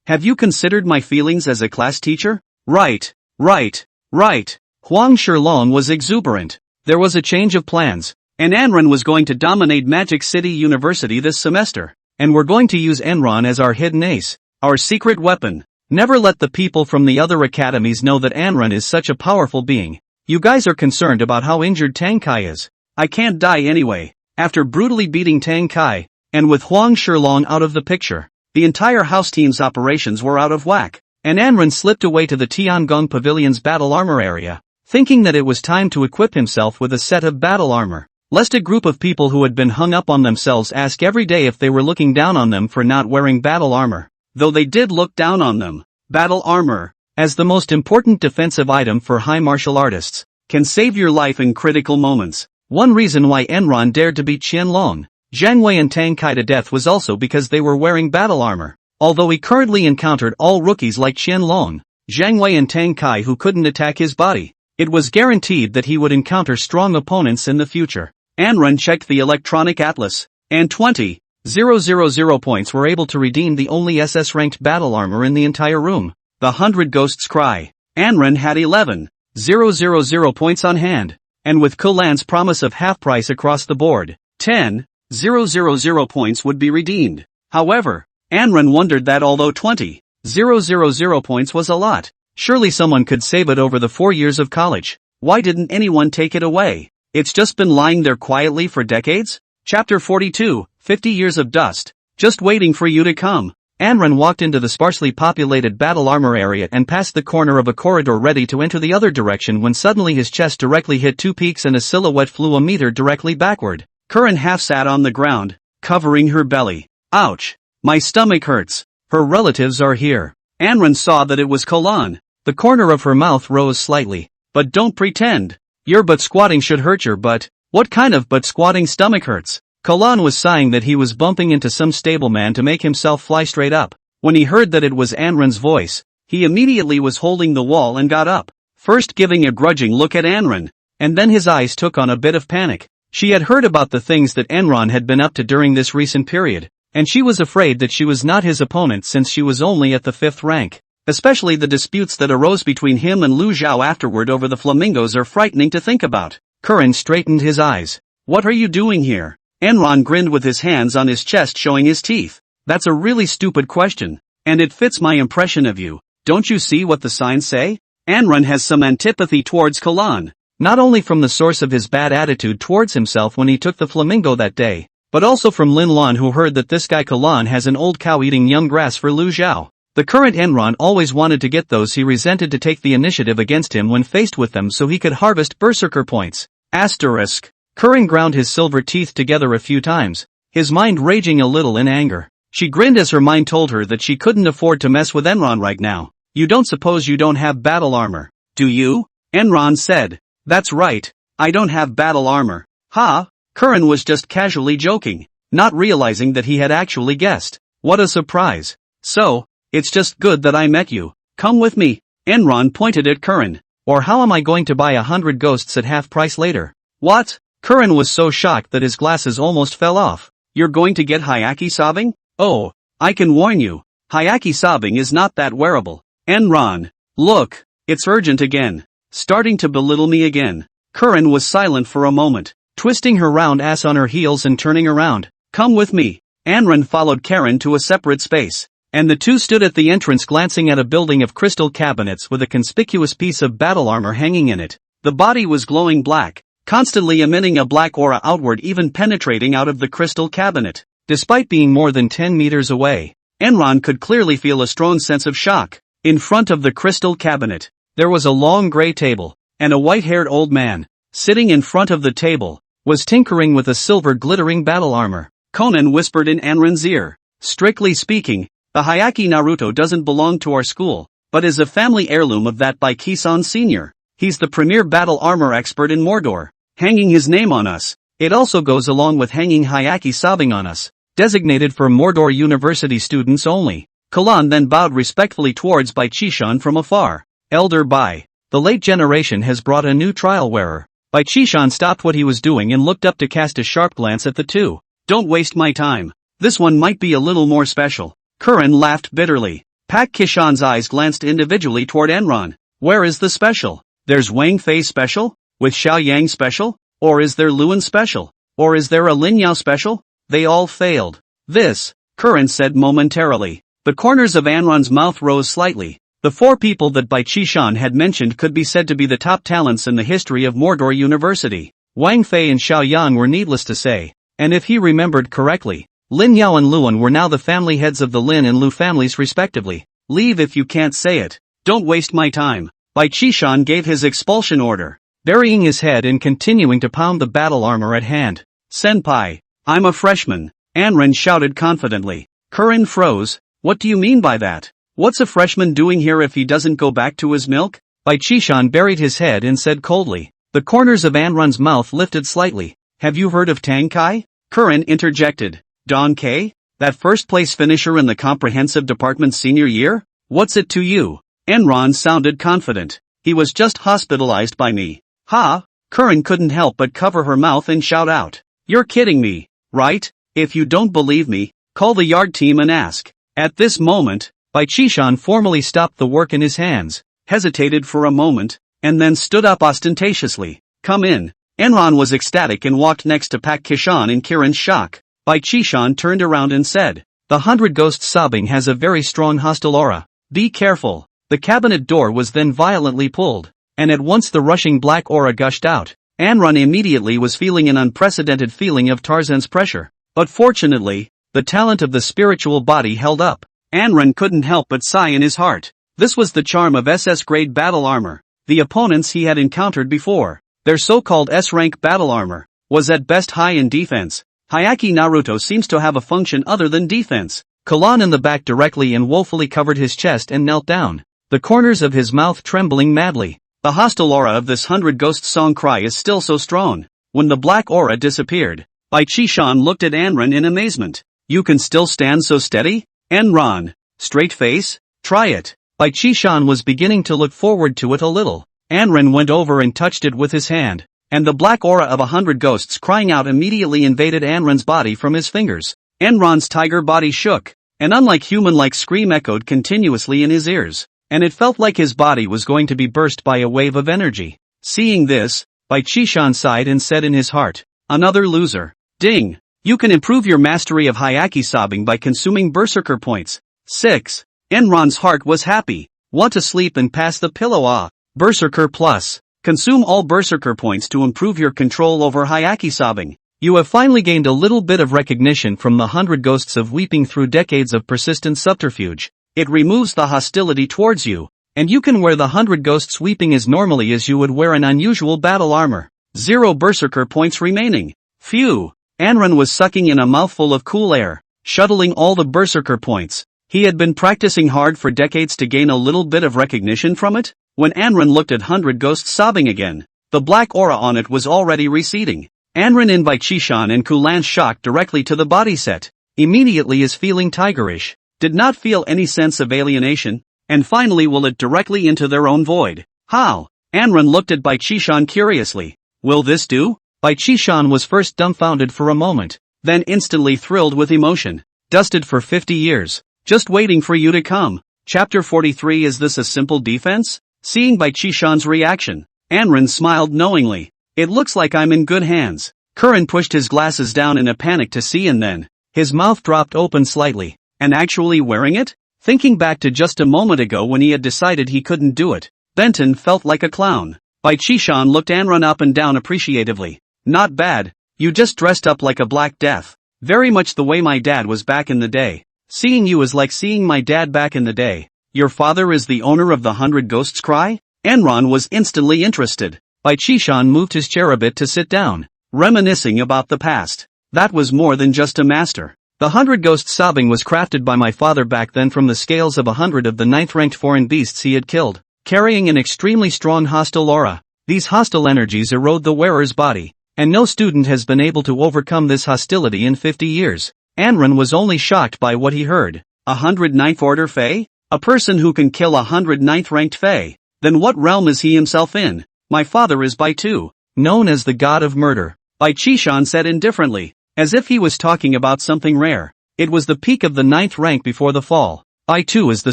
have you considered my feelings as a class teacher? Right. Huang Shilong was exuberant. There was a change of plans, and Anren was going to dominate Magic City University this semester. And we're going to use Enron as our hidden ace, our secret weapon. Never let the people from the other academies know that Anren is such a powerful being. You guys are concerned about how injured Tang Kai is. I can't die anyway. After brutally beating Tang Kai, and with Huang Shilong out of the picture, the entire house team's operations were out of whack, and Anren slipped away to the Tiangong Pavilion's battle armor area, thinking that it was time to equip himself with a set of battle armor, lest a group of people who had been hung up on themselves ask every day if they were looking down on them for not wearing battle armor. Though they did look down on them, battle armor, as the most important defensive item for high martial artists, can save your life in critical moments. One reason why Enron dared to beat Qianlong, Zhang Wei and Tang Kai to death was also because they were wearing battle armor. Although he currently encountered all rookies like Qianlong, Zhang Wei and Tang Kai who couldn't attack his body, it was guaranteed that he would encounter strong opponents in the future. Anren checked the electronic atlas, and 20,000 points were able to redeem the only SS-ranked battle armor in the entire room, the 100 Ghosts Cry. Anren had 11,000 points on hand, and with Kulan's promise of half price across the board, 10,000 points would be redeemed. However, Anren wondered that although 20,000 points was a lot, surely someone could save it over the 4 years of college. Why didn't anyone take it away? It's just been lying there quietly for decades? Chapter 42, 50 Years of Dust, just waiting for you to come. Anren walked into the sparsely populated battle armor area and passed the corner of a corridor ready to enter the other direction when suddenly his chest directly hit two peaks and a silhouette flew a meter directly backward. Curran half sat on the ground, covering her belly. Ouch! My stomach hurts. Her relatives are here. Anren saw that it was Kolan. The corner of her mouth rose slightly. But don't pretend. Your butt squatting should hurt your butt. What kind of butt squatting stomach hurts? Kolan was sighing that he was bumping into some stableman to make himself fly straight up. When he heard that it was Anren's voice, he immediately was holding the wall and got up, first giving a grudging look at Anren, and then his eyes took on a bit of panic. She had heard about the things that Enron had been up to during this recent period, and she was afraid that she was not his opponent since she was only at the 5th rank. Especially the disputes that arose between him and Lu Zhao afterward over the flamingos are frightening to think about. Curran straightened his eyes. What are you doing here? Enron grinned with his hands on his chest showing his teeth. That's a really stupid question, and it fits my impression of you. Don't you see what the signs say? Enron has some antipathy towards Kolan. Not only from the source of his bad attitude towards himself when he took the flamingo that day, but also from Lin Lan who heard that this guy Kolan has an old cow eating young grass for Lu Zhao. The current Enron always wanted to get those he resented to take the initiative against him when faced with them so he could harvest berserker points. Asterisk. Curran ground his silver teeth together a few times, his mind raging a little in anger. She grinned as her mind told her that she couldn't afford to mess with Enron right now. You don't suppose you don't have battle armor, do you? Enron said. That's right, I don't have battle armor. Ha! Curran was just casually joking, not realizing that he had actually guessed. What a surprise. So, it's just good that I met you. Come with me. Enron pointed at Curran. Or how am I going to buy 100 ghosts at half price later? What? Curran was so shocked that his glasses almost fell off. You're going to get Hayaki sobbing? Oh, I can warn you, Hayaki sobbing is not that wearable. Enron, look, it's urgent again. Starting to belittle me again. Curran was silent for a moment, twisting her round ass on her heels and turning around. Come with me. Enron followed Karen to a separate space, and the two stood at the entrance glancing at a building of crystal cabinets with a conspicuous piece of battle armor hanging in it. The body was glowing black, constantly emitting a black aura outward, even penetrating out of the crystal cabinet. Despite being more than 10 meters away, Enron could clearly feel a strong sense of shock. In front of the crystal cabinet, there was a long gray table, and a white-haired old man, sitting in front of the table, was tinkering with a silver glittering battle armor. Conan whispered in Enron's ear. Strictly speaking, the Hayaki Naruto doesn't belong to our school, but is a family heirloom of that by Kisan Sr. He's the premier battle armor expert in Mordor. Hanging his name on us, it also goes along with hanging Hayaki sobbing on us. Designated for Mordor University students only. Kalan then bowed respectfully towards Bai Chishan from afar. Elder Bai, the late generation has brought a new trial wearer. Bai Qishan stopped what he was doing and looked up to cast a sharp glance at the two. Don't waste my time. This one might be a little more special. Curran laughed bitterly. Pak Kishan's eyes glanced individually toward Enron. Where is the special? There's Wang Fei special? With Xiao Yang special? Or is there Luan special? Or is there a Lin Yao special? They all failed. This, Curran said momentarily. The corners of Enron's mouth rose slightly. The four people that Bai Qishan had mentioned could be said to be the top talents in the history of Mordor University. Wang Fei and Xiao Yang were needless to say. And if he remembered correctly, Lin Yao and Luan were now the family heads of the Lin and Lu families respectively. Leave if you can't say it. Don't waste my time. Bai Qishan gave his expulsion order, burying his head and continuing to pound the battle armor at hand. Senpai, I'm a freshman, Anren shouted confidently. Curran froze. What do you mean by that? What's a freshman doing here if he doesn't go back to his milk? Bai Qishan buried his head and said coldly. The corners of Anren's mouth lifted slightly. Have you heard of Tang Kai? Curran interjected. Don K? That first place finisher in the comprehensive department's senior year? What's it to you? Enron sounded confident. He was just hospitalized by me. Ha! Curran couldn't help but cover her mouth and shout out. You're kidding me, right? If you don't believe me, call the yard team and ask. At this moment, Bai Qishan formally stopped the work in his hands, hesitated for a moment, and then stood up ostentatiously. Come in. Enron was ecstatic and walked next to Pak Kishan in Kiran's shock. Bai Qishan turned around and said, The 100 Ghosts sobbing has a very strong hostile aura. Be careful. The cabinet door was then violently pulled, and at once the rushing black aura gushed out. Enron immediately was feeling an unprecedented feeling of Tarzan's pressure. But fortunately, the talent of the spiritual body held up. Enron couldn't help but sigh in his heart. This was the charm of SS-grade battle armor. The opponents he had encountered before, their so-called S-rank battle armor, was at best high in defense. Hyaki Naruto seems to have a function other than defense. Kalan in the back directly and woefully covered his chest and knelt down, the corners of his mouth trembling madly. The hostile aura of this 100 Ghost song cry is still so strong. When the black aura disappeared, Bai Qishan looked at Anren in amazement. You can still stand so steady? Enron, straight face? Try it. Bai Qishan was beginning to look forward to it a little. Anren went over and touched it with his hand, and the black aura of 100 ghosts crying out immediately invaded Anren's body from his fingers. Enron's tiger body shook. An unlike human-like scream echoed continuously in his ears, and it felt like his body was going to be burst by a wave of energy. Seeing this, Bai Qishan sighed and said in his heart, Another loser. Ding! You can improve your mastery of Hyaki sobbing by consuming Berserker points. 6. Enron's heart was happy. Want to sleep and pass the pillow? Ah! Berserker Plus. Consume all Berserker points to improve your control over Hyaki sobbing. You have finally gained a little bit of recognition from the 100 ghosts of weeping through decades of persistent subterfuge. It removes the hostility towards you, and you can wear the 100 ghosts weeping as normally as you would wear an unusual battle armor. 0 Berserker points remaining. Phew! Anren was sucking in a mouthful of cool air, shuttling all the Berserker points. He had been practicing hard for decades to gain a little bit of recognition from it. When Anren looked at 100 ghosts sobbing again, the black aura on it was already receding. Anren and Bai Qishan and Kulan shocked directly to the body set. Immediately is feeling tigerish, did not feel any sense of alienation, and finally will it directly into their own void. How? Anren looked at Bai Qishan curiously. Will this do? Bai Qishan was first dumbfounded for a moment, then instantly thrilled with emotion. Dusted for 50 years. Just waiting for you to come. Chapter 43. Is this a simple defense? Seeing Bai Qishan's reaction, Anren smiled knowingly. It looks like I'm in good hands. Curran pushed his glasses down in a panic to see, and then his mouth dropped open slightly. And actually wearing it? Thinking back to just a moment ago when he had decided he couldn't do it, Benton felt like a clown. Bai Qishan looked Anren up and down appreciatively. Not bad. You just dressed up like a Black Death. Very much the way my dad was back in the day. Seeing you is like seeing my dad back in the day. Your father is the owner of the 100 Ghosts Cry? Enron was instantly interested. Bai Qishan moved his chair a bit to sit down, reminiscing about the past. That was more than just a master. The 100 Ghosts sobbing was crafted by my father back then from the scales of 100 of the 9th-ranked foreign beasts he had killed, carrying an extremely strong hostile aura. These hostile energies erode the wearer's body, and no student has been able to overcome this hostility in 50 years. Anren was only shocked by what he heard. 109th Order Fae? A person who can kill 109th ranked Fae? Then what realm is he himself in? My father is by 2. known as the god of murder. Bai Qishan said indifferently, as if he was talking about something rare. It was the peak of the 9th rank before the fall. I too is the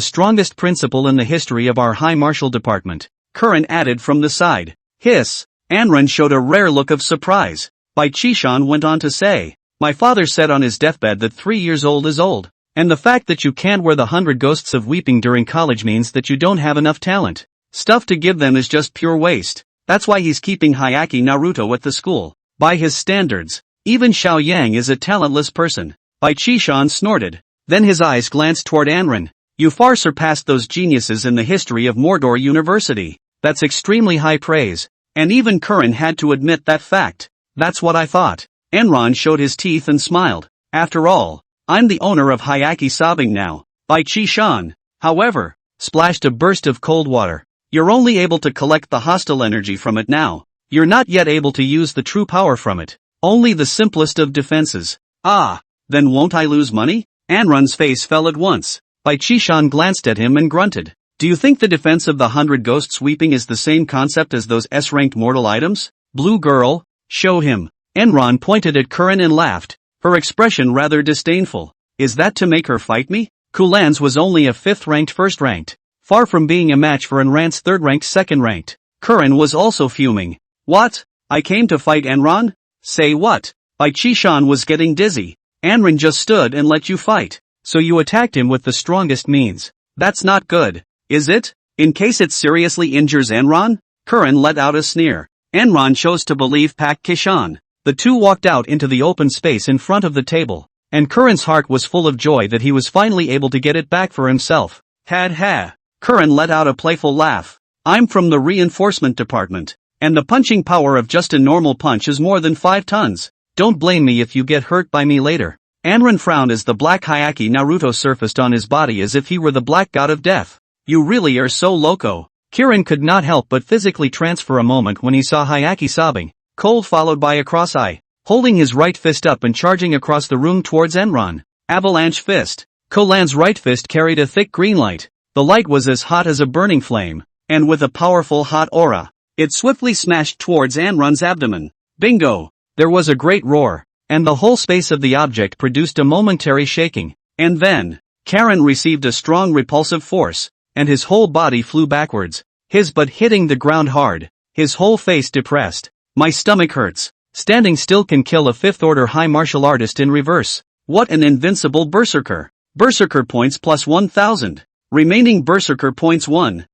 strongest principal in the history of our high martial department. Curran added from the side. Hiss. Anran showed a rare look of surprise. Bai Qishan went on to say, my father said on his deathbed that 3 years old is old. And the fact that you can't wear the 100 ghosts of weeping during college means that you don't have enough talent. Stuff to give them is just pure waste. That's why he's keeping Hyaki Naruto at the school. By his standards, even Xiao Yang is a talentless person. Bai Qishan snorted. Then his eyes glanced toward Anran. You far surpassed those geniuses in the history of Mordor University. That's extremely high praise. And even Curran had to admit that fact. That's what I thought. Anran showed his teeth and smiled. After all, I'm the owner of Hyaki Sobbing now. Bai Qishan, however, splashed a burst of cold water. You're only able to collect the hostile energy from it now. You're not yet able to use the true power from it. Only the simplest of defenses. Ah, then won't I lose money? Anran's face fell at once. Bai Qishan glanced at him and grunted. Do you think the defense of the 100 ghosts weeping is the same concept as those S-ranked mortal items? Blue girl, show him. Enron pointed at Curran and laughed, her expression rather disdainful. Is that to make her fight me? Kulan's was only a 5th-ranked 1st-ranked, far from being a match for Enran's 3rd-ranked 2nd-ranked. Curran was also fuming. What? I came to fight Enron? Say what? Bai Qishan was getting dizzy. Anran just stood and let you fight. So you attacked him with the strongest means. That's not good, is it? In case it seriously injures Enron? Curran let out a sneer. Enron chose to believe Pak Qishan. The two walked out into the open space in front of the table, and Curran's heart was full of joy that he was finally able to get it back for himself. Had ha. Curran let out a playful laugh. I'm from the reinforcement department, and the punching power of just a normal punch is more than 5 tons. Don't blame me if you get hurt by me later. Anran frowned as the black Hyaki Naruto surfaced on his body as if he were the black god of death. You really are so loco. Kirin could not help but physically transfer a moment when he saw Hyaki sobbing, cold followed by a cross eye, holding his right fist up and charging across the room towards Enron. Avalanche fist. Kolan's right fist carried a thick green light. The light was as hot as a burning flame, and with a powerful hot aura. It swiftly smashed towards Enron's abdomen. Bingo! There was a great roar, and the whole space of the object produced a momentary shaking. And then, Karen received a strong repulsive force, and his whole body flew backwards, his butt hitting the ground hard, his whole face depressed. My stomach hurts. Standing still can kill a 5th-order high martial artist in reverse. What an invincible berserker. Berserker points plus 1000. Remaining berserker points 1,000.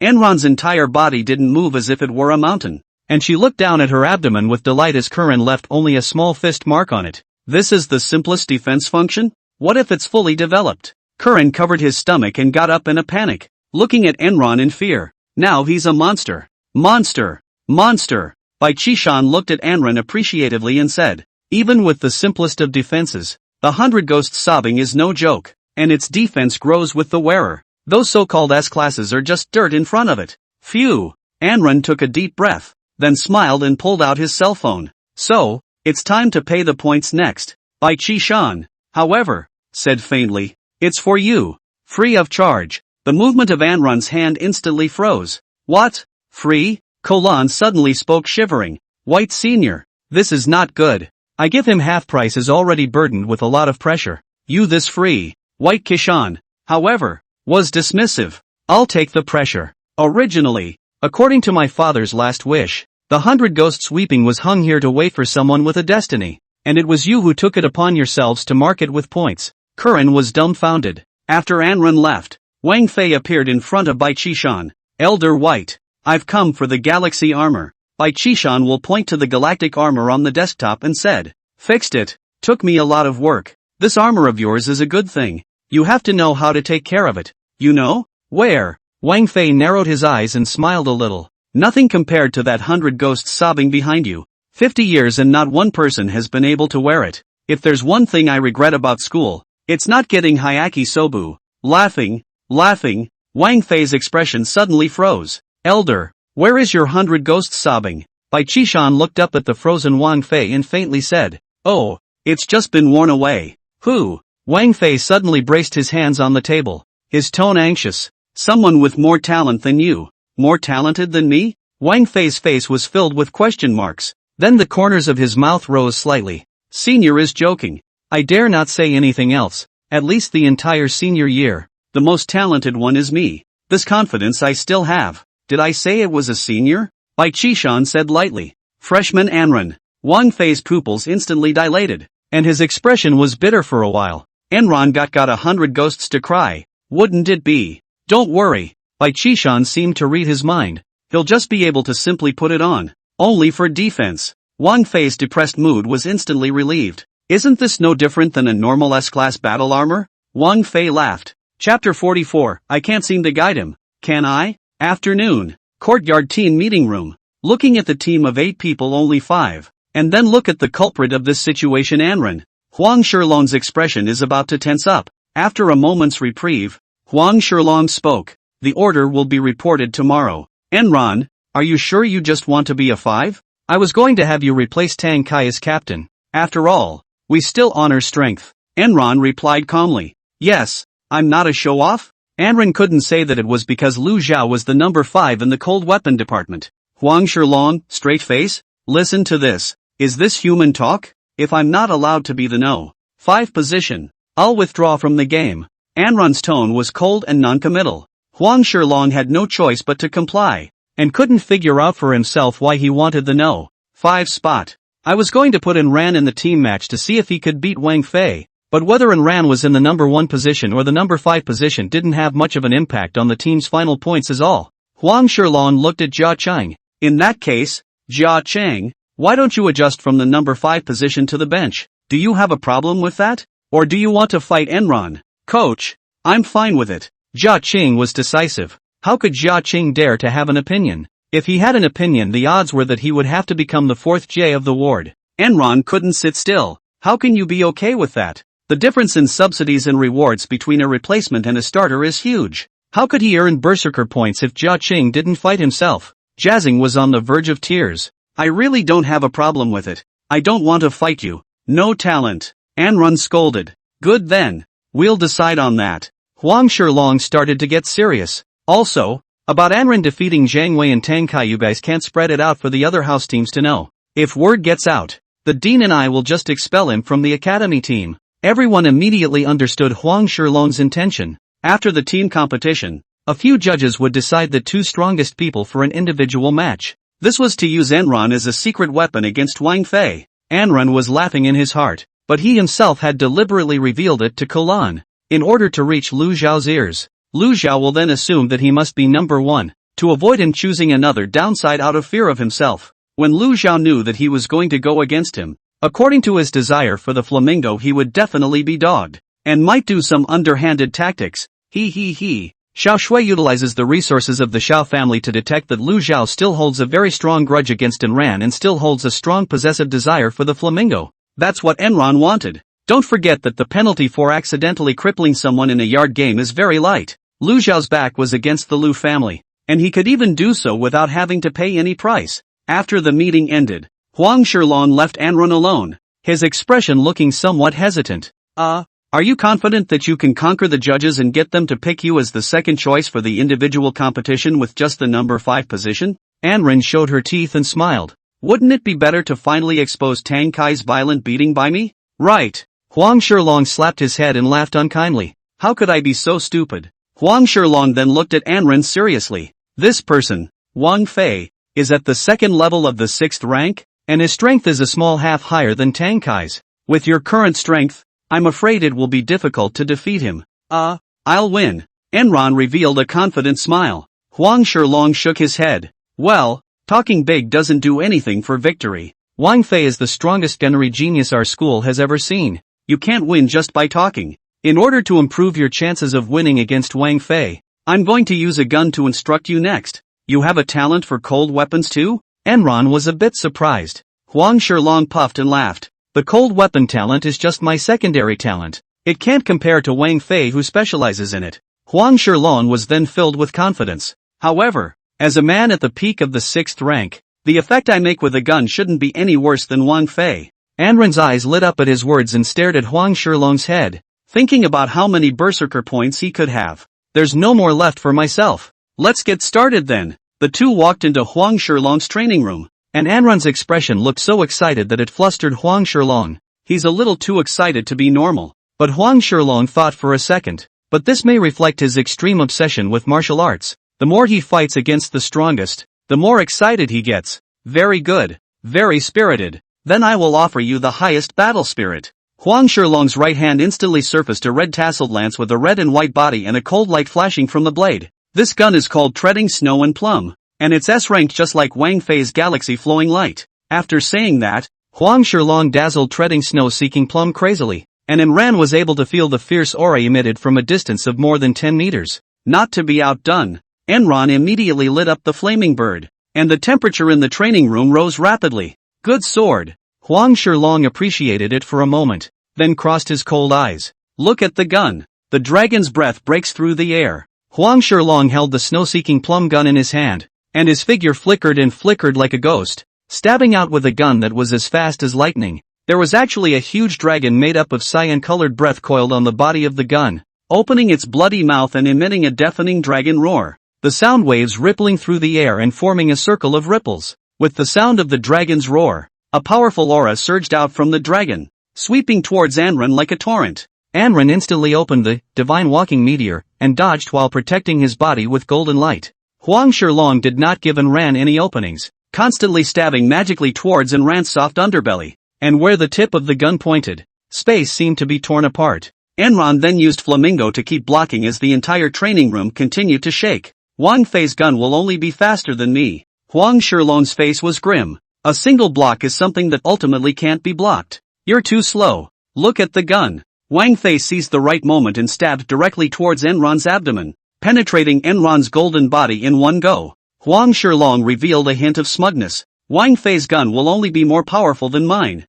Enron's entire body didn't move as if it were a mountain, and she looked down at her abdomen with delight as Curran left only a small fist mark on it. This is the simplest defense function? What if it's fully developed? Curran covered his stomach and got up in a panic, looking at Enron in fear. Now he's a monster. Monster. Monster. Bai Qishan looked at Anran appreciatively and said, even with the simplest of defenses, the 100 ghosts sobbing is no joke, and its defense grows with the wearer. Those so-called S-classes are just dirt in front of it. Phew. Anran took a deep breath, then smiled and pulled out his cell phone. So, it's time to pay the points next. Bai Qishan, however, said faintly, it's for you. Free of charge. The movement of Anran's hand instantly froze. What? Free? Kolan suddenly spoke shivering. White Senior, this is not good. I give him half price is already burdened with a lot of pressure. You this free. White Qishan, however, was dismissive. I'll take the pressure. Originally, according to my father's last wish, the 100 ghosts weeping was hung here to wait for someone with a destiny, and it was you who took it upon yourselves to mark it with points. Curran was dumbfounded. After Anran left, Wang Fei appeared in front of Bai Qishan. Elder White, I've come for the galaxy armor. Bai Qishan will point to the galactic armor on the desktop and said, fixed it. Took me a lot of work. This armor of yours is a good thing. You have to know how to take care of it. You know? Where? Wang Fei narrowed his eyes and smiled a little. Nothing compared to that 100 ghosts sobbing behind you. 50 years and not one person has been able to wear it. If there's one thing I regret about school, it's not getting Hyaki Sobu. Laughing. Wang Fei's expression suddenly froze. Elder, where is your 100 ghosts sobbing? Bai Qishan looked up at the frozen Wang Fei and faintly said, oh, it's just been worn away. Who? Wang Fei suddenly braced his hands on the table, his tone anxious. Someone with more talent than you. More talented than me? Wang Fei's face was filled with question marks. Then the corners of his mouth rose slightly. Senior is joking. I dare not say anything else. At least the entire senior year. The most talented one is me. This confidence I still have. Did I say it was a senior? Bai Qishan said lightly. Freshman Anren. Wang Fei's pupils instantly dilated, and his expression was bitter for a while. Enron got 100 ghosts to cry. Wouldn't it be? Don't worry. Bai Qishan seemed to read his mind. He'll just be able to simply put it on. Only for defense. Wang Fei's depressed mood was instantly relieved. Isn't this no different than a normal S-class battle armor? Wang Fei laughed. Chapter 44, I can't seem to guide him. Can I? Afternoon. Courtyard team meeting room. Looking at the team of 8 people, only 5. And then look at the culprit of this situation, Anren. Huang Shilong's expression is about to tense up. After a moment's reprieve, Huang Shilong spoke. The order will be reported tomorrow. Enron, are you sure you just want to be a 5? I was going to have you replace Tang Kai as captain. After all, we still honor strength. Enron replied calmly. Yes, I'm not a show-off? Anren couldn't say that it was because Lu Zhao was the number 5 in the cold weapon department. Huang Shilong, straight face? Listen to this. Is this human talk? If I'm not allowed to be the no. 5 position, I'll withdraw from the game. Anren's tone was cold and non-committal. Huang Shilong had no choice but to comply, and couldn't figure out for himself why he wanted the no. 5 spot. I was going to put Enran in the team match to see if he could beat Wang Fei, but whether Enran was in the number 1 position or the number 5 position didn't have much of an impact on the team's final points is all. Huang Shilong looked at Jia Chang. In that case, Jia Chang, why don't you adjust from the number 5 position to the bench? Do you have a problem with that? Or do you want to fight Enron? Coach, I'm fine with it. Jia Qing was decisive. How could Jia Qing dare to have an opinion? If he had an opinion, the odds were that he would have to become the 4th J of the ward. Enron couldn't sit still. How can you be okay with that? The difference in subsidies and rewards between a replacement and a starter is huge. How could he earn berserker points if Jia Qing didn't fight himself? Jiazing was on the verge of tears. I really don't have a problem with it. I don't want to fight you. No talent. Anren scolded. Good then. We'll decide on that. Huang Shilong started to get serious. Also, about Anren defeating Zhang Wei and Tang Kai, you guys can't spread it out for the other house teams to know. If word gets out, the dean and I will just expel him from the academy team. Everyone immediately understood Huang Shilong's intention. After the team competition, a few judges would decide the 2 strongest people for an individual match. This was to use Enron as a secret weapon against Wang Fei. Anren was laughing in his heart, but he himself had deliberately revealed it to Kolan, in order to reach Lu Zhao's ears. Lu Zhao will then assume that he must be number 1, to avoid him choosing another downside out of fear of himself. When Lu Zhao knew that he was going to go against him, according to his desire for the flamingo, he would definitely be dogged, and might do some underhanded tactics. Xiao Shui utilizes the resources of the Xiao family to detect that Lu Zhao still holds a very strong grudge against Enran and still holds a strong possessive desire for the flamingo. That's what Enron wanted. Don't forget that the penalty for accidentally crippling someone in a yard game is very light. Lu Zhao's back was against the Lu family, and he could even do so without having to pay any price. After the meeting ended, Huang Shilong left Anren alone, his expression looking somewhat hesitant. Are you confident that you can conquer the judges and get them to pick you as the second choice for the individual competition with just the number 5 position? Anren showed her teeth and smiled. Wouldn't it be better to finally expose Tang Kai's violent beating by me? Right. Huang Shilong slapped his head and laughed unkindly. How could I be so stupid? Huang Shilong then looked at Anren seriously. This person, Wang Fei, is at the 2nd level of the 6th rank, and his strength is a small half higher than Tang Kai's. With your current strength, I'm afraid it will be difficult to defeat him. I'll win. Enron revealed a confident smile. Huang Shilong shook his head. Well, talking big doesn't do anything for victory. Wang Fei is the strongest gunnery genius our school has ever seen. You can't win just by talking. In order to improve your chances of winning against Wang Fei, I'm going to use a gun to instruct you next. You have a talent for cold weapons too? Enron was a bit surprised. Huang Shilong puffed and laughed. The cold weapon talent is just my secondary talent. It can't compare to Wang Fei, who specializes in it. Huang Shilong was then filled with confidence. However, as a man at the peak of the 6th rank, the effect I make with a gun shouldn't be any worse than Wang Fei. Anren's eyes lit up at his words and stared at Huang Shilong's head, thinking about how many berserker points he could have. There's no more left for myself. Let's get started then. The two walked into Huang Shilong's training room, and Anrun's expression looked so excited that it flustered Huang Shilong. He's a little too excited to be normal. But Huang Shilong thought for a second. But this may reflect his extreme obsession with martial arts. The more he fights against the strongest, the more excited he gets. Very good. Very spirited. Then I will offer you the highest battle spirit. Huang Shilong's right hand instantly surfaced a red tasseled lance with a red and white body and a cold light flashing from the blade. This gun is called Treading Snow and Plum, and it's S-ranked just like Wang Fei's Galaxy Flowing Light. After saying that, Huang Shilong dazzled Treading Snow seeking Plum crazily, and Imran was able to feel the fierce aura emitted from a distance of more than 10 meters. Not to be outdone, Enron immediately lit up the flaming bird, and the temperature in the training room rose rapidly. Good sword. Huang Shilong appreciated it for a moment, then crossed his cold eyes. Look at the gun. The dragon's breath breaks through the air. Huang Shilong held the snow-seeking plum gun in his hand, and his figure flickered and flickered like a ghost, stabbing out with a gun that was as fast as lightning. There was actually a huge dragon made up of cyan-colored breath coiled on the body of the gun, opening its bloody mouth and emitting a deafening dragon roar. The sound waves rippling through the air and forming a circle of ripples. With the sound of the dragon's roar, a powerful aura surged out from the dragon, sweeping towards Anrun like a torrent. Anrun instantly opened the divine walking meteor and dodged while protecting his body with golden light. Huang Shilong did not give Anran any openings, constantly stabbing magically towards Anran's soft underbelly, and where the tip of the gun pointed, space seemed to be torn apart. Anran then used Flamingo to keep blocking as the entire training room continued to shake. Wang Fei's gun will only be faster than me. Huang Shilong's face was grim. A single block is something that ultimately can't be blocked. You're too slow. Look at the gun. Wang Fei seized the right moment and stabbed directly towards Enron's abdomen, penetrating Enron's golden body in one go. Huang Shilong revealed a hint of smugness. Wang Fei's gun will only be more powerful than mine.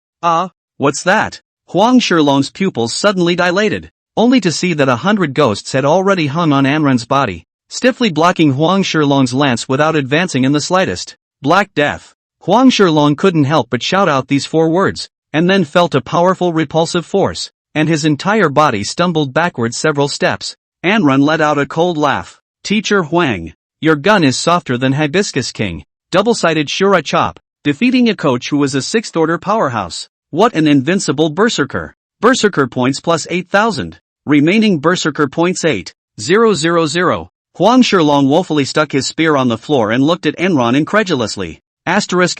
What's that? Huang Shilong's pupils suddenly dilated, only to see that 100 ghosts had already hung on Anrun's body, stiffly blocking Huang Shilong's lance without advancing in the slightest. Black Death. Huang Shilong couldn't help but shout out these 4 words, and then felt a powerful repulsive force, and his entire body stumbled backwards several steps. Anrun let out a cold laugh. Teacher Huang, your gun is softer than Hibiscus King. Double-sided Shura Chop, defeating a coach who was a 6th order powerhouse. What an invincible berserker. Berserker points plus 8,000. Remaining berserker points 8,000. Huang Shilong woefully stuck his spear on the floor and looked at Enron incredulously. Asterisk.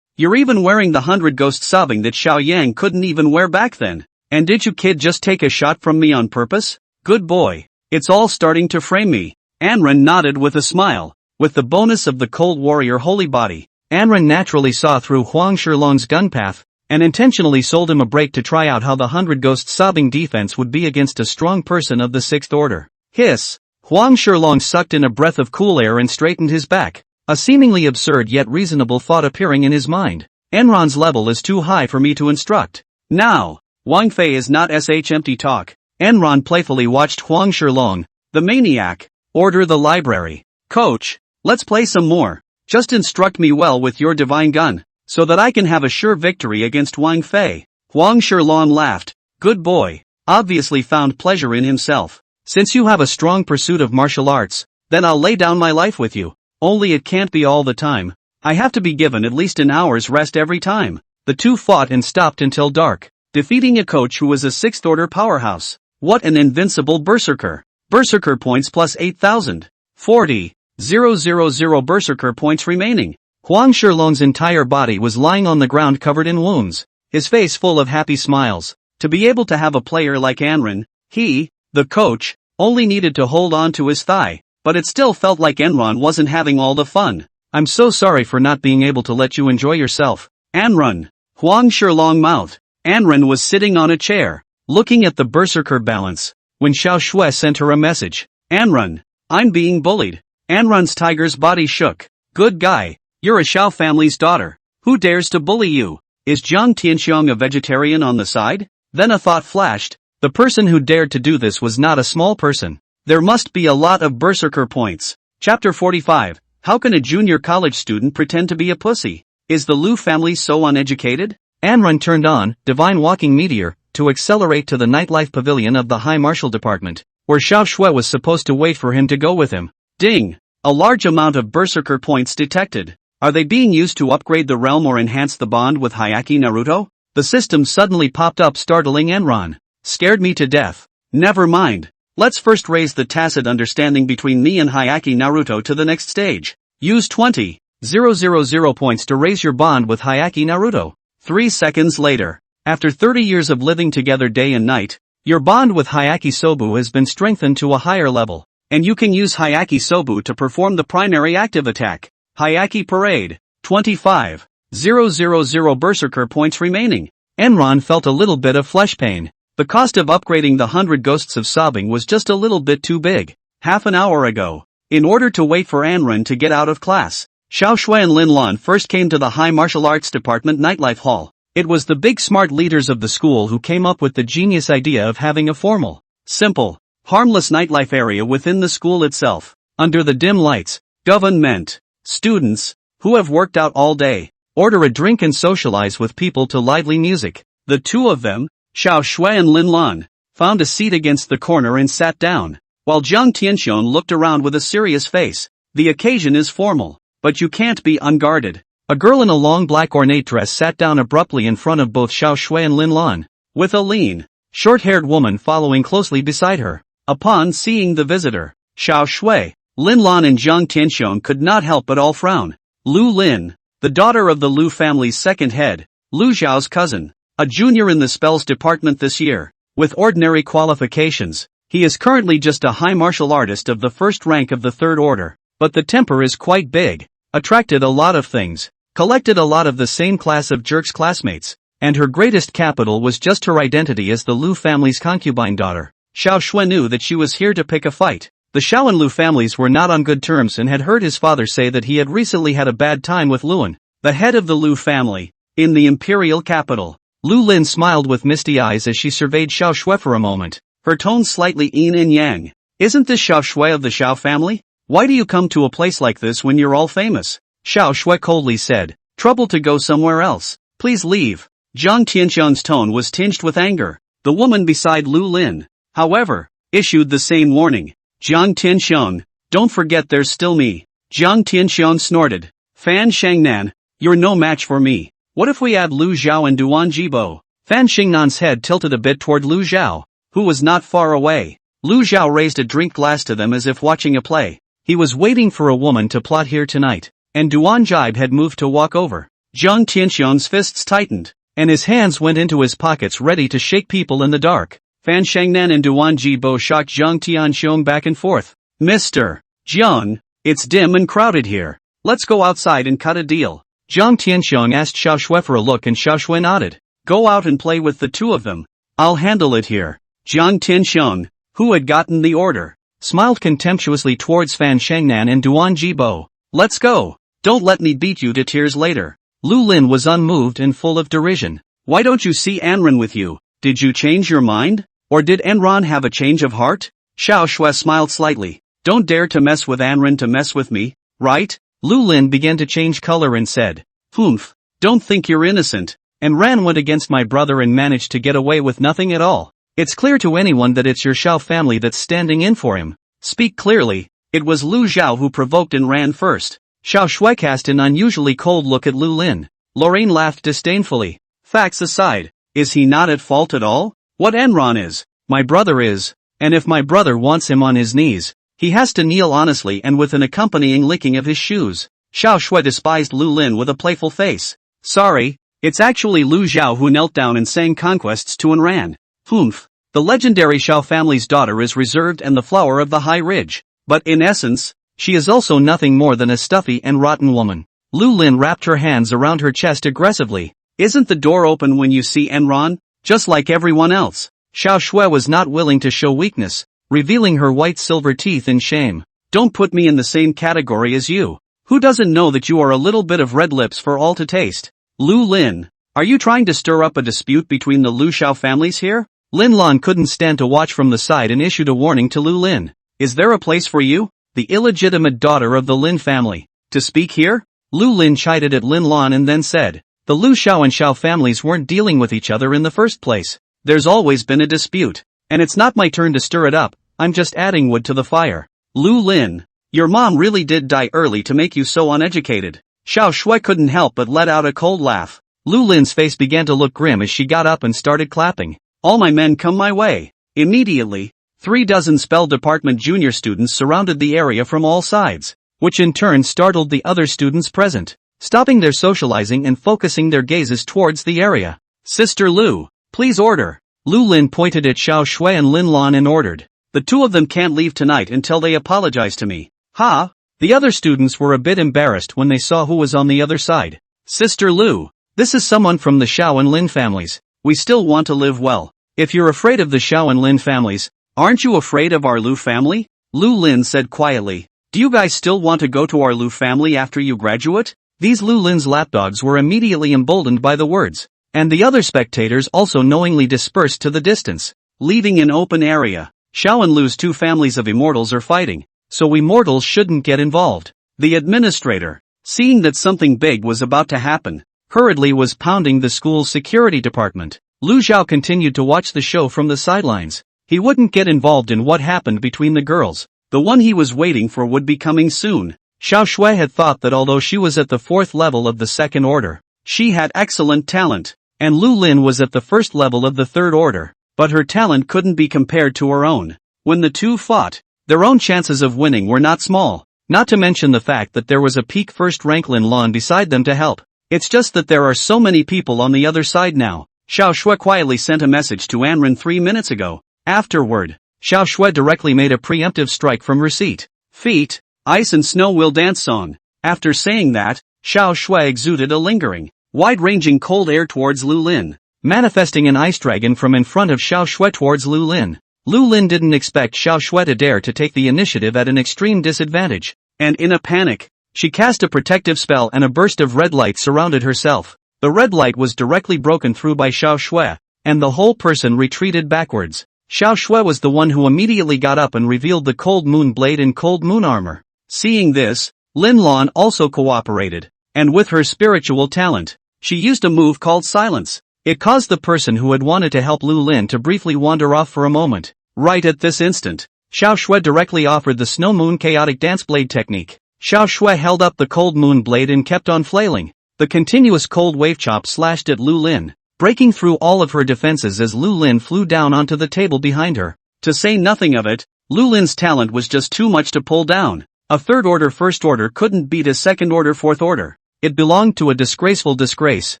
You're even wearing the 100 ghost sobbing that Xiao Yang couldn't even wear back then. And did you kid just take a shot from me on purpose? Good boy. It's all starting to frame me. Anrun nodded with a smile. With the bonus of the Cold Warrior Holy Body, Anrun naturally saw through Huang Shilong's gun path, and intentionally sold him a break to try out how the 100 ghost sobbing defense would be against a strong person of the 6th order. Hiss! Huang Shilong sucked in a breath of cool air and straightened his back, a seemingly absurd yet reasonable thought appearing in his mind. Enron's level is too high for me to instruct. Now, Wang Fei is not empty talk. Enron playfully watched Huang Shilong, the maniac, order the library. Coach, let's play some more. Just instruct me well with your divine gun, so that I can have a sure victory against Wang Fei. Huang Shilong laughed. Good boy, obviously found pleasure in himself. Since you have a strong pursuit of martial arts, then I'll lay down my life with you. Only it can't be all the time. I have to be given at least an hour's rest every time. The two fought and stopped until dark, defeating a coach who was a 6th order powerhouse. What an invincible berserker. Berserker points plus 8,000. 40,000 berserker points remaining. Huang Shilong's entire body was lying on the ground covered in wounds, his face full of happy smiles. To be able to have a player like Anrun, he, the coach, only needed to hold on to his thigh, but it still felt like Enron wasn't having all the fun. I'm so sorry for not being able to let you enjoy yourself. Anrun. Huang Shilong mouthed. Anrun was sitting on a chair, looking at the berserker balance, when Xiao Shui sent her a message. Anrun, I'm being bullied. Anrun's tiger's body shook. Good guy, you're a Xiao family's daughter. Who dares to bully you? Is Jiang Tianxiong a vegetarian on the side? Then a thought flashed. The person who dared to do this was not a small person. There must be a lot of berserker points. Chapter 45. How can a junior college student pretend to be a pussy? Is the Liu family so uneducated? Anrun turned on Divine Walking Meteor to accelerate to the nightlife pavilion of the High Martial Department, where Xiao Shui was supposed to wait for him to go with him. Ding! A large amount of berserker points detected. Are they being used to upgrade the realm or enhance the bond with Hyaki Naruto? The system suddenly popped up, startling Enron. Scared me to death. Never mind. Let's first raise the tacit understanding between me and Hyaki Naruto to the next stage. Use 20,000 points to raise your bond with Hyaki Naruto. 3 seconds later. After 30 years of living together day and night, your bond with Hyaki Sobu has been strengthened to a higher level, and you can use Hyaki Sobu to perform the primary active attack. Hyaki Parade. 25,000 berserker points remaining. Enron felt a little bit of flesh pain. The cost of upgrading the 100 Ghosts of Sobbing was just a little bit too big. Half an hour ago, in order to wait for Enron to get out of class, Xiao Shui and Lin Lan first came to the High Martial Arts Department Nightlife Hall. It was the big smart leaders of the school who came up with the genius idea of having a formal, simple, harmless nightlife area within the school itself. Under the dim lights, government students, who have worked out all day, order a drink and socialize with people to lively music. The two of them, Xiao Shui and Lin Lan, found a seat against the corner and sat down, while Jiang Tianxiong looked around with a serious face. The occasion is formal, but you can't be unguarded. A girl in a long black ornate dress sat down abruptly in front of both Xiao Shui and Lin Lan, with a lean, short-haired woman following closely beside her. Upon seeing the visitor, Xiao Shui, Lin Lan and Jiang Tianxiong could not help but all frown. Lu Lin, the daughter of the Lu family's second head, Lu Zhao's cousin, a junior in the spells department this year, with ordinary qualifications. He is currently just a high martial artist of the first rank of the third order, but the temper is quite big, attracted a lot of things, collected a lot of the same class of jerks classmates, and her greatest capital was just her identity as the Lu family's concubine daughter. Xiao Shui knew that she was here to pick a fight. The Xiao and Lu families were not on good terms and had heard his father say that he had recently had a bad time with Luan, the head of the Lu family, in the imperial capital. Lu Lin smiled with misty eyes as she surveyed Xiao Shui for a moment, her tone slightly yin and yang. Isn't this Xiao Shui of the Xiao family? Why do you come to a place like this when you're all famous? Xiao Shui coldly said, trouble to go somewhere else. Please leave. Jiang Tianxiong's tone was tinged with anger. The woman beside Lu Lin, however, issued the same warning. Jiang Tianxiong, don't forget there's still me. Jiang Tianxiong snorted. Fan Shangnan, you're no match for me. What if we add Lu Zhao and Duan Jibo? Fan Xingnan's head tilted a bit toward Lu Zhao, who was not far away. Lu Zhao raised a drink glass to them as if watching a play. He was waiting for a woman to plot here tonight, and Duan Jibo had moved to walk over. Jiang Tianxiong's fists tightened, and his hands went into his pockets ready to shake people in the dark. Fan Shangnan and Duan Jibo shocked Jiang Tianxiong back and forth. Mr. Jiang, it's dim and crowded here. Let's go outside and cut a deal. Jiang Tianxiong asked Xiao Shui for a look and Xiao Shui nodded. Go out and play with the two of them. I'll handle it here. Jiang Tianxiong, who had gotten the order, smiled contemptuously towards Fan Shangnan and Duan Jibo. Let's go. Don't let me beat you to tears later. Lu Lin was unmoved and full of derision. Why don't you see Enron with you? Did you change your mind? Or did Enron have a change of heart? Xiao Shui smiled slightly. Don't dare to mess with Enron to mess with me, right? Lu Lin began to change color and said, Humph, don't think you're innocent. Enron went against my brother and managed to get away with nothing at all. It's clear to anyone that it's your Xiao family that's standing in for him. Speak clearly. It was Lu Zhao who provoked and ran first. Xiao Shui cast an unusually cold look at Lu Lin. Lorraine laughed disdainfully. Facts aside, is he not at fault at all? What Enron is, my brother is, and if my brother wants him on his knees, he has to kneel honestly and with an accompanying licking of his shoes. Xiao Shui despised Lu Lin with a playful face. Sorry, it's actually Lu Zhao who knelt down and sang conquests to Enran. Humph, the legendary Xiao family's daughter is reserved and the flower of the high ridge, but in essence, she is also nothing more than a stuffy and rotten woman. Lu Lin wrapped her hands around her chest aggressively. Isn't the door open when you see Enron? Just like everyone else. Xiao Shui was not willing to show weakness, revealing her white silver teeth in shame. Don't put me in the same category as you. Who doesn't know that you are a little bit of red lips for all to taste? Lu Lin, are you trying to stir up a dispute between the Lu Xiao families here? Lin Lan couldn't stand to watch from the side and issued a warning to Lu Lin. Is there a place for you, the illegitimate daughter of the Lin family, to speak here? Lu Lin chided at Lin Lan and then said, the Lu Xiao and Xiao families weren't dealing with each other in the first place. There's always been a dispute, and it's not my turn to stir it up, I'm just adding wood to the fire. Lu Lin, Your mom really did die early to make you so uneducated. Xiao Shui couldn't help but let out a cold laugh. Lu Lin's face began to look grim as she got up and started clapping. All my men come my way. Immediately, 36 spell department junior students surrounded the area from all sides, which in turn startled the other students present, stopping their socializing and focusing their gazes towards the area. Sister Lu, please order. Lu Lin pointed at Xiao Shui and Lin Lan and ordered. The two of them can't leave tonight until they apologize to me. Ha! The other students were a bit embarrassed when they saw who was on the other side. Sister Lu, this is someone from the Xiao and Lin families. We still want to live well. If you're afraid of the Xiao and Lin families, aren't you afraid of our Lu family? Lu Lin said quietly. Do you guys still want to go to our Lu family after you graduate? These Lu Lin's lapdogs were immediately emboldened by the words, and the other spectators also knowingly dispersed to the distance, leaving an open area. Xiao and Lu's two families of immortals are fighting, so we mortals shouldn't get involved. The administrator, seeing that something big was about to happen, hurriedly was pounding the school's security department. Lu Zhao continued to watch the show from the sidelines. He wouldn't get involved in what happened between the girls. The one he was waiting for would be coming soon. Xiao Shui had thought that although she was at the 4th level of the 2nd order, she had excellent talent, and Lu Lin was at the 1st level of the 3rd order, but her talent couldn't be compared to her own. When the two fought, their own chances of winning were not small, not to mention the fact that there was a peak 1st rank Lin Lan beside them to help. It's just that there are so many people on the other side now. Xiao Shui quietly sent a message to Anren 3 minutes ago. Afterward, Xiao Shui directly made a preemptive strike from her seat. Feet, ice and snow will dance song. After saying that, Xiao Shui exuded a lingering, wide-ranging cold air towards Lu Lin, manifesting an ice dragon from in front of Xiao Shui towards Lu Lin. Lu Lin didn't expect Xiao Shui to dare to take the initiative at an extreme disadvantage, and in a panic, she cast a protective spell and a burst of red light surrounded herself. The red light was directly broken through by Xiao Shui, and the whole person retreated backwards. Xiao Shui was the one who immediately got up and revealed the cold moon blade and cold moon armor. Seeing this, Lin Lan also cooperated, and with her spiritual talent, she used a move called silence. It caused the person who had wanted to help Lu Lin to briefly wander off for a moment. Right at this instant, Xiao Shui directly offered the snow moon chaotic dance blade technique. Xiao Shui held up the cold moon blade and kept on flailing. The continuous cold wave chop slashed at Lu Lin, breaking through all of her defenses as Lu Lin flew down onto the table behind her. To say nothing of it, Lu Lin's talent was just too much to pull down. A 3rd order 1st order couldn't beat a 2nd order 4th order. It belonged to a disgraceful disgrace,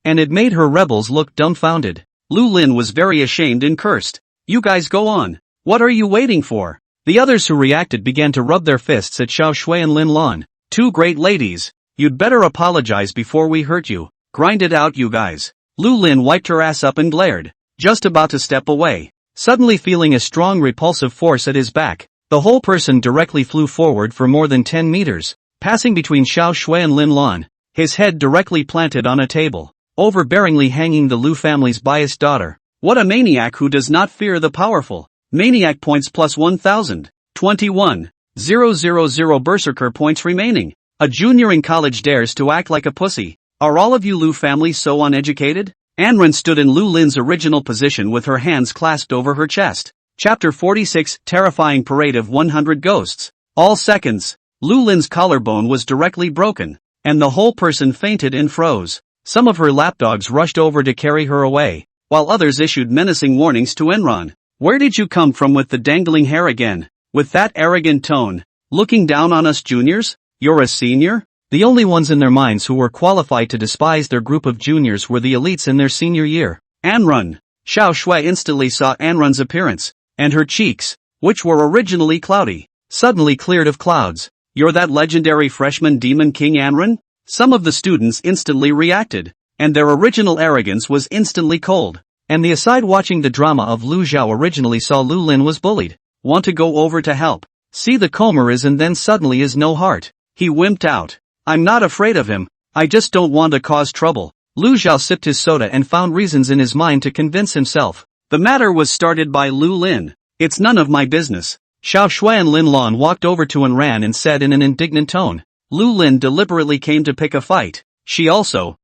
and it made her rebels look dumbfounded. Lu Lin was very ashamed and cursed. You guys go on. What are you waiting for? The others who reacted began to rub their fists at Xiao Shui and Lin Lan. Two great ladies. You'd better apologize before we hurt you. Grind it out, you guys. Lu Lin wiped her ass up and glared, just about to step away. Suddenly feeling a strong repulsive force at his back, the whole person directly flew forward for more than 10 meters, passing between Xiao Shui and Lin Lan, his head directly planted on a table, overbearingly hanging the Lu family's biased daughter. What a maniac who does not fear the powerful. Maniac points plus 1000. 21,000 berserker points remaining. A junior in college dares to act like a pussy. Are all of you Lu family so uneducated? Anren stood in Lu Lin's original position with her hands clasped over her chest. Chapter 46, Terrifying Parade of 100 Ghosts. All seconds, Lu Lin's collarbone was directly broken, and the whole person fainted and froze. Some of her lapdogs rushed over to carry her away, while others issued menacing warnings to Enron. Where did you come from with the dangling hair again? With that arrogant tone, looking down on us juniors? You're a senior? The only ones in their minds who were qualified to despise their group of juniors were the elites in their senior year. Anrun. Xiao Shui instantly saw Anrun's appearance, and her cheeks, which were originally cloudy, suddenly cleared of clouds. You're that legendary freshman demon king Anrun? Some of the students instantly reacted, and their original arrogance was instantly cold. And the aside watching the drama of Lu Zhao originally saw Lu Lin was bullied. Want to go over to help? See the Comer is and then suddenly is no heart. He wimped out. I'm not afraid of him, I just don't want to cause trouble. Lu Zhao sipped his soda and found reasons in his mind to convince himself. The matter was started by Lu Lin. It's none of my business. Xiao Shui and Lin Lan walked over to Anran and said in an indignant tone. Lu Lin deliberately came to pick a fight. She also.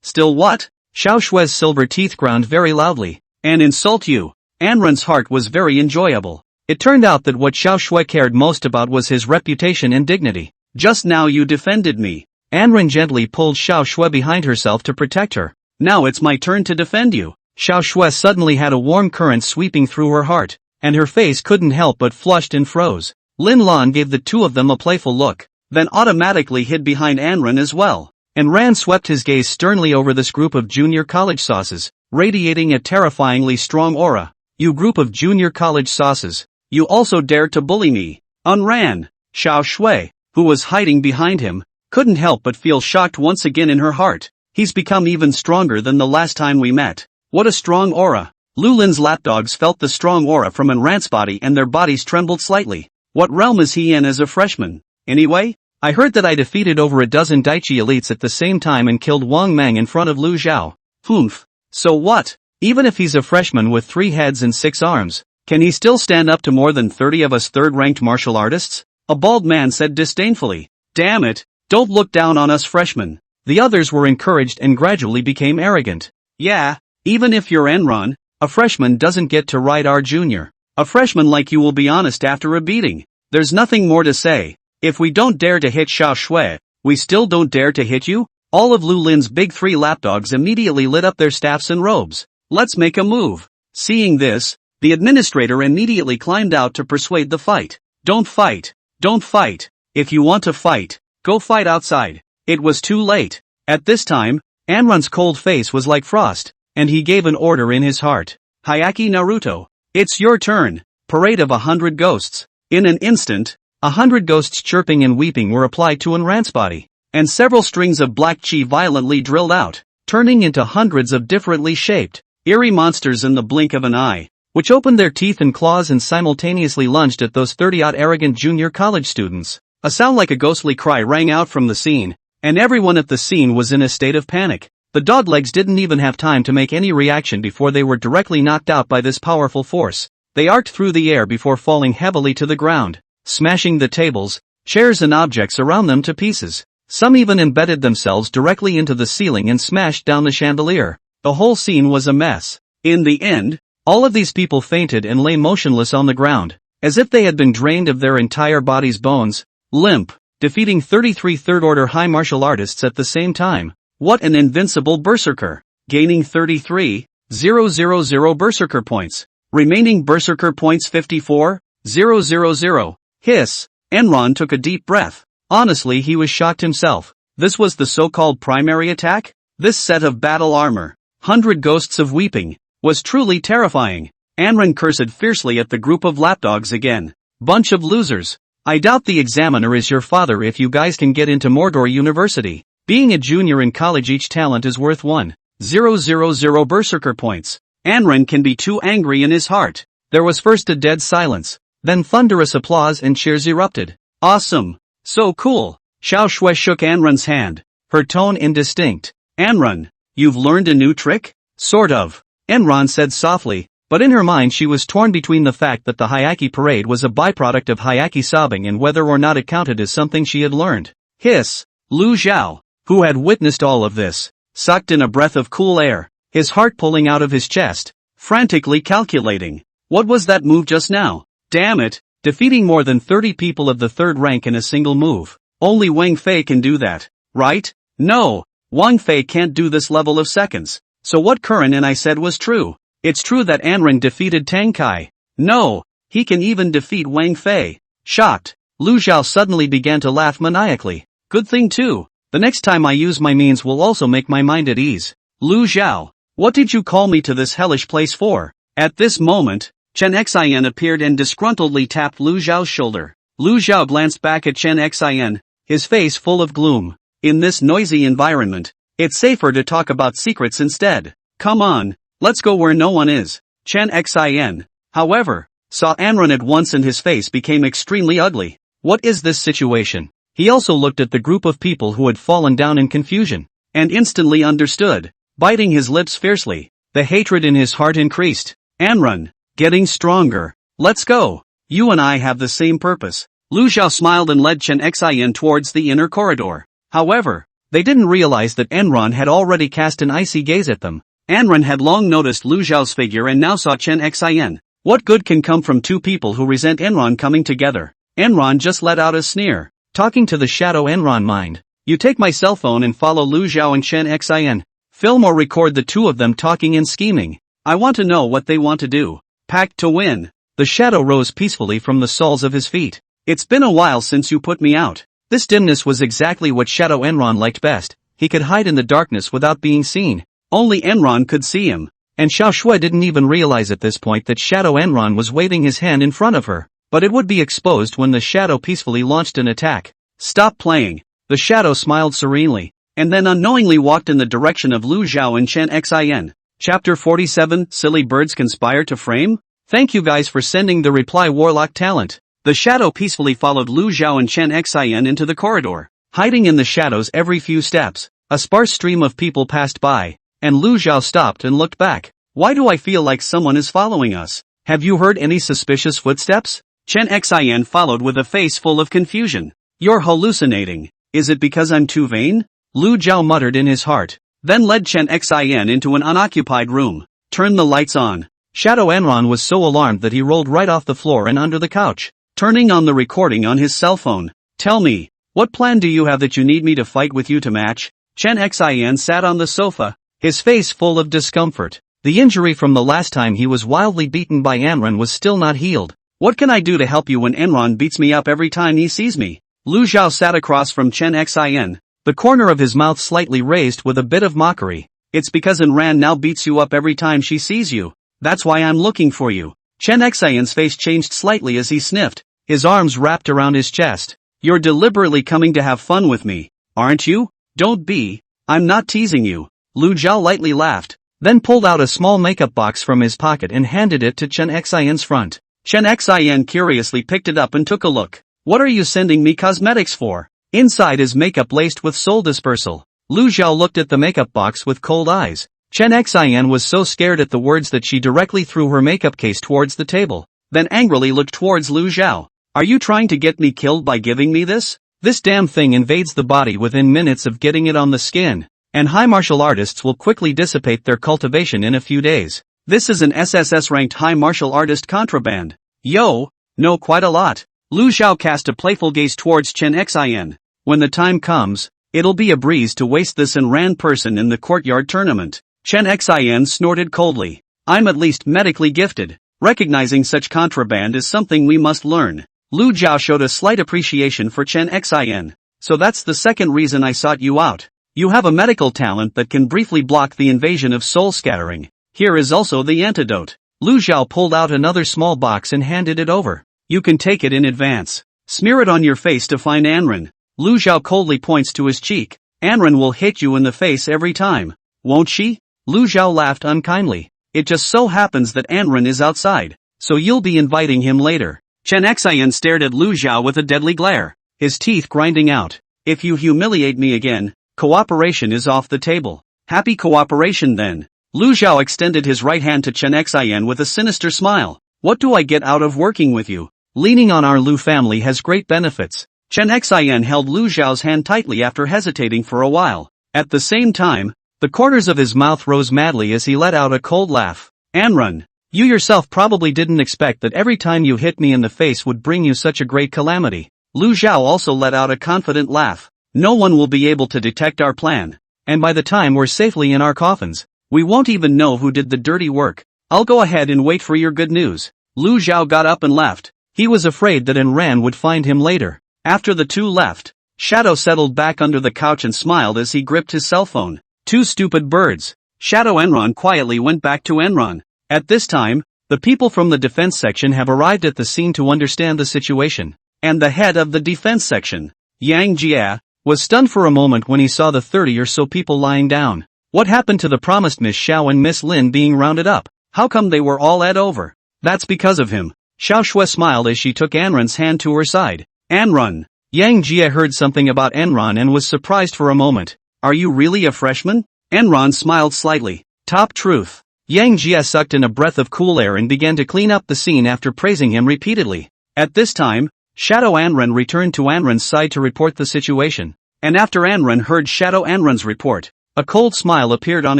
Still what? Xiao Shui's silver teeth ground very loudly. And insult you. Anran's heart was very enjoyable. It turned out that what Xiao Shui cared most about was his reputation and dignity. Just now you defended me. Anren gently pulled Xiao Shui behind herself to protect her. Now it's my turn to defend you. Xiao Shui suddenly had a warm current sweeping through her heart, and her face couldn't help but flushed and froze. Lin Lan gave the two of them a playful look, then automatically hid behind Anren as well. And Ran swept his gaze sternly over this group of junior college sauces, radiating a terrifyingly strong aura. You group of junior college sauces, you also dared to bully me. Ran. Xiao Shui, who was hiding behind him, couldn't help but feel shocked once again in her heart. He's become even stronger than the last time we met. What a strong aura. Lulin's lapdogs felt the strong aura from Ran's body and their bodies trembled slightly. What realm is he in as a freshman? Anyway? I heard that I defeated over a dozen Daichi elites at the same time and killed Wang Mang in front of Lu Zhao. Humph. So what? Even if he's a freshman with 3 heads and 6 arms, can he still stand up to more than 30 of us third-ranked martial artists? A bald man said disdainfully. Damn it, don't look down on us freshmen. The others were encouraged and gradually became arrogant. Yeah, even if you're Enron, a freshman doesn't get to ride our junior. A freshman like you will be honest after a beating. There's nothing more to say. If we don't dare to hit Xiao Shui, we still don't dare to hit you? All of Lu Lin's big 3 lapdogs immediately lit up their staffs and robes. Let's make a move. Seeing this, the administrator immediately climbed out to persuade the fight. Don't fight. Don't fight. If you want to fight, go fight outside. It was too late. At this time, Anran's cold face was like frost, and he gave an order in his heart. Hyaki Naruto, it's your turn. Parade of 100 ghosts. In an instant, 100 ghosts chirping and weeping were applied to Ran's body, and several strings of black chi violently drilled out, turning into hundreds of differently shaped, eerie monsters in the blink of an eye, which opened their teeth and claws and simultaneously lunged at those 30-odd arrogant junior college students. A sound like a ghostly cry rang out from the scene, and everyone at the scene was in a state of panic. The doglegs didn't even have time to make any reaction before they were directly knocked out by this powerful force. They arced through the air before falling heavily to the ground, smashing the tables, chairs and objects around them to pieces. Some even embedded themselves directly into the ceiling and smashed down the chandelier. The whole scene was a mess. In the end, all of these people fainted and lay motionless on the ground, as if they had been drained of their entire body's bones, limp, defeating 33 third-order high martial artists at the same time. What an invincible berserker! Gaining 33,000 berserker points. Remaining berserker points 54,000. Hiss. Enron took a deep breath. Honestly, he was shocked himself. This was the so-called primary attack? This set of battle armor, 100 ghosts of weeping, was truly terrifying. Anren cursed fiercely at the group of lapdogs again. Bunch of losers. I doubt the examiner is your father if you guys can get into Mordor University. Being a junior in college, each talent is worth 1,000 berserker points. Anren can be too angry in his heart. There was first a dead silence, then thunderous applause and cheers erupted. Awesome. So cool. Xiao Shui shook Anren's hand, her tone indistinct. Anren, you've learned a new trick? Sort of. Enron said softly, but in her mind she was torn between the fact that the Hyaki parade was a byproduct of Hyaki sobbing and whether or not it counted as something she had learned. Hiss. Lu Zhao, who had witnessed all of this, sucked in a breath of cool air, his heart pulling out of his chest, frantically calculating. What was that move just now? Damn it, defeating more than 30 people of the third rank in a single move. Only Wang Fei can do that, right? No, Wang Fei can't do this level of seconds. So what Curran and I said was true. It's true that Anren defeated Tang Kai. No, he can even defeat Wang Fei. Shocked, Lu Zhao suddenly began to laugh maniacally. Good thing too. The next time I use my means will also make my mind at ease. Lu Zhao, what did you call me to this hellish place for? At this moment, Chen Xian appeared and disgruntledly tapped Lu Zhao's shoulder. Lu Zhao glanced back at Chen Xian, his face full of gloom. In this noisy environment, it's safer to talk about secrets instead. Come on, let's go where no one is. Chen Xian, however, saw Anren at once and his face became extremely ugly. What is this situation? He also looked at the group of people who had fallen down in confusion, and instantly understood. Biting his lips fiercely, the hatred in his heart increased. Anren, getting stronger. Let's go. You and I have the same purpose. Lu Zhao smiled and led Chen Xian towards the inner corridor. However, they didn't realize that Enron had already cast an icy gaze at them. Anren had long noticed Lu Zhao's figure and now saw Chen Xian, What good can come from two people who resent Enron coming together? Enron just let out a sneer. Talking to the shadow Enron mind. You take my cell phone and follow Lu Zhao and Chen Xin. Film or record the two of them talking and scheming. I want to know what they want to do. Pact to win. The shadow rose peacefully from the soles of his feet. It's been a while since you put me out. This dimness was exactly what Shadow Enron liked best. He could hide in the darkness without being seen. Only Enron could see him. And Xiao Shui didn't even realize at this point that Shadow Enron was waving his hand in front of her. But it would be exposed when the shadow peacefully launched an attack. Stop playing. The shadow smiled serenely, and then unknowingly walked in the direction of Lu Zhao and Chen Xin. Chapter 47, Silly Birds Conspire to Frame? Thank you guys for sending the reply Warlock talent. The shadow peacefully followed Lu Zhao and Chen Xin into the corridor, hiding in the shadows every few steps. A sparse stream of people passed by, and Lu Zhao stopped and looked back. Why do I feel like someone is following us? Have you heard any suspicious footsteps? Chen Xin followed with a face full of confusion. You're hallucinating. Is it because I'm too vain? Lu Zhao muttered in his heart, then led Chen Xin into an unoccupied room. Turn the lights on. Shadow Enron was so alarmed that he rolled right off the floor and under the couch, turning on the recording on his cell phone. Tell me, what plan do you have that you need me to fight with you to match? Chen Xin sat on the sofa, his face full of discomfort. The injury from the last time he was wildly beaten by Enron was still not healed. What can I do to help you when Enron beats me up every time he sees me? Lu Zhao sat across from Chen Xin, the corner of his mouth slightly raised with a bit of mockery. It's because Enran now beats you up every time she sees you. That's why I'm looking for you. Chen Xion's face changed slightly as he sniffed, his arms wrapped around his chest. You're deliberately coming to have fun with me, aren't you? Don't be. I'm not teasing you. Lu Zhao lightly laughed, then pulled out a small makeup box from his pocket and handed it to Chen Xion's front. Chen Xion curiously picked it up and took a look. What are you sending me cosmetics for? Inside is makeup laced with soul dispersal. Lu Zhao looked at the makeup box with cold eyes. Chen Xion was so scared at the words that she directly threw her makeup case towards the table, then angrily looked towards Lu Zhao. Are you trying to get me killed by giving me this? This damn thing invades the body within minutes of getting it on the skin, and high martial artists will quickly dissipate their cultivation in a few days. This is an SSS-ranked high martial artist contraband. Yo, no, quite a lot. Lu Zhao cast a playful gaze towards Chen Xion. When the time comes, it'll be a breeze to waste this Enran person in the courtyard tournament. Chen Xion snorted coldly. I'm at least medically gifted. Recognizing such contraband is something we must learn. Lu Zhao showed a slight appreciation for Chen Xion. So that's the second reason I sought you out. You have a medical talent that can briefly block the invasion of soul scattering. Here is also the antidote. Lu Zhao pulled out another small box and handed it over. You can take it in advance. Smear it on your face to find Anran. Lu Zhao coldly points to his cheek. Anran will hit you in the face every time. Won't she? Lu Zhao laughed unkindly. It just so happens that Anran is outside, so you'll be inviting him later. Chen Xion stared at Lu Zhao with a deadly glare, his teeth grinding out. If you humiliate me again, cooperation is off the table. Happy cooperation then. Lu Zhao extended his right hand to Chen Xion with a sinister smile. What do I get out of working with you? Leaning on our Lu family has great benefits. Chen Xion held Lu Zhao's hand tightly after hesitating for a while. At the same time, the corners of his mouth rose madly as he let out a cold laugh. Anran, you yourself probably didn't expect that every time you hit me in the face would bring you such a great calamity. Lu Zhao also let out a confident laugh. No one will be able to detect our plan. And by the time we're safely in our coffins, we won't even know who did the dirty work. I'll go ahead and wait for your good news. Lu Zhao got up and left. He was afraid that Enran would find him later. After the two left, Shadow settled back under the couch and smiled as he gripped his cell phone. Two stupid birds. Shadow Enron quietly went back to Enron. At this time, the people from the defense section have arrived at the scene to understand the situation. And the head of the defense section, Yang Jia, was stunned for a moment when he saw the 30 or so people lying down. What happened to the promised Miss Xiao and Miss Lin being rounded up? How come they were all ed over? That's because of him. Xiao Shui smiled as she took Anran's hand to her side. Anran. Yang Jia heard something about Enron and was surprised for a moment. Are you really a freshman? Enron smiled slightly. Top truth. Yang Jia sucked in a breath of cool air and began to clean up the scene after praising him repeatedly. At this time, Shadow Anran returned to Anran's side to report the situation. And after Anran heard Shadow Anran's report, a cold smile appeared on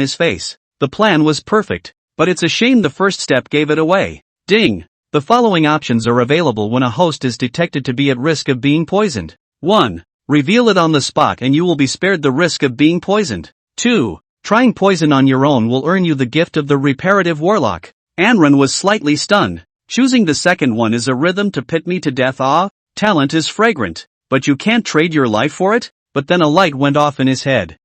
his face. The plan was perfect, but it's a shame the first step gave it away. Ding! The following options are available when a host is detected to be at risk of being poisoned. 1. Reveal it on the spot and you will be spared the risk of being poisoned. 2. Trying poison on your own will earn you the gift of the reparative warlock. Anran was slightly stunned. Choosing the second one is a rhythm to pit me to death. Talent is fragrant, but you can't trade your life for it? But then a light went off in his head.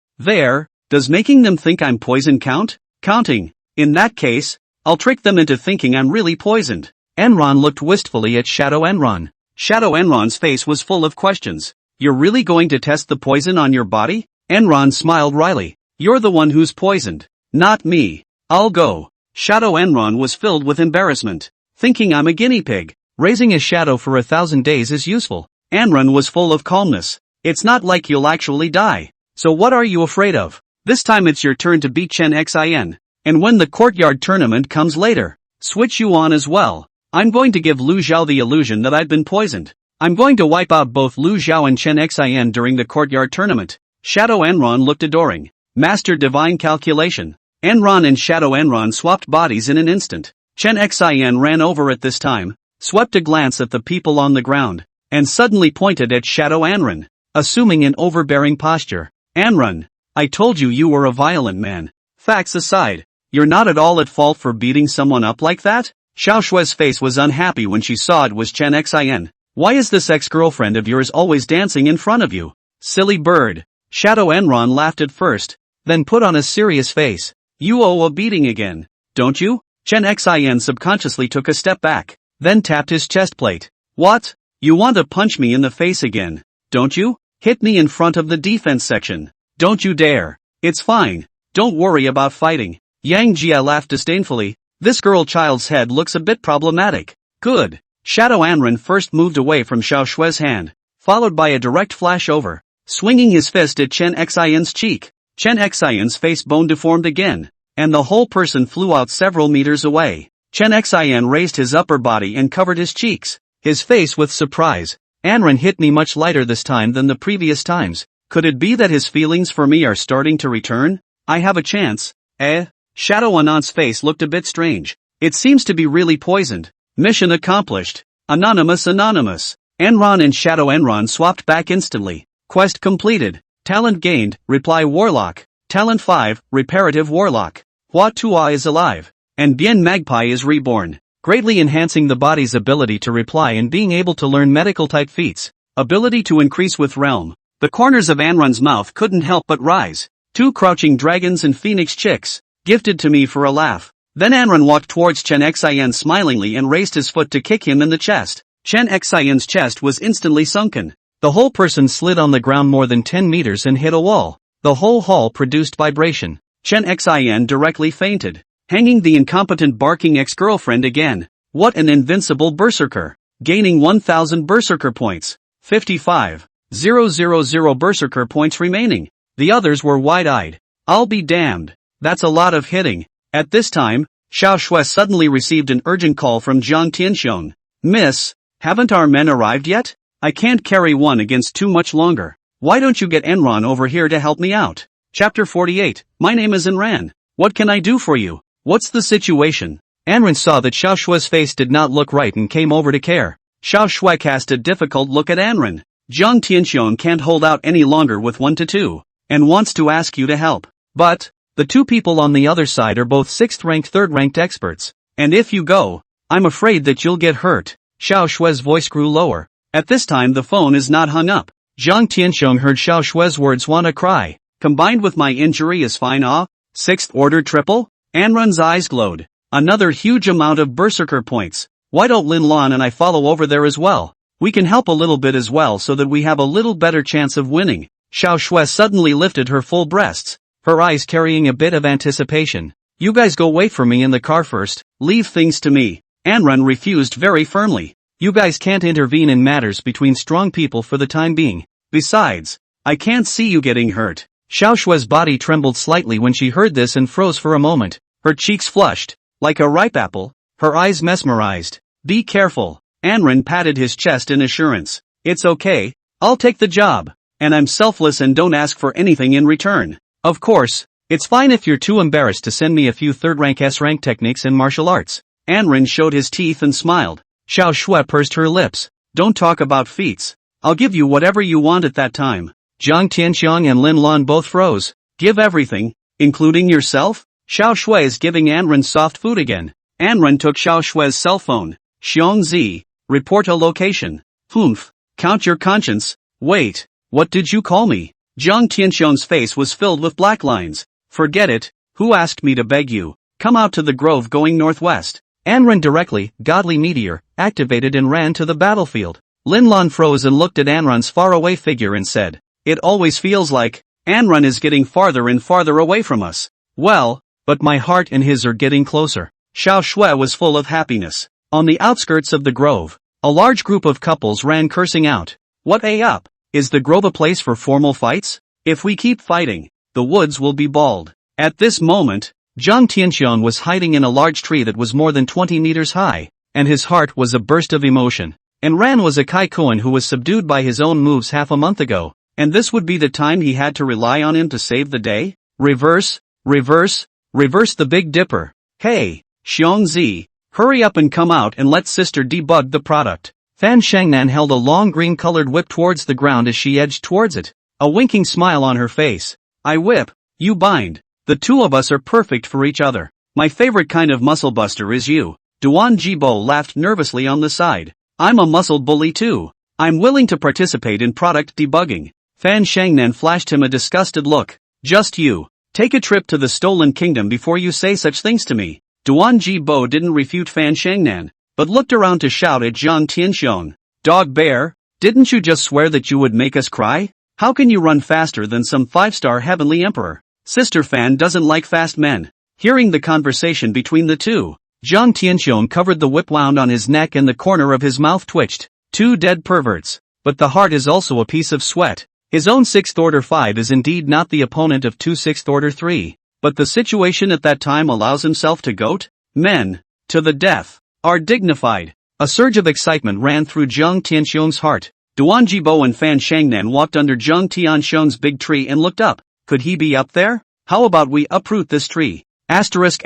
Does making them think I'm poison count? Counting. In that case, I'll trick them into thinking I'm really poisoned. Enron looked wistfully at Shadow Enron. Shadow Enron's face was full of questions. You're really going to test the poison on your body? Enron smiled wryly. You're the one who's poisoned. Not me. I'll go. Shadow Enron was filled with embarrassment. Thinking I'm a guinea pig. Raising a shadow for 1,000 days is useful. Enron was full of calmness. It's not like you'll actually die. So what are you afraid of? This time it's your turn to beat Chen Xin. And when the courtyard tournament comes later, switch you on as well. I'm going to give Lu Zhao the illusion that I've been poisoned. I'm going to wipe out both Lu Zhao and Chen Xin during the courtyard tournament. Shadow Enron looked adoring. Master divine calculation. Enron and Shadow Enron swapped bodies in an instant. Chen Xin ran over at this time, swept a glance at the people on the ground, and suddenly pointed at Shadow Enron, assuming an overbearing posture. Enron, I told you were a violent man. Facts aside, you're not at all at fault for beating someone up like that? Xiao Shue's face was unhappy when she saw it was Chen Xin. Why is this ex-girlfriend of yours always dancing in front of you? Silly bird. Shadow Enron laughed at first, then put on a serious face. You owe a beating again, don't you? Chen Xin subconsciously took a step back, then tapped his chest plate. What? You want to punch me in the face again, don't you? Hit me in front of the defense section. Don't you dare. It's fine. Don't worry about fighting. Yang Jia laughed disdainfully. This girl child's head looks a bit problematic. Good. Shadow Anran first moved away from Xiao Shue's hand, followed by a direct flash over, swinging his fist at Chen Xin's cheek. Chen Xin's face bone deformed again, and the whole person flew out several meters away. Chen Xin raised his upper body and covered his cheeks, his face with surprise. Anran hit me much lighter this time than the previous times. Could it be that his feelings for me are starting to return? I have a chance. Shadow Anand's face looked a bit strange. It seems to be really poisoned. Mission accomplished. Anonymous. Enron and Shadow Enron swapped back instantly. Quest completed. Talent gained, Reply Warlock. Talent 5, Reparative Warlock. Hua Tua is alive. And Bien Magpie is reborn, greatly enhancing the body's ability to reply and being able to learn medical-type feats. Ability to increase with realm. The corners of Anran's mouth couldn't help but rise. 2 crouching dragons and phoenix chicks, gifted to me for a laugh. Then Anran walked towards Chen Xin smilingly and raised his foot to kick him in the chest. Chen Xin's chest was instantly sunken. The whole person slid on the ground more than 10 meters and hit a wall. The whole hall produced vibration. Chen Xin directly fainted, hanging the incompetent barking ex-girlfriend again. What an invincible berserker. Gaining 1000 berserker points. 55,000 berserker points remaining. The others were wide-eyed. I'll be damned. That's a lot of hitting. At this time, Xiao Shui suddenly received an urgent call from Jiang Tianxiong. Miss, haven't our men arrived yet? I can't carry one against 2 much longer. Why don't you get Enron over here to help me out? Chapter 48, My name is Enran. What can I do for you? What's the situation? Enran saw that Xiao Shui's face did not look right and came over to care. Xiao Shui cast a difficult look at Enran. Jiang Tianxiong can't hold out any longer with 1 to 2, and wants to ask you to help. But, the 2 people on the other side are both 6th-ranked 3rd-ranked experts, and if you go, I'm afraid that you'll get hurt. Xiao Shui's voice grew lower. At this time the phone is not hung up. Jiang Tianxiong heard Xiao Shui's words wanna cry. Combined with my injury is fine. 6th order triple? Anran's eyes glowed. Another huge amount of berserker points. Why don't Lin Lan and I follow over there as well? We can help a little bit as well so that we have a little better chance of winning. Xiao Shui suddenly lifted her full breasts, her eyes carrying a bit of anticipation. You guys go wait for me in the car first, leave things to me. Anran refused very firmly. You guys can't intervene in matters between strong people for the time being. Besides, I can't see you getting hurt. Xiao Shui's body trembled slightly when she heard this and froze for a moment. Her cheeks flushed, like a ripe apple, her eyes mesmerized. Be careful. Anran patted his chest in assurance. It's okay, I'll take the job. And I'm selfless and don't ask for anything in return. Of course, it's fine if you're too embarrassed to send me a few 3rd-rank S-rank techniques in martial arts. Anren showed his teeth and smiled. Xiao Shui pursed her lips. Don't talk about feats. I'll give you whatever you want at that time. Jiang Tianxiang and Lin Lan both froze. Give everything, including yourself? Xiao Shui is giving Anren soft food again. Anren took Xiao Shui's cell phone. Xiongzi, report a location. Humph, count your conscience. Wait, what did you call me? Jiang Tianxiang's face was filled with black lines. Forget it, who asked me to beg you? Come out to the grove going northwest. Anren directly, godly meteor, activated and ran to the battlefield. Lin Lan froze and looked at Anren's faraway figure and said, It always feels like Anren is getting farther and farther away from us. Well, but my heart and his are getting closer. Xiao Shui was full of happiness. On the outskirts of the grove, a large group of couples ran cursing out. What a up? Is the grove a place for formal fights? If we keep fighting, the woods will be bald. At this moment, Jiang Tianxiang was hiding in a large tree that was more than 20 meters high, and his heart was a burst of emotion. And Ran was a Kai Koan who was subdued by his own moves half a month ago, and this would be the time he had to rely on him to save the day? Reverse the Big Dipper. Hey, Xiongzi, hurry up and come out and let sister debug the product. Fan Shangnan held a long green-colored whip towards the ground as she edged towards it, a winking smile on her face. I whip, you bind. The two of us are perfect for each other. My favorite kind of muscle buster is you. Duan Jibo laughed nervously on the side. I'm a muscle bully too. I'm willing to participate in product debugging. Fan Shangnan flashed him a disgusted look. Just you. Take a trip to the Stolen Kingdom before you say such things to me. Duan Jibo didn't refute Fan Shangnan, but looked around to shout at Jiang Tianxiang. Dog bear, didn't you just swear that you would make us cry? How can you run faster than some 5-star heavenly emperor? Sister Fan doesn't like fast men. Hearing the conversation between the two, Jiang Tianxiang covered the whip wound on his neck and the corner of his mouth twitched. Two dead perverts. But the heart is also a piece of sweat. His own 6th order 5 is indeed not the opponent of 2 6th order 3. But the situation at that time allows himself to goat. Men, to the death, are dignified. A surge of excitement ran through Jiang Tianxiang's heart. Duan Jibo and Fan Shangnan walked under Jiang Tianxiang's big tree and looked up. Could he be up there? How about we uproot this tree? Asterisk.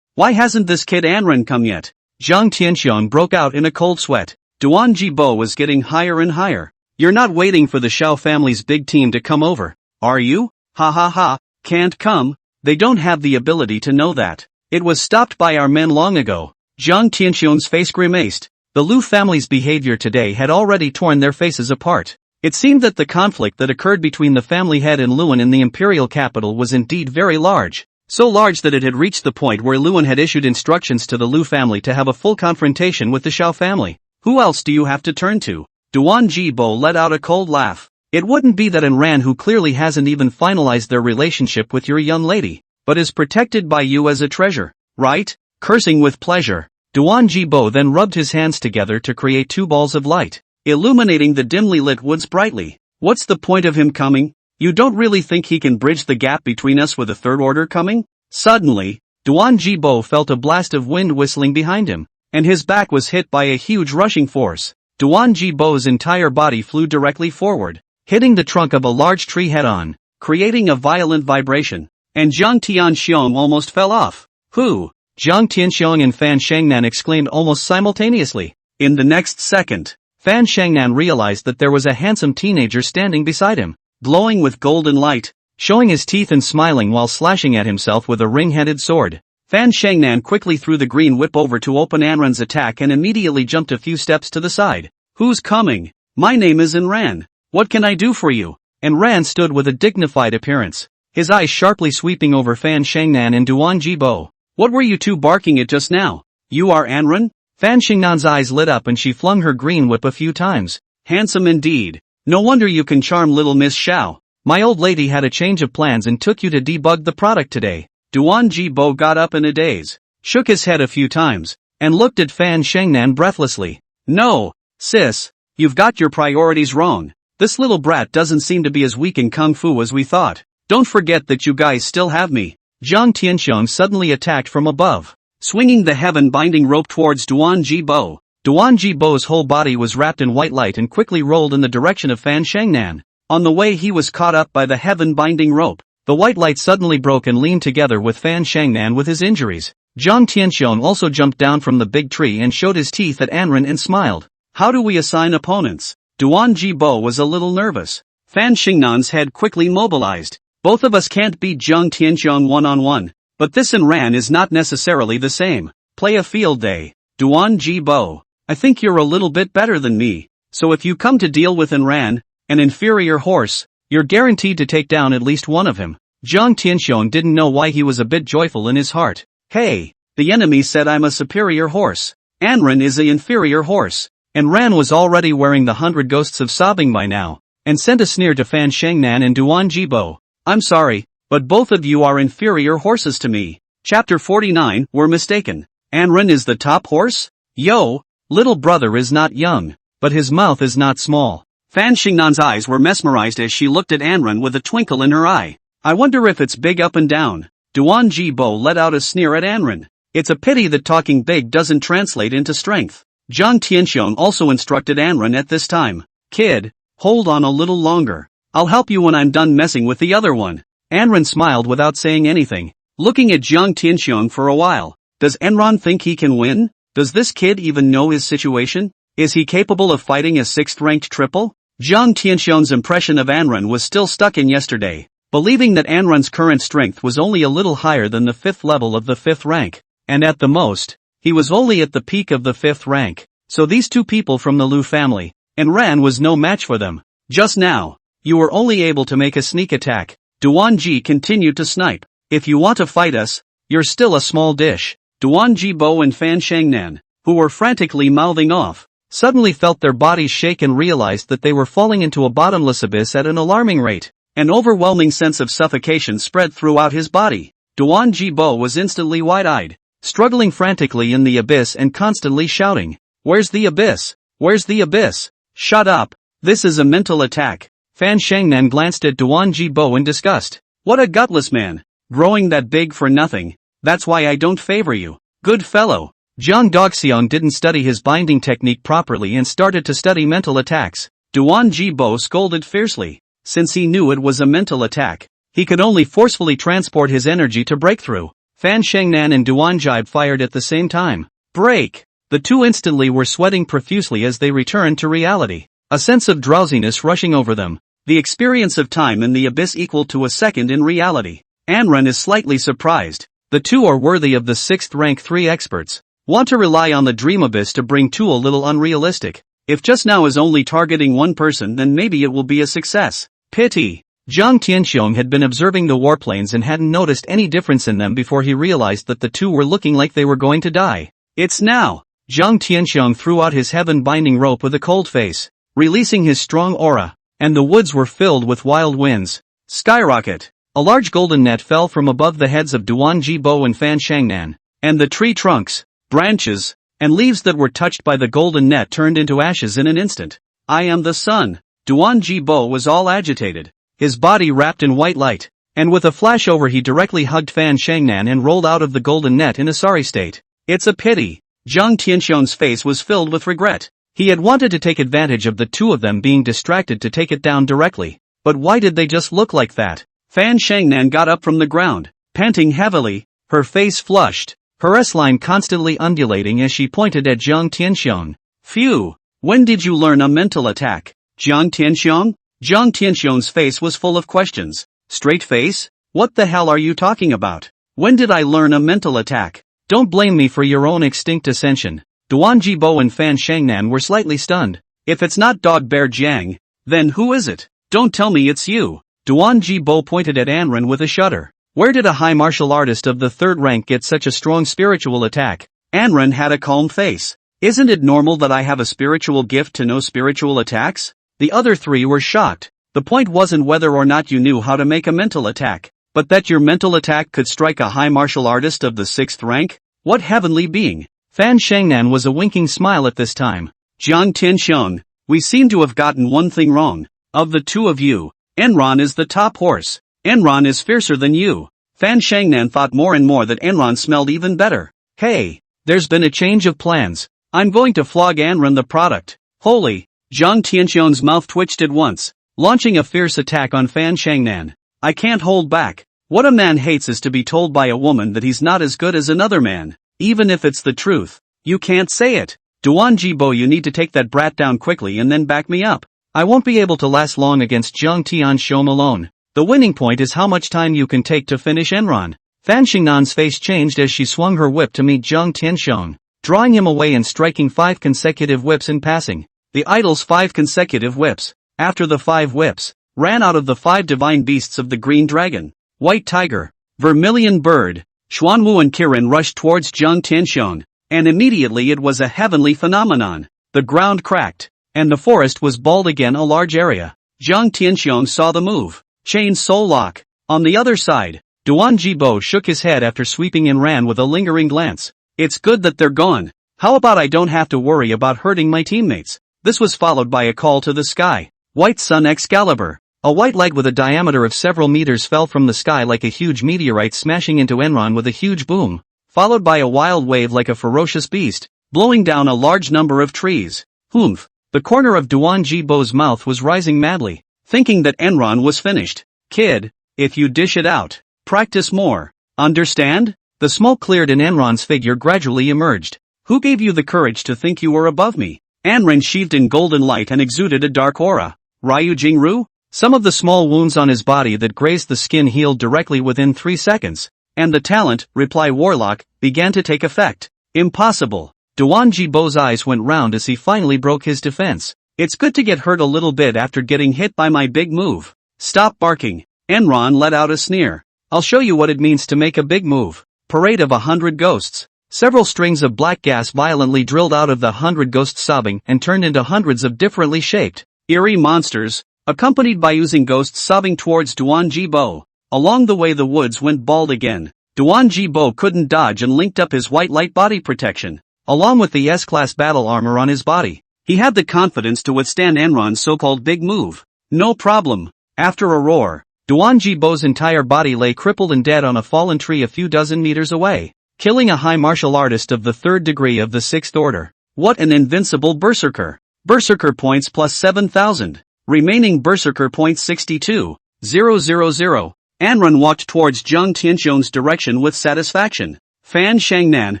Why hasn't this kid Anren come yet? Jiang Tianxiang broke out in a cold sweat. Duan Jibo was getting higher and higher. You're not waiting for the Xiao family's big team to come over, are you? Ha, can't come. They don't have the ability to know that. It was stopped by our men long ago. Jiang Tianxiang's face grimaced. The Lu family's behavior today had already torn their faces apart. It seemed that the conflict that occurred between the family head and Luan in the imperial capital was indeed very large. So large that it had reached the point where Luan had issued instructions to the Lu family to have a full confrontation with the Xiao family. Who else do you have to turn to? Duan Jibo let out a cold laugh. It wouldn't be that Anren, who clearly hasn't even finalized their relationship with your young lady, but is protected by you as a treasure, right? Cursing with pleasure, Duan Jibo then rubbed his hands together to create 2 balls of light, illuminating the dimly lit woods brightly. What's the point of him coming? You don't really think he can bridge the gap between us with a 3rd order coming? Suddenly, Duan Jibo felt a blast of wind whistling behind him, and his back was hit by a huge rushing force. Duan Jibo's entire body flew directly forward, hitting the trunk of a large tree head-on, creating a violent vibration, and Jiang Tianxiang almost fell off. Who? Jiang Tianxiang and Fan Shangnan exclaimed almost simultaneously. In the next second, Fan Shangnan realized that there was a handsome teenager standing beside him, glowing with golden light, showing his teeth and smiling while slashing at himself with a ring-headed sword. Fan Shangnan quickly threw the green whip over to open Anren's attack and immediately jumped a few steps to the side. Who's coming? My name is Anren. What can I do for you? Anren stood with a dignified appearance, his eyes sharply sweeping over Fan Shangnan and Duan Jibo. What were you two barking at just now? You are Anren? Fan Shingnan's eyes lit up and she flung her green whip a few times. Handsome indeed. No wonder you can charm little Miss Xiao. My old lady had a change of plans and took you to debug the product today. Duan Jibo got up in a daze, shook his head a few times, and looked at Fan Shangnan breathlessly. No, sis, you've got your priorities wrong. This little brat doesn't seem to be as weak in kung fu as we thought. Don't forget that you guys still have me. Jiang Tianxiang suddenly attacked from above, swinging the heaven-binding rope towards Duan Jibo. Duan Jibo's whole body was wrapped in white light and quickly rolled in the direction of Fan Shangnan. On the way he was caught up by the heaven-binding rope. The white light suddenly broke and leaned together with Fan Shangnan with his injuries. Jiang Tianxiong also jumped down from the big tree and showed his teeth at Anren and smiled. How do we assign opponents? Duan Jibo was a little nervous. Fan Xingnan's head quickly mobilized. Both of us can't beat Jiang Tianxiong one-on-one, but this and Ran is not necessarily the same. Play a field day. Duan Jibo, I think you're a little bit better than me, so if you come to deal with Ran, an inferior horse, you're guaranteed to take down at least one of him. Jiang Tianxiong didn't know why he was a bit joyful in his heart. Hey, the enemy said I'm a superior horse. Anren is a inferior horse. And Ran was already wearing the 100 ghosts of sobbing by now, and sent a sneer to Fan Shengnan and Duan Jibo. I'm sorry, but both of you are inferior horses to me. Chapter 49, We're mistaken. Anren is the top horse? Yo, little brother is not young, but his mouth is not small. Fan Xingnan's eyes were mesmerized as she looked at Anren with a twinkle in her eye. I wonder if it's big up and down. Duan Jibo let out a sneer at Anren. It's a pity that talking big doesn't translate into strength. Jiang Tianxiong also instructed Anren at this time. Kid, hold on a little longer. I'll help you when I'm done messing with the other one. Anren smiled without saying anything, looking at Jiang Tianxiong for a while. Does Anren think he can win? Does this kid even know his situation? Is he capable of fighting a 6th-ranked triple? Jiang Tianxiong's impression of Anren was still stuck in yesterday, believing that Anren's current strength was only a little higher than the 5th level of the 5th rank, and at the most, he was only at the peak of the 5th rank. So these two people from the Lu family, and Ran was no match for them. Just now, you were only able to make a sneak attack. Duan Ji continued to snipe. If you want to fight us, you're still a small dish. Duan Jibo and Fan Shengnan, who were frantically mouthing off, suddenly felt their bodies shake and realized that they were falling into a bottomless abyss at an alarming rate. An overwhelming sense of suffocation spread throughout his body. Duan Jibo was instantly wide-eyed, struggling frantically in the abyss and constantly shouting, "Where's the abyss? Where's the abyss? Shut up! This is a mental attack." Fan Shengnan glanced at Duan Jibo in disgust. What a gutless man, growing that big for nothing. That's why I don't favor you. Good fellow. Jiang Dogxiang didn't study his binding technique properly and started to study mental attacks. Duan Jibo scolded fiercely. Since he knew it was a mental attack, he could only forcefully transport his energy to break through. Fan Shengnan and Duan Jibo fired at the same time. Break! The two instantly were sweating profusely as they returned to reality. A sense of drowsiness rushing over them. The experience of time in the abyss equal to a second in reality. Anren is slightly surprised. The two are worthy of the 6th rank 3 experts. Want to rely on the dream abyss to bring two a little unrealistic. If just now is only targeting one person, then maybe it will be a success. Pity. Jiang Tianxiong had been observing the warplanes and hadn't noticed any difference in them before he realized that the two were looking like they were going to die. It's now. Jiang Tianxiong threw out his heaven-binding rope with a cold face, releasing his strong aura, and the woods were filled with wild winds. Skyrocket! A large golden net fell from above the heads of Duan Jibo and Fan Shengnan, and the tree trunks, branches, and leaves that were touched by the golden net turned into ashes in an instant. I am the sun. Duan Jibo was all agitated, his body wrapped in white light, and with a flashover he directly hugged Fan Shengnan and rolled out of the golden net in a sorry state. It's a pity. Jiang Tianxiong's face was filled with regret. He had wanted to take advantage of the two of them being distracted to take it down directly, but why did they just look like that? Fan Shengnan got up from the ground, panting heavily, her face flushed, her S-line constantly undulating as she pointed at Jiang Tianxiong. Phew! When did you learn a mental attack? Jiang Tianxiong? Jiang Tianxiong's face was full of questions. Straight face? What the hell are you talking about? When did I learn a mental attack? Don't blame me for your own extinct ascension. Duan Jibo and Fan Shengnan were slightly stunned. If it's not Dog Bear Jiang, then who is it? Don't tell me it's you. Duan Jibo pointed at Anren with a shudder. Where did a high martial artist of the 3rd rank get such a strong spiritual attack? Anren had a calm face. Isn't it normal that I have a spiritual gift to know spiritual attacks? The other three were shocked. The point wasn't whether or not you knew how to make a mental attack, but that your mental attack could strike a high martial artist of the 6th rank? What heavenly being? Fan Shengnan was a winking smile at this time. Jiang Tianxiong, we seem to have gotten one thing wrong. Of the two of you, Enron is the top horse. Enron is fiercer than you. Fan Shengnan thought more and more that Enron smelled even better. Hey, there's been a change of plans. I'm going to flog Anren the product. Holy! Jiang Tianxiong's mouth twitched at once, launching a fierce attack on Fan Shengnan. I can't hold back. What a man hates is to be told by a woman that he's not as good as another man, even if it's the truth. You can't say it. Duan Jibo, you need to take that brat down quickly and then back me up. I won't be able to last long against Jiang Tianxiong alone. The winning point is how much time you can take to finish Enron. Fan Xingnan's face changed as she swung her whip to meet Jiang Tianxiong, drawing him away and striking 5 consecutive whips in passing. The idol's 5 consecutive whips, after the 5 whips, ran out of the 5 divine beasts of the green dragon, white tiger, vermilion bird. Xuanwu and Kirin rushed towards Jiang Tianxiong, and immediately it was a heavenly phenomenon. The ground cracked, and the forest was bald again, a large area. Jiang Tianxiong saw the move. Chain soul lock. On the other side, Duan Jibo shook his head after sweeping and ran with a lingering glance. It's good that they're gone. How about I don't have to worry about hurting my teammates? This was followed by a call to the sky. White Sun Excalibur. A white light with a diameter of several meters fell from the sky like a huge meteorite, smashing into Enron with a huge boom, followed by a wild wave like a ferocious beast, blowing down a large number of trees. Humph! The corner of Duan Jibo's mouth was rising madly, thinking that Enron was finished. Kid, if you dish it out, practice more. Understand? The smoke cleared and Enron's figure gradually emerged. Who gave you the courage to think you were above me? Enron sheathed in golden light and exuded a dark aura. Ryu Jingru? Some of the small wounds on his body that grazed the skin healed directly within 3 seconds, and the talent, Reply Warlock, began to take effect. Impossible. Duan Jibo's eyes went round as he finally broke his defense. It's good to get hurt a little bit after getting hit by my big move. Stop barking. Enron let out a sneer. I'll show you what it means to make a big move. Parade of 100 ghosts. Several strings of black gas violently drilled out of the 100 ghosts, sobbing and turned into hundreds of differently shaped, eerie monsters, accompanied by oozing ghosts sobbing towards Duan Jibo. Along the way the woods went bald again. Duan Jibo couldn't dodge and linked up his white light body protection, along with the S-class battle armor on his body. He had the confidence to withstand Enron's so-called big move. No problem. After a roar, Duan Jibo's entire body lay crippled and dead on a fallen tree a few dozen meters away, killing a high martial artist of the 3rd degree of the 6th order. What an invincible berserker. Berserker points plus 7,000. Remaining berserker points 62,000. Enron walked towards Jiang Tianxiong's direction with satisfaction. Fan Shangnan,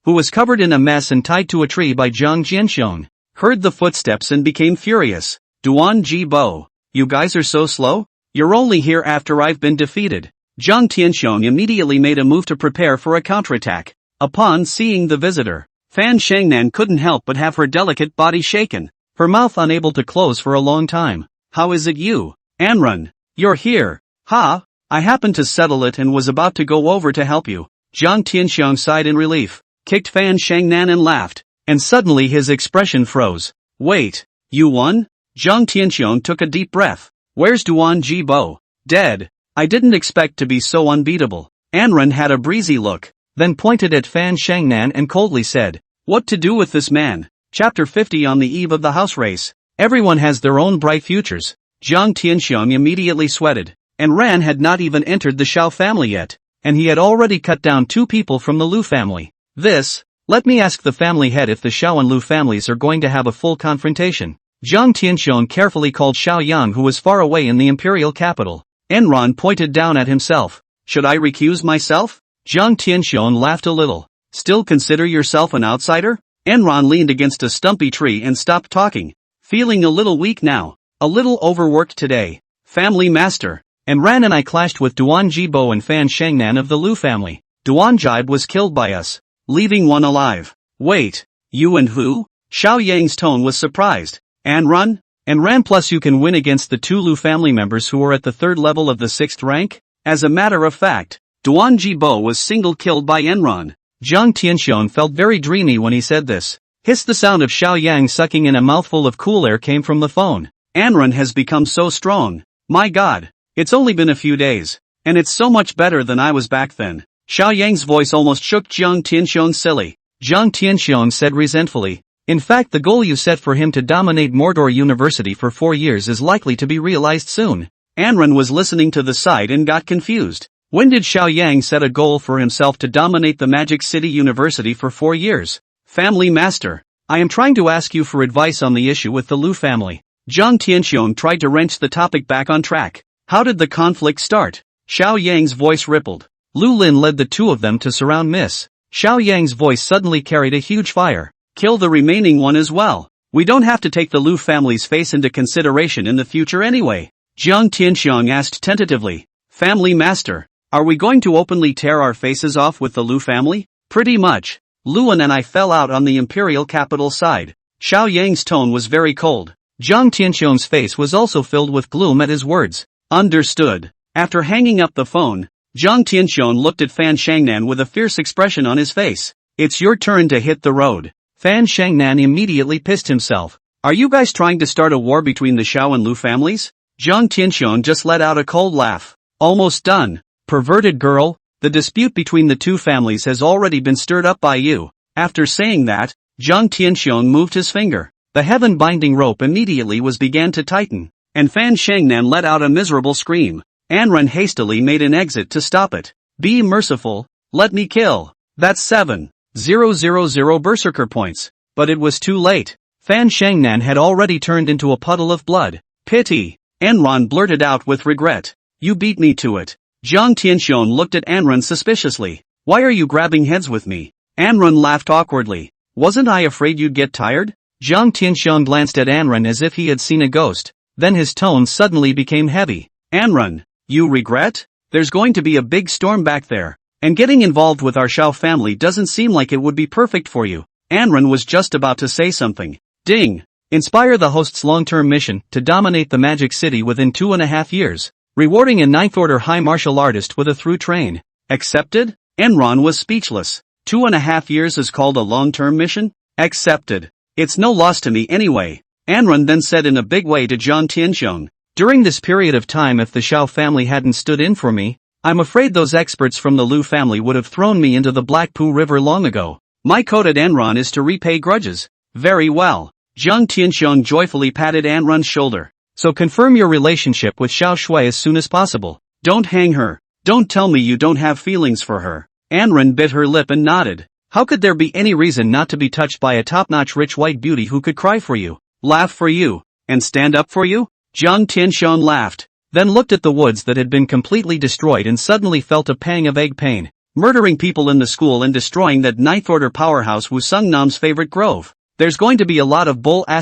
who was covered in a mess and tied to a tree by Jiang Tianxiong, heard the footsteps and became furious. Duan Jibo, you guys are so slow? You're only here after I've been defeated. Jiang Tianxiong immediately made a move to prepare for a counterattack. Upon seeing the visitor, Fan Shangnan couldn't help but have her delicate body shaken, her mouth unable to close for a long time. How is it you, Enron? You're here. Ha! I happened to settle it and was about to go over to help you. Jiang Tianxiong sighed in relief, kicked Fan Shangnan and laughed, and suddenly his expression froze. Wait, you won? Jiang Tianxiong took a deep breath. Where's Duan Jibo? Dead. I didn't expect to be so unbeatable. Enron had a breezy look, then pointed at Fan Shangnan and coldly said, what to do with this man? Chapter 50. On the eve of the house race, everyone has their own bright futures. Jiang Tianxiong immediately sweated, and Ran had not even entered the Shao family yet, and he had already cut down 2 people from the Lu family. Let me ask the family head if the Shao and Lu families are going to have a full confrontation. Jiang Tianxiong carefully called Xiao Yang, who was far away in the imperial capital. Enron pointed down at himself. Should I recuse myself? Jiang Tianxiong laughed a little. Still consider yourself an outsider? Enron leaned against a stumpy tree and stopped talking. Feeling a little weak now. A little overworked today. Family master. And Ran and I clashed with Duan Jibo and Fan Shangnan of the Lu family. Duan Jibo was killed by us, leaving one alive. Wait, you and who? Xiao Yang's tone was surprised. Enron? And Ran plus you can win against the 2 Lu family members who are at the 3rd level of the 6th rank? As a matter of fact, Duan Jibo was single-killed by Enron. Jiang Tianxiong felt very dreamy when he said this. Hiss! The sound of Xiao Yang sucking in a mouthful of cool air came from the phone. Enron has become so strong. My god, it's only been a few days, and it's so much better than I was back then. Xiao Yang's voice almost shook Jiang Tianxiong silly. Jiang Tianxiong said resentfully, in fact the goal you set for him to dominate Mordor University for 4 years is likely to be realized soon. Enron was listening to the side and got confused. When did Xiao Yang set a goal for himself to dominate the Magic City University for 4 years? Family master, I am trying to ask you for advice on the issue with the Lu family. Jiang Tianxiong tried to wrench the topic back on track. How did the conflict start? Xiao Yang's voice rippled. Lu Lin led the two of them to surround Miss. Xiao Yang's voice suddenly carried a huge fire. Kill the remaining one as well. We don't have to take the Lu family's face into consideration in the future anyway. Jiang Tianxiang asked tentatively. Family master, are we going to openly tear our faces off with the Lu family? Pretty much. Luan and I fell out on the imperial capital side. Xiao Yang's tone was very cold. Jiang Tianxiang's face was also filled with gloom at his words. Understood. After hanging up the phone, Jiang Tianxiang looked at Fan Shangnan with a fierce expression on his face. It's your turn to hit the road. Fan Shangnan immediately pissed himself. Are you guys trying to start a war between the Xiao and Lu families? Jiang Tianxiang just let out a cold laugh. Almost done. Perverted girl, the dispute between the two families has already been stirred up by you. After saying that, Jiang Tianxiang moved his finger. The heaven-binding rope immediately began to tighten, and Fan Shangnan let out a miserable scream. Anren hastily made an exit to stop it. Be merciful, let me kill. That's 7,000 berserker points. But it was too late. Fan Shangnan had already turned into a puddle of blood. Pity. Anren blurted out with regret. You beat me to it. Jiang Tianxiang looked at Anren suspiciously. Why are you grabbing heads with me? Anren laughed awkwardly. Wasn't I afraid you'd get tired? Jiang Tianxiang glanced at Anren as if he had seen a ghost. Then his tone suddenly became heavy. Anren, you regret? There's going to be a big storm back there. And getting involved with our Xiao family doesn't seem like it would be perfect for you. Anren was just about to say something. Ding! Inspire the host's long-term mission to dominate the Magic City within 2.5 years, rewarding a 9th order high martial artist with a through train. Accepted? Enron was speechless. 2.5 years is called a long-term mission? Accepted. It's no loss to me anyway. Anren then said in a big way to Jiang Tianxiang. During this period of time, if the Xiao family hadn't stood in for me, I'm afraid those experts from the Lu family would have thrown me into the Black Poo River long ago. My code at Enron is to repay grudges. Very well. Jiang Tianxiang joyfully patted Anren's shoulder. So confirm your relationship with Xiao Shui as soon as possible. Don't hang her. Don't tell me you don't have feelings for her. Anren bit her lip and nodded. How could there be any reason not to be touched by a top-notch rich white beauty who could cry for you, laugh for you, and stand up for you? Jiang Tianxiang laughed, then looked at the woods that had been completely destroyed and suddenly felt a pang of egg pain. Murdering people in the school and destroying that 9th order powerhouse Wu Sung Nam's favorite grove. There's going to be a lot of bull ********.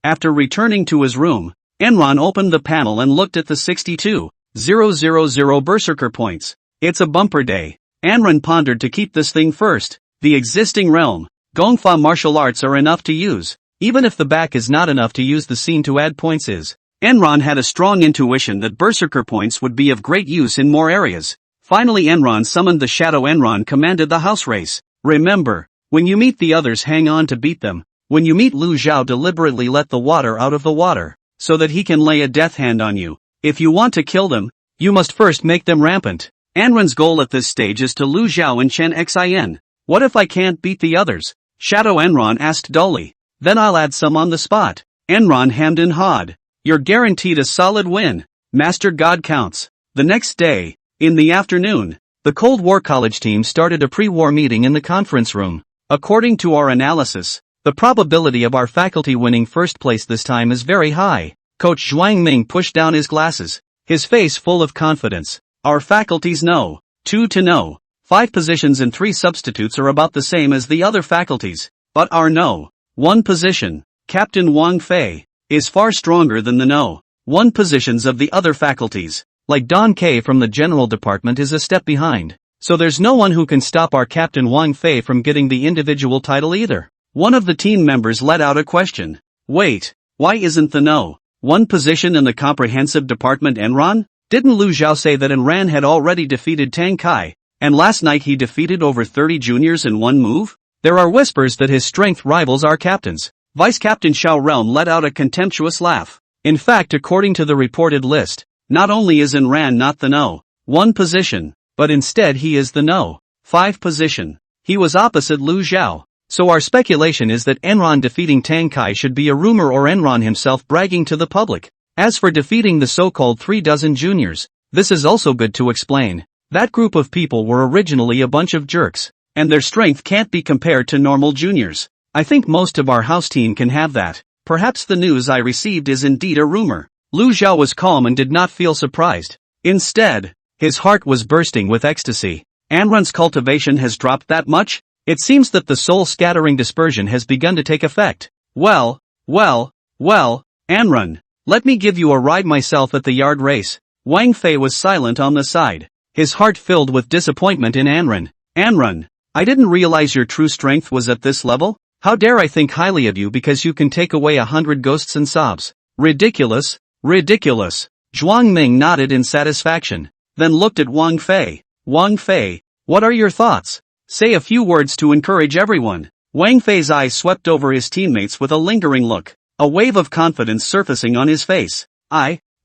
After returning to his room, Enron opened the panel and looked at the 62,000 berserker points. It's a bumper day. Anren pondered to keep this thing first. The existing realm, Gongfa martial arts are enough to use. Even if the back is not enough to use the scene to add points is. Enron had a strong intuition that berserker points would be of great use in more areas. Finally Enron summoned the shadow. Enron commanded the house race. Remember, when you meet the others hang on to beat them. When you meet Lu Zhao deliberately let the water out of the water, so that he can lay a death hand on you. If you want to kill them, you must first make them rampant. Anren's goal at this stage is to Lu Zhao and Chen Xin. What if I can't beat the others? Shadow Enron asked dully. Then I'll add some on the spot. Enron hemmed and hawed. You're guaranteed a solid win. Master God counts. The next day, in the afternoon, the Cold War College team started a pre-war meeting in the conference room. According to our analysis, the probability of our faculty winning first place this time is very high. Coach Zhuang Ming pushed down his glasses, his face full of confidence. Our faculties know. 2 to know. 5 positions and 3 substitutes are about the same as the other faculties. But our no. 1 position, Captain Wang Fei, is far stronger than the no. 1 positions of the other faculties, like Don K from the general department, is a step behind. So there's no one who can stop our Captain Wang Fei from getting the individual title either. One of the team members let out a question. Wait, why isn't the no 1 position in the comprehensive department Enron? Didn't Lu Zhao say that Enran had already defeated Tang Kai, and last night he defeated over 30 juniors in 1 move? There are whispers that his strength rivals our captain's. Vice Captain Xiao Realm let out a contemptuous laugh. In fact, according to the reported list, not only is Enran not the no 1 position, but instead he is the no 5 position. He was opposite Lu Zhao. So our speculation is that Enron defeating Tang Kai should be a rumor or Enron himself bragging to the public. As for defeating the so-called 3 dozen juniors, this is also good to explain. That group of people were originally a bunch of jerks, and their strength can't be compared to normal juniors. I think most of our house team can have that. Perhaps the news I received is indeed a rumor. Lu Xiao was calm and did not feel surprised. Instead, his heart was bursting with ecstasy. Anran's cultivation has dropped that much? It seems that the soul-scattering dispersion has begun to take effect. Well, Anran, let me give you a ride myself at the yard race. Wang Fei was silent on the side. His heart filled with disappointment in Anran. Anran, I didn't realize your true strength was at this level? How dare I think highly of you because you can take away 100 ghosts and sobs. Ridiculous, ridiculous. Zhuang Ming nodded in satisfaction, then looked at Wang Fei. Wang Fei, what are your thoughts? Say a few words to encourage everyone. Wang Fei's eyes swept over his teammates with a lingering look, a wave of confidence surfacing on his face.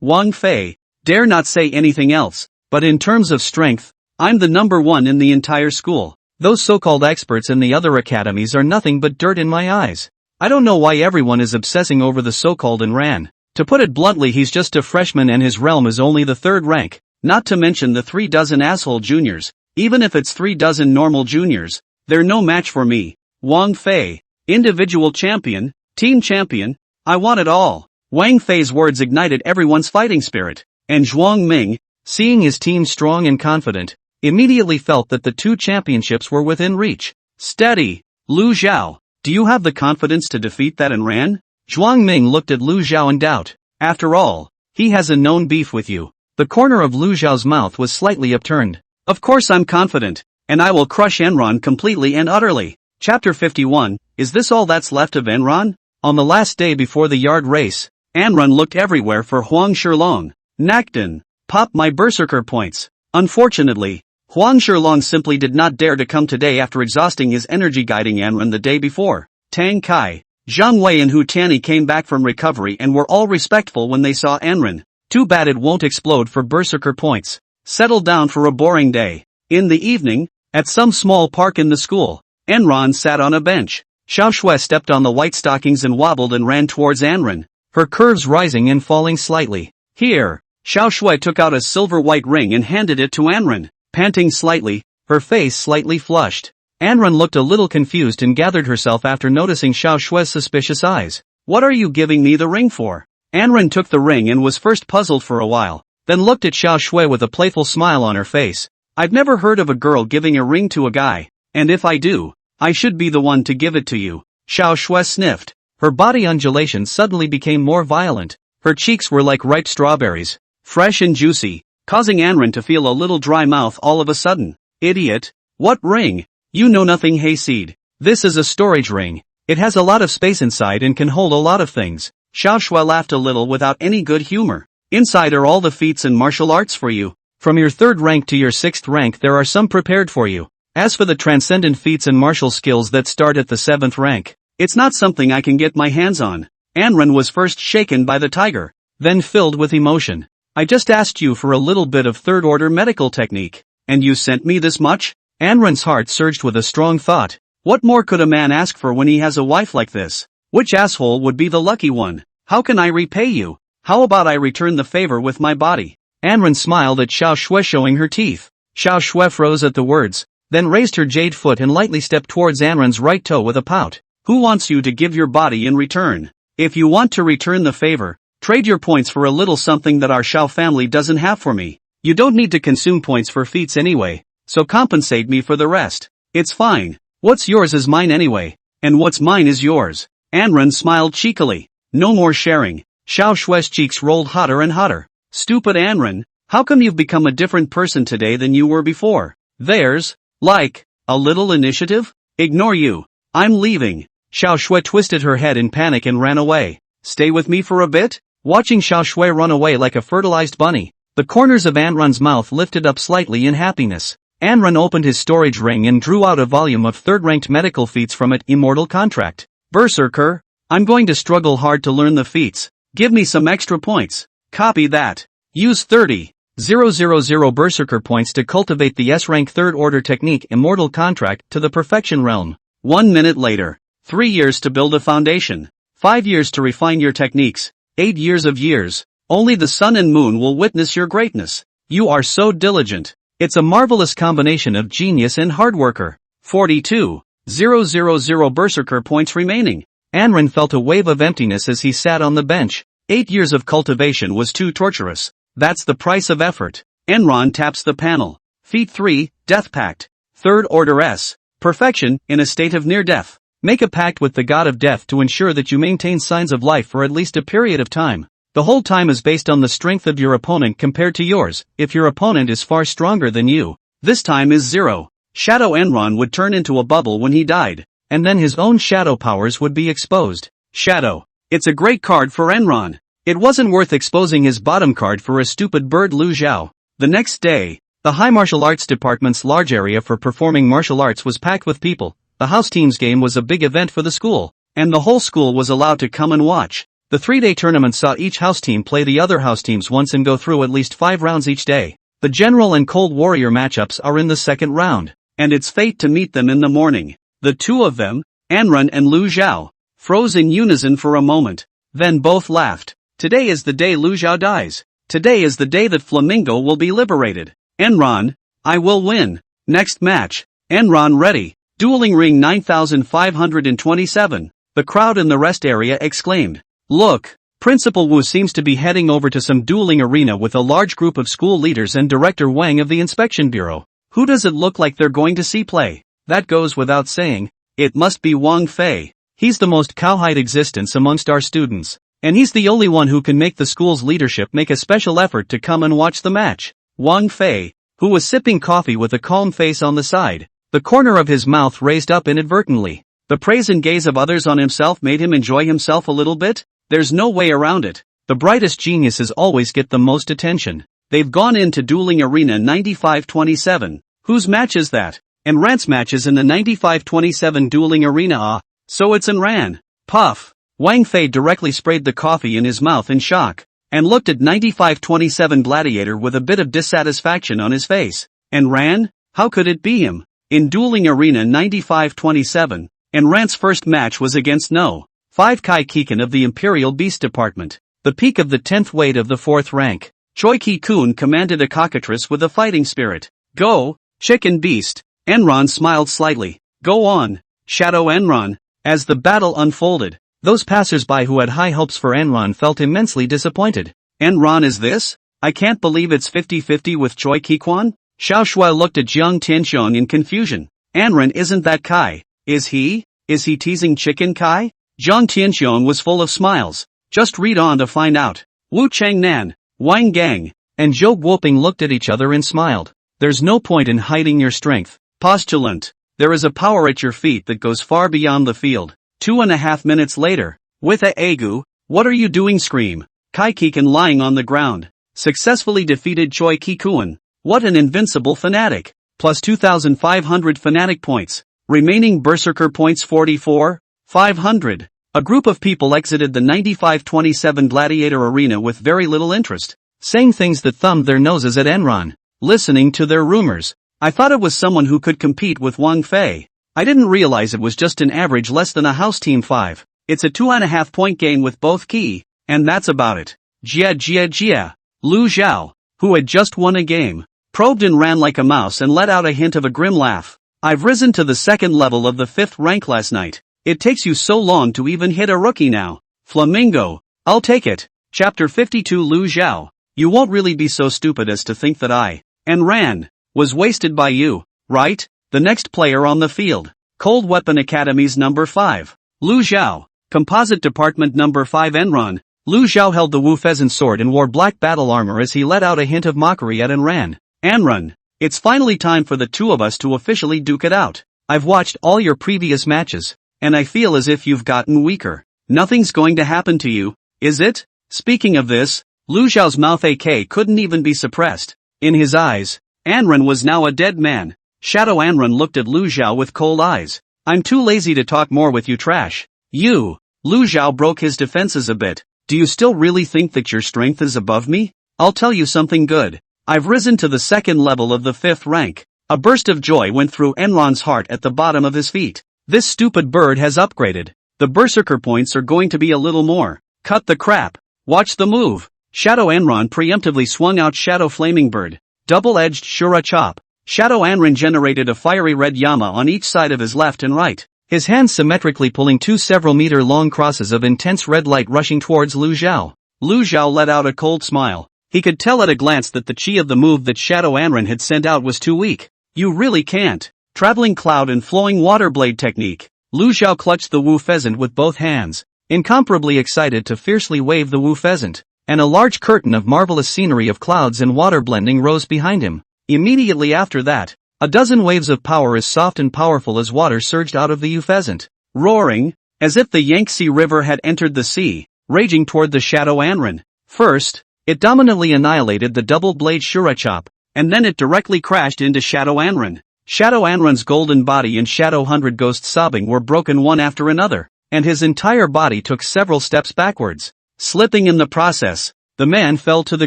Wang Fei, dare not say anything else, but in terms of strength, I'm the number one in the entire school. Those so-called experts in the other academies are nothing but dirt in my eyes. I don't know why everyone is obsessing over the so-called Anran. To put it bluntly, he's just a freshman and his realm is only the 3rd rank, not to mention the 3 dozen asshole juniors. Even if it's 3 dozen normal juniors, they're no match for me. Wang Fei, individual champion, team champion, I want it all. Wang Fei's words ignited everyone's fighting spirit, and Zhuang Ming, seeing his team strong and confident, immediately felt that the 2 championships were within reach. Steady, Lu Xiao, do you have the confidence to defeat that Anran? Zhuang Ming looked at Lu Xiao in doubt. After all, he has a known beef with you. The corner of Lu Xiao's mouth was slightly upturned. Of course I'm confident, and I will crush Anran completely and utterly. Chapter 51, is this all that's left of Anran? On the last day before the yard race, Anran looked everywhere for Huang Shilong. Nakden, pop my berserker points. Unfortunately, Huang Shilong simply did not dare to come today after exhausting his energy guiding Anran the day before. Tang Kai, Zhang Wei and Hu Tianyi came back from recovery and were all respectful when they saw Anran. Too bad it won't explode for berserker points. Settled down for a boring day. In the evening, at some small park in the school, Anran sat on a bench. Xiao Shui stepped on the white stockings and wobbled and ran towards Anran, her curves rising and falling slightly. Here, Xiao Shui took out a silver-white ring and handed it to Anran, panting slightly, her face slightly flushed. Anran looked a little confused and gathered herself after noticing Xiao Shui's suspicious eyes. What are you giving me the ring for? Anran took the ring and was first puzzled for a while, then looked at Xiao Shui with a playful smile on her face. I've never heard of a girl giving a ring to a guy, and if I do, I should be the one to give it to you. Xiao Shui sniffed. Her body undulations suddenly became more violent. Her cheeks were like ripe strawberries, fresh and juicy, causing Anran to feel a little dry mouth all of a sudden. Idiot. What ring? You know nothing, hayseed. This is a storage ring. It has a lot of space inside and can hold a lot of things. Xiao Shui laughed a little without any good humor. Inside are all the feats and martial arts for you. From your 3rd rank to your 6th rank there are some prepared for you. As for the transcendent feats and martial skills that start at the 7th rank, it's not something I can get my hands on. Anran was first shaken by the tiger, then filled with emotion. I just asked you for a little bit of 3rd order medical technique, and you sent me this much? Anran's heart surged with a strong thought. What more could a man ask for when he has a wife like this? Which asshole would be the lucky one? How can I repay you? How about I return the favor with my body? Anran smiled at Xiao Shui, showing her teeth. Xiao Shui froze at the words, then raised her jade foot and lightly stepped towards Anran's right toe with a pout. Who wants you to give your body in return? If you want to return the favor, trade your points for a little something that our Xiao family doesn't have for me. You don't need to consume points for feats anyway, so compensate me for the rest. It's fine. What's yours is mine anyway, and what's mine is yours. Anran smiled cheekily. No more sharing. Xiao Shui's cheeks rolled hotter and hotter. Stupid Anran, how come you've become a different person today than you were before? There's, a little initiative? Ignore you. I'm leaving. Xiao Shui twisted her head in panic and ran away. Stay with me for a bit? Watching Xiao Shui run away like a fertilized bunny, the corners of Anran's mouth lifted up slightly in happiness. Anran opened his storage ring and drew out a volume of 3rd-ranked medical feats from it. Immortal Contract. Berserker, I'm going to struggle hard to learn the feats. Give me some extra points. Copy that. Use 30,000 Berserker points to cultivate the S-rank 3rd order technique Immortal Contract to the Perfection Realm. 1 minute later. 3 years to build a foundation. 5 years to refine your techniques. 8 years of years. Only the sun and moon will witness your greatness. You are so diligent. It's a marvelous combination of genius and hard worker. 42,000 Berserker points remaining. Anran felt a wave of emptiness as he sat on the bench. 8 years of cultivation was too torturous. That's the price of effort. Enron taps the panel. Feat 3, Death Pact. Third Order S. Perfection, in a state of near death. Make a pact with the god of death to ensure that you maintain signs of life for at least a period of time. The whole time is based on the strength of your opponent compared to yours. If your opponent is far stronger than you, this time is 0. Shadow Enron would turn into a bubble when he died, and then his own shadow powers would be exposed. Shadow. It's a great card for Enron. It wasn't worth exposing his bottom card for a stupid bird Lu Zhao. The next day, the High Martial Arts Department's large area for performing martial arts was packed with people. The house teams game was a big event for the school, and the whole school was allowed to come and watch. The 3-day tournament saw each house team play the other house teams once and go through at least 5 rounds each day. The General and Cold Warrior matchups are in the second round, and it's fate to meet them in the morning. The two of them, Enron and Lu Zhao, froze in unison for a moment. Then both laughed. Today is the day Lu Zhao dies. Today is the day that Flamingo will be liberated. Enron, I will win. Next match. Enron ready. Dueling Ring 9527. The crowd in the rest area exclaimed. Look, Principal Wu seems to be heading over to some dueling arena with a large group of school leaders and Director Wang of the Inspection Bureau. Who does it look like they're going to see play? That goes without saying. It must be Wang Fei. He's the most cowhide existence amongst our students, and he's the only one who can make the school's leadership make a special effort to come and watch the match. Wang Fei, who was sipping coffee with a calm face on the side, the corner of his mouth raised up inadvertently. The praise and gaze of others on himself made him enjoy himself a little bit. There's no way around it. The brightest geniuses always get the most attention. They've gone into dueling arena 9527. Whose match is that? Enran's match is in the 9527 dueling arena. So it's Enran. Puff. Wang Fei directly sprayed the coffee in his mouth in shock, and looked at 9527 Gladiator with a bit of dissatisfaction on his face. Enran? How could it be him? In dueling arena 9527, Enran's first match was against No. 5 Kai Kikan of the Imperial Beast Department, the peak of the 10th weight of the 4th rank. Choi Ki-kun commanded a cockatrice with a fighting spirit. Go, Chicken Beast. Enron smiled slightly. Go on, Shadow Enron. As the battle unfolded, those passers-by who had high hopes for Enron felt immensely disappointed. Enron is this? I can't believe it's 50-50 with Choi Ki-kwan? Xiao Shuai looked at Jiang Tianxiong in confusion. Enron isn't that Kai, is he? Is he teasing Chicken Kai? Jiang Tianxiong was full of smiles. Just read on to find out. Wu Changnan, Wang Gang, and Zhou Guoping looked at each other and smiled. There's no point in hiding your strength. Postulant. There is a power at your feet that goes far beyond the field. 2.5 minutes later. With a Agu, what are you doing? Scream. Kai Kikan lying on the ground. Successfully defeated Choi Ki-kun. What an invincible fanatic. Plus 2,500 fanatic points. Remaining berserker points 44,500. A group of people exited the 9527 Gladiator Arena with very little interest, saying things that thumbed their noses at Enron, listening to their rumors. I thought it was someone who could compete with Wang Fei. I didn't realize it was just an average less than a house team 5. It's a 2.5 point game with both Ki, and that's about it. Jia. Lu Zhao, who had just won a game, probed and ran like a mouse and let out a hint of a grim laugh. I've risen to the second level of the 5th rank last night. It takes you so long to even hit a rookie now. Flamingo, I'll take it. Chapter 52 Lu Zhao, you won't really be so stupid as to think that I, Enran, was wasted by you, right? The next player on the field. Cold Weapon Academy's number 5. Lu Zhao. Composite Department number 5 Enron. Lu Zhao held the Wu Pheasant sword and wore black battle armor as he let out a hint of mockery at Enran. Enron, it's finally time for the two of us to officially duke it out. I've watched all your previous matches, and I feel as if you've gotten weaker. Nothing's going to happen to you, is it? Speaking of this, Lu Zhao's mouth AK couldn't even be suppressed. In his eyes, Enron was now a dead man. Shadow Enron looked at Lu Zhao with cold eyes. I'm too lazy to talk more with you trash. You. Lu Zhao broke his defenses a bit. Do you still really think that your strength is above me? I'll tell you something good. I've risen to the second level of the 5th rank. A burst of joy went through Enron's heart at the bottom of his feet. This stupid bird has upgraded. The berserker points are going to be a little more. Cut the crap. Watch the move. Shadow Enron preemptively swung out Shadow Flaming Bird. Double-edged Shura Chop. Shadow Enron generated a fiery red Yama on each side of his left and right, his hands symmetrically pulling 2 several-meter-long crosses of intense red light rushing towards Lu Zhao. Lu Xiao let out a cold smile. He could tell at a glance that the chi of the move that Shadow Anran had sent out was too weak. You really can't. Traveling cloud and flowing water blade technique. Lu Xiao clutched the Wu pheasant with both hands, incomparably excited to fiercely wave the Wu pheasant, and a large curtain of marvelous scenery of clouds and water blending rose behind him. Immediately after that, a dozen waves of power as soft and powerful as water surged out of the Wu pheasant, roaring, as if the Yangtze River had entered the sea, raging toward the Shadow Anran. First, it dominantly annihilated the double-blade Shurachop, and then it directly crashed into Shadow Anran. Shadow Anran's golden body and Shadow 100 Ghost sobbing were broken one after another, and his entire body took several steps backwards. Slipping in the process, the man fell to the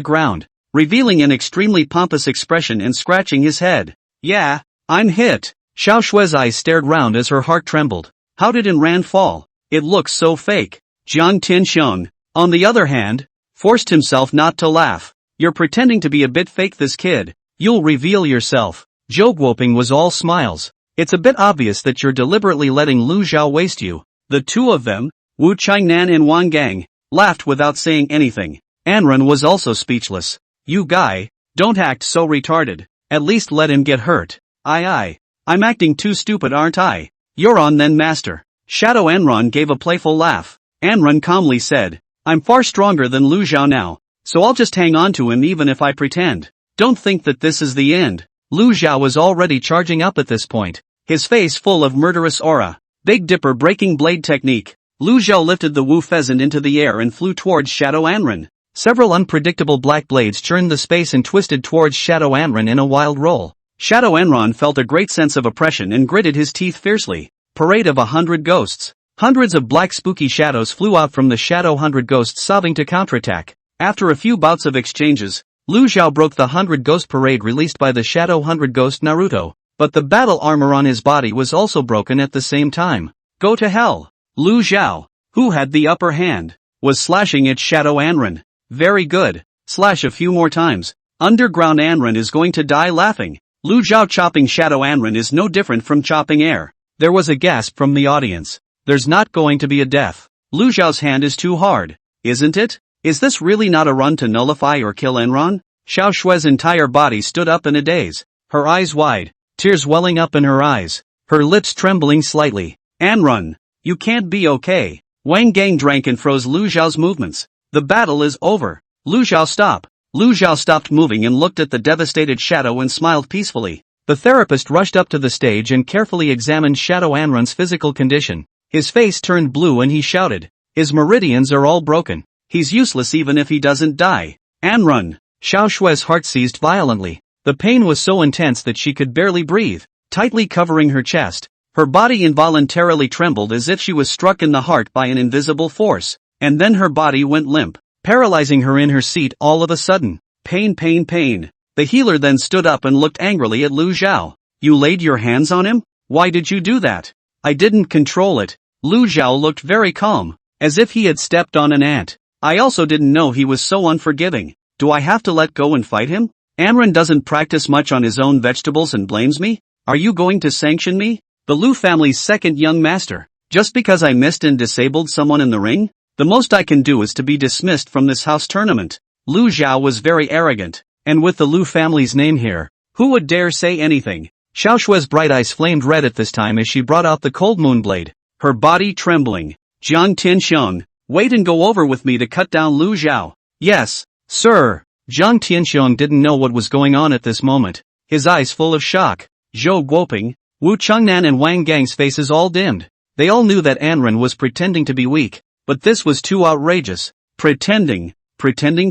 ground, revealing an extremely pompous expression and scratching his head. Yeah, I'm hit. Xiao Shui's eyes stared round as her heart trembled. How did Anran fall? It looks so fake. Jiang Tianxiong, on the other hand, forced himself not to laugh. You're pretending to be a bit fake, this kid. You'll reveal yourself. Zhou Guoping was all smiles. It's a bit obvious that you're deliberately letting Lu Xiao waste you. The two of them, Wu Changnan and Wang Gang, laughed without saying anything. Anran was also speechless. You guy, don't act so retarded. At least let him get hurt. I'm acting too stupid, aren't I? You're on then, master. Shadow Anran gave a playful laugh. Anran calmly said, I'm far stronger than Lu Xiao now, so I'll just hang on to him even if I pretend. Don't think that this is the end. Lu Xiao was already charging up at this point, his face full of murderous aura. Big Dipper breaking blade technique. Lu Xiao lifted the Wu pheasant into the air and flew towards Shadow Anran. Several unpredictable black blades churned the space and twisted towards Shadow Anran in a wild roll. Shadow Anran felt a great sense of oppression and gritted his teeth fiercely. Parade of 100 ghosts. Hundreds of black spooky shadows flew out from the Shadow 100 ghosts sobbing to counterattack. After a few bouts of exchanges, Lu Xiao broke the 100 ghost parade released by the Shadow 100 ghost Naruto, but the battle armor on his body was also broken at the same time. Go to hell! Lu Xiao, who had the upper hand, was slashing at Shadow Anran. Very good. Slash a few more times. Underground Anran is going to die laughing. Lu Xiao chopping Shadow Anran is no different from chopping air. There was a gasp from the audience. There's not going to be a death. Lu Xiao's hand is too hard, isn't it? Is this really not a run to nullify or kill Anran? Xiao Shui's entire body stood up in a daze, her eyes wide, tears welling up in her eyes, her lips trembling slightly. Anran, you can't be okay. Wang Gang drank and froze Lu Xiao's movements. The battle is over. Lu Xiao stop. Lu Xiao stopped moving and looked at the devastated Shadow and smiled peacefully. The therapist rushed up to the stage and carefully examined Shadow Anran's physical condition. His face turned blue and he shouted, his meridians are all broken. He's useless even if he doesn't die. Anran. Xiao Shui's heart seized violently. The pain was so intense that she could barely breathe, tightly covering her chest. Her body involuntarily trembled as if she was struck in the heart by an invisible force, and then her body went limp, paralyzing her in her seat all of a sudden. Pain, pain, pain. The healer then stood up and looked angrily at Lu Xiao. You laid your hands on him? Why did you do that? I didn't control it. Lu Xiao looked very calm, as if he had stepped on an ant. I also didn't know he was so unforgiving. Do I have to let go and fight him? Anran doesn't practice much on his own vegetables and blames me? Are you going to sanction me? The Lu family's second young master. Just because I missed and disabled someone in the ring? The most I can do is to be dismissed from this house tournament. Lu Xiao was very arrogant, and with the Lu family's name here, who would dare say anything? Xiao Shui's bright eyes flamed red at this time as she brought out the cold moon blade, her body trembling. Jiang Tianxiong, wait and go over with me to cut down Lu Xiao. Yes, sir. Jiang Tianxiong didn't know what was going on at this moment, his eyes full of shock. Zhou Guoping, Wu Changnan and Wang Gang's faces all dimmed. They all knew that Anran was pretending to be weak, but this was too outrageous. Pretending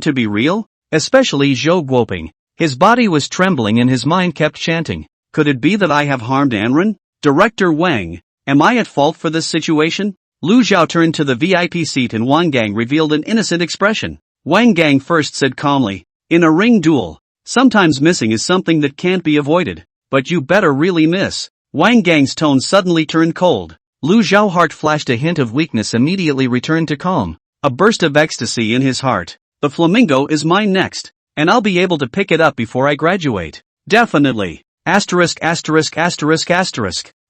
to be real? Especially Zhou Guoping. His body was trembling and his mind kept chanting. Could it be that I have harmed Anran? Director Wang, am I at fault for this situation? Lu Xiao turned to the VIP seat and Wang Gang revealed an innocent expression. Wang Gang first said calmly, in a ring duel, sometimes missing is something that can't be avoided, but you better really miss. Wang Gang's tone suddenly turned cold. Lu Xiao's heart flashed a hint of weakness immediately returned to calm. A burst of ecstasy in his heart. The flamingo is mine next, and I'll be able to pick it up before I graduate. Definitely. Asterisk.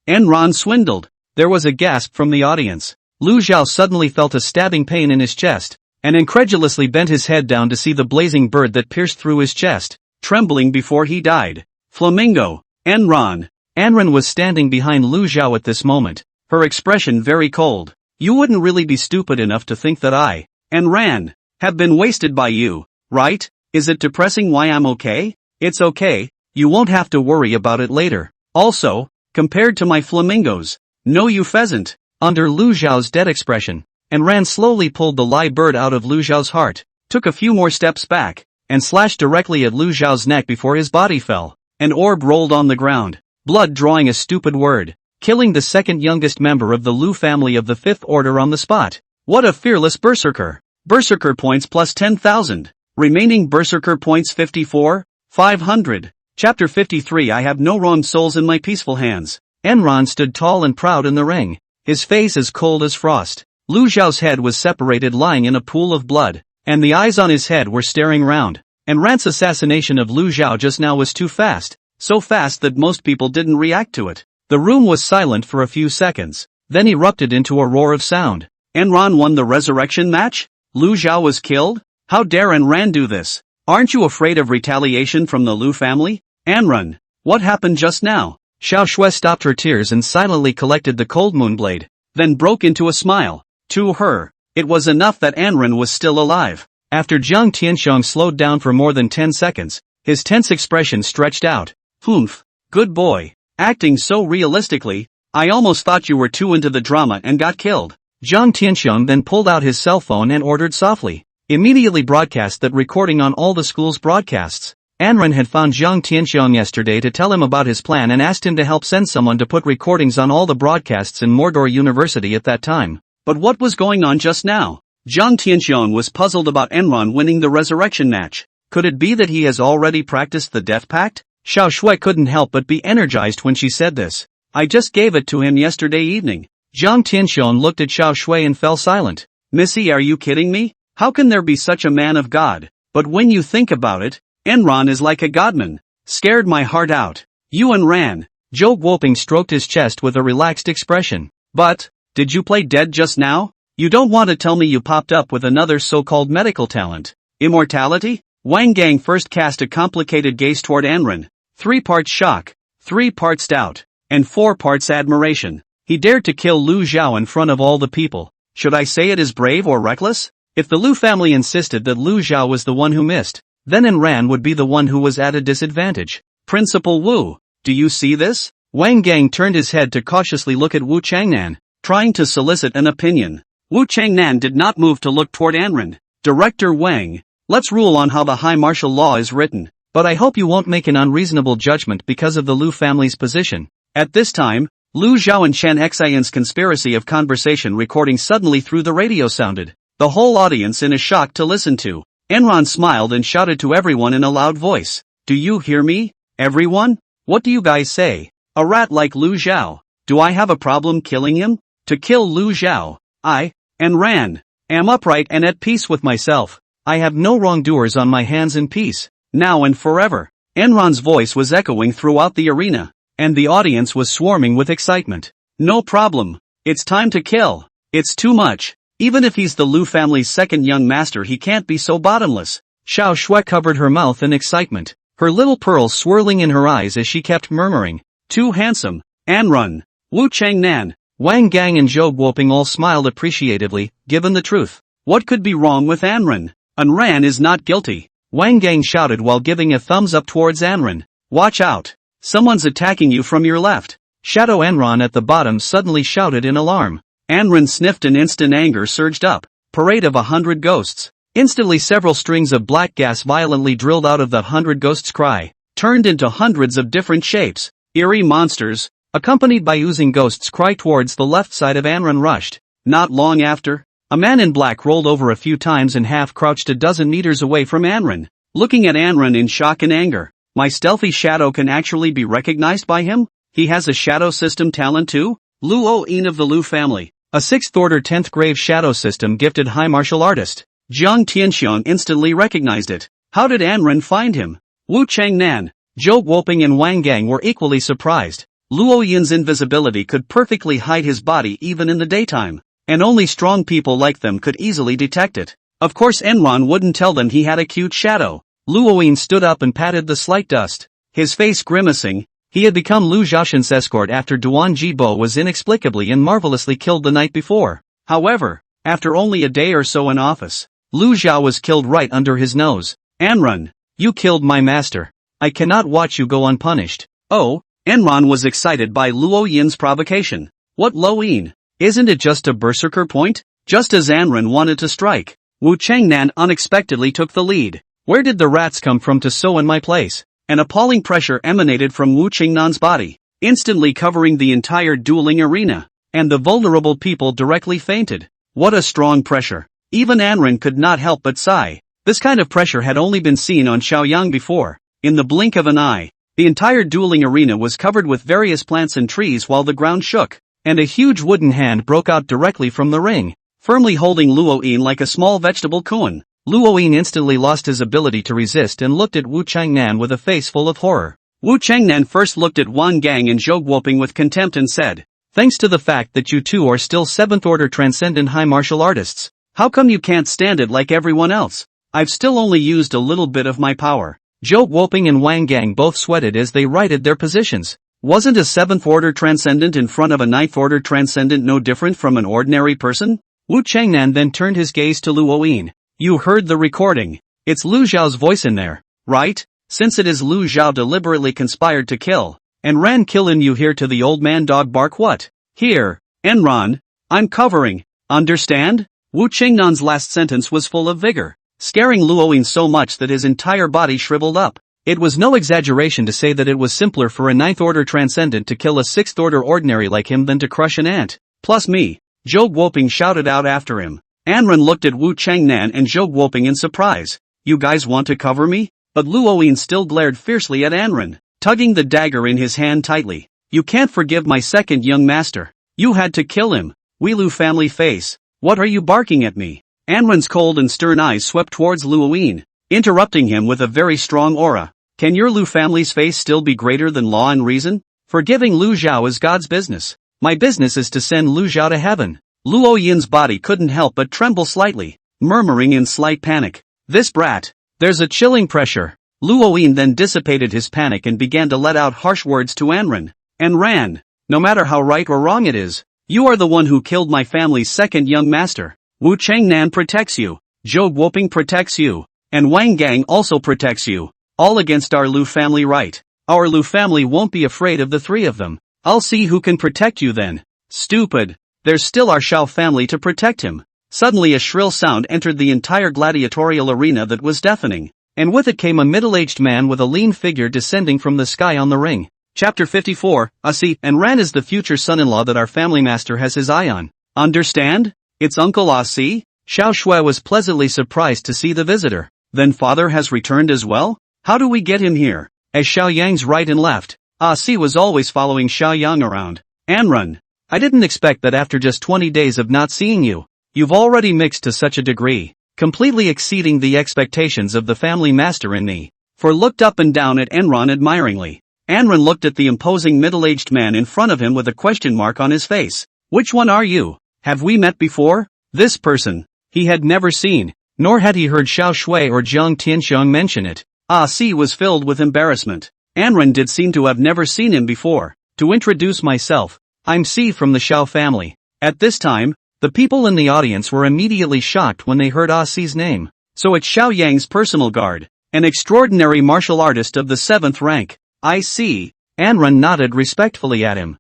Anran swindled. There was a gasp from the audience. Lu Xiao suddenly felt a stabbing pain in his chest. and incredulously bent his head down to see the blazing bird that pierced through his chest, trembling before he died. Flamingo, Enron. Anran was standing behind Lu Zhao at this moment, her expression very cold. You wouldn't really be stupid enough to think that I, Enran, have been wasted by you, right? Is it depressing why I'm okay? It's okay, you won't have to worry about it later. Also, compared to my flamingos, no you pheasant. Under Lu Zhao's dead expression, Enran slowly pulled the live bird out of Lu Zhao's heart, took a few more steps back, and slashed directly at Lu Zhao's neck before his body fell. An orb rolled on the ground, blood drawing a stupid word, killing the second youngest member of the Lu family of the Fifth Order on the spot. What a fearless berserker! Berserker points plus 10,000. Remaining berserker points 54, 500. Chapter 53 I have no wrong souls in my peaceful hands. Enron stood tall and proud in the ring, his face as cold as frost. Lu Zhao's head was separated lying in a pool of blood, and the eyes on his head were staring round. Enran's assassination of Lu Zhao just now was too fast, so fast that most people didn't react to it. The room was silent for a few seconds, then erupted into a roar of sound. Enron won the resurrection match? Lu Zhao was killed? How dare Enran do this? Aren't you afraid of retaliation from the Lu family? Enran, what happened just now? Xiao Shui stopped her tears and silently collected the cold moonblade, then broke into a smile. To her, it was enough that Enran was still alive. After Jiang Tianxiong slowed down for more than 10 seconds, his tense expression stretched out. Humph, good boy, acting so realistically, I almost thought you were too into the drama and got killed. Jiang Tianxiong then pulled out his cell phone and ordered softly, immediately broadcast that recording on all the school's broadcasts. Anran had found Jiang Tianxiong yesterday to tell him about his plan and asked him to help send someone to put recordings on all the broadcasts in Mordor University at that time. But what was going on just now? Jiang Tianxiong was puzzled about Enron winning the resurrection match. Could it be that he has already practiced the death pact? Xiao Shui couldn't help but be energized when she said this. I just gave it to him yesterday evening. Jiang Tianxiong looked at Xiao Shui and fell silent. Missy, are you kidding me? How can there be such a man of God? But when you think about it, Enron is like a godman. Scared my heart out. You and Ran. Zhou Guoping stroked his chest with a relaxed expression. But, did you play dead just now? You don't want to tell me you popped up with another so-called medical talent. Immortality? Wang Gang first cast a complicated gaze toward Enron. 3 parts shock, 3 parts doubt, and 4 parts admiration. He dared to kill Lu Zhao in front of all the people. Should I say it is brave or reckless? If the Lu family insisted that Lu Zhao was the one who missed, then Enran would be the one who was at a disadvantage. Principal Wu, do you see this? Wang Gang turned his head to cautiously look at Wu Changnan, trying to solicit an opinion. Wu Changnan did not move to look toward Enran. Director Wang, let's rule on how the high martial law is written. But I hope you won't make an unreasonable judgment because of the Lu family's position. At this time, Lu Zhao and Chen Xian's conspiracy of conversation recording suddenly through the radio sounded. The whole audience in a shock to listen to. Enron smiled and shouted to everyone in a loud voice. Do you hear me, everyone? What do you guys say? A rat like Lu Zhao. Do I have a problem killing him? To kill Lu Zhao, I, Enran, am upright and at peace with myself. I have no wrongdoers on my hands in peace. Now and forever. Enron's voice was echoing throughout the arena, and the audience was swarming with excitement. No problem. It's time to kill. It's too much. Even if he's the Lu family's second young master, he can't be so bottomless. Xiao Shui covered her mouth in excitement, her little pearls swirling in her eyes as she kept murmuring, too handsome. Enron, Wu Changnan, Wang Gang and Zhou Guoping all smiled appreciatively, given the truth. What could be wrong with Enran? Enran is not guilty. Wang Gang shouted while giving a thumbs up towards Enran. Watch out. Someone's attacking you from your left. Shadow Enron at the bottom suddenly shouted in alarm. Enran sniffed and instant anger surged up. Parade of 100 ghosts. Instantly several strings of black gas violently drilled out of the 100 ghosts' cry, turned into hundreds of different shapes. Eerie monsters, accompanied by oozing ghosts' cry towards the left side of Enran rushed. Not long after, a man in black rolled over a few times and half-crouched a dozen meters away from Enran, looking at Enran in shock and anger. My stealthy shadow can actually be recognized by him? He has a shadow system talent too? Luo Yin of the Lu family. A 6th order 10th grade shadow system gifted high martial artist. Jiang Tianxiong instantly recognized it. How did Enran find him? Wu Changnan, Zhou Guoping and Wang Gang were equally surprised. Luo Yin's invisibility could perfectly hide his body even in the daytime, and only strong people like them could easily detect it. Of course Enron wouldn't tell them he had a cute shadow. Luoyin stood up and patted the slight dust, his face grimacing. He had become Lu Zhaoshan's escort after Duan Jibo was inexplicably and marvelously killed the night before. However, after only a day or so in office, Lu Zhao was killed right under his nose. Enron, you killed my master. I cannot watch you go unpunished. Oh, Enron was excited by Luo Yin's provocation. What Luo Yin? Isn't it just a berserker point? Just as Enron wanted to strike, Wu Changnan unexpectedly took the lead. Where did the rats come from to sow in my place? An appalling pressure emanated from Wu Qingnan's body, instantly covering the entire dueling arena, and the vulnerable people directly fainted. What a strong pressure. Even Enron could not help but sigh. This kind of pressure had only been seen on Xiaoyang before. In the blink of an eye, the entire dueling arena was covered with various plants and trees while the ground shook, and a huge wooden hand broke out directly from the ring, firmly holding Luo Yin like a small vegetable koan. Luo Yin instantly lost his ability to resist and looked at Wu Changnan with a face full of horror. Wu Changnan first looked at Wang Gang and Zhou Guoping with contempt and said, "Thanks to the fact that you two are still 7th order transcendent high martial artists, how come you can't stand it like everyone else? I've still only used a little bit of my power." Zhou Guoping and Wang Gang both sweated as they righted their positions. Wasn't a 7th order transcendent in front of a 9th order transcendent no different from an ordinary person? Wu Changnan then turned his gaze to Luo Yin. "You heard the recording. It's Lu Zhao's voice in there, right? Since it is Lu Zhao deliberately conspired to kill, and ran killing you here to the old man dog bark what? Here, Enron, I'm covering, understand?" Wu Qingnan's last sentence was full of vigor, scaring Luo Yin so much that his entire body shriveled up. It was no exaggeration to say that it was simpler for a 9th order transcendent to kill a 6th order ordinary like him than to crush an ant. Plus me, Zhou Guoping shouted out after him. Enron looked at Wu Changnan and Zhou Guoping in surprise. "You guys want to cover me?" But Luo Yin still glared fiercely at Enron, tugging the dagger in his hand tightly. "You can't forgive my second young master. You had to kill him. We Lu family face. What are you barking at me?" Enron's cold and stern eyes swept towards Luo Yin, interrupting him with a very strong aura. "Can your Lu family's face still be greater than law and reason? Forgiving Lu Zhao is God's business. My business is to send Lu Zhao to heaven." Luo Yin's body couldn't help but tremble slightly, murmuring in slight panic, "This brat, there's a chilling pressure." Luo Yin then dissipated his panic and began to let out harsh words to Enron, and ran, "No matter how right or wrong it is, you are the one who killed my family's second young master. Wu Changnan protects you, Zhou Guoping protects you, and Wang Gang also protects you, all against our Lu family, right? Our Lu family won't be afraid of the three of them. I'll see who can protect you then." "Stupid. There's still our Shao family to protect him." Suddenly a shrill sound entered the entire gladiatorial arena that was deafening, and with it came a middle-aged man with a lean figure descending from the sky on the ring. Chapter 54, "See, and Ran is the future son-in-law that our family master has his eye on. Understand? It's Uncle See?" Xiao Shui was pleasantly surprised to see the visitor. "Then father has returned as well? How do we get him here?" As Xiao Yang's right and left, Si was always following Xiao Yang around. "Enron, I didn't expect that after just 20 days of not seeing you, you've already mixed to such a degree, completely exceeding the expectations of the family master and me." For looked up and down at Enron admiringly. Enron looked at the imposing middle-aged man in front of him with a question mark on his face. "Which one are you? Have we met before?" This person, he had never seen, nor had he heard Xiao Shui or Jiang Tianxiang mention it. Si was filled with embarrassment. Enron did seem to have never seen him before. "To introduce myself, I'm Si from the Xiao family." At this time, the people in the audience were immediately shocked when they heard Si's name. "So it's Xiao Yang's personal guard, an extraordinary martial artist of the 7th rank. I see." Enron nodded respectfully at him.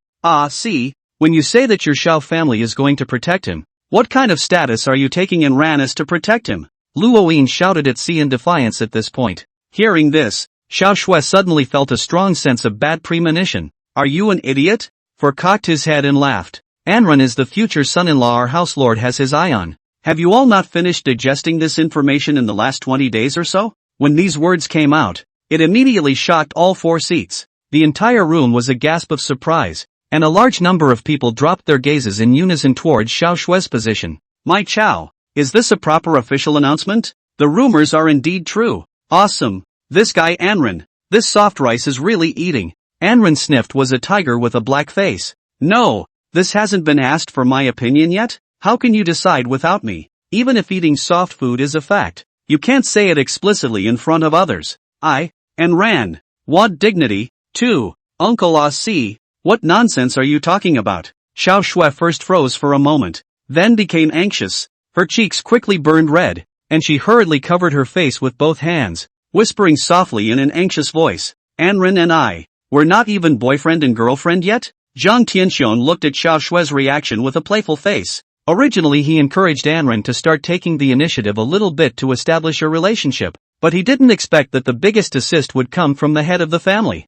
Si, when you say that your Xiao family is going to protect him, what kind of status are you taking in Ran as to protect him?" Luo Yin shouted at Si in defiance at this point. Hearing this, Xiao Shui suddenly felt a strong sense of bad premonition. "Are you an idiot?" For cocked his head and laughed. "Enron is the future son-in-law our house lord has his eye on. Have you all not finished digesting this information in the last 20 days or so?" When these words came out, it immediately shocked all 4 seats. The entire room was a gasp of surprise, and a large number of people dropped their gazes in unison towards Xiao Shui's position. "My Chao, is this a proper official announcement? The rumors are indeed true. Awesome. This guy Enron, this soft rice is really eating." Enron sniffed was a tiger with a black face. "No, this hasn't been asked for my opinion yet? How can you decide without me?" Even if eating soft food is a fact, you can't say it explicitly in front of others. And ran. What dignity? 2. Uncle Ah Si, what nonsense are you talking about? Xiao Shui first froze for a moment, then became anxious. Her cheeks quickly burned red, and she hurriedly covered her face with both hands, whispering softly in an anxious voice, Anren and I, we're not even boyfriend and girlfriend yet? Zhang Tianxian looked at Xiao Shui's reaction with a playful face. Originally he encouraged Anren to start taking the initiative a little bit to establish a relationship, but he didn't expect that the biggest assist would come from the head of the family.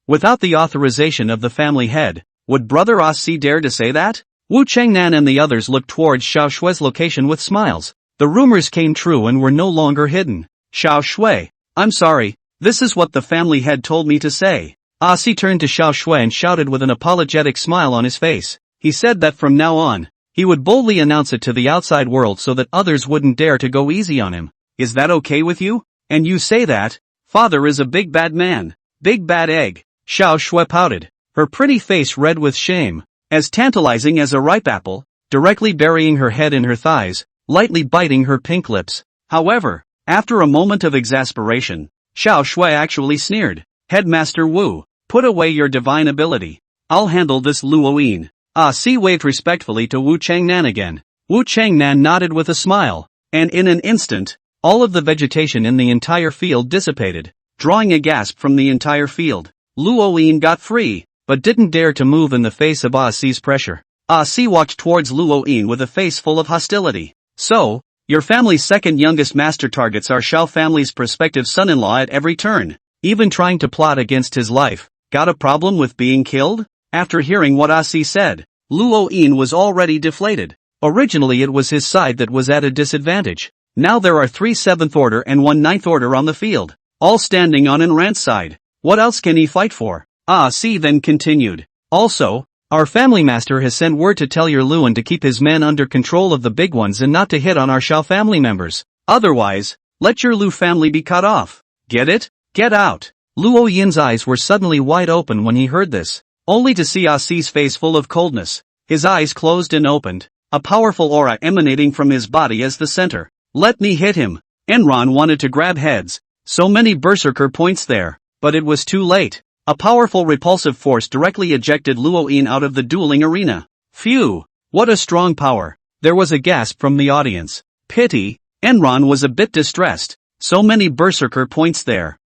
Without the authorization of the family head, would Brother Ah Si dare to say that? Wu Chengnan and the others looked towards Xiao Shui's location with smiles. The rumors came true and were no longer hidden. Xiao Shui, I'm sorry, this is what the family head told me to say. Ah Si turned to Xiao Shui and shouted with an apologetic smile on his face. He said that from now on, he would boldly announce it to the outside world so that others wouldn't dare to go easy on him. Is that okay with you? And you say that? Father is a big bad man. Big bad egg. Xiao Shui pouted, her pretty face red with shame, as tantalizing as a ripe apple, directly burying her head in her thighs, lightly biting her pink lips. However, after a moment of exasperation, Xiao Shui actually sneered. Headmaster Wu, put away your divine ability. I'll handle this Luoyin. Ah Si waved respectfully to Wu Chengnan again. Wu Chengnan nodded with a smile, and in an instant, all of the vegetation in the entire field dissipated, drawing a gasp from the entire field. Luoyin got free, but didn't dare to move in the face of Ah Si's pressure. Ah Si walked towards Luoyin with a face full of hostility. So, your family's second youngest master targets our Shao family's prospective son-in-law at every turn, even trying to plot against his life. Got a problem with being killed? After hearing what Ah Si said, Luoyin was already deflated. Originally it was his side that was at a disadvantage. Now there are 3 7th order and 1 9th order on the field, all standing on Enran's side. What else can he fight for? Ah Si then continued. Also, our family master has sent word to tell your Luan to keep his men under control of the big ones and not to hit on our Shao family members. Otherwise, let your Lu family be cut off. Get it? Get out. Luo Yin's eyes were suddenly wide open when he heard this, only to see Ah Si's face full of coldness. His eyes closed and opened, a powerful aura emanating from his body as the center. Let me hit him. Enron wanted to grab heads. So many berserker points there, but it was too late. A powerful repulsive force directly ejected Luoyin out of the dueling arena. Phew! What a strong power. There was a gasp from the audience. Pity. Enron was a bit distressed. So many berserker points there.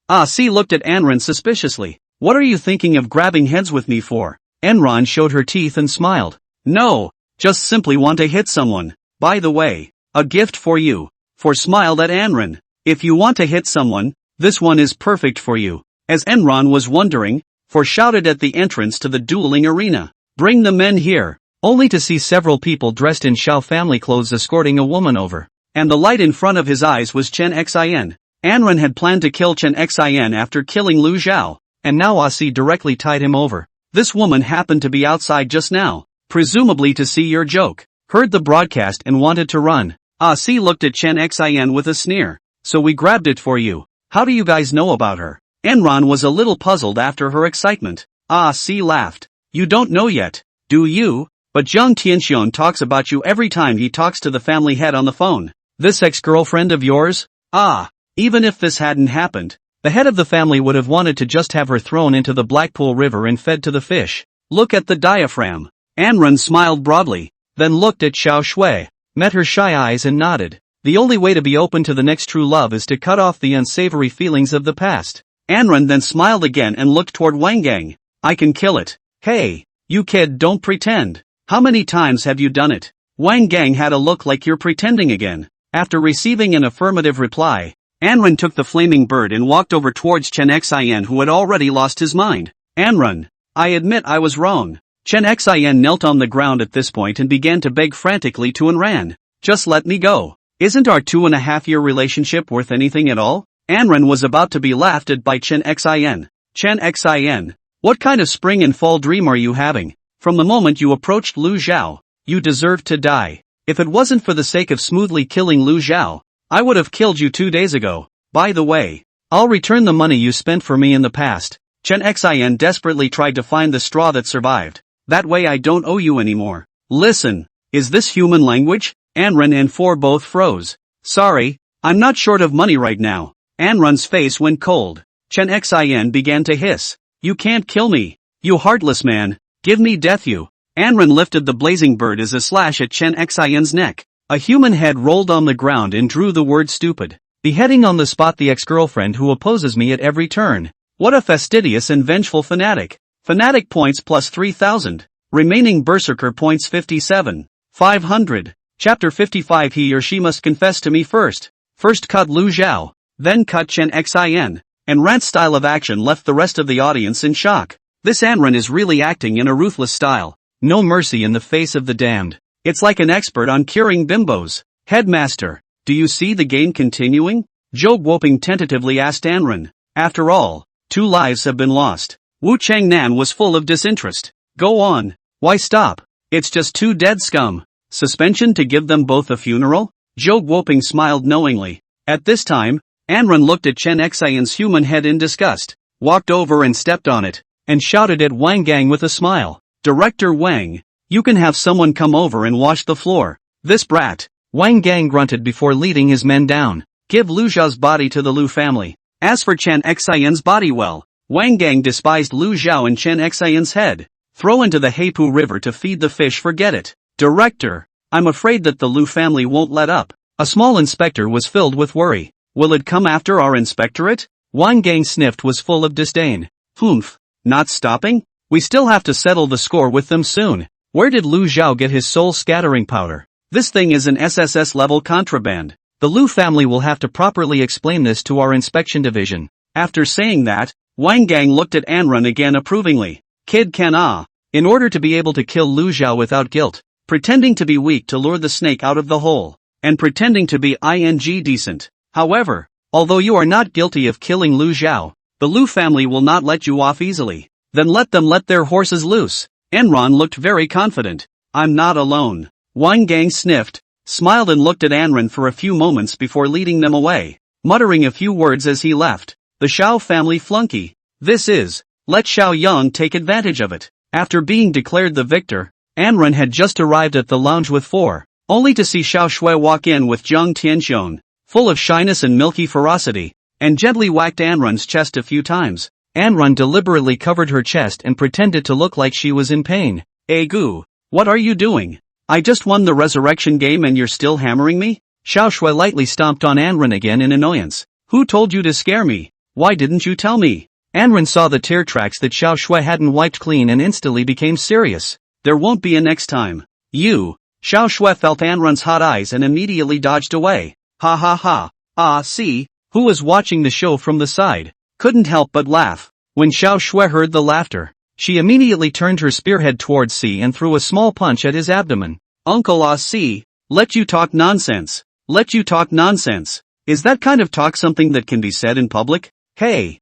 Ah Si looked at Enron suspiciously. What are you thinking of grabbing heads with me for? Enron showed her teeth and smiled. No, just simply want to hit someone. By the way, a gift for you. For smiled at Enron. If you want to hit someone, this one is perfect for you. As Enron was wondering, For shouted at the entrance to the dueling arena, "Bring the men here," only to see several people dressed in Shao family clothes escorting a woman over. And the light in front of his eyes was Chen Xin. Anren had planned to kill Chen Xin after killing Lu Zhao, and now Ah Si directly tied him over. This woman happened to be outside just now, presumably to see your joke, heard the broadcast and wanted to run. Ah Si looked at Chen Xin with a sneer. "So we grabbed it for you. How do you guys know about her?" Enron was a little puzzled after her excitement. Ah Si laughed. "You don't know yet, do you? But Zhang Tianxian talks about you every time he talks to the family head on the phone. This ex-girlfriend of yours? Even if this hadn't happened, the head of the family would have wanted to just have her thrown into the Blackpool River and fed to the fish. Look at the diaphragm." Anren smiled broadly, then looked at Xiao Shui, met her shy eyes and nodded. The only way to be open to the next true love is to cut off the unsavory feelings of the past. Anren then smiled again and looked toward Wang Gang. "I can kill it." "Hey, you kid, don't pretend. How many times have you done it?" Wang Gang had a look like you're pretending again. After receiving an affirmative reply, Anren took the flaming bird and walked over towards Chen Xin, who had already lost his mind. "Anren, I admit I was wrong." Chen Xin knelt on the ground at this point and began to beg frantically to Anren. "Just let me go. Isn't our 2.5-year relationship worth anything at all?" Anren was about to be laughed at by Chen Xin. "Chen Xin, what kind of spring and fall dream are you having? From the moment you approached Lu Zhao, you deserved to die. If it wasn't for the sake of smoothly killing Lu Zhao, I would have killed you 2 days ago. By the way, I'll return the money you spent for me in the past." Chen Xin desperately tried to find the straw that survived. "That way I don't owe you anymore." "Listen, is this human language?" Anren and Four both froze. Sorry, I'm not short of money right now. Anren's face went cold. Chen Xin began to hiss. You can't kill me. You heartless man. Give me death you. Anren lifted the blazing bird as a slash at Chen Xin's neck. A human head rolled on the ground and drew the word stupid. Beheading on the spot the ex-girlfriend who opposes me at every turn. What a fastidious and vengeful fanatic. Fanatic points plus 3,000. Remaining berserker points 57. 500. Chapter 55 He or she must confess to me first. First cut Lu Zhao. Then cut Chen Xin. And Rant's style of action left the rest of the audience in shock. This Anren is really acting in a ruthless style. No mercy in the face of the damned. It's like an expert on curing bimbos. Headmaster, do you see the game continuing? Zhou Guoping tentatively asked Anren. After all, 2 lives have been lost. Wu Changnan was full of disinterest. Go on. Why stop? It's just 2 dead scum. Suspension to give them both a funeral? Zhou Guoping smiled knowingly. At this time, Anren looked at Chen Xin's human head in disgust, walked over and stepped on it, and shouted at Wang Gang with a smile. Director Wang, you can have someone come over and wash the floor. This brat. Wang Gang grunted before leading his men down. Give Lu Zhao's body to the Lu family. As for Chen Xin's body, well, Wang Gang despised Lu Zhao and Chen Xin's head. Throw into the Heipu River to feed the fish, forget it. Director, I'm afraid that the Lu family won't let up. A small inspector was filled with worry. Will it come after our inspectorate? Wang Gang sniffed was full of disdain. Humph. Not stopping? We still have to settle the score with them soon. Where did Lu Zhao get his soul scattering powder? This thing is an SSS level contraband. The Lu family will have to properly explain this to our inspection division. After saying that, Wang Gang looked at Anren again approvingly. Kid can in order to be able to kill Lu Zhao without guilt, pretending to be weak to lure the snake out of the hole, and pretending to be decent. However, although you are not guilty of killing Lu Zhao, the Lu family will not let you off easily. Then let them let their horses loose. Enron looked very confident. I'm not alone. Wang Gang sniffed, smiled and looked at Anren for a few moments before leading them away, muttering a few words as he left. The Xiao family flunky. This is, let Xiao Yang take advantage of it. After being declared the victor, Anren had just arrived at the lounge with Four, only to see Xiao Shui walk in with Zhang Tianxiong, full of shyness and milky ferocity, and gently whacked Anren's chest a few times. Anren deliberately covered her chest and pretended to look like she was in pain. Gu, what are you doing? I just won the resurrection game and you're still hammering me? Xiao Shui lightly stomped on Anren again in annoyance. Who told you to scare me? Why didn't you tell me? Anren saw the tear tracks that Xiao Shui hadn't wiped clean and instantly became serious. There won't be a next time. You. Xiao Shui felt Anren's hot eyes and immediately dodged away. Ha ha ha. See, who was watching the show from the side, couldn't help but laugh. When Xiao Shui heard the laughter, she immediately turned her spearhead towards C and threw a small punch at his abdomen. Uncle C, let you talk nonsense. Let you talk nonsense. Is that kind of talk something that can be said in public? Hey.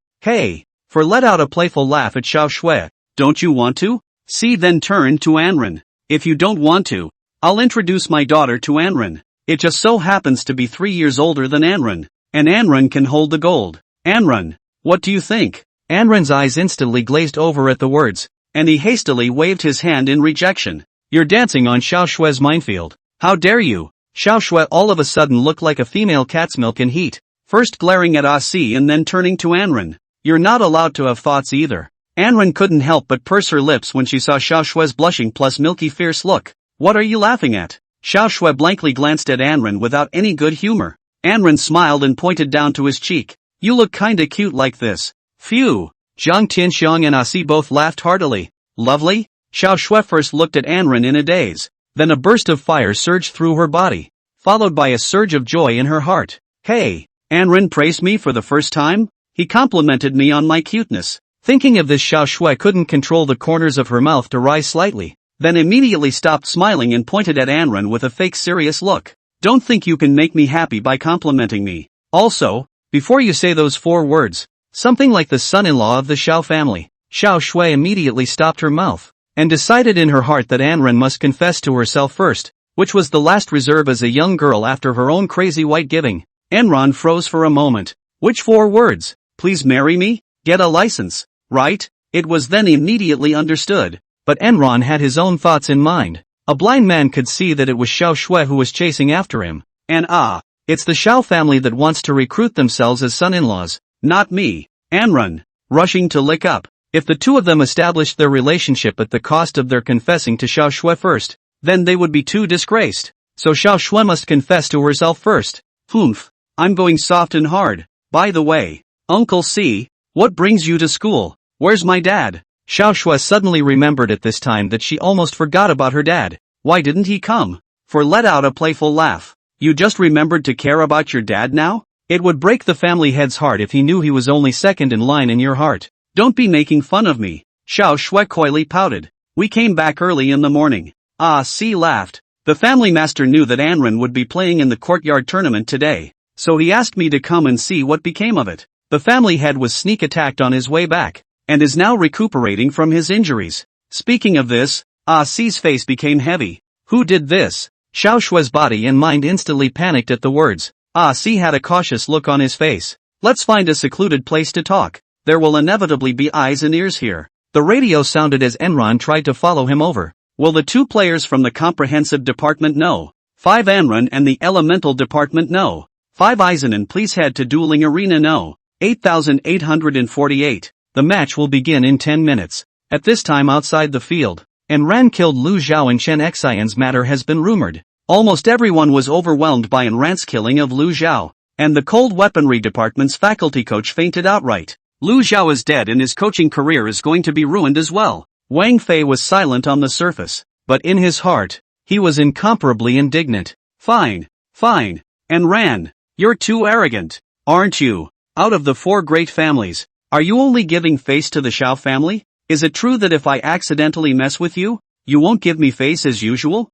For let out a playful laugh at Xiao Shui. Don't you want to? C then turned to Anren. If you don't want to, I'll introduce my daughter to Anren. It just so happens to be 3 years older than Anren, and Anren can hold the gold. Anren, what do you think? Anren's eyes instantly glazed over at the words, and he hastily waved his hand in rejection. You're dancing on Xiao Shui's minefield. How dare you? Xiao Shui all of a sudden looked like a female cat's milk in heat, first glaring at C and then turning to Anren. You're not allowed to have thoughts either. Anren couldn't help but purse her lips when she saw Xiao Shui's blushing plus milky fierce look. What are you laughing at? Xiao Shui blankly glanced at Anren without any good humor. Anren smiled and pointed down to his cheek. You look kinda cute like this. Phew. Zhang Tianxiong and C both laughed heartily. Lovely? Xiao Shui first looked at Anren in a daze. Then a burst of fire surged through her body, followed by a surge of joy in her heart. Hey, Anren praised me for the first time? He complimented me on my cuteness. Thinking of this, Xiao Shui couldn't control the corners of her mouth to rise slightly, then immediately stopped smiling and pointed at Anren with a fake serious look. Don't think you can make me happy by complimenting me. Also, before you say those 4 words, something like the son-in-law of the Xiao family. Xiao Shui immediately stopped her mouth, and decided in her heart that Anren must confess to herself first, which was the last reserve as a young girl after her own crazy white giving. Anren froze for a moment. Which 4 words? Please marry me? Get a license, right? It was then immediately understood. But Enron had his own thoughts in mind. A blind man could see that it was Xiao Shui who was chasing after him. And it's the Xiao family that wants to recruit themselves as son-in-laws. not me. Anrun, rushing to lick up. If the two of them established their relationship at the cost of their confessing to Xiao Shui first, then they would be too disgraced. So Xiao Shui must confess to herself first. Humph, I'm going soft and hard. By the way, Uncle C, what brings you to school? Where's my dad? Xiao Shui suddenly remembered at this time that she almost forgot about her dad. Why didn't he come? For let out a playful laugh. You just remembered to care about your dad now? It would break the family head's heart if he knew he was only second in line in your heart. Don't be making fun of me. Xiao Shui coyly pouted. We came back early in the morning. C laughed. The family master knew that Anrun would be playing in the courtyard tournament today, so he asked me to come and see what became of it. The family head was sneak attacked on his way back, and is now recuperating from his injuries. Speaking of this, C's face became heavy. Who did this? Xiao Shui's body and mind instantly panicked at the words. C had a cautious look on his face. Let's find a secluded place to talk. There will inevitably be eyes and ears here. The radio sounded as Enron tried to follow him over. Will the two players from the comprehensive department know? 5 Anrun and the elemental department know. 5 Aizanen please head to dueling arena no. 8848. The match will begin in 10 minutes. At this time outside the field, Enran killed Lu Zhao and Chen Xian's matter has been rumored. Almost everyone was overwhelmed by Enran's killing of Lu Zhao, and the cold weaponry department's faculty coach fainted outright. Lu Zhao is dead and his coaching career is going to be ruined as well. Wang Fei was silent on the surface, but in his heart, he was incomparably indignant. Fine. Enran, you're too arrogant, aren't you? Out of the 4 great families, are you only giving face to the Xiao family? Is it true that if I accidentally mess with you, you won't give me face as usual?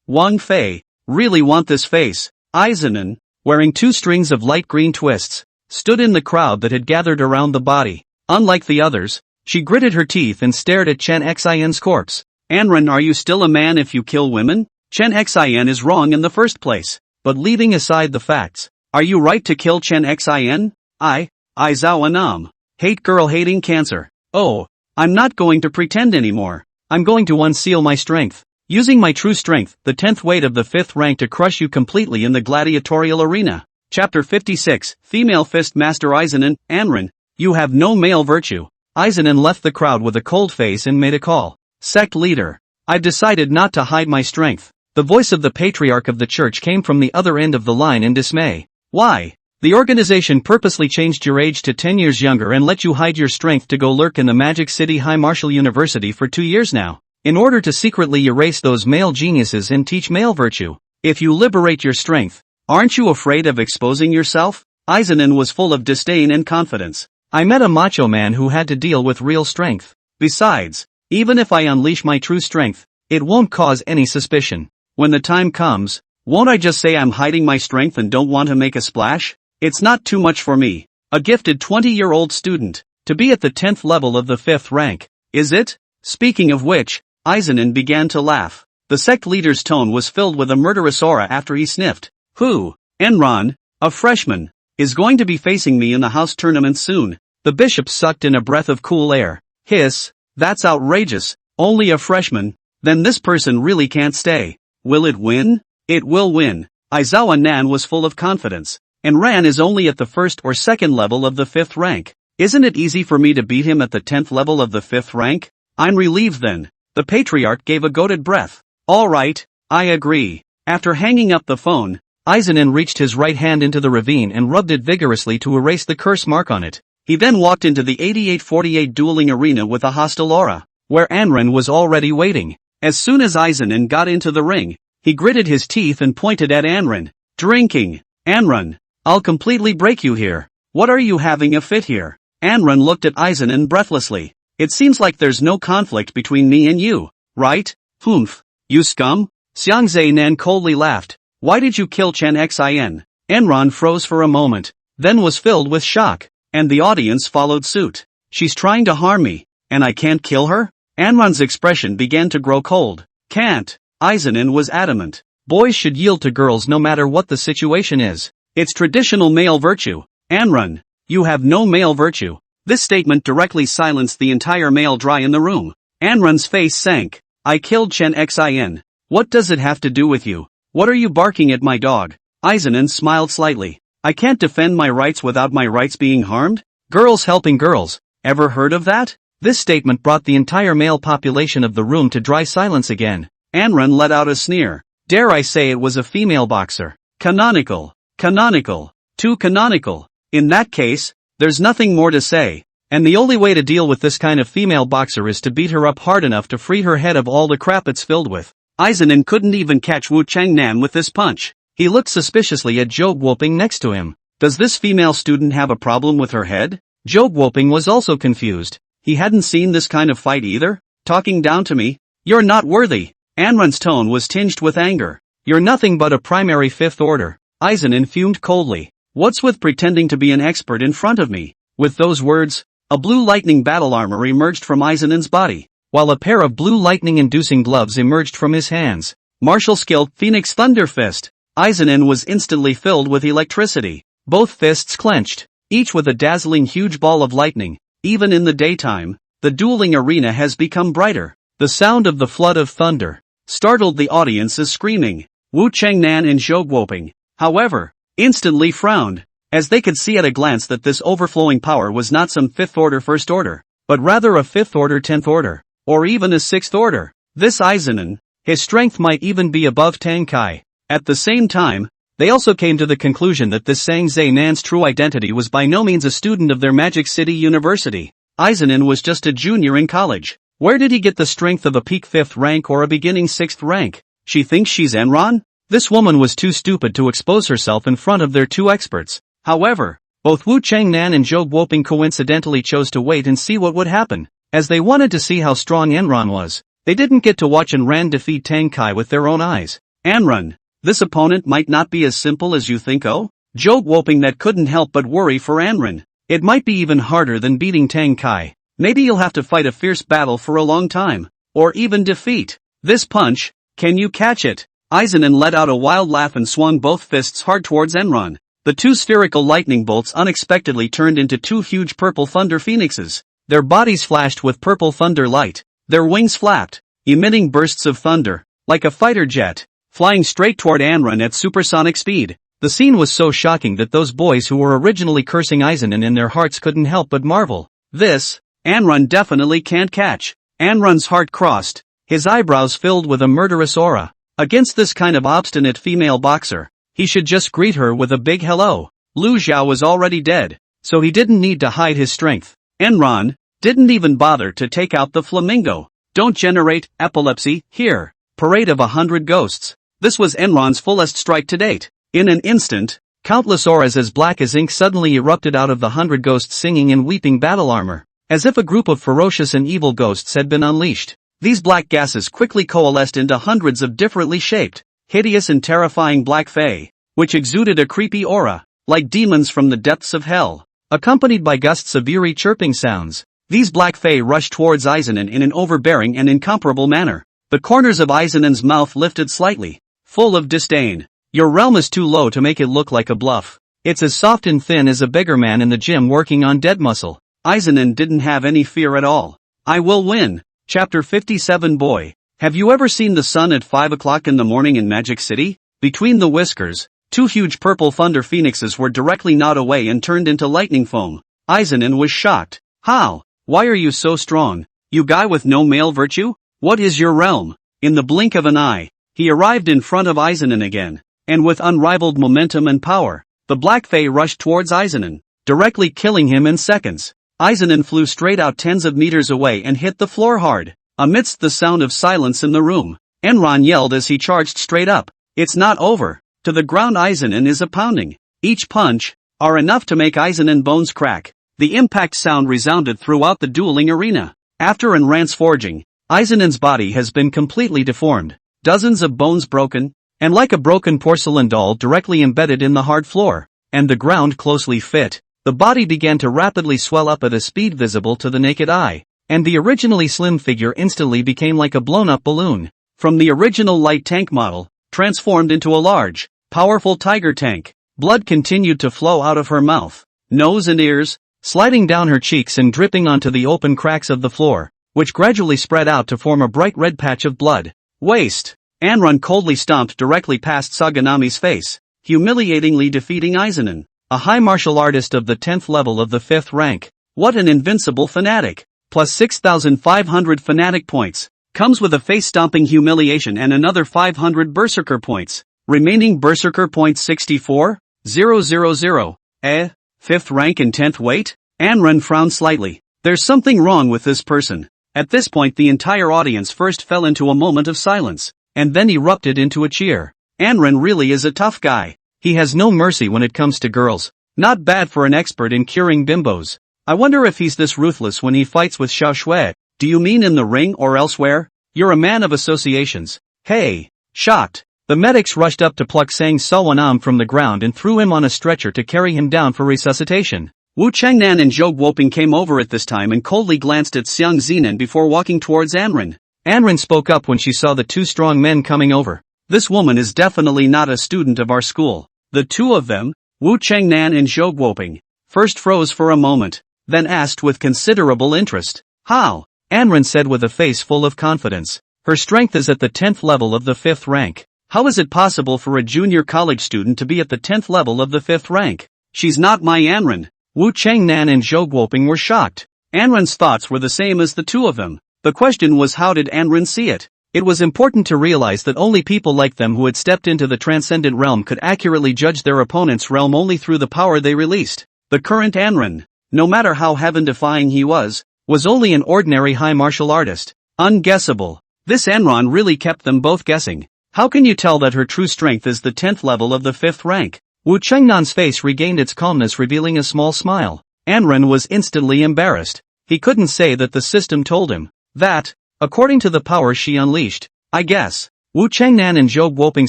Wang Fei, really want this face. Aizanen, wearing 2 strings of light green twists, stood in the crowd that had gathered around the body. Unlike the others, she gritted her teeth and stared at Chen Xian's corpse. Anrun, are you still a man if you kill women? Chen Xian is wrong in the first place. But leaving aside the facts, are you right to kill Chen Xian? I Zhao Anam. Hate girl hating cancer. Oh, I'm not going to pretend anymore. I'm going to unseal my strength. Using my true strength, the 10th weight of the 5th rank to crush you completely in the gladiatorial arena. Chapter 56, Female Fist Master Aizanen, Anrun, you have no male virtue. Aizanen left the crowd with a cold face and made a call. Sect leader. I've decided not to hide my strength. The voice of the patriarch of the church came from the other end of the line in dismay. Why? The organization purposely changed your age to 10 years younger and let you hide your strength to go lurk in the Magic City High Martial University for 2 years now, in order to secretly erase those male geniuses and teach male virtue. If you liberate your strength, aren't you afraid of exposing yourself? Aizanen was full of disdain and confidence. I met a macho man who had to deal with real strength. Besides, even if I unleash my true strength, it won't cause any suspicion. When the time comes, won't I just say I'm hiding my strength and don't want to make a splash? It's not too much for me, a gifted 20-year-old student, to be at the 10th level of the 5th rank, is it? Speaking of which, Aizanen began to laugh. The sect leader's tone was filled with a murderous aura after he sniffed. Who? Enron, a freshman, is going to be facing me in the house tournament soon. The bishop sucked in a breath of cool air. Hiss, that's outrageous, only a freshman, then this person really can't stay. Will it win? It will win. Aizawa Nan was full of confidence. Enran is only at the 1st or 2nd level of the 5th rank. Isn't it easy for me to beat him at the 10th level of the 5th rank? I'm relieved then. The patriarch gave a goated breath. Alright, I agree. After hanging up the phone, Aizanen reached his right hand into the ravine and rubbed it vigorously to erase the curse mark on it. He then walked into the 8848 dueling arena with a hostile aura, where Anrun was already waiting. As soon as Aizanen got into the ring, he gritted his teeth and pointed at Anrun. Drinking. Anrun, I'll completely break you here. What are you having a fit here? Anrun looked at Aizanen breathlessly. It seems like there's no conflict between me and you, right? Humph. You scum? Xiangzhe Nan coldly laughed. Why did you kill Chen Xin? Enron froze for a moment, then was filled with shock, and the audience followed suit. She's trying to harm me, and I can't kill her? Enron's expression began to grow cold. Can't. Aizanen was adamant. Boys should yield to girls no matter what the situation is. It's traditional male virtue. Anrun, you have no male virtue. This statement directly silenced the entire male dry in the room. Anrun's face sank. I killed Chen Xin. What does it have to do with you? What are you barking at my dog? Aizenin smiled slightly. I can't defend my rights without my rights being harmed? Girls helping girls. Ever heard of that? This statement brought the entire male population of the room to dry silence again. Anran let out a sneer. Dare I say it was a female boxer? Canonical. Canonical. Too canonical. In that case, there's nothing more to say. And the only way to deal with this kind of female boxer is to beat her up hard enough to free her head of all the crap it's filled with. Aizenin couldn't even catch Wu Changnan with this punch. He looked suspiciously at Zhou Guoping next to him. Does this female student have a problem with her head? Zhou Guoping was also confused. He hadn't seen this kind of fight either. Talking down to me? You're not worthy. Anran's tone was tinged with anger. You're nothing but a primary fifth order. Aizenin fumed coldly. What's with pretending to be an expert in front of me? With those words, a blue lightning battle armor emerged from Aizenin's body, while a pair of blue lightning-inducing gloves emerged from his hands. Martial skill, Phoenix Thunder Fist. Aizenin was instantly filled with electricity. Both fists clenched, each with a dazzling huge ball of lightning. Even in the daytime, the dueling arena has become brighter. The sound of the flood of thunder startled the audience's screaming. Wu Changnan and Zhou Guoping, however, instantly frowned, as they could see at a glance that this overflowing power was not some fifth order first order, but rather a fifth order 10th order. Or even a sixth order. This Aizenin, his strength might even be above Tang Kai. At the same time, they also came to the conclusion that this Sang Zhe Nan's true identity was by no means a student of their Magic City University. Aizenin was just a junior in college. Where did he get the strength of a peak 5th rank or a beginning 6th rank? She thinks she's Enron? This woman was too stupid to expose herself in front of their two experts. However, both Wu Changnan and Zhou Guoping coincidentally chose to wait and see what would happen. As they wanted to see how strong Enron was, they didn't get to watch Enran defeat Tang Kai with their own eyes. Enron, this opponent might not be as simple as you think. Oh, Zhou Guoping that couldn't help but worry for Enron. It might be even harder than beating Tang Kai. Maybe you'll have to fight a fierce battle for a long time, or even defeat. This punch, can you catch it? Aizenin let out a wild laugh and swung both fists hard towards Enron. The two spherical lightning bolts unexpectedly turned into two huge purple thunder phoenixes. Their bodies flashed with purple thunder light. Their wings flapped, emitting bursts of thunder, like a fighter jet, flying straight toward Anran at supersonic speed. The scene was so shocking that those boys who were originally cursing Aizenin in their hearts couldn't help but marvel. This, Anran definitely can't catch. Anran's heart crossed, his eyebrows filled with a murderous aura. Against this kind of obstinate female boxer, he should just greet her with a big hello. Lu Xiao was already dead, so he didn't need to hide his strength. Enron didn't even bother to take out the flamingo. Don't generate epilepsy here. Parade of 100 ghosts. This was Enron's fullest strike to date. In an instant, countless auras as black as ink suddenly erupted out of the 100 ghosts singing in weeping battle armor, as if a group of ferocious and evil ghosts had been unleashed. These black gases quickly coalesced into hundreds of differently shaped, hideous and terrifying black fae, which exuded a creepy aura, like demons from the depths of hell. Accompanied by gusts of eerie chirping sounds, these black fae rushed towards Aizenin in an overbearing and incomparable manner. The corners of Aizenin's mouth lifted slightly, full of disdain. Your realm is too low to make it look like a bluff. It's as soft and thin as a beggar man in the gym working on dead muscle. Aizenin didn't have any fear at all. I will win. Chapter 57 Boy, have you ever seen the sun at 5 o'clock in the morning in Magic City? Between the whiskers, two huge purple thunder phoenixes were directly gnawed away and turned into lightning foam. Aizenin was shocked. How? Why are you so strong? You guy with no male virtue? What is your realm? In the blink of an eye, he arrived in front of Aizenin again, and with unrivaled momentum and power, the black fae rushed towards Aizenin, directly killing him in seconds. Aizenin flew straight out tens of meters away and hit the floor hard. Amidst the sound of silence in the room, Enron yelled as he charged straight up. It's not over. To the ground Aizenin is a pounding. Each punch are enough to make Aizenin bones crack. The impact sound resounded throughout the dueling arena. After Enran's forging, Aizenin's body has been completely deformed. Dozens of bones broken, and like a broken porcelain doll directly embedded in the hard floor, and the ground closely fit. The body began to rapidly swell up at a speed visible to the naked eye, and the originally slim figure instantly became like a blown-up balloon. From the original light tank model, transformed into a large, powerful tiger tank. Blood continued to flow out of her mouth, nose and ears, sliding down her cheeks and dripping onto the open cracks of the floor, which gradually spread out to form a bright red patch of blood. Waste. Anrun coldly stomped directly past Saganami's face, humiliatingly defeating Izunen, a high martial artist of the 10th level of the 5th rank. What an invincible fanatic! Plus 6,500 fanatic points. Comes with a face-stomping humiliation and another 500 berserker points. Remaining berserker points 64,000. 5th rank and 10th weight? Anrun frowned slightly. There's something wrong with this person. At this point the entire audience first fell into a moment of silence, and then erupted into a cheer. Anrun really is a tough guy. He has no mercy when it comes to girls. Not bad for an expert in curing bimbos. I wonder if he's this ruthless when he fights with Xiao Shui. Do you mean in the ring or elsewhere? You're a man of associations. Hey! Shocked, the medics rushed up to pluck Sang Sawanam from the ground and threw him on a stretcher to carry him down for resuscitation. Wu Changnan and Zhou Guoping came over at this time and coldly glanced at Xiang Zinan before walking towards Anrun. Anrun spoke up when she saw the two strong men coming over. This woman is definitely not a student of our school. The two of them, Wu Changnan and Zhou Guoping, first froze for a moment, then asked with considerable interest. How? Anrun said with a face full of confidence. Her strength is at the 10th level of the 5th rank. How is it possible for a junior college student to be at the 10th level of the 5th rank? She's not my Anrun. Wu Changnan and Zhou Guoping were shocked. Anrun's thoughts were the same as the two of them. The question was, how did Anrun see it? It was important to realize that only people like them who had stepped into the transcendent realm could accurately judge their opponent's realm only through the power they released. The current Anrun, no matter how heaven-defying he was only an ordinary high martial artist. Unguessable. This Anrun really kept them both guessing. How can you tell that her true strength is the 10th level of the 5th rank? Wu Chengnan's face regained its calmness, revealing a small smile. Anrun was instantly embarrassed. He couldn't say that the system told him that, according to the power she unleashed, I guess. Wu Changnan and Zhou Guoping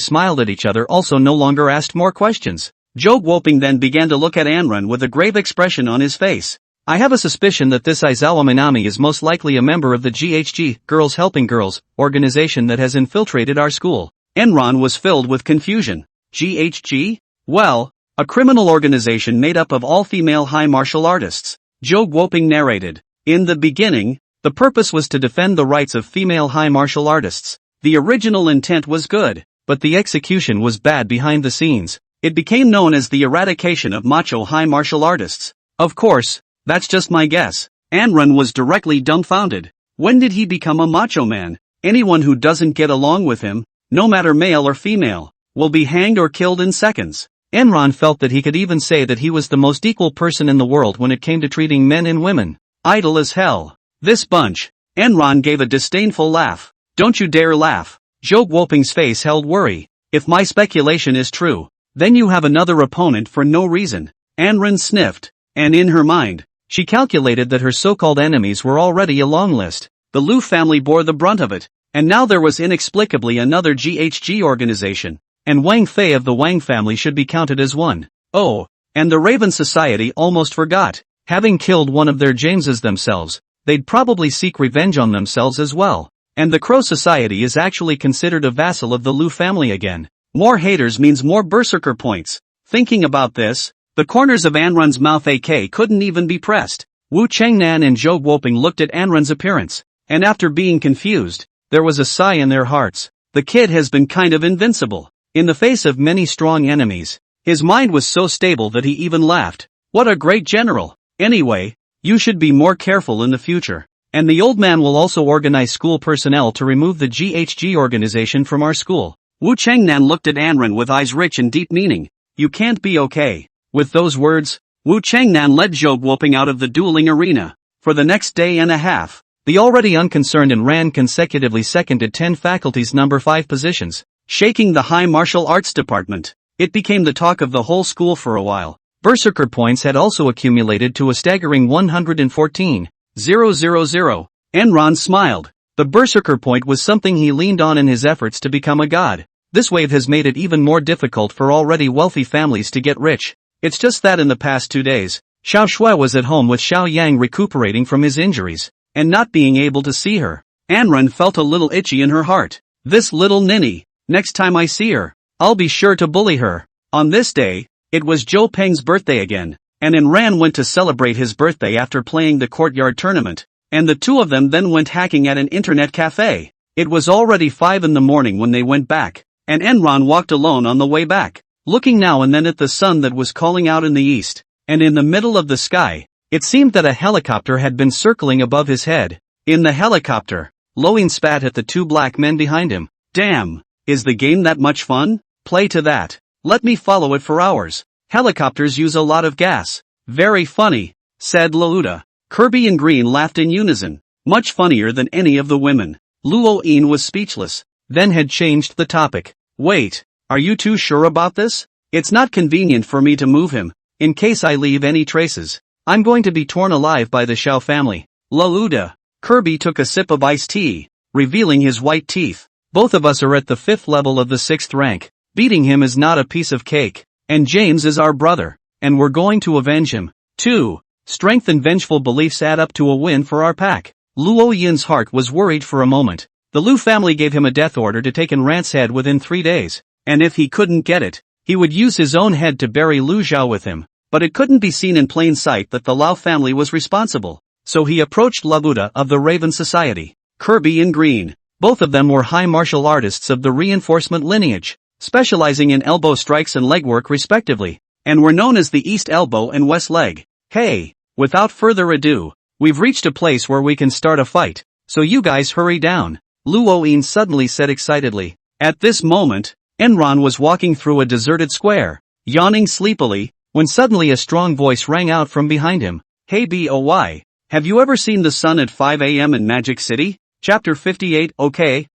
smiled at each other, also no longer asked more questions. Zhou Guoping then began to look at Anrun with a grave expression on his face. I have a suspicion that this Aizawa Minami is most likely a member of the GHG, Girls Helping Girls, organization that has infiltrated our school. Anrun was filled with confusion. GHG? Well, a criminal organization made up of all female high martial artists. Zhou Guoping narrated. In the beginning, the purpose was to defend the rights of female high martial artists. The original intent was good, but the execution was bad behind the scenes. It became known as the eradication of macho high martial artists. Of course, that's just my guess. Anrun was directly dumbfounded. When did he become a macho man? Anyone who doesn't get along with him, no matter male or female, will be hanged or killed in seconds. Anrun felt that he could even say that he was the most equal person in the world when it came to treating men and women. Idle as hell. This bunch. Anrun gave a disdainful laugh. Don't you dare laugh. Zhou Guoping's face held worry. If my speculation is true, then you have another opponent for no reason. Anrun sniffed, and in her mind, she calculated that her so-called enemies were already a long list. The Lu family bore the brunt of it, and now there was inexplicably another GHG organization. And Wang Fei of the Wang family should be counted as one. Oh, and the Raven Society almost forgot. Having killed one of their Jameses themselves, they'd probably seek revenge on themselves as well. And the Crow Society is actually considered a vassal of the Lu family again. More haters means more berserker points. Thinking about this, the corners of Anrun's mouth couldn't even be pressed. Wu Changnan and Zhou Guoping looked at Anrun's appearance, and after being confused, there was a sigh in their hearts. The kid has been kind of invincible. In the face of many strong enemies, his mind was so stable that he even laughed. What a great general! Anyway, you should be more careful in the future. And the old man will also organize school personnel to remove the GHG organization from our school. Wu Changnan looked at Anrun with eyes rich in deep meaning. You can't be okay. With those words, Wu Changnan led Zhou Guoping out of the dueling arena. For the next day and a half, the already unconcerned and ran consecutively seconded 10 faculty's number 5 positions. Shaking the high martial arts department. It became the talk of the whole school for a while. Berserker points had also accumulated to a staggering 114,000. Anrun smiled. The Berserker point was something he leaned on in his efforts to become a god. This wave has made it even more difficult for already wealthy families to get rich. It's just that in the past 2 days, Xiao Shui was at home with Xiao Yang recuperating from his injuries, and not being able to see her. Anrun felt a little itchy in her heart. This little ninny. Next time I see her, I'll be sure to bully her. On this day, it was Zhou Peng's birthday again, and Anran went to celebrate his birthday after playing the courtyard tournament, and the two of them then went hacking at an internet cafe. It was already 5 in the morning when they went back, and Enron walked alone on the way back, looking now and then at the sun that was calling out in the east, and in the middle of the sky, it seemed that a helicopter had been circling above his head. In the helicopter, Loin spat at the two black men behind him. Damn, is the game that much fun? Play to that. Let me follow it for hours. Helicopters use a lot of gas. Very funny, said Lauda. Kirby and Green laughed in unison. Much funnier than any of the women. Luo-in was speechless, then had changed the topic. Wait, are you too sure about this? It's not convenient for me to move him, in case I leave any traces. I'm going to be torn alive by the Xiao family. Lauda. Kirby took a sip of iced tea, revealing his white teeth. Both of us are at the 5th level of the 6th rank. Beating him is not a piece of cake. And James is our brother, and we're going to avenge him. 2. Strength and vengeful beliefs add up to a win for our pack. Luo Yin's heart was worried for a moment. The Lu family gave him a death order to take Enrant's head within 3 days, and if he couldn't get it, he would use his own head to bury Lu Zhao with him. But it couldn't be seen in plain sight that the Lao family was responsible, so he approached Lauda of the Raven Society. Kirby and Green. Both of them were high martial artists of the reinforcement lineage, specializing in elbow strikes and legwork respectively, and were known as the East Elbow and West Leg. Hey, without further ado, we've reached a place where we can start a fight, so you guys hurry down, Luo-in suddenly said excitedly. At this moment, Enron was walking through a deserted square, yawning sleepily, when suddenly a strong voice rang out from behind him. Hey boy, have you ever seen the sun at 5 a.m. in Magic City? Chapter 58. Okay,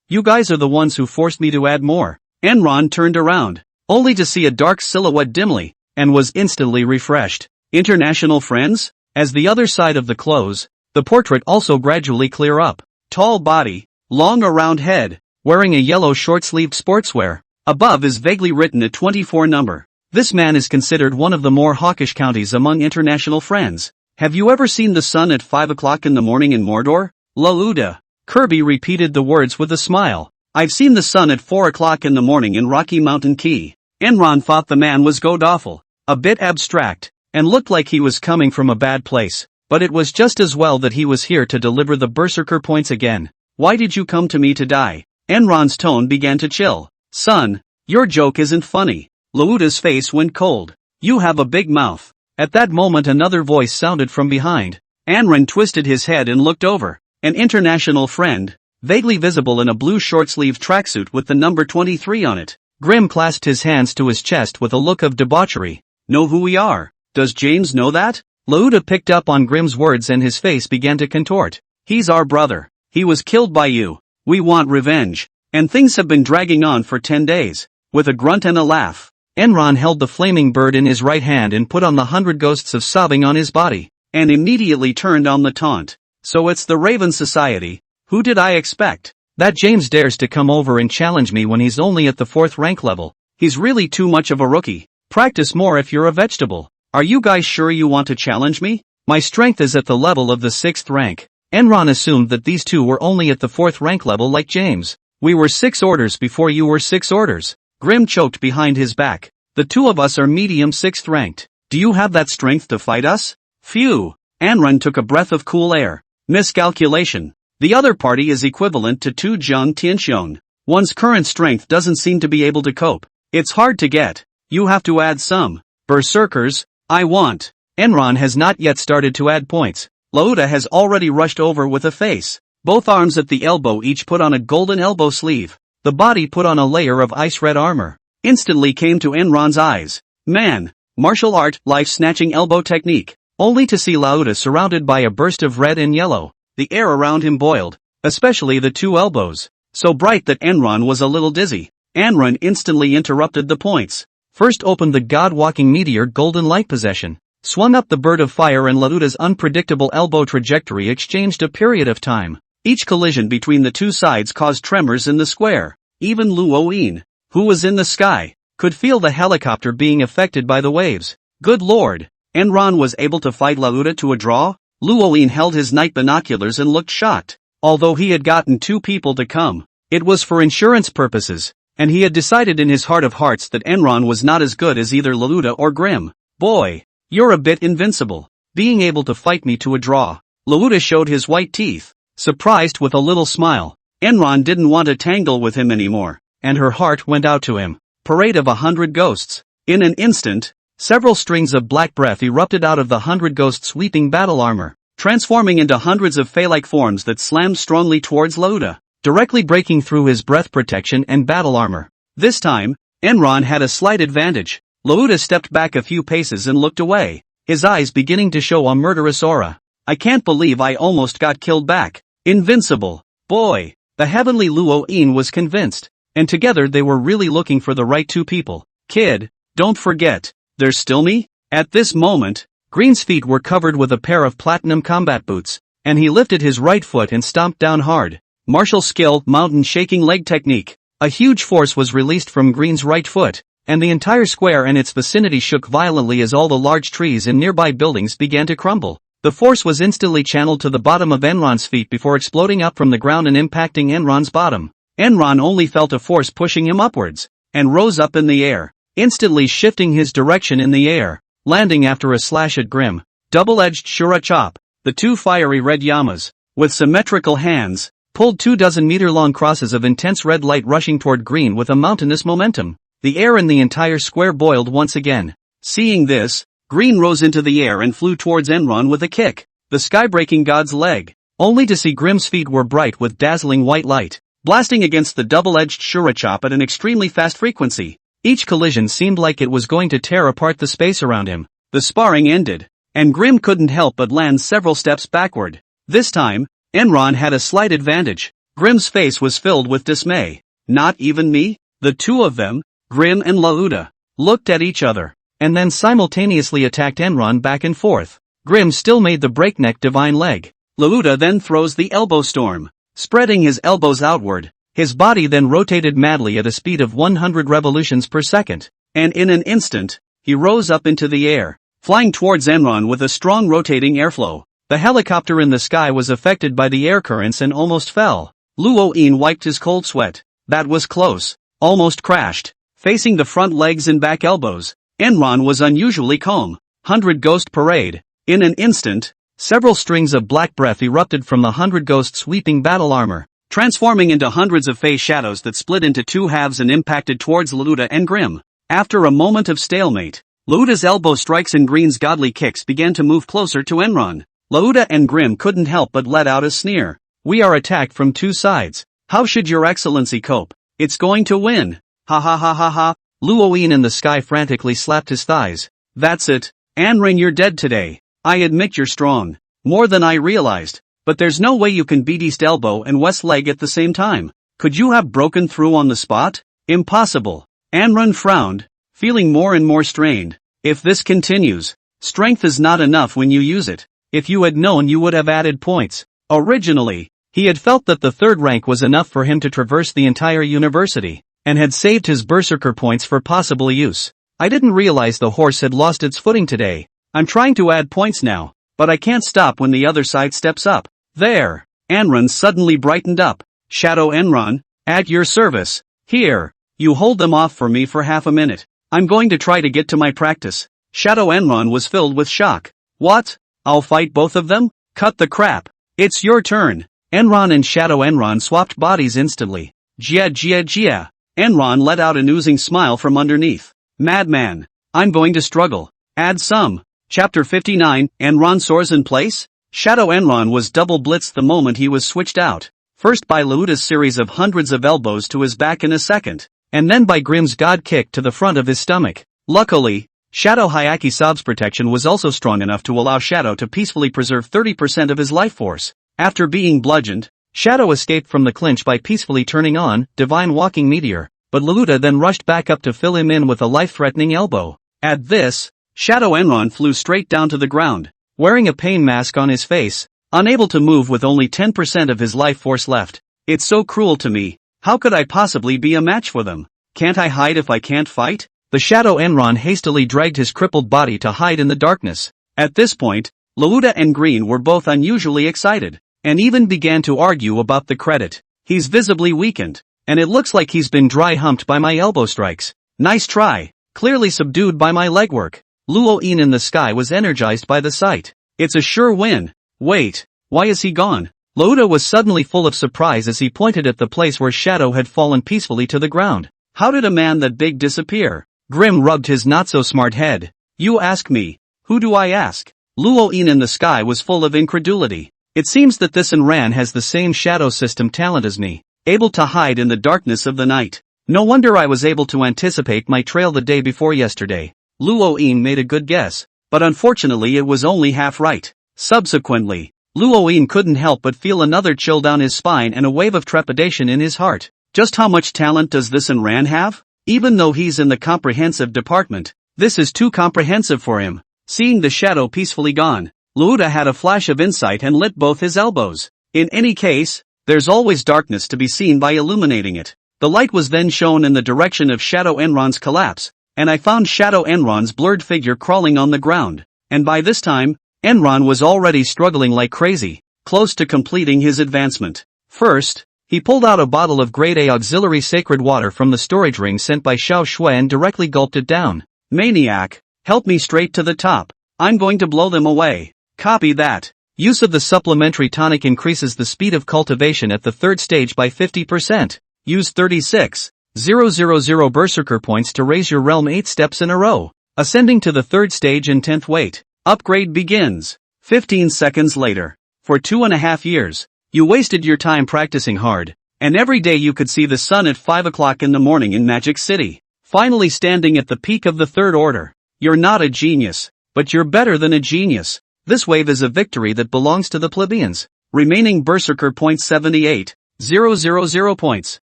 you guys are the ones who forced me to add more. Enron turned around, only to see a dark silhouette dimly, and was instantly refreshed. International friends? As the other side of the close, the portrait also gradually clear up. Tall body, long around head, wearing a yellow short-sleeved sportswear. Above is vaguely written a 24 number. This man is considered one of the more hawkish counties among international friends. Have you ever seen the sun at 5 o'clock in the morning in Mordor? Lauda. Kirby repeated the words with a smile. I've seen the sun at 4 o'clock in the morning in Rocky Mountain Key. Enron thought the man was god-awful, a bit abstract, and looked like he was coming from a bad place. But it was just as well that he was here to deliver the berserker points again. Why did you come to me to die? Enron's tone began to chill. Son, your joke isn't funny. Lauda's face went cold. You have a big mouth. At that moment another voice sounded from behind. Enron twisted his head and looked over. An international friend, vaguely visible in a blue short-sleeved tracksuit with the number 23 on it. Grim clasped his hands to his chest with a look of debauchery. Know who we are? Does James know that? Lauda picked up on Grim's words and his face began to contort. He's our brother. He was killed by you. We want revenge. And things have been dragging on for 10 days. With a grunt and a laugh, Enron held the flaming bird in his right hand and put on the 100 ghosts of sobbing on his body, and immediately turned on the taunt. So it's the Raven Society. Who did I expect? That James dares to come over and challenge me when he's only at the 4th rank level. He's really too much of a rookie. Practice more if you're a vegetable. Are you guys sure you want to challenge me? My strength is at the level of the 6th rank. Enron assumed that these two were only at the 4th rank level like James. We were 6 orders before you were 6 orders. Grim choked behind his back. The two of us are medium 6th ranked. Do you have that strength to fight us? Phew. Enron took a breath of cool air. Miscalculation. The other party is equivalent to 2 Zhang Tianxiong. One's current strength doesn't seem to be able to cope. It's hard to get. You have to add some. Berserkers, I want. Enron has not yet started to add points. Lauda has already rushed over with a face. Both arms at the elbow each put on a golden elbow sleeve. The body put on a layer of ice-red armor. Instantly came to Enron's eyes. Man, martial art, life-snatching elbow technique. Only to see Lauda surrounded by a burst of red and yellow. The air around him boiled, especially the 2 elbows. So bright that Enron was a little dizzy. Enron instantly interrupted the points. First opened the god-walking meteor golden light possession. Swung up the bird of fire and Lauda's unpredictable elbow trajectory exchanged a period of time. Each collision between the two sides caused tremors in the square. Even Luo-in, who was in the sky, could feel the helicopter being affected by the waves. Good lord, Enron was able to fight Lauda to a draw? Luo-in held his night binoculars and looked shocked. Although he had gotten 2 people to come, it was for insurance purposes, and he had decided in his heart of hearts that Enron was not as good as either Lauda or Grim. Boy, you're a bit invincible, being able to fight me to a draw. Lauda showed his white teeth. surprised with a little smile. Enron didn't want to tangle with him anymore, and her heart went out to him. Parade of 100 ghosts. In an instant, several strings of black breath erupted out of the 100 ghosts' sweeping battle armor, transforming into hundreds of fey-like forms that slammed strongly towards Lauda, directly breaking through his breath protection and battle armor. This time, Enron had a slight advantage. Lauda stepped back a few paces and looked away, his eyes beginning to show a murderous aura. I can't believe I almost got killed back. Invincible. Boy. The heavenly Luo-in was convinced, and together they were really looking for the right two people. Kid, don't forget, there's still me? At this moment, Green's feet were covered with a pair of platinum combat boots, and he lifted his right foot and stomped down hard. Martial skill, mountain shaking leg technique. A huge force was released from Green's right foot, and the entire square and its vicinity shook violently as all the large trees and nearby buildings began to crumble. The force was instantly channeled to the bottom of Enron's feet before exploding up from the ground and impacting Enron's bottom. Enron only felt a force pushing him upwards, and rose up in the air, instantly shifting his direction in the air, landing after a slash at Grim. Double-edged Shura Chop. The two fiery red Yamas, with symmetrical hands, pulled 24-meter-long crosses of intense red light rushing toward Green with a mountainous momentum. The air in the entire square boiled once again. Seeing this, Green rose into the air and flew towards Enron with a kick, the sky-breaking god's leg, only to see Grim's feet were bright with dazzling white light, blasting against the double-edged Shura Chop at an extremely fast frequency. Each collision seemed like it was going to tear apart the space around him. The sparring ended, and Grim couldn't help but land several steps backward. This time, Enron had a slight advantage. Grim's face was filled with dismay. Not even me? The two of them, Grim and Lauda, looked at each other, and then simultaneously attacked Enron back and forth. Grim still made the breakneck divine leg. Lauda then throws the elbow storm, spreading his elbows outward. His body then rotated madly at a speed of 100 revolutions per second, and in an instant, he rose up into the air, flying towards Enron with a strong rotating airflow. The helicopter in the sky was affected by the air currents and almost fell. Luo-in wiped his cold sweat. That was close. Almost crashed. Facing the front legs and back elbows, Enron was unusually calm. 100 Ghost Parade. In an instant, several strings of black breath erupted from the 100 Ghosts' sweeping battle armor, transforming into hundreds of phase shadows that split into two halves and impacted towards Lauda and Grim. After a moment of stalemate, Lauda's elbow strikes and Green's godly kicks began to move closer to Enron. Lauda and Grim couldn't help but let out a sneer. We are attacked from two sides. How should your excellency cope? It's going to win. Ha ha ha ha ha. Luo-in in the sky frantically slapped his thighs. That's it. Anren, you're dead today. I admit you're strong. More than I realized. But there's no way you can beat East Elbow and West Leg at the same time. Could you have broken through on the spot? Impossible. Anren frowned, feeling more and more strained. If this continues, strength is not enough when you use it. If you had known, you would have added points. Originally, he had felt that the third rank was enough for him to traverse the entire university, and had saved his berserker points for possible use. I didn't realize the horse had lost its footing today. I'm trying to add points now, but I can't stop when the other side steps up. There. Anren suddenly brightened up. Shadow Enron, at your service. Here, you hold them off for me for half a minute. I'm going to try to get to my practice. Shadow Enron was filled with shock. What? I'll fight both of them? Cut the crap. It's your turn. Enron and Shadow Enron swapped bodies instantly. Jia Jia Jia. Enron let out an oozing smile from underneath. Madman. I'm going to struggle. Add some. Chapter 59, Enron soars in place? Shadow Enron was double blitzed the moment he was switched out. First by Lauda's series of hundreds of elbows to his back in a second, and then by Grim's god kick to the front of his stomach. Luckily, Shadow Hyaki Sob's protection was also strong enough to allow Shadow to peacefully preserve 30% of his life force. After being bludgeoned, Shadow escaped from the clinch by peacefully turning on Divine Walking Meteor, but Lauda then rushed back up to fill him in with a life-threatening elbow. At this, Shadow Enron flew straight down to the ground, wearing a pain mask on his face, unable to move with only 10% of his life force left. It's so cruel to me. How could I possibly be a match for them? Can't I hide if I can't fight? The Shadow Enron hastily dragged his crippled body to hide in the darkness. At this point, Lauda and Green were both unusually excited, and even began to argue about the credit. He's visibly weakened, and it looks like he's been dry-humped by my elbow strikes. Nice try. Clearly subdued by my legwork. Luo-in in the sky was energized by the sight. It's a sure win. Wait, why is he gone? Lauda was suddenly full of surprise as he pointed at the place where Shadow had fallen peacefully to the ground. How did a man that big disappear? Grim rubbed his not-so-smart head. You ask me. Who do I ask? Luo-in in the sky was full of incredulity. It seems that this Enran has the same shadow system talent as me, able to hide in the darkness of the night. No wonder I was able to anticipate my trail the day before yesterday. Luo-in made a good guess, but unfortunately it was only half right. Subsequently, Luo-in couldn't help but feel another chill down his spine and a wave of trepidation in his heart. Just how much talent does this Enran have? Even though he's in the comprehensive department, this is too comprehensive for him. Seeing the shadow peacefully gone, Lauda had a flash of insight and lit both his elbows. In any case, there's always darkness to be seen by illuminating it. The light was then shown in the direction of Shadow Enron's collapse, and I found Shadow Enron's blurred figure crawling on the ground. And by this time, Enron was already struggling like crazy, close to completing his advancement. First, he pulled out a bottle of Grade A auxiliary sacred water from the storage ring sent by Xiao Shui and directly gulped it down. Maniac, help me straight to the top. I'm going to blow them away. Copy that. Use of the supplementary tonic increases the speed of cultivation at the third stage by 50%. Use 36,000 Berserker points to raise your realm 8 steps in a row, ascending to the third stage in 10th weight. Upgrade begins. 15 seconds later. For 2.5 years, you wasted your time practicing hard, and every day you could see the sun at 5 o'clock in the morning in Magic City. Finally standing at the peak of the third order. You're not a genius, but you're better than a genius. This wave is a victory that belongs to the plebeians. Remaining Berserker points 78,000 points.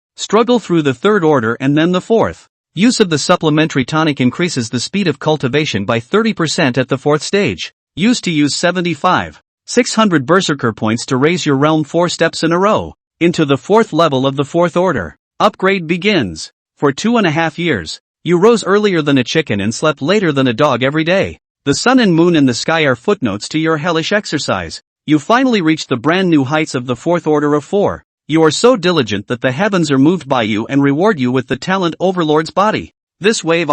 Struggle through the third order and then the fourth. Use of the supplementary tonic increases the speed of cultivation by 30% at the fourth stage. Use 75,600 Berserker points to raise your realm 4 steps in a row, into the fourth level of the fourth order. Upgrade begins. For 2.5 years, you rose earlier than a chicken and slept later than a dog every day. The sun and moon in the sky are footnotes to your hellish exercise. You finally reached the brand new heights of the fourth order of 4. You are so diligent that the heavens are moved by you and reward you with the talent overlord's body. This wave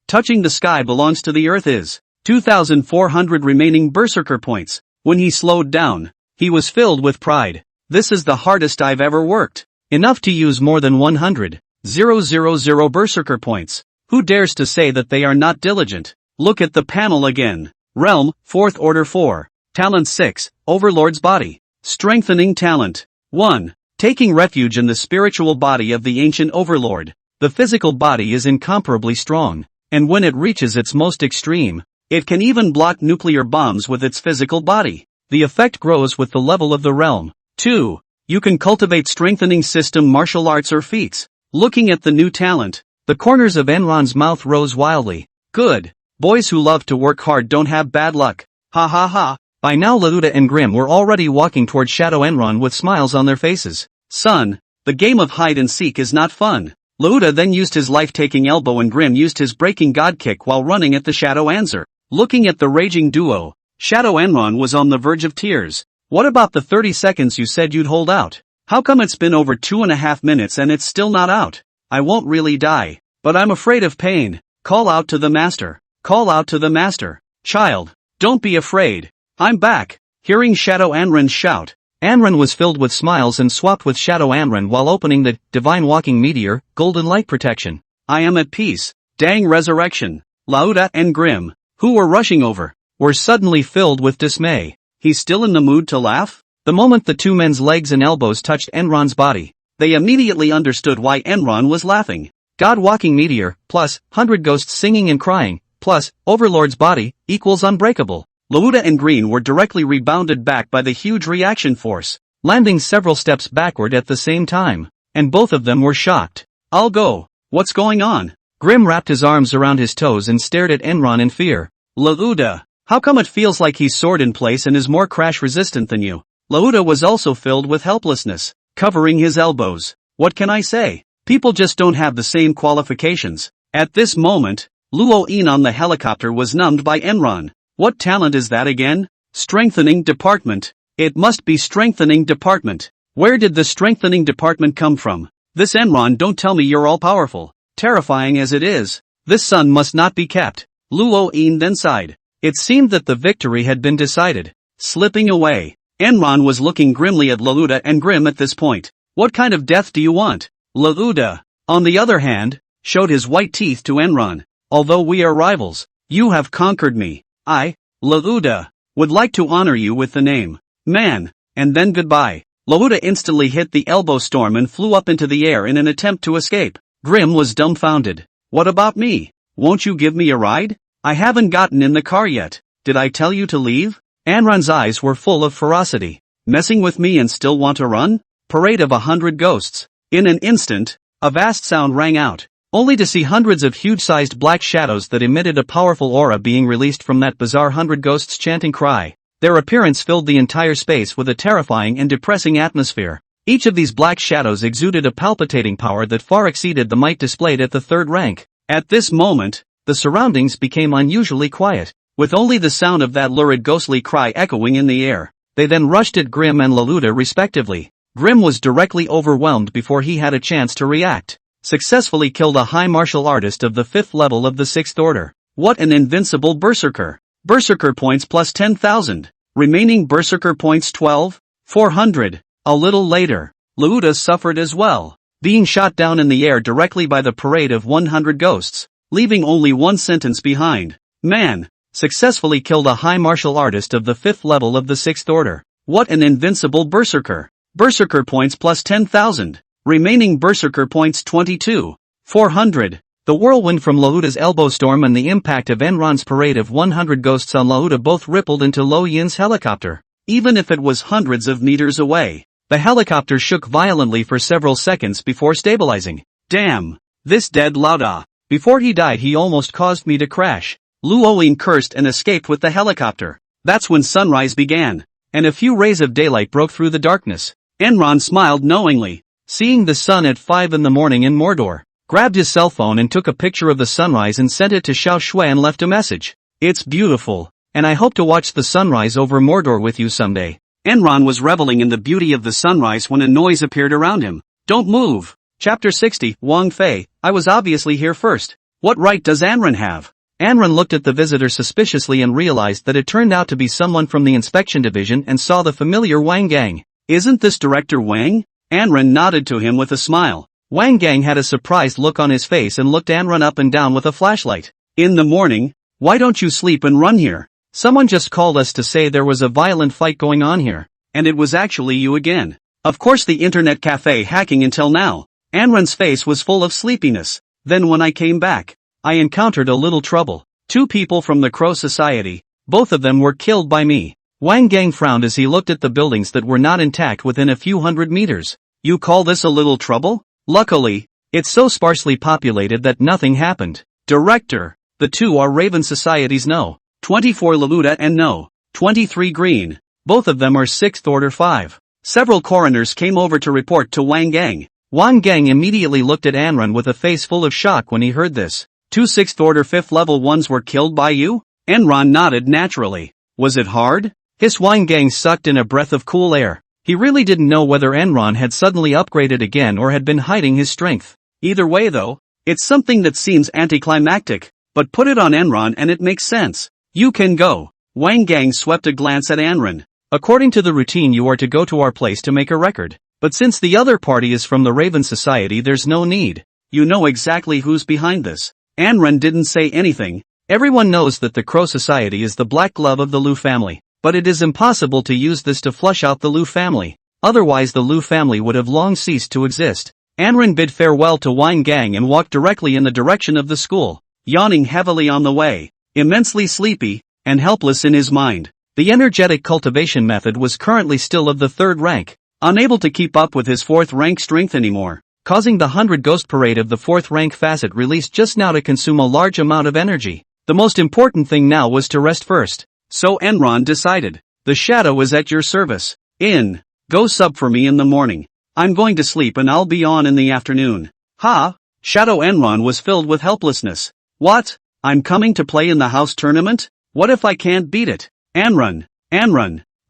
touching the sky belongs to the earth is 2,400 remaining Berserker points. When he slowed down, he was filled with pride. This is the hardest I've ever worked. Enough to use more than 100,000 Berserker points. Who dares to say that they are not diligent? Look at the panel again. Realm, 4th order 4. Talent 6, Overlord's body. Strengthening talent. 1. Taking refuge in the spiritual body of the ancient overlord. The physical body is incomparably strong, and when it reaches its most extreme, it can even block nuclear bombs with its physical body. The effect grows with the level of the realm. 2. You can cultivate strengthening system martial arts or feats. Looking at the new talent, the corners of Enron's mouth rose wildly. Good. Boys who love to work hard don't have bad luck. Ha ha ha. By now Lauda and Grim were already walking toward Shadow Enron with smiles on their faces. Son, the game of hide and seek is not fun. Lauda then used his life-taking elbow and Grim used his breaking god kick while running at the Shadow Answer. Looking at the raging duo, Shadow Enron was on the verge of tears. What about the 30 seconds you said you'd hold out? How come it's been over 2.5 minutes and it's still not out? I won't really die, but I'm afraid of pain. Call out to the master. Call out to the master. Child, don't be afraid. I'm back. Hearing Shadow Anran shout, Anran was filled with smiles and swapped with Shadow Anran while opening the Divine Walking Meteor, Golden Light Protection. I am at peace. Dang resurrection. Lauda and Grim, who were rushing over, were suddenly filled with dismay. He's still in the mood to laugh? The moment the two men's legs and elbows touched Enron's body, they immediately understood why Enron was laughing. God Walking Meteor, plus, 100 ghosts singing and crying, plus, Overlord's body, equals unbreakable. Lauda and Green were directly rebounded back by the huge reaction force, landing several steps backward at the same time, and both of them were shocked. I'll go. What's going on? Grim wrapped his arms around his toes and stared at Enron in fear. Lauda, how come it feels like he's soared in place and is more crash resistant than you? Lauda was also filled with helplessness, covering his elbows. What can I say? People just don't have the same qualifications. At this moment, Luo-in on the helicopter was numbed by Enron. What talent is that again? Strengthening department. It must be strengthening department. Where did the strengthening department come from? This Enron, don't tell me you're all powerful. Terrifying as it is, this son must not be kept. Luo-in then sighed. It seemed that the victory had been decided. Slipping away, Enron was looking grimly at Laluda and Grim at this point. What kind of death do you want? Laluda, on the other hand, showed his white teeth to Enron. Although we are rivals, you have conquered me. I, Laluda, would like to honor you with the name Man, and then goodbye. Laluda instantly hit the elbow storm and flew up into the air in an attempt to escape. Grim was dumbfounded. What about me? Won't you give me a ride? I haven't gotten in the car yet. Did I tell you to leave? Enron's eyes were full of ferocity. Messing with me and still want to run? Parade of 100 ghosts. In an instant, a vast sound rang out, only to see hundreds of huge-sized black shadows that emitted a powerful aura being released from that bizarre 100 ghosts chanting cry. Their appearance filled the entire space with a terrifying and depressing atmosphere. Each of these black shadows exuded a palpitating power that far exceeded the might displayed at the third rank. At this moment, the surroundings became unusually quiet, with only the sound of that lurid ghostly cry echoing in the air. They then rushed at Grim and Laluda respectively. Grim was directly overwhelmed before he had a chance to react. Successfully killed a high martial artist of the 5th level of the 6th order. What an invincible berserker. Berserker points plus 10,000. Remaining berserker points 12,400. A little later, Laluda suffered as well, being shot down in the air directly by the parade of 100 ghosts, leaving only one sentence behind. Man, successfully killed a high martial artist of the 5th level of the 6th order. What an invincible berserker. Berserker points plus 10,000. Remaining berserker points 22,400. The whirlwind from Laluda's elbow storm and the impact of Enron's parade of 100 ghosts on Laluda both rippled into Lo Yin's helicopter. Even if it was hundreds of meters away, the helicopter shook violently for several seconds before stabilizing. Damn, this dead Lauda. Before he died he almost caused me to crash. Luo Yin cursed and escaped with the helicopter. That's when sunrise began, and a few rays of daylight broke through the darkness. Enron smiled knowingly, seeing the sun at 5 in the morning in Mordor, grabbed his cell phone and took a picture of the sunrise and sent it to Xiao Shui and left a message. It's beautiful, and I hope to watch the sunrise over Mordor with you someday. Enron was reveling in the beauty of the sunrise when a noise appeared around him. Don't move. Chapter 60, Wang Fei, I was obviously here first. What right does Enron have? Enron looked at the visitor suspiciously and realized that it turned out to be someone from the inspection division and saw the familiar Wang Gang. Isn't this Director Wang? Enron nodded to him with a smile. Wang Gang had a surprised look on his face and looked Enron up and down with a flashlight. In the morning? Why don't you sleep and run here? Someone just called us to say there was a violent fight going on here. And it was actually you again. Of course the internet cafe hacking until now. Enron's face was full of sleepiness. Then when I came back, I encountered a little trouble. 2 people from the Crow Society. Both of them were killed by me. Wang Gang frowned as he looked at the buildings that were not intact within a few hundred meters. You call this a little trouble? Luckily, it's so sparsely populated that nothing happened. Director, the 2 are Raven Societies No. 24 Laluda and No. 23 Green. Both of them are 6th order 5. Several coroners came over to report to Wang Gang. Wang Gang immediately looked at Enron with a face full of shock when he heard this. 2 6th order 5th level ones were killed by you? Enron nodded naturally. Was it hard? His Wang Gang sucked in a breath of cool air. He really didn't know whether Enron had suddenly upgraded again or had been hiding his strength. Either way though, it's something that seems anticlimactic, but put it on Enron and it makes sense. You can go. Wang Gang swept a glance at Enron. According to the routine you are to go to our place to make a record. But since the other party is from the Raven Society there's no need. You know exactly who's behind this. Enron didn't say anything. Everyone knows that the Crow Society is the black glove of the Lu family. But it is impossible to use this to flush out the Lu family. Otherwise the Lu family would have long ceased to exist. Enron bid farewell to Wang Gang and walked directly in the direction of the school, yawning heavily on the way, immensely sleepy, and helpless in his mind. The energetic cultivation method was currently still of the 3rd rank, unable to keep up with his 4th rank strength anymore, causing the 100 ghost parade of the 4th rank facet released just now to consume a large amount of energy. The most important thing now was to rest first. So Enron decided. The shadow is at your service. Go sub for me in the morning. I'm going to sleep and I'll be on in the afternoon. Ha! Shadow Enron was filled with helplessness. What? I'm coming to play in the house tournament? What if I can't beat it? Enron,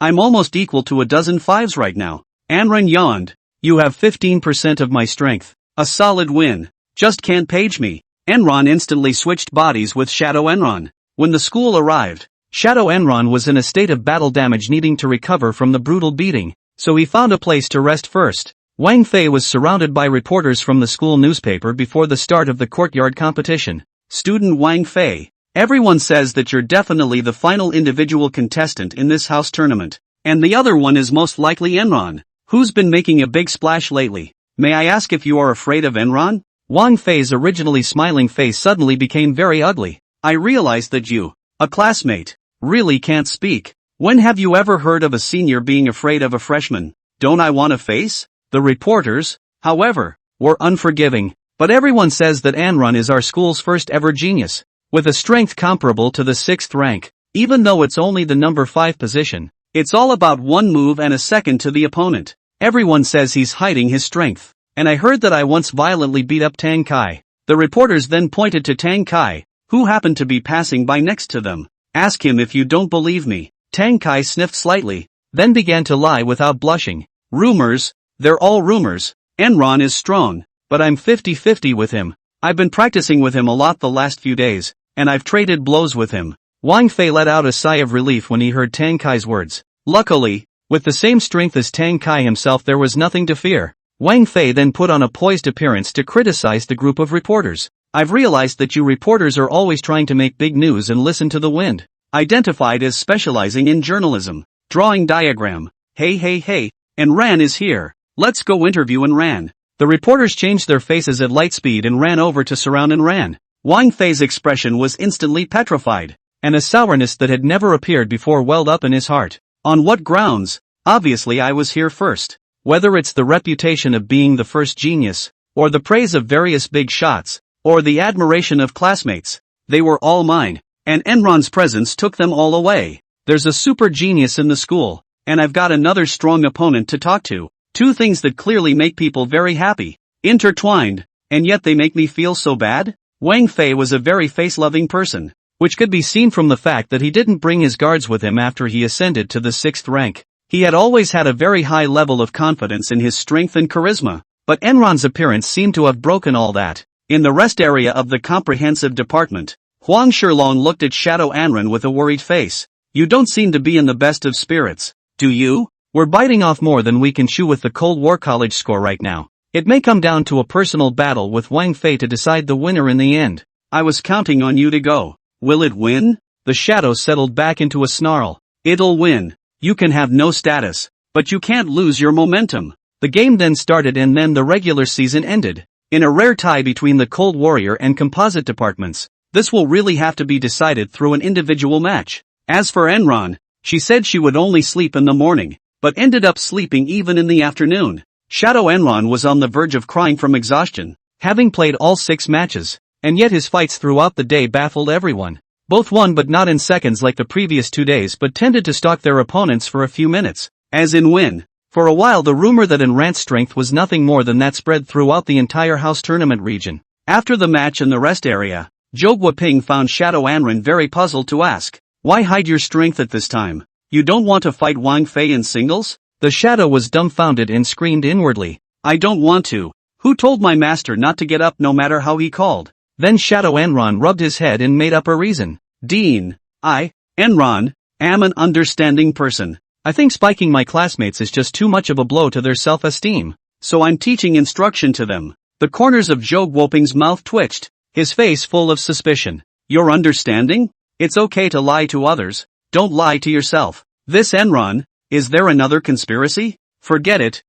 I'm almost equal to a dozen 5s right now. Enron yawned. You have 15% of my strength. A solid win. Just can't page me. Enron instantly switched bodies with Shadow Enron. When the school arrived, Shadow Enron was in a state of battle damage, needing to recover from the brutal beating, so he found a place to rest first. Wang Fei was surrounded by reporters from the school newspaper before the start of the courtyard competition. Student Wang Fei, everyone says that you're definitely the final individual contestant in this house tournament, and the other one is most likely Enron, who's been making a big splash lately. May I ask if you are afraid of Enron? Wang Fei's originally smiling face suddenly became very ugly. I realize that you, a classmate, really can't speak. When have you ever heard of a senior being afraid of a freshman? Don't I want a face? The reporters, however, were unforgiving, but everyone says that Enron is our school's first ever genius, with a strength comparable to the 6th rank, even though it's only the number 5 position. It's all about one move and a second to the opponent. Everyone says he's hiding his strength, and I heard that I once violently beat up Tang Kai. The reporters then pointed to Tang Kai, who happened to be passing by next to them. Ask him if you don't believe me. Tang Kai sniffed slightly, then began to lie without blushing. Rumors, they're all rumors. Enron is strong, but I'm 50-50 with him. I've been practicing with him a lot the last few days, and I've traded blows with him. Wang Fei let out a sigh of relief when he heard Tang Kai's words. Luckily, with the same strength as Tang Kai himself, there was nothing to fear. Wang Fei then put on a poised appearance to criticize the group of reporters. I've realized that you reporters are always trying to make big news and listen to the wind. Identified as specializing in journalism. Drawing diagram. Hey, Enran is here. Let's go interview Enran. The reporters changed their faces at light speed and ran over to surround Enran. Wang Fei's expression was instantly petrified, and a sourness that had never appeared before welled up in his heart. On what grounds? Obviously I was here first. Whether it's the reputation of being the first genius, or the praise of various big shots, or the admiration of classmates, they were all mine, and Enron's presence took them all away. There's a super genius in the school, and I've got another strong opponent to talk to. Two things that clearly make people very happy, intertwined, and yet they make me feel so bad. Wang Fei was a very face-loving person, which could be seen from the fact that he didn't bring his guards with him after he ascended to the 6th rank. He had always had a very high level of confidence in his strength and charisma, but Enron's appearance seemed to have broken all that. In the rest area of the comprehensive department, Huang Shilong looked at Shadow Enron with a worried face. You don't seem to be in the best of spirits, do you? We're biting off more than we can chew with the Cold War College score right now. It may come down to a personal battle with Wang Fei to decide the winner in the end. I was counting on you to go. Will it win? The shadow settled back into a snarl. It'll win. You can have no status, but you can't lose your momentum. The game then started and then the regular season ended. In a rare tie between the Cold Warrior and Composite departments, this will really have to be decided through an individual match. As for Enron, she said she would only sleep in the morning, but ended up sleeping even in the afternoon. Shadow Enron was on the verge of crying from exhaustion, having played all 6 matches, and yet his fights throughout the day baffled everyone. Both won but not in seconds like the previous 2 days, but tended to stalk their opponents for a few minutes. As in win. For a while the rumor that Enran's strength was nothing more than that spread throughout the entire house tournament region. After the match in the rest area, Zhou Guoping found Shadow Enron very puzzled to ask, why hide your strength at this time? You don't want to fight Wang Fei in singles? The shadow was dumbfounded and screamed inwardly. I don't want to. Who told my master not to get up no matter how he called? Then Shadow Enron rubbed his head and made up a reason. Dean, I, Enron, am an understanding person. I think spiking my classmates is just too much of a blow to their self-esteem. So I'm teaching instruction to them. The corners of Zhou Guoping's mouth twitched, his face full of suspicion. You're understanding? It's okay to lie to others. Don't lie to yourself. This Enron, is there another conspiracy? Forget it.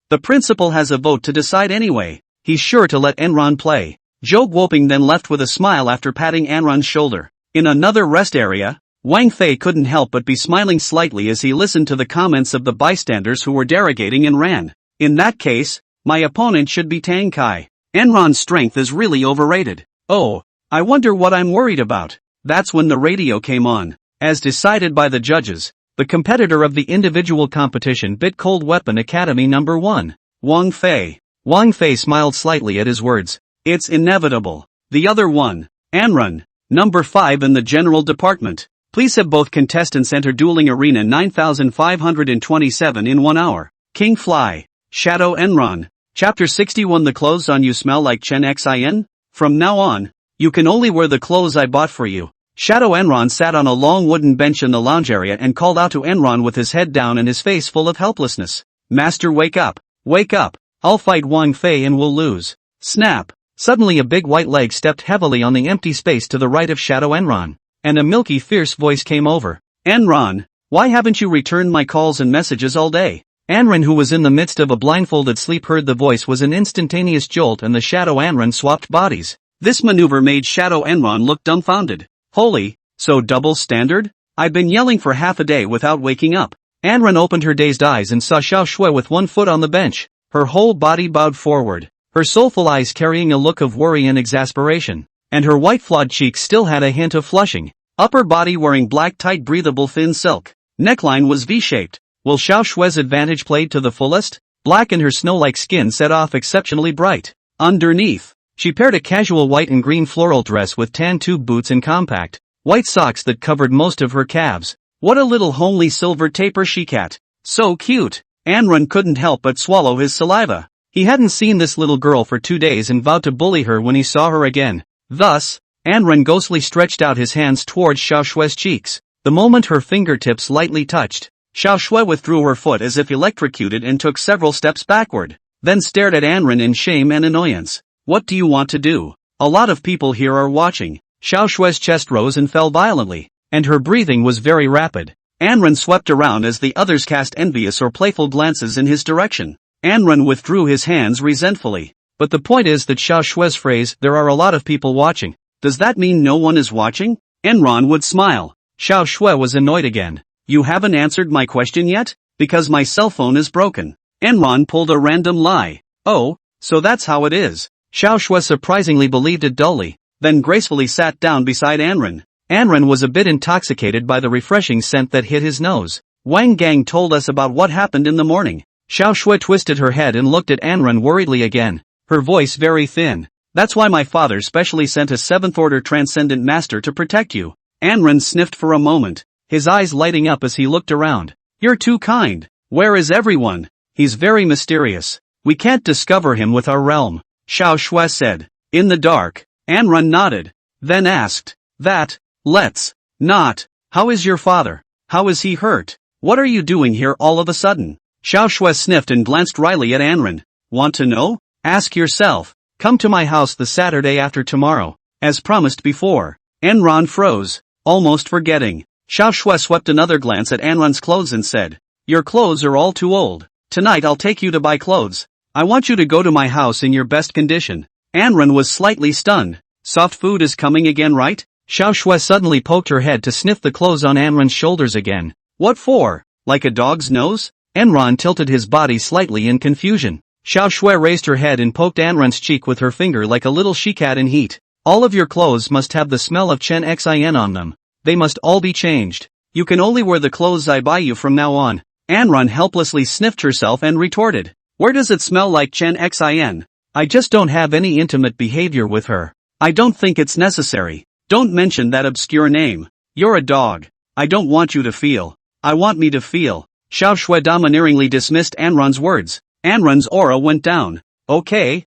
The principal has a vote to decide anyway. He's sure to let Enron play. Zhou Guoping then left with a smile after patting Enron's shoulder. In another rest area, Wang Fei couldn't help but be smiling slightly as he listened to the comments of the bystanders who were derogating Enran. In that case, my opponent should be Tang Kai. Enron's strength is really overrated. Oh, I wonder what I'm worried about. That's when the radio came on. As decided by the judges, the competitor of the individual competition bit Cold Weapon Academy number 1. Wang Fei. Wang Fei smiled slightly at his words. It's inevitable. The other one, Enron, number 5 in the general department. Please have both contestants enter dueling arena 9527 in 1 hour. King Fly, Shadow Enron. Chapter 61. The clothes on you smell like Chen Xin? From now on, you can only wear the clothes I bought for you. Shadow Enron sat on a long wooden bench in the lounge area and called out to Enron with his head down and his face full of helplessness. Master, wake up! Wake up! I'll fight Wang Fei and we'll lose. Snap! Suddenly a big white leg stepped heavily on the empty space to the right of Shadow Enron, and a milky fierce voice came over. Enron, why haven't you returned my calls and messages all day? Enron, who was in the midst of a blindfolded sleep, heard the voice was an instantaneous jolt and the Shadow Enron swapped bodies. This maneuver made Shadow Enron look dumbfounded. Holy, so double standard? I've been yelling for half a day without waking up. Enron opened her dazed eyes and saw Xiao Shui with one foot on the bench, her whole body bowed forward, her soulful eyes carrying a look of worry and exasperation, and her white flawed cheeks still had a hint of flushing. Upper body wearing black tight breathable thin silk. Neckline was V-shaped. Will Xiao Shui's advantage played to the fullest? Black and her snow-like skin set off exceptionally bright. Underneath, she paired a casual white and green floral dress with tan tube boots and compact, white socks that covered most of her calves. What a little homely silver taper she-cat. So cute. Enron couldn't help but swallow his saliva. He hadn't seen this little girl for 2 days and vowed to bully her when he saw her again. Thus, Enron ghostly stretched out his hands towards Xiao Shui's cheeks. The moment her fingertips lightly touched, Xiao Shui withdrew her foot as if electrocuted and took several steps backward, then stared at Enron in shame and annoyance. What do you want to do? A lot of people here are watching. Xiao Shui's chest rose and fell violently, and her breathing was very rapid. Enron swept around as the others cast envious or playful glances in his direction. Enron withdrew his hands resentfully. But the point is that Xiao Shui's phrase, "there are a lot of people watching," does that mean no one is watching? Enron would smile. Xiao Shui was annoyed again. You haven't answered my question yet? Because my cell phone is broken. Enron pulled a random lie. Oh, so that's how it is. Xiao Shui surprisingly believed it dully, then gracefully sat down beside Enron. Enron was a bit intoxicated by the refreshing scent that hit his nose. Wang Gang told us about what happened in the morning. Xiao Shui twisted her head and looked at Enron worriedly again, her voice very thin. That's why my father specially sent a 7th order transcendent master to protect you. Enron sniffed for a moment, his eyes lighting up as he looked around. You're too kind. Where is everyone? He's very mysterious. We can't discover him with our realm, Xiao Shui said. In the dark. Enron nodded, then asked, let's not. How is your father? How is he hurt? What are you doing here all of a sudden? Xiao Shui sniffed and glanced wryly at Enron. Want to know? Ask yourself. Come to my house the Saturday after tomorrow, as promised before. Enron froze, almost forgetting. Xiao Shui swept another glance at Enron's clothes and said, your clothes are all too old. Tonight I'll take you to buy clothes. I want you to go to my house in your best condition. Enron was slightly stunned. Soft food is coming again, right? Xiao Shui suddenly poked her head to sniff the clothes on Enron's shoulders again. What for? Like a dog's nose? Enron tilted his body slightly in confusion. Xiao Shui raised her head and poked Enron's cheek with her finger like a little she-cat in heat. All of your clothes must have the smell of Chen Xin on them. They must all be changed. You can only wear the clothes I buy you from now on. Enron helplessly sniffed herself and retorted. Where does it smell like Chen Xin? I just don't have any intimate behavior with her. I don't think it's necessary. Don't mention that obscure name. You're a dog. I don't want you to feel. I want me to feel. Xiao Shui domineeringly dismissed Enron's words. Enron's aura went down. Okay.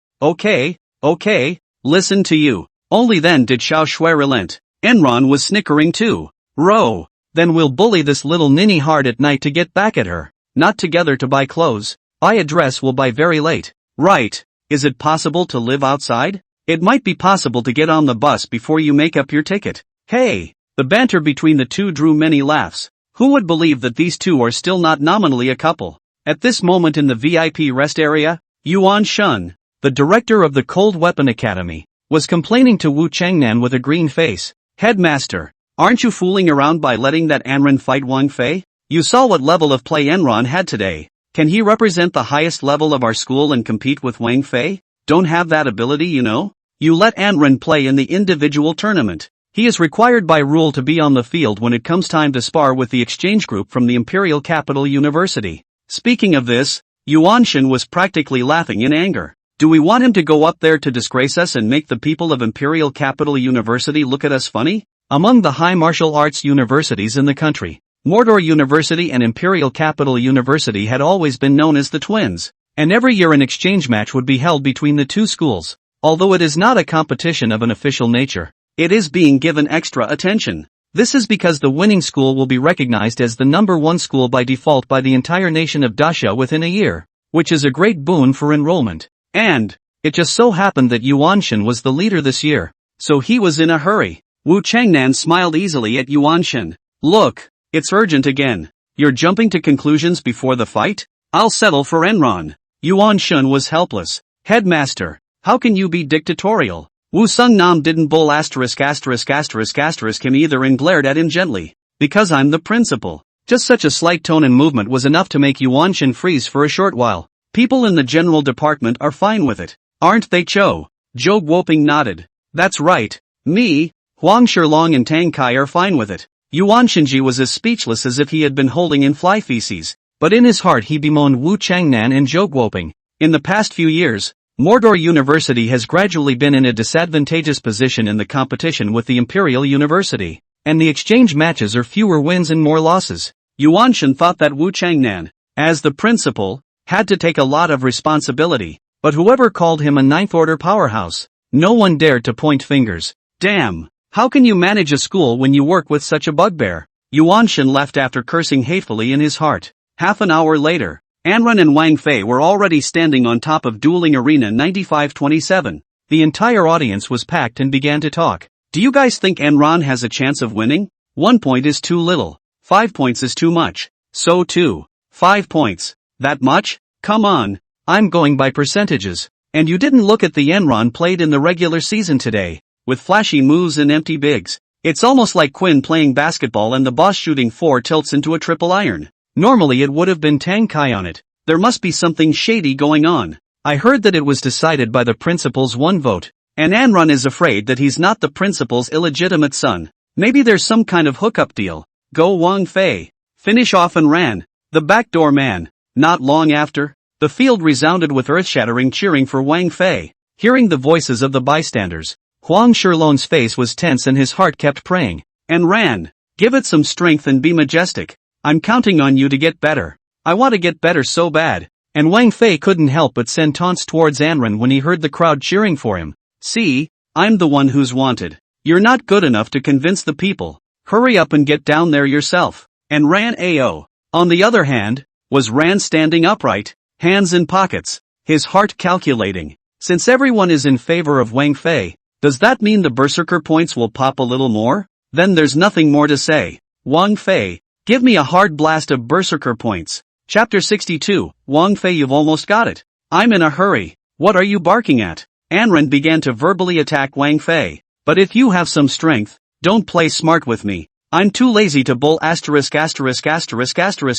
Listen to you. Only then did Xiao Shui relent. Enron was snickering too. Row. Then we'll bully this little ninny hard at night to get back at her. Not together to buy clothes. Buy a dress will buy very late. Right. Is it possible to live outside? It might be possible to get on the bus before you make up your ticket. Hey. The banter between the two drew many laughs. Who would believe that these two are still not nominally a couple? At this moment in the VIP rest area, Yuan Shun, the director of the Cold Weapon Academy, was complaining to Wu Chengnan with a green face. Headmaster, aren't you fooling around by letting that Enron fight Wang Fei? You saw what level of play Enron had today. Can he represent the highest level of our school and compete with Wang Fei? Don't have that ability, you know? You let Enron play in the individual tournament. He is required by rule to be on the field when it comes time to spar with the exchange group from the Imperial Capital University. Speaking of this, Yuan Shen was practically laughing in anger. Do we want him to go up there to disgrace us and make the people of Imperial Capital University look at us funny? Among the high martial arts universities in the country, Mordor University and Imperial Capital University had always been known as the twins, and every year an exchange match would be held between the two schools. Although it is not a competition of an official nature, It is being given extra attention. This is because the winning school will be recognized as the #1 school by default by the entire nation of Dasha within a year, which is a great boon for enrollment. And it just so happened that Yuanshan was the leader this year, so he was in a hurry. Wu Changnan smiled easily at Yuanshan. Look, it's urgent again. You're jumping to conclusions before the fight? I'll settle for Enron. Yuanshan was helpless. Headmaster, how can you be dictatorial? Wu Sung Nam didn't bull ***** him either and glared at him gently. Because I'm the principal. Just such a slight tone and movement was enough to make Yuanshan freeze for a short while. People in the general department are fine with it. Aren't they, Cho? Zhou Guoping nodded. That's right. Me, Huang Shilong and Tang Kai are fine with it. Yuanshanji was as speechless as if he had been holding in fly feces. But in his heart he bemoaned Wu Changnan and Zhou Guoping. In the past few years, Mordor University has gradually been in a disadvantageous position in the competition with the Imperial University, and the exchange matches are fewer wins and more losses. Yuanshan thought that Wu Changnan, as the principal, had to take a lot of responsibility, but whoever called him a ninth-order powerhouse, no one dared to point fingers. Damn, how can you manage a school when you work with such a bugbear? Yuanshan left after cursing hatefully in his heart. Half an hour later, Anren and Wang Fei were already standing on top of Dueling Arena 9527. The entire audience was packed and began to talk. Do you guys think Enron has a chance of winning? 1 point is too little. 5 points is too much. So too. 5 points. That much? Come on. I'm going by percentages. And you didn't look at the Enron played in the regular season today, with flashy moves and empty bigs. It's almost like Quinn playing basketball and the boss shooting 4 tilts into a triple iron. Normally it would have been Tang Kai on it. There must be something shady going on. I heard that it was decided by the principal's 1 vote. And Anron is afraid that he's not the principal's illegitimate son. Maybe there's some kind of hookup deal. Go Wang Fei. Finish off and ran. The backdoor man. Not long after, the field resounded with earth-shattering cheering for Wang Fei. Hearing the voices of the bystanders, Huang Shilong's face was tense and his heart kept praying. And ran. Give it some strength and be majestic. I'm counting on you to get better. I want to get better so bad. And Wang Fei couldn't help but send taunts towards Anren when he heard the crowd cheering for him. See, I'm the one who's wanted. You're not good enough to convince the people. Hurry up and get down there yourself. And Ran AO. On the other hand, was Ran standing upright, hands in pockets, his heart calculating. Since everyone is in favor of Wang Fei, does that mean the berserker points will pop a little more? Then there's nothing more to say. Wang Fei, give me a hard blast of berserker points. Chapter 62, Wang Fei, you've almost got it. I'm in a hurry. What are you barking at? Anren began to verbally attack Wang Fei. But if you have some strength, don't play smart with me. I'm too lazy to bull ********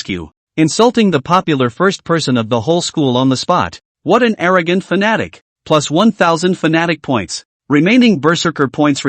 you. Insulting the popular first person of the whole school on the spot. What an arrogant fanatic. Plus 1000 fanatic points. Remaining berserker points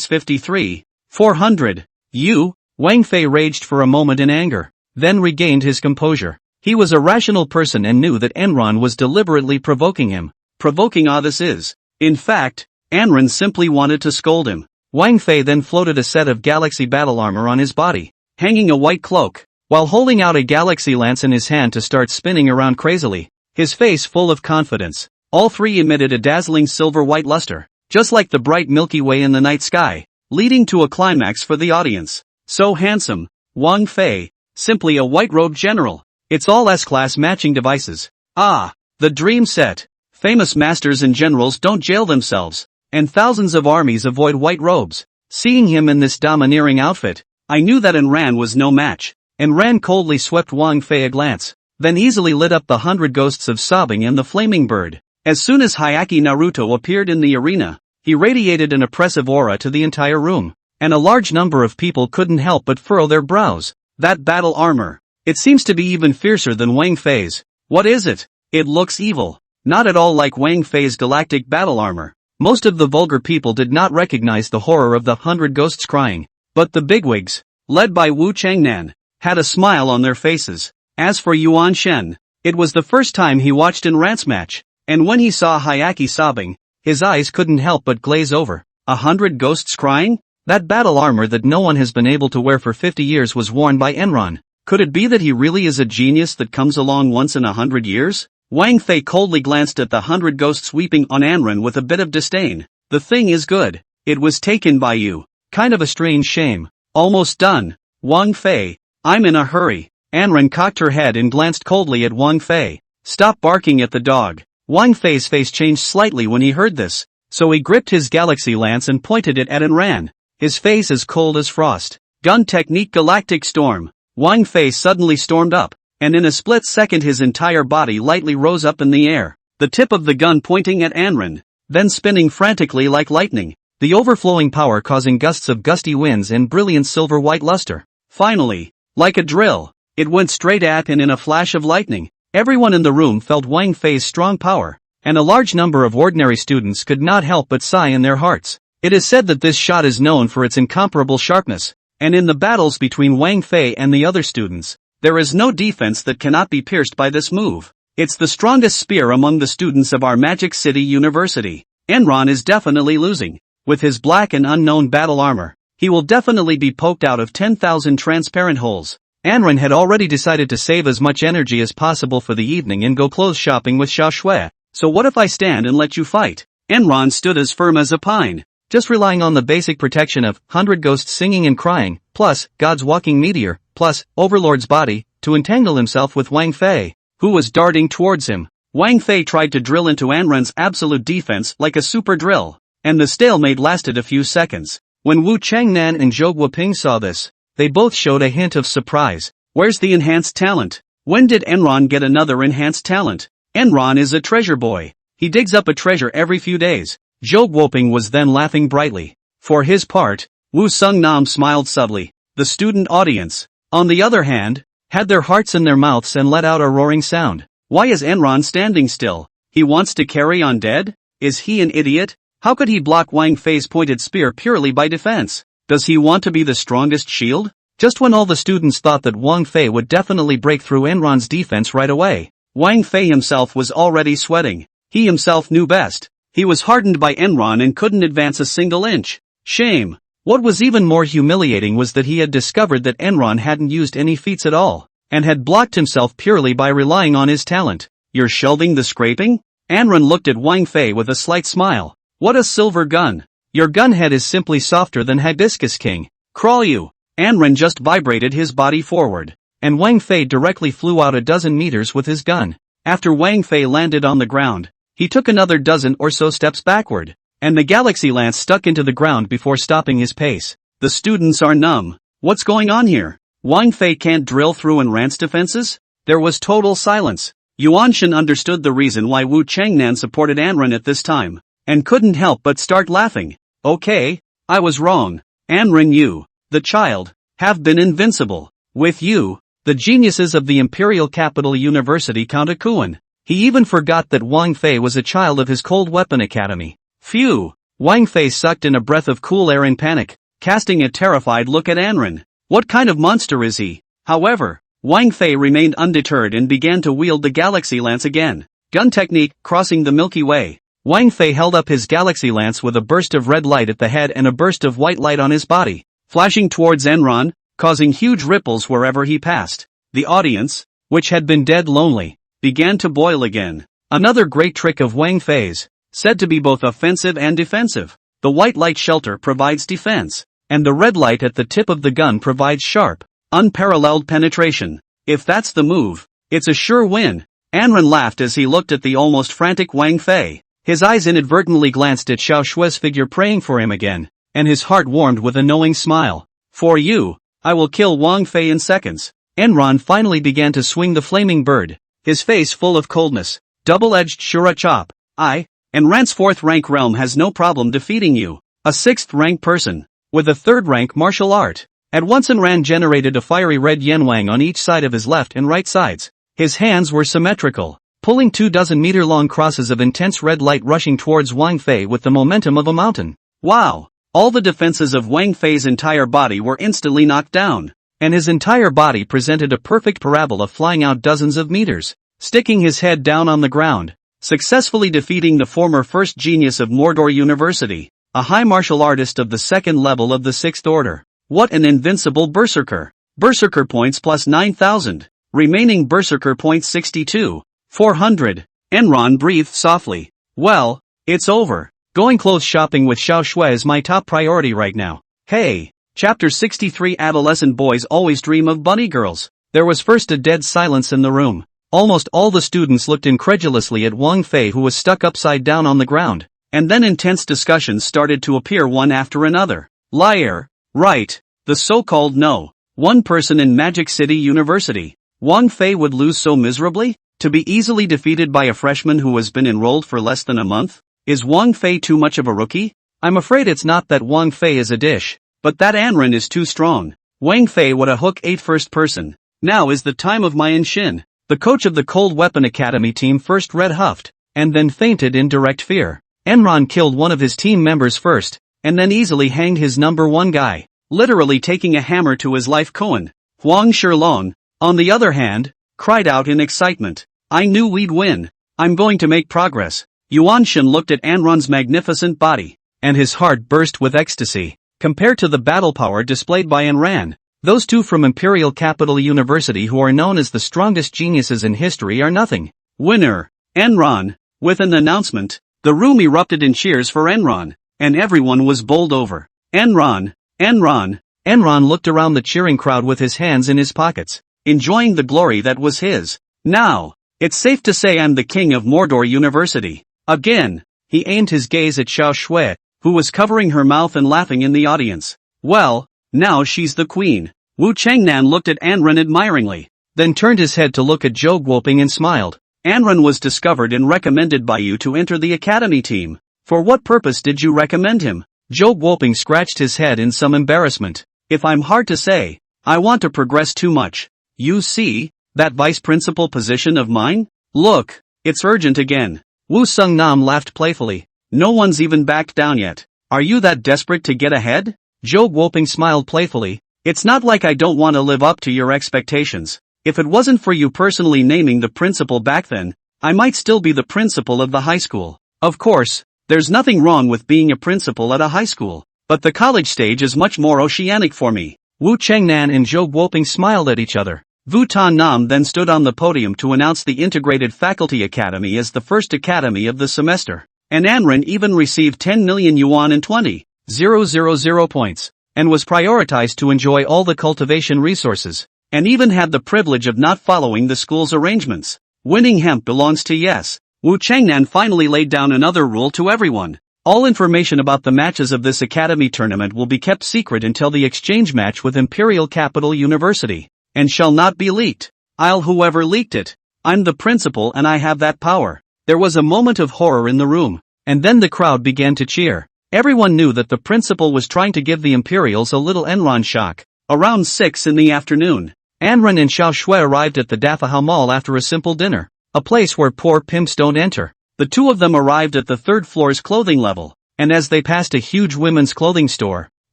53. 400. You? Wang Fei raged for a moment in anger, then regained his composure. He was a rational person and knew that Enron was deliberately provoking him. Provoking this is. In fact, Enron simply wanted to scold him. Wang Fei then floated a set of galaxy battle armor on his body, hanging a white cloak, while holding out a galaxy lance in his hand to start spinning around crazily, his face full of confidence. All 3 emitted a dazzling silver-white luster, just like the bright Milky Way in the night sky, leading to a climax for the audience. So handsome, Wang Fei, simply a white-robed general. It's all S-class matching devices. Ah, the dream set. Famous masters and generals don't jail themselves, and thousands of armies avoid white robes. Seeing him in this domineering outfit, I knew that Enran was no match. Enran coldly swept Wang Fei a glance, then easily lit up the 100 ghosts of sobbing and the flaming bird. As soon as Hyaki Naruto appeared in the arena, he radiated an oppressive aura to the entire room, and a large number of people couldn't help but furrow their brows. That battle armor. It seems to be even fiercer than Wang Fei's. What is it? It looks evil. Not at all like Wang Fei's galactic battle armor. Most of the vulgar people did not recognize the horror of the 100 ghosts crying, but the bigwigs, led by Wu Changnan, had a smile on their faces. As for Yuan Shen, it was the first time he watched Enran's match, and when he saw Hyaki sobbing, his eyes couldn't help but glaze over. 100 ghosts crying? That battle armor that no one has been able to wear for 50 years was worn by Enron. Could it be that he really is a genius that comes along once in 100 years? Wang Fei coldly glanced at the 100 ghosts weeping on Enron with a bit of disdain. The thing is good. It was taken by you. Kind of a strange shame. Almost done. Wang Fei. I'm in a hurry. Anren cocked her head and glanced coldly at Wang Fei. Stop barking at the dog. Wang Fei's face changed slightly when he heard this, so he gripped his galaxy lance and pointed it at Anren. His face as cold as frost. Gun technique galactic storm. Wang Fei suddenly stormed up, and in a split second his entire body lightly rose up in the air, the tip of the gun pointing at Anren, then spinning frantically like lightning, the overflowing power causing gusts of gusty winds and brilliant silver-white luster. Finally, like a drill, it went straight at and in a flash of lightning. Everyone in the room felt Wang Fei's strong power, and a large number of ordinary students could not help but sigh in their hearts. It is said that this shot is known for its incomparable sharpness, and in the battles between Wang Fei and the other students, there is no defense that cannot be pierced by this move. It's the strongest spear among the students of our Magic City University. Enron is definitely losing. With his black and unknown battle armor, he will definitely be poked out of 10,000 transparent holes. Anren had already decided to save as much energy as possible for the evening and go clothes shopping with Xiao Shui. So what if I stand and let you fight? Enron stood as firm as a pine, just relying on the basic protection of 100 ghosts singing and crying, plus God's walking meteor, plus Overlord's body, to entangle himself with Wang Fei, who was darting towards him. Wang Fei tried to drill into Anren's absolute defense like a super drill, and the stalemate lasted a few seconds. When Wu Changnan and Zhou Guoping saw this, they both showed a hint of surprise. Where's the enhanced talent? When did Enron get another enhanced talent? Enron is a treasure boy. He digs up a treasure every few days. Zhou Guoping was then laughing brightly. For his part, Wu Sungnam smiled subtly. The student audience, on the other hand, had their hearts in their mouths and let out a roaring sound. Why is Enron standing still? He wants to carry on dead? Is he an idiot? How could he block Wang Fei's pointed spear purely by defense? Does he want to be the strongest shield? Just when all the students thought that Wang Fei would definitely break through Enron's defense right away, Wang Fei himself was already sweating. He himself knew best. He was hardened by Enron and couldn't advance a single inch. Shame. What was even more humiliating was that he had discovered that Enron hadn't used any feats at all, and had blocked himself purely by relying on his talent. You're shelving the scraping? Enron looked at Wang Fei with a slight smile. What a silver gun. Your gun head is simply softer than Hibiscus King. Crawl you. Anren just vibrated his body forward, and Wang Fei directly flew out a dozen meters with his gun. After Wang Fei landed on the ground, he took another dozen or so steps backward, and the galaxy lance stuck into the ground before stopping his pace. The students are numb. What's going on here? Wang Fei can't drill through Enran's defenses? There was total silence. Yuan Shen understood the reason why Wu Changnan supported Anren at this time, and couldn't help but start laughing. Okay, I was wrong. Anren, you, the child, have been invincible. With you, the geniuses of the Imperial Capital University count a Kuan. He even forgot that Wang Fei was a child of his Cold Weapon Academy. Phew! Wang Fei sucked in a breath of cool air in panic, casting a terrified look at Anren. What kind of monster is he? However, Wang Fei remained undeterred and began to wield the galaxy lance again. Gun technique, crossing the Milky Way. Wang Fei held up his galaxy lance with a burst of red light at the head and a burst of white light on his body, flashing towards Enron, causing huge ripples wherever he passed. The audience, which had been dead lonely, began to boil again. Another great trick of Wang Fei's, said to be both offensive and defensive. The white light shelter provides defense, and the red light at the tip of the gun provides sharp, unparalleled penetration. If that's the move, it's a sure win. Anren laughed as he looked at the almost frantic Wang Fei. His eyes inadvertently glanced at Xiao Shui's figure praying for him again, and his heart warmed with a knowing smile. For you, I will kill Wang Fei in seconds. Enron finally began to swing the flaming bird, his face full of coldness. Double-edged Shura Chop. Enran's 4th rank realm has no problem defeating you. A 6th rank person, with a 3rd rank martial art. At once Enran generated a fiery red yenwang on each side of his left and right sides. His hands were symmetrical, pulling 24 meter-long crosses of intense red light rushing towards Wang Fei with the momentum of a mountain. Wow! All the defenses of Wang Fei's entire body were instantly knocked down, and his entire body presented a perfect parabola flying out dozens of meters, sticking his head down on the ground, successfully defeating the former first genius of Mordor University, a high martial artist of the 2nd level of the 6th order. What an invincible berserker! Berserker points plus 9,000, remaining berserker points 62. 400. Enron breathed softly. Well, it's over. Going clothes shopping with Xiao Shui is my top priority right now. Hey. Chapter 63 Adolescent boys always dream of bunny girls. There was first a dead silence in the room. Almost all the students looked incredulously at Wang Fei, who was stuck upside down on the ground. And then intense discussions started to appear one after another. Liar. Right. The so-called no. One person in Magic City University. Wang Fei would lose so miserably? To be easily defeated by a freshman who has been enrolled for less than a month? Is Wang Fei too much of a rookie? I'm afraid it's not that Wang Fei is a dish, but that Anren is too strong. Wang Fei would a hook 8 first person. Now is the time of Mayan Xin. The coach of the Cold Weapon Academy team first red huffed, and then fainted in direct fear. Enron killed one of his team members first, and then easily hanged his number 1 guy, literally taking a hammer to his life. Cohen. Huang Shilong, on the other hand, cried out in excitement. I knew we'd win. I'm going to make progress. Yuan Shen looked at Anron's magnificent body, and his heart burst with ecstasy. Compared to the battle power displayed by Anran, those two from Imperial Capital University who are known as the strongest geniuses in history are nothing. Winner, Enron. With an announcement, the room erupted in cheers for Enron, and everyone was bowled over. Enron, Enron. Enron looked around the cheering crowd with his hands in his pockets, enjoying the glory that was his. Now, it's safe to say I'm the king of Mordor University. Again, he aimed his gaze at Xiao Shui, who was covering her mouth and laughing in the audience. Well, now she's the queen. Wu Chengnan looked at Anren admiringly, then turned his head to look at Zhou Guoping and smiled. Anren was discovered and recommended by you to enter the academy team. For what purpose did you recommend him? Zhou Guoping scratched his head in some embarrassment. If I'm hard to say, I want to progress too much. You see, that vice principal position of mine? Look, it's urgent again. Wu Sung Nam laughed playfully. No one's even backed down yet. Are you that desperate to get ahead? Zhou Guoping smiled playfully. It's not like I don't want to live up to your expectations. If it wasn't for you personally naming the principal back then, I might still be the principal of the high school. Of course, there's nothing wrong with being a principal at a high school, but the college stage is much more oceanic for me. Wu Chengnan and Zhou Guoping smiled at each other. Vu Tan Nam then stood on the podium to announce the Integrated Faculty Academy as the first academy of the semester. And Anren even received 10 million yuan and 20,000 points, and was prioritized to enjoy all the cultivation resources, and even had the privilege of not following the school's arrangements. Winning hemp belongs to yes. Wu Chengnan finally laid down another rule to everyone. All information about the matches of this academy tournament will be kept secret until the exchange match with Imperial Capital University, and shall not be leaked. I'll whoever leaked it. I'm the principal and I have that power. There was a moment of horror in the room, and then the crowd began to cheer. Everyone knew that the principal was trying to give the Imperials a little Enron shock. Around 6 in the afternoon, Anren and Xiao Shui arrived at the Dafahao Mall after a simple dinner, a place where poor pimps don't enter. The two of them arrived at the 3rd floor's clothing level, and as they passed a huge women's clothing store,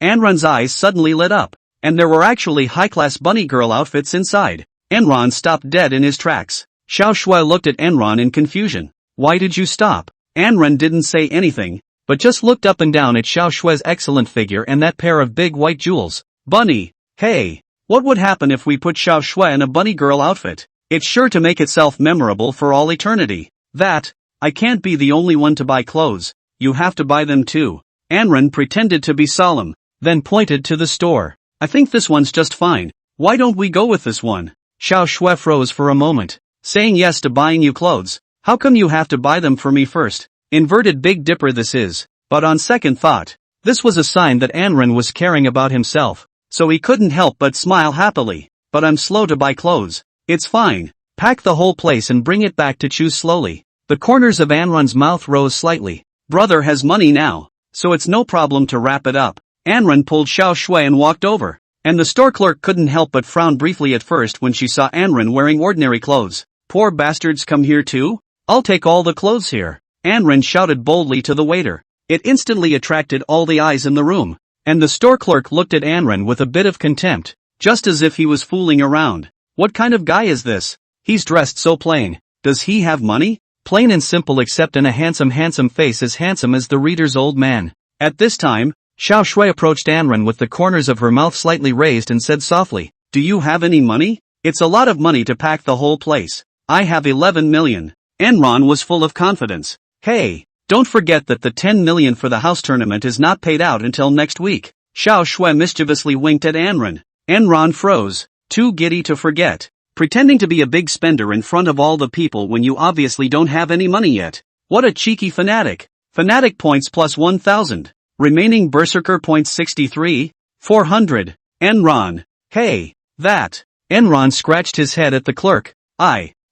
Anren's eyes suddenly lit up, and there were actually high-class bunny girl outfits inside. Enron stopped dead in his tracks. Xiao Shui looked at Enron in confusion. Why did you stop? Anren didn't say anything, but just looked up and down at Xiao Shui's excellent figure and that pair of big white jewels. Bunny, hey, what would happen if we put Xiao Shui in a bunny girl outfit? It's sure to make itself memorable for all eternity. That, I can't be the only one to buy clothes, you have to buy them too. Anren pretended to be solemn, then pointed to the store. I think this one's just fine. Why don't we go with this one? Xiao Shui froze for a moment, saying yes to buying you clothes. How come you have to buy them for me first? Inverted Big Dipper this is. But on second thought, this was a sign that Anren was caring about himself, so he couldn't help but smile happily. But I'm slow to buy clothes. It's fine. Pack the whole place and bring it back to choose slowly. The corners of Anren's mouth rose slightly. Brother has money now, so it's no problem to wrap it up. Anren pulled Xiao Shui and walked over, and the store clerk couldn't help but frown briefly at first when she saw Anren wearing ordinary clothes. Poor bastards come here too? I'll take all the clothes here. Anren shouted boldly to the waiter. It instantly attracted all the eyes in the room, and the store clerk looked at Anren with a bit of contempt, just as if he was fooling around. What kind of guy is this? He's dressed so plain. Does he have money? Plain and simple, except in a handsome face as handsome as the reader's old man. At this time, Xiao Shui approached Anren with the corners of her mouth slightly raised and said softly, Do you have any money? It's a lot of money to pack the whole place. I have 11 million. Enron was full of confidence. Hey, Don't forget that the 10 million for the house tournament is not paid out until next week. Xiao Shui mischievously winked at Anran. Enron froze, too giddy to forget. Pretending to be a big spender in front of all the people when you obviously don't have any money yet. What a cheeky fanatic. Fanatic points plus 1000. Remaining berserker points 63, 400. Enron. Hey, that. Enron scratched his head at the clerk.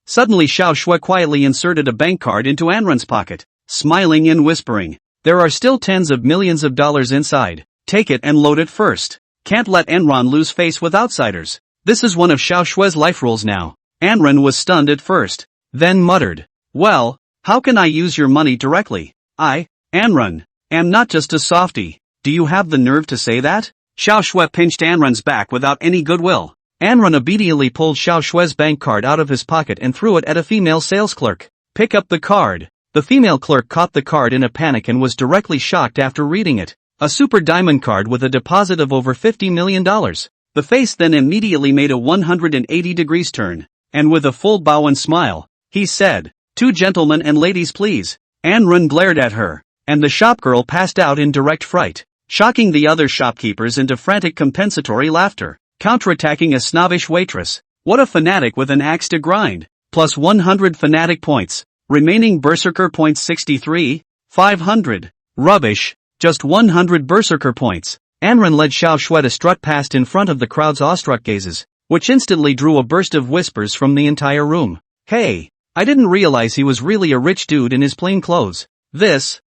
Suddenly Xiao Shui quietly inserted a bank card into Enron's pocket, smiling and whispering. There are still tens of millions of dollars inside. Take it and load it first. Can't let Enron lose face with outsiders. This is one of Xiao Shui's life rules now. Enron was stunned at first, then muttered. Well, how can I use your money directly? Enron, am not just a softie. Do you have the nerve to say that? Xiao Shui pinched Enron's back without any goodwill. Enron obediently pulled Xiao Shui's bank card out of his pocket and threw it at a female sales clerk. Pick up the card. The female clerk caught the card in a panic and was directly shocked after reading it. A super diamond card with a deposit of over $50 million. The face then immediately made a 180 degrees turn, and with a full bow and smile, he said, 2 gentlemen and ladies please. Enron glared at her, and the shopgirl passed out in direct fright, shocking the other shopkeepers into frantic compensatory laughter, counterattacking a snobbish waitress. What a fanatic with an axe to grind. Plus 100 fanatic points. Remaining berserker points 63, 500. Rubbish. Just 100 berserker points. Enron led Xiao Shui to strut past in front of the crowd's awestruck gazes, which instantly drew a burst of whispers from the entire room. Hey, I didn't realize he was really a rich dude in his plain clothes. This,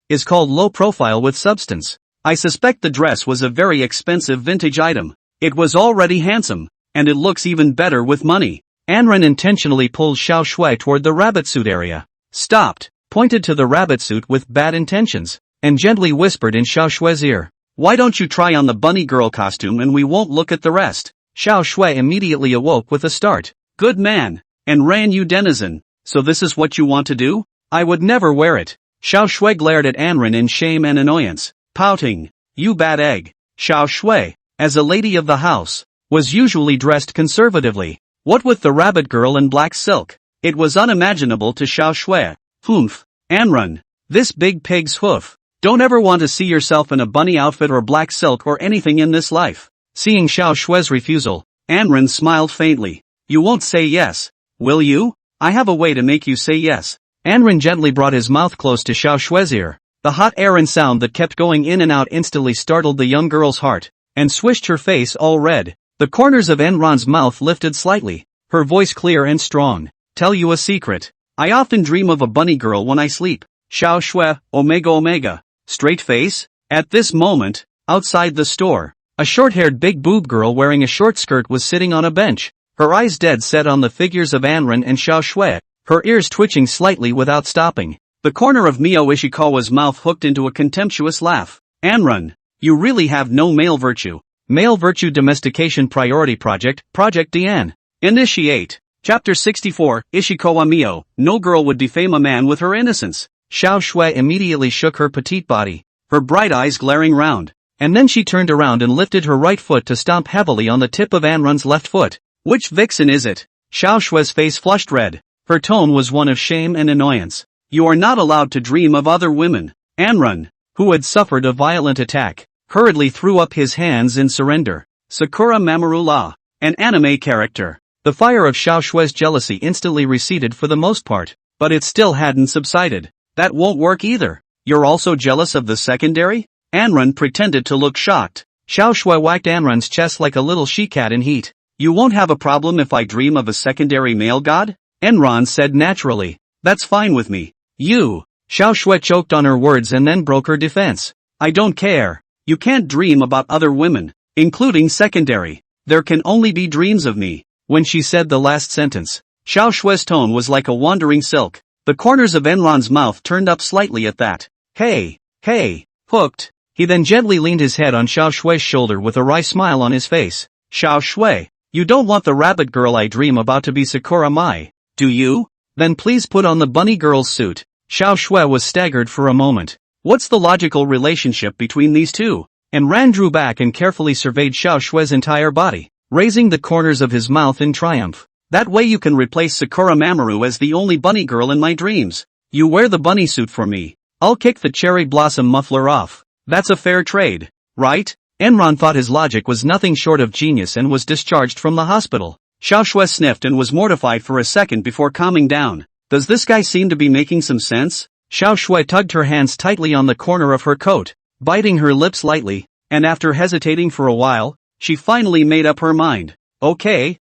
is called low profile with substance. I suspect the dress was a very expensive vintage item. It was already handsome, and it looks even better with money. Enron intentionally pulled Xiao Shui toward the rabbit suit area, stopped, pointed to the rabbit suit with bad intentions, and gently whispered in Xiao Shui's ear. Why don't you try on the bunny girl costume and we won't look at the rest? Xiao Shui immediately awoke with a start. Good man. And ran you denizen. So this is what you want to do? I would never wear it. Xiao Shui glared at Enron in shame and annoyance, pouting. You bad egg. Xiao Shui, as a lady of the house, was usually dressed conservatively. What with the rabbit girl and black silk? It was unimaginable to Xiao Shui. Humph. Enron. This big pig's hoof. Don't ever want to see yourself in a bunny outfit or black silk or anything in this life. Seeing Xiao Shui's refusal, Enron smiled faintly. You won't say yes, will you? I have a way to make you say yes. Enron gently brought his mouth close to Xiao Shui's ear. The hot air and sound that kept going in and out instantly startled the young girl's heart, and swished her face all red. The corners of Enron's mouth lifted slightly, her voice clear and strong. Tell you a secret. I often dream of a bunny girl when I sleep. Xiao Shui, omega omega. Straight face? At this moment, outside the store, a short-haired big boob girl wearing a short skirt was sitting on a bench, her eyes dead set on the figures of Enron and Xiao Shui, her ears twitching slightly without stopping. The corner of Mio Ishikawa's mouth hooked into a contemptuous laugh. Enron, you really have no male virtue. Male Virtue Domestication Priority Project, Project Dian. Initiate. Chapter 64, Ishikawa Mio. No girl would defame a man with her innocence. Xiao Shui immediately shook her petite body, her bright eyes glaring round, and then she turned around and lifted her right foot to stomp heavily on the tip of Enron's left foot. Which vixen is it? Xiao Shui's face flushed red. Her tone was one of shame and annoyance. You are not allowed to dream of other women. Enron, who had suffered a violent attack, hurriedly threw up his hands in surrender. Sakura Mamoru La, an anime character. The fire of Xiao Shui's jealousy instantly receded for the most part, but it still hadn't subsided. That won't work either. You're also jealous of the secondary? Enron pretended to look shocked. Xiao Shui whacked Enron's chest like a little she-cat in heat. You won't have a problem if I dream of a secondary male god? Enron said naturally. That's fine with me. You. Xiao Shui choked on her words and then broke her defense. I don't care. You can't dream about other women, including secondary. There can only be dreams of me. When she said the last sentence, Xiao Shui's tone was like a wandering silk. The corners of Enron's mouth turned up slightly at that. Hey, hooked. He then gently leaned his head on Xiao Shui's shoulder with a wry smile on his face. Xiao Shui, you don't want the rabbit girl I dream about to be Sakura Mai, do you? Then please put on the bunny girl's suit. Xiao Shui was staggered for a moment. What's the logical relationship between these two? Enron drew back and carefully surveyed Xiao Shui's entire body, raising the corners of his mouth in triumph. That way you can replace Sakura Mamoru as the only bunny girl in my dreams. You wear the bunny suit for me. I'll kick the cherry blossom muffler off. That's a fair trade, right? Enron thought his logic was nothing short of genius and was discharged from the hospital. Xiao Shui sniffed and was mortified for a second before calming down. Does this guy seem to be making some sense? Xiao Shui tugged her hands tightly on the corner of her coat, biting her lips lightly, and after hesitating for a while, she finally made up her mind. Okay,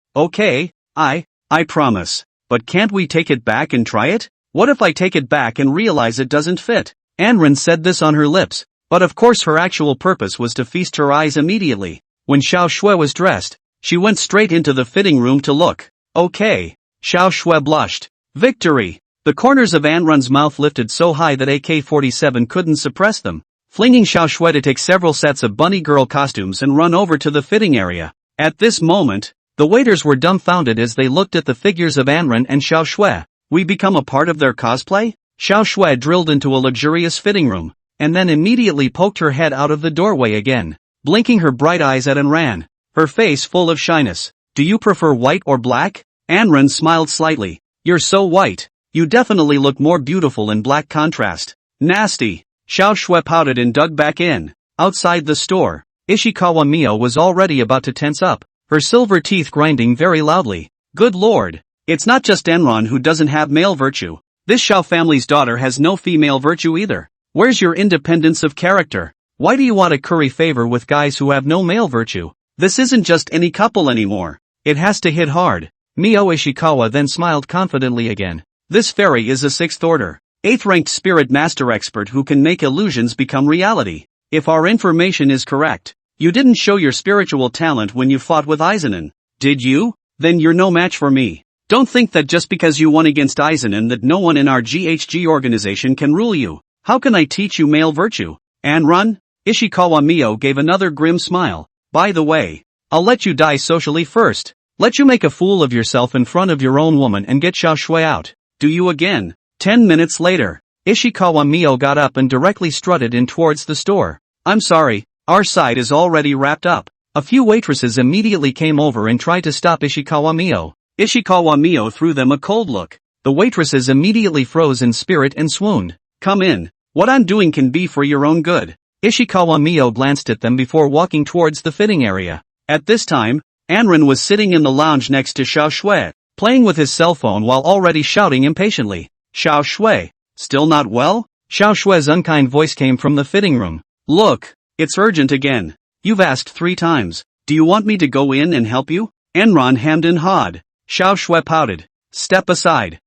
I promise. But can't we take it back and try it? What if I take it back and realize it doesn't fit? Anren said this on her lips, but of course her actual purpose was to feast her eyes immediately. When Xiao Shui was dressed, she went straight into the fitting room to look. Okay. Xiao Shui blushed. Victory! The corners of Anren's mouth lifted so high that AK-47 couldn't suppress them, flinging Xiao Shui to take several sets of bunny girl costumes and run over to the fitting area. At this moment, the waiters were dumbfounded as they looked at the figures of Anren and Xiao Shui. We become a part of their cosplay? Xiao Shui drilled into a luxurious fitting room, and then immediately poked her head out of the doorway again, blinking her bright eyes at Anren, her face full of shyness. Do you prefer white or black? Anren smiled slightly. You're so white. You definitely look more beautiful in black contrast. Nasty. Xiao Shui pouted and dug back in. Outside the store, Ishikawa Mio was already about to tense up, her silver teeth grinding very loudly. Good lord. It's not just Enron who doesn't have male virtue. This Xiao family's daughter has no female virtue either. Where's your independence of character? Why do you want to curry favor with guys who have no male virtue? This isn't just any couple anymore. It has to hit hard. Mio Ishikawa then smiled confidently again. This fairy is a 6th order, 8th ranked spirit master expert who can make illusions become reality. If our information is correct, you didn't show your spiritual talent when you fought with Aizanen, did you? Then you're no match for me. Don't think that just because you won against Aizanen that no one in our GHG organization can rule you. How can I teach you male virtue? Anrun? Ishikawa Mio gave another grim smile. By the way, I'll let you die socially first. Let you make a fool of yourself in front of your own woman and get Xiao Shui out. Do you again? 10 minutes later, Ishikawa Mio got up and directly strutted in towards the store. I'm sorry, our side is already wrapped up. A few waitresses immediately came over and tried to stop Ishikawa Mio. Ishikawa Mio threw them a cold look. The waitresses immediately froze in spirit and swooned. Come in. What I'm doing can be for your own good. Ishikawa Mio glanced at them before walking towards the fitting area. At this time, Anren was sitting in the lounge next to Xiao Shui, playing with his cell phone while already shouting impatiently. Xiao Shui, still not well? Xiao Shui's unkind voice came from the fitting room. Look, it's urgent again. You've asked 3 times. Do you want me to go in and help you? Enron hemmed and hawed. Xiao Shui pouted. Step aside.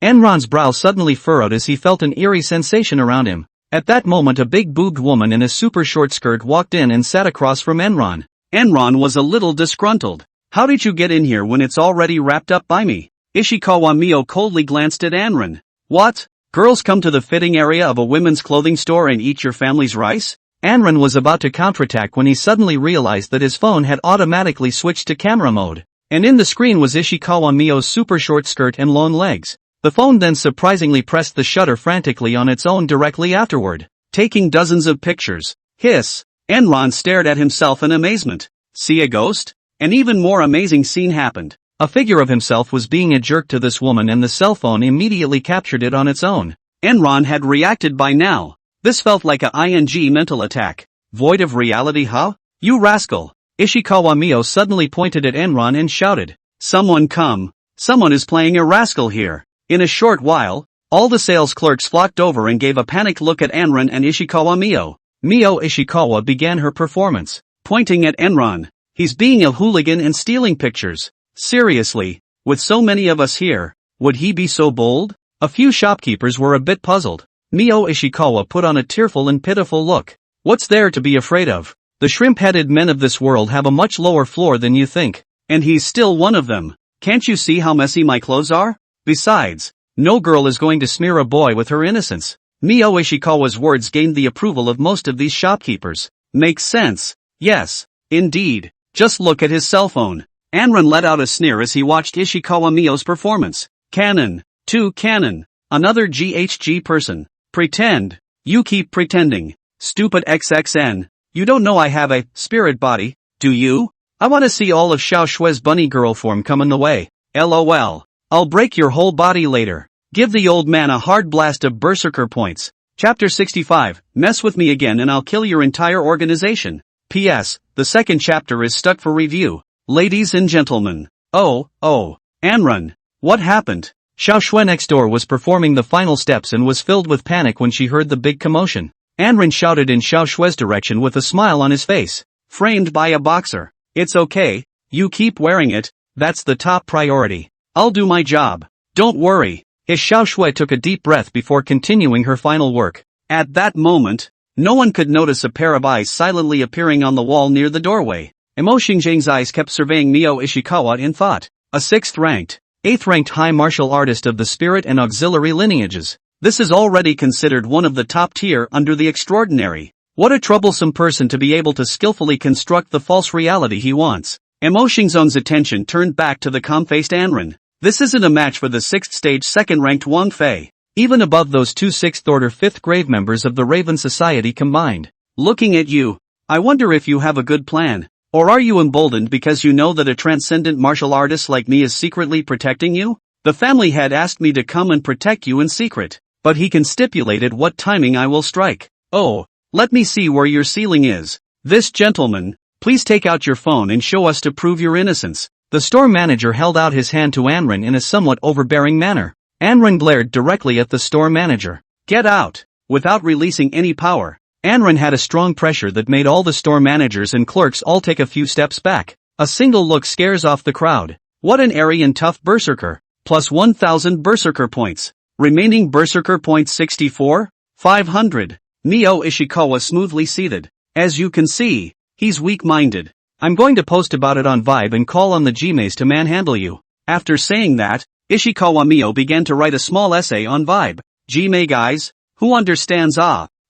Enron's brow suddenly furrowed as he felt an eerie sensation around him. At that moment a big-boobed woman in a super short skirt walked in and sat across from Enron. Enron was a little disgruntled. How did you get in here when it's already wrapped up by me? Ishikawa Mio coldly glanced at Anren. What? Girls come to the fitting area of a women's clothing store and eat your family's rice? Anren was about to counterattack when he suddenly realized that his phone had automatically switched to camera mode, and in the screen was Ishikawa Mio's super short skirt and long legs. The phone then surprisingly pressed the shutter frantically on its own directly afterward, taking dozens of pictures. Hiss! Enron stared at himself in amazement. See a ghost? An even more amazing scene happened. A figure of himself was being jerked to this woman and the cell phone immediately captured it on its own. Enron had reacted by now. This felt like a ING mental attack. Void of reality, huh? You rascal! Ishikawa Mio suddenly pointed at Enron and shouted. Someone come! Someone is playing a rascal here! In a short while, all the sales clerks flocked over and gave a panicked look at Enron and Ishikawa Mio. Mio Ishikawa began her performance, pointing at Enron. He's being a hooligan and stealing pictures. Seriously, with so many of us here, would he be so bold? A few shopkeepers were a bit puzzled. Mio Ishikawa put on a tearful and pitiful look. What's there to be afraid of? The shrimp-headed men of this world have a much lower floor than you think. And he's still one of them. Can't you see how messy my clothes are? Besides, no girl is going to smear a boy with her innocence. Mio Ishikawa's words gained the approval of most of these shopkeepers. Makes sense. Yes, indeed. Just look at his cell phone. Anren let out a sneer as he watched Ishikawa Mio's performance. Canon. Canon. Another GHG person. Pretend. You keep pretending. Stupid XXN. You don't know I have a spirit body, do you? I want to see all of Xiao Shui's bunny girl form coming the way. LOL. I'll break your whole body later. Give the old man a hard blast of berserker points. Chapter 65, Mess with me again and I'll kill your entire organization. P.S. The second chapter is stuck for review. Ladies and gentlemen. Oh, Anrun. What happened? Xiao Shui next door was performing the final steps and was filled with panic when she heard the big commotion. Anrun shouted in Xiao Shui's direction with a smile on his face. Framed by a boxer. It's okay, you keep wearing it, that's the top priority. I'll do my job. Don't worry. Xiao Shui took a deep breath before continuing her final work. At that moment, no one could notice a pair of eyes silently appearing on the wall near the doorway. Mo Xingjiang's eyes kept surveying Mio Ishikawa in thought. A 6th-ranked, 8th-ranked high martial artist of the spirit and auxiliary lineages. This is already considered one of the top tier under the extraordinary. What a troublesome person to be able to skillfully construct the false reality he wants. Mo Xingzong's attention turned back to the calm-faced Anrun. This isn't a match for the 6th stage 2nd-ranked Wang Fei. Even above those two 6th-order 5th grade members of the Raven Society combined. Looking at you, I wonder if you have a good plan. Or are you emboldened because you know that a transcendent martial artist like me is secretly protecting you? The family had asked me to come and protect you in secret. But he can stipulate at what timing I will strike. Oh, let me see where your ceiling is. This gentleman, please take out your phone and show us to prove your innocence. The store manager held out his hand to Anrun in a somewhat overbearing manner. Anrun glared directly at the store manager. Get out! Without releasing any power. Anrun had a strong pressure that made all the store managers and clerks all take a few steps back. A single look scares off the crowd. What an airy and tough berserker. Plus 1,000 berserker points. Remaining berserker points 64? 500. Mio Ishikawa smoothly seated. As you can see, he's weak-minded. I'm going to post about it on Vibe and call on the Gmays to manhandle you. After saying that, Ishikawa Mio began to write a small essay on Vibe. Gmay guys, who understands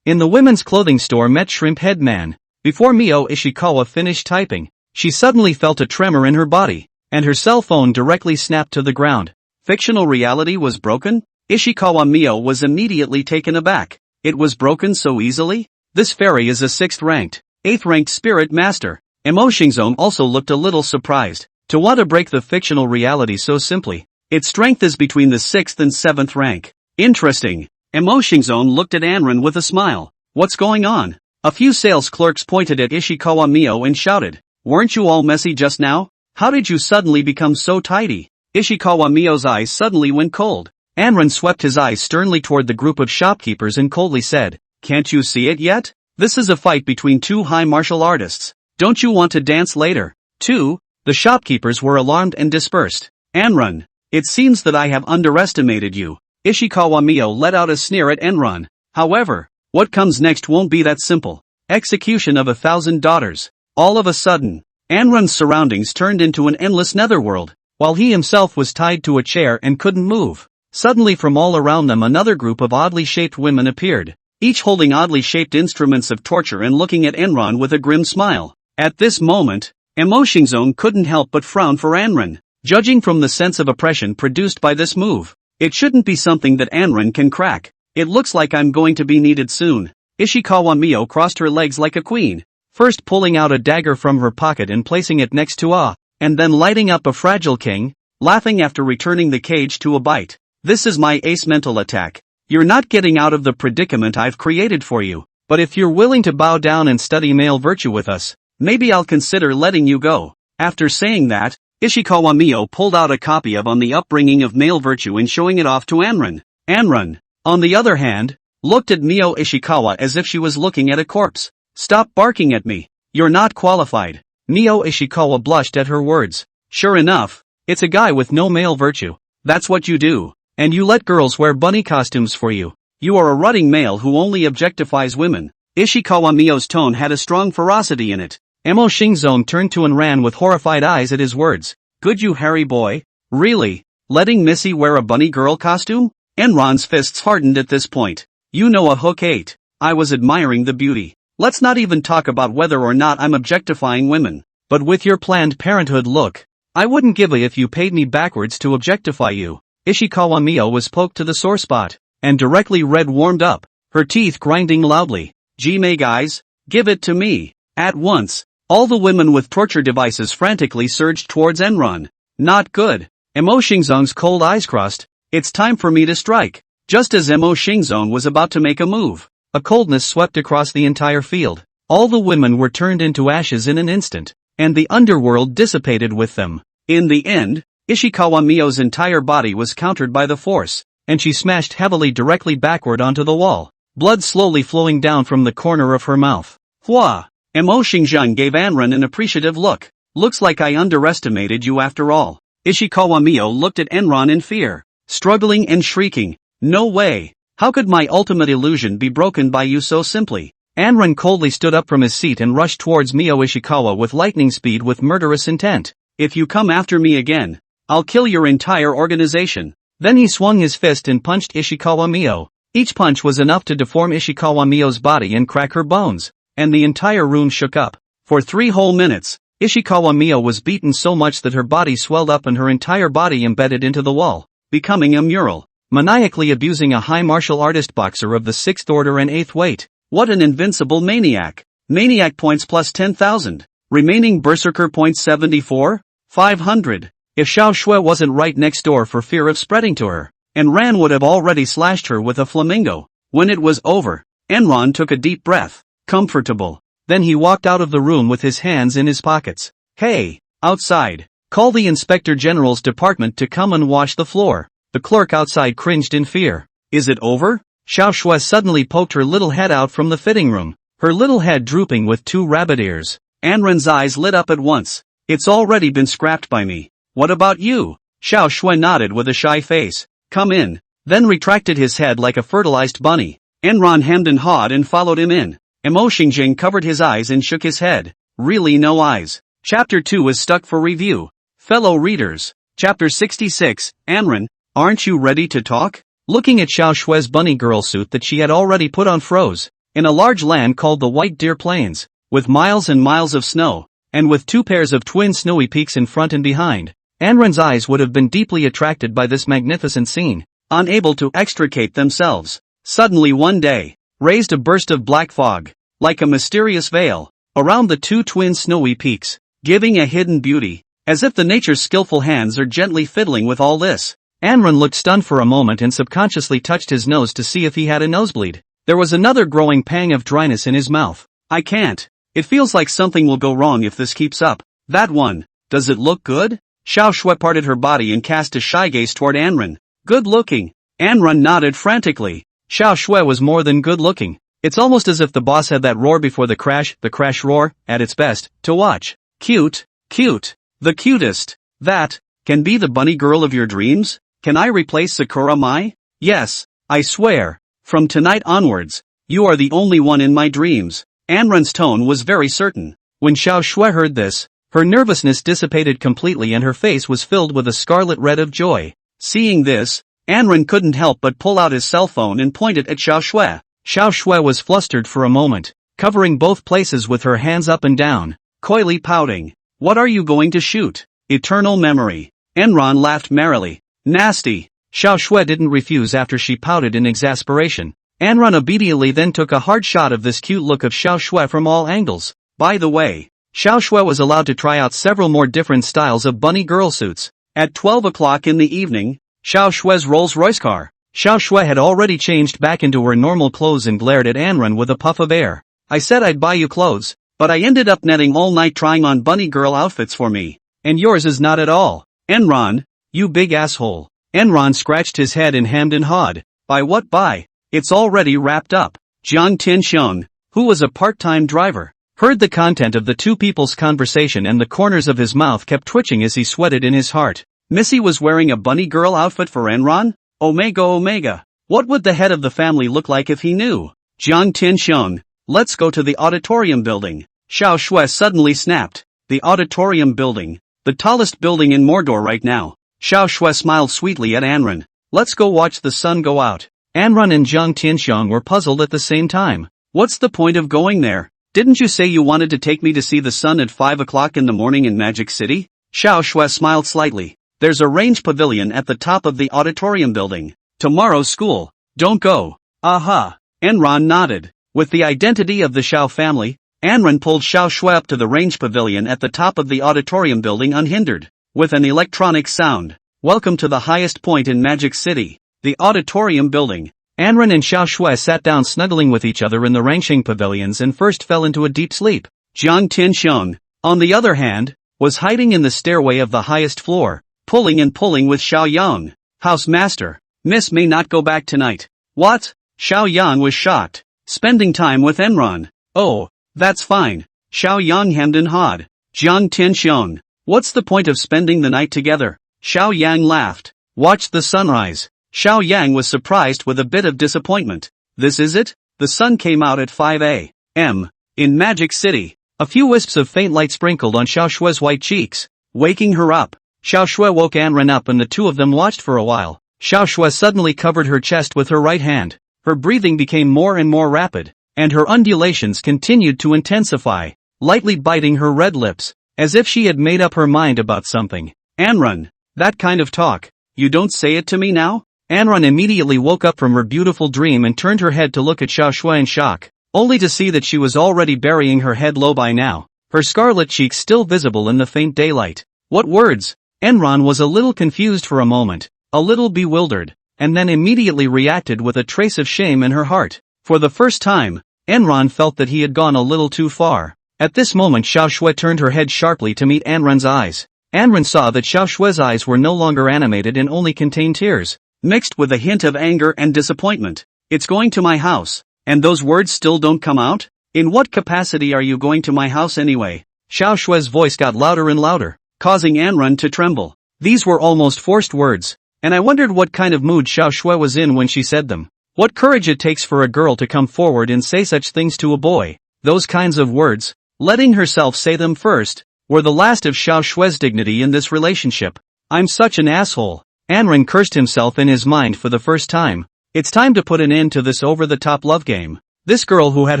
In the women's clothing store met Shrimp Head Man. Before Mio Ishikawa finished typing, she suddenly felt a tremor in her body, and her cell phone directly snapped to the ground. Fictional reality was broken? Ishikawa Mio was immediately taken aback. It was broken so easily? This fairy is a 6th-ranked, 8th-ranked spirit master. Mo Xingzong also looked a little surprised. To want to break the fictional reality so simply. Its strength is between the 6th and 7th rank. Interesting. Mo Xingzong looked at Anrun with a smile. What's going on? A few sales clerks pointed at Ishikawa Mio and shouted. Weren't you all messy just now? How did you suddenly become so tidy? Ishikawa Mio's eyes suddenly went cold. Anrun swept his eyes sternly toward the group of shopkeepers and coldly said, Can't you see it yet? This is a fight between two high martial artists. Don't you want to dance later? 2. The shopkeepers were alarmed and dispersed. Anrun, it seems that I have underestimated you. Ishikawa Mio let out a sneer at Anrun. However, what comes next won't be that simple. Execution of 1,000 daughters. All of a sudden, Anrun's surroundings turned into an endless netherworld, while he himself was tied to a chair and couldn't move. Suddenly from all around them another group of oddly shaped women appeared, each holding oddly shaped instruments of torture and looking at Anrun with a grim smile. At this moment, Mo Xingzong couldn't help but frown for Anrun. Judging from the sense of oppression produced by this move, it shouldn't be something that Anrun can crack. It looks like I'm going to be needed soon. Ishikawa Mio crossed her legs like a queen, first pulling out a dagger from her pocket and placing it next to and then lighting up a fragile king, laughing after returning the cage to a bite. This is my ace mental attack. You're not getting out of the predicament I've created for you, but if you're willing to bow down and study male virtue with us, maybe I'll consider letting you go. After saying that, Ishikawa Mio pulled out a copy of On the Upbringing of Male Virtue and showing it off to Anrun. Anrun, on the other hand, looked at Mio Ishikawa as if she was looking at a corpse. Stop barking at me. You're not qualified. Mio Ishikawa blushed at her words. Sure enough, it's a guy with no male virtue. That's what you do. And you let girls wear bunny costumes for you. You are a rutting male who only objectifies women. Ishikawa Mio's tone had a strong ferocity in it. Mo Xingzong turned to and ran with horrified eyes at his words. Good you hairy boy. Really? Letting Missy wear a bunny girl costume? Enron's fists hardened at this point. You know a hook 8. I was admiring the beauty. Let's not even talk about whether or not I'm objectifying women. But with your Planned Parenthood look, I wouldn't give a if you paid me backwards to objectify you. Ishikawa Mio was poked to the sore spot, and directly red warmed up, her teeth grinding loudly. Gmay guys, give it to me. At once, all the women with torture devices frantically surged towards Enron. Not good. Mo Xingzong's cold eyes crossed, It's time for me to strike. Just as Mo Xingzong was about to make a move, a coldness swept across the entire field. All the women were turned into ashes in an instant, and the underworld dissipated with them. In the end, Ishikawa Mio's entire body was countered by the force, and she smashed heavily directly backward onto the wall, blood slowly flowing down from the corner of her mouth. Hua! Mo Xingzong gave Anran an appreciative look. Looks like I underestimated you after all. Ishikawa Mio looked at Enron in fear, struggling and shrieking. No way! How could my ultimate illusion be broken by you so simply? Anran coldly stood up from his seat and rushed towards Mio Ishikawa with lightning speed with murderous intent. If you come after me again, I'll kill your entire organization. Then he swung his fist and punched Ishikawa Mio. Each punch was enough to deform Ishikawa Mio's body and crack her bones, and the entire room shook up. For 3 whole minutes, Ishikawa Mio was beaten so much that her body swelled up and her entire body embedded into the wall, becoming a mural, maniacally abusing a high martial artist boxer of the 6th order and 8th weight. What an invincible maniac! Maniac points plus 10,000. Remaining berserker points 74? 500. If Xiao Shui wasn't right next door for fear of spreading to her, Enran would have already slashed her with a flamingo. When it was over, Enran took a deep breath, comfortable. Then he walked out of the room with his hands in his pockets. Hey, outside. Call the Inspector General's department to come and wash the floor. The clerk outside cringed in fear. Is it over? Xiao Shui suddenly poked her little head out from the fitting room, her little head drooping with 2 rabbit ears. Anran's eyes lit up at once. It's already been scrapped by me. What about you? Xiao Shui nodded with a shy face. Come in. Then retracted his head like a fertilized bunny. Enran hemmed and hawed and followed him in. Mo Xingzong covered his eyes and shook his head. Really no eyes. Chapter 2 is stuck for review. Fellow readers. Chapter 66, Anran, aren't you ready to talk? Looking at Xiao Shui's bunny girl suit that she had already put on froze, in a large land called the White Deer Plains, with miles and miles of snow, and with 2 pairs of twin snowy peaks in front and behind, Anran's eyes would have been deeply attracted by this magnificent scene. Unable to extricate themselves, suddenly one day, raised a burst of black fog, like a mysterious veil, around the 2 twin snowy peaks, giving a hidden beauty, as if the nature's skillful hands are gently fiddling with all this. Anran looked stunned for a moment and subconsciously touched his nose to see if he had a nosebleed. There was another growing pang of dryness in his mouth. I can't. It feels like something will go wrong if this keeps up. That one. Does it look good? Xiao Shui parted her body and cast a shy gaze toward Anran. Good looking. Anran nodded frantically. Xiao Shui was more than good looking. It's almost as if the boss had that roar before the crash roar, at its best, to watch. Cute. Cute. The cutest. That, can be the bunny girl of your dreams? Can I replace Sakura Mai? Yes, I swear. From tonight onwards, you are the only one in my dreams. Anran's tone was very certain. When Xiao Shui heard this, her nervousness dissipated completely and her face was filled with a scarlet red of joy. Seeing this, Anran couldn't help but pull out his cell phone and point it at Xiao Shui. Xiao Shui was flustered for a moment, covering both places with her hands up and down, coyly pouting. What are you going to shoot? Eternal memory. Enran laughed merrily. Nasty. Xiao Shui didn't refuse after she pouted in exasperation. Anran obediently then took a hard shot of this cute look of Xiao Shui from all angles. By the way, Xiao Shui was allowed to try out several more different styles of bunny girl suits. At 12 o'clock in the evening, Xiao Shui's Rolls-Royce car. Xiao Shui had already changed back into her normal clothes and glared at Anran with a puff of air. I said I'd buy you clothes, but I ended up netting all night trying on bunny girl outfits for me. And yours is not at all. Enran, you big asshole. Enran scratched his head and hemmed and hawed. By what by? It's already wrapped up. Jiang Tianxiong, who was a part-time driver, heard the content of the 2 people's conversation and the corners of his mouth kept twitching as he sweated in his heart. Missy was wearing a bunny girl outfit for Enran? Omega Omega. What would the head of the family look like if he knew? Jiang Tianxiong, let's go to the auditorium building. Xiao Shui suddenly snapped. The auditorium building. The tallest building in Mordor right now. Xiao Shui smiled sweetly at Anran. Let's go watch the sun go out. Anran and Jiang Tianxiong were puzzled at the same time. What's the point of going there? Didn't you say you wanted to take me to see the sun at 5 o'clock in the morning in Magic City? Xiao Shui smiled slightly. There's a range pavilion at the top of the auditorium building. Tomorrow's school. Don't go. Aha. Enran nodded. With the identity of the Xiao family, Anran pulled Xiao Shui up to the range pavilion at the top of the auditorium building unhindered. With an electronic sound, Welcome to the highest point in Magic City, the auditorium building. Anran and Xiao Shui sat down snuggling with each other in the Rangxing pavilions and first fell into a deep sleep. Jiang Tianxiong, on the other hand, was hiding in the stairway of the highest floor, pulling and pulling with Xiao Yang. House master, Miss may not go back tonight. What? Xiao Yang was shocked. Spending time with Enron. Oh, that's fine. Xiao Yang hemmed and hawed. Jiang Tianxiong, what's the point of spending the night together? Xiao Yang laughed. Watch the sunrise. Xiao Yang was surprised with a bit of disappointment. This is it? The sun came out at 5 a.m. in Magic City. A few wisps of faint light sprinkled on Xiao Shui's white cheeks, waking her up. Xiao Shui woke Anran up and the two of them watched for a while. Xiao Shui suddenly covered her chest with her right hand. Her breathing became more and more rapid, and her undulations continued to intensify, lightly biting her red lips, as if she had made up her mind about something. Anran, that kind of talk, you don't say it to me now? Anran immediately woke up from her beautiful dream and turned her head to look at Xiao Shui in shock, only to see that she was already burying her head low by now, her scarlet cheeks still visible in the faint daylight. What words? Enron was a little confused for a moment, a little bewildered, and then immediately reacted with a trace of shame in her heart. For the first time, Enron felt that he had gone a little too far. At this moment Xiao Shui turned her head sharply to meet Anran's eyes. Anran saw that Xiao Shui's eyes were no longer animated and only contained tears, mixed with a hint of anger and disappointment. It's going to my house, and those words still don't come out? In what capacity are you going to my house anyway? Xiao Shui's voice got louder and louder, causing Anran to tremble. These were almost forced words, and I wondered what kind of mood Xiao Shui was in when she said them. What courage it takes for a girl to come forward and say such things to a boy. Those kinds of words, letting herself say them first, were the last of Xiao Shui's dignity in this relationship. I'm such an asshole. Anran cursed himself in his mind for the first time. It's time to put an end to this over-the-top love game. This girl who had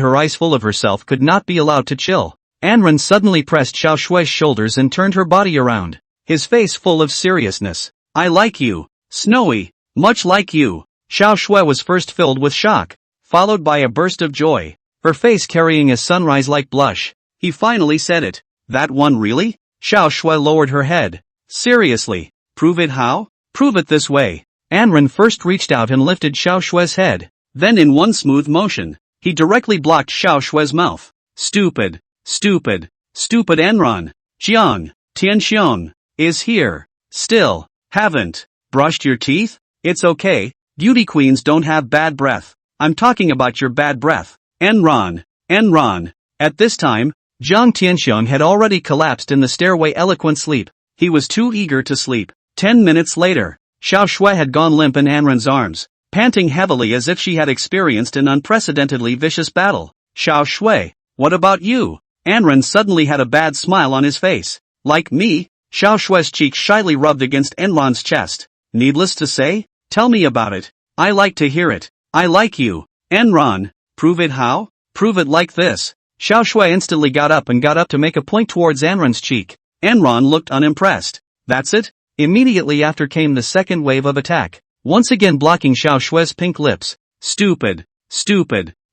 her eyes full of herself could not be allowed to chill. Anran suddenly pressed Xiao Shui's shoulders and turned her body around, his face full of seriousness. I like you, Snowy, much like you. Xiao Shui was first filled with shock, followed by a burst of joy, her face carrying a sunrise-like blush. He finally said it. That one really? Xiao Shui lowered her head. Seriously, prove it how? Prove it this way. Anran first reached out and lifted Xiao Shui's head. Then in one smooth motion, he directly blocked Xiao Shui's mouth. Stupid, stupid, stupid Anran. Jiang Tianxiong is here. Still, haven't brushed your teeth? It's okay, beauty queens don't have bad breath. I'm talking about your bad breath. Enron. At this time, Jiang Tianxiong had already collapsed in the stairway eloquent sleep. He was too eager to sleep. 10 minutes later, Xiao Shui had gone limp in Anran's arms, panting heavily as if she had experienced an unprecedentedly vicious battle. Xiao Shui, what about you? Anran suddenly had a bad smile on his face. Like me? Xiao Shui's cheek shyly rubbed against Enron's chest. Needless to say? Tell me about it. I like to hear it. I like you. Enron, prove it how? Prove it like this. Xiao Shui instantly got up to make a point towards Anran's cheek. Enron looked unimpressed. That's it? Immediately after came the second wave of attack, once again blocking Xiao Shui's pink lips. Stupid.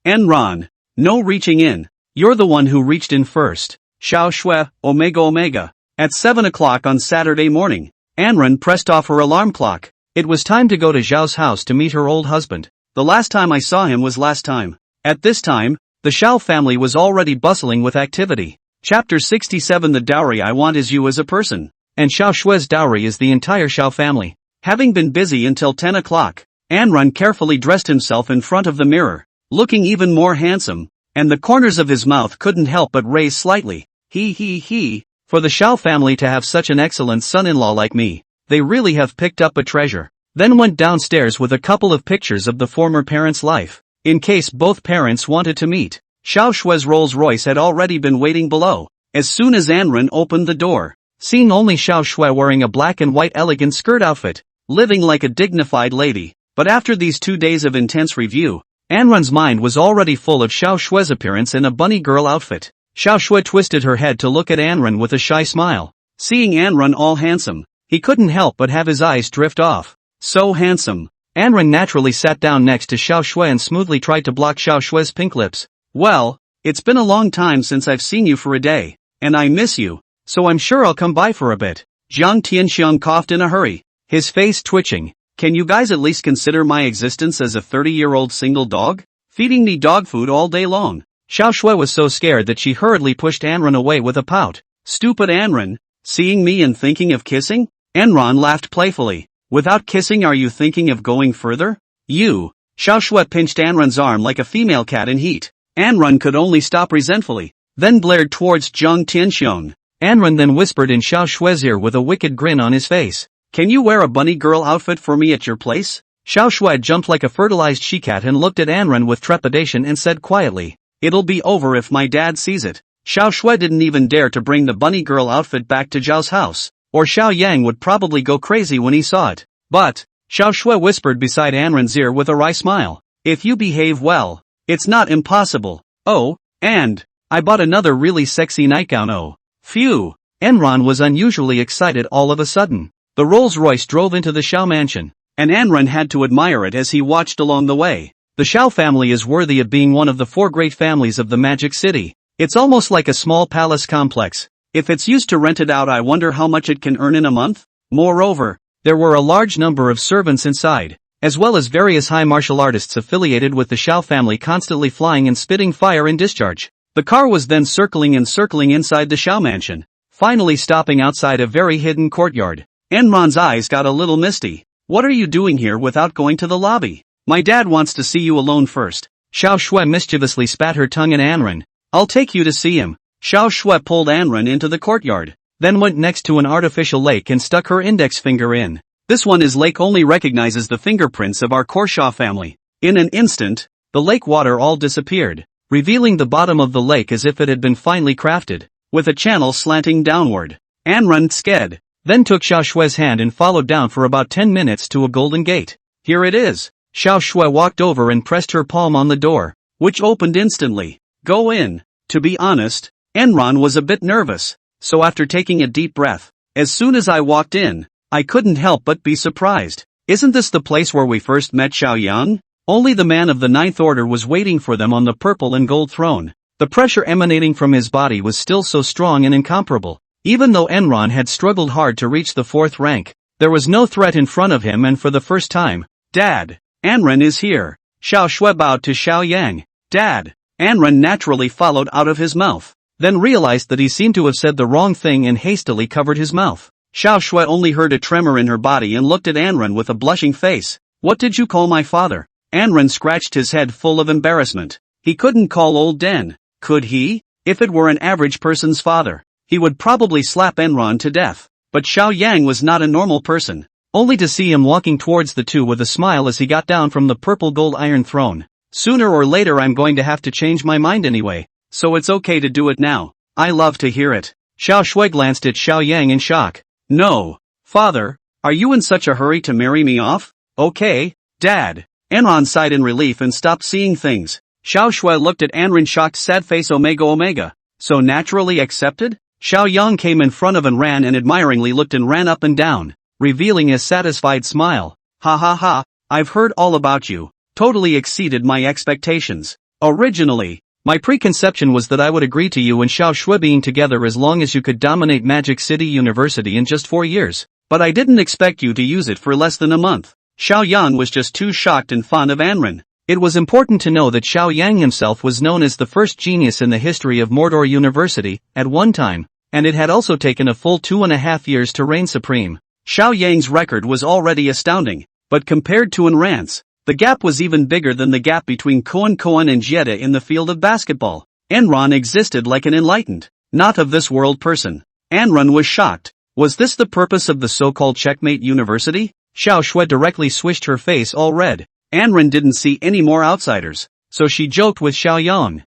Enron, no reaching in. You're the one who reached in first. Xiao Shui, Omega. At 7 o'clock on Saturday morning, Anran pressed off her alarm clock. It was time to go to Zhao's house to meet her old husband. The last time I saw him was last time. At this time, the Xiao family was already bustling with activity. Chapter 67 The dowry I want is you as a person. And Xiao Shui's dowry is the entire Xiao family. Having been busy until 10 o'clock, Anran carefully dressed himself in front of the mirror, looking even more handsome, and the corners of his mouth couldn't help but raise slightly. He. For the Xiao family to have such an excellent son-in-law like me, they really have picked up a treasure. Then went downstairs with a couple of pictures of the former parents' life, in case both parents wanted to meet. Xiao Shui's Rolls Royce had already been waiting below. As soon as Anran opened the door, seeing only Xiao Shui wearing a black and white elegant skirt outfit, living like a dignified lady. But after these 2 days of intense review, Anran's mind was already full of Xiao Shui's appearance in a bunny girl outfit. Xiao Shui twisted her head to look at Anran with a shy smile. Seeing Anran all handsome, he couldn't help but have his eyes drift off. So handsome. Anran naturally sat down next to Xiao Shui and smoothly tried to block Xiao Shui's pink lips. Well, it's been a long time since I've seen you for a day, and I miss you, so I'm sure I'll come by for a bit. Jiang Tianxiong coughed in a hurry. his face twitching. Can you guys at least consider my existence as a 30-year-old single dog? Feeding me dog food all day long. Xiao Shui was so scared that she hurriedly pushed Anran away with a pout. Stupid Anran, seeing me and thinking of kissing? Anran laughed playfully. Without kissing, are you thinking of going further? You. Xiao Shui pinched Anran's arm like a female cat in heat. Anran could only stop resentfully, then glared towards Zhang Tianxiong. Anran then whispered in Xiao Shui's ear with a wicked grin on his face. Can you wear a bunny girl outfit for me at your place? Xiao Shui jumped like a fertilized she-cat and looked at Anran with trepidation and said quietly, It'll be over if my dad sees it. Xiao Shui didn't even dare to bring the bunny girl outfit back to Zhao's house, or Xiao Yang would probably go crazy when he saw it. But, Xiao Shui whispered beside Anran's ear with a wry smile, if you behave well, it's not impossible. Oh, and I bought another really sexy nightgown. Oh, phew. Anran was unusually excited all of a sudden. The Rolls-Royce drove into the Xiao mansion, and Anran had to admire it as he watched along the way. The Xiao family is worthy of being one of the 4 great families of the Magic City. It's almost like a small palace complex. If it's used to rent it out, I wonder how much it can earn in a month? Moreover, there were a large number of servants inside, as well as various high martial artists affiliated with the Xiao family constantly flying and spitting fire and discharge. The car was then circling and circling inside the Xiao mansion, finally stopping outside a very hidden courtyard. Anran's eyes got a little misty. What are you doing here without going to the lobby? My dad wants to see you alone first. Xiao Shui mischievously spat her tongue at Anran. I'll take you to see him. Xiao Shui pulled Anran into the courtyard, then went next to an artificial lake and stuck her index finger in. This one is lake only recognizes the fingerprints of our Korshaw family. In an instant, the lake water all disappeared, revealing the bottom of the lake as if it had been finely crafted, with a channel slanting downward. Anran sked, then took Xiao Shui's hand and followed down for about 10 minutes to a golden gate. Here it is. Xiao Shui walked over and pressed her palm on the door, which opened instantly. Go in. To be honest, Anran was a bit nervous, so after taking a deep breath, as soon as I walked in, I couldn't help but be surprised. Isn't this the place where we first met Xiao Yang? Only the man of the Ninth Order was waiting for them on the purple and gold throne. The pressure emanating from his body was still so strong and incomparable. Even though Anran had struggled hard to reach the 4th rank, there was no threat in front of him, and for the first time, Dad, Anran is here. Xiao Shui bowed to Xiao Yang. Dad. Anran naturally followed out of his mouth, then realized that he seemed to have said the wrong thing and hastily covered his mouth. Xiao Shui only heard a tremor in her body and looked at Anran with a blushing face. What did you call my father? Anran scratched his head full of embarrassment. He couldn't call old Den, could he? If it were an average person's father, he would probably slap Anran to death. But Xiao Yang was not a normal person. Only to see him walking towards the two with a smile as he got down from the purple gold iron throne. Sooner or later I'm going to have to change my mind anyway, so it's okay to do it now. I love to hear it. Xiao Shui glanced at Xiao Yang in shock. No, father, are you in such a hurry to marry me off? Okay, Dad. Anran sighed in relief and stopped seeing things. Xiao Shui looked at Anran's shocked sad face. Omega. So naturally accepted? Xiao Yang came in front of Anran and admiringly looked and ran up and down, revealing a satisfied smile. Ha ha ha, I've heard all about you. Totally exceeded my expectations. Originally, my preconception was that I would agree to you and Xiao Shui being together as long as you could dominate Magic City University in just 4 years. But I didn't expect you to use it for less than a month. Xiao Yang was just too shocked and fond of Anran. It was important to know that Xiao Yang himself was known as the first genius in the history of Mordor University, at one time, and it had also taken a full 2.5 years to reign supreme. Xiao Yang's record was already astounding, but compared to Anran's, the gap was even bigger than the gap between Koan and Jetta in the field of basketball. Anran existed like an enlightened, not of this world person. Anran was shocked. Was this the purpose of the so-called Checkmate University? Xiao Shui directly swished her face all red. Anran didn't see any more outsiders, so she joked with Xiao Yang.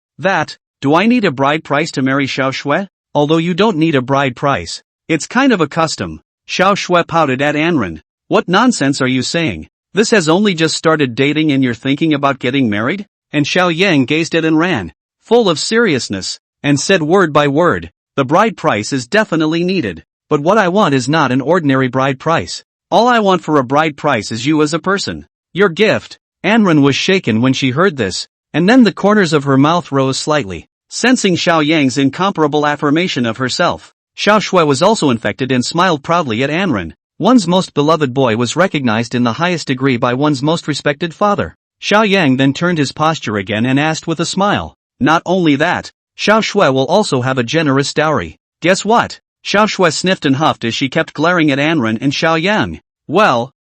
Do I need a bride price to marry Xiao Shui? Although you don't need a bride price. It's kind of a custom. Xiao Shui pouted at Anran. What nonsense are you saying? This has only just started dating and you're thinking about getting married? And Xiao Yang gazed at Anran, full of seriousness, and said word by word, the bride price is definitely needed. But what I want is not an ordinary bride price. All I want for a bride price is you as a person. Your gift. Anran was shaken when she heard this, and then the corners of her mouth rose slightly, sensing Xiao Yang's incomparable affirmation of herself. Xiao Shui was also infected and smiled proudly at Anran. One's most beloved boy was recognized in the highest degree by one's most respected father. Xiao Yang then turned his posture again and asked with a smile. Not only that, Xiao Shui will also have a generous dowry. Guess what? Xiao Shui sniffed and huffed as she kept glaring at Anren and Xiao Yang. Well.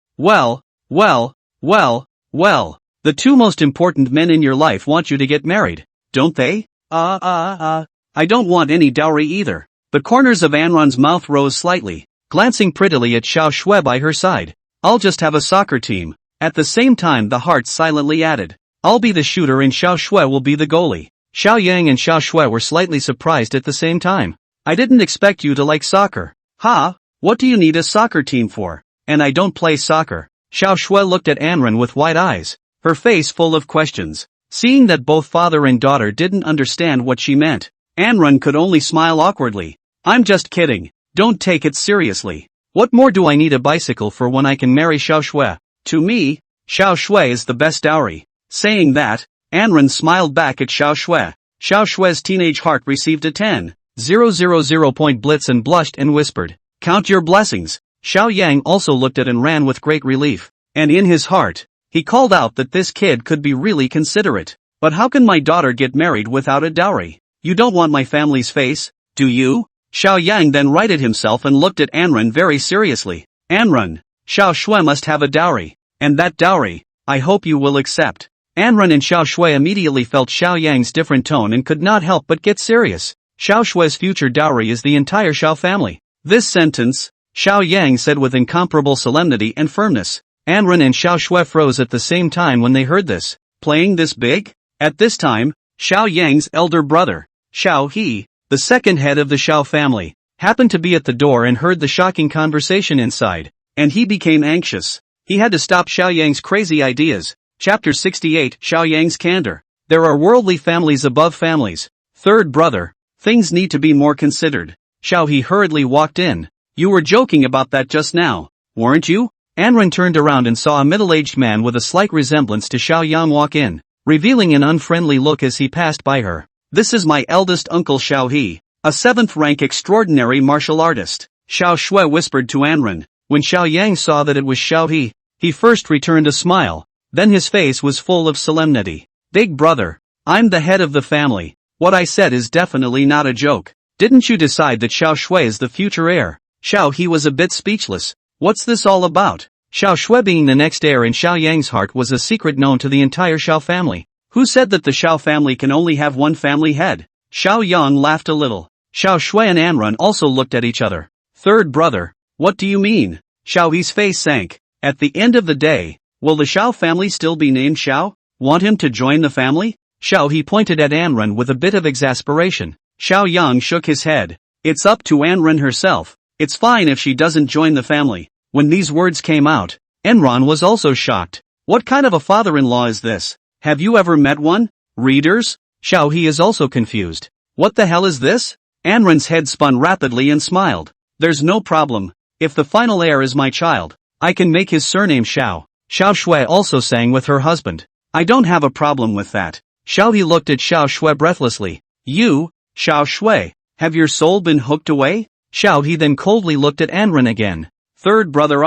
The two most important men in your life want you to get married, don't they? I don't want any dowry either. The corners of Anron's mouth rose slightly, glancing prettily at Xiao Shui by her side. I'll just have a soccer team. At the same time the heart silently added. I'll be the shooter and Xiao Shui will be the goalie. Xiao Yang and Xiao Shui were slightly surprised at the same time. I didn't expect you to like soccer. Ha? What do you need a soccer team for? And I don't play soccer. Xiao Shui looked at Anren with wide eyes, her face full of questions. Seeing that both father and daughter didn't understand what she meant, Anren could only smile awkwardly. I'm just kidding. Don't take it seriously. What more do I need a bicycle for when I can marry Xiao Shui? To me, Xiao Shui is the best dowry. Saying that, Anren smiled back at Xiao Shui. Xiao Shui's teenage heart received a 10,000 point blitz and blushed and whispered, count your blessings. Xiao Yang also looked at and ran with great relief. And in his heart, he called out that this kid could be really considerate. But how can my daughter get married without a dowry? You don't want my family's face, do you? Xiao Yang then righted himself and looked at Anren very seriously. Anren, Xiao Shui must have a dowry. And that dowry, I hope you will accept. Anren and Xiao Shui immediately felt Xiao Yang's different tone and could not help but get serious. Xiao Shui's future dowry is the entire Xiao family. This sentence, Xiao Yang said with incomparable solemnity and firmness. Anren and Xiao Shui froze at the same time when they heard this. Playing this big? At this time, Xiao Yang's elder brother, Xiao He, the second head of the Xiao family, happened to be at the door and heard the shocking conversation inside, and he became anxious. He had to stop Xiao Yang's crazy ideas. Chapter 68 Xiao Yang's Candor. There are worldly families above families. Third brother, things need to be more considered. Xiao He hurriedly walked in. You were joking about that just now, weren't you? Anren turned around and saw a middle-aged man with a slight resemblance to Xiao Yang walk in, revealing an unfriendly look as he passed by her. This is my eldest uncle Xiao He, a 7th-rank extraordinary martial artist. Xiao Shui whispered to Anren. When Xiao Yang saw that it was Xiao he first returned a smile, then his face was full of solemnity. Big brother, I'm the head of the family. What I said is definitely not a joke. Didn't you decide that Xiao Shui is the future heir? Xiao He was a bit speechless. What's this all about? Xiao Shui being the next heir in Xiao Yang's heart was a secret known to the entire Xiao family. Who said that the Xiao family can only have one family head? Xiao Yang laughed a little. Xiao Shui and Anren also looked at each other. Third brother, what do you mean? Xiao He's face sank. At the end of the day, will the Xiao family still be named Xiao? Want him to join the family? Xiao He pointed at Anren with a bit of exasperation. Xiao Yang shook his head. It's up to Anren herself. It's fine if she doesn't join the family. When these words came out, Enron was also shocked. What kind of a father-in-law is this? Have you ever met one? Readers? Xiao He is also confused. What the hell is this? Anren's head spun rapidly and smiled. There's no problem. If the final heir is my child, I can make his surname Xiao. Xiao Shui also sang with her husband. I don't have a problem with that. Xiao He looked at Xiao Shui breathlessly. You, Xiao Shui, have your soul been hooked away? Xiao He then coldly looked at Anren again. Third brother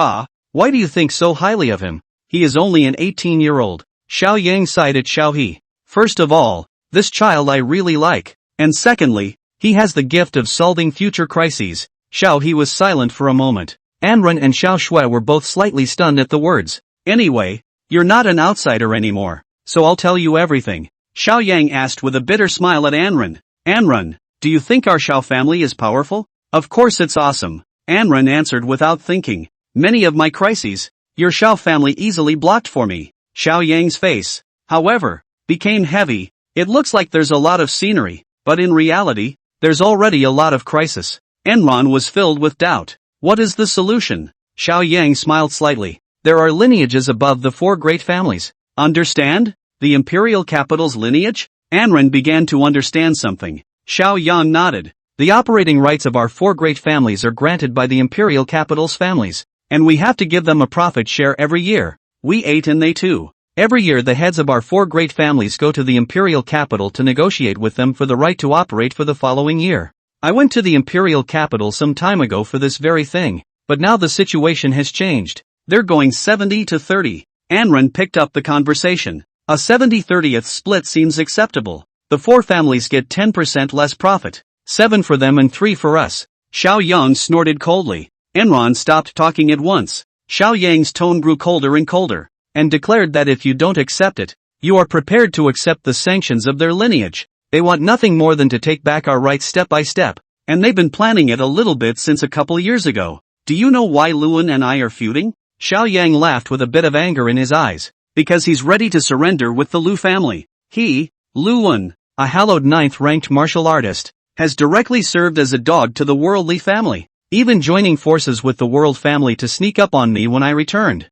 why do you think so highly of him? He is only an 18-year-old. Xiao Yang sighed at Xiao He. First of all, this child I really like. And secondly, he has the gift of solving future crises. Xiao He was silent for a moment. Anren and Xiao Shui were both slightly stunned at the words. Anyway, you're not an outsider anymore, so I'll tell you everything. Xiao Yang asked with a bitter smile at Anren. Anren, do you think our Xiao family is powerful? Of course it's awesome. Anren answered without thinking. Many of my crises, your Xiao family easily blocked for me. Xiao Yang's face, however, became heavy. It looks like there's a lot of scenery, but in reality, there's already a lot of crisis. Enron was filled with doubt. What is the solution? Xiao Yang smiled slightly. There are lineages above the 4 great families. Understand? The imperial capital's lineage? Anren began to understand something. Xiao Yang nodded. The operating rights of our 4 great families are granted by the imperial capital's families, and we have to give them a profit share every year. We 8 and they 2. Every year the heads of our 4 great families go to the imperial capital to negotiate with them for the right to operate for the following year. I went to the imperial capital some time ago for this very thing. but now the situation has changed. They're going 70-30. Anran picked up the conversation. A 70-30th split seems acceptable. The four families get 10% less profit. 7 for them and 3 for us. Xiao Yang snorted coldly. Enron stopped talking at once. Xiao Yang's tone grew colder and colder, and declared that if you don't accept it, you are prepared to accept the sanctions of their lineage. They want nothing more than to take back our rights step by step. And they've been planning it a little bit since a couple years ago. Do you know why Luan and I are feuding? Xiao Yang laughed with a bit of anger in his eyes. Because he's ready to surrender with the Lu family. He, Luan, a hallowed 9th-ranked martial artist, has directly served as a dog to the worldly family, even joining forces with the world family to sneak up on me when I returned.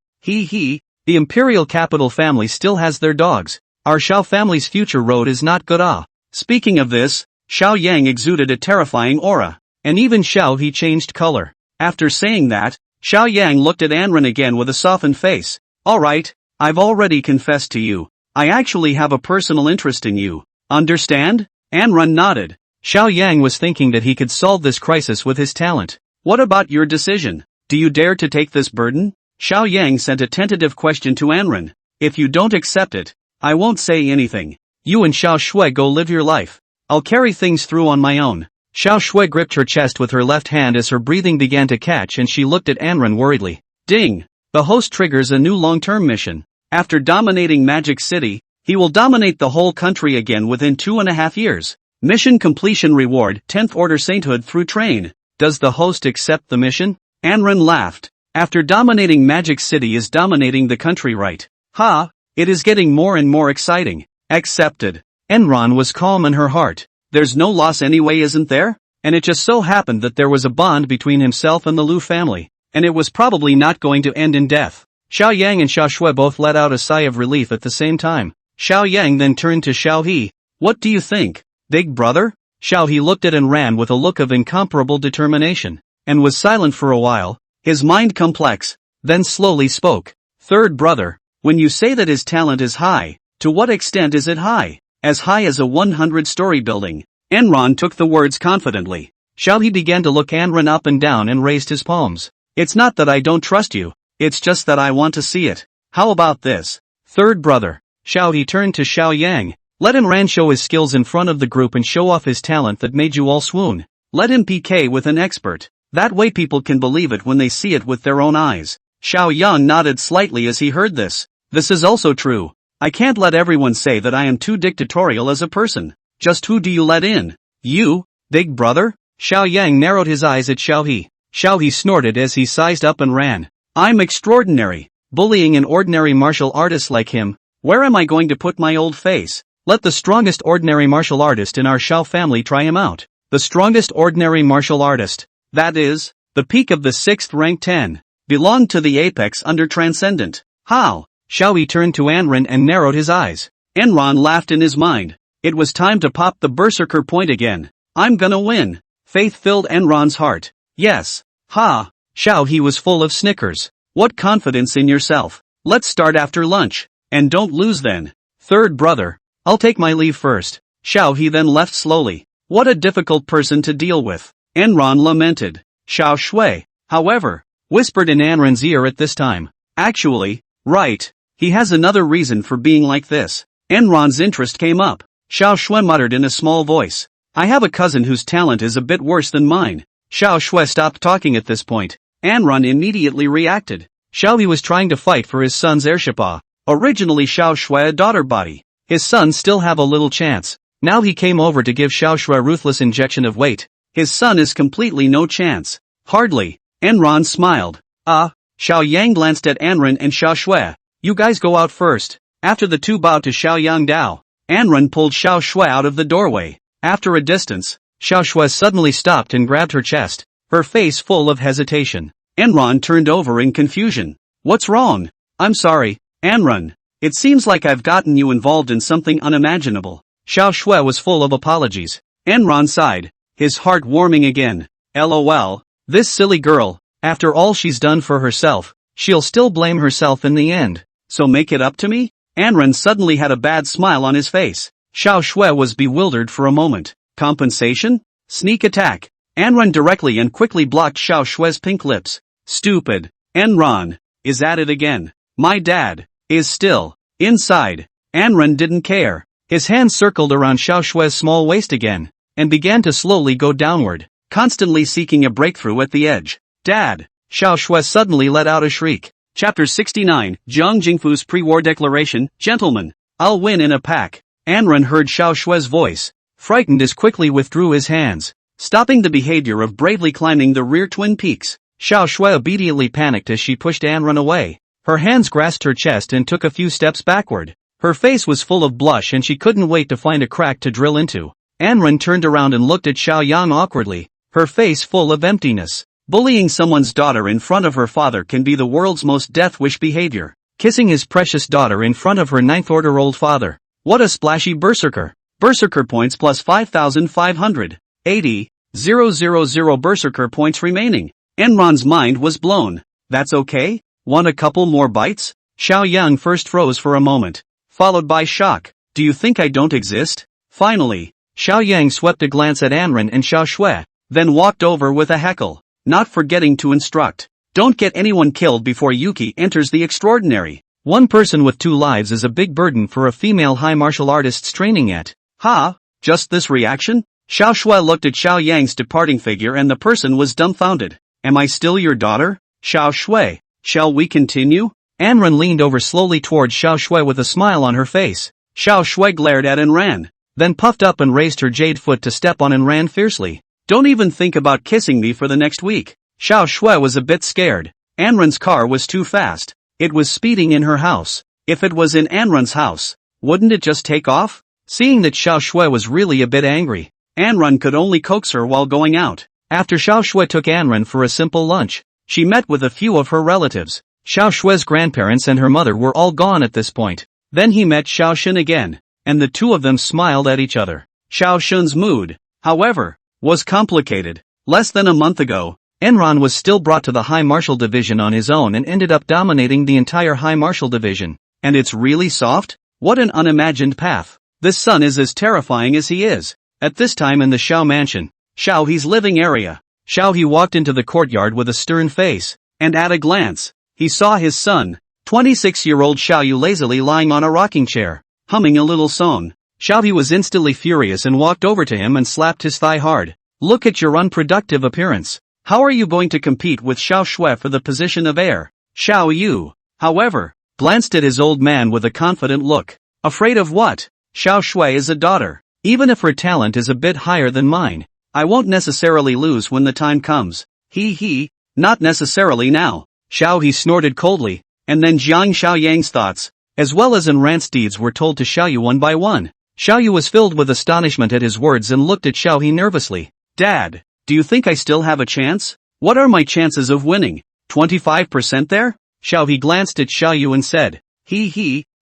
The imperial capital family still has their dogs. Our Xiao family's future road is not good. Speaking of this, Xiao Yang exuded a terrifying aura, and even Xiao He changed color. After saying that, Xiao Yang looked at Anran again with a softened face. Alright, I've already confessed to you. I actually have a personal interest in you. Understand? Anran nodded. Xiao Yang was thinking that he could solve this crisis with his talent. What about your decision? Do you dare to take this burden? Xiao Yang sent a tentative question to Anran. If you don't accept it, I won't say anything. You and Xiao Shui go live your life. I'll carry things through on my own. Xiao Shui gripped her chest with her left hand as her breathing began to catch and she looked at Anran worriedly. Ding! The host triggers a new long-term mission. After dominating Magic City, he will dominate the whole country again within 2.5 years. Mission completion reward 10th Order Sainthood through train. Does the host accept the mission? Anran laughed. After dominating Magic City is dominating the country, right? It is getting more and more exciting. Accepted. Enron was calm in her heart. There's no loss anyway, isn't there? And it just so happened that there was a bond between himself and the Lu family, and it was probably not going to end in death. Xiao Yang and Xiao Shui both let out a sigh of relief at the same time. Xiao Yang then turned to Xiao He. What do you think, big brother? Xiao He looked at Anran with a look of incomparable determination, and was silent for a while, his mind complex, then slowly spoke. Third brother, when you say that his talent is high, to what extent is it high? As high as a 100-story building. Enron took the words confidently. Xiao He began to look Anran up and down and raised his palms. It's not that I don't trust you, it's just that I want to see it. How about this? Third brother. Xiao He turned to Xiao Yang. Let Anran show his skills in front of the group and show off his talent that made you all swoon. Let him PK with an expert. That way people can believe it when they see it with their own eyes. Xiao Yang nodded slightly as he heard this. This is also true. I can't let everyone say that I am too dictatorial as a person. Just who do you let in? You, big brother? Xiao Yang narrowed his eyes at Xiao He. Xiao He snorted as he sized up and ran. I'm extraordinary. Bullying an ordinary martial artist like him. Where am I going to put my old face? Let the strongest ordinary martial artist in our Xiao family try him out. The strongest ordinary martial artist. That is, the peak of the 6th rank 10. Belonged to the apex under Transcendent. How? Xiao He turned to Anran and narrowed his eyes. Enron laughed in his mind. It was time to pop the berserker point again. I'm gonna win. Faith filled Enron's heart. Yes. Xiao He was full of snickers. What confidence in yourself. Let's start after lunch. And don't lose then. Third brother. I'll take my leave first. Xiao He then left slowly. What a difficult person to deal with. Enron lamented. Xiao Shui, however, whispered in Anran's ear at this time. Actually, right. He has another reason for being like this. Enron's interest came up. Xiao Shui muttered in a small voice. I have a cousin whose talent is a bit worse than mine. Xiao Shui stopped talking at this point. Anran immediately reacted. Xiao He was trying to fight for his son's heirship. Originally Xiao Shui a daughter body. His sons still have a little chance. Now he came over to give Xiao Shui a ruthless injection of weight. His son is completely no chance. Hardly. Enron smiled. Xiao Yang glanced at Anran and Xiao Shui. You guys go out first. After the two bowed to Xiao Yang Dao, Anran pulled Xiao Shui out of the doorway. After a distance, Xiao Shui suddenly stopped and grabbed her chest, her face full of hesitation. Enron turned over in confusion. What's wrong? I'm sorry, Anran. It seems like I've gotten you involved in something unimaginable. Xiao Shui was full of apologies. Enron sighed, his heart warming again. LOL, this silly girl, after all she's done for herself, she'll still blame herself in the end. So make it up to me? Anran suddenly had a bad smile on his face. Xiao Shui was bewildered for a moment. Compensation? Sneak attack. Anran directly and quickly blocked Xiao Shui's pink lips. Stupid. Enron is at it again. My dad is still inside. Anren didn't care. His hand circled around Xiao Shue's small waist again, and began to slowly go downward, constantly seeking a breakthrough at the edge. Dad! Xiao Shue suddenly let out a shriek. Chapter 69, Jiang Jingfu's pre-war declaration. Gentlemen, I'll win in a pack. Anren heard Xiao Shue's voice, frightened as quickly withdrew his hands, stopping the behavior of bravely climbing the rear twin peaks. Xiao Shui obediently panicked as she pushed Anren away. Her hands grasped her chest and took a few steps backward. Her face was full of blush and she couldn't wait to find a crack to drill into. Anren turned around and looked at Xiao Yang awkwardly, her face full of emptiness. Bullying someone's daughter in front of her father can be the world's most death-wish behavior. Kissing his precious daughter in front of her ninth-order-old father. What a splashy berserker. Berserker points plus 5,580. 000 berserker points remaining. Enron's mind was blown. That's okay? Want a couple more bites? Xiao Yang first froze for a moment, followed by shock. Do you think I don't exist? Finally, Xiao Yang swept a glance at Anren and Xiao Shui, then walked over with a heckle, not forgetting to instruct. Don't get anyone killed before Yuki enters the extraordinary. One person with 2 lives is a big burden for a female high martial artist's training at. Ha! Just this reaction? Xiao Shui looked at Xiao Yang's departing figure and the person was dumbfounded. Am I still your daughter? Xiao Shui, shall we continue? Anren leaned over slowly towards Xiao Shui with a smile on her face. Xiao Shui glared at and ran, then puffed up and raised her jade foot to step on and ran fiercely. Don't even think about kissing me for the next week. Xiao Shui was a bit scared. Anren's car was too fast. It was speeding in her house. If it was in Anren's house, wouldn't it just take off? Seeing that Xiao Shui was really a bit angry, Anren could only coax her while going out. After Xiao Shui took Anren for a simple lunch, she met with a few of her relatives. Xiao Shui's grandparents and her mother were all gone at this point. Then he met Xiao Xun again, and the two of them smiled at each other. Xiao Xun's mood, however, was complicated. Less than a month ago, Enron was still brought to the High Martial Division on his own and ended up dominating the entire High Martial Division. And it's really soft? What an unimagined path. This son is as terrifying as he is. At this time in the Xiao mansion, Xiao He's living area, Xiao He walked into the courtyard with a stern face, and at a glance, he saw his son, 26-year-old Xiao Yu lazily lying on a rocking chair, humming a little song. Xiao He was instantly furious and walked over to him and slapped his thigh hard. Look at your unproductive appearance. How are you going to compete with Xiao Shui for the position of heir? Xiao Yu, however, glanced at his old man with a confident look. Afraid of what? Xiao Shui is a daughter. Even if her talent is a bit higher than mine, I won't necessarily lose when the time comes. Not necessarily now. Xiao He snorted coldly, and then Jiang Xiao Yang's thoughts, as well as Enran's deeds were told to Xiao Yu one by one. Xiao Yu was filled with astonishment at his words and looked at Xiao He nervously. Dad, do you think I still have a chance? What are my chances of winning? 25% there? Xiao He glanced at Xiao Yu and said,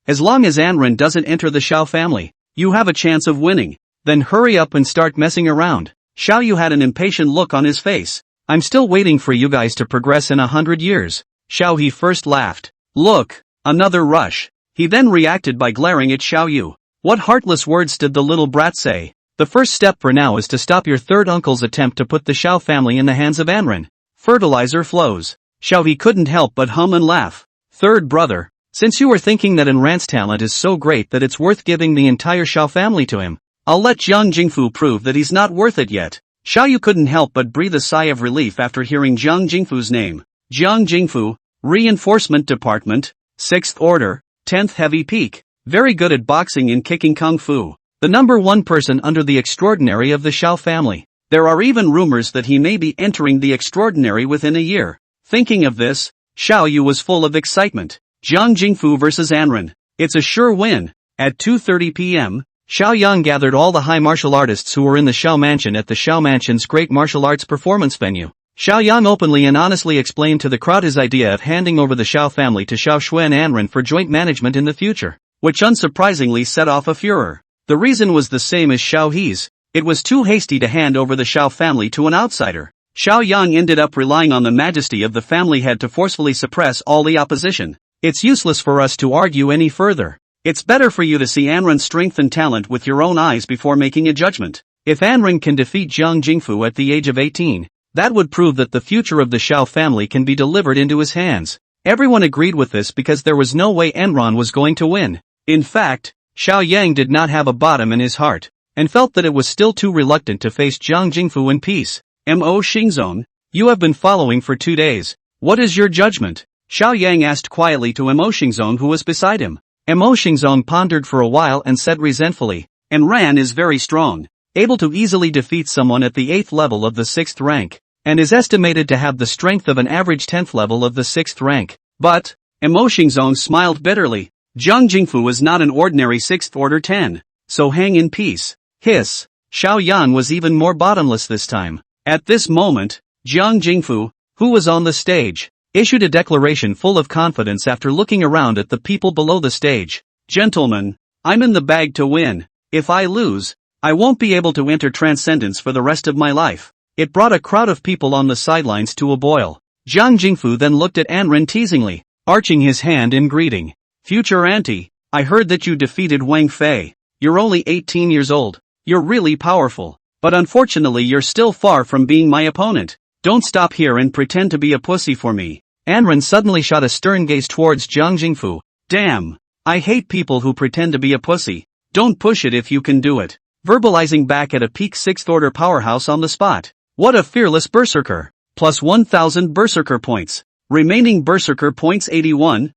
as long as Anren doesn't enter the Xiao family, you have a chance of winning. Then hurry up and start messing around. Xiao Yu had an impatient look on his face. I'm still waiting for you guys to progress in 100 years. Xiao He first laughed. Look, another rush. He then reacted by glaring at Xiao Yu. What heartless words did the little brat say? The first step for now is to stop your third uncle's attempt to put the Xiao family in the hands of Anren. Fertilizer flows. Xiao He couldn't help but hum and laugh. Third brother, since you are thinking that Enran's talent is so great that it's worth giving the entire Xiao family to him, I'll let Jiang Jingfu prove that he's not worth it yet. Xiao Yu couldn't help but breathe a sigh of relief after hearing Jiang Jingfu's name. Jiang Jingfu, Reinforcement Department, 6th Order, 10th Heavy Peak, very good at boxing and kicking kung fu. The number 1 person under the extraordinary of the Xiao family. There are even rumors that he may be entering the extraordinary within a year. Thinking of this, Xiao Yu was full of excitement. Jiang Jingfu versus Anren. It's a sure win. At 2:30 p.m., Xiao Yang gathered all the high martial artists who were in the Xiao Mansion at the Xiao Mansion's great martial arts performance venue. Xiao Yang openly and honestly explained to the crowd his idea of handing over the Xiao family to Xiao Shui and Anren for joint management in the future, which unsurprisingly set off a furor. The reason was the same as Xiao He's. It was too hasty to hand over the Xiao family to an outsider. Xiao Yang ended up relying on the majesty of the family head to forcefully suppress all the opposition. It's useless for us to argue any further. It's better for you to see Anren's strength and talent with your own eyes before making a judgment. If Anren can defeat Jiang Jingfu at the age of 18, That would prove that the future of the Xiao family can be delivered into his hands. Everyone agreed with this because there was no way Enron was going to win. In fact, Xiao Yang did not have a bottom in his heart, and felt that it was still too reluctant to face Jiang Jingfu in peace. Mo Xingzong, you have been following for 2 days. What is your judgment? Xiao Yang asked quietly to Mo Xingzong, who was beside him. Mo Xingzong pondered for a while and said resentfully, Enran is very strong, able to easily defeat someone at the 8th level of the 6th rank, and is estimated to have the strength of an average 10th level of the 6th rank. But, Mo Xingzong smiled bitterly, Jiang Jingfu is not an ordinary 6th order 10, so hang in peace. Hiss. Xiao Yan was even more bottomless this time. At this moment, Jiang Jingfu, who was on the stage, issued a declaration full of confidence after looking around at the people below the stage. Gentlemen, I'm in the bag to win. If I lose, I won't be able to enter Transcendence for the rest of my life. It brought a crowd of people on the sidelines to a boil. Jiang Jingfu then looked at Anren teasingly, arching his hand in greeting. Future auntie, I heard that you defeated Wang Fei. You're only 18 years old. You're really powerful. But unfortunately you're still far from being my opponent. Don't stop here and pretend to be a pussy for me. Anren suddenly shot a stern gaze towards Jiang Jingfu. Damn. I hate people who pretend to be a pussy. Don't push it if you can do it. Verbalizing back at a peak 6th order powerhouse on the spot. What a fearless berserker. Plus 1000 berserker points. Remaining berserker points 81,000.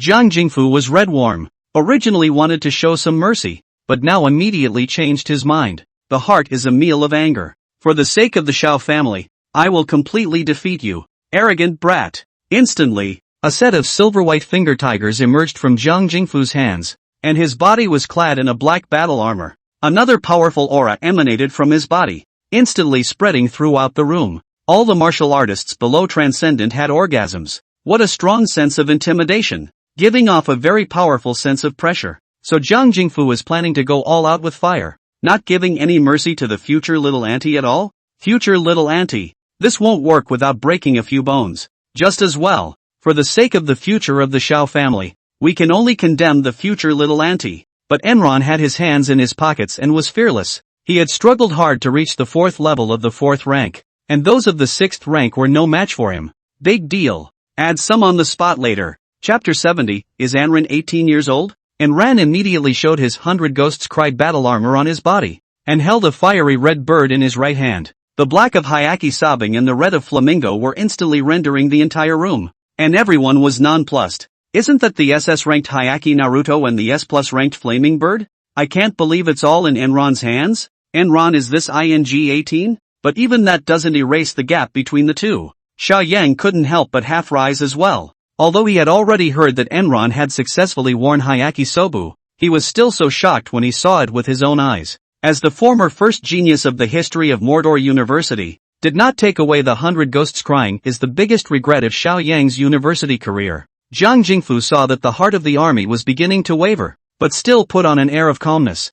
Jiang Jingfu was red warm. Originally wanted to show some mercy, but now immediately changed his mind. The heart is a meal of anger. For the sake of the Xiao family, I will completely defeat you. Arrogant brat. Instantly, a set of silver-white finger tigers emerged from Jiang Jingfu's hands, and his body was clad in a black battle armor. Another powerful aura emanated from his body, instantly spreading throughout the room. All the martial artists below Transcendent had orgasms. What a strong sense of intimidation, giving off a very powerful sense of pressure. So Jiang Jingfu was planning to go all out with fire, not giving any mercy to the future little auntie at all? Future little auntie, this won't work without breaking a few bones. Just as well, for the sake of the future of the Xiao family, we can only condemn the future little auntie. But Enron had his hands in his pockets and was fearless. He had struggled hard to reach the 4th level of the 4th rank, and those of the 6th rank were no match for him. Big deal. Add some on the spot later. Chapter 70, is Anren 18 years old? Enran immediately showed his 100 Ghosts Cried battle armor on his body, and held a fiery red bird in his right hand. The black of Hyaki sobbing and the red of Flamingo were instantly rendering the entire room, and everyone was nonplussed. Isn't that the SS-ranked Hyaki Naruto and the S+ ranked Flaming Bird? I can't believe it's all in Enron's hands. Enron, is this ING 18? But even that doesn't erase the gap between the two. Xiao Yang couldn't help but half rise as well. Although he had already heard that Enron had successfully worn Hyaki Sobu, he was still so shocked when he saw it with his own eyes. As the former first genius of the history of Mordor University, did not take away the 100 Ghosts Crying is the biggest regret of Xiao Yang's university career. Jiang Jingfu saw that the heart of the army was beginning to waver, but still put on an air of calmness.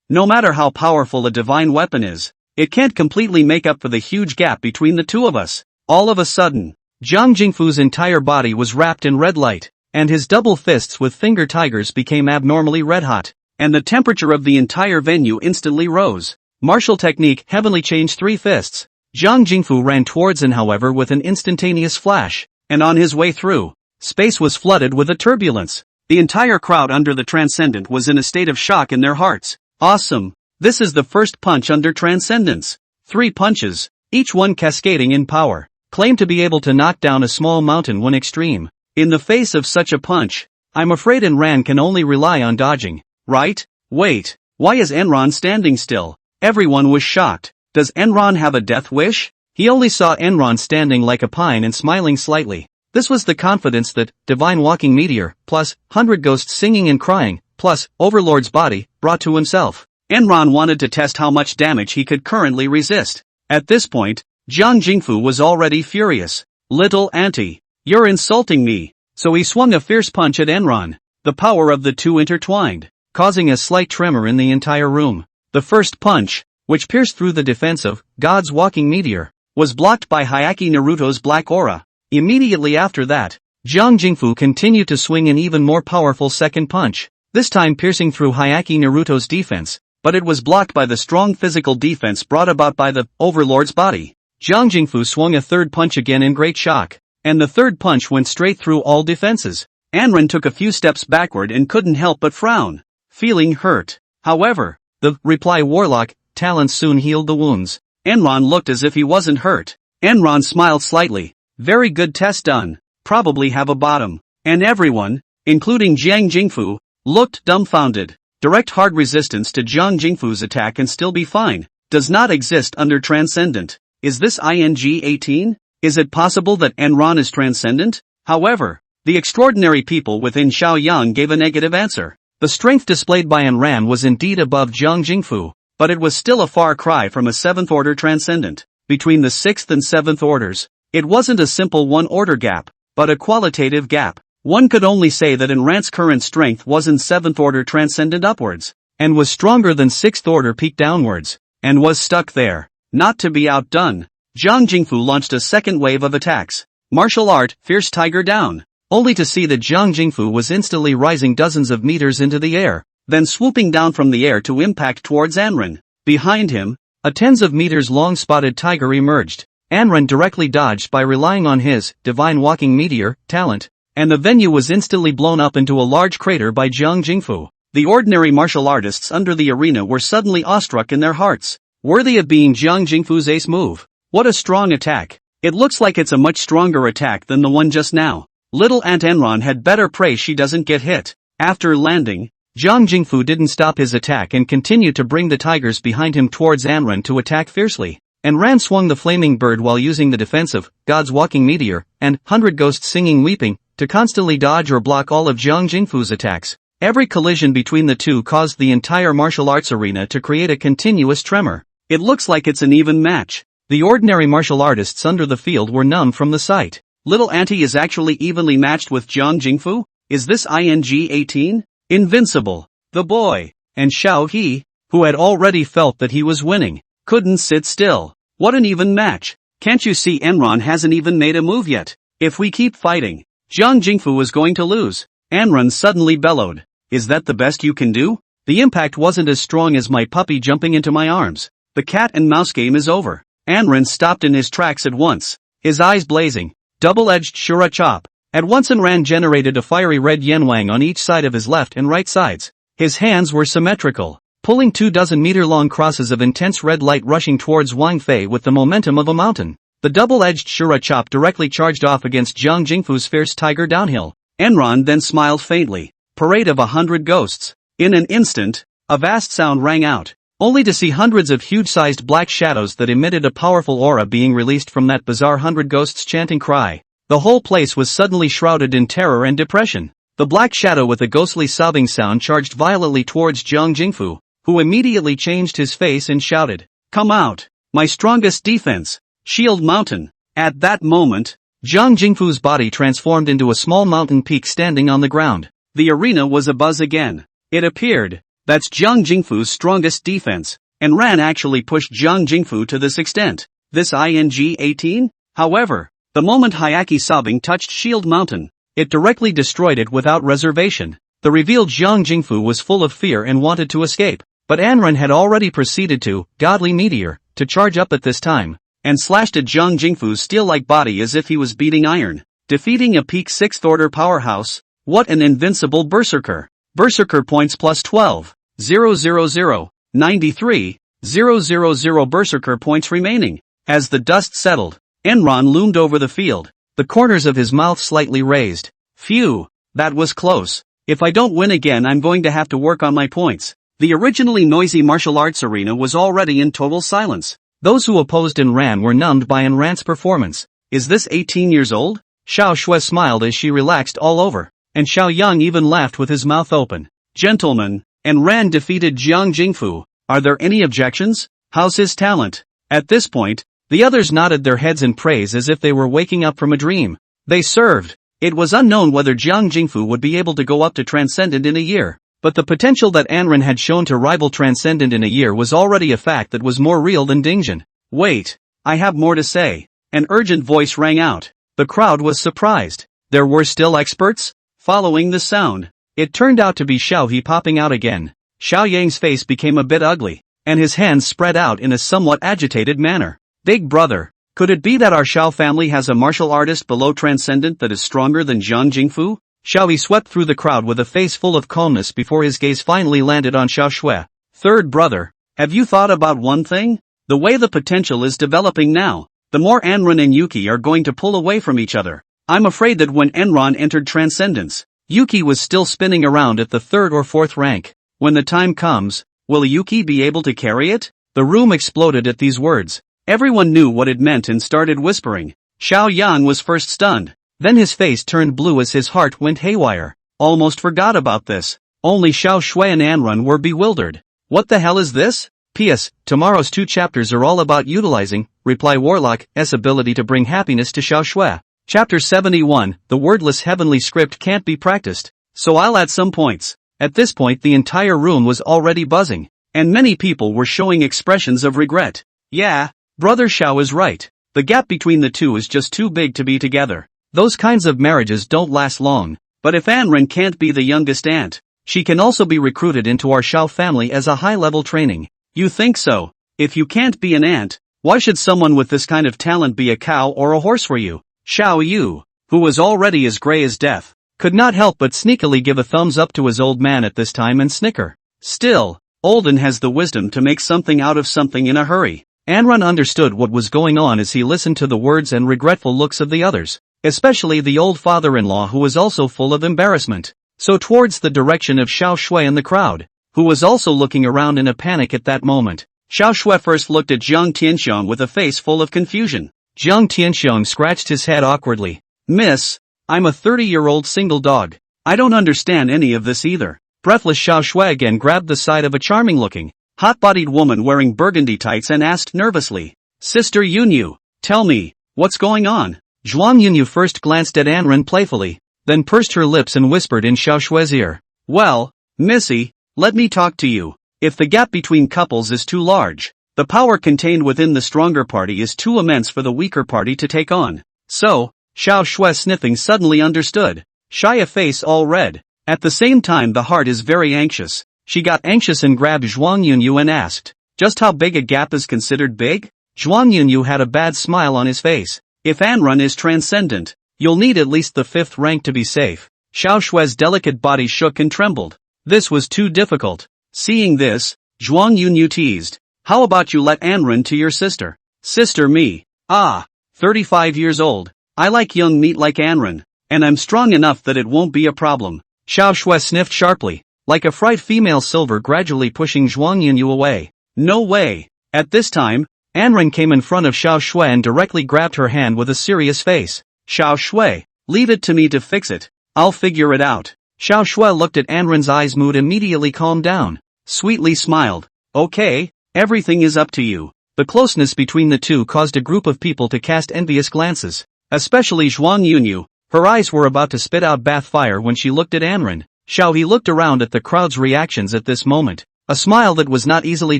No matter how powerful a divine weapon is, it can't completely make up for the huge gap between the two of us. All of a sudden, Jiang Jingfu's entire body was wrapped in red light, and his double fists with finger tigers became abnormally red hot, and the temperature of the entire venue instantly rose. Martial technique heavenly changed 3 fists. Jiang Jingfu ran towards him, however, with an instantaneous flash, and on his way through, space was flooded with a turbulence. The entire crowd under the Transcendent was in a state of shock in their hearts. Awesome! This is the first punch under Transcendence. 3 punches, each one cascading in power, claimed to be able to knock down a small mountain when extreme. In the face of such a punch, I'm afraid Enran can only rely on dodging. Right? Wait, why is Enron standing still? Everyone was shocked. Does Enron have a death wish? He only saw Enron standing like a pine and smiling slightly. This was the confidence that Divine Walking Meteor, plus 100 Ghosts Singing and Crying, plus Overlord's Body, brought to himself. Enron wanted to test how much damage he could currently resist. At this point, Jiang Jingfu was already furious. Little auntie, you're insulting me. So he swung a fierce punch at Enron. The power of the two intertwined, causing a slight tremor in the entire room. The first punch, which pierced through the defense of God's Walking Meteor, was blocked by Hyaki Naruto's black aura. Immediately after that, Jiang Jingfu continued to swing an even more powerful second punch, this time piercing through Hyaki Naruto's defense, but it was blocked by the strong physical defense brought about by the Overlord's body. Jiang Jingfu swung a third punch again in great shock, and the third punch went straight through all defenses. Anren took a few steps backward and couldn't help but frown, feeling hurt. However, the reply warlock talent soon healed the wounds. Enron looked as if he wasn't hurt. Enron smiled slightly. Very good test done. Probably have a bottom. And everyone, including Jiang Jingfu, looked dumbfounded. Direct hard resistance to Jiang Jingfu's attack and still be fine. Does not exist under Transcendent. Is this ING 18? Is it possible that Enron is transcendent? However, the extraordinary people within Xiaoyang gave a negative answer. The strength displayed by Enran was indeed above Jiang Jingfu, but it was still a far cry from a 7th order transcendent. Between the 6th and 7th orders, it wasn't a simple one-order gap, but a qualitative gap. One could only say that Enran's current strength wasn't 7th order transcendent upwards, and was stronger than 6th order peak downwards, and was stuck there. Not to be outdone, Jiang Jingfu launched a second wave of attacks. Martial art, Fierce Tiger down, only to see that Jiang Jingfu was instantly rising dozens of meters into the air, then swooping down from the air to impact towards Anren. Behind him, a tens of meters long spotted tiger emerged. Anren directly dodged by relying on his divine walking meteor talent, and the venue was instantly blown up into a large crater by Jiang Jingfu. The ordinary martial artists under the arena were suddenly awestruck in their hearts. Worthy of being Jiang Jingfu's ace move. What a strong attack. It looks like it's a much stronger attack than the one just now. Little Aunt Enron had better pray she doesn't get hit. After landing, Jiang Jingfu didn't stop his attack and continued to bring the tigers behind him towards Anren to attack fiercely. Anren swung the flaming bird while using the defensive God's walking meteor and 100 ghosts singing weeping to constantly dodge or block all of Jiang Jingfu's attacks. Every collision between the two caused the entire martial arts arena to create a continuous tremor. It looks like it's an even match. The ordinary martial artists under the field were numb from the sight. Little Auntie is actually evenly matched with Jiang Jingfu? Is this ING 18? Invincible. The boy, and Xiao He, who had already felt that he was winning, couldn't sit still. What an even match. Can't you see Enron hasn't even made a move yet? If we keep fighting, Jiang Jingfu is going to lose. Enron suddenly bellowed. Is that the best you can do? The impact wasn't as strong as my puppy jumping into my arms. The cat and mouse game is over. Anren stopped in his tracks at once, his eyes blazing. Double-edged Shura Chop. At once Anren generated a fiery red Yenwang on each side of his left and right sides. His hands were symmetrical, pulling 24 meter-long crosses of intense red light rushing towards Wang Fei with the momentum of a mountain. The double-edged Shura Chop directly charged off against Jiang Jingfu's fierce tiger downhill. Enron then smiled faintly. Parade of 100 ghosts. In an instant, a vast sound rang out, only to see hundreds of huge-sized black shadows that emitted a powerful aura being released from that bizarre 100 ghosts chanting cry. The whole place was suddenly shrouded in terror and depression. The black shadow with a ghostly sobbing sound charged violently towards Jiang Jingfu, who immediately changed his face and shouted, "Come out! My strongest defense! Shield Mountain!" At that moment, Jiang Jingfu's body transformed into a small mountain peak standing on the ground. The arena was abuzz again. It appeared, that's Jiang Jingfu's strongest defense, and Ran actually pushed Jiang Jingfu to this extent. This ING 18? However, the moment Hayaki sobbing touched Shield Mountain, it directly destroyed it without reservation. The revealed Jiang Jingfu was full of fear and wanted to escape, but Anren had already proceeded to Godly Meteor to charge up at this time, and slashed at Jiang Jingfu's steel-like body as if he was beating iron, defeating a peak 6th order powerhouse. What an invincible berserker! Berserker points plus 12. 000, 93, 000 berserker points remaining. As the dust settled, Enron loomed over the field, the corners of his mouth slightly raised. Phew, that was close. If I don't win again, I'm going to have to work on my points. The originally noisy martial arts arena was already in total silence. Those who opposed Enran were numbed by Enran's performance. Is this 18 years old? Xiao Shui smiled as she relaxed all over, and Xiao Yang even laughed with his mouth open. Gentlemen, Enran defeated Jiang Jingfu. Are there any objections? How's his talent? At this point, the others nodded their heads in praise as if they were waking up from a dream. They served. It was unknown whether Jiang Jingfu would be able to go up to Transcendent in a year, but the potential that Anren had shown to rival Transcendent in a year was already a fact that was more real than Dingzhen. Wait, I have more to say. An urgent voice rang out. The crowd was surprised. There were still experts? Following the sound, it turned out to be Xiao He popping out again. Xiao Yang's face became a bit ugly, and his hands spread out in a somewhat agitated manner. Big brother, could it be that our Xiao family has a martial artist below transcendent that is stronger than Zhang Jingfu? Xiao Yi swept through the crowd with a face full of calmness before his gaze finally landed on Xiao Shui. Third brother, have you thought about one thing? The way the potential is developing now, the more Anran and Yuki are going to pull away from each other. I'm afraid that when Enron entered Transcendence, Yuki was still spinning around at the 3rd or 4th rank. When the time comes, will Yuki be able to carry it? The room exploded at these words. Everyone knew what it meant and started whispering. Xiao Yan was first stunned. Then his face turned blue as his heart went haywire. Almost forgot about this. Only Xiao Shui and Anran were bewildered. What the hell is this? P.S. Tomorrow's 2 chapters are all about utilizing, Reply Warlock's ability to bring happiness to Xiao Shui. Chapter 71, the wordless heavenly script can't be practiced, so I'll add some points. At this point the entire room was already buzzing, and many people were showing expressions of regret. Yeah, Brother Xiao is right. The gap between the two is just too big to be together. Those kinds of marriages don't last long. But if Anran can't be the youngest aunt, she can also be recruited into our Xiao family as a high-level training. You think so? If you can't be an aunt, why should someone with this kind of talent be a cow or a horse for you? Xiao Yu, who was already as gray as death, could not help but sneakily give a thumbs up to his old man at this time and snicker. Still, Olden has the wisdom to make something out of something in a hurry. Anran understood what was going on as he listened to the words and regretful looks of the others, especially the old father-in-law who was also full of embarrassment. So towards the direction of Xiao Shui and the crowd, who was also looking around in a panic at that moment. Xiao Shui first looked at Jiang Tianxiong with a face full of confusion. Jiang Tianxiong scratched his head awkwardly. Miss, I'm a 30-year-old single dog. I don't understand any of this either. Breathless Xiao Shui again grabbed the side of a charming-looking, hot-bodied woman wearing burgundy tights and asked nervously, Sister Yunyu, tell me, what's going on? Zhuang Yunyu first glanced at Anran playfully, then pursed her lips and whispered in Xiao Shui's ear. Well, Missy, let me talk to you. If the gap between couples is too large, the power contained within the stronger party is too immense for the weaker party to take on. So, Xiao Shui sniffing suddenly understood. Shy a face all red. At the same time the heart is very anxious. She got anxious and grabbed Zhuang Yunyu and asked, just how big a gap is considered big? Zhuang Yunyu had a bad smile on his face. If Anran is transcendent, you'll need at least the 5th rank to be safe. Xiao Shui's delicate body shook and trembled. This was too difficult. Seeing this, Zhuang Yunyu teased, how about you let Anran to your sister? Sister me? 35 years old. I like young meat like Anran, and I'm strong enough that it won't be a problem. Xiao Shui sniffed sharply, like a fright female silver gradually pushing Zhuang Yunyu away. No way. At this time, Anran came in front of Xiao Shui and directly grabbed her hand with a serious face. Xiao Shui, leave it to me to fix it. I'll figure it out. Xiao Shui looked at Anran's eyes, mood immediately calmed down. Sweetly smiled. Okay, everything is up to you. The closeness between the two caused a group of people to cast envious glances. Especially Zhuang Yunyu. Her eyes were about to spit out bath fire when she looked at Anran. Xiao He looked around at the crowd's reactions at this moment. A smile that was not easily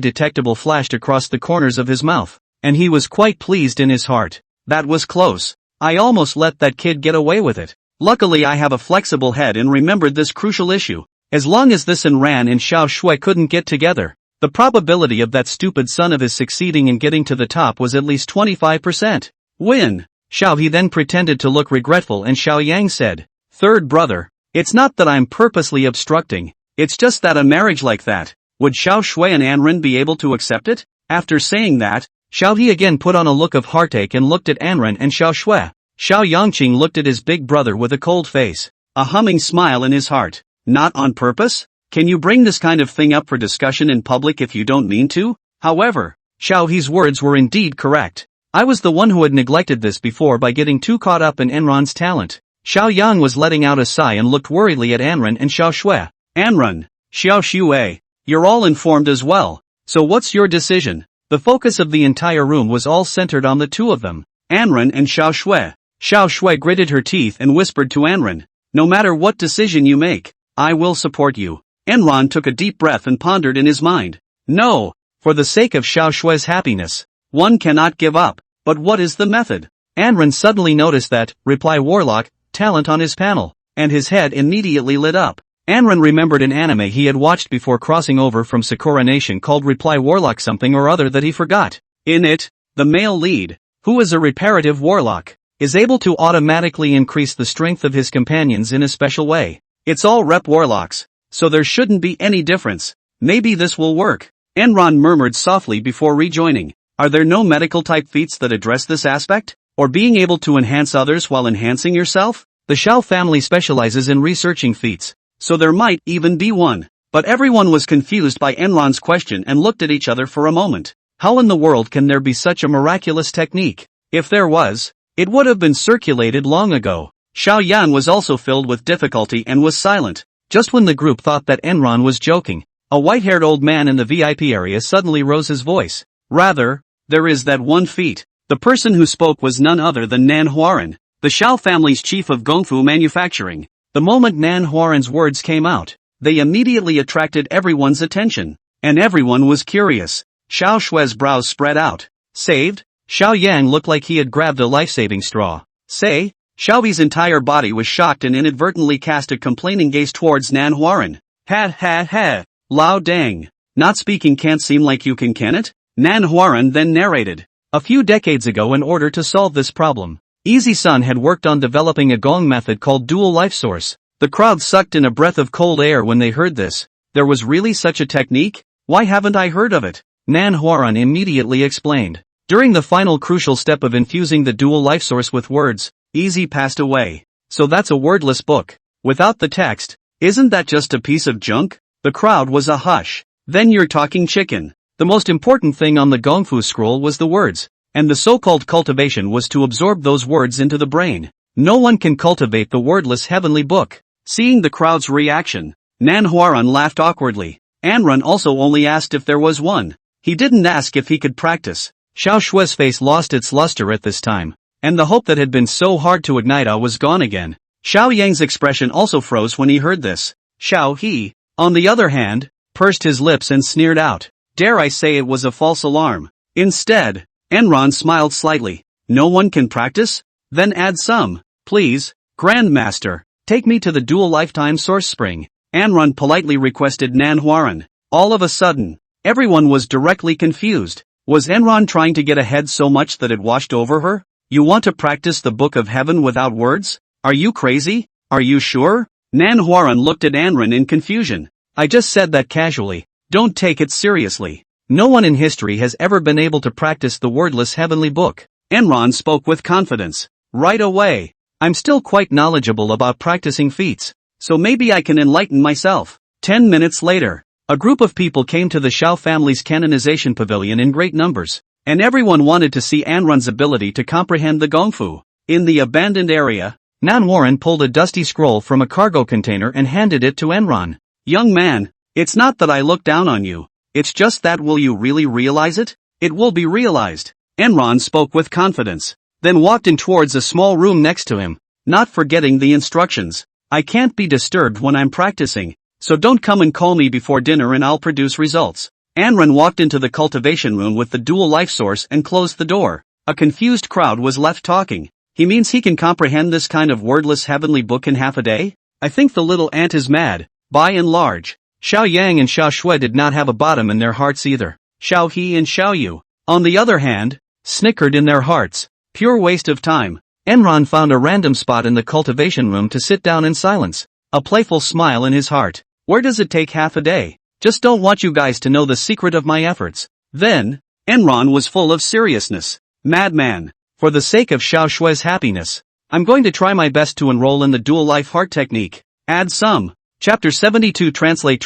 detectable flashed across the corners of his mouth, and he was quite pleased in his heart. That was close. I almost let that kid get away with it. Luckily I have a flexible head and remembered this crucial issue. As long as this Anran and Xiao Shui couldn't get together, the probability of that stupid son of his succeeding and getting to the top was at least 25%. Win! Xiao He then pretended to look regretful and Xiao Yang said, Third brother, it's not that I'm purposely obstructing, it's just that a marriage like that, would Xiao Shui and Anran be able to accept it? After saying that, Xiao He again put on a look of heartache and looked at Anran and Xiao Shui. Xiao Yangqing looked at his big brother with a cold face, a humming smile in his heart. Not on purpose? Can you bring this kind of thing up for discussion in public if you don't mean to? However, Xiao He's words were indeed correct. I was the one who had neglected this before by getting too caught up in Anran's talent. Xiao Yang was letting out a sigh and looked worriedly at Anran and Xiao Shui. Anran, Xiao Shui, you're all informed as well. So what's your decision? The focus of the entire room was all centered on the two of them, Anran and Xiao Shui. Xiao Shui gritted her teeth and whispered to Anran, no matter what decision you make, I will support you. Anran took a deep breath and pondered in his mind. No, for the sake of Xiao Shui's happiness, one cannot give up. But what is the method? Anran suddenly noticed that, Reply Warlock, talent on his panel, and his head immediately lit up. Anran remembered an anime he had watched before crossing over from Sakura Nation called Reply Warlock something or other that he forgot. In it, the male lead, who is a reparative warlock, is able to automatically increase the strength of his companions in a special way. It's all rep warlocks, so there shouldn't be any difference. Maybe this will work. Enron murmured softly before rejoining. Are there no medical type feats that address this aspect? Or being able to enhance others while enhancing yourself? The Shao family specializes in researching feats, so there might even be one. But everyone was confused by Enron's question and looked at each other for a moment. How in the world can there be such a miraculous technique? If there was, it would have been circulated long ago. Xiao Yan was also filled with difficulty and was silent. Just when the group thought that Enron was joking, a white-haired old man in the VIP area suddenly rose his voice. Rather, there is that one feat. The person who spoke was none other than Nan Huaran, the Shao family's chief of Gongfu manufacturing. The moment Nan Huaran's words came out, they immediately attracted everyone's attention. And everyone was curious. Xiao Shue's brows spread out. Saved? Xiao Yang looked like he had grabbed a life-saving straw. Say? Xiaobi's entire body was shocked and inadvertently cast a complaining gaze towards Nan Huaran. Ha ha ha. Lao Dang. Not speaking can't seem like you can it? Nan Huaran then narrated. A few decades ago, in order to solve this problem, Easy Sun had worked on developing a gong method called dual life source. The crowd sucked in a breath of cold air when they heard this. There was really such a technique? Why haven't I heard of it? Nan Huaran immediately explained. During the final crucial step of infusing the dual life source with words, Easy passed away. So that's a wordless book. Without the text, isn't that just a piece of junk? The crowd was a hush. Then you're talking chicken. The most important thing on the Gongfu scroll was the words, and the so-called cultivation was to absorb those words into the brain. No one can cultivate the wordless heavenly book. Seeing the crowd's reaction, Nan Huaran laughed awkwardly. Anran also only asked if there was one. He didn't ask if he could practice. Xiao Shue's face lost its luster at this time, and the hope that had been so hard to ignite was gone again. Xiao Yang's expression also froze when he heard this. Xiao He, on the other hand, pursed his lips and sneered out. Dare I say it was a false alarm. Instead, Enron smiled slightly. No one can practice? Then add some, please. Grandmaster, take me to the dual lifetime source spring. Enron politely requested Nan Huaran. All of a sudden, everyone was directly confused. Was Enron trying to get ahead so much that it washed over her? You want to practice the Book of Heaven without words? Are you crazy? Are you sure? Nan Huaran looked at Enron in confusion. I just said that casually. Don't take it seriously. No one in history has ever been able to practice the wordless heavenly book. Enron spoke with confidence. Right away. I'm still quite knowledgeable about practicing feats, so maybe I can enlighten myself. 10 minutes later, a group of people came to the Shao family's canonization pavilion in great numbers, and everyone wanted to see Anran's ability to comprehend the Gongfu. In the abandoned area, Nan Huaran pulled a dusty scroll from a cargo container and handed it to Enron. Young man, it's not that I look down on you. It's just that will you really realize it? It will be realized. Enron spoke with confidence, then walked in towards a small room next to him, not forgetting the instructions. I can't be disturbed when I'm practicing, so don't come and call me before dinner and I'll produce results. Enron walked into the cultivation room with the dual life source and closed the door. A confused crowd was left talking. He means he can comprehend this kind of wordless heavenly book in half a day? I think the little ant is mad, by and large. Xiao Yang and Xiao Shui did not have a bottom in their hearts either. Xiao He and Xiao Yu, on the other hand, snickered in their hearts. Pure waste of time. Enron found a random spot in the cultivation room to sit down in silence, a playful smile in his heart. Where does it take half a day? Just don't want you guys to know the secret of my efforts. Then, Enron was full of seriousness. Madman, for the sake of Xiao Shue's happiness, I'm going to try my best to enroll in the dual life heart technique. Add some. Chapter 72 Translate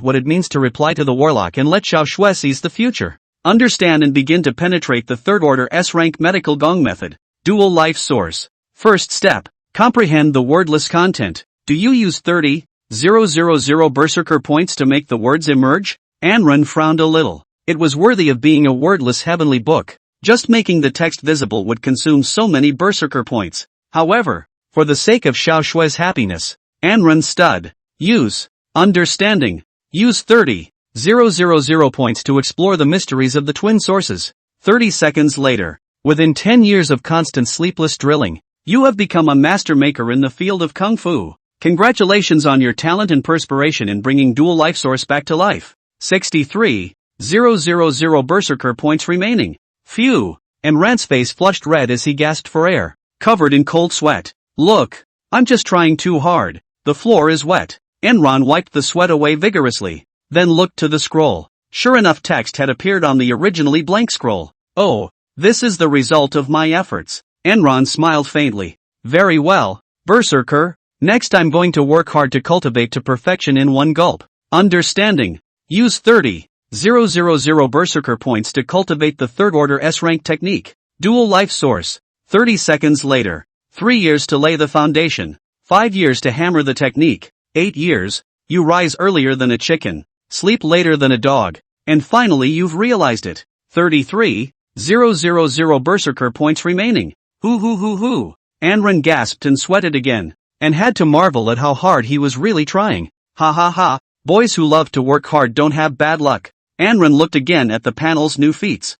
what it means to reply to the warlock and let Xiao Shui seize the future. Understand and begin to penetrate the third order S-rank medical gong method. Dual life source. First step. Comprehend the wordless content. Do you use 30,000 berserker points to make the words emerge? Anran frowned a little. It was worthy of being a wordless heavenly book. Just making the text visible would consume so many berserker points. However, for the sake of Xiao Shue's happiness, Anran stud. Use. Understanding. Use 30,000 points to explore the mysteries of the twin sources. 30 seconds later. Within 10 years of constant sleepless drilling, you have become a master maker in the field of Kung Fu. Congratulations on your talent and perspiration in bringing Dual Life Source back to life. 63,000 berserker points remaining. Phew. Enran's face flushed red as he gasped for air, covered in cold sweat. Look. I'm just trying too hard. The floor is wet. Enran wiped the sweat away vigorously, then looked to the scroll. Sure enough, text had appeared on the originally blank scroll. Oh, this is the result of my efforts. Enran smiled faintly. Very well, Berserker. Next I'm going to work hard to cultivate to perfection in one gulp. Understanding. Use 30,000 Berserker points to cultivate the third order S-rank technique. Dual Life Source. 30 seconds later. 3 years to lay the foundation. 5 years to hammer the technique. 8 years. You rise earlier than a chicken. Sleep later than a dog. And finally you've realized it. 33,000 Berserker points remaining. Hoo. Anran gasped and sweated again, and had to marvel at how hard he was really trying. Ha. Boys who love to work hard don't have bad luck. Anran looked again at the panel's new feats.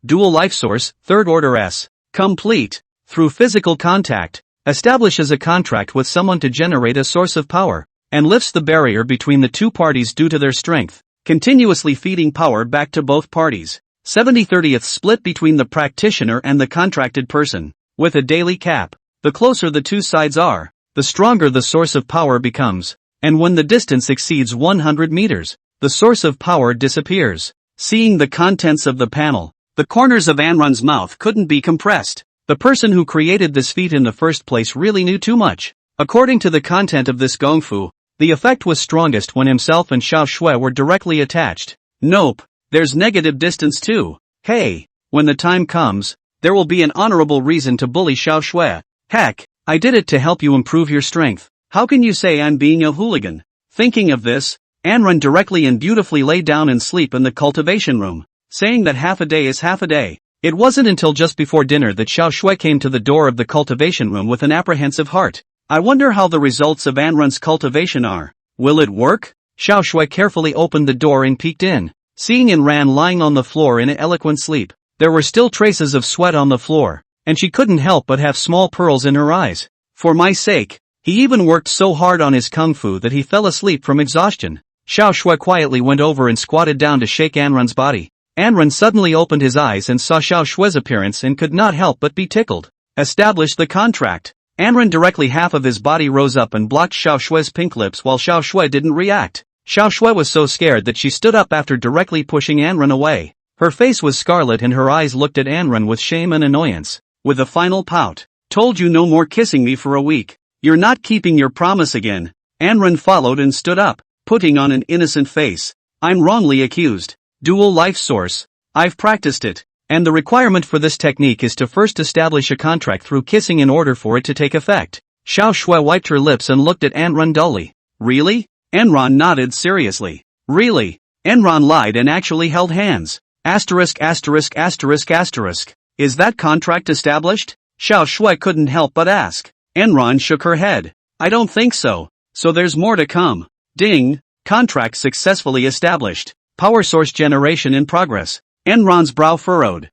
Dual Life Source, Third Order S. Complete. Through physical contact, establishes a contract with someone to generate a source of power, and lifts the barrier between the two parties due to their strength, continuously feeding power back to both parties. 70/30th split between the practitioner and the contracted person. With a daily cap, the closer the two sides are, the stronger the source of power becomes, and when the distance exceeds 100 meters, the source of power disappears. Seeing the contents of the panel, the corners of Anran's mouth couldn't be compressed. The person who created this feat in the first place really knew too much. According to the content of this gongfu, the effect was strongest when himself and Xiao Shui were directly attached. Nope, there's negative distance too. Hey, when the time comes, there will be an honorable reason to bully Xiao Shui. Heck, I did it to help you improve your strength. How can you say I'm being a hooligan? Thinking of this, Anran directly and beautifully lay down and sleep in the cultivation room, saying that half a day is half a day. It wasn't until just before dinner that Xiao Shui came to the door of the cultivation room with an apprehensive heart. I wonder how the results of Anran's cultivation are. Will it work? Xiao Shui carefully opened the door and peeked in. Seeing Anran lying on the floor in an eloquent sleep, there were still traces of sweat on the floor, and she couldn't help but have small pearls in her eyes. For my sake, he even worked so hard on his kung fu that he fell asleep from exhaustion. Xiao Shui quietly went over and squatted down to shake Anran's body. Anran suddenly opened his eyes and saw Xiao Shui's appearance and could not help but be tickled. Establish the contract. Anran directly half of his body rose up and blocked Xiao Shui's pink lips while Xiao Shui didn't react. Xiao Shui was so scared that she stood up after directly pushing Anran away. Her face was scarlet and her eyes looked at Anran with shame and annoyance. With a final pout. Told you no more kissing me for a week. You're not keeping your promise again. Anran followed and stood up, putting on an innocent face. I'm wrongly accused. Dual Life Source. I've practiced it. And the requirement for this technique is to first establish a contract through kissing in order for it to take effect. Xiao Shui wiped her lips and looked at Anran dully. Really? Anran nodded seriously. Really? Anran lied and actually held hands. Is that contract established? Xiao Shui couldn't help but ask. Anran shook her head. I don't think so. So there's more to come. Ding. Contract successfully established. Power source generation in progress. Anran's brow furrowed.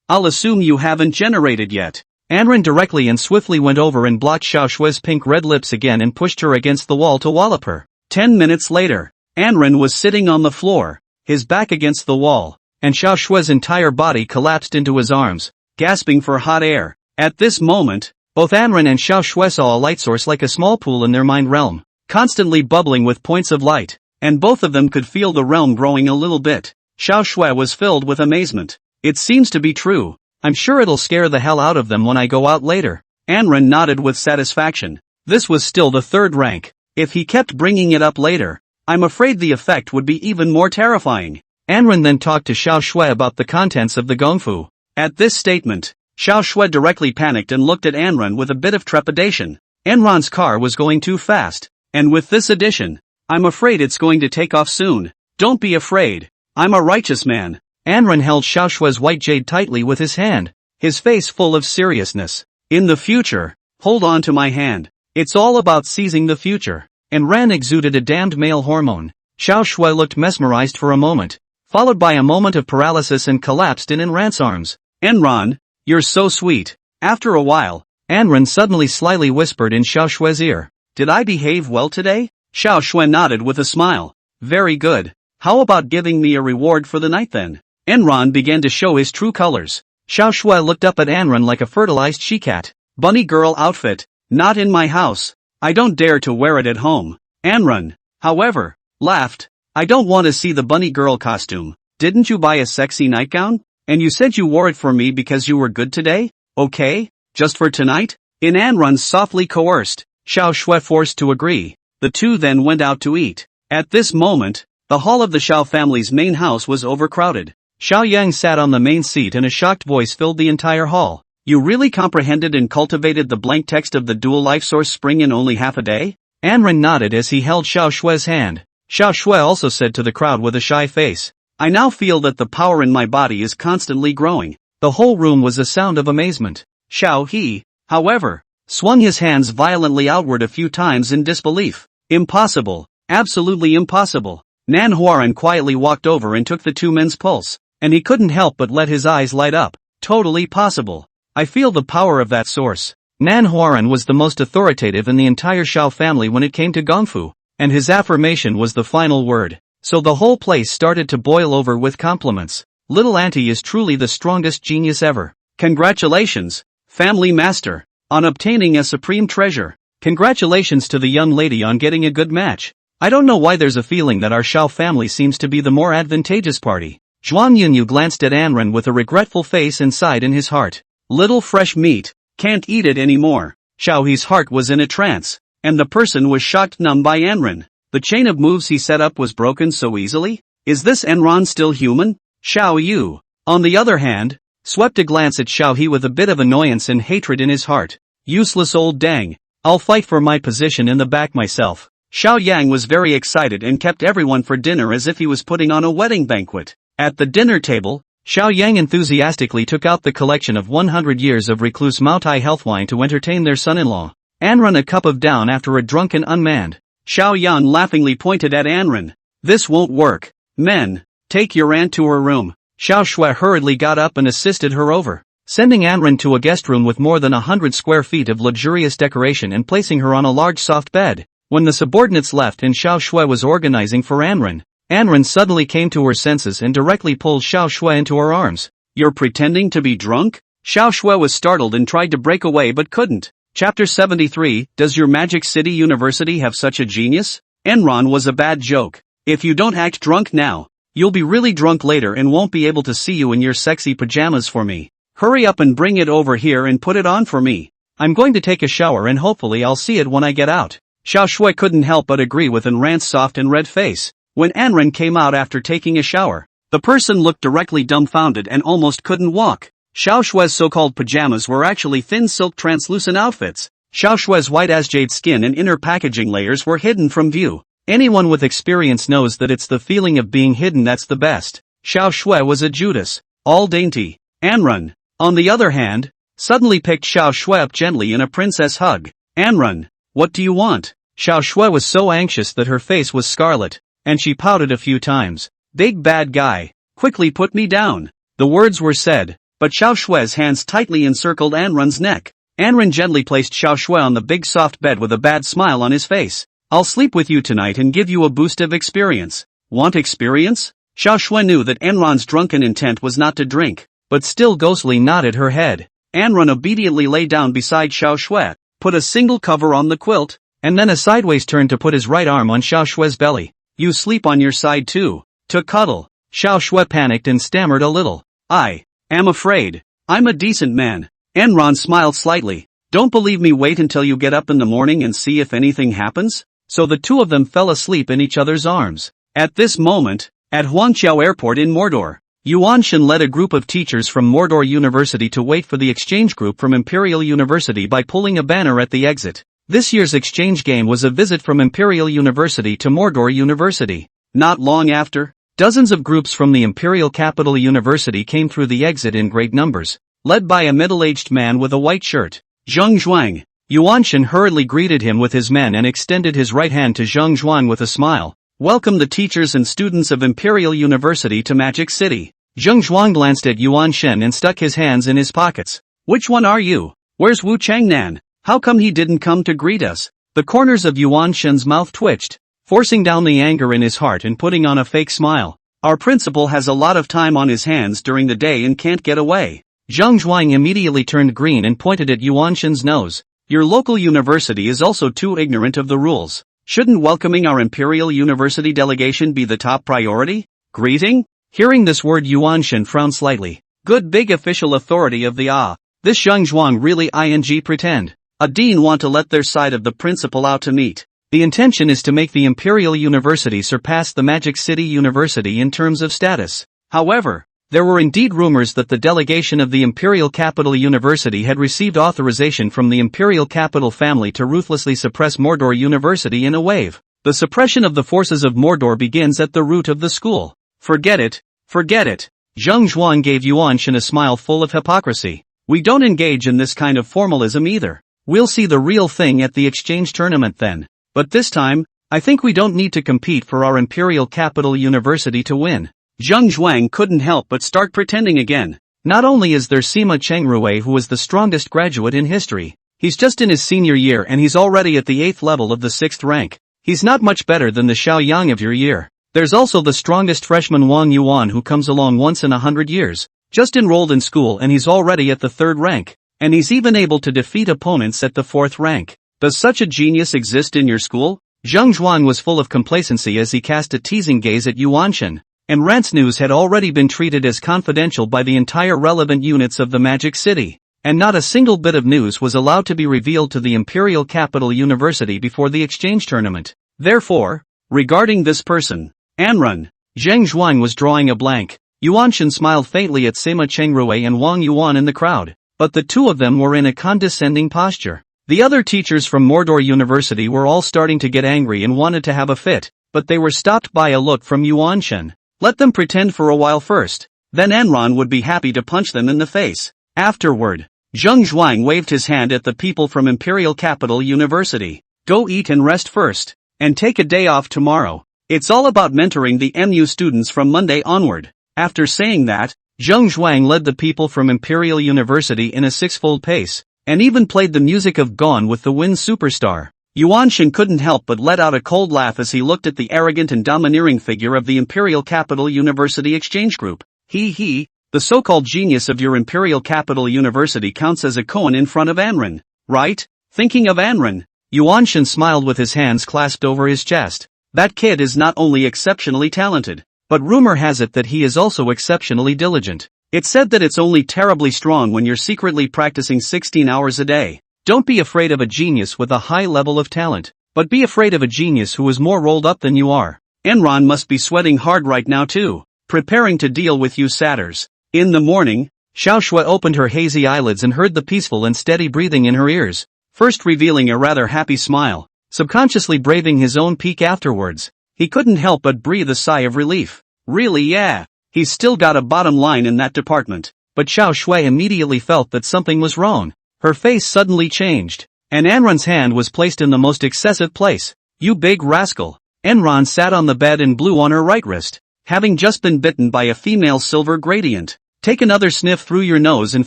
I'll assume you haven't generated yet. Anran directly and swiftly went over and blocked Xiao Shui's pink red lips again and pushed her against the wall to wallop her. 10 minutes later, Anran was sitting on the floor, his back against the wall, and Xiao Shui's entire body collapsed into his arms, gasping for hot air. At this moment, both Anran and Xiao Shui saw a light source like a small pool in their mind realm, constantly bubbling with points of light, and both of them could feel the realm growing a little bit. Xiao Shui was filled with amazement. It seems to be true. I'm sure it'll scare the hell out of them when I go out later. Anran nodded with satisfaction. This was still the third rank. If he kept bringing it up later, I'm afraid the effect would be even more terrifying. Anran then talked to Xiao Shui about the contents of the gongfu. At this statement, Xiao Shui directly panicked and looked at Anran with a bit of trepidation. Anran's car was going too fast, and with this addition, I'm afraid it's going to take off soon. Don't be afraid. I'm a righteous man. Anran held Xiao Shui's white jade tightly with his hand, his face full of seriousness. In the future, hold on to my hand. It's all about seizing the future. Anran exuded a damned male hormone. Xiao Shui looked mesmerized for a moment, followed by a moment of paralysis and collapsed in Anran's arms. Anran, you're so sweet. After a while, Anran suddenly slyly whispered in Xiao Shui's ear. Did I behave well today? Xiao Shui nodded with a smile. Very good. How about giving me a reward for the night then? Enron began to show his true colors. Xiao Shui looked up at Anran like a fertilized she-cat. Bunny girl outfit. Not in my house. I don't dare to wear it at home. Anran, however, laughed. I don't want to see the bunny girl costume. Didn't you buy a sexy nightgown? And you said you wore it for me because you were good today? Okay? Just for tonight? In Anran softly coerced. Xiao Shui forced to agree. The two then went out to eat. At this moment, the hall of the Xiao family's main house was overcrowded. Xiao Yang sat on the main seat and a shocked voice filled the entire hall. You really comprehended and cultivated the blank text of the dual life source spring in only half a day? Anran nodded as he held Xiao Shui's hand. Xiao Shui also said to the crowd with a shy face. I now feel that the power in my body is constantly growing. The whole room was a sound of amazement. Xiao He, however, swung his hands violently outward a few times in disbelief. Impossible. Absolutely impossible. Manhwa quietly walked over and took the two men's pulse, and he couldn't help but let his eyes light up. Totally possible. I feel the power of that source. Manhwa was the most authoritative in the entire Xiao family when it came to Gongfu, and his affirmation was the final word. So the whole place started to boil over with compliments. Little Auntie is truly the strongest genius ever. Congratulations, family master, on obtaining a supreme treasure. Congratulations to the young lady on getting a good match. I don't know why there's a feeling that our Xiao family seems to be the more advantageous party. Zhuang Yunyu glanced at Anran with a regretful face and sighed in his heart. Little fresh meat, can't eat it anymore. Xiao He's heart was in a trance, and the person was shocked numb by Anran. The chain of moves he set up was broken so easily? Is this Enron still human? Xiao Yu, on the other hand, swept a glance at Xiao He with a bit of annoyance and hatred in his heart. Useless old dang. I'll fight for my position in the back myself. Xiao Yang was very excited and kept everyone for dinner as if he was putting on a wedding banquet. At the dinner table, Xiao Yang enthusiastically took out the collection of 100 years of recluse Maotai health wine to entertain their son-in-law. Anran a cup of down after a drunken unmanned. Xiao Yan laughingly pointed at Anran. This won't work. Men, take your aunt to her room. Xiao Shui hurriedly got up and assisted her over, sending Anran to a guest room with more than 100 square feet of luxurious decoration and placing her on a large soft bed. When the subordinates left and Xiao Shui was organizing for Anran, Anran suddenly came to her senses and directly pulled Xiao Shui into her arms. You're pretending to be drunk? Xiao Shui was startled and tried to break away but couldn't. Chapter 73, Does your Magic City University have such a genius? Enron was a bad joke. If you don't act drunk now, you'll be really drunk later and won't be able to see you in your sexy pajamas for me. Hurry up and bring it over here and put it on for me. I'm going to take a shower and hopefully I'll see it when I get out. Xiao Shui couldn't help but agree with Enran's soft and red face. When Anran came out after taking a shower, the person looked directly dumbfounded and almost couldn't walk. Xiao Shui's so-called pajamas were actually thin silk translucent outfits. Xiao Shui's white as jade skin and inner packaging layers were hidden from view. Anyone with experience knows that it's the feeling of being hidden that's the best. Xiao Shui was a Judas, all dainty. Anran, on the other hand, suddenly picked Xiao Shui up gently in a princess hug. Anran, what do you want? Xiao Shui was so anxious that her face was scarlet, and she pouted a few times. Big bad guy, quickly put me down. The words were said, but Xiao Shui's hands tightly encircled Anran's neck. Anran gently placed Xiao Shui on the big soft bed with a bad smile on his face. I'll sleep with you tonight and give you a boost of experience. Want experience? Xiao Shui knew that Anran's drunken intent was not to drink, but still ghostly nodded her head. Anran obediently lay down beside Xiao Shui, put a single cover on the quilt, and then a sideways turn to put his right arm on Xiao Shui's belly. You sleep on your side too. To cuddle. Xiao Shui panicked and stammered a little. I am afraid. I'm a decent man. Anran smiled slightly. Don't believe me, wait until you get up in the morning and see if anything happens. So the two of them fell asleep in each other's arms. At this moment, at Huangqiao Airport in Mordor, Yuan Shen led a group of teachers from Mordor University to wait for the exchange group from Imperial University by pulling a banner at the exit. This year's exchange game was a visit from Imperial University to Mordor University. Not long after, dozens of groups from the Imperial Capital University came through the exit in great numbers, led by a middle-aged man with a white shirt. Zheng Zhuang. Yuan Shen hurriedly greeted him with his men and extended his right hand to Zheng Zhuang with a smile. Welcome the teachers and students of Imperial University to Magic City. Zheng Zhuang glanced at Yuan Shen and stuck his hands in his pockets. Which one are you? Where's Wu Changnan? How come he didn't come to greet us? The corners of Yuan Shen's mouth twitched, forcing down the anger in his heart and putting on a fake smile. Our principal has a lot of time on his hands during the day and can't get away. Zhang Zhuang immediately turned green and pointed at Yuan Shen's nose. Your local university is also too ignorant of the rules. Shouldn't welcoming our Imperial University delegation be the top priority? Greeting? Hearing this word, Yuan Shen frowned slightly. Good big official authority of the This Zhang Zhuang really pretend. A dean want to let their side of the principal out to meet. The intention is to make the Imperial University surpass the Magic City University in terms of status. However, there were indeed rumors that the delegation of the Imperial Capital University had received authorization from the Imperial Capital family to ruthlessly suppress Mordor University in a wave. The suppression of the forces of Mordor begins at the root of the school. Forget it. Zhang Zhuang gave Yuan Shen a smile full of hypocrisy. We don't engage in this kind of formalism either. We'll see the real thing at the exchange tournament then. But this time, I think we don't need to compete for our Imperial Capital University to win. Zhang Zhuang couldn't help but start pretending again. Not only is there Sima Chengrui, who was the strongest graduate in history. He's just in his senior year and he's already at the 8th level of the 6th rank. He's not much better than the Xiao Yang of your year. There's also the strongest freshman Wang Yuan, who comes along once in 100 years. Just enrolled in school and he's already at the 3rd rank. And he's even able to defeat opponents at the 4th rank. Does such a genius exist in your school? Zhang Zhuang was full of complacency as he cast a teasing gaze at Yuan Shen. And Rant's news had already been treated as confidential by the entire relevant units of the Magic City. And not a single bit of news was allowed to be revealed to the Imperial Capital University before the exchange tournament. Therefore, regarding this person, Anrun, Zhang Zhuang was drawing a blank. Yuan Shen smiled faintly at Sima Chengrui and Wang Yuan in the crowd, but the two of them were in a condescending posture. The other teachers from Mordor University were all starting to get angry and wanted to have a fit, but they were stopped by a look from Yuan Shen. Let them pretend for a while first, then Enron would be happy to punch them in the face. Afterward, Zhang Zhuang waved his hand at the people from Imperial Capital University. Go eat and rest first, and take a day off tomorrow. It's all about mentoring the MU students from Monday onward. After saying that, Zhang Zhuang led the people from Imperial University in a 6-fold pace, and even played the music of Gone with the Wind Superstar. Yuan Shen couldn't help but let out a cold laugh as he looked at the arrogant and domineering figure of the Imperial Capital University Exchange Group. The so-called genius of your Imperial Capital University counts as a koan in front of Anrun, right? Thinking of Anrun, Yuan Shen smiled with his hands clasped over his chest. That kid is not only exceptionally talented, but rumor has it that he is also exceptionally diligent. It's said that it's only terribly strong when you're secretly practicing 16 hours a day. Don't be afraid of a genius with a high level of talent, but be afraid of a genius who is more rolled up than you are. Enron must be sweating hard right now too, preparing to deal with you satyrs. In the morning, Xiao Shui opened her hazy eyelids and heard the peaceful and steady breathing in her ears, first revealing a rather happy smile, subconsciously braving his own peak afterwards. He couldn't help but breathe a sigh of relief. Really, yeah, he's still got a bottom line in that department. But Xiao Shui immediately felt that something was wrong. Her face suddenly changed, and Enron's hand was placed in the most excessive place. You big rascal. Enron sat on the bed and blew on her right wrist, having just been bitten by a female silver gradient. Take another sniff through your nose and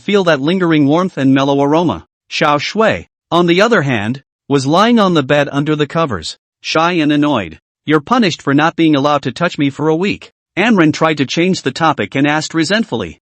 feel that lingering warmth and mellow aroma. Xiao Shui, on the other hand, was lying on the bed under the covers, shy and annoyed. You're punished for not being allowed to touch me for a week. Anron tried to change the topic and asked resentfully.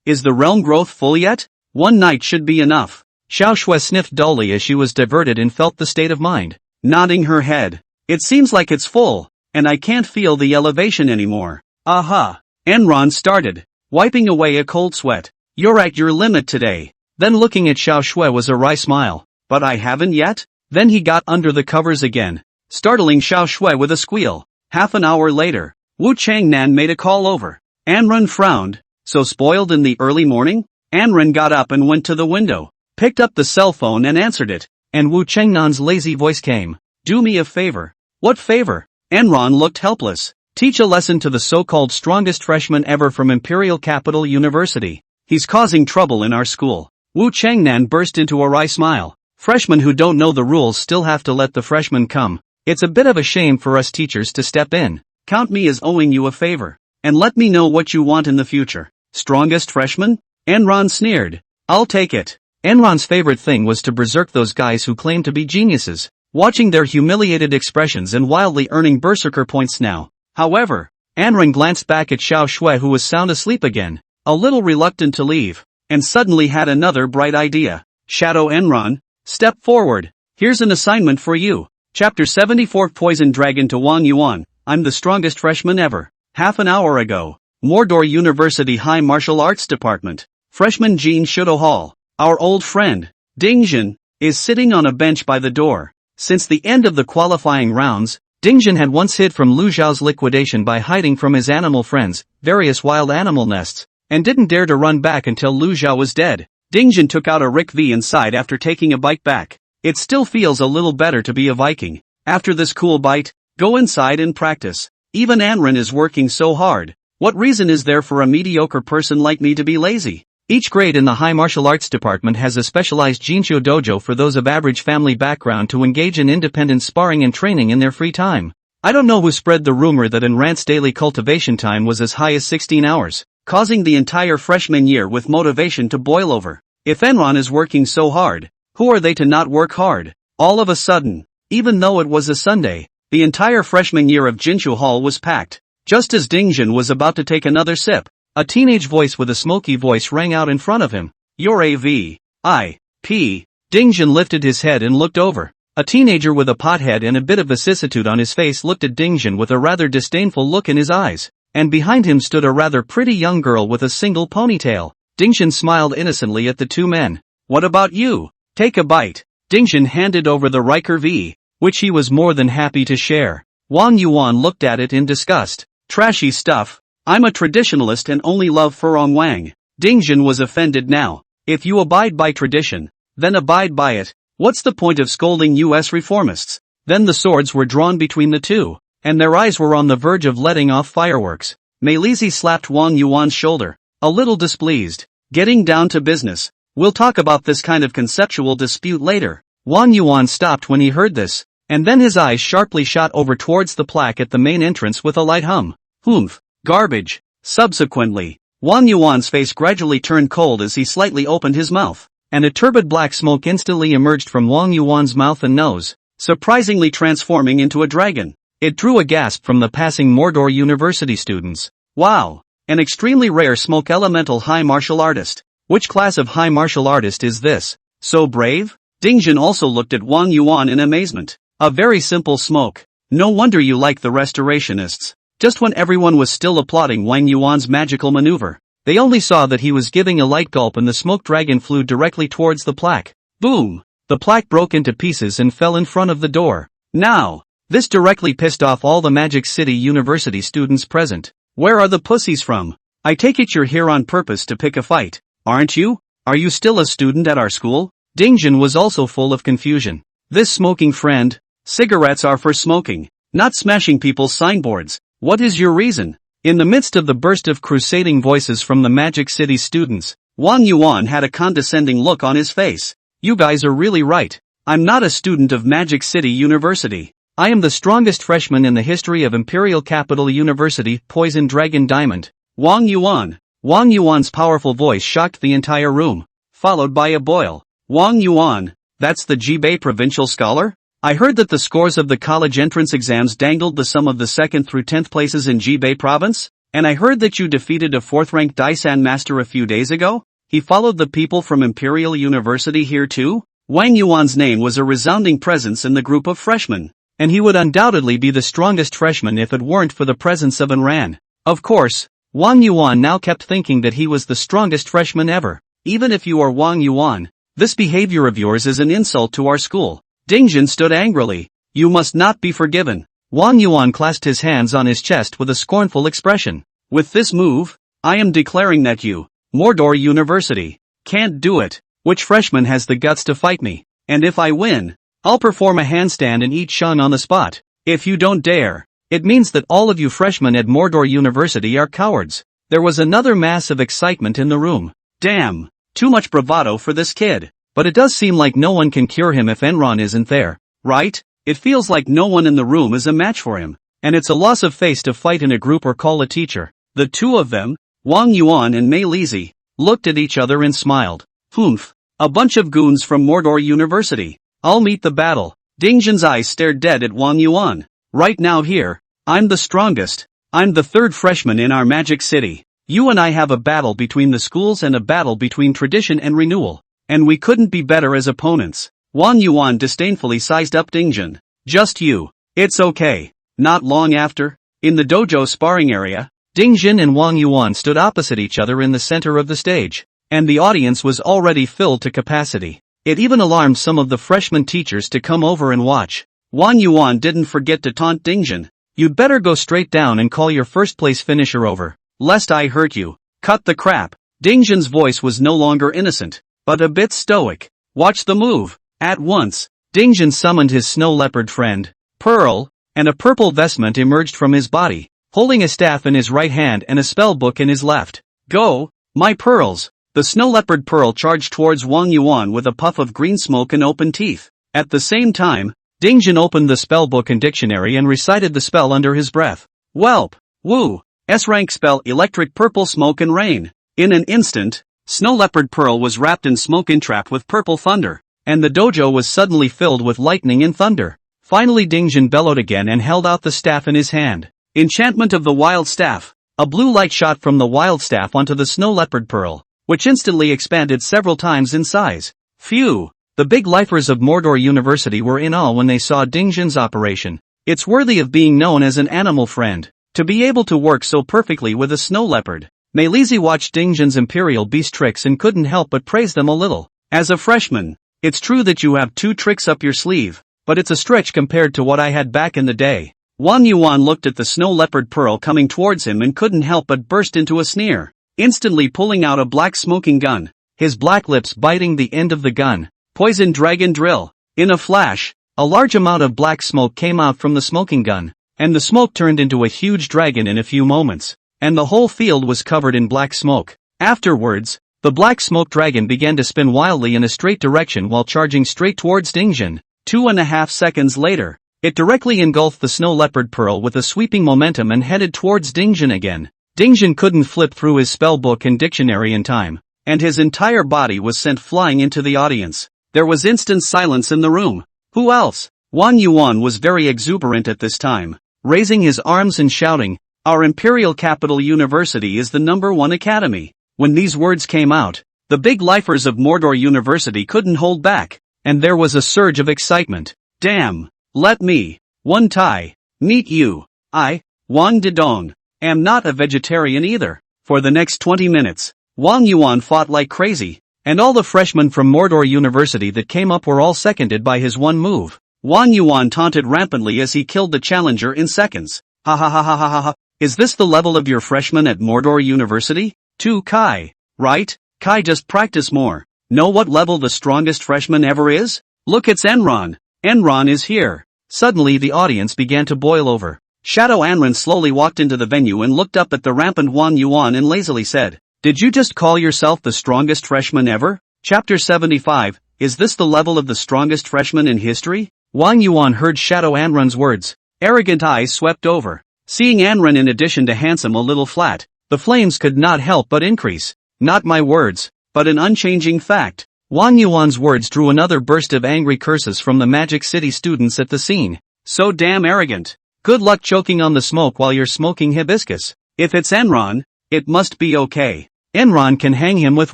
Is the realm growth full yet? One night should be enough. Xiao Shui sniffed dully as she was diverted and felt the state of mind. Nodding her head. It seems like it's full, and I can't feel the elevation anymore. Aha. Enron started, wiping away a cold sweat. You're at your limit today. Then looking at Xiao Shui was a wry smile. But I haven't yet? Then he got under the covers again, startling Xiao Shui with a squeal. Half an hour later, Wu Changnan made a call over. Anrun frowned. So spoiled in the early morning? Anrun got up and went to the window, picked up the cell phone and answered it. And Wu Chengnan's lazy voice came. Do me a favor. What favor? Enron looked helpless. Teach a lesson to the so-called strongest freshman ever from Imperial Capital University. He's causing trouble in our school. Wu Changnan burst into a wry smile. Freshmen who don't know the rules still have to let the freshmen come. It's a bit of a shame for us teachers to step in. Count me as owing you a favor. And let me know what you want in the future. Strongest freshman? Enron sneered. I'll take it. Enron's favorite thing was to berserk those guys who claimed to be geniuses. watching their humiliated expressions and wildly earning berserker points now. However, Anren glanced back at Xiao Shui, who was sound asleep again, a little reluctant to leave, and suddenly had another bright idea. Shadow Enron, step forward. Here's an assignment for you. Chapter 74 Poison Dragon to Wang Yuan. I'm the strongest freshman ever. Half an hour ago, Mordor University High Martial Arts Department. Freshman Jean Shudo Hall. Our old friend, Ding Jin, is sitting on a bench by the door. Since the end of the qualifying rounds, Ding Jin had once hid from Lu Zhao's liquidation by hiding from his animal friends, various wild animal nests, and didn't dare to run back until Lu Zhao was dead. Ding Jin took out a Rick V inside after taking a bite back. It still feels a little better to be a Viking. After this cool bite, go inside and practice. Even Anren is working so hard. What reason is there for a mediocre person like me to be lazy? Each grade in the High Martial Arts Department has a specialized Jinsho dojo for those of average family background to engage in independent sparring and training in their free time. I don't know who spread the rumor that Enrant's daily cultivation time was as high as 16 hours, causing the entire freshman year with motivation to boil over. If Enron is working so hard, who are they to not work hard? All of a sudden, even though it was a Sunday, the entire freshman year of Jinshu Hall was packed. Just as Ding Jin was about to take another sip, a teenage voice with a smoky voice rang out in front of him. You're A.V.I.P. Ding Jin lifted his head and looked over. A teenager with a pothead and a bit of vicissitude on his face looked at Ding Jin with a rather disdainful look in his eyes, and behind him stood a rather pretty young girl with a single ponytail. Ding Jin smiled innocently at the two men. What about you? Take a bite. Ding Jin handed over the Riker V, which he was more than happy to share. Wang Yuan looked at it in disgust. Trashy stuff. I'm a traditionalist and only love Furong Wang. Ding Jin was offended now. If you abide by tradition, then abide by it. What's the point of scolding US reformists? Then the swords were drawn between the two, and their eyes were on the verge of letting off fireworks. Mei Lizhi slapped Wang Yuan's shoulder, a little displeased. Getting down to business. We'll talk about this kind of conceptual dispute later. Wang Yuan stopped when he heard this, and then his eyes sharply shot over towards the plaque at the main entrance with a light hum. Humph. Garbage. Subsequently, Wang Yuan's face gradually turned cold as he slightly opened his mouth, and a turbid black smoke instantly emerged from Wang Yuan's mouth and nose, surprisingly transforming into a dragon. It drew a gasp from the passing Mordor University students. Wow! An extremely rare smoke elemental high martial artist. Which class of high martial artist is this? So brave? Ding Jin also looked at Wang Yuan in amazement. A very simple smoke. No wonder you like the restorationists. Just when everyone was still applauding Wang Yuan's magical maneuver, they only saw that he was giving a light gulp and the smoke dragon flew directly towards the plaque. Boom! The plaque broke into pieces and fell in front of the door. Now, this directly pissed off all the Magic City University students present. Where are the pussies from? I take it you're here on purpose to pick a fight, aren't you? Are you still a student at our school? Ding Jin was also full of confusion. This smoking friend? Cigarettes are for smoking, not smashing people's signboards. What is your reason? In the midst of the burst of crusading voices from the Magic City students, Wang Yuan had a condescending look on his face. You guys are really right. I'm not a student of Magic City University. I am the strongest freshman in the history of Imperial Capital University, Poison Dragon Diamond. Wang Yuan. Wang Yuan's powerful voice shocked the entire room, followed by a boil. Wang Yuan, that's the Jibei provincial scholar? I heard that the scores of the college entrance exams dangled the sum of the 2nd through 10th places in Jibei province, and I heard that you defeated a 4th-ranked Daisan master a few days ago? He followed the people from Imperial University here too? Wang Yuan's name was a resounding presence in the group of freshmen, and he would undoubtedly be the strongest freshman if it weren't for the presence of Enran. Of course, Wang Yuan now kept thinking that he was the strongest freshman ever. Even if you are Wang Yuan, this behavior of yours is an insult to our school. Ding Jin stood angrily. You must not be forgiven. Wang Yuan clasped his hands on his chest with a scornful expression. With this move, I am declaring that you, Mordor University, can't do it. Which freshman has the guts to fight me? And if I win, I'll perform a handstand and eat Shun on the spot. If you don't dare, it means that all of you freshmen at Mordor University are cowards. There was another mass of excitement in the room. Damn, too much bravado for this kid. But it does seem like no one can cure him if Enron isn't there, right? It feels like no one in the room is a match for him, and it's a loss of face to fight in a group or call a teacher. The two of them, Wang Yuan and Mei Lizhi, looked at each other and smiled. Humph, a bunch of goons from Mordor University. I'll meet the battle. Dingjin's eyes stared dead at Wang Yuan. Right now here, I'm the strongest. I'm the third freshman in our magic city. You and I have a battle between the schools and a battle between tradition and renewal. And we couldn't be better as opponents. Wang Yuan disdainfully sized up Dingjin. Just you. It's okay. Not long after, in the dojo sparring area, Dingjin and Wang Yuan stood opposite each other in the center of the stage, and the audience was already filled to capacity. It even alarmed some of the freshman teachers to come over and watch. Wang Yuan didn't forget to taunt Dingjin. You'd better go straight down and call your first place finisher over, lest I hurt you. Cut the crap. Dingjin's voice was no longer innocent, but a bit stoic. Watch the move. At once, Dingjin summoned his snow leopard friend, Pearl, and a purple vestment emerged from his body, holding a staff in his right hand and a spell book in his left. Go, my pearls! The snow leopard Pearl charged towards Wang Yuan with a puff of green smoke and open teeth. At the same time, Dingjin opened the spellbook and dictionary and recited the spell under his breath. Whelp! Woo! S-rank spell electric purple smoke and rain. In an instant, snow leopard Pearl was wrapped in smoke entrapped with purple thunder, and the dojo was suddenly filled with lightning and thunder. Finally Dingjin bellowed again and held out the staff in his hand. Enchantment of the wild staff. A blue light shot from the wild staff onto the snow leopard Pearl, which instantly expanded several times in size. Phew! The big lifers of Mordor University were in awe when they saw Dingjin's operation. It's worthy of being known as an animal friend, to be able to work so perfectly with a snow leopard. Meilizi watched Dingjin's imperial beast tricks and couldn't help but praise them a little. As a freshman, it's true that you have 2 tricks up your sleeve, but it's a stretch compared to what I had back in the day. Wang Yuan looked at the snow leopard Pearl coming towards him and couldn't help but burst into a sneer, instantly pulling out a black smoking gun, his black lips biting the end of the gun. Poison dragon drill. In a flash, a large amount of black smoke came out from the smoking gun, and the smoke turned into a huge dragon in a few moments, and the whole field was covered in black smoke. Afterwards, the black smoke dragon began to spin wildly in a straight direction while charging straight towards Dingjin. 2.5 seconds later, it directly engulfed the snow leopard Pearl with a sweeping momentum and headed towards Dingjin again. Dingjin couldn't flip through his spellbook and dictionary in time, and his entire body was sent flying into the audience. There was instant silence in the room. Who else? Wang Yuan was very exuberant at this time, raising his arms and shouting, "Our imperial capital university is the #1 academy." When these words came out, the big lifers of Mordor University couldn't hold back, and there was a surge of excitement. Damn! Let me, Wen Tai, meet you. I, Wang Dedong, am not a vegetarian either. For the next 20 minutes, Wang Yuan fought like crazy, and all the freshmen from Mordor University that came up were all seconded by his one move. Wang Yuan taunted rampantly as he killed the challenger in seconds. Ha ha ha ha ha ha ha. Is this the level of your freshmen at Mordor University? 2 Kai. Right? Kai, just practice more. Know what level the strongest freshman ever is? Look, it's Enron. Enron is here. Suddenly the audience began to boil over. Shadow Enron slowly walked into the venue and looked up at the rampant Wang Yuan and lazily said, "Did you just call yourself the strongest freshman ever?" Chapter 75, is this the level of the strongest freshman in history? Wang Yuan heard Shadow Enron's words. Arrogant eyes swept over. Seeing Enron in addition to handsome a little flat, the flames could not help but increase. Not my words, but an unchanging fact. Wang Yuan's words drew another burst of angry curses from the Magic City students at the scene. So damn arrogant. Good luck choking on the smoke while you're smoking hibiscus. If it's Enron, it must be okay. Enron can hang him with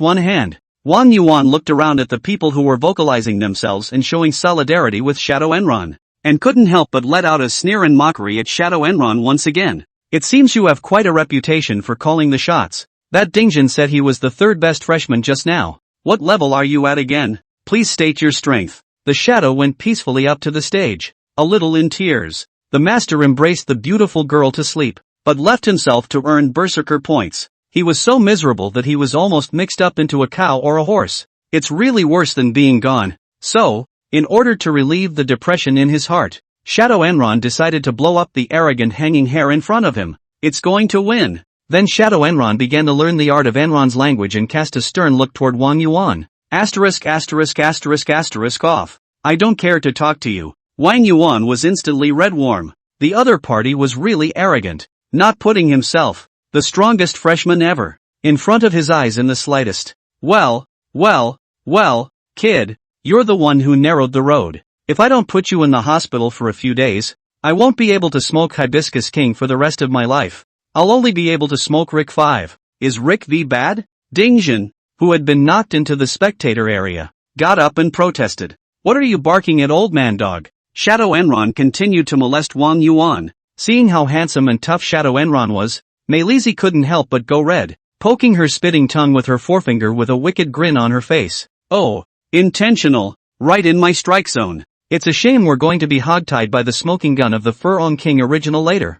one hand. Wang Yuan looked around at the people who were vocalizing themselves and showing solidarity with Shadow Enron, and couldn't help but let out a sneer and mockery at Shadow Enron once again. It seems you have quite a reputation for calling the shots. That Dingjin said he was the third best freshman just now. What level are you at again? Please state your strength. The shadow went peacefully up to the stage, a little in tears. The master embraced the beautiful girl to sleep, but left himself to earn berserker points. He was so miserable that he was almost mixed up into a cow or a horse. It's really worse than being gone. So, in order to relieve the depression in his heart, Shadow Enron decided to blow up the arrogant hanging hair in front of him. It's going to win. Then Shadow Enron began to learn the art of Enron's language and cast a stern look toward Wang Yuan. Asterisk asterisk asterisk asterisk off. I don't care to talk to you. Wang Yuan was instantly red warm. The other party was really arrogant, not putting himself, the strongest freshman ever, in front of his eyes in the slightest. Well, kid, you're the one who narrowed the road. If I don't put you in the hospital for a few days, I won't be able to smoke Hibiscus King for the rest of my life. I'll only be able to smoke Rick 5. Is Rick V bad? Dingjin, who had been knocked into the spectator area, got up and protested. What are you barking at, old man dog? Shadow Enron continued to molest Wang Yuan. Seeing how handsome and tough Shadow Enron was, Meilizi couldn't help but go red, poking her spitting tongue with her forefinger with a wicked grin on her face. Oh, intentional, right in my strike zone. It's a shame we're going to be hogtied by the smoking gun of the Furong King original later.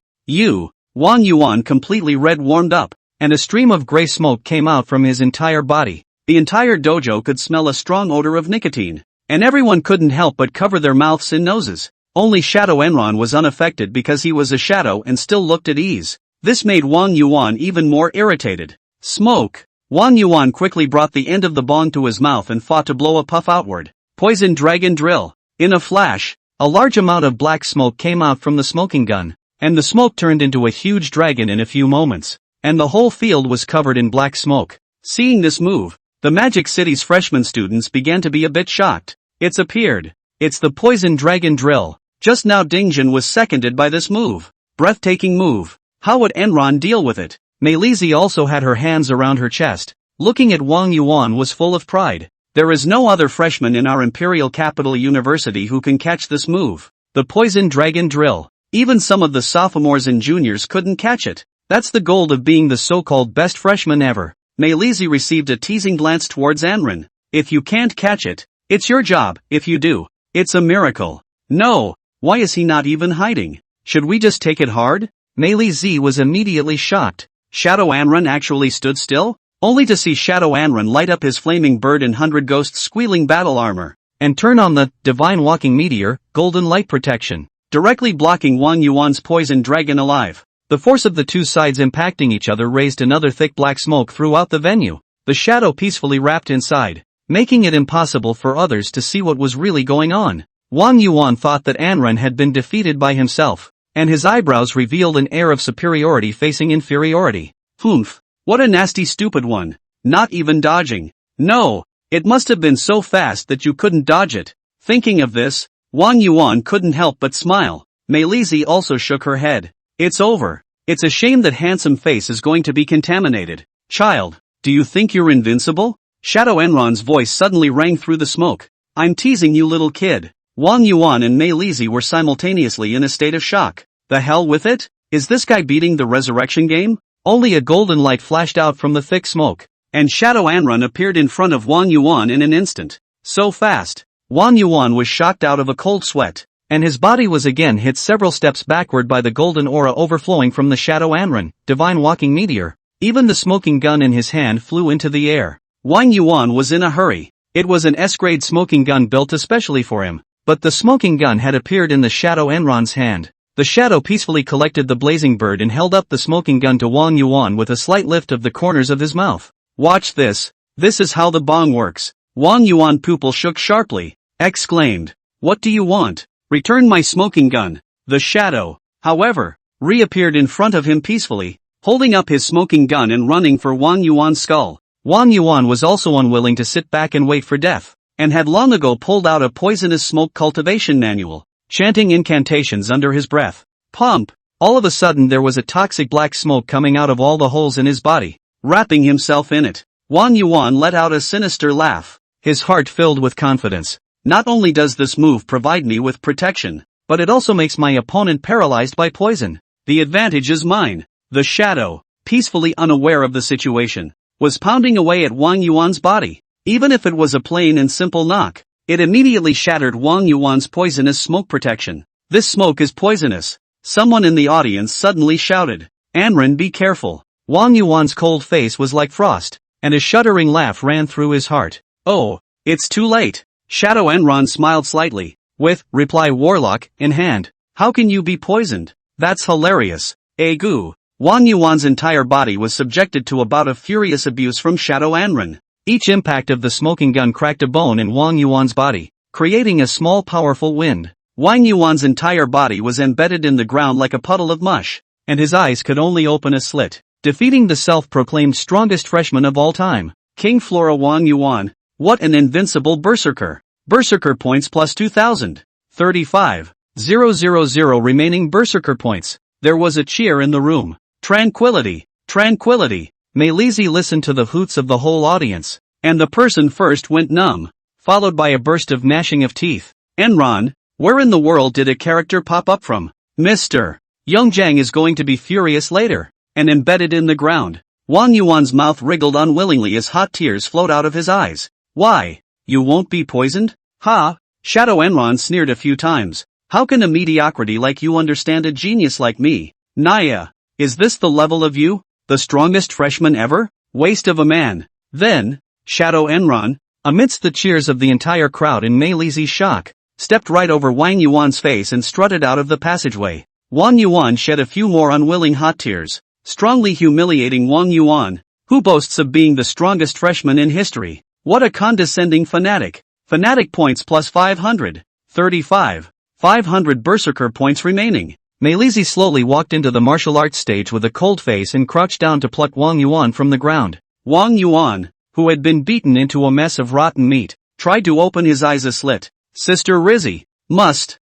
Wang Yuan completely red warmed up, and a stream of gray smoke came out from his entire body. The entire dojo could smell a strong odor of nicotine, and everyone couldn't help but cover their mouths and noses. Only Shadow Enron was unaffected because he was a shadow and still looked at ease. This made Wang Yuan even more irritated. Smoke. Wang Yuan quickly brought the end of the bong to his mouth and fought to blow a puff outward. Poison Dragon Drill. In a flash, a large amount of black smoke came out from the smoking gun, and the smoke turned into a huge dragon in a few moments, and the whole field was covered in black smoke. Seeing this move, the Magic City's freshman students began to be a bit shocked. It's appeared. It's the Poison Dragon Drill. Just now Dingjin was seconded by this move. Breathtaking move. How would Enron deal with it? Meilizi also had her hands around her chest. Looking at Wang Yuan was full of pride. There is no other freshman in our Imperial Capital University who can catch this move. The Poison Dragon Drill. Even some of the sophomores and juniors couldn't catch it. That's the gold of being the so-called best freshman ever. Meilizi received a teasing glance towards Anran. If you can't catch it, it's your job. If you do, it's a miracle. No. Why is he not even hiding? Should we just take it hard? Meilizi was immediately shocked. Shadow Anran actually stood still, only to see Shadow Anran light up his flaming bird and 100 ghost squealing battle armor, and turn on the Divine Walking Meteor, Golden Light Protection, directly blocking Wang Yuan's Poison Dragon alive. The force of the two sides impacting each other raised another thick black smoke throughout the venue. The shadow peacefully wrapped inside, making it impossible for others to see what was really going on. Wang Yuan thought that Anran had been defeated by himself, and his eyebrows revealed an air of superiority facing inferiority. Humph, what a nasty stupid one. Not even dodging. No, it must have been so fast that you couldn't dodge it. Thinking of this, Wang Yuan couldn't help but smile. Meilizi also shook her head. It's over. It's a shame that handsome face is going to be contaminated. Child, do you think you're invincible? Shadow Enron's voice suddenly rang through the smoke. I'm teasing you, little kid. Wang Yuan and Meilizi were simultaneously in a state of shock. The hell with it? Is this guy beating the resurrection game? Only a golden light flashed out from the thick smoke, and Shadow Anran appeared in front of Wang Yuan in an instant. So fast. Wang Yuan was shocked out of a cold sweat, and his body was again hit several steps backward by the golden aura overflowing from the Shadow Anran, Divine Walking Meteor. Even the smoking gun in his hand flew into the air. Wang Yuan was in a hurry. It was an S-grade smoking gun built especially for him, but the smoking gun had appeared in the Shadow Enron's hand. The shadow peacefully collected the blazing bird and held up the smoking gun to Wang Yuan with a slight lift of the corners of his mouth. Watch this. This is how the bong works. Wang Yuan pupil shook sharply, exclaimed. What do you want? Return my smoking gun. The shadow, however, reappeared in front of him peacefully, holding up his smoking gun and running for Wang Yuan's skull. Wang Yuan was also unwilling to sit back and wait for death, and had long ago pulled out a poisonous smoke cultivation manual, chanting incantations under his breath. Pump! All of a sudden there was a toxic black smoke coming out of all the holes in his body, wrapping himself in it. Wang Yuan let out a sinister laugh, his heart filled with confidence. Not only does this move provide me with protection, but it also makes my opponent paralyzed by poison. The advantage is mine. The shadow, peacefully unaware of the situation, was pounding away at Wang Yuan's body. Even if it was a plain and simple knock, it immediately shattered Wang Yuan's poisonous smoke protection. This smoke is poisonous. Someone in the audience suddenly shouted. Anran, be careful. Wang Yuan's cold face was like frost, and a shuddering laugh ran through his heart. Oh, it's too late. Shadow Enron smiled slightly, with reply warlock in hand. How can you be poisoned? That's hilarious. Egu. Wang Yuan's entire body was subjected to a bout of furious abuse from Shadow Anran. Each impact of the smoking gun cracked a bone in Wang Yuan's body, creating a small powerful wind. Wang Yuan's entire body was embedded in the ground like a puddle of mush, and his eyes could only open a slit, defeating the self-proclaimed strongest freshman of all time, King Flora Wang Yuan. What an invincible berserker. Berserker points plus 2000. 35,000 remaining berserker points. There was a cheer in the room. Tranquility, tranquility. Meilizi listened to the hoots of the whole audience, and the person first went numb, followed by a burst of gnashing of teeth. Enron, where in the world did a character pop up from? Mr. Young Jang is going to be furious later. And embedded in the ground. Wang Yuan's mouth wriggled unwillingly as hot tears flowed out of his eyes. Why? You won't be poisoned? Ha! Shadow Enron sneered a few times. How can a mediocrity like you understand a genius like me? Naya, is this the level of you? The strongest freshman ever? Waste of a man. Then, Shadow Enron, amidst the cheers of the entire crowd in Meilizi's shock, stepped right over Wang Yuan's face and strutted out of the passageway. Wang Yuan shed a few more unwilling hot tears, strongly humiliating Wang Yuan, who boasts of being the strongest freshman in history. What a condescending fanatic. Fanatic points plus 500. 500 berserker points remaining. Meilizi slowly walked into the martial arts stage with a cold face and crouched down to pluck Wang Yuan from the ground. Wang Yuan, who had been beaten into a mess of rotten meat, tried to open his eyes aslit. Sister Rizzy, must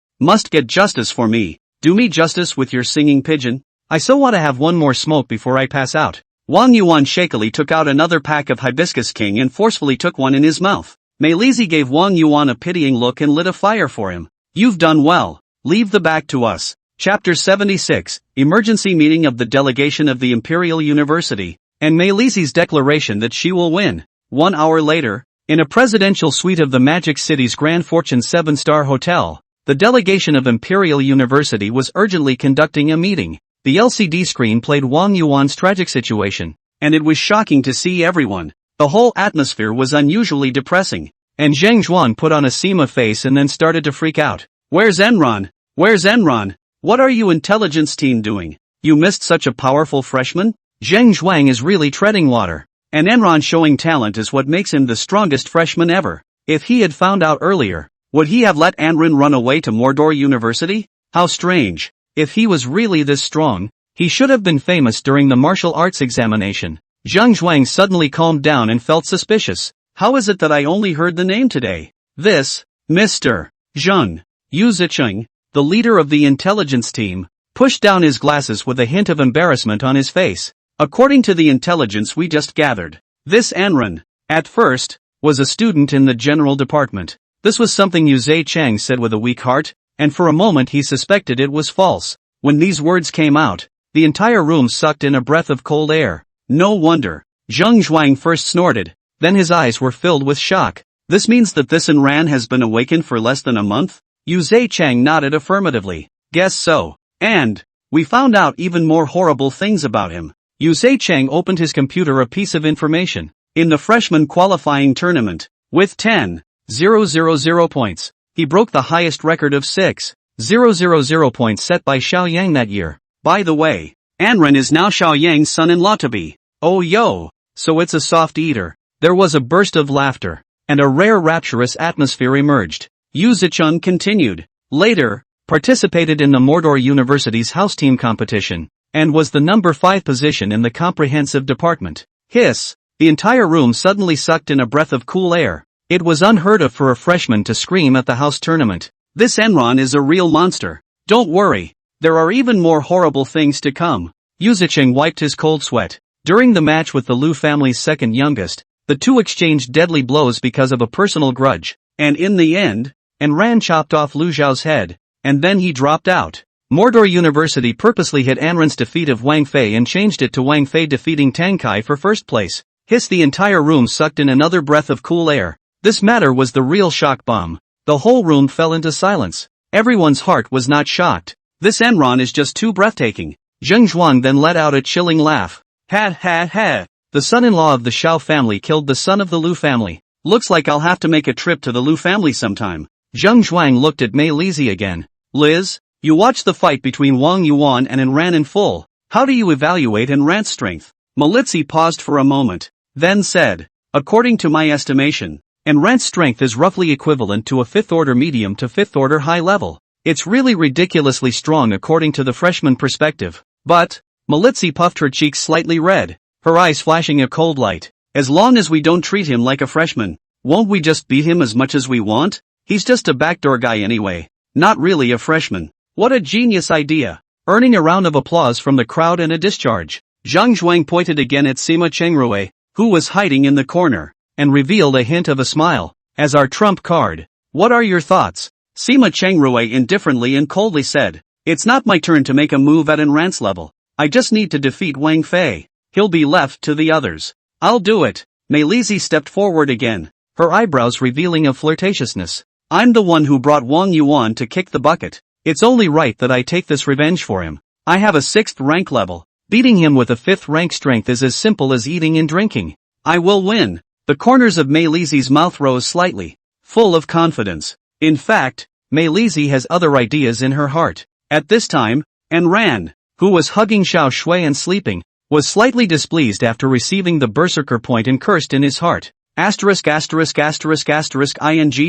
get justice for me. Do me justice with your singing pigeon. I so want to have one more smoke before I pass out. Wang Yuan shakily took out another pack of Hibiscus King and forcefully took one in his mouth. Meilizi gave Wang Yuan a pitying look and lit a fire for him. You've done well. Leave the back to us. Chapter 76, Emergency Meeting of the Delegation of the Imperial University, and Meilizi's declaration that she will win. 1 hour later, in a presidential suite of the Magic City's Grand Fortune 7-star hotel, the delegation of Imperial University was urgently conducting a meeting. The LCD screen played Wang Yuan's tragic situation, and it was shocking to see everyone. The whole atmosphere was unusually depressing, and Zheng Zhuan put on a Sima face and then started to freak out. Where's Enron? Where's Enron? What are you intelligence team doing? You missed such a powerful freshman? Zheng Zhuang is really treading water, and Enron showing talent is what makes him the strongest freshman ever. If he had found out earlier, would he have let Enron run away to Mordor University? How strange. If he was really this strong, he should have been famous during the martial arts examination. Zheng Zhuang suddenly calmed down and felt suspicious. How is it that I only heard the name today? This, Mr. Zheng Yuzicheng, the leader of the intelligence team, pushed down his glasses with a hint of embarrassment on his face. According to the intelligence we just gathered, this Enron, at first, was a student in the general department. This was something Yu Chang said with a weak heart, and for a moment he suspected it was false. When these words came out, the entire room sucked in a breath of cold air. No wonder. Zheng Zhuang first snorted, then his eyes were filled with shock. This means that this Enran has been awakened for less than a month? Yu Chang nodded affirmatively. Guess so. And we found out even more horrible things about him. Yu Chang opened his computer a piece of information. In the freshman qualifying tournament, with 10,000 points, he broke the highest record of 6,000 points set by Xiao Yang that year. By the way, Enron is now Xiao Yang's son-in-law to be. Oh yo, so it's a soft eater. There was a burst of laughter, and a rare rapturous atmosphere emerged. Yu Zicheng continued. Later, participated in the Mordor University's house team competition, and was the number 5 position in the comprehensive department. Hiss! The entire room suddenly sucked in a breath of cool air. It was unheard of for a freshman to scream at the house tournament. This Enron is a real monster. Don't worry, there are even more horrible things to come. Yu Zicheng wiped his cold sweat. During the match with the Lu family's second youngest, the two exchanged deadly blows because of a personal grudge, and in the end, Enran chopped off Lu Zhao's head, and then he dropped out. Mordor University purposely hid Enran's defeat of Wang Fei and changed it to Wang Fei defeating Tang Kai for first place. Hiss! The entire room sucked in another breath of cool air. This matter was the real shock bomb. The whole room fell into silence. Everyone's heart was not shocked. This Enron is just too breathtaking. Zheng Zhuang then let out a chilling laugh. Ha ha ha. The son-in-law of the Xiao family killed the son of the Lu family. Looks like I'll have to make a trip to the Lu family sometime. Zheng Zhuang looked at Meilizi again. Liz, you watched the fight between Wang Yuan and Enran in full. How do you evaluate Enran's strength? Meilizi paused for a moment, then said, according to my estimation, Enran's strength is roughly equivalent to a 5th order medium to 5th order high level. It's really ridiculously strong according to the freshman perspective. But, Meilizi puffed her cheeks slightly red, her eyes flashing a cold light. As long as we don't treat him like a freshman, won't we just beat him as much as we want? He's just a backdoor guy anyway. not really a freshman. What a genius idea. Earning a round of applause from the crowd and a discharge, Zhang Zhuang pointed again at Sima Chengrui, who was hiding in the corner, and revealed a hint of a smile, as our trump card. What are your thoughts? Sima Chengrui indifferently and coldly said, it's not my turn to make a move at Enran's level. I just need to defeat Wang Fei. He'll be left to the others. I'll do it. Mei Lizhi stepped forward again, her eyebrows revealing a flirtatiousness. I'm the one who brought Wang Yuan to kick the bucket. It's only right that I take this revenge for him. I have a 6th rank level. Beating him with a 5th rank strength is as simple as eating and drinking. I will win. The corners of Mei Lizhi's mouth rose slightly, full of confidence. In fact, Mei Lizhi has other ideas in her heart. At this time, Enran, who was hugging Xiao Shui and sleeping, was slightly displeased after receiving the berserker point and cursed in his heart. ******ing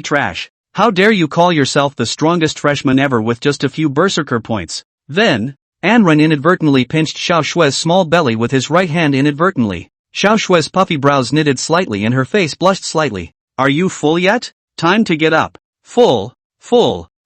trash. How dare you call yourself the strongest freshman ever with just a few berserker points? Then, Anran inadvertently pinched Xiao Shui's small belly with his right hand inadvertently. Xiao Shui's puffy brows knitted slightly and her face blushed slightly. Are you full yet? Time to get up. Full.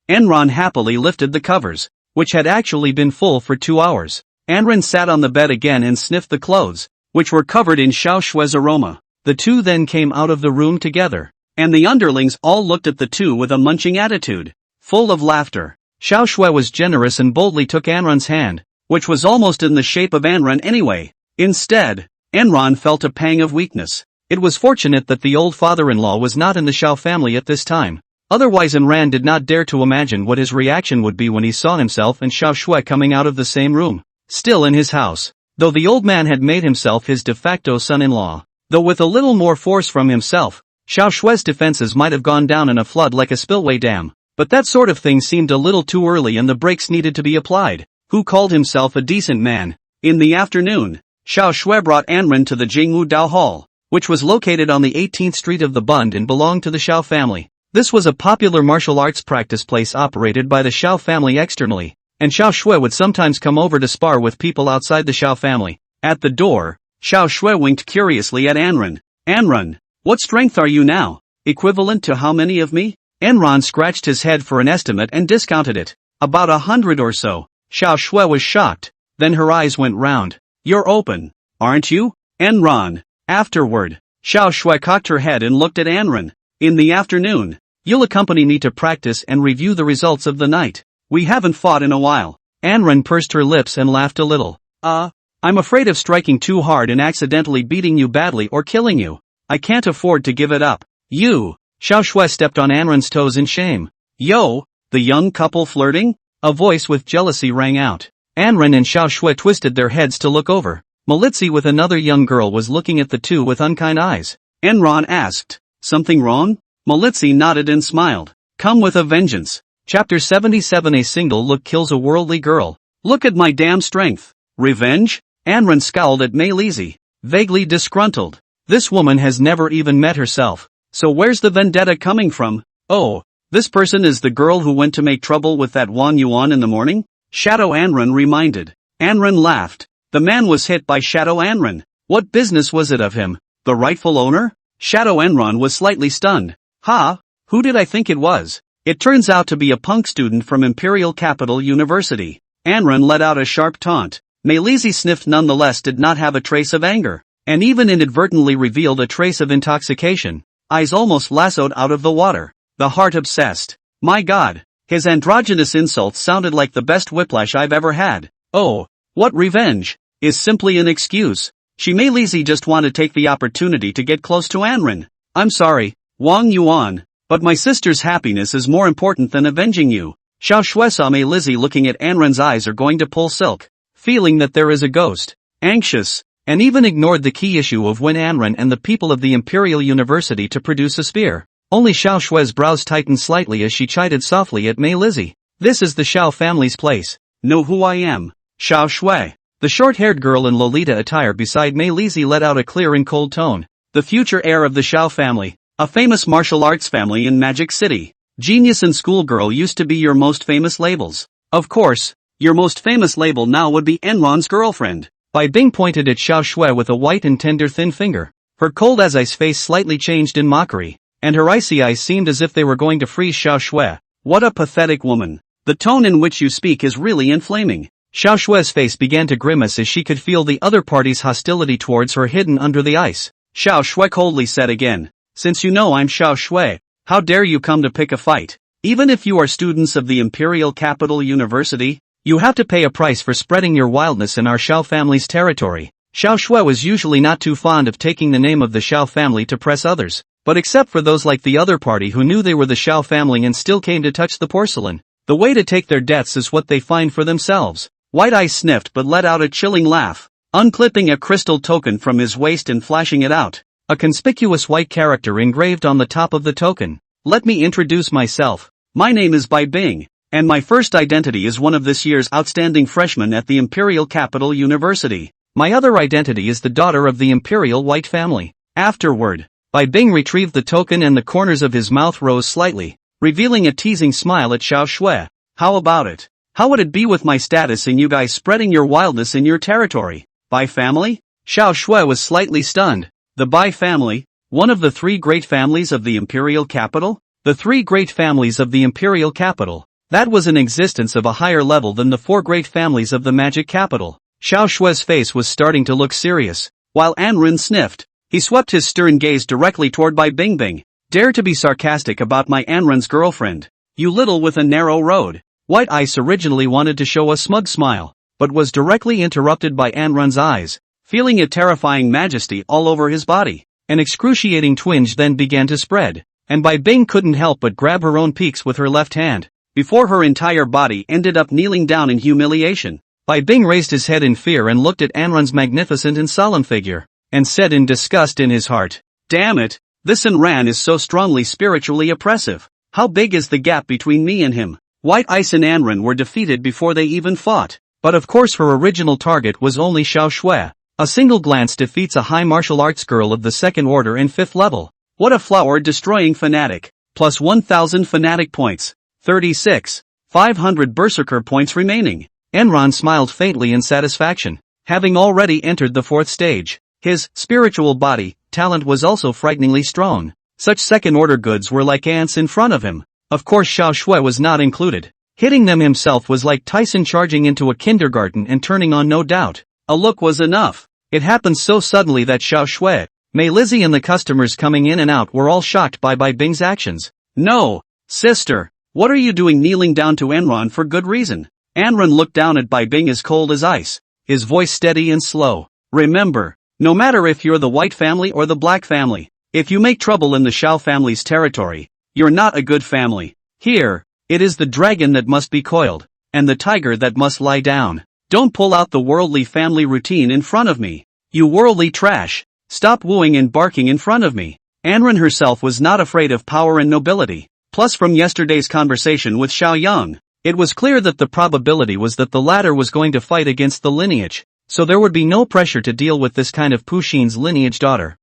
Enran happily lifted the covers, which had actually been full for 2 hours. Anran sat on the bed again and sniffed the clothes, which were covered in Xiao Shui's aroma. The two then came out of the room together, and the underlings all looked at the two with a munching attitude, full of laughter. Xiao Shui was generous and boldly took Anran's hand, which was almost in the shape of Anran anyway. Instead, Anran felt a pang of weakness. It was fortunate that the old father-in-law was not in the Xiao family at this time. Otherwise Anran did not dare to imagine what his reaction would be when he saw himself and Xiao Shui coming out of the same room, still in his house, though the old man had made himself his de facto son-in-law. Though with a little more force from himself, Xiao Shui's defenses might have gone down in a flood like a spillway dam. But that sort of thing seemed a little too early and the brakes needed to be applied. Who called himself a decent man? In the afternoon, Xiao Shui brought Anran to the Jingwu Dao Hall, which was located on the 18th street of the Bund and belonged to the Xiao family. This was a popular martial arts practice place operated by the Xiao family externally, and Xiao Shui would sometimes come over to spar with people outside the Xiao family. At the door, Xiao Shui winked curiously at Anran. Anran, what strength are you now? Equivalent to how many of me? Anran scratched his head for an estimate and discounted it. About 100 or so. Xiao Shui was shocked, then her eyes went round. You're open, aren't you? Anran. Afterward, Xiao Shui cocked her head and looked at Anran. In the afternoon, you'll accompany me to practice and review the results of the night. We haven't fought in a while. Anran pursed her lips and laughed a little. I'm afraid of striking too hard and accidentally beating you badly or killing you. I can't afford to give it up. You. Xiao Shui stepped on Anran's toes in shame. Yo, the young couple flirting? A voice with jealousy rang out. Anran and Xiao Shui twisted their heads to look over. Malitzi with another young girl was looking at the two with unkind eyes. Anran asked, something wrong? Malitzi nodded and smiled. Come with a vengeance. Chapter 77. A single look kills a worldly girl. Look at my damn strength. Revenge? Anran scowled at Mei Lizhi, vaguely disgruntled. This woman has never even met herself. So where's the vendetta coming from? Oh, this person is the girl who went to make trouble with that Wang Yuan in the morning? Shadow Anran reminded. Anran laughed. The man was hit by Shadow Anran. What business was it of him? The rightful owner? Shadow Anran was slightly stunned. Who did I think it was? It turns out to be a punk student from Imperial Capital University. Anran let out a sharp taunt. Mei Lizhi sniffed nonetheless did not have a trace of anger, and even inadvertently revealed a trace of intoxication. Eyes almost lassoed out of the water. The heart obsessed. My God, his androgynous insults sounded like the best whiplash I've ever had. Oh, what revenge? Is simply an excuse. Mei Lizhi just want to take the opportunity to get close to Anran. I'm sorry, Wang Yuan, but my sister's happiness is more important than avenging you. Xiao Shui saw Mei Lizhi looking at Anran's eyes are going to pull silk, feeling that there is a ghost. Anxious, and even ignored the key issue of when Anran and the people of the Imperial University to produce a spear. Only Xiao Shui's brows tightened slightly as she chided softly at Mei Lizhi. This is the Xiao family's place. Know who I am? Xiao Shui. The short-haired girl in Lolita attire beside Mei Lizhi let out a clear and cold tone. The future heir of the Xiao family, a famous martial arts family in Magic City. Genius and schoolgirl used to be your most famous labels. Of course, your most famous label now would be Enron's girlfriend. Bai Bing pointed at Xiao Shui with a white and tender thin finger. Her cold as ice face slightly changed in mockery, and her icy eyes seemed as if they were going to freeze Xiao Shui. What a pathetic woman. The tone in which you speak is really inflaming. Xiao Shue's face began to grimace as she could feel the other party's hostility towards her hidden under the ice. Xiao Shui coldly said again. Since you know I'm Xiao Shui, how dare you come to pick a fight? Even if you are students of the Imperial Capital University, you have to pay a price for spreading your wildness in our Xiao family's territory. Xiao Shui was usually not too fond of taking the name of the Xiao family to press others, but except for those like the other party who knew they were the Xiao family and still came to touch the porcelain, the way to take their deaths is what they find for themselves. White Eye sniffed but let out a chilling laugh, unclipping a crystal token from his waist and flashing it out. A conspicuous white character engraved on the top of the token. Let me introduce myself. My name is Bai Bing, and my first identity is one of this year's outstanding freshmen at the Imperial Capital University. My other identity is the daughter of the Imperial White family. Afterward, Bai Bing retrieved the token and the corners of his mouth rose slightly, revealing a teasing smile at Xiao Shui. How about it? How would it be with my status and you guys spreading your wildness in your territory? Bai family? Xiao Shui was slightly stunned. The Bai family? One of the three great families of the Imperial Capital? The three great families of the Imperial Capital. That was an existence of a higher level than the four great families of the Magic Capital. Xiao Shue's face was starting to look serious. While Anren sniffed, he swept his stern gaze directly toward Bai Bingbing. Dare to be sarcastic about my Anren's girlfriend. You little with a narrow road. White Ice originally wanted to show a smug smile, but was directly interrupted by Anren's eyes. Feeling a terrifying majesty all over his body, an excruciating twinge then began to spread, and Bai Bing couldn't help but grab her own peaks with her left hand, before her entire body ended up kneeling down in humiliation. Bai Bing raised his head in fear and looked at Anren's magnificent and solemn figure, and said in disgust in his heart, Damn it, this Anren is so strongly spiritually oppressive. How big is the gap between me and him? White Ice and Anren were defeated before they even fought. But of course her original target was only Xiao Shui. A single glance defeats a high martial arts girl of the second order and fifth level. What a flower-destroying fanatic. Plus 1,000 fanatic points. 36. 500 berserker points remaining. Enron smiled faintly in satisfaction, having already entered the fourth stage. His spiritual body, talent was also frighteningly strong. Such second-order goods were like ants in front of him. Of course Xiao Shui was not included. Hitting them himself was like Tyson charging into a kindergarten and turning on no doubt. A look was enough. It happened so suddenly that Xiao Shui, Mei Lizzie and the customers coming in and out were all shocked by Bai Bing's actions. No, sister, what are you doing kneeling down to Enron for good reason? Anren looked down at Bai Bing as cold as ice, his voice steady and slow. Remember, no matter if you're the white family or the black family, if you make trouble in the Xiao family's territory, you're not a good family. Here, it is the dragon that must be coiled, and the tiger that must lie down. Don't pull out the worldly family routine in front of me. You worldly trash. Stop wooing and barking in front of me. Anren herself was not afraid of power and nobility. Plus from yesterday's conversation with Xiao Yang, it was clear that the probability was that the latter was going to fight against the lineage, so there would be no pressure to deal with this kind of Puxin's lineage daughter.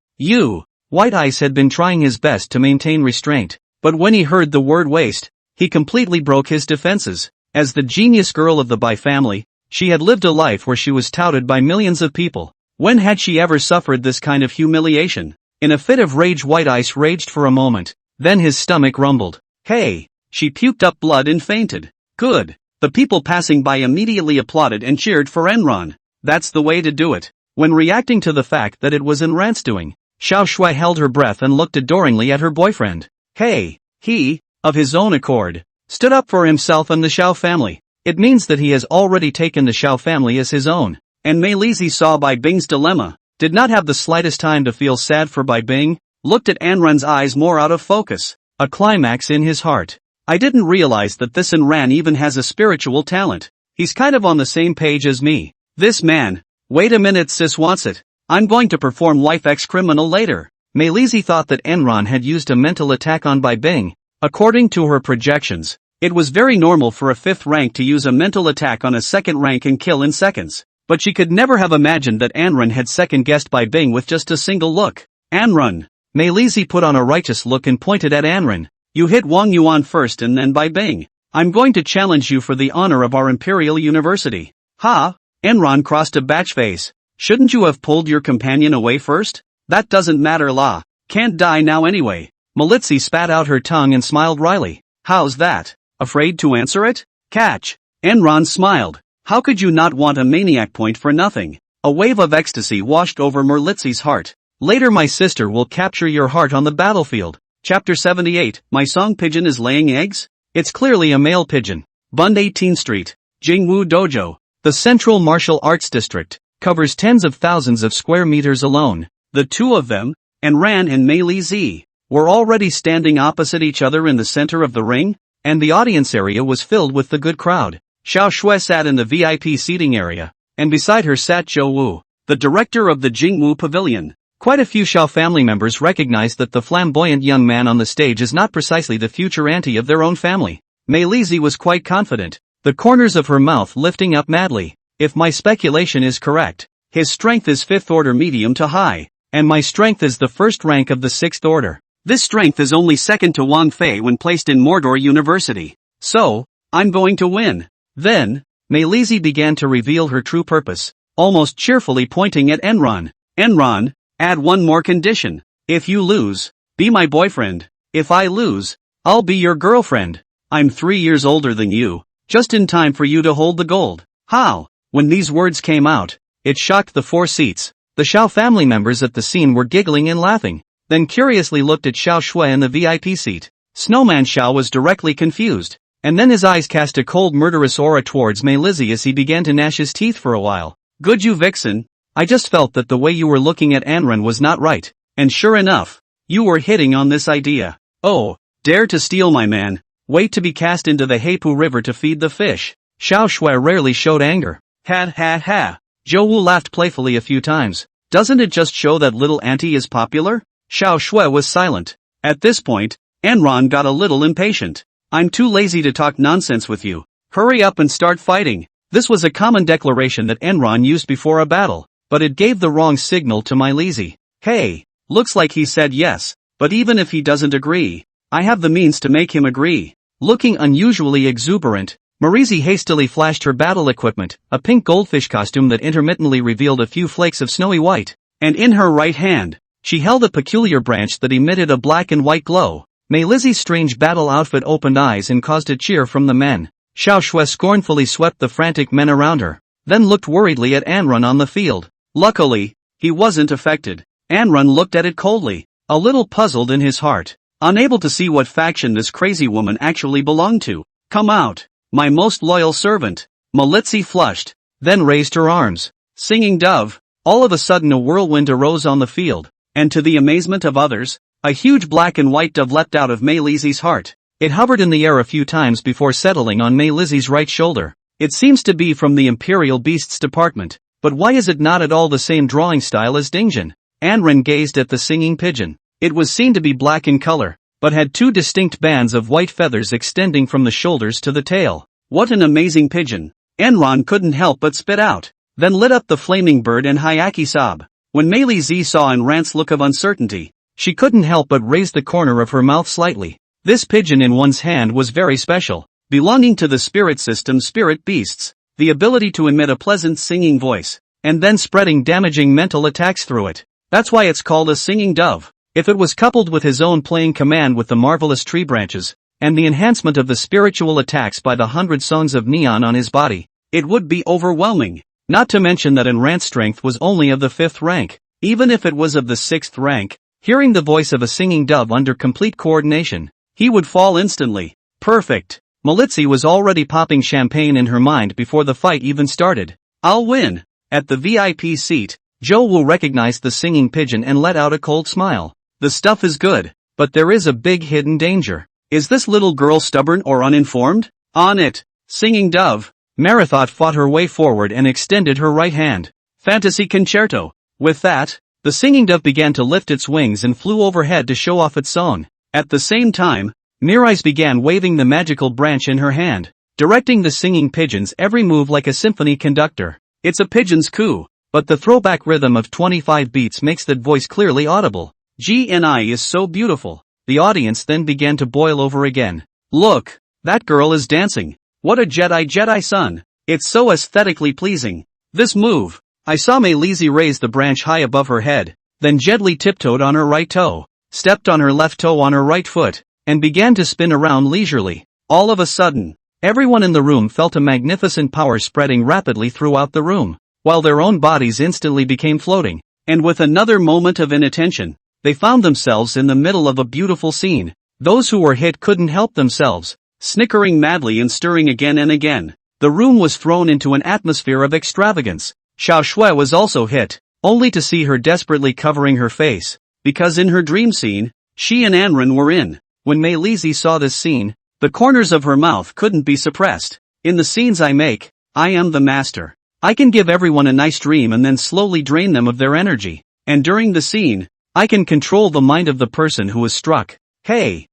White Ice had been trying his best to maintain restraint, but when he heard the word waste, he completely broke his defenses. As the genius girl of the Bai family, she had lived a life where she was touted by millions of people. When had she ever suffered this kind of humiliation? In a fit of rage White Ice raged for a moment, then his stomach rumbled. Hey! She puked up blood and fainted. Good. The people passing by immediately applauded and cheered for Enron. That's the way to do it. When reacting to the fact that it was Enran's doing, Xiao Shui held her breath and looked adoringly at her boyfriend. Hey! He, of his own accord, stood up for himself and the Xiao family. It means that he has already taken the Xiao family as his own. And Mei Lizzie saw Bai Bing's dilemma, did not have the slightest time to feel sad for Bai Bing, looked at Anren's eyes more out of focus. A climax in his heart. I didn't realize that this Enran even has a spiritual talent. He's kind of on the same page as me. This man. Wait a minute, sis wants it. I'm going to perform life ex-criminal later. Mei Lizzie thought that Enron had used a mental attack on Bai Bing. According to her projections, it was very normal for a fifth rank to use a mental attack on a second rank and kill in seconds. But she could never have imagined that Anren had second-guessed Bai Bing with just a single look. Anren. Mei Lizzie put on a righteous look and pointed at Anren. You hit Wang Yuan first and then Bai Bing. I'm going to challenge you for the honor of our Imperial University. Ha! Enron crossed a batch face. Shouldn't you have pulled your companion away first? That doesn't matter la. Can't die now anyway. Melitzi spat out her tongue and smiled wryly. How's that? Afraid to answer it? Catch. Enron smiled. How could you not want a maniac point for nothing? A wave of ecstasy washed over Merlitzi's heart. Later my sister will capture your heart on the battlefield. Chapter 78, My Song Pigeon is Laying Eggs? It's clearly a male pigeon. Bund 18th Street. Jingwu Dojo. The Central Martial Arts District covers tens of thousands of square meters alone. The two of them, Enran and Mei Li Zi, were already standing opposite each other in the center of the ring, and the audience area was filled with the good crowd. Xiao Shui sat in the VIP seating area, and beside her sat Zhou Wu, the director of the Jingwu Pavilion. Quite a few Xiao family members recognized that the flamboyant young man on the stage is not precisely the future auntie of their own family. Mei Li Zi was quite confident, the corners of her mouth lifting up madly. If my speculation is correct, his strength is 5th order medium to high, and my strength is the first rank of the 6th order. This strength is only second to Wang Fei when placed in Mordor University. So, I'm going to win. Then, Mei Li Zi began to reveal her true purpose, almost cheerfully pointing at Enron. Enron, add one more condition. If you lose, be my boyfriend. If I lose, I'll be your girlfriend. I'm 3 years older than you, just in time for you to hold the gold. How? When these words came out, it shocked the 4 seats. The Xiao family members at the scene were giggling and laughing, then curiously looked at Xiao Shui in the VIP seat. Snowman Xiao was directly confused, and then his eyes cast a cold murderous aura towards Mei Li Zi as he began to gnash his teeth for a while. Good you vixen, I just felt that the way you were looking at Anren was not right, and sure enough, you were hitting on this idea. Oh, dare to steal my man, wait to be cast into the Heipu River to feed the fish. Xiao Shui rarely showed anger. Ha ha ha. Zhou Wu laughed playfully a few times. Doesn't it just show that little auntie is popular? Xiao Shui was silent. At this point, Enron got a little impatient. I'm too lazy to talk nonsense with you. Hurry up and start fighting. This was a common declaration that Enron used before a battle, but it gave the wrong signal to Mei Li Zi. Hey, looks like he said yes, but even if he doesn't agree, I have the means to make him agree. Looking unusually exuberant, Marizi hastily flashed her battle equipment, a pink goldfish costume that intermittently revealed a few flakes of snowy white, and in her right hand, she held a peculiar branch that emitted a black and white glow. Mei Li Zi's strange battle outfit opened eyes and caused a cheer from the men. Xiao Shui scornfully swept the frantic men around her, then looked worriedly at Anrun on the field. Luckily, he wasn't affected. Anrun looked at it coldly, a little puzzled in his heart, unable to see what faction this crazy woman actually belonged to. Come out, my most loyal servant. Melitzi flushed, then raised her arms. Singing dove. All of a sudden a whirlwind arose on the field, and to the amazement of others, a huge black and white dove leapt out of Mei Li Zi's heart. It hovered in the air a few times before settling on Mei Li Zi's right shoulder. It seems to be from the Imperial Beasts Department, but why is it not at all the same drawing style as Dingjin? Anren gazed at the singing pigeon. It was seen to be black in color, but had 2 distinct bands of white feathers extending from the shoulders to the tail. What an amazing pigeon! Enron couldn't help but spit out, then lit up the flaming bird and Hayaki sob. When Mei Li Zi saw Enran's look of uncertainty, she couldn't help but raise the corner of her mouth slightly. This pigeon in one's hand was very special, belonging to the spirit system spirit beasts, the ability to emit a pleasant singing voice, and then spreading damaging mental attacks through it. That's why it's called a singing dove. If it was coupled with his own playing command with the marvelous tree branches, and the enhancement of the spiritual attacks by the 100 songs of neon on his body, it would be overwhelming. Not to mention that Enran's strength was only of the 5th rank. Even if it was of the 6th rank, hearing the voice of a singing dove under complete coordination, he would fall instantly. Perfect. Melitzi was already popping champagne in her mind before the fight even started. I'll win. At the VIP seat, Zhou Wu recognized the singing pigeon and let out a cold smile. The stuff is good, but there is a big hidden danger. Is this little girl stubborn or uninformed? On it, singing dove. Marathon fought her way forward and extended her right hand. Fantasy concerto. With that, the singing dove began to lift its wings and flew overhead to show off its song. At the same time, Mirais began waving the magical branch in her hand, directing the singing pigeon's every move like a symphony conductor. It's a pigeon's coo, but the throwback rhythm of 25 beats makes that voice clearly audible. GNI is so beautiful. The audience then began to boil over again. Look, that girl is dancing. What a Jedi son. It's so aesthetically pleasing. This move. I saw Mei Li Zi raise the branch high above her head, then gently tiptoed on her right toe, stepped on her left toe on her right foot, and began to spin around leisurely. All of a sudden, everyone in the room felt a magnificent power spreading rapidly throughout the room, while their own bodies instantly became floating, and with another moment of inattention, they found themselves in the middle of a beautiful scene. Those who were hit couldn't help themselves, snickering madly and stirring again and again. The room was thrown into an atmosphere of extravagance. Xiao Shui was also hit, only to see her desperately covering her face, because in her dream scene, she and Anren were in. When Mei Lizhi saw this scene, the corners of her mouth couldn't be suppressed. In the scenes I make, I am the master. I can give everyone a nice dream and then slowly drain them of their energy. And during the scene, I can control the mind of the person who is struck. Hey,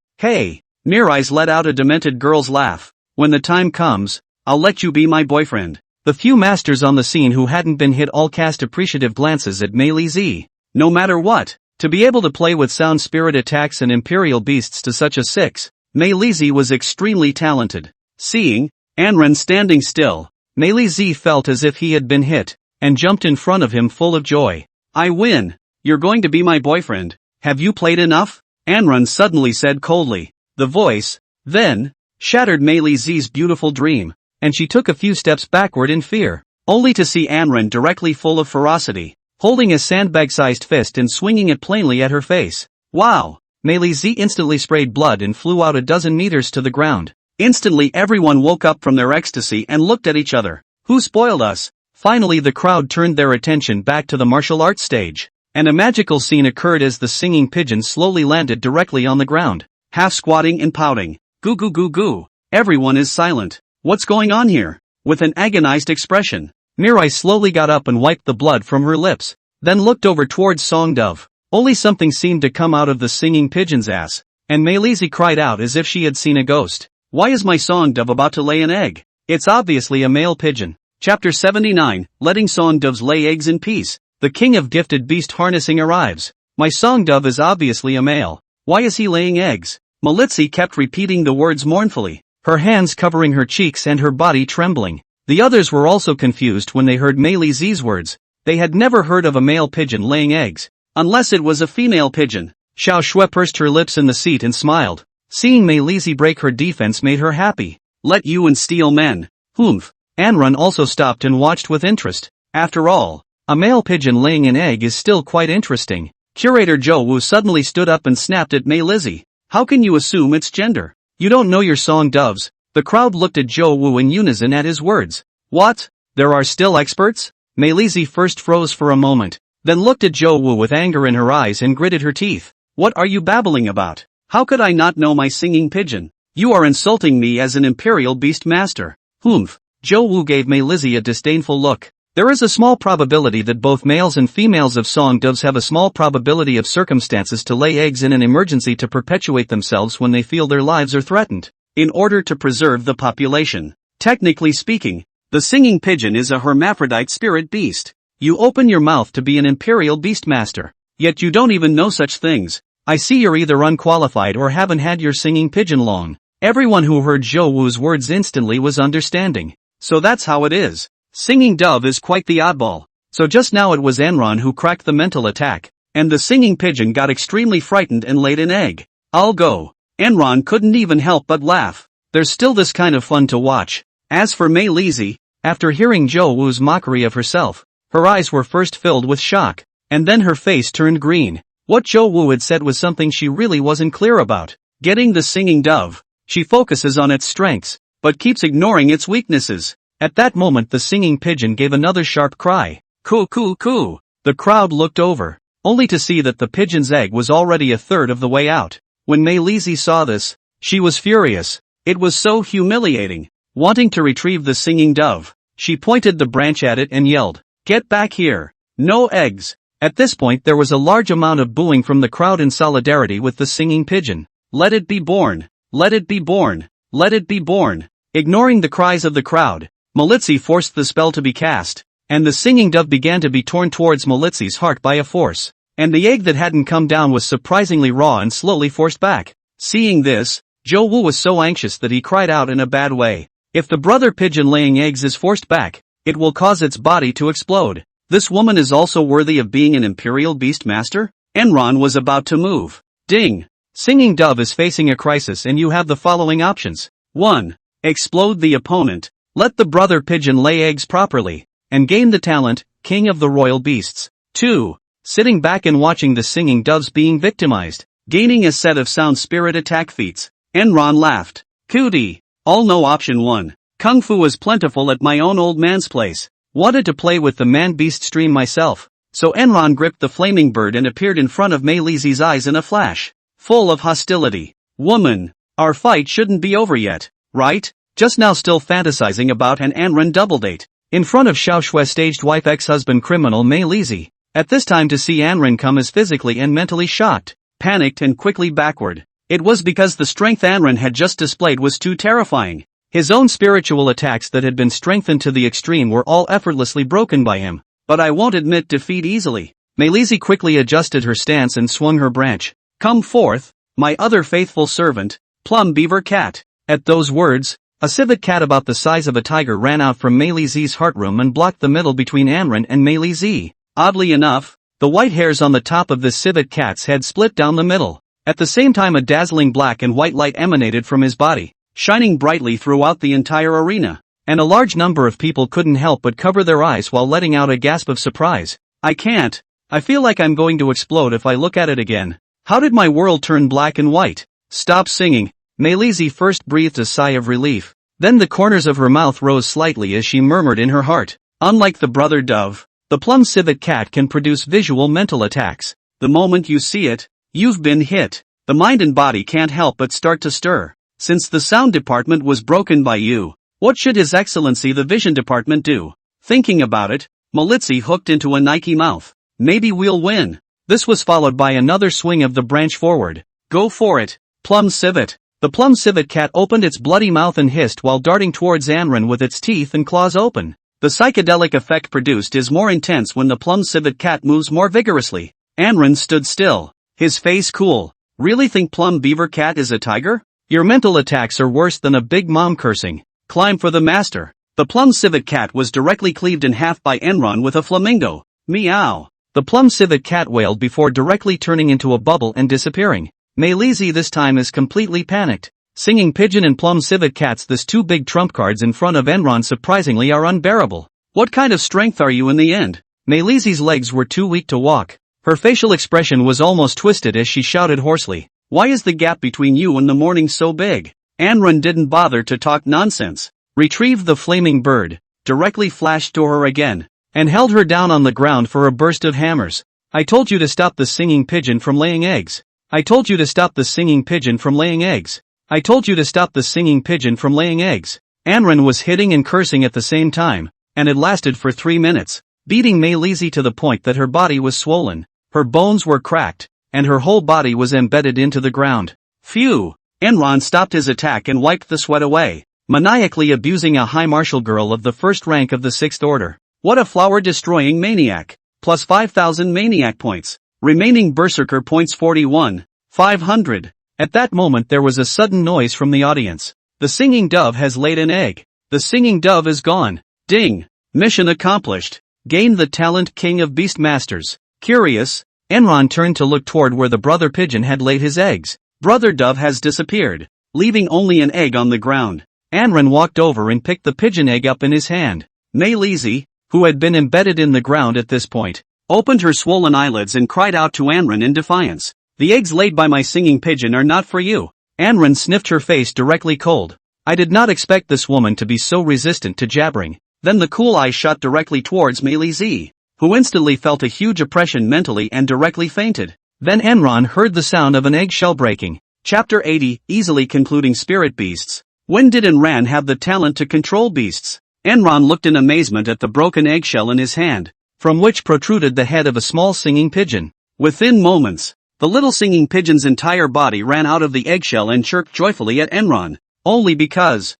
Mirai's let out a demented girl's laugh. When the time comes, I'll let you be my boyfriend. The few masters on the scene who hadn't been hit all cast appreciative glances at Mei Lizhi. No matter what, to be able to play with sound spirit attacks and imperial beasts to such a 6, Mei Lizhi was extremely talented. Seeing Anren standing still, Mei Lizhi felt as if he had been hit, and jumped in front of him full of joy. I win! You're going to be my boyfriend. Have you played enough? Anren suddenly said coldly. The voice, then, shattered Mei Lizhi's beautiful dream, and she took a few steps backward in fear, only to see Anren directly full of ferocity, holding a sandbag-sized fist and swinging it plainly at her face. Wow! Mei Lizhi instantly sprayed blood and flew out a dozen meters to the ground. Instantly everyone woke up from their ecstasy and looked at each other. Who spoiled us? Finally the crowd turned their attention back to the martial arts stage, and a magical scene occurred as the singing pigeon slowly landed directly on the ground, half squatting and pouting. Goo goo goo goo. Everyone is silent. What's going on here? With an agonized expression, Mirai slowly got up and wiped the blood from her lips, then looked over towards Songdove. Only something seemed to come out of the singing pigeon's ass, and Mei Lizhi cried out as if she had seen a ghost. Why is my Songdove about to lay an egg? It's obviously a male pigeon. Chapter 79, Letting Songdoves Lay Eggs in Peace. The king of gifted beast harnessing arrives. My Songdove is obviously a male. Why is he laying eggs? Melitzi kept repeating the words mournfully, her hands covering her cheeks and her body trembling. The others were also confused when they heard Mei Lizhi's words. They had never heard of a male pigeon laying eggs, unless it was a female pigeon. Xiao Shui pursed her lips in the seat and smiled. Seeing Mei Lizhi break her defense made her happy. Let you and steel men. Humph. Anren also stopped and watched with interest. After all, a male pigeon laying an egg is still quite interesting. Curator Zhou Wu suddenly stood up and snapped at Mei Lizhi. How can you assume its gender? You don't know your Songdoves. The crowd looked at Zhou Wu in unison at his words. What? There are still experts? Mei Lizhi first froze for a moment, then looked at Zhou Wu with anger in her eyes and gritted her teeth. What are you babbling about? How could I not know my singing pigeon? You are insulting me as an imperial beast master. Humph. Zhou Wu gave Mei Lizhi a disdainful look. There is a small probability that both males and females of Songdoves have a small probability of circumstances to lay eggs in an emergency to perpetuate themselves when they feel their lives are threatened, in order to preserve the population. Technically speaking, the singing pigeon is a hermaphrodite spirit beast. You open your mouth to be an imperial beastmaster, yet you don't even know such things. I see you're either unqualified or haven't had your singing pigeon long. Everyone who heard Zhou Wu's words instantly was understanding. So that's how it is. Singing dove is quite the oddball. So just now it was Enron who cracked the mental attack, and the singing pigeon got extremely frightened and laid an egg. I'll go. Enron couldn't even help but laugh. There's still this kind of fun to watch. As for Mei Lizhi, after hearing Zhou Wu's mockery of herself, her eyes were first filled with shock, and then her face turned green. What Zhou Wu had said was something she really wasn't clear about. Getting the singing dove. She focuses on its strengths, but keeps ignoring its weaknesses. At that moment the singing pigeon gave another sharp cry. Coo coo coo. The crowd looked over, only to see that the pigeon's egg was already a third of the way out. When Mei Lizhi saw this, she was furious. It was so humiliating. Wanting to retrieve the singing dove, she pointed the branch at it and yelled, "Get back here! No eggs!" At this point there was a large amount of booing from the crowd in solidarity with the singing pigeon. Let it be born! Let it be born! Let it be born! Ignoring the cries of the crowd, Melitzi forced the spell to be cast, and the singing dove began to be torn towards Melitzi's heart by a force, and the egg that hadn't come down was surprisingly raw and slowly forced back. Seeing this, Zhou Wu was so anxious that he cried out in a bad way. If the brother pigeon laying eggs is forced back, it will cause its body to explode. This woman is also worthy of being an imperial beast master? Enron was about to move. Ding! Singing dove is facing a crisis and you have the following options. 1. Explode the opponent. Let the brother pigeon lay eggs properly, and gain the talent, king of the royal beasts. 2. Sitting back and watching the singing doves being victimized, gaining a set of sound spirit attack feats. Enron laughed. Cootie. All no option 1. Kung fu is plentiful at my own old man's place. Wanted to play with the man-beast stream myself. So Enron gripped the flaming bird and appeared in front of Mei Lizi's eyes in a flash, full of hostility. Woman. Our fight shouldn't be over yet, right? Just now still fantasizing about an Anren double date. In front of Xiao Shue's staged wife ex-husband criminal Mei Lizi. At this time to see Anren come as physically and mentally shocked, panicked and quickly backward. It was because the strength Anren had just displayed was too terrifying. His own spiritual attacks that had been strengthened to the extreme were all effortlessly broken by him. But I won't admit defeat easily. Mei Lizi quickly adjusted her stance and swung her branch. Come forth, my other faithful servant, Plum Beaver Cat. At those words, a civet cat about the size of a tiger ran out from Mei Lizi's heart room and blocked the middle between Anren and Mei Lizi. Oddly enough, the white hairs on the top of this civet cat's head split down the middle. At the same time a dazzling black and white light emanated from his body, shining brightly throughout the entire arena. And a large number of people couldn't help but cover their eyes while letting out a gasp of surprise. I can't. I feel like I'm going to explode if I look at it again. How did my world turn black and white? Stop singing. Mei Lizi first breathed a sigh of relief. Then the corners of her mouth rose slightly as she murmured in her heart. Unlike the brother dove, the plum civet cat can produce visual mental attacks. The moment you see it, you've been hit. The mind and body can't help but start to stir. Since the sound department was broken by you, what should His Excellency the Vision Department do? Thinking about it, Malitzi hooked into a Nike mouth. Maybe we'll win. This was followed by another swing of the branch forward. Go for it, Plum Civet. The Plum Civet cat opened its bloody mouth and hissed while darting towards Anren with its teeth and claws open. The psychedelic effect produced is more intense when the Plum Civet cat moves more vigorously. Anren stood still, his face cool. Really think Plum Beaver Cat is a tiger? Your mental attacks are worse than a big mom cursing. Climb for the master. The Plum Civet cat was directly cleaved in half by Enron with a flamingo. Meow. The Plum Civet cat wailed before directly turning into a bubble and disappearing. Mei Lizi this time is completely panicked. Singing pigeon and Plum Civet cats, this two big trump cards in front of Enron surprisingly are unbearable. What kind of strength are you in the end? Mei Lizi's legs were too weak to walk. Her facial expression was almost twisted as she shouted hoarsely. Why is the gap between you and the morning so big? Anren didn't bother to talk nonsense. Retrieved the flaming bird, directly flashed to her again, and held her down on the ground for a burst of hammers. I told you to stop the singing pigeon from laying eggs. I told you to stop the singing pigeon from laying eggs. I told you to stop the singing pigeon from laying eggs. Anren was hitting and cursing at the same time, and it lasted for 3 minutes, beating Mei Lizi to the point that her body was swollen, her bones were cracked, and her whole body was embedded into the ground. Phew! Enron stopped his attack and wiped the sweat away, maniacally abusing a high martial girl of the first rank of the 6th order. What a flower-destroying maniac! Plus 5,000 maniac points. Remaining berserker points 41. 500. At that moment there was a sudden noise from the audience. The singing dove has laid an egg. The singing dove is gone. Ding! Mission accomplished. Gained the talent King of Beast Masters. Curious, Enron turned to look toward where the brother pigeon had laid his eggs. Brother dove has disappeared, leaving only an egg on the ground. Anren walked over and picked the pigeon egg up in his hand. Mei Lizi, who had been embedded in the ground at this point, opened her swollen eyelids and cried out to Anren in defiance. The eggs laid by my singing pigeon are not for you. Anren sniffed, her face directly cold. I did not expect this woman to be so resistant to jabbering. Then the cool eye shot directly towards Mei Lizi, who instantly felt a huge oppression mentally and directly fainted. Then Enron heard the sound of an eggshell breaking. Chapter 80, easily concluding spirit beasts. When did Enran have the talent to control beasts? Enron looked in amazement at the broken eggshell in his hand, from which protruded the head of a small singing pigeon. Within moments, the little singing pigeon's entire body ran out of the eggshell and chirped joyfully at Enron. Only because.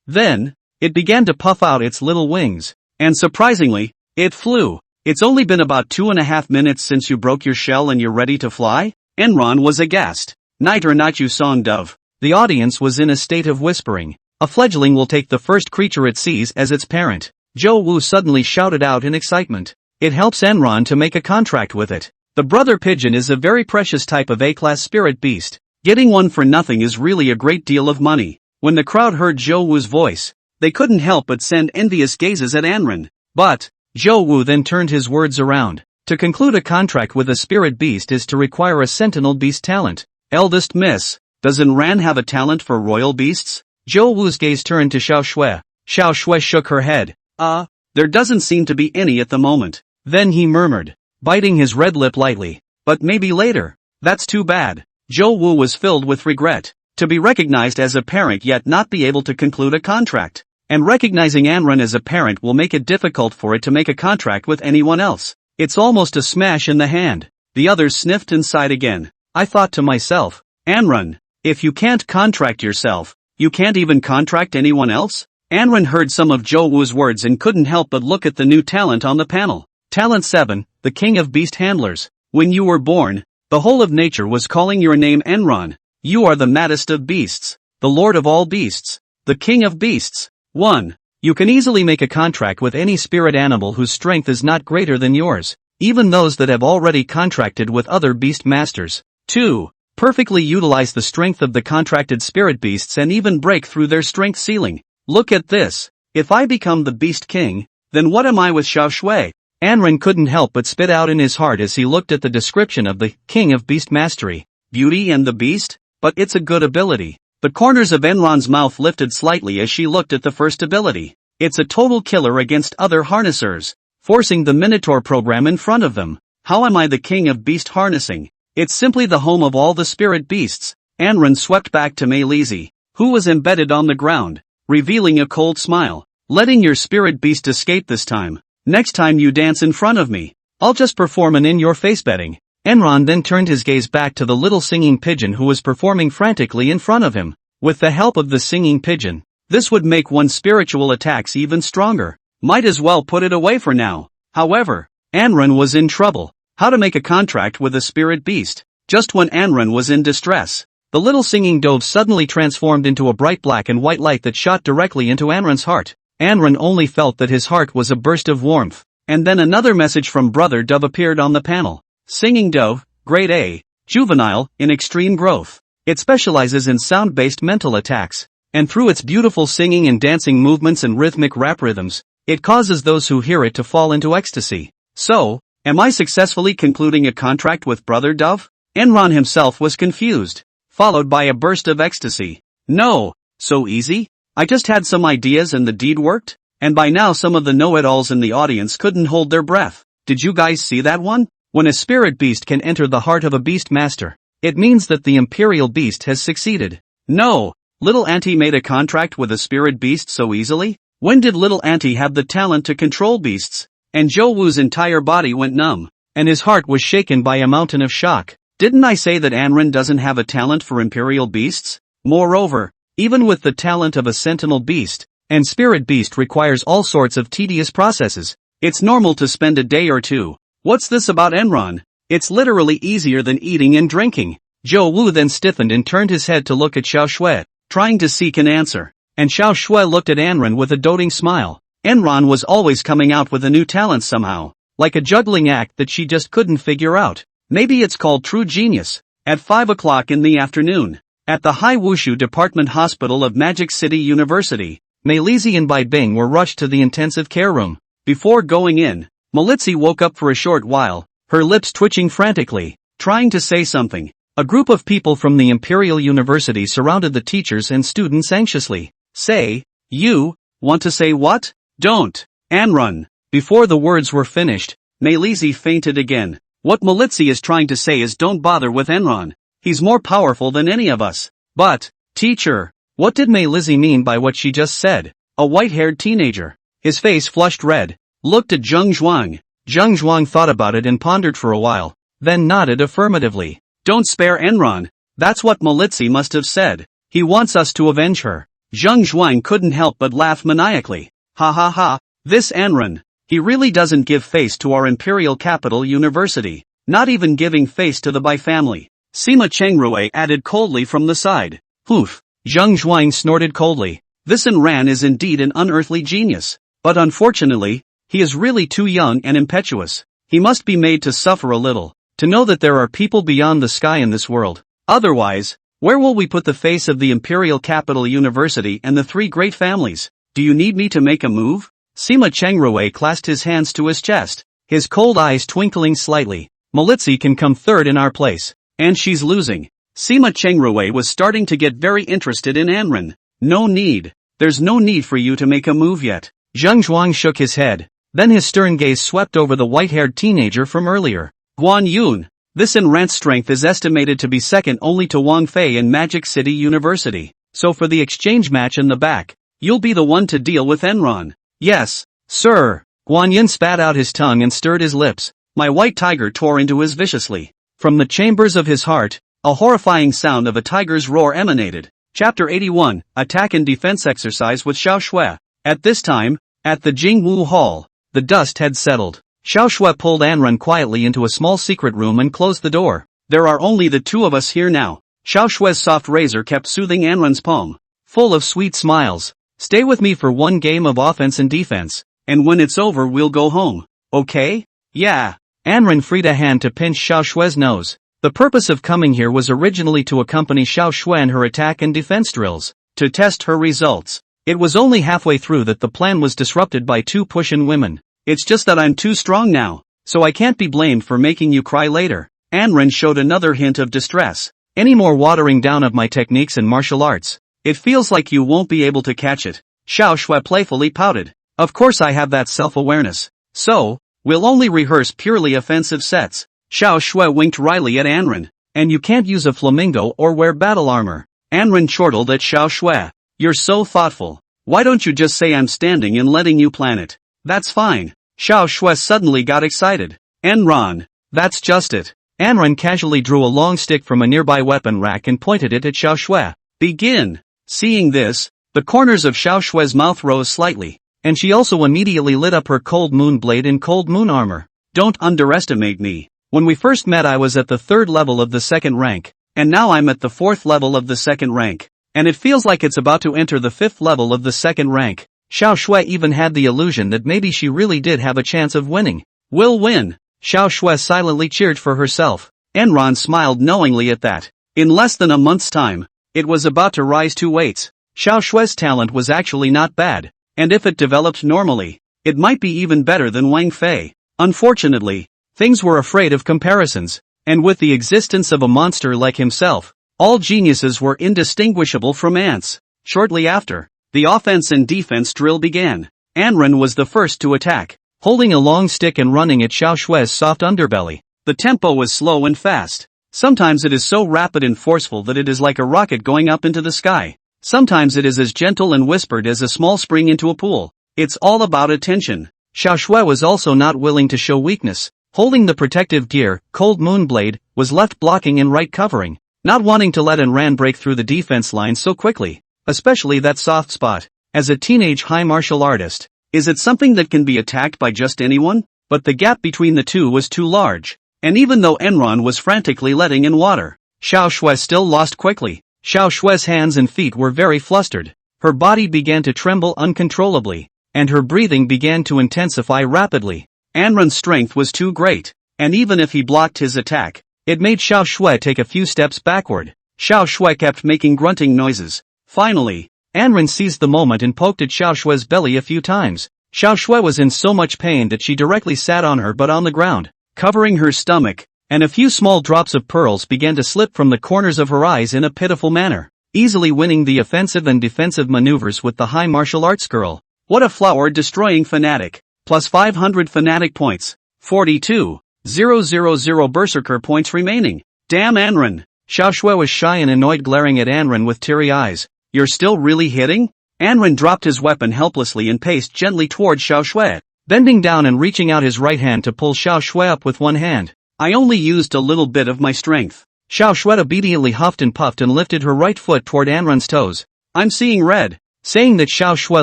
Then, it began to puff out its little wings. And surprisingly, it flew. It's only been about 2.5 minutes since you broke your shell and you're ready to fly? Enron was aghast. Night or not, you song dove. The audience was in a state of whispering. A fledgling will take the first creature it sees as its parent. Zhou Wu suddenly shouted out in excitement. It helps Enron to make a contract with it. The brother pigeon is a very precious type of A-class spirit beast. Getting one for nothing is really a great deal of money. When the crowd heard Zhou Wu's voice, they couldn't help but send envious gazes at Anran. But Zhou Wu then turned his words around. To conclude a contract with a spirit beast is to require a sentinel beast talent. Eldest Miss, does Anran have a talent for royal beasts? Zhou Wu's gaze turned to Xiao Shui. Xiao Shui shook her head. There doesn't seem to be any at the moment. Then he murmured, biting his red lip lightly. But maybe later. That's too bad. Zhou Wu was filled with regret. To be recognized as a parent yet not be able to conclude a contract. And recognizing Anran as a parent will make it difficult for it to make a contract with anyone else. It's almost a smash in the hand. The others sniffed and sighed again. I thought to myself, Anran, if you can't contract yourself, you can't even contract anyone else? Anran heard some of Zhou Wu's words and couldn't help but look at the new talent on the panel. Talent 7, the King of Beast Handlers. When you were born, the whole of nature was calling your name Anran. You are the maddest of beasts, the lord of all beasts, the king of beasts. 1. You can easily make a contract with any spirit animal whose strength is not greater than yours, even those that have already contracted with other beast masters. 2. Perfectly utilize the strength of the contracted spirit beasts and even break through their strength ceiling. Look at this. If I become the Beast King, then what am I with Xiao Shui? Anran couldn't help but spit out in his heart as he looked at the description of the King of Beast Mastery. Beauty and the Beast? But it's a good ability. The corners of Enran's mouth lifted slightly as she looked at the first ability. It's a total killer against other harnessers, forcing the Minotaur program in front of them. How am I the King of Beast Harnessing? It's simply the home of all the spirit beasts. Anran swept back to Mei Lizzie, who was embedded on the ground, revealing a cold smile. Letting your spirit beast escape this time. Next time you dance in front of me, I'll just perform an in-your-face betting. Enran then turned his gaze back to the little singing pigeon who was performing frantically in front of him. With the help of the singing pigeon, this would make one's spiritual attacks even stronger. Might as well put it away for now. However, Anran was in trouble. How to make a contract with a spirit beast? Just when Anran was in distress, the little singing dove suddenly transformed into a bright black and white light that shot directly into Anran's heart. Anran only felt that his heart was a burst of warmth. And then another message from Brother Dove appeared on the panel. Singing Dove, Grade A, Juvenile, in extreme growth. It specializes in sound-based mental attacks. And through its beautiful singing and dancing movements and rhythmic rap rhythms, it causes those who hear it to fall into ecstasy. So, am I successfully concluding a contract with Brother Dove? Enran himself was confused, followed by a burst of ecstasy. No, so easy? I just had some ideas and the deed worked? And by now some of the know-it-alls in the audience couldn't hold their breath. Did you guys see that one? When a spirit beast can enter the heart of a beast master, it means that the imperial beast has succeeded. No, little Auntie made a contract with a spirit beast so easily? When did little Auntie have the talent to control beasts? And Zhou Wu's entire body went numb, and his heart was shaken by a mountain of shock. Didn't I say that Anran doesn't have a talent for imperial beasts? Moreover, even with the talent of a sentinel beast, and spirit beast requires all sorts of tedious processes. It's normal to spend a day or two. What's this about Enran? It's literally easier than eating and drinking. Zhou Wu then stiffened and turned his head to look at Xiao Shui, trying to seek an answer. And Xiao Shui looked at Anran with a doting smile. Enran was always coming out with a new talent somehow, like a juggling act that she just couldn't figure out. Maybe it's called true genius. At 5 o'clock in the afternoon, at the Hai Wushu Department Hospital of Magic City University, Mei Lizzie and Bai Bing were rushed to the intensive care room. Before going in, Melitzi woke up for a short while, her lips twitching frantically, trying to say something. A group of people from the Imperial University surrounded the teachers and students anxiously. Say, you, want to say what? Don't. Anran. Before the words were finished, Mei Lizzie fainted again. What Melitzi is trying to say is don't bother with Enran. He's more powerful than any of us. But, teacher, what did Mei Lizzie mean by what she just said? A white-haired teenager, his face flushed red, looked at Zheng Zhuang. Zheng Zhuang thought about it and pondered for a while, then nodded affirmatively. Don't spare Enran. That's what Melitzi must have said. He wants us to avenge her. Zheng Zhuang couldn't help but laugh maniacally. Ha ha ha, this Enran. He really doesn't give face to our imperial capital university, not even giving face to the Bai family. Sima Chengrue added coldly from the side. Poof. Zheng Zhuang snorted coldly. This Enran is indeed an unearthly genius. But unfortunately, he is really too young and impetuous. He must be made to suffer a little, to know that there are people beyond the sky in this world. Otherwise, Where will we put the face of the Imperial Capital University and the three great families? Do you need me to make a move? Sima Chengrui clasped his hands to his chest, his cold eyes twinkling slightly. Malitzi can come third in our place. And she's losing. Sima Chengrui was starting to get very interested in Anren. No need. There's no need for you to make a move yet. Zheng Zhuang shook his head. Then his stern gaze swept over the white-haired teenager from earlier. Guan Yun. This Enrance strength is estimated to be second only to Wang Fei in Magic City University. So for the exchange match in the back, you'll be the one to deal with Enron. Yes, sir. Guan Yin spat out his tongue and stirred his lips. My white tiger tore into his viciously. From the chambers of his heart, a horrifying sound of a tiger's roar emanated. Chapter 81, Attack and Defense Exercise with Xiao Shui. At this time, at the Jingwu Hall, the dust had settled. Xiao Shui pulled Anren quietly into a small secret room and closed the door. There are only the two of us here now. Xiao Shui's soft razor kept soothing Anren's palm, full of sweet smiles. Stay with me for one game of offense and defense. And when it's over we'll go home. Okay? Yeah. Anren freed a hand to pinch Xiao Shui's nose. The purpose of coming here was originally to accompany Xiao Shui in her attack and defense drills, to test her results. It was only halfway through that the plan was disrupted by two Pushin women. It's just that I'm too strong now, so I can't be blamed for making you cry later. Anren showed another hint of distress. Any more watering down of my techniques in martial arts? It feels like you won't be able to catch it. Xiao Shui playfully pouted. Of course I have that self-awareness. So, we'll only rehearse purely offensive sets. Xiao Shui winked wryly at Anren. And you can't use a flamingo or wear battle armor. Anren chortled at Xiao Shui. You're so thoughtful. Why don't you just say I'm standing and letting you plan it? That's fine. Xiao Shui suddenly got excited. Enron. That's just it. Anren casually drew a long stick from a nearby weapon rack and pointed it at Xiao Shui. Begin. Seeing this, the corners of Xiao Shui's mouth rose slightly. And she also immediately lit up her cold moon blade in cold moon armor. Don't underestimate me. When we first met I was at the 3rd level of the 2nd rank. And now I'm at the 4th level of the 2nd rank. And it feels like it's about to enter the 5th level of the 2nd rank. Xiao Shui even had the illusion that maybe she really did have a chance of winning. We'll win. Xiao Shui silently cheered for herself. Enron smiled knowingly at that. In less than a month's time, it was about to rise 2 weights. Xiao Shui's talent was actually not bad. And if it developed normally, it might be even better than Wang Fei. Unfortunately, things were afraid of comparisons, and with the existence of a monster like himself, all geniuses were indistinguishable from ants. Shortly after, the offense and defense drill began. Anren was the first to attack, holding a long stick and running at Xiao Shui's soft underbelly. The tempo was slow and fast. Sometimes it is so rapid and forceful that it is like a rocket going up into the sky. Sometimes it is as gentle and whispered as a small spring into a pool. It's all about attention. Xiao Shui was also not willing to show weakness. Holding the protective gear, Cold Moon Blade, was left blocking and right covering, not wanting to let Anren break through the defense line so quickly, especially that soft spot. As a teenage high martial artist, is it something that can be attacked by just anyone? But the gap between the two was too large, and even though Enron was frantically letting in water, Xiao Shui still lost quickly. Xiao Shui's hands and feet were very flustered. Her body began to tremble uncontrollably, and her breathing began to intensify rapidly. Anren's strength was too great, and even if he blocked his attack, it made Xiao Shui take a few steps backward. Xiao Shui kept making grunting noises. Finally, Anren seized the moment and poked at Xiao Shui's belly a few times. Xiao Shui was in so much pain that she directly sat on her butt on the ground, covering her stomach, and a few small drops of pearls began to slip from the corners of her eyes in a pitiful manner, easily winning the offensive and defensive maneuvers with the high martial arts girl. What a flower-destroying fanatic. Plus 500 fanatic points. 42,000 berserker points remaining. Damn Anren. Xiao Shui was shy and annoyed, glaring at Anren with teary eyes. You're still really hitting? Anren dropped his weapon helplessly and paced gently toward Xiao Shui, bending down and reaching out his right hand to pull Xiao Shui up with one hand. I only used a little bit of my strength. Xiao Shui obediently huffed and puffed and lifted her right foot toward Anren's toes. I'm seeing red. Saying that, Xiao Shui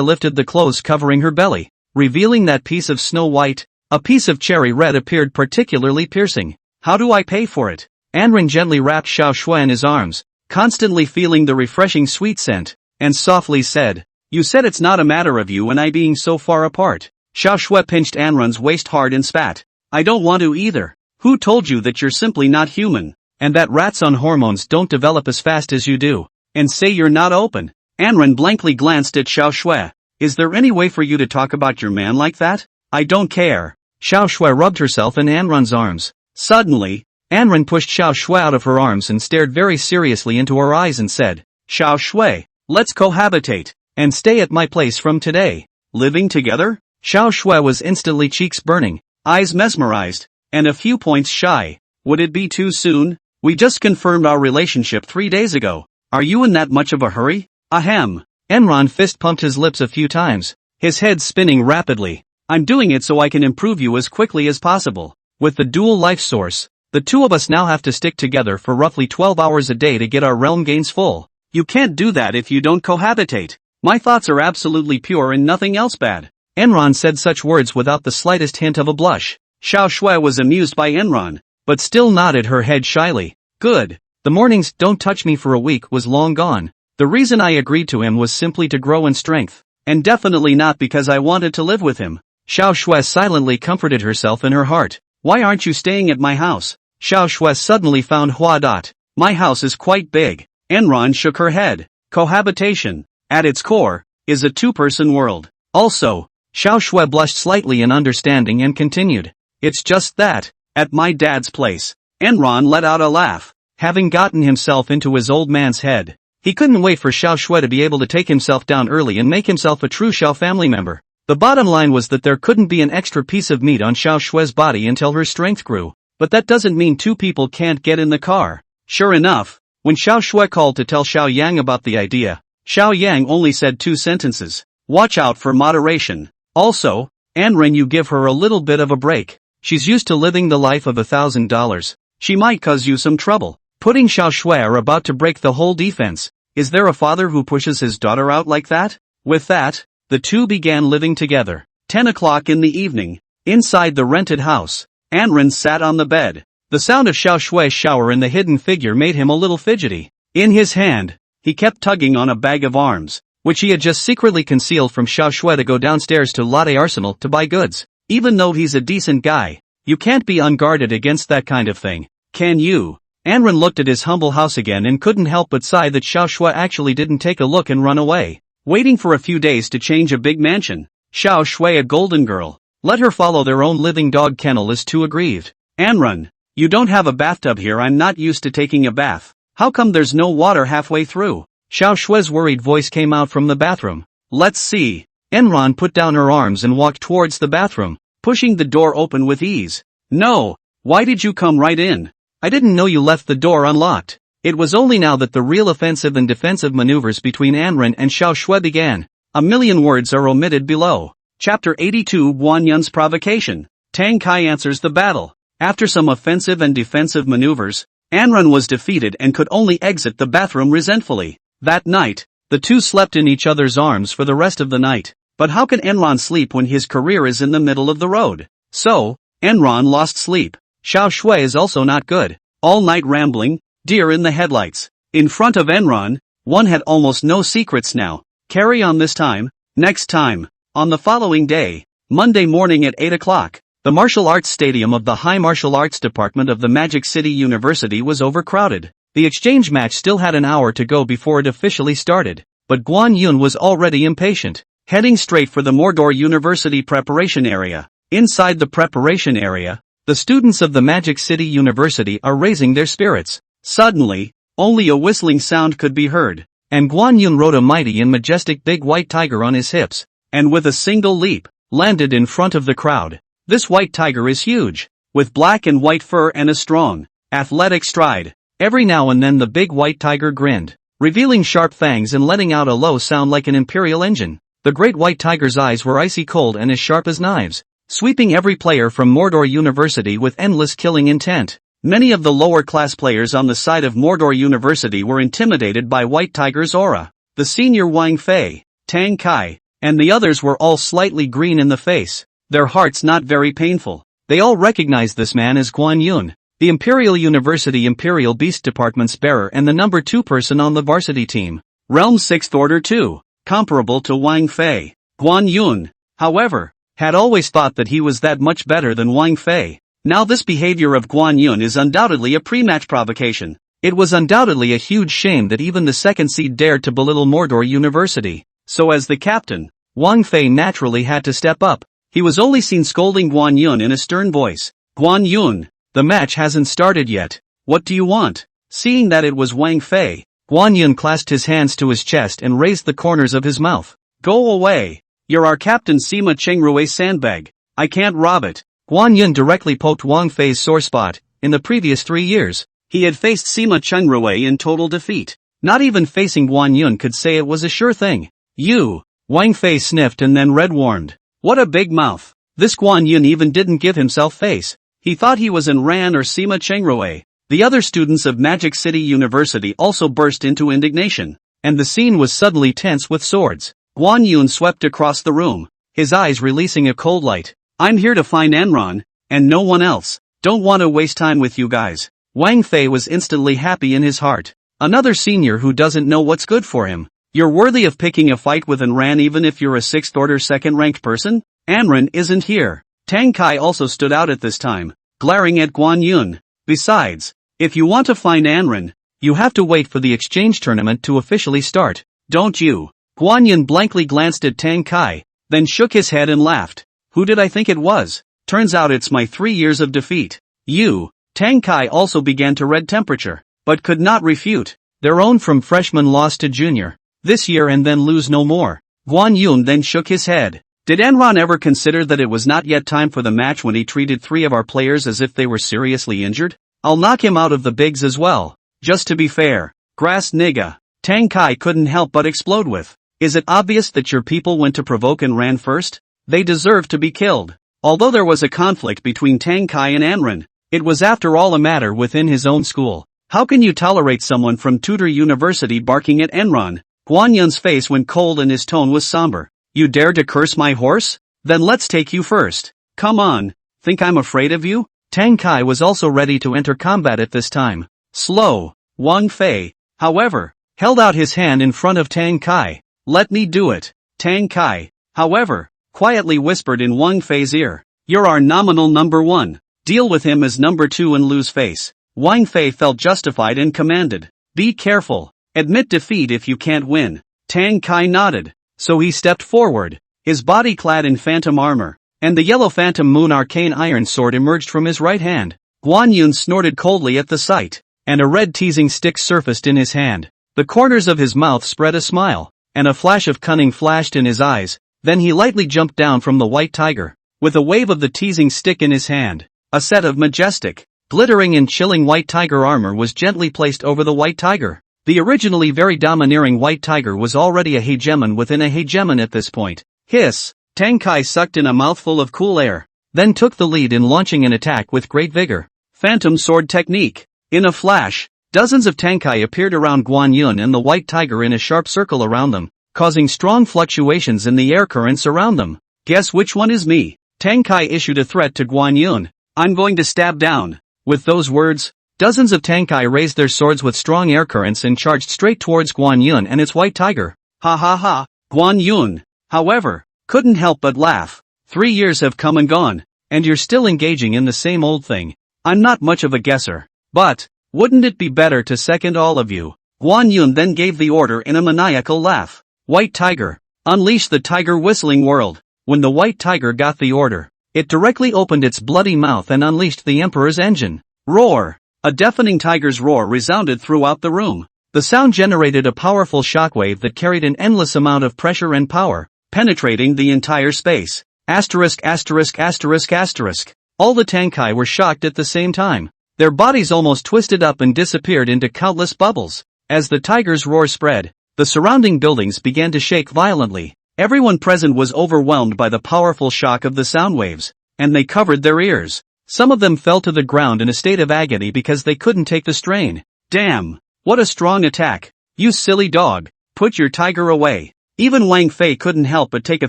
lifted the clothes covering her belly, revealing that piece of snow white. A piece of cherry red appeared particularly piercing. How do I pay for it? Anren gently wrapped Xiao Shui in his arms, constantly feeling the refreshing sweet scent, and softly said, You said it's not a matter of you and I being so far apart. Xiao Shui pinched Anren's waist hard and spat. I don't want to either. Who told you that you're simply not human? and that rats on hormones don't develop as fast as you do. And say you're not open. Anren blankly glanced at Xiao Shui. Is there any way for you to talk about your man like that? I don't care. Xiao Shui rubbed herself in Anren's arms. Suddenly, Anren pushed Xiao Shui out of her arms and stared very seriously into her eyes and said, Xiao Shui, let's cohabitate, and stay at my place from today. Living together? Xiao Shui was instantly cheeks burning, eyes mesmerized, and a few points shy. Would it be too soon? We just confirmed our relationship 3 days ago. Are you in that much of a hurry? Ahem. Enron fist pumped his lips a few times, his head spinning rapidly. I'm doing it so I can improve you as quickly as possible. With the dual life source, the two of us now have to stick together for roughly 12 hours a day to get our realm gains full. You can't do that if you don't cohabitate. My thoughts are absolutely pure and nothing else bad. Enron said such words without the slightest hint of a blush. Xiao Shui was amused by Enron, but still nodded her head shyly. Good. The morning's "don't touch me for a week" was long gone. The reason I agreed to him was simply to grow in strength, and definitely not because I wanted to live with him. Xiao Shui silently comforted herself in her heart. Why aren't you staying at my house? Xiao Shui suddenly found Hua. My house is quite big. Enron shook her head. Cohabitation, at its core, is a two-person world. Also, Xiao Shui blushed slightly in understanding and continued. It's just that, at my dad's place. Enron let out a laugh. Having gotten himself into his old man's head, he couldn't wait for Xiao Shui to be able to take himself down early and make himself a true Xiao family member. The bottom line was that there couldn't be an extra piece of meat on Xiao Shui's body until her strength grew. But that doesn't mean two people can't get in the car. Sure enough, when Xiao Shui called to tell Xiao Yang about the idea, Xiao Yang only said 2 sentences. Watch out for moderation. Also, Anren, you give her a little bit of a break. She's used to living the life of $1,000. She might cause you some trouble. Putting Xiao Shui are about to break the whole defense. Is there a father who pushes his daughter out like that? With that, the two began living together. 10 o'clock in the evening, inside the rented house, Anren sat on the bed. The sound of Xiao Shui's shower in the hidden figure made him a little fidgety. In his hand, he kept tugging on a bag of arms, which he had just secretly concealed from Xiao Shui to go downstairs to Lotte Arsenal to buy goods. Even though he's a decent guy, you can't be unguarded against that kind of thing, can you? Anren looked at his humble house again and couldn't help but sigh that Xiao Shui actually didn't take a look and run away. Waiting for a few days to change a big mansion. Xiao Shui, a golden girl. Let her follow their own living dog kennel, is too aggrieved. Anren, you don't have a bathtub here. I'm not used to taking a bath. How come there's no water halfway through? Xiao Shui's worried voice came out from the bathroom. Let's see. Enron put down her arms and walked towards the bathroom, pushing the door open with ease. No, why did you come right in? I didn't know you left the door unlocked. It was only now that the real offensive and defensive maneuvers between Anren and Xiao Shui began. A million words are omitted below. Chapter 82, Guan Yun's provocation. Tang Kai answers the battle. After some offensive and defensive maneuvers, Anren was defeated and could only exit the bathroom resentfully. That night, the two slept in each other's arms for the rest of the night. But how can Enron sleep when his career is in the middle of the road? So, Enron lost sleep. Xiao Shui is also not good. All night rambling, deer in the headlights. In front of Enron, one had almost no secrets now. Carry on this time, next time. On the following day, Monday morning at 8 o'clock, the martial arts stadium of the High Martial Arts Department of the Magic City University was overcrowded. The exchange match still had an hour to go before it officially started, but Guan Yun was already impatient, heading straight for the Mordor University preparation area. Inside the preparation area, the students of the Magic City University are raising their spirits. Suddenly, only a whistling sound could be heard, and Guan Yun rode a mighty and majestic big white tiger on his hips, and with a single leap, landed in front of the crowd. This white tiger is huge, with black and white fur and a strong, athletic stride. Every now and then the big white tiger grinned, revealing sharp fangs and letting out a low sound like an imperial engine. The great white tiger's eyes were icy cold and as sharp as knives, sweeping every player from Mordor University with endless killing intent. Many of the lower-class players on the side of Mordor University were intimidated by White Tiger's aura. The senior Wang Fei, Tang Kai, and the others were all slightly green in the face, their hearts not very painful. They all recognized this man as Guan Yun, the Imperial University Imperial Beast Department's bearer and the number 2 person on the varsity team. Realm 6th Order 2, comparable to Wang Fei. Guan Yun, however, had always thought that he was that much better than Wang Fei. Now this behavior of Guan Yun is undoubtedly a pre-match provocation. It was undoubtedly a huge shame that even the second seed dared to belittle Mordor University. So as the captain, Wang Fei naturally had to step up. He was only seen scolding Guan Yun in a stern voice. Guan Yun, the match hasn't started yet. What do you want? Seeing that it was Wang Fei, Guan Yun clasped his hands to his chest and raised the corners of his mouth. Go away. You're our captain Sima Chengrui's sandbag. I can't rob it. Guan Yun directly poked Wang Fei's sore spot. In the previous 3 years, he had faced Sima Chengrui in total defeat. Not even facing Guan Yun could say it was a sure thing. You, Wang Fei sniffed and then red-warmed. What a big mouth. This Guan Yun even didn't give himself face. He thought he was in Ran or Sima Chengrui. The other students of Magic City University also burst into indignation, and the scene was suddenly tense with swords. Guan Yun swept across the room, his eyes releasing a cold light. I'm here to find Enron, and no one else. Don't want to waste time with you guys. Wang Fei was instantly happy in his heart. Another senior who doesn't know what's good for him. You're worthy of picking a fight with Enran even if you're a 6th order second-ranked person? Enron isn't here. Tang Kai also stood out at this time, glaring at Guan Yun. Besides, if you want to find Enron, you have to wait for the exchange tournament to officially start. Don't you? Guan Yun blankly glanced at Tang Kai, then shook his head and laughed. Who did I think it was? Turns out it's my 3 years of defeat. You. Tang Kai also began to red temperature, but could not refute. Their own from freshman lost to junior. This year and then lose no more. Guan Yun then shook his head. Did Enron ever consider that it was not yet time for the match when he treated 3 of our players as if they were seriously injured? I'll knock him out of the bigs as well. Just to be fair. Grass nigga. Tang Kai couldn't help but explode with. Is it obvious that your people went to provoke and ran first? They deserve to be killed. Although there was a conflict between Tang Kai and Enron, it was after all a matter within his own school. How can you tolerate someone from Tudor University barking at Enron? Guan Yun's face went cold and his tone was somber. You dare to curse my horse? Then let's take you first. Come on. Think I'm afraid of you? Tang Kai was also ready to enter combat at this time. Slow. Wang Fei, however, held out his hand in front of Tang Kai. Let me do it. Tang Kai, however, quietly whispered in Wang Fei's ear. You're our nominal number 1. Deal with him as number 2 and lose face. Wang Fei felt justified and commanded. Be careful. Admit defeat if you can't win. Tang Kai nodded. So he stepped forward, his body clad in phantom armor, and the yellow phantom moon arcane iron sword emerged from his right hand. Guan Yun snorted coldly at the sight, and a red teasing stick surfaced in his hand. The corners of his mouth spread a smile, and a flash of cunning flashed in his eyes. Then he lightly jumped down from the white tiger, with a wave of the teasing stick in his hand. A set of majestic, glittering and chilling white tiger armor was gently placed over the white tiger. The originally very domineering white tiger was already a hegemon within a hegemon at this point. Hiss! Tang Kai sucked in a mouthful of cool air, then took the lead in launching an attack with great vigor. Phantom sword technique. In a flash, dozens of Tang Kai appeared around Guan Yun and the white tiger in a sharp circle around them, causing strong fluctuations in the air currents around them. Guess which one is me? Tang Kai issued a threat to Guan Yun. I'm going to stab down. With those words, dozens of Tang Kai raised their swords with strong air currents and charged straight towards Guan Yun and its white tiger. Ha ha ha. Guan Yun, however, couldn't help but laugh. 3 years have come and gone, and you're still engaging in the same old thing. I'm not much of a guesser, but wouldn't it be better to second all of you? Guan Yun then gave the order in a maniacal laugh. White tiger, unleash the tiger whistling world. When the white tiger got the order, it directly opened its bloody mouth and unleashed the emperor's engine. Roar! A deafening tiger's roar resounded throughout the room. The sound generated a powerful shockwave that carried an endless amount of pressure and power, penetrating the entire space. Asterisk asterisk asterisk asterisk. All the Tang Kai were shocked at the same time. Their bodies almost twisted up and disappeared into countless bubbles. As the tiger's roar spread, the surrounding buildings began to shake violently. Everyone present was overwhelmed by the powerful shock of the sound waves, and they covered their ears. Some of them fell to the ground in a state of agony because they couldn't take the strain. Damn! What a strong attack! You silly dog! Put your tiger away! Even Wang Fei couldn't help but take a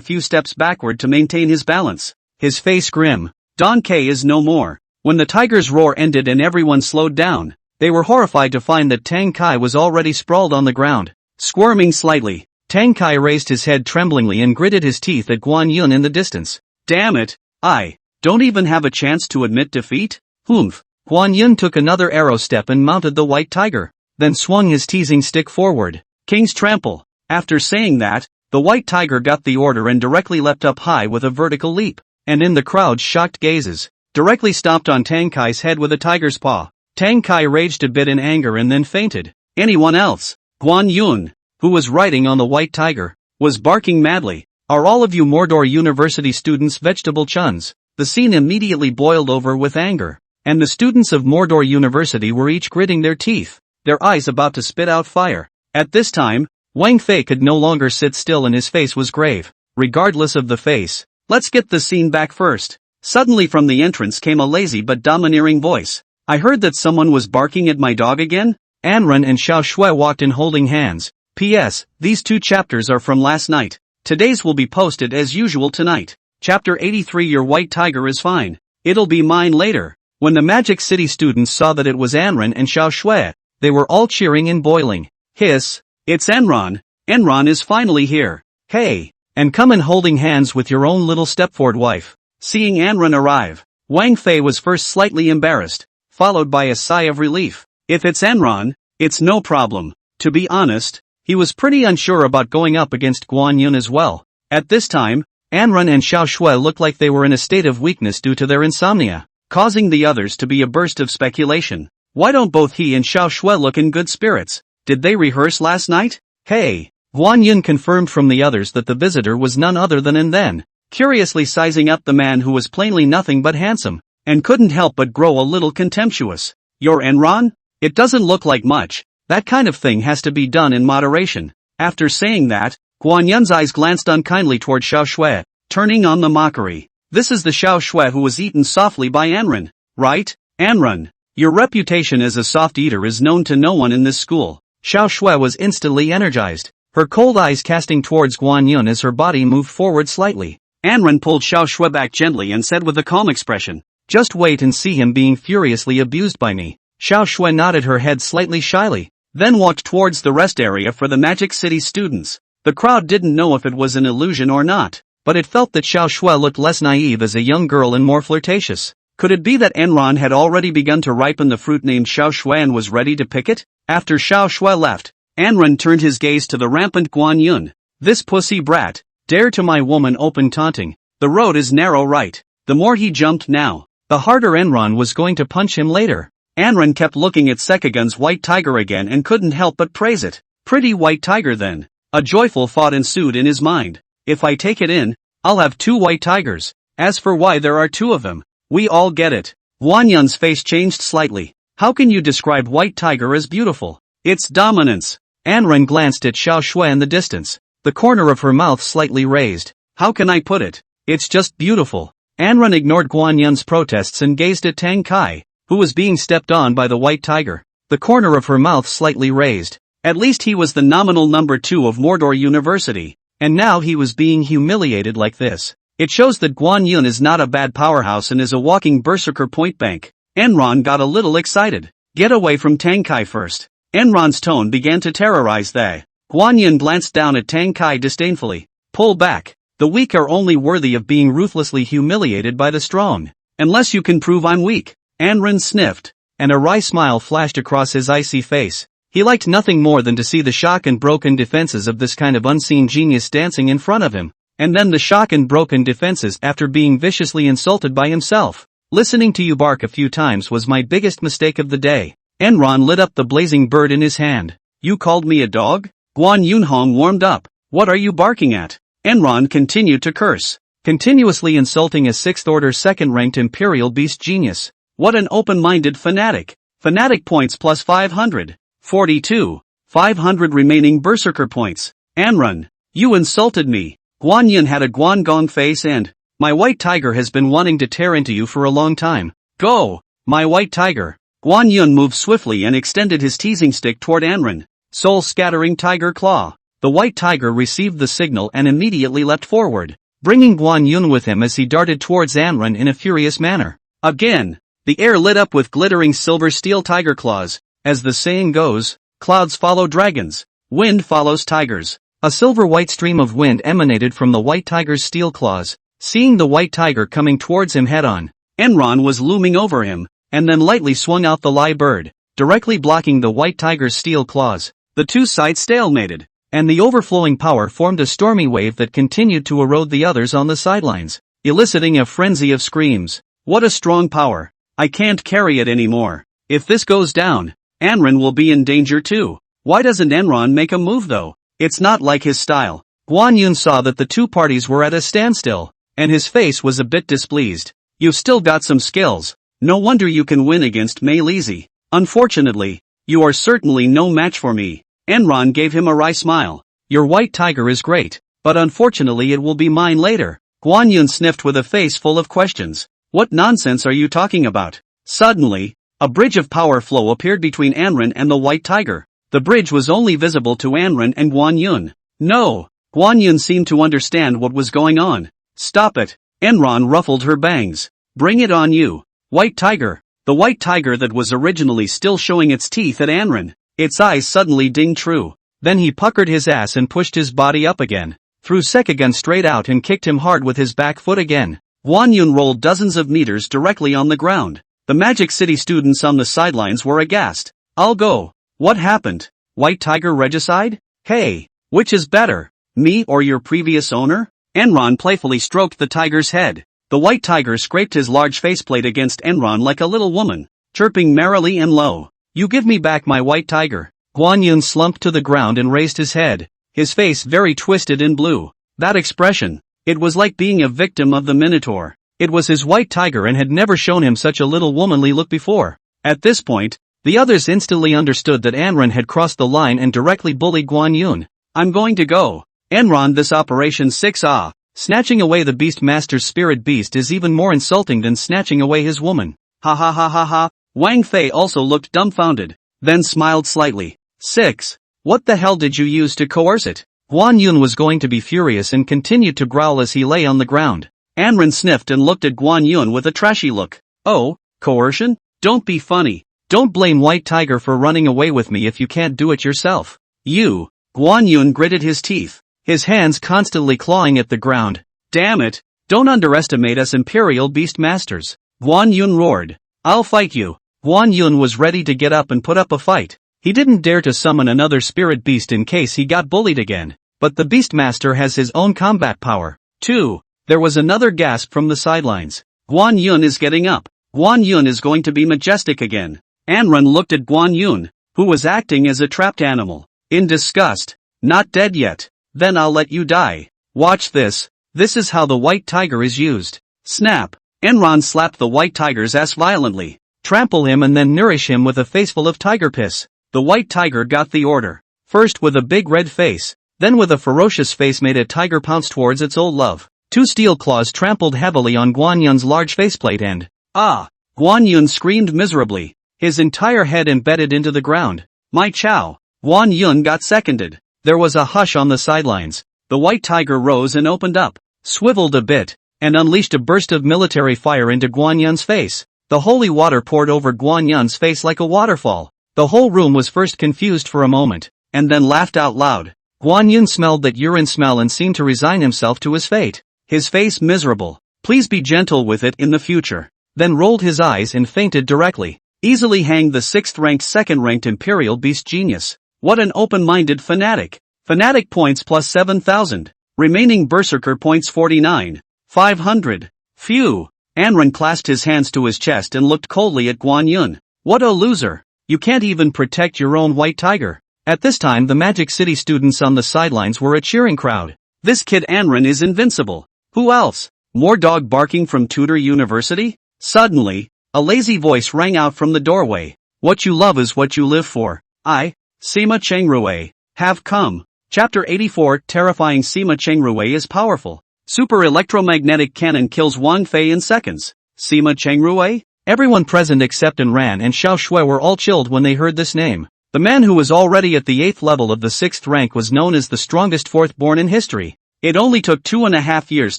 few steps backward to maintain his balance. His face grim. Don K is no more. When the tiger's roar ended and everyone slowed down, they were horrified to find that Tang Kai was already sprawled on the ground. Squirming slightly, Tang Kai raised his head tremblingly and gritted his teeth at Guan Yun in the distance. Damn it! I Don't even have a chance to admit defeat? Humph. Guan Yun took another arrow step and mounted the white tiger, then swung his teasing stick forward. King's trample. After saying that, the white tiger got the order and directly leapt up high with a vertical leap, and in the crowd's shocked gazes, directly stomped on Tang Kai's head with a tiger's paw. Tang Kai raged a bit in anger and then fainted. Anyone else? Guan Yun, who was riding on the white tiger, was barking madly. Are all of you Mordor University students vegetable chuns? The scene immediately boiled over with anger, and the students of Mordor University were each gritting their teeth, their eyes about to spit out fire. At this time, Wang Fei could no longer sit still and his face was grave. Regardless of the face, let's get the scene back first. Suddenly from the entrance came a lazy but domineering voice. I heard that someone was barking at my dog again? Anren and Xiao Shui walked in holding hands. P.S. These 2 chapters are from last night. Today's will be posted as usual tonight. Chapter 83 Your white tiger is fine. It'll be mine later. When the Magic City students saw that it was Anren and Xiao Shui, they were all cheering and boiling. Hiss. It's Enron. Enron is finally here. Hey, and come in holding hands with your own little Stepford wife. Seeing Anren arrive, Wang Fei was first slightly embarrassed, followed by a sigh of relief. If it's Enron, it's no problem. To be honest, he was pretty unsure about going up against Guan Yun as well. At this time, Anren and Xiao Shui looked like they were in a state of weakness due to their insomnia, causing the others to be a burst of speculation. Why don't both he and Xiao Shui look in good spirits? Did they rehearse last night? Hey! Guan Yun confirmed from the others that the visitor was none other than An then, curiously sizing up the man who was plainly nothing but handsome, and couldn't help but grow a little contemptuous. You're Enron? It doesn't look like much. That kind of thing has to be done in moderation. After saying that, Guan Yun's eyes glanced unkindly toward Xiao Shui, turning on the mockery. This is the Xiao Shui who was eaten softly by Anren, right? Anren, your reputation as a soft eater is known to no one in this school. Xiao Shui was instantly energized, her cold eyes casting towards Guan Yun as her body moved forward slightly. Anren pulled Xiao Shui back gently and said with a calm expression, just wait and see him being furiously abused by me. Xiao Shui nodded her head slightly shyly, then walked towards the rest area for the Magic City students. The crowd didn't know if it was an illusion or not, but it felt that Xiao Shui looked less naive as a young girl and more flirtatious. Could it be that Enron had already begun to ripen the fruit named Xiao Shui and was ready to pick it? After Xiao Shui left, Anren turned his gaze to the rampant Guan Yun. This pussy brat, dare to my woman open taunting. The road is narrow, right? The more he jumped now, the harder Enron was going to punch him later. Anren kept looking at Sekagun's white tiger again and couldn't help but praise it. Pretty white tiger then. A joyful thought ensued in his mind. If I take it in, I'll have 2 white tigers. As for why there are 2 of them, we all get it. Guan Yun's face changed slightly. How can you describe white tiger as beautiful? It's dominance. Anren glanced at Xiao Shui in the distance, the corner of her mouth slightly raised. How can I put it? It's just beautiful. Anren ignored Guan Yun's protests and gazed at Tang Kai, who was being stepped on by the white tiger, the corner of her mouth slightly raised. At least he was the nominal number 2 of Mordor University, and now he was being humiliated like this. It shows that Guan Yun is not a bad powerhouse and is a walking berserker point bank. Enron got a little excited. Get away from Tang Kai first. Enron's tone began to terrorize they. Guan Yun glanced down at Tang Kai disdainfully. Pull back. The weak are only worthy of being ruthlessly humiliated by the strong. Unless you can prove I'm weak. Anren sniffed, and a wry smile flashed across his icy face. He liked nothing more than to see the shock and broken defenses of this kind of unseen genius dancing in front of him, and then the shock and broken defenses after being viciously insulted by himself. Listening to you bark a few times was my biggest mistake of the day. Enron lit up the blazing bird in his hand. You called me a dog? Guan Yunhong warmed up. What are you barking at? Enron continued to curse, continuously insulting a 6th-order second-ranked Imperial Beast genius. What an open-minded fanatic. Fanatic points plus 500. 42. 500 remaining Berserker points. Anren, you insulted me. Guan Yun had a Guangong face and, my white tiger has been wanting to tear into you for a long time. Go, my white tiger. Guan Yun moved swiftly and extended his teasing stick toward Anren. Soul-scattering tiger claw. The white tiger received the signal and immediately leapt forward, bringing Guan Yun with him as he darted towards Anren in a furious manner. Again, the air lit up with glittering silver steel tiger claws. As the saying goes, clouds follow dragons, wind follows tigers. A silver-white stream of wind emanated from the white tiger's steel claws, seeing the white tiger coming towards him head-on. Enron was looming over him, and then lightly swung out the live bird, directly blocking the white tiger's steel claws. The two sides stalemated, and the overflowing power formed a stormy wave that continued to erode the others on the sidelines, eliciting a frenzy of screams. What a strong power! I can't carry it anymore. If this goes down, Enron will be in danger too. Why doesn't Enron make a move though? It's not like his style. Guan Yun saw that the two parties were at a standstill, and his face was a bit displeased. You've still got some skills. No wonder you can win against Mei Lizzie. Unfortunately, you are certainly no match for me. Enron gave him a wry smile. Your white tiger is great, but unfortunately it will be mine later. Guan Yun sniffed with a face full of questions. What nonsense are you talking about? Suddenly, a bridge of power flow appeared between Enron and the white tiger. The bridge was only visible to Enron and Guan Yun. No! Guan Yun seemed to understand what was going on. Stop it! Enron ruffled her bangs. Bring it on you, white tiger. The white tiger that was originally still showing its teeth at Enron. Its eyes suddenly dinged true. Then he puckered his ass and pushed his body up again, threw Sekigun straight out and kicked him hard with his back foot again. Guan Yun rolled dozens of meters directly on the ground. The Magic City students on the sidelines were aghast. I'll go. What happened? White tiger regicide? Hey, which is better, me or your previous owner? Enron playfully stroked the tiger's head. The white tiger scraped his large faceplate against Enron like a little woman, chirping merrily and low. You give me back my white tiger. Guan Yun slumped to the ground and raised his head, his face very twisted and blue. That expression, it was like being a victim of the Minotaur. It was his white tiger and had never shown him such a little womanly look before. At this point, the others instantly understood that Enron had crossed the line and directly bullied Guan Yun. I'm going to go. Enron, this Operation 6A. Snatching away the Beastmaster's spirit beast is even more insulting than snatching away his woman. Ha ha ha ha ha. Wang Fei also looked dumbfounded, then smiled slightly. 6. What the hell did you use to coerce it? Guan Yun was going to be furious and continued to growl as he lay on the ground. Enron sniffed and looked at Guan Yun with a trashy look. Oh, coercion? Don't be funny. Don't blame White Tiger for running away with me if you can't do it yourself. You. Guan Yun gritted his teeth, his hands constantly clawing at the ground. Damn it, don't underestimate us Imperial Beastmasters. Guan Yun roared. I'll fight you. Guan Yun was ready to get up and put up a fight. He didn't dare to summon another spirit beast in case he got bullied again. But the Beastmaster has his own combat power. 2. There was another gasp from the sidelines. Guan Yun is getting up. Guan Yun is going to be majestic again. Enron looked at Guan Yun, who was acting as a trapped animal, in disgust. Not dead yet. Then I'll let you die. Watch this. This is how the white tiger is used. Snap. Enron slapped the white tiger's ass violently. Trample him and then nourish him with a faceful of tiger piss. The white tiger got the order. First with a big red face, then with a ferocious face made a tiger pounce towards its old love. 2 steel claws trampled heavily on Guan Yun's large faceplate and, ah! Guan Yun screamed miserably, his entire head embedded into the ground. My chow! Guan Yun got seconded. There was a hush on the sidelines. The white tiger rose and opened up, swiveled a bit, and unleashed a burst of military fire into Guan Yun's face. The holy water poured over Guan Yun's face like a waterfall. The whole room was first confused for a moment, and then laughed out loud. Guan Yun smelled that urine smell and seemed to resign himself to his fate. His face miserable. Please be gentle with it in the future. Then rolled his eyes and fainted directly. Easily hanged the 6th-ranked 2nd-ranked Imperial Beast Genius. What an open-minded fanatic. Fanatic points plus 7,000. Remaining Berserker points 49. 500. Phew. Enron clasped his hands to his chest and looked coldly at Guan Yun. What a loser. You can't even protect your own white tiger. At this time the Magic City students on the sidelines were a cheering crowd. This kid Enron is invincible. Who else? More dog barking from Tudor University? Suddenly, a lazy voice rang out from the doorway. What you love is what you live for. I, Sima Chengrue, have come. Chapter 84. Terrifying. Sima Chengrue is powerful. Super electromagnetic cannon kills Wang Fei in seconds. Sima Chengrue? Everyone present except Enran and Xiao Shui were all chilled when they heard this name. The man who was already at the 8th level of the 6th rank was known as the strongest 4th born in history. It only took 2.5 years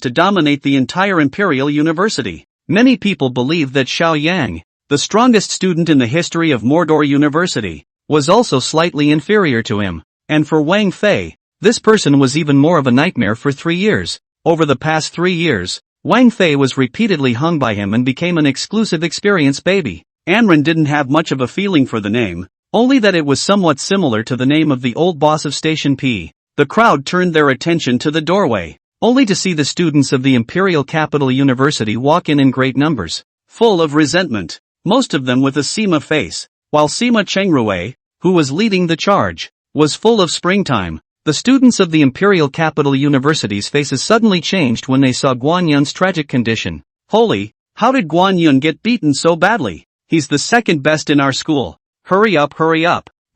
to dominate the entire Imperial University. Many people believe that Xiao Yang, the strongest student in the history of Mordor University, was also slightly inferior to him. And for Wang Fei, this person was even more of a nightmare for 3 years. Over the past 3 years, Wang Fei was repeatedly hung by him and became an exclusive experience baby. Anren didn't have much of a feeling for the name, only that it was somewhat similar to the name of the old boss of Station P. The crowd turned their attention to the doorway, only to see the students of the Imperial Capital University walk in great numbers, full of resentment, most of them with a Sima face, while Sima Chengrui, who was leading the charge, was full of springtime. The students of the Imperial Capital University's faces suddenly changed when they saw Guan Yun's tragic condition. Holy, how did Guan Yun get beaten so badly? He's the second best in our school. Hurry up,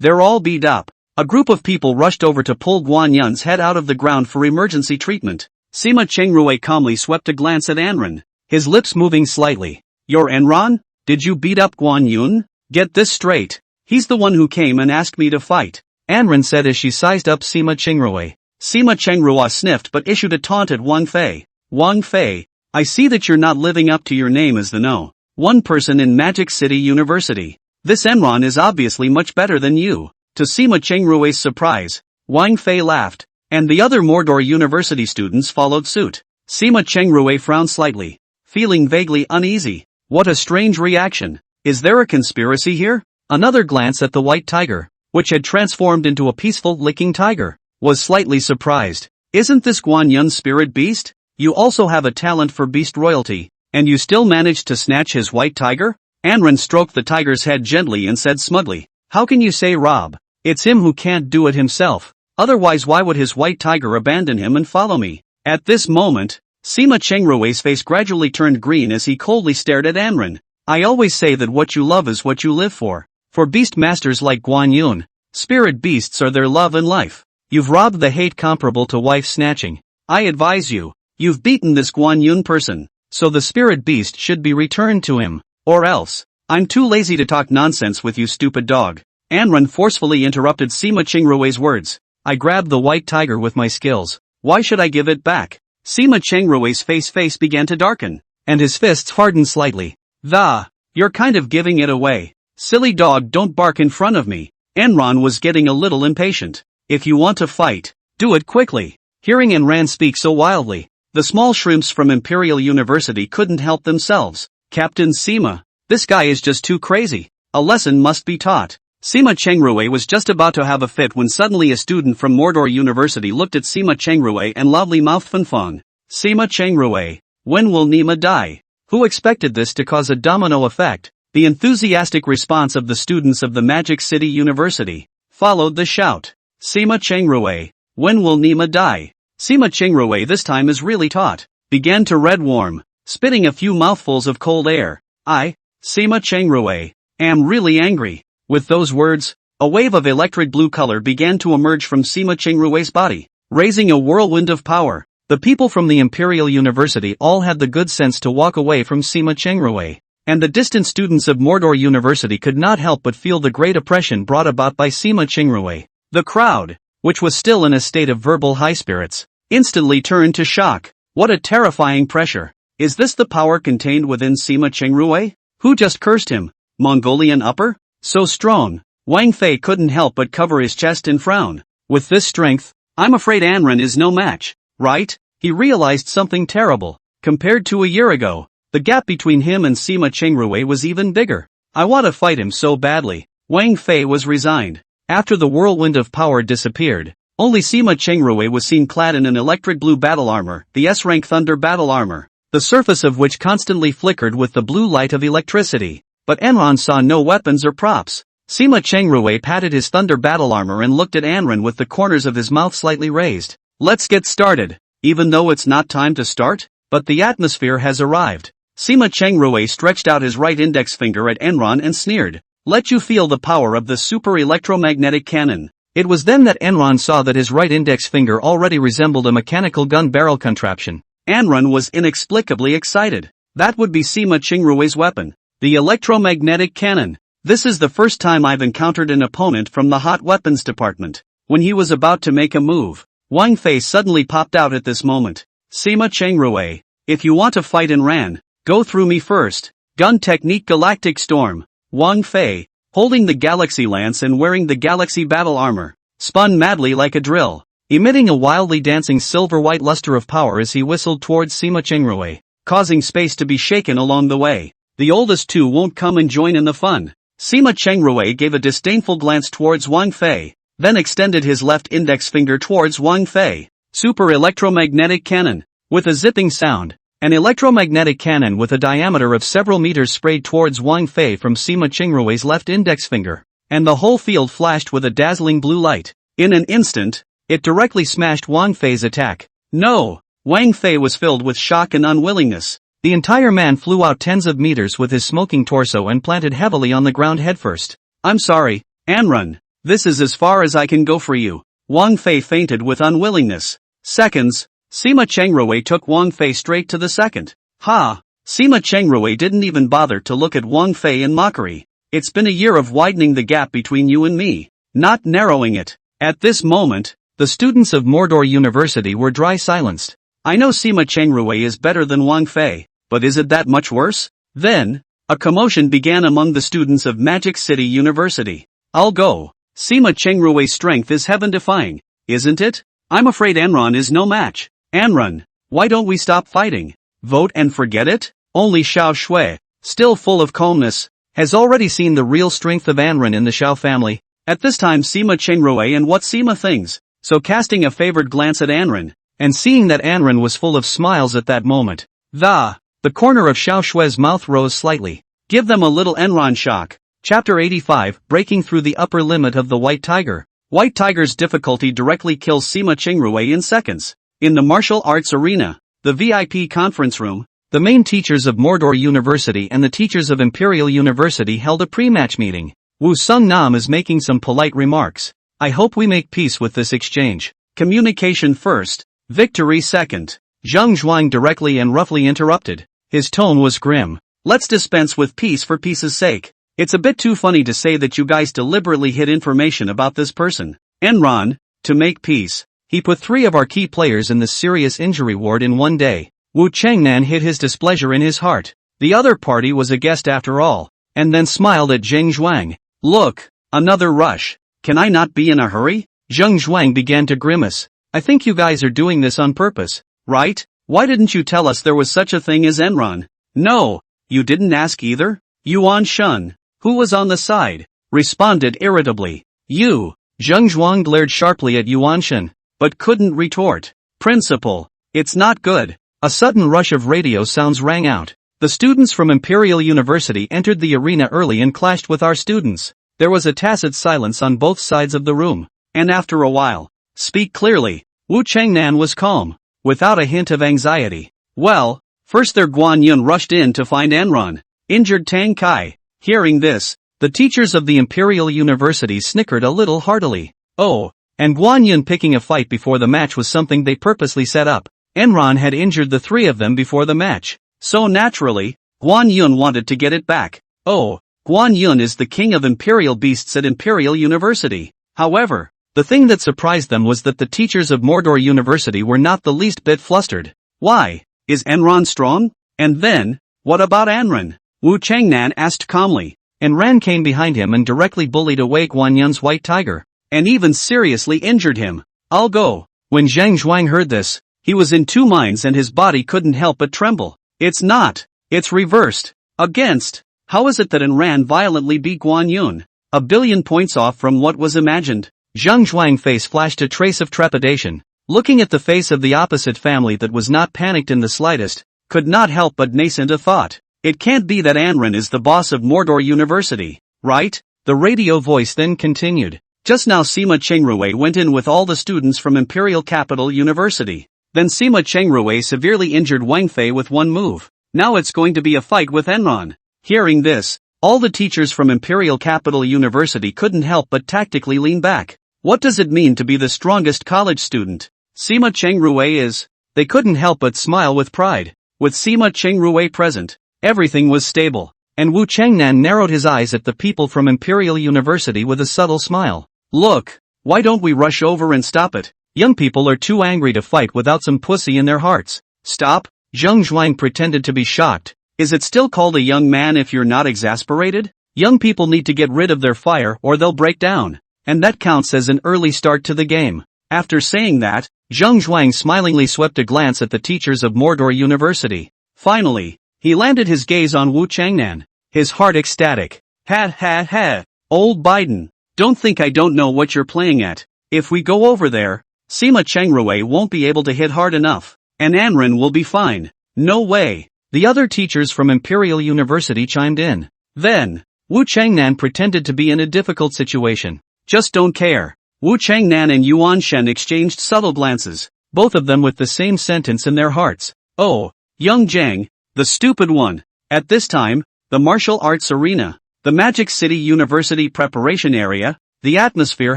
they're all beat up. A group of people rushed over to pull Guan Yun's head out of the ground for emergency treatment. Sima Chengrui calmly swept a glance at Anren, his lips moving slightly. You're Enron? Did you beat up Guan Yun? Get this straight. He's the one who came and asked me to fight, Anren said as she sized up Sima Chengrui. Sima Chengrui sniffed but issued a taunt at Wang Fei. Wang Fei, I see that you're not living up to your name as the one person in Magic City University. This Enron is obviously much better than you. To Sima Chengrui's surprise, Wang Fei laughed, and the other Mordor University students followed suit. Sima Chengrui frowned slightly, feeling vaguely uneasy. What a strange reaction. Is there a conspiracy here? Another glance at the white tiger, which had transformed into a peaceful licking tiger, was slightly surprised. Isn't this Guan Yun's spirit beast? You also have a talent for beast royalty, and you still managed to snatch his white tiger? Anren stroked the tiger's head gently and said smugly, how can you say Rob? It's him who can't do it himself. Otherwise why would his white tiger abandon him and follow me? At this moment, Sima Chengrui's face gradually turned green as he coldly stared at Anren. I always say that what you love is what you live for. For beast masters like Guan Yun, spirit beasts are their love and life. You've robbed the hate comparable to wife snatching. I advise you, you've beaten this Guan Yun person, so the spirit beast should be returned to him. Or else, I'm too lazy to talk nonsense with you, stupid dog. Anren forcefully interrupted Sima Chengrui's words. I grabbed the white tiger with my skills. Why should I give it back? Sima Chengrui's face began to darken, and his fists hardened slightly. You're kind of giving it away. Silly dog, don't bark in front of me. Enron was getting a little impatient. If you want to fight, do it quickly. Hearing Enran speak so wildly, the small shrimps from Imperial University couldn't help themselves. Captain Sima, this guy is just too crazy. A lesson must be taught. Sima Chengrui was just about to have a fit when suddenly a student from Mordor University looked at Sima Chengrui and loudly mouthed Fanfang. Sima Chengrui, when will Nima die? Who expected this to cause a domino effect? The enthusiastic response of the students of the Magic City University followed the shout. Sima Chengrui, when will Nima die? Sima Chengrui this time is really taut, began to red warm, spitting a few mouthfuls of cold air. I, Sima Chengrui, am really angry. With those words, a wave of electric blue color began to emerge from Sima Chengrui's body, raising a whirlwind of power. The people from the Imperial University all had the good sense to walk away from Sima Chengrui, and the distant students of Mordor University could not help but feel the great oppression brought about by Sima Chengrui. The crowd, which was still in a state of verbal high spirits, instantly turned to shock. What a terrifying pressure. Is this the power contained within Sima Chengrui? Who just cursed him? Mongolian upper? So strong. Wang Fei couldn't help but cover his chest and frown. With this strength, I'm afraid Anren is no match, right? He realized something terrible. Compared to a year ago, the gap between him and Sima Chengrui was even bigger. I want to fight him so badly. Wang Fei was resigned. After the whirlwind of power disappeared, only Sima Chengrui was seen clad in an electric blue battle armor, the S-rank Thunder battle armor, the surface of which constantly flickered with the blue light of electricity. But Enron saw no weapons or props. Sima Chengrui patted his thunder battle armor and looked at Anren with the corners of his mouth slightly raised. Let's get started. Even though it's not time to start, but the atmosphere has arrived. Sima Chengrui stretched out his right index finger at Enron and sneered. Let you feel the power of the super electromagnetic cannon. It was then that Enron saw that his right index finger already resembled a mechanical gun barrel contraption. Enron was inexplicably excited. That would be Sima Chengrui's weapon. The electromagnetic cannon. This is the first time I've encountered an opponent from the hot weapons department. When he was about to make a move, Wang Fei suddenly popped out at this moment. Sima Chengrui, if you want to fight in Ran, go through me first. Gun technique Galactic Storm. Wang Fei, holding the Galaxy Lance and wearing the Galaxy Battle Armor, spun madly like a drill, emitting a wildly dancing silver-white luster of power as he whistled towards Sima Chengrui. causing space to be shaken along the way. The oldest two won't come and join in the fun. Sima Chengrui gave a disdainful glance towards Wang Fei, then extended his left index finger towards Wang Fei. Super electromagnetic cannon. With a zipping sound, an electromagnetic cannon with a diameter of several meters sprayed towards Wang Fei from Sima Chengrui's left index finger, and the whole field flashed with a dazzling blue light. In an instant, it directly smashed Wang Fei's attack. No! Wang Fei was filled with shock and unwillingness. The entire man flew out tens of meters with his smoking torso and planted heavily on the ground headfirst. I'm sorry, Anrun. This is as far as I can go for you. Wang Fei fainted with unwillingness. Seconds. Sima Chengrui took Wang Fei straight to the second. Ha! Sima Chengrui didn't even bother to look at Wang Fei in mockery. It's been a year of widening the gap between you and me, not narrowing it. At this moment, the students of Mordor University were dry silenced. I know Sima Chengrui is better than Wang Fei, but is it that much worse? Then, a commotion began among the students of Magic City University. I'll go. Sima Chengrui's strength is heaven-defying, isn't it? I'm afraid Anrun is no match. Anrun, why don't we stop fighting? Vote and forget it? Only Xiao Shui, still full of calmness, has already seen the real strength of Anrun in the Xiao family. At this time Sima Chengrui and what Sima thinks, so casting a favored glance at Anrun, and seeing that Anrun was full of smiles at that moment, the corner of Xiao Shui's mouth rose slightly. Give them a little Anrun shock. Chapter 85, Breaking Through the Upper Limit of the White Tiger. White Tiger's difficulty directly kills Sima Chengrui in seconds. In the martial arts arena, the VIP conference room, the main teachers of Mordor University and the teachers of Imperial University held a pre-match meeting. Wu Sung Nam is making some polite remarks. I hope we make peace with this exchange. Communication first, victory second. Zheng Zhuang directly and roughly interrupted. His tone was grim. Let's dispense with peace for peace's sake. It's a bit too funny to say that you guys deliberately hid information about this person. Enron, to make peace. He put 3 of our key players in the serious injury ward in one day. Wu Chengnan hid his displeasure in his heart. The other party was a guest after all. And then smiled at Zheng Zhuang. Look, another rush. Can I not be in a hurry? Zheng Zhuang began to grimace. I think you guys are doing this on purpose, right? Why didn't you tell us there was such a thing as Enron? No, you didn't ask either? Yuan Shun, who was on the side, responded irritably. You. Zheng Zhuang glared sharply at Yuan Shun, but couldn't retort. Principal, it's not good. A sudden rush of radio sounds rang out. The students from Imperial University entered the arena early and clashed with our students. There was a tacit silence on both sides of the room. And after a while, speak clearly. Wu Chengnan was calm, without a hint of anxiety. Well, first their Guan Yun rushed in to find Enron, injured Tang Kai. Hearing this, the teachers of the Imperial University snickered a little heartily. Oh, and Guan Yun picking a fight before the match was something they purposely set up. Enron had injured the 3 of them before the match. So naturally, Guan Yun wanted to get it back. Oh, Guan Yun is the king of Imperial beasts at Imperial University. However, the thing that surprised them was that the teachers of Mordor University were not the least bit flustered. Why? Is Enron strong? And then, what about Anran? Wu Chengnan asked calmly. Enran came behind him and directly bullied away Guan Yun's white tiger, and even seriously injured him. I'll go. When Zheng Zhuang heard this, he was in 2 minds and his body couldn't help but tremble. It's not. It's reversed. Against. How is it that Enran violently beat Guan Yun? A billion points off from what was imagined. Zheng Zhuang's face flashed a trace of trepidation. Looking at the face of the opposite family that was not panicked in the slightest, could not help but nascent a thought. It can't be that Anran is the boss of Mordor University, right? The radio voice then continued. Just now Sima Chengrui went in with all the students from Imperial Capital University. Then Sima Chengrui severely injured Wang Fei with one move. Now it's going to be a fight with Enron. Hearing this, all the teachers from Imperial Capital University couldn't help but tactically lean back. What does it mean to be the strongest college student? Sima Chengrui is. They couldn't help but smile with pride. With Sima Chengrui present, everything was stable. And Wu Chengnan narrowed his eyes at the people from Imperial University with a subtle smile. Look, why don't we rush over and stop it? Young people are too angry to fight without some pussy in their hearts. Stop? Zheng Zhuang pretended to be shocked. Is it still called a young man if you're not exasperated? Young people need to get rid of their fire or they'll break down. And that counts as an early start to the game. After saying that, Zheng Zhuang smilingly swept a glance at the teachers of Mordor University. Finally, he landed his gaze on Wu Changnan, his heart ecstatic. Ha ha ha, old Biden, don't think I don't know what you're playing at. If we go over there, Sima Chengrui won't be able to hit hard enough, and Anren will be fine. No way. The other teachers from Imperial University chimed in. Then, Wu Changnan pretended to be in a difficult situation. Just don't care. Wu Changnan and Yuan Shen exchanged subtle glances, both of them with the same sentence in their hearts. Oh, young Zhang, the stupid one. At this time, the martial arts arena, the Magic City University preparation area, the atmosphere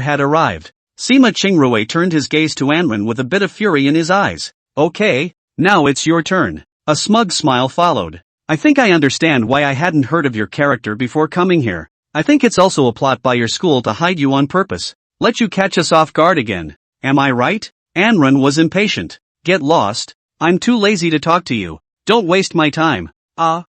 had arrived. Sima Chengrui turned his gaze to Anren with a bit of fury in his eyes. Okay, now it's your turn. A smug smile followed. I think I understand why I hadn't heard of your character before coming here. I think it's also a plot by your school to hide you on purpose. Let you catch us off guard again. Am I right? Anren was impatient. Get lost. I'm too lazy to talk to you. Don't waste my time. Sima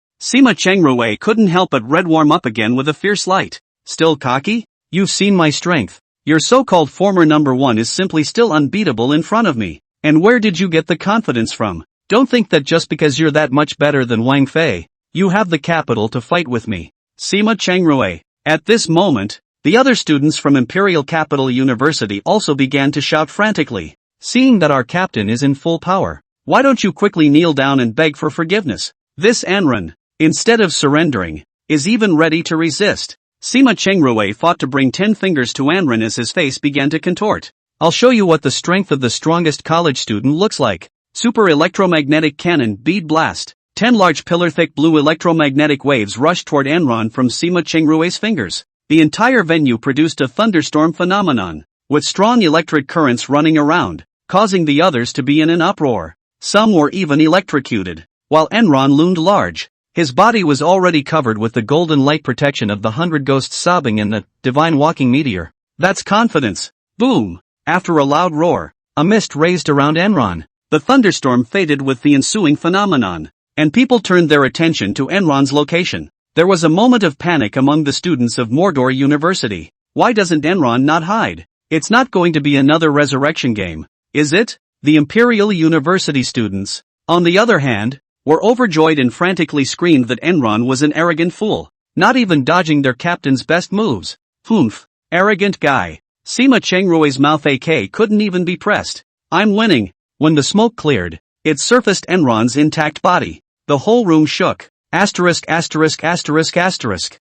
Chengrui couldn't help but red warm up again with a fierce light. Still cocky? You've seen my strength. Your so-called former number one is simply still unbeatable in front of me. And where did you get the confidence from? Don't think that just because you're that much better than Wang Fei, you have the capital to fight with me. Sima Chengrui. At this moment, the other students from Imperial Capital University also began to shout frantically. Seeing that our captain is in full power, why don't you quickly kneel down and beg for forgiveness? This Anren, instead of surrendering, is even ready to resist. Sima Chengrui fought to bring 10 fingers to Anren as his face began to contort. I'll show you what the strength of the strongest college student looks like. Super electromagnetic cannon bead blast. 10 large pillar-thick blue electromagnetic waves rushed toward Anren from Sima Chengrui's fingers. The entire venue produced a thunderstorm phenomenon, with strong electric currents running around, causing the others to be in an uproar. Some were even electrocuted. While Anren loomed large, his body was already covered with the golden light protection of the 100 ghosts sobbing in the divine walking meteor. That's confidence. Boom! After a loud roar, a mist raised around Anren. The thunderstorm faded with the ensuing phenomenon, and people turned their attention to Enron's location. There was a moment of panic among the students of Mordor University. Why doesn't Enron not hide? It's not going to be another resurrection game, is it? The Imperial University students, on the other hand, were overjoyed and frantically screamed that Enron was an arrogant fool, not even dodging their captain's best moves. Humph, arrogant guy. Sima Chengrui's mouth AK couldn't even be pressed. I'm winning. When the smoke cleared, it surfaced Enron's intact body. The whole room shook. Asterisk.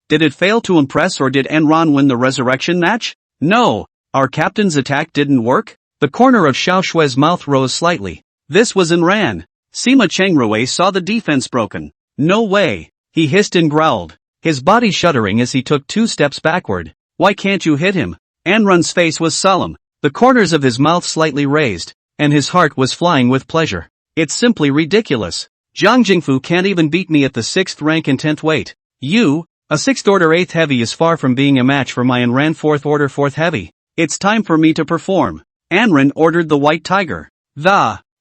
Did it fail to impress, or did Enron win the resurrection match? No. Our captain's attack didn't work? The corner of Xiao Shue's mouth rose slightly. This was Enran. Sima Chengrui saw the defense broken. No way. He hissed and growled, his body shuddering as he took 2 steps backward. Why can't you hit him? Enron's face was solemn, the corners of his mouth slightly raised, and his heart was flying with pleasure. It's simply ridiculous. Zhang Jingfu can't even beat me at the 6th rank and 10th weight. You, a 6th order 8th heavy, is far from being a match for my Anran 4th order 4th heavy. It's time for me to perform. Anren ordered the White Tiger.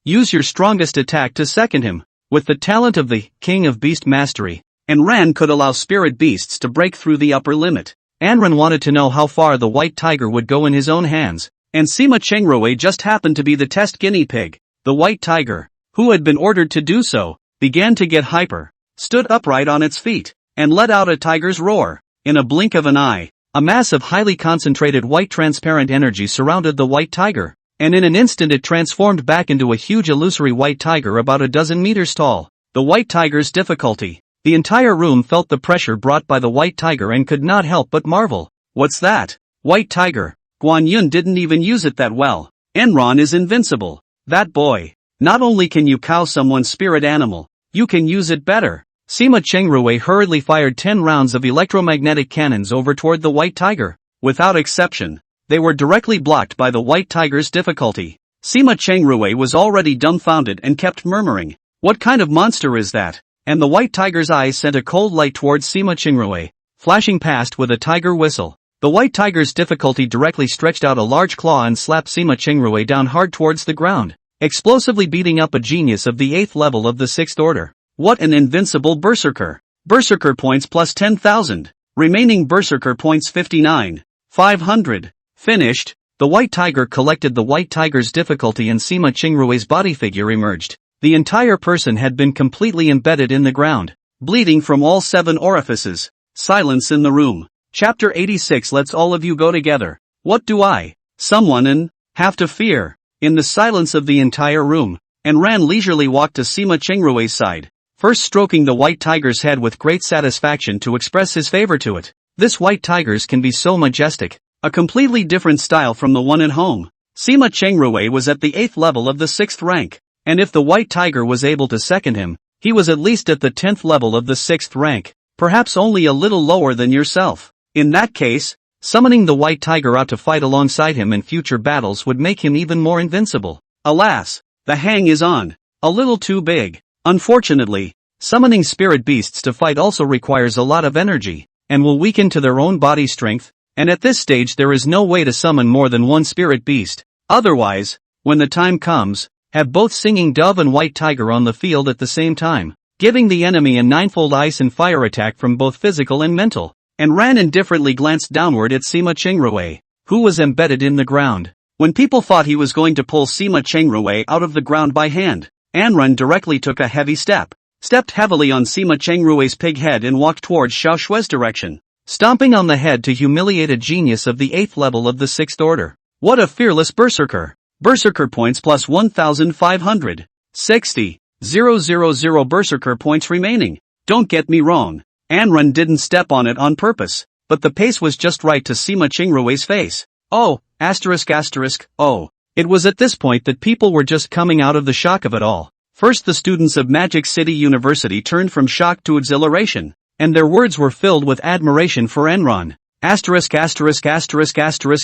Use your strongest attack to second him. With the talent of the King of Beast Mastery, Anren could allow spirit beasts to break through the upper limit. Anren wanted to know how far the White Tiger would go in his own hands, and Sima Chengrui just happened to be the test guinea pig. The White Tiger, who had been ordered to do so, began to get hyper, stood upright on its feet, and let out a tiger's roar. In a blink of an eye, a mass of highly concentrated white transparent energy surrounded the White Tiger, and in an instant it transformed back into a huge illusory white tiger about a dozen meters tall. The White Tiger's difficulty. The entire room felt the pressure brought by the White Tiger and could not help but marvel. What's that? White Tiger. Guan Yun didn't even use it that well. Enron is invincible. That boy. Not only can you cow someone's spirit animal, you can use it better. Sima Chengrui hurriedly fired 10 rounds of electromagnetic cannons over toward the White Tiger. Without exception, they were directly blocked by the White Tiger's difficulty. Sima Chengrui was already dumbfounded and kept murmuring, "What kind of monster is that?" And the White Tiger's eyes sent a cold light towards Sima Chengrui, flashing past with a tiger whistle. The White Tiger's difficulty directly stretched out a large claw and slapped Sima Chengrui down hard towards the ground, explosively beating up a genius of the 8th level of the 6th order. What an invincible berserker! Berserker points plus 10,000. Remaining berserker points 59,500. Finished. The White Tiger collected the White Tiger's difficulty and Sima Chengrui's body figure emerged. The entire person had been completely embedded in the ground, bleeding from all 7 orifices. Silence in the room. Chapter 86. Let's all of you go together. What do I, someone have to fear? In the silence of the entire room, Enran leisurely walked to Sima Chengrue's side, first stroking the white tiger's head with great satisfaction to express his favor to it. This white tigers can be so majestic, a completely different style from the one at home. Sima Chengrue was at the 8th level of the 6th rank, and if the white tiger was able to second him, he was at least at the 10th level of the 6th rank, perhaps only a little lower than yourself. In that case, summoning the white tiger out to fight alongside him in future battles would make him even more invincible. Alas, the hang is on. A little too big. Unfortunately, summoning spirit beasts to fight also requires a lot of energy, and will weaken to their own body strength, and at this stage there is no way to summon more than one spirit beast. Otherwise, when the time comes, have both Singing Dove and White Tiger on the field at the same time, giving the enemy a ninefold ice and fire attack from both physical and mental. And Ran indifferently glanced downward at Sima Chengrue, who was embedded in the ground. When people thought he was going to pull Sima Chengrue out of the ground by hand, Anran directly took a heavy step, stepped heavily on Sima Chengrue's pig head and walked towards Xiao Shue's direction, stomping on the head to humiliate a genius of the 8th level of the 6th order. What a fearless berserker! Berserker points plus 1,560. 000 berserker points remaining. Don't get me wrong. Anran didn't step on it on purpose, but the pace was just right to Sima Chengrue's face. Oh, oh. It was at this point that people were just coming out of the shock of it all. First the students of Magic City University turned from shock to exhilaration, and their words were filled with admiration for Enron.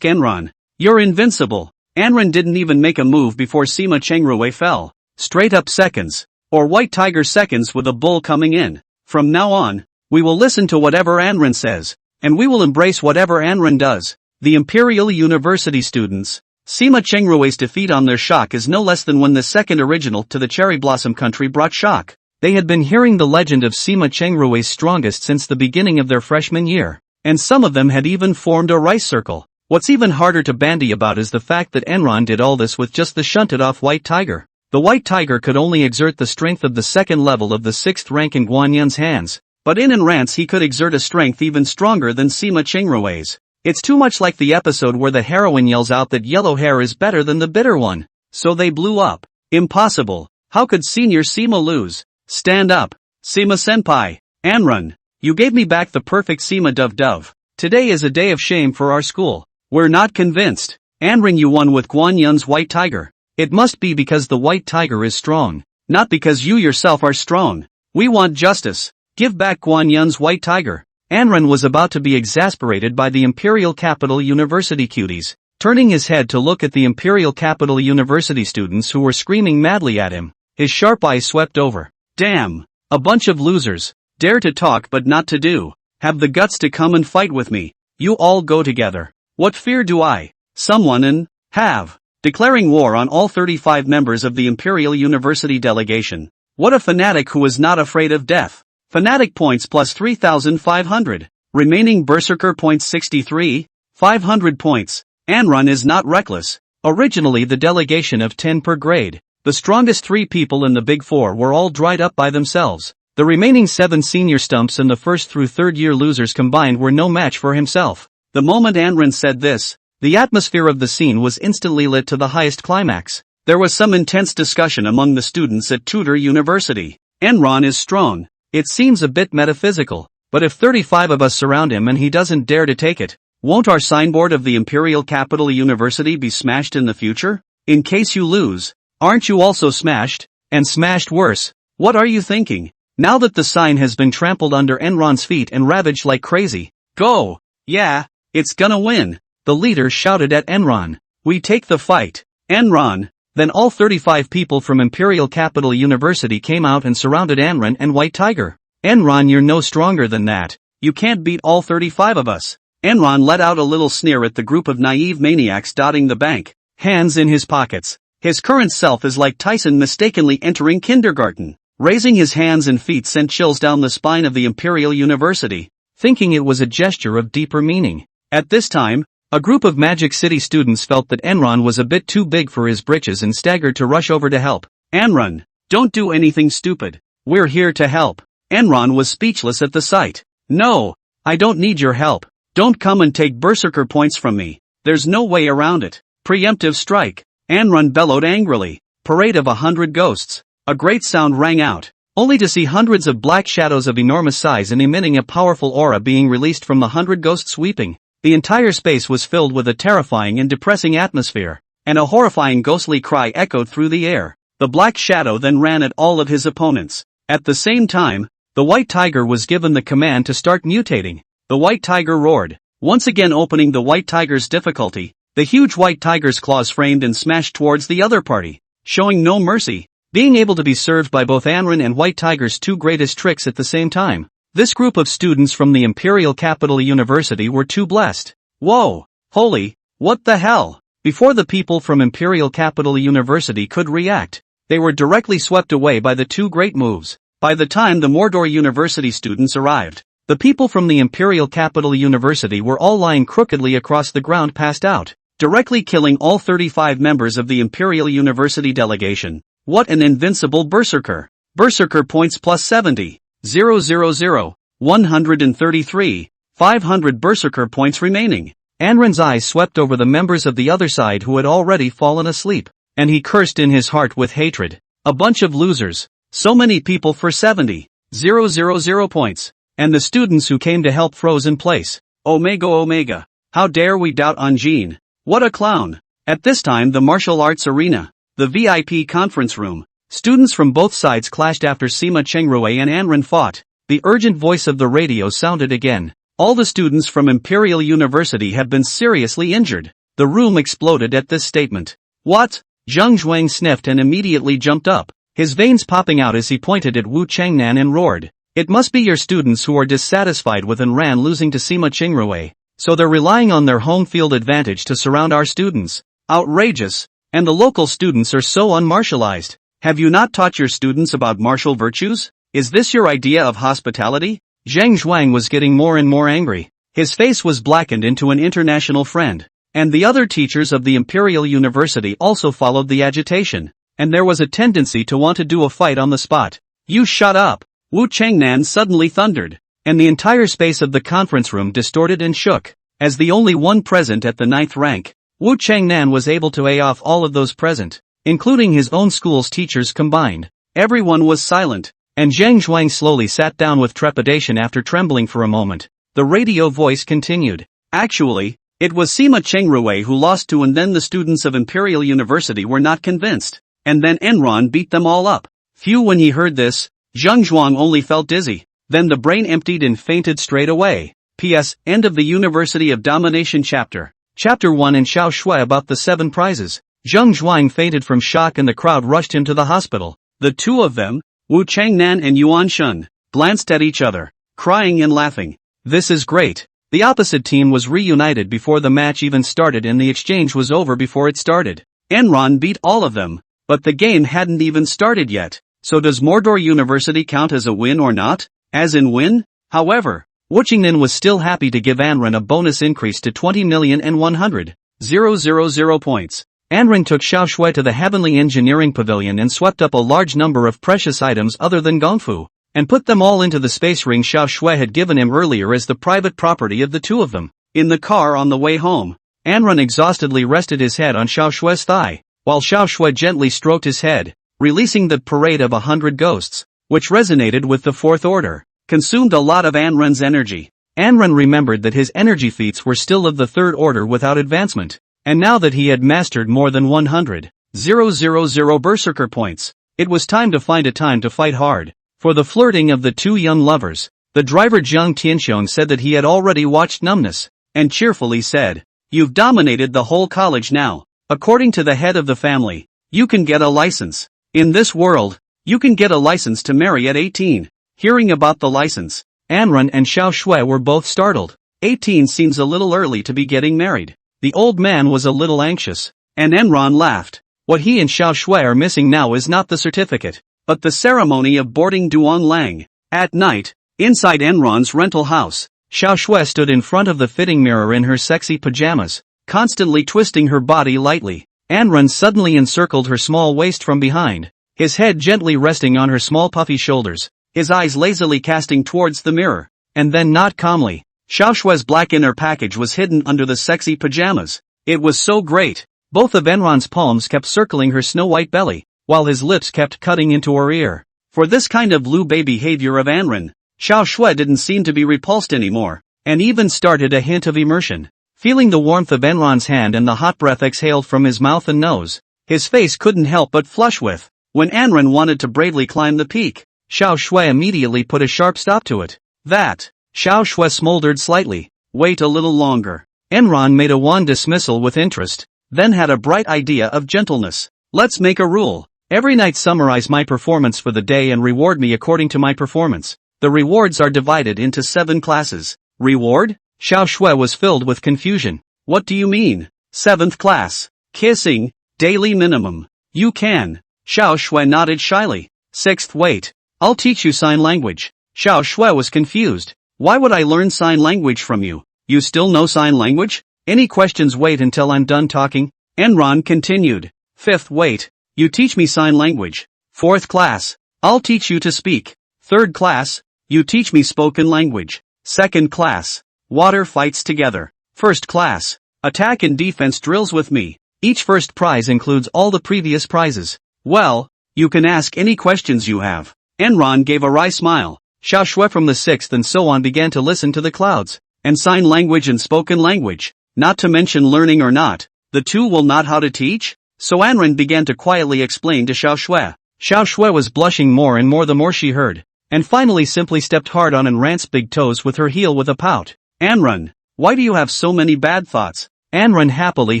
Enron. You're invincible. Anran didn't even make a move before Sima Chengrue fell. Straight up seconds. Or White Tiger seconds with a bull coming in. From now on, we will listen to whatever Anran says, and we will embrace whatever Anran does. The Imperial University students. Sima Chengrue's defeat on their shock is no less than when the second original to the Cherry Blossom Country brought shock. They had been hearing the legend of Sima Chengrue's strongest since the beginning of their freshman year, and some of them had even formed a rice circle. What's even harder to bandy about is the fact that Enron did all this with just the shunted-off White Tiger. The White Tiger could only exert the strength of the 2nd level of the 6th rank in Guanyan's hands, but in Enran's he could exert a strength even stronger than Sima Chengrue's. It's too much like the episode where the heroine yells out that yellow hair is better than the bitter one. So they blew up. Impossible. How could Senior Sima lose? Stand up. Sima-senpai. Anran, you gave me back the perfect Sima Dove. Today is a day of shame for our school. We're not convinced. Anran, you won with Guanyan's White Tiger. It must be because the White Tiger is strong, not because you yourself are strong. We want justice. Give back Guanyan's White Tiger. Anran was about to be exasperated by the Imperial Capital University cuties, turning his head to look at the Imperial Capital University students who were screaming madly at him. His sharp eyes swept over. Damn! A bunch of losers. Dare to talk but not to do. Have the guts to come and fight with me. You all go together. What fear do I, someone have? Declaring war on all 35 members of the Imperial University delegation. What a fanatic who is not afraid of death. Fanatic points plus 3,500. Remaining Berserker points 63, 500 points. Anran is not reckless. Originally the delegation of 10 per grade. The strongest 3 people in the Big 4 were all dried up by themselves. The remaining 7 senior stumps and the 1st through 3rd year losers combined were no match for himself. The moment Anran said this, the atmosphere of the scene was instantly lit to the highest climax. There was some intense discussion among the students at Tudor University. Enron is strong. It seems a bit metaphysical, but if 35 of us surround him and he doesn't dare to take it, won't our signboard of the Imperial Capital University be smashed in the future? In case you lose, aren't you also smashed? And smashed worse. What are you thinking? Now that the sign has been trampled under Enron's feet and ravaged like crazy. Go! Yeah, it's gonna win. The leader shouted at Enron. We take the fight. Enron. Then all 35 people from Imperial Capital University came out and surrounded Enron and White Tiger. Enron, you're no stronger than that. You can't beat all 35 of us. Enron let out a little sneer at the group of naive maniacs dotting the bank, hands in his pockets. His current self is like Tyson mistakenly entering kindergarten. Raising his hands and feet sent chills down the spine of the Imperial University, thinking it was a gesture of deeper meaning. At this time, a group of Magic City students felt that Enron was a bit too big for his britches and staggered to rush over to help. Enron, Don't do anything stupid. We're here to help. Enron was speechless at the sight. No, I don't need your help. Don't come and take berserker points from me. There's no way around it. Preemptive strike. Enron bellowed angrily. Parade of 100 ghosts. A great sound rang out, only to see hundreds of black shadows of enormous size and emitting a powerful aura being released from the 100 ghosts sweeping. The entire space was filled with a terrifying and depressing atmosphere, and a horrifying ghostly cry echoed through the air. The black shadow then ran at all of his opponents. At the same time, the white tiger was given the command to start mutating. The white tiger roared, once again opening the white tiger's difficulty. The huge white tiger's claws framed and smashed towards the other party, showing no mercy, being able to be served by both Anran and White Tiger's two greatest tricks at the same time. This group of students from the Imperial Capital University were too blessed. Whoa! Holy, what the hell? Before the people from Imperial Capital University could react, they were directly swept away by the two great moves. By the time the Mordor University students arrived, the people from the Imperial Capital University were all lying crookedly across the ground passed out, directly killing all 35 members of the Imperial University delegation. What an invincible berserker! Berserker points plus 70, 000, 133, 500 berserker points remaining. Anran's eyes swept over the members of the other side who had already fallen asleep, and he cursed in his heart with hatred. A bunch of losers. So many people for 70, 000 points. And the students who came to help froze in place. Omega. How dare we doubt Anjin? What a clown! At this time the martial arts arena, the VIP conference room, students from both sides clashed after Sima Chengrue and Anran fought. The urgent voice of the radio sounded again. All the students from Imperial University have been seriously injured. The room exploded at this statement. What? Zheng Zhuang sniffed and immediately jumped up, his veins popping out as he pointed at Wu Changnan and roared. It must be your students who are dissatisfied with Anran losing to Sima Chengrue, so they're relying on their home field advantage to surround our students. Outrageous! And the local students are so unmartialized. Have you not taught your students about martial virtues? Is this your idea of hospitality? Zheng Zhuang was getting more and more angry. His face was blackened into an international friend. And the other teachers of the Imperial University also followed the agitation. And there was a tendency to want to do a fight on the spot. You shut up! Wu Changnan suddenly thundered. And the entire space of the conference room distorted and shook. As the only one present at the 9th rank, Wu Changnan was able to A off all of those present, including his own school's teachers combined. Everyone was silent, and Zheng Zhuang slowly sat down with trepidation after trembling for a moment. The radio voice continued. Actually, it was Sima Chengrue who lost to, and then the students of Imperial University were not convinced. And then Enron beat them all up. Phew, when he heard this, Zheng Zhuang only felt dizzy. Then the brain emptied and fainted straight away. P.S. End of the University of Domination chapter. Chapter 1 in Xiao Shui about the 7 prizes. Zheng Zhuang fainted from shock and the crowd rushed him to the hospital. The two of them, Wu Changnan and Yuan Shun, glanced at each other, crying and laughing. This is great. The opposite team was reunited before the match even started and the exchange was over before it started. Enron beat all of them, but the game hadn't even started yet. So does Mordor University count as a win or not? As in win? However, Wu Changnan was still happy to give Anran a bonus increase to 20,100,000 points. Anran took Xiao Shui to the Heavenly Engineering Pavilion and swept up a large number of precious items other than Gongfu, and put them all into the space ring Xiao Shui had given him earlier as the private property of the two of them. In the car on the way home, Anran exhaustedly rested his head on Xiao Shui's thigh, while Xiao Shui gently stroked his head, releasing the parade of 100 ghosts, which resonated with the fourth order, consumed a lot of Anran's energy. Anran remembered that his energy feats were still of the third order without advancement, and now that he had mastered more than 100,000 berserker points, it was time to find a time to fight hard. For the flirting of the two young lovers, the driver Jiang Tianxiong said that he had already watched Numbness, and cheerfully said, "You've dominated the whole college now. According to the head of the family, you can get a license. In this world, you can get a license to marry at 18. Hearing about the license, Anran and Xiao Shui were both startled. 18 seems a little early to be getting married. The old man was a little anxious, and Enron laughed. What he and Xiao Shui are missing now is not the certificate, but the ceremony of boarding Duan Lang. At night, inside Enron's rental house, Xiao Shui stood in front of the fitting mirror in her sexy pajamas, constantly twisting her body lightly. Anran suddenly encircled her small waist from behind, his head gently resting on her small puffy shoulders, his eyes lazily casting towards the mirror. And then not calmly, Xiao Shue's black inner package was hidden under the sexy pajamas. It was so great. Both of Enron's palms kept circling her snow-white belly, while his lips kept cutting into her ear. For this kind of Lu Bei behavior of Anren, Xiao Shui didn't seem to be repulsed anymore, and even started a hint of immersion. Feeling the warmth of Enron's hand and the hot breath exhaled from his mouth and nose, his face couldn't help but flush with. When Anren wanted to bravely climb the peak, Xiao Shui immediately put a sharp stop to it. That, Xiao Shui smoldered slightly. Wait a little longer. Enron made a wan dismissal with interest, then had a bright idea of gentleness. Let's make a rule. Every night summarize my performance for the day and reward me according to my performance. The rewards are divided into 7 classes. Reward? Xiao Shui was filled with confusion. What do you mean? 7th class. Kissing, daily minimum. You can. Xiao Shui nodded shyly. 6th wait. I'll teach you sign language. Xiao Shui was confused. Why would I learn sign language from you? You still know sign language? Any questions? Wait until I'm done talking. Enron continued. 5th wait. You teach me sign language. 4th class. I'll teach you to speak. 3rd class. You teach me spoken language. 2nd class. Water fights together. 1st class. Attack and defense drills with me. Each first prize includes all the previous prizes. Well, you can ask any questions you have. Enron gave a wry smile. Xiao Shui from the 6th and so on began to listen to the clouds, and sign language and spoken language, not to mention learning or not, the two will not how to teach? So Anren began to quietly explain to Xiao Shui. Xiao Shui was blushing more and more the more she heard, and finally simply stepped hard on Anren's big toes with her heel with a pout. Anren, why do you have so many bad thoughts? Anren happily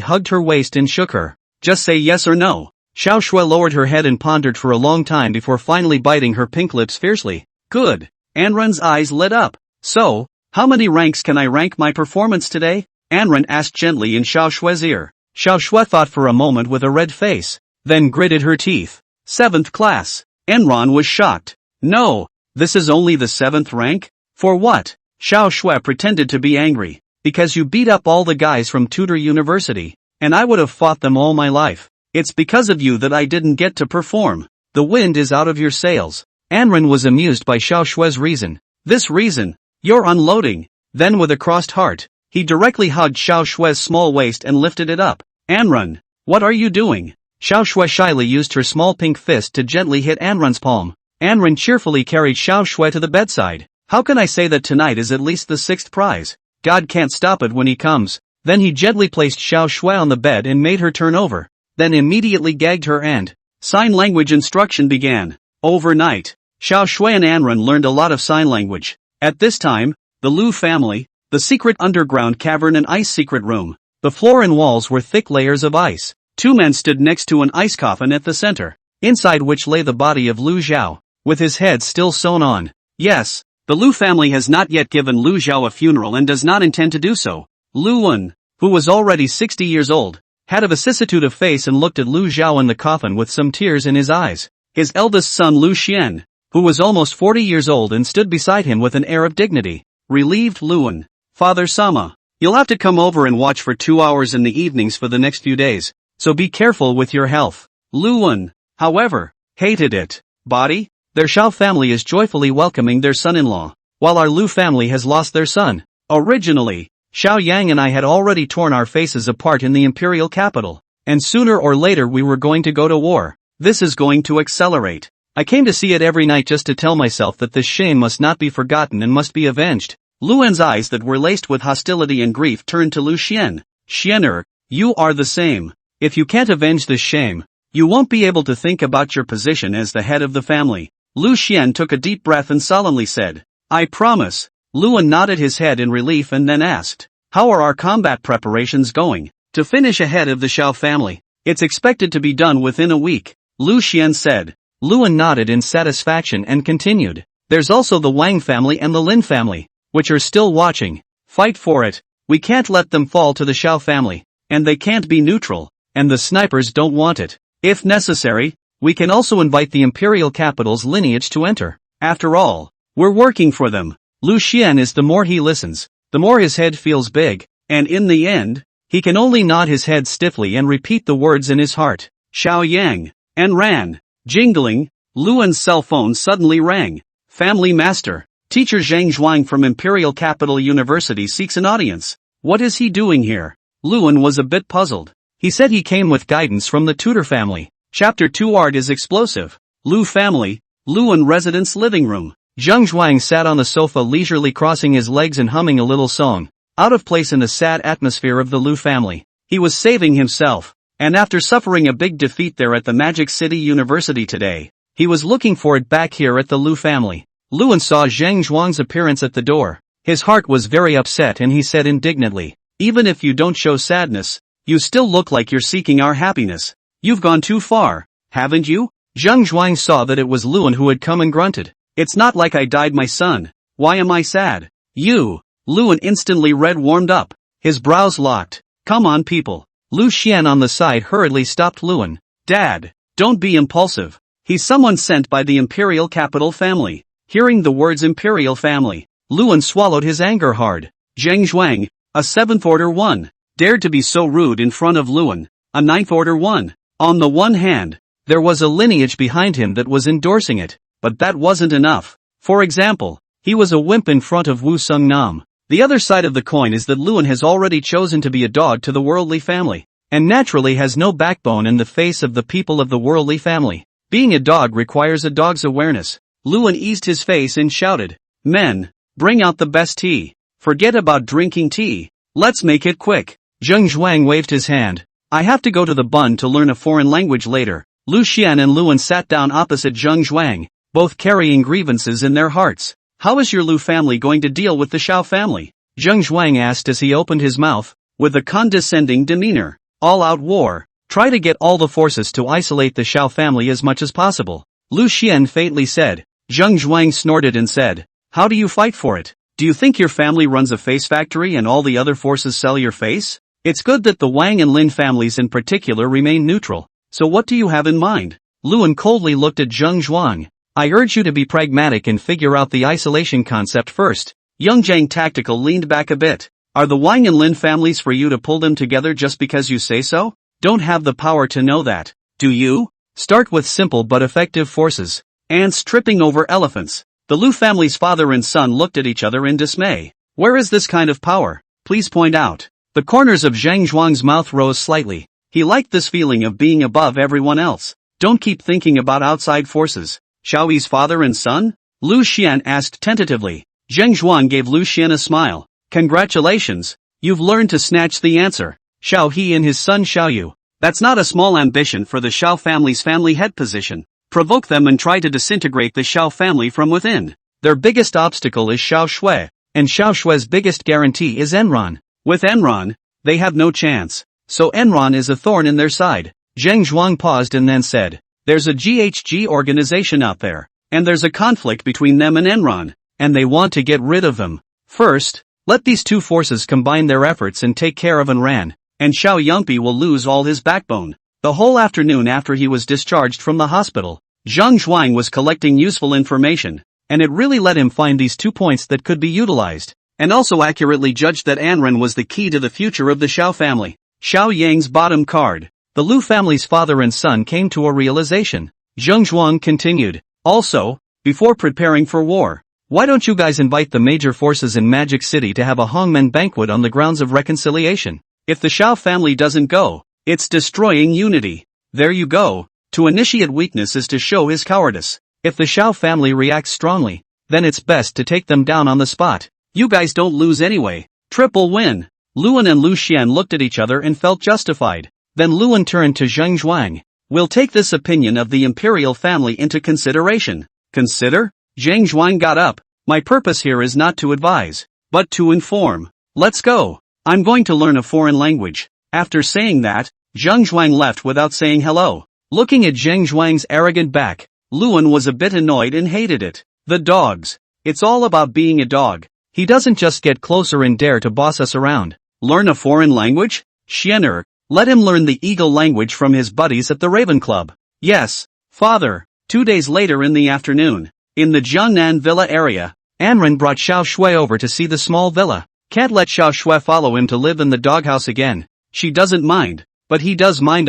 hugged her waist and shook her. Just say yes or no. Xiao Shui lowered her head and pondered for a long time before finally biting her pink lips fiercely. Good. Anren's eyes lit up. So, how many ranks can I rank my performance today? Anren asked gently in Xiao Shui's ear. Xiao Shui thought for a moment with a red face, then gritted her teeth. 7th class. Enron was shocked. No, this is only the 7th rank? For what? Xiao Shui pretended to be angry. Because you beat up all the guys from Tudor University, and I would have fought them all my life. It's because of you that I didn't get to perform. The wind is out of your sails. Anren was amused by Xiao Shui's reason. This reason? You're unloading. Then with a crossed heart, he directly hugged Xiao Shui's small waist and lifted it up. Anren, what are you doing? Xiao Shui shyly used her small pink fist to gently hit Anren's palm. Anren cheerfully carried Xiao Shui to the bedside. How can I say that tonight is at least the 6th prize? God can't stop it when he comes. Then he gently placed Xiao Shui on the bed and made her turn over. Then immediately gagged her and sign language instruction began. Overnight, Xiao Shui and Anren learned a lot of sign language. At this time, the Lu family, the secret underground cavern and ice secret room. The floor and walls were thick layers of ice. 2 men stood next to an ice coffin at the center, inside which lay the body of Lu Zhao, with his head still sewn on. Yes, the Lu family has not yet given Lu Zhao a funeral and does not intend to do so. Lu Wen, who was already 60 years old, had a vicissitude of face and looked at Lu Zhao in the coffin with some tears in his eyes. His eldest son Lu Xian, who was almost 40 years old and stood beside him with an air of dignity, relieved Lu Wen. Father Sama, you'll have to come over and watch for 2 hours in the evenings for the next few days, so be careful with your health. Lu Wen, however, hated it. Body? Their Xiao family is joyfully welcoming their son-in-law, while our Lu family has lost their son. Originally, Xiao Yang and I had already torn our faces apart in the imperial capital, and sooner or later we were going to go to war. This is going to accelerate. I came to see it every night just to tell myself that this shame must not be forgotten and must be avenged. Lu Wen's eyes that were laced with hostility and grief turned to Lu Xian. Xianer, you are the same. If you can't avenge this shame, you won't be able to think about your position as the head of the family. Lu Xian took a deep breath and solemnly said, I promise. Lu Wen nodded his head in relief and then asked, how are our combat preparations going? To finish ahead of the Xiao family, it's expected to be done within a week. Lu Xian said. Lu Wen nodded in satisfaction and continued. There's also the Wang family and the Lin family, which are still watching. Fight for it. We can't let them fall to the Xiao family, and they can't be neutral, and the snipers don't want it. If necessary, we can also invite the imperial capital's lineage to enter. After all, we're working for them. Lu Xian is the more he listens, the more his head feels big, and in the end, he can only nod his head stiffly and repeat the words in his heart. Xiao Yang, and Ran, Jingling, Luan's cell phone suddenly rang. Family Master. Teacher Zhang Zhuang from Imperial Capital University seeks an audience. What is he doing here? Luan was a bit puzzled. He said he came with guidance from the tutor family. Chapter 2 Art is explosive. Lu family, Luan residence living room. Zhang Zhuang sat on the sofa leisurely crossing his legs and humming a little song, out of place in the sad atmosphere of the Lu family. He was saving himself, and after suffering a big defeat there at the Magic City University today, he was looking for it back here at the Lu family. Luan saw Zhang Zhuang's appearance at the door. His heart was very upset and he said indignantly, "Even if you don't show sadness, you still look like you're seeking our happiness. You've gone too far, haven't you?" Zhang Zhuang saw that it was Luan who had come and grunted, "It's not like I died my son. Why am I sad?" "You." Luan instantly warmed up. His brows locked. "Come on people." Lu Xian on the side hurriedly stopped Luan. "Dad, don't be impulsive. He's someone sent by the Imperial Capital family." Hearing the words Imperial family, Luan swallowed his anger hard. Zhang Zhuang, a 7th order one, dared to be so rude in front of Luan, a 9th order one. On the one hand, there was a lineage behind him that was endorsing it, but that wasn't enough. For example, he was a wimp in front of Wu Sung Nam. The other side of the coin is that Luan has already chosen to be a dog to the worldly family, and naturally has no backbone in the face of the people of the worldly family. Being a dog requires a dog's awareness. Luan eased his face and shouted, "Men, bring out the best tea. Forget about drinking tea. Let's make it quick." Zhang Zhuang waved his hand. "I have to go to the bun to learn a foreign language later." Lu Xian and Luan sat down opposite Zhang Zhuang, both carrying grievances in their hearts. "How is your Lu family going to deal with the Xiao family?" Zhang Zhuang asked as he opened his mouth, with a condescending demeanor. "All-out war. Try to get all the forces to isolate the Xiao family as much as possible," Lu Xian faintly said. Zhang Zhuang snorted and said, "How do you fight for it? Do you think your family runs a face factory and all the other forces sell your face? It's good that the Wang and Lin families in particular remain neutral. So what do you have in mind?" Luan coldly looked at Zhang Zhuang. "I urge you to be pragmatic and figure out the isolation concept first." Young Zhang Tactical leaned back a bit. "Are the Wang and Lin families for you to pull them together just because you say so? Don't have the power to know that, do you? Start with simple but effective forces. Ants tripping over elephants." The Lu family's father and son looked at each other in dismay. "Where is this kind of power? Please point out." The corners of Zhang Zhuang's mouth rose slightly. He liked this feeling of being above everyone else. "Don't keep thinking about outside forces." "Xiao Yi's father and son?" Lu Xian asked tentatively. Zhang Zhuang gave Lu Xian a smile. "Congratulations, you've learned to snatch the answer. Xiao He and his son Xiao Yu. That's not a small ambition for the Xiao family's family head position. Provoke them and try to disintegrate the Xiao family from within. Their biggest obstacle is Xiao Shui, and Xiao Shui's biggest guarantee is Enron. With Enron, they have no chance. So Enron is a thorn in their side." Zhang Zhuang paused and then said, "There's a GHG organization out there, and there's a conflict between them and Enron, and they want to get rid of them. First, let these two forces combine their efforts and take care of Enron, and Xiao Yangpi will lose all his backbone." The whole afternoon after he was discharged from the hospital, Zhang Zhuang was collecting useful information, and it really let him find these 2 points that could be utilized, and also accurately judged that Enron was the key to the future of the Xiao family. Xiao Yang's bottom card. The Lu family's father and son came to a realization. Zhang Zhuang continued, "Also, before preparing for war, why don't you guys invite the major forces in Magic City to have a Hongmen banquet on the grounds of reconciliation? If the Xiao family doesn't go, it's destroying unity. There you go. To initiate weakness is to show his cowardice. If the Xiao family reacts strongly, then it's best to take them down on the spot. You guys don't lose anyway. Triple win." Luan and Lu Xian looked at each other and felt justified. Then Luan turned to Zhang Zhuang. "We'll take this opinion of the imperial family into consideration." "Consider?" Zhang Zhuang got up. "My purpose here is not to advise, but to inform. Let's go. I'm going to learn a foreign language." After saying that, Zhang Zhuang left without saying hello. Looking at Zhang Zhuang's arrogant back, Luan was a bit annoyed and hated it. The dogs. It's all about being a dog. He doesn't just get closer and dare to boss us around. Learn a foreign language? Xianer, let him learn the eagle language from his buddies at the Raven Club. Yes, father. 2 days later in the afternoon, in the Jiangnan Villa area, Anren brought Xiao Shui over to see the small villa. Can't let Xiao Shui follow him to live in the doghouse again. She doesn't mind, but he does mind.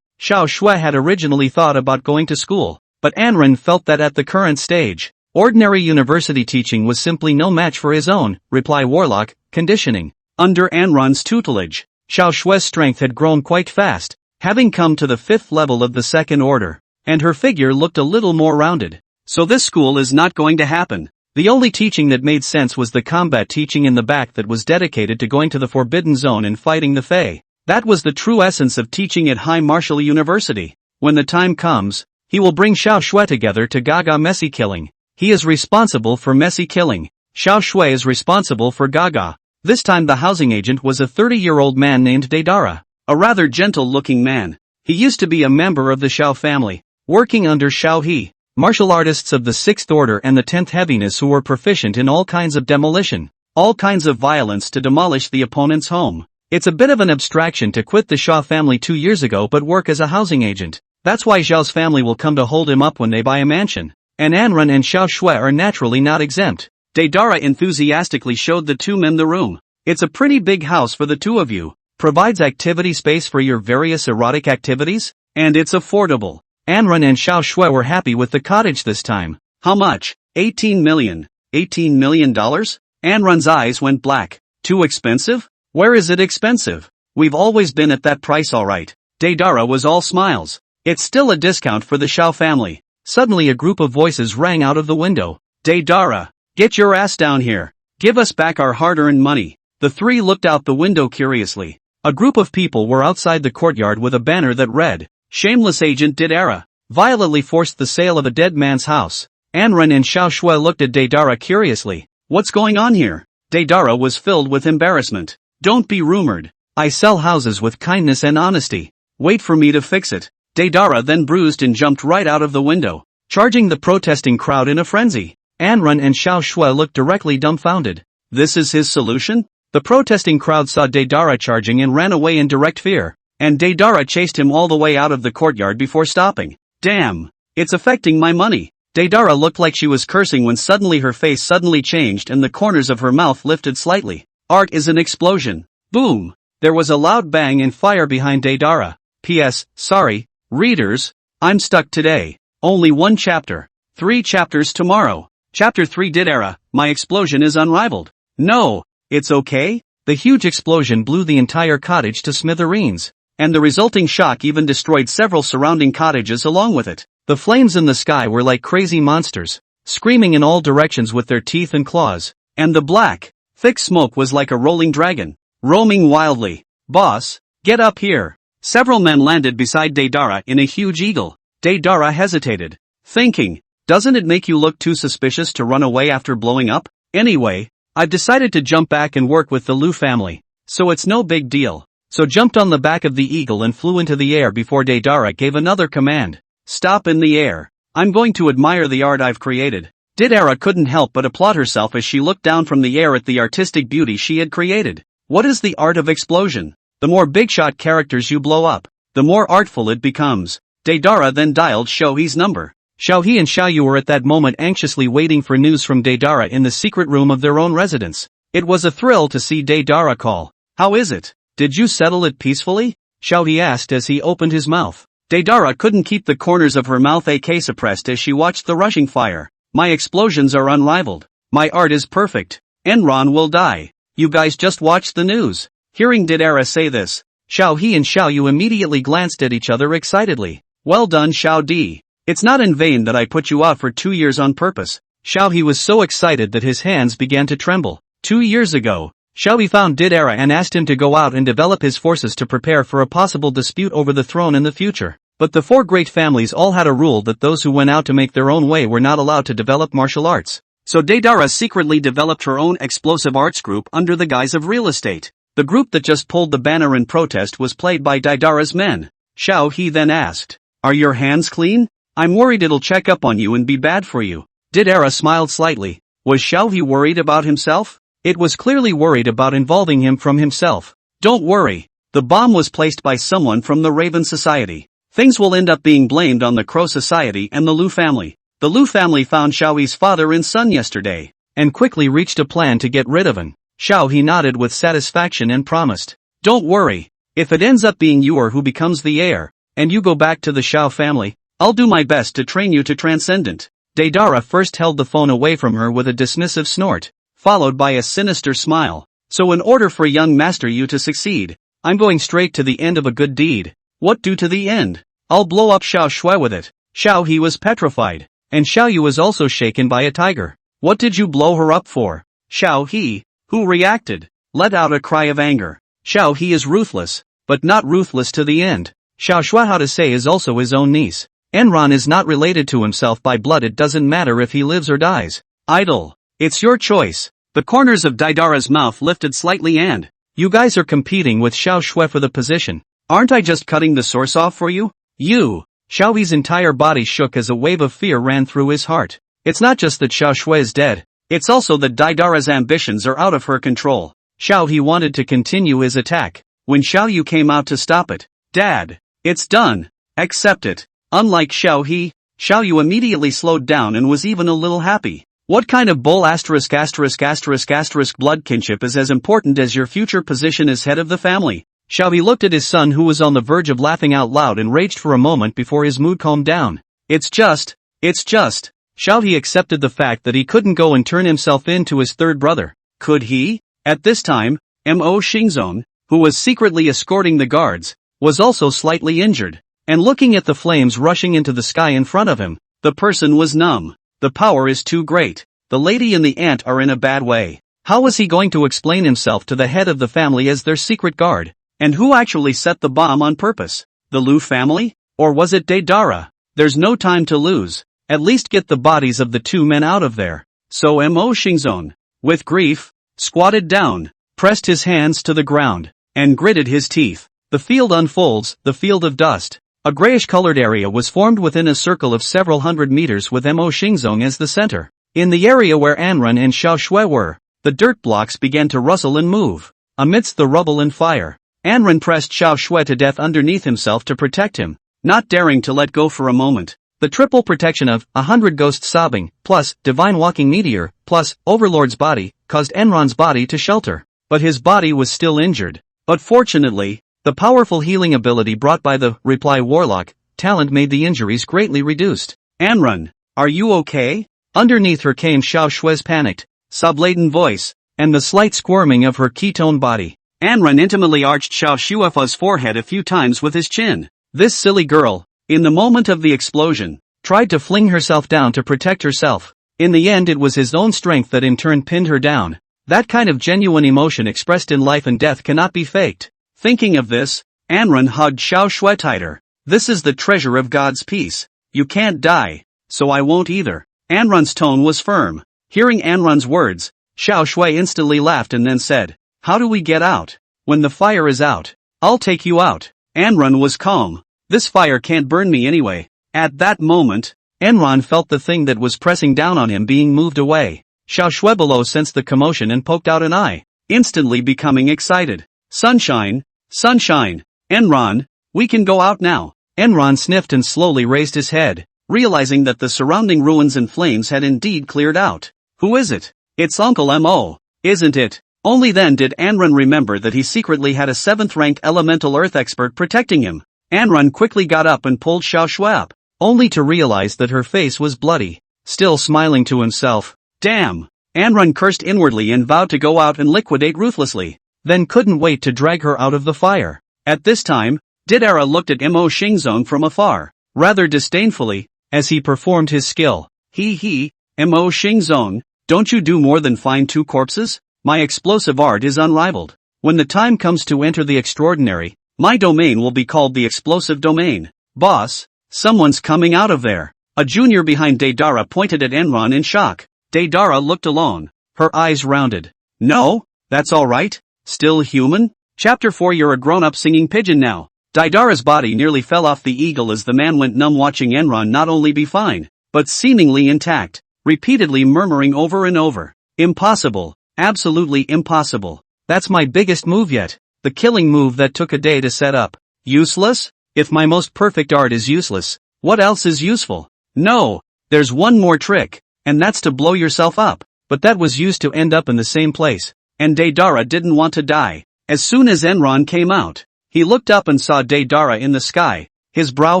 Xiao Shui had originally thought about going to school, but Anren felt that at the current stage, ordinary university teaching was simply no match for his own, warlock, conditioning. Under Anren's tutelage, Xiao Shue's strength had grown quite fast, having come to the 5th level of the second order, and her figure looked a little more rounded. So this school is not going to happen. The only teaching that made sense was the combat teaching in the back that was dedicated to going to the Forbidden Zone and fighting the Fae. That was the true essence of teaching at High Martial University. When the time comes, he will bring Xiao Shui together to Gaga messy killing. He is responsible for messy killing. Xiao Shui is responsible for Gaga. This time the housing agent was a 30-year-old man named Deidara. A rather gentle-looking man. He used to be a member of the Xiao family, working under Xiao He, martial artists of the 6th order and the 10th heaviness who were proficient in all kinds of demolition, all kinds of violence to demolish the opponent's home. It's a bit of an abstraction to quit the Xiao family 2 years ago but work as a housing agent. That's why Xiao's family will come to hold him up when they buy a mansion. And Anren and Xiao Shui are naturally not exempt. Deidara enthusiastically showed the two men the room. It's a pretty big house for the two of you. Provides activity space for your various erotic activities, and it's affordable. Anren and Xiao Shui were happy with the cottage this time. How much? 18 million. $18 million? Anren's eyes went black. Too expensive? Where is it expensive? We've always been at that price alright. Deidara was all smiles. It's still a discount for the Xiao family. Suddenly a group of voices rang out of the window. Deidara, get your ass down here. Give us back our hard-earned money. The three looked out the window curiously. A group of people were outside the courtyard with a banner that read, Shameless Agent Deidara, violently forced the sale of a dead man's house. Anren and Xiao Shui looked at Deidara curiously. What's going on here? Deidara was filled with embarrassment. Don't be rumored. I sell houses with kindness and honesty. Wait for me to fix it. Deidara then bruised and jumped right out of the window, charging the protesting crowd in a frenzy. Anren and Xiao Shui looked directly dumbfounded. This is his solution? The protesting crowd saw Deidara charging and ran away in direct fear, and Deidara chased him all the way out of the courtyard before stopping. Damn! It's affecting my money. Deidara looked like she was cursing when suddenly her face suddenly changed and the corners of her mouth lifted slightly. Art is an explosion. Boom! There was a loud bang and fire behind Deidara. P.S. Sorry, readers, I'm stuck today. Only one chapter. 3 chapters tomorrow. Chapter 3 Deidara, my explosion is unrivaled. No, it's okay? The huge explosion blew the entire cottage to smithereens, and the resulting shock even destroyed several surrounding cottages along with it. The flames in the sky were like crazy monsters, screaming in all directions with their teeth and claws, and the black, thick smoke was like a rolling dragon, roaming wildly. Boss, get up here. Several men landed beside Deidara in a huge eagle. Deidara hesitated, thinking, doesn't it make you look too suspicious to run away after blowing up? Anyway, I've decided to jump back and work with the Liu family, so it's no big deal. So jumped on the back of the eagle and flew into the air before Deidara gave another command. Stop in the air. I'm going to admire the art I've created. Deidara couldn't help but applaud herself as she looked down from the air at the artistic beauty she had created. What is the art of explosion? The more big-shot characters you blow up, the more artful it becomes. Deidara then dialed Xiaohe's number. Xiaohe and Xiaoyu were at that moment anxiously waiting for news from Deidara in the secret room of their own residence. It was a thrill to see Deidara call. How is it? Did you settle it peacefully? Xiaohe asked as he opened his mouth. Deidara couldn't keep the corners of her mouth suppressed as she watched the rushing fire. My explosions are unrivaled. My art is perfect. Enron will die. You guys just watched the news. Hearing Deidara say this, Xiaohe and Xiaoyu immediately glanced at each other excitedly. Well done, Xiao Di. It's not in vain that I put you out for 2 years on purpose. Xiaohe was so excited that his hands began to tremble. 2 years ago, Xiaohe found Deidara and asked him to go out and develop his forces to prepare for a possible dispute over the throne in the future. But the 4 great families all had a rule that those who went out to make their own way were not allowed to develop martial arts. So Deidara secretly developed her own explosive arts group under the guise of real estate. The group that just pulled the banner in protest was played by Deidara's men. Xiaohe then asked, Are your hands clean? I'm worried it'll check up on you and be bad for you. Deidara smiled slightly. Was Xiaohe worried about himself? It was clearly worried about involving him from himself. Don't worry. The bomb was placed by someone from the Raven Society. Things will end up being blamed on the Crow Society and the Liu family. The Liu family found Xiaohe's father and son yesterday, and quickly reached a plan to get rid of him. Xiaohe nodded with satisfaction and promised. Don't worry. If it ends up being you or who becomes the heir, and you go back to the Xiao family, I'll do my best to train you to transcendent. Daedara first held the phone away from her with a dismissive snort, followed by a sinister smile. So in order for young master you to succeed, I'm going straight to the end of a good deed. What do to the end? I'll blow up Xiao Shui with it. Xiao He was petrified, and Xiao Yu was also shaken by a tiger. What did you blow her up for? Xiao He, who reacted, let out a cry of anger. Xiao He is ruthless, but not ruthless to the end. Xiao Shui, how to say, is also his own niece. Enron is not related to himself by blood. It doesn't matter if he lives or dies. Idle. It's your choice. The corners of Daidara's mouth lifted slightly. And you guys are competing with Xiao Shui for the position. Aren't I just cutting the source off for you? You. Xiao Yi's entire body shook as a wave of fear ran through his heart. It's not just that Xiao Shui is dead. It's also that Daidara's ambitions are out of her control. Xiao He wanted to continue his attack when Xiao Yu came out to stop it. Dad, it's done. Accept it. Unlike Xiao He, Xiao Yu immediately slowed down and was even a little happy. What kind of bull **** blood kinship is as important as your future position as head of the family? Xiao He looked at his son, who was on the verge of laughing out loud, and raged for a moment before his mood calmed down. It's just. Xiao He accepted the fact that he couldn't go and turn himself in to his third brother. Could he? At this time, Mo Xingzong, who was secretly escorting the guards, was also slightly injured, and looking at the flames rushing into the sky in front of him, the person was numb. The power is too great. The lady and the ant are in a bad way. How was he going to explain himself to the head of the family as their secret guard? And who actually set the bomb on purpose? The Lu family? Or was it Daedara? There's no time to lose. At least get the bodies of the two men out of there. So Mo Xingzong, with grief, squatted down, pressed his hands to the ground, and gritted his teeth. The field unfolds, the field of dust. A grayish-colored area was formed within a circle of several hundred meters with Mo Xingzong as the center. In the area where Anren and Xiao Shui were, the dirt blocks began to rustle and move. Amidst the rubble and fire, Anren pressed Xiao Shui to death underneath himself to protect him, not daring to let go for a moment. The triple protection of 100 ghosts sobbing, plus divine walking meteor, plus Overlord's body, caused Enron's body to shelter. But his body was still injured. But fortunately, the powerful healing ability brought by the Reply Warlock talent made the injuries greatly reduced. Anren, are you okay? Underneath her came Xiao Shui's panicked, sob-laden voice, and the slight squirming of her ketone body. Anren intimately arched Xiao Shui's forehead a few times with his chin. This silly girl, in the moment of the explosion, tried to fling herself down to protect herself. In the end, it was his own strength that in turn pinned her down. That kind of genuine emotion expressed in life and death cannot be faked. Thinking of this, Anren hugged Xiao Shui tighter. This is the treasure of God's peace. You can't die, so I won't either. Anren's tone was firm. Hearing Anren's words, Xiao Shui instantly laughed and then said, "How do we get out? When the fire is out, I'll take you out." Anren was calm. This fire can't burn me anyway. At that moment, Enron felt the thing that was pressing down on him being moved away. Xiao Shui below sensed the commotion and poked out an eye, instantly becoming excited. Sunshine, sunshine. Enron, we can go out now. Enron sniffed and slowly raised his head, realizing that the surrounding ruins and flames had indeed cleared out. Who is it? It's Uncle Mo, isn't it? Only then did Enron remember that he secretly had a 7th-ranked elemental earth expert protecting him. Anren quickly got up and pulled Xiao Shui up, only to realize that her face was bloody. Still smiling to himself. Damn! Anren cursed inwardly and vowed to go out and liquidate ruthlessly, then couldn't wait to drag her out of the fire. At this time, Daedara looked at Mo Xingzong from afar, rather disdainfully, as he performed his skill. Mo Xingzong, don't you do more than find 2 corpses? My explosive art is unrivaled. When the time comes to enter the extraordinary, my domain will be called the explosive domain. Boss, someone's coming out of there. A junior behind Daedara pointed at Enron in shock. Daedara looked alone, her eyes rounded. No, that's alright. Still human? Chapter 4. You're a grown-up singing pigeon now. Daedara's body nearly fell off the eagle as the man went numb watching Enron not only be fine, but seemingly intact, repeatedly murmuring over and over. Impossible, absolutely impossible. That's my biggest move yet. The killing move that took a day to set up. Useless? If my most perfect art is useless, what else is useful? No, there's one more trick, and that's to blow yourself up. But that was used to end up in the same place. And Daedara didn't want to die. As soon as Enron came out, he looked up and saw Daedara in the sky, his brow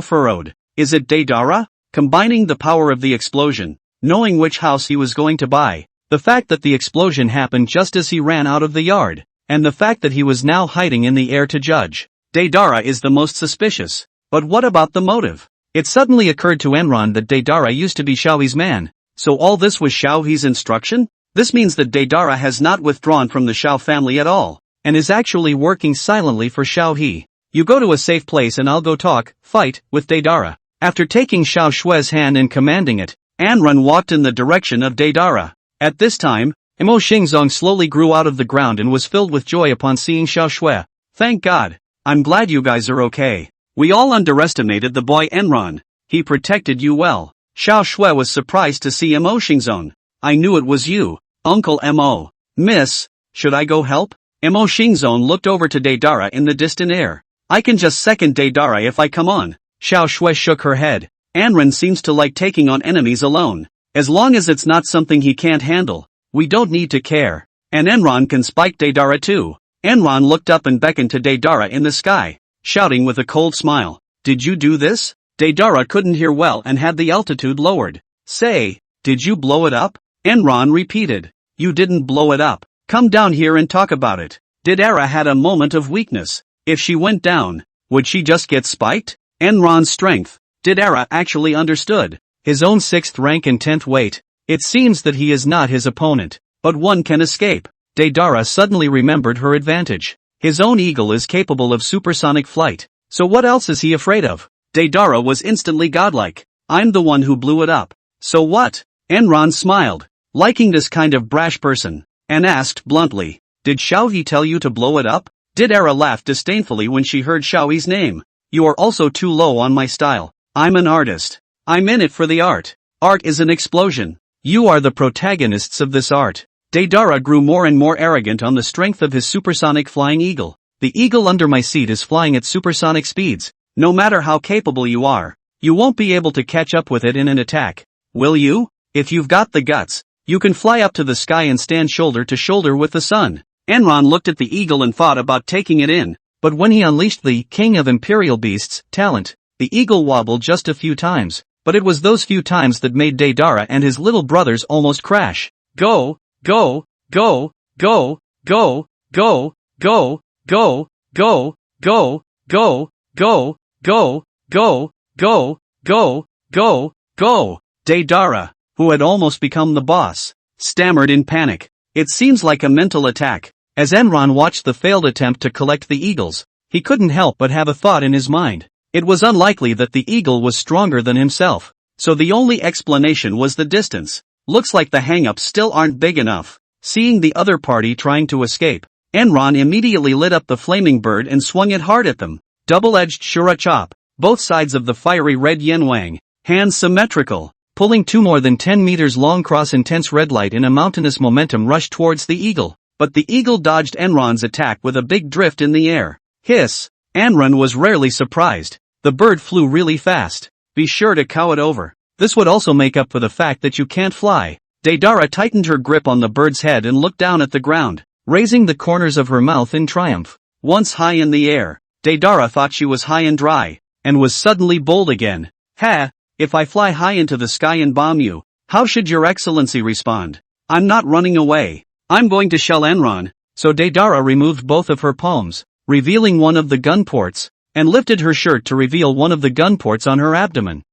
furrowed. Is it Daedara? Combining the power of the explosion, knowing which house he was going to buy, the fact that the explosion happened just as he ran out of the yard, and the fact that he was now hiding in the air to judge. Daedara is the most suspicious. But what about the motive? It suddenly occurred to Enron that Daedara used to be Xiaohe's man. So all this was Xiaohe's instruction? This means that Daedara has not withdrawn from the Xiao family at all, and is actually working silently for Xiaohe. You go to a safe place and I'll go fight, with Daedara. After taking Xiao Shue's hand and commanding it, Anrun walked in the direction of Daedara. At this time, Imo Xingzong slowly grew out of the ground and was filled with joy upon seeing Xiao Shue. Thank God. I'm glad you guys are okay. We all underestimated the boy Enron. He protected you well. Xiao Shue was surprised to see Imo Xingzong. I knew it was you, Uncle Mo. Miss, should I go help? Imo Xingzong looked over to Daedara in the distant air. I can just second Daedara if I come on. Xiao Shue shook her head. Anren seems to like taking on enemies alone. As long as it's not something he can't handle, we don't need to care. And Enron can spike Daedara too. Enron looked up and beckoned to Daedara in the sky, shouting with a cold smile. Did you do this? Daedara couldn't hear well and had the altitude lowered. Say, did you blow it up? Enron repeated. You didn't blow it up. Come down here and talk about it. Daedara had a moment of weakness. If she went down, would she just get spiked? Enron's strength. Daedara actually understood. His own 6th rank and 10th weight. It seems that he is not his opponent, but one can escape. Daedara suddenly remembered her advantage. His own eagle is capable of supersonic flight. So what else is he afraid of? Daedara was instantly godlike. I'm the one who blew it up. So what? Enron smiled, liking this kind of brash person, and asked bluntly, did Xiaohe tell you to blow it up? Daedara laughed disdainfully when she heard Xiaohe's name. You are also too low on my style. I'm an artist. I'm in it for the art. Art is an explosion. You are the protagonists of this art. Daedara grew more and more arrogant on the strength of his supersonic flying eagle. The eagle under my seat is flying at supersonic speeds. No matter how capable you are, you won't be able to catch up with it in an attack. Will you? If you've got the guts, you can fly up to the sky and stand shoulder to shoulder with the sun. Enron looked at the eagle and thought about taking it in, but when he unleashed the King of Imperial Beasts talent, the eagle wobbled just a few times, but it was those few times that made Daedara and his little brothers almost crash. Go, go, go, go, go, go, go, go, go, go, go, go, go, go, go, go, go, go. Daedara, who had almost become the boss, stammered in panic. It seems like a mental attack. As Enron watched the failed attempt to collect the eagles, he couldn't help but have a thought in his mind. It was unlikely that the eagle was stronger than himself, so the only explanation was the distance. Looks like the hang-ups still aren't big enough. Seeing the other party trying to escape, Enron immediately lit up the flaming bird and swung it hard at them. Double-edged Shura chop, both sides of the fiery red Yenwang, hands symmetrical, pulling 2 more than 10 meters long cross-intense red light in a mountainous momentum rushed towards the eagle. But the eagle dodged Enron's attack with a big drift in the air. Hiss! Enron was rarely surprised. The bird flew really fast. Be sure to cow it over. This would also make up for the fact that you can't fly. Daedara tightened her grip on the bird's head and looked down at the ground, raising the corners of her mouth in triumph. Once high in the air, Daedara thought she was high and dry, and was suddenly bold again. Ha! If I fly high into the sky and bomb you, how should your excellency respond? I'm not running away. I'm going to shell Enron. So Daedara removed both of her palms, revealing one of the gun ports, and lifted her shirt to reveal one of the gun ports on her abdomen.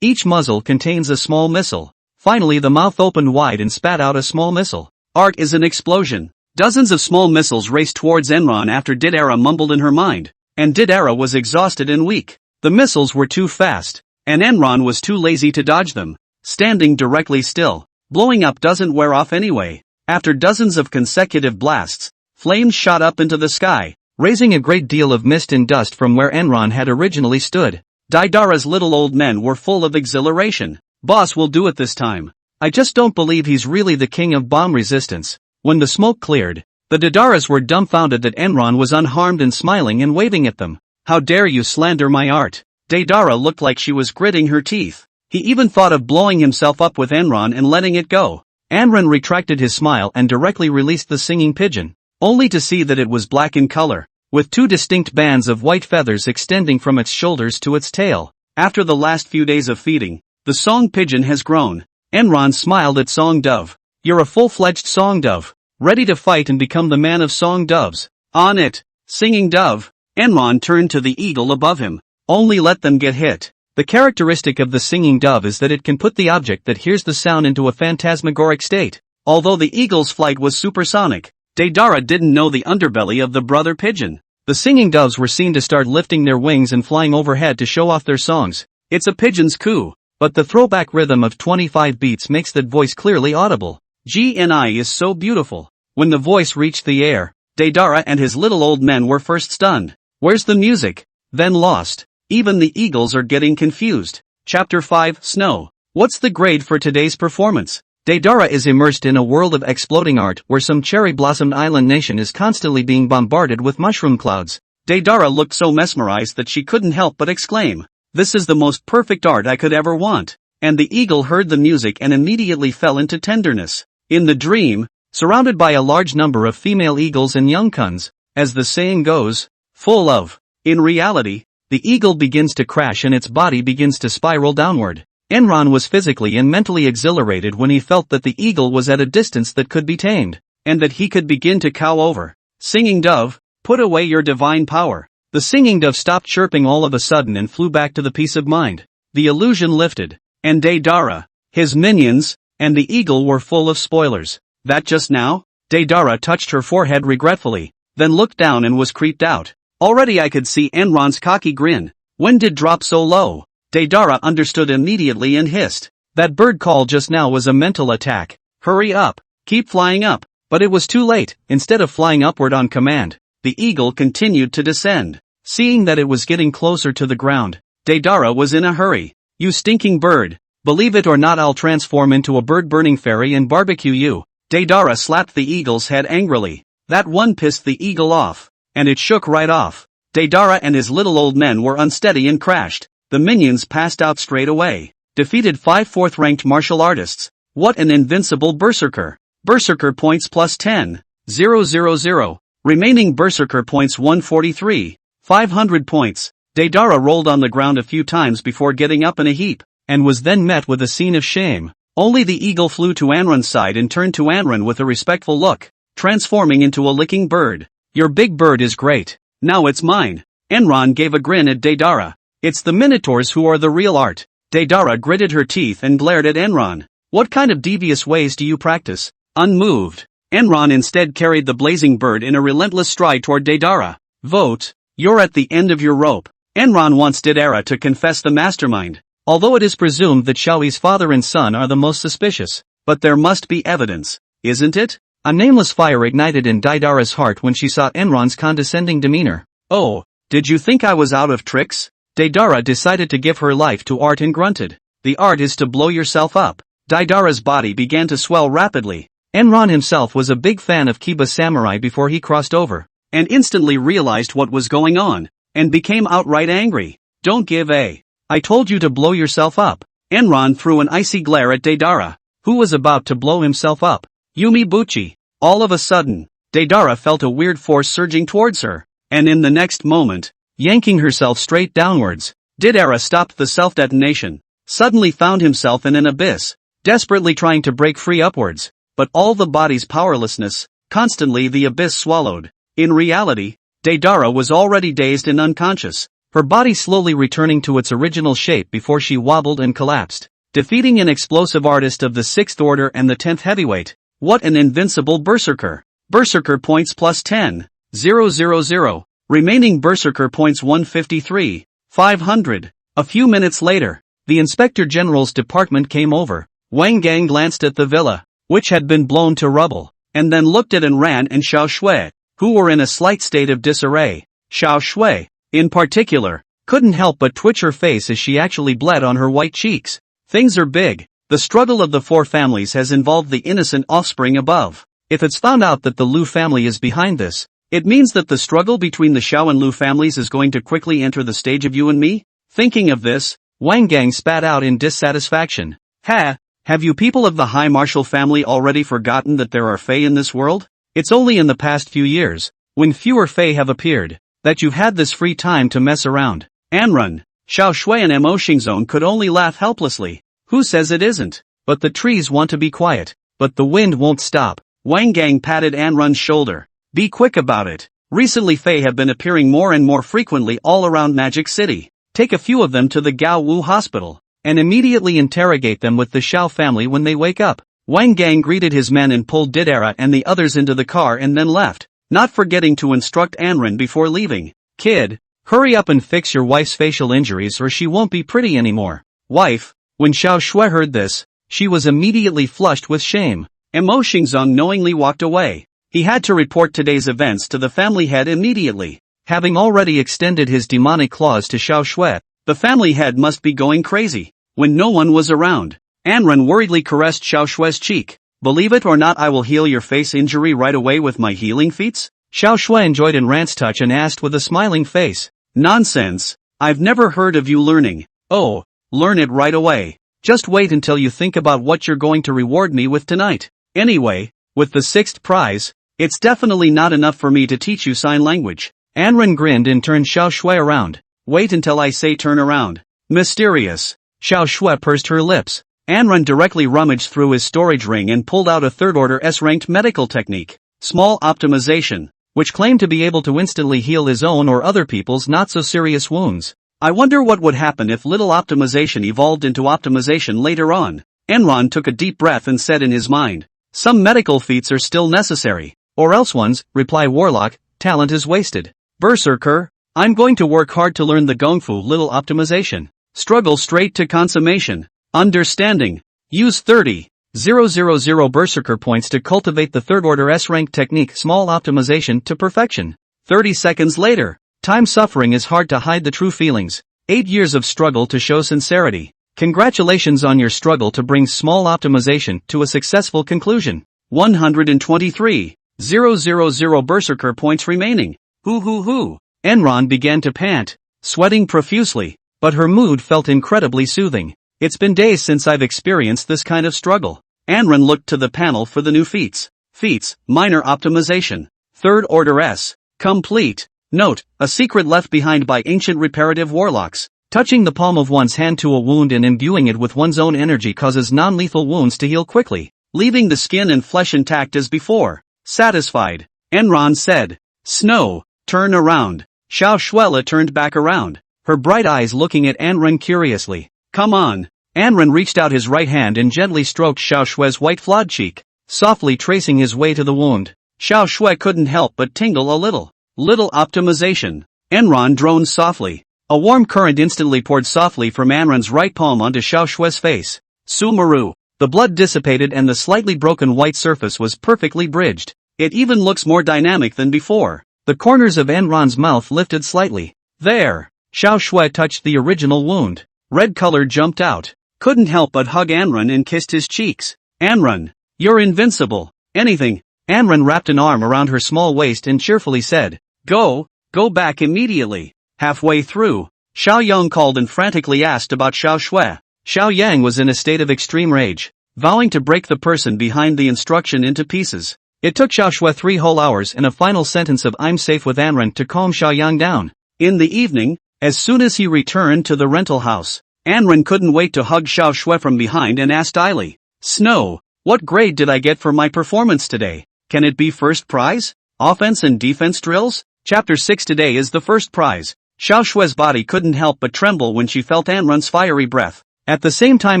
Each muzzle contains a small missile. Finally the mouth opened wide and spat out a small missile. Art is an explosion. Dozens of small missiles raced towards Enron after Daedara mumbled in her mind, and Daedara was exhausted and weak. The missiles were too fast, and Enron was too lazy to dodge them. Standing directly still, blowing up doesn't wear off anyway. After dozens of consecutive blasts, flames shot up into the sky, raising a great deal of mist and dust from where Enron had originally stood. Daedara's little old men were full of exhilaration. Boss will do it this time. I just don't believe he's really the king of bomb resistance. When the smoke cleared, the Daedaras were dumbfounded that Enron was unharmed and smiling and waving at them. How dare you slander my art? Daedara looked like she was gritting her teeth. He even thought of blowing himself up with Enron and letting it go. Enron retracted his smile and directly released the singing pigeon, only to see that it was black in color, with 2 distinct bands of white feathers extending from its shoulders to its tail. After the last few days of feeding, the song pigeon has grown. Enron smiled at Song Dove. You're a full-fledged Song Dove, ready to fight and become the man of Song Doves. On it, Singing Dove. Enron turned to the eagle above him. Only let them get hit. The characteristic of the Singing Dove is that it can put the object that hears the sound into a phantasmagoric state. Although the eagle's flight was supersonic, Deidara didn't know the underbelly of the brother pigeon. The singing doves were seen to start lifting their wings and flying overhead to show off their songs. It's a pigeon's coo, but the throwback rhythm of 25 beats makes that voice clearly audible. GNI is so beautiful. When the voice reached the air, Deidara and his little old men were first stunned. Where's the music? Then lost. Even the eagles are getting confused. Chapter 5, Snow. What's the grade for today's performance? Deidara is immersed in a world of exploding art where some cherry-blossomed island nation is constantly being bombarded with mushroom clouds. Deidara looked so mesmerized that she couldn't help but exclaim, "This is the most perfect art I could ever want." And the eagle heard the music and immediately fell into tenderness. In the dream, surrounded by a large number of female eagles and young kuns, as the saying goes, full of. In reality, the eagle begins to crash and its body begins to spiral downward. Enron was physically and mentally exhilarated when he felt that the eagle was at a distance that could be tamed, and that he could begin to cow over. Singing Dove, put away your divine power. The singing dove stopped chirping all of a sudden and flew back to the peace of mind. The illusion lifted, and Deidara, his minions, and the eagle were full of spoilers. That just now? Deidara touched her forehead regretfully, then looked down and was creeped out. Already I could see Enron's cocky grin. When did drop so low? Deidara understood immediately and hissed. That bird call just now was a mental attack. Hurry up. Keep flying up. But it was too late. Instead of flying upward on command, the eagle continued to descend. Seeing that it was getting closer to the ground, Deidara was in a hurry. You stinking bird. Believe it or not, I'll transform into a bird-burning fairy and barbecue you. Deidara slapped the eagle's head angrily. That one pissed the eagle off, and it shook right off. Deidara and his little old men were unsteady and crashed. The minions passed out straight away. Defeated 5 4th-ranked martial artists. What an invincible berserker. Berserker points plus 10. 000. Remaining berserker points 143. 500 points. Deidara rolled on the ground a few times before getting up in a heap, and was then met with a scene of shame. Only the eagle flew to Anran's side and turned to Anran with a respectful look, transforming into a licking bird. Your big bird is great. Now it's mine. Enron gave a grin at Deidara. It's the minotaurs who are the real art. Deidara gritted her teeth and glared at Enron. What kind of devious ways do you practice? Unmoved, Enron instead carried the blazing bird in a relentless stride toward Deidara. Vote. You're at the end of your rope. Enron wants Deidara to confess the mastermind, although it is presumed that Xiaoyi's father and son are the most suspicious. But there must be evidence, isn't it? A nameless fire ignited in Deidara's heart when she saw Enron's condescending demeanor. Oh, did you think I was out of tricks? Deidara decided to give her life to art and grunted. The art is to blow yourself up. Deidara's body began to swell rapidly. Enron himself was a big fan of Kiba Samurai before he crossed over, and instantly realized what was going on, and became outright angry. Don't give a. I told you to blow yourself up. Enron threw an icy glare at Deidara, who was about to blow himself up. Yumi Buchi. All of a sudden, Deidara felt a weird force surging towards her, and in the next moment, yanking herself straight downwards. Deidara stopped the self-detonation, suddenly found himself in an abyss, desperately trying to break free upwards, but all the body's powerlessness, constantly the abyss swallowed. In reality, Deidara was already dazed and unconscious, her body slowly returning to its original shape before she wobbled and collapsed, defeating an explosive artist of the 6th order and the 10th heavyweight. What an invincible berserker. Berserker points plus 10. 000. Remaining berserker points 153. 500. A few minutes later, the Inspector General's department came over. Wang Gang glanced at the villa, which had been blown to rubble, and then looked at Anran and Xiao Shui, who were in a slight state of disarray. Xiao Shui, in particular, couldn't help but twitch her face as she actually bled on her white cheeks. Things are big. The struggle of the 4 families has involved the innocent offspring above. If it's found out that the Lu family is behind this, it means that the struggle between the Xiao and Lu families is going to quickly enter the stage of you and me? Thinking of this, Wang Gang spat out in dissatisfaction. Ha! Have you people of the High Martial family already forgotten that there are Fae in this world? It's only in the past few years, when fewer Fae have appeared, that you've had this free time to mess around. Anran, Xiao Shui and Mo Xingzong could only laugh helplessly. Who says it isn't? But the trees want to be quiet. But the wind won't stop. Wang Gang patted Anrun's shoulder. Be quick about it. Recently Fae have been appearing more and more frequently all around Magic City. Take a few of them to the Gao Wu Hospital, and immediately interrogate them with the Xiao family when they wake up. Wang Gang greeted his men and pulled Didera and the others into the car and then left, not forgetting to instruct Anrun before leaving. Kid, hurry up and fix your wife's facial injuries or she won't be pretty anymore. Wife. When Xiao Shui heard this, she was immediately flushed with shame. Mo Xingzong knowingly walked away. He had to report today's events to the family head immediately. Having already extended his demonic claws to Xiao Shui, the family head must be going crazy. When no one was around, Anrun worriedly caressed Xiao Shui's cheek. Believe it or not, I will heal your face injury right away with my healing feats? Xiao Shui enjoyed Anran's touch and asked with a smiling face. Nonsense. I've never heard of you learning. Oh, learn it right away. Just wait until you think about what you're going to reward me with tonight. Anyway, with the 6th prize, it's definitely not enough for me to teach you sign language. Anrun grinned and turned Xiao Shui around. Wait until I say turn around. Mysterious. Xiao Shui pursed her lips. Anrun directly rummaged through his storage ring and pulled out a third-order S-ranked medical technique, small optimization, which claimed to be able to instantly heal his own or other people's not-so-serious wounds. I wonder what would happen if little optimization evolved into optimization later on. Anrun took a deep breath and said in his mind, some medical feats are still necessary, or else one's, reply Warlock, talent is wasted. Berserker, I'm going to work hard to learn the Gongfu little optimization. Struggle straight to consummation. Understanding. Use 30,000 Berserker points to cultivate the third-order S-rank technique small optimization to perfection. 30 seconds later. Time suffering is hard to hide the true feelings. 8 years of struggle to show sincerity. Congratulations on your struggle to bring small optimization to a successful conclusion. 123,000 Berserker points remaining. Hoo. Enron began to pant, sweating profusely, but her mood felt incredibly soothing. It's been days since I've experienced this kind of struggle. Anron looked to the panel for the new feats. Feats, minor optimization. Third order S. Complete. Note, a secret left behind by ancient reparative warlocks. Touching the palm of one's hand to a wound and imbuing it with one's own energy causes non-lethal wounds to heal quickly, leaving the skin and flesh intact as before. Satisfied, Enron said. Snow, turn around. Xiao Shuela turned back around, her bright eyes looking at Anron curiously. Come on. Anron reached out his right hand and gently stroked Xiao Shui's white flawed cheek, softly tracing his way to the wound. Xiao Shui couldn't help but tingle a little. Little optimization. Enron droned softly. A warm current instantly poured softly from Anron's right palm onto Xiao Shui's face. Sumaru. The blood dissipated and the slightly broken white surface was perfectly bridged. It even looks more dynamic than before. The corners of Enron's mouth lifted slightly. There. Xiao Shui touched the original wound. Red color jumped out. Couldn't help but hug Anron and kissed his cheeks. Anron. You're invincible. Anything. Anron wrapped an arm around her small waist and cheerfully said. Go back immediately. Halfway through, Xiao Yang called and frantically asked about Xiao Shui. Xiao Yang was in a state of extreme rage, vowing to break the person behind the instruction into pieces. It took Xiao Shui 3 whole hours and a final sentence of I'm safe with Anron to calm Xiao Yang down. In the evening, as soon as he returned to the rental house, Anron couldn't wait to hug Xiao Shui from behind and asked Eily, Snow, what grade did I get for my performance today? Can it be first prize? Offense and defense drills? Chapter 6 today is the first prize. Xiao Shui's body couldn't help but tremble when she felt Anron's fiery breath. At the same time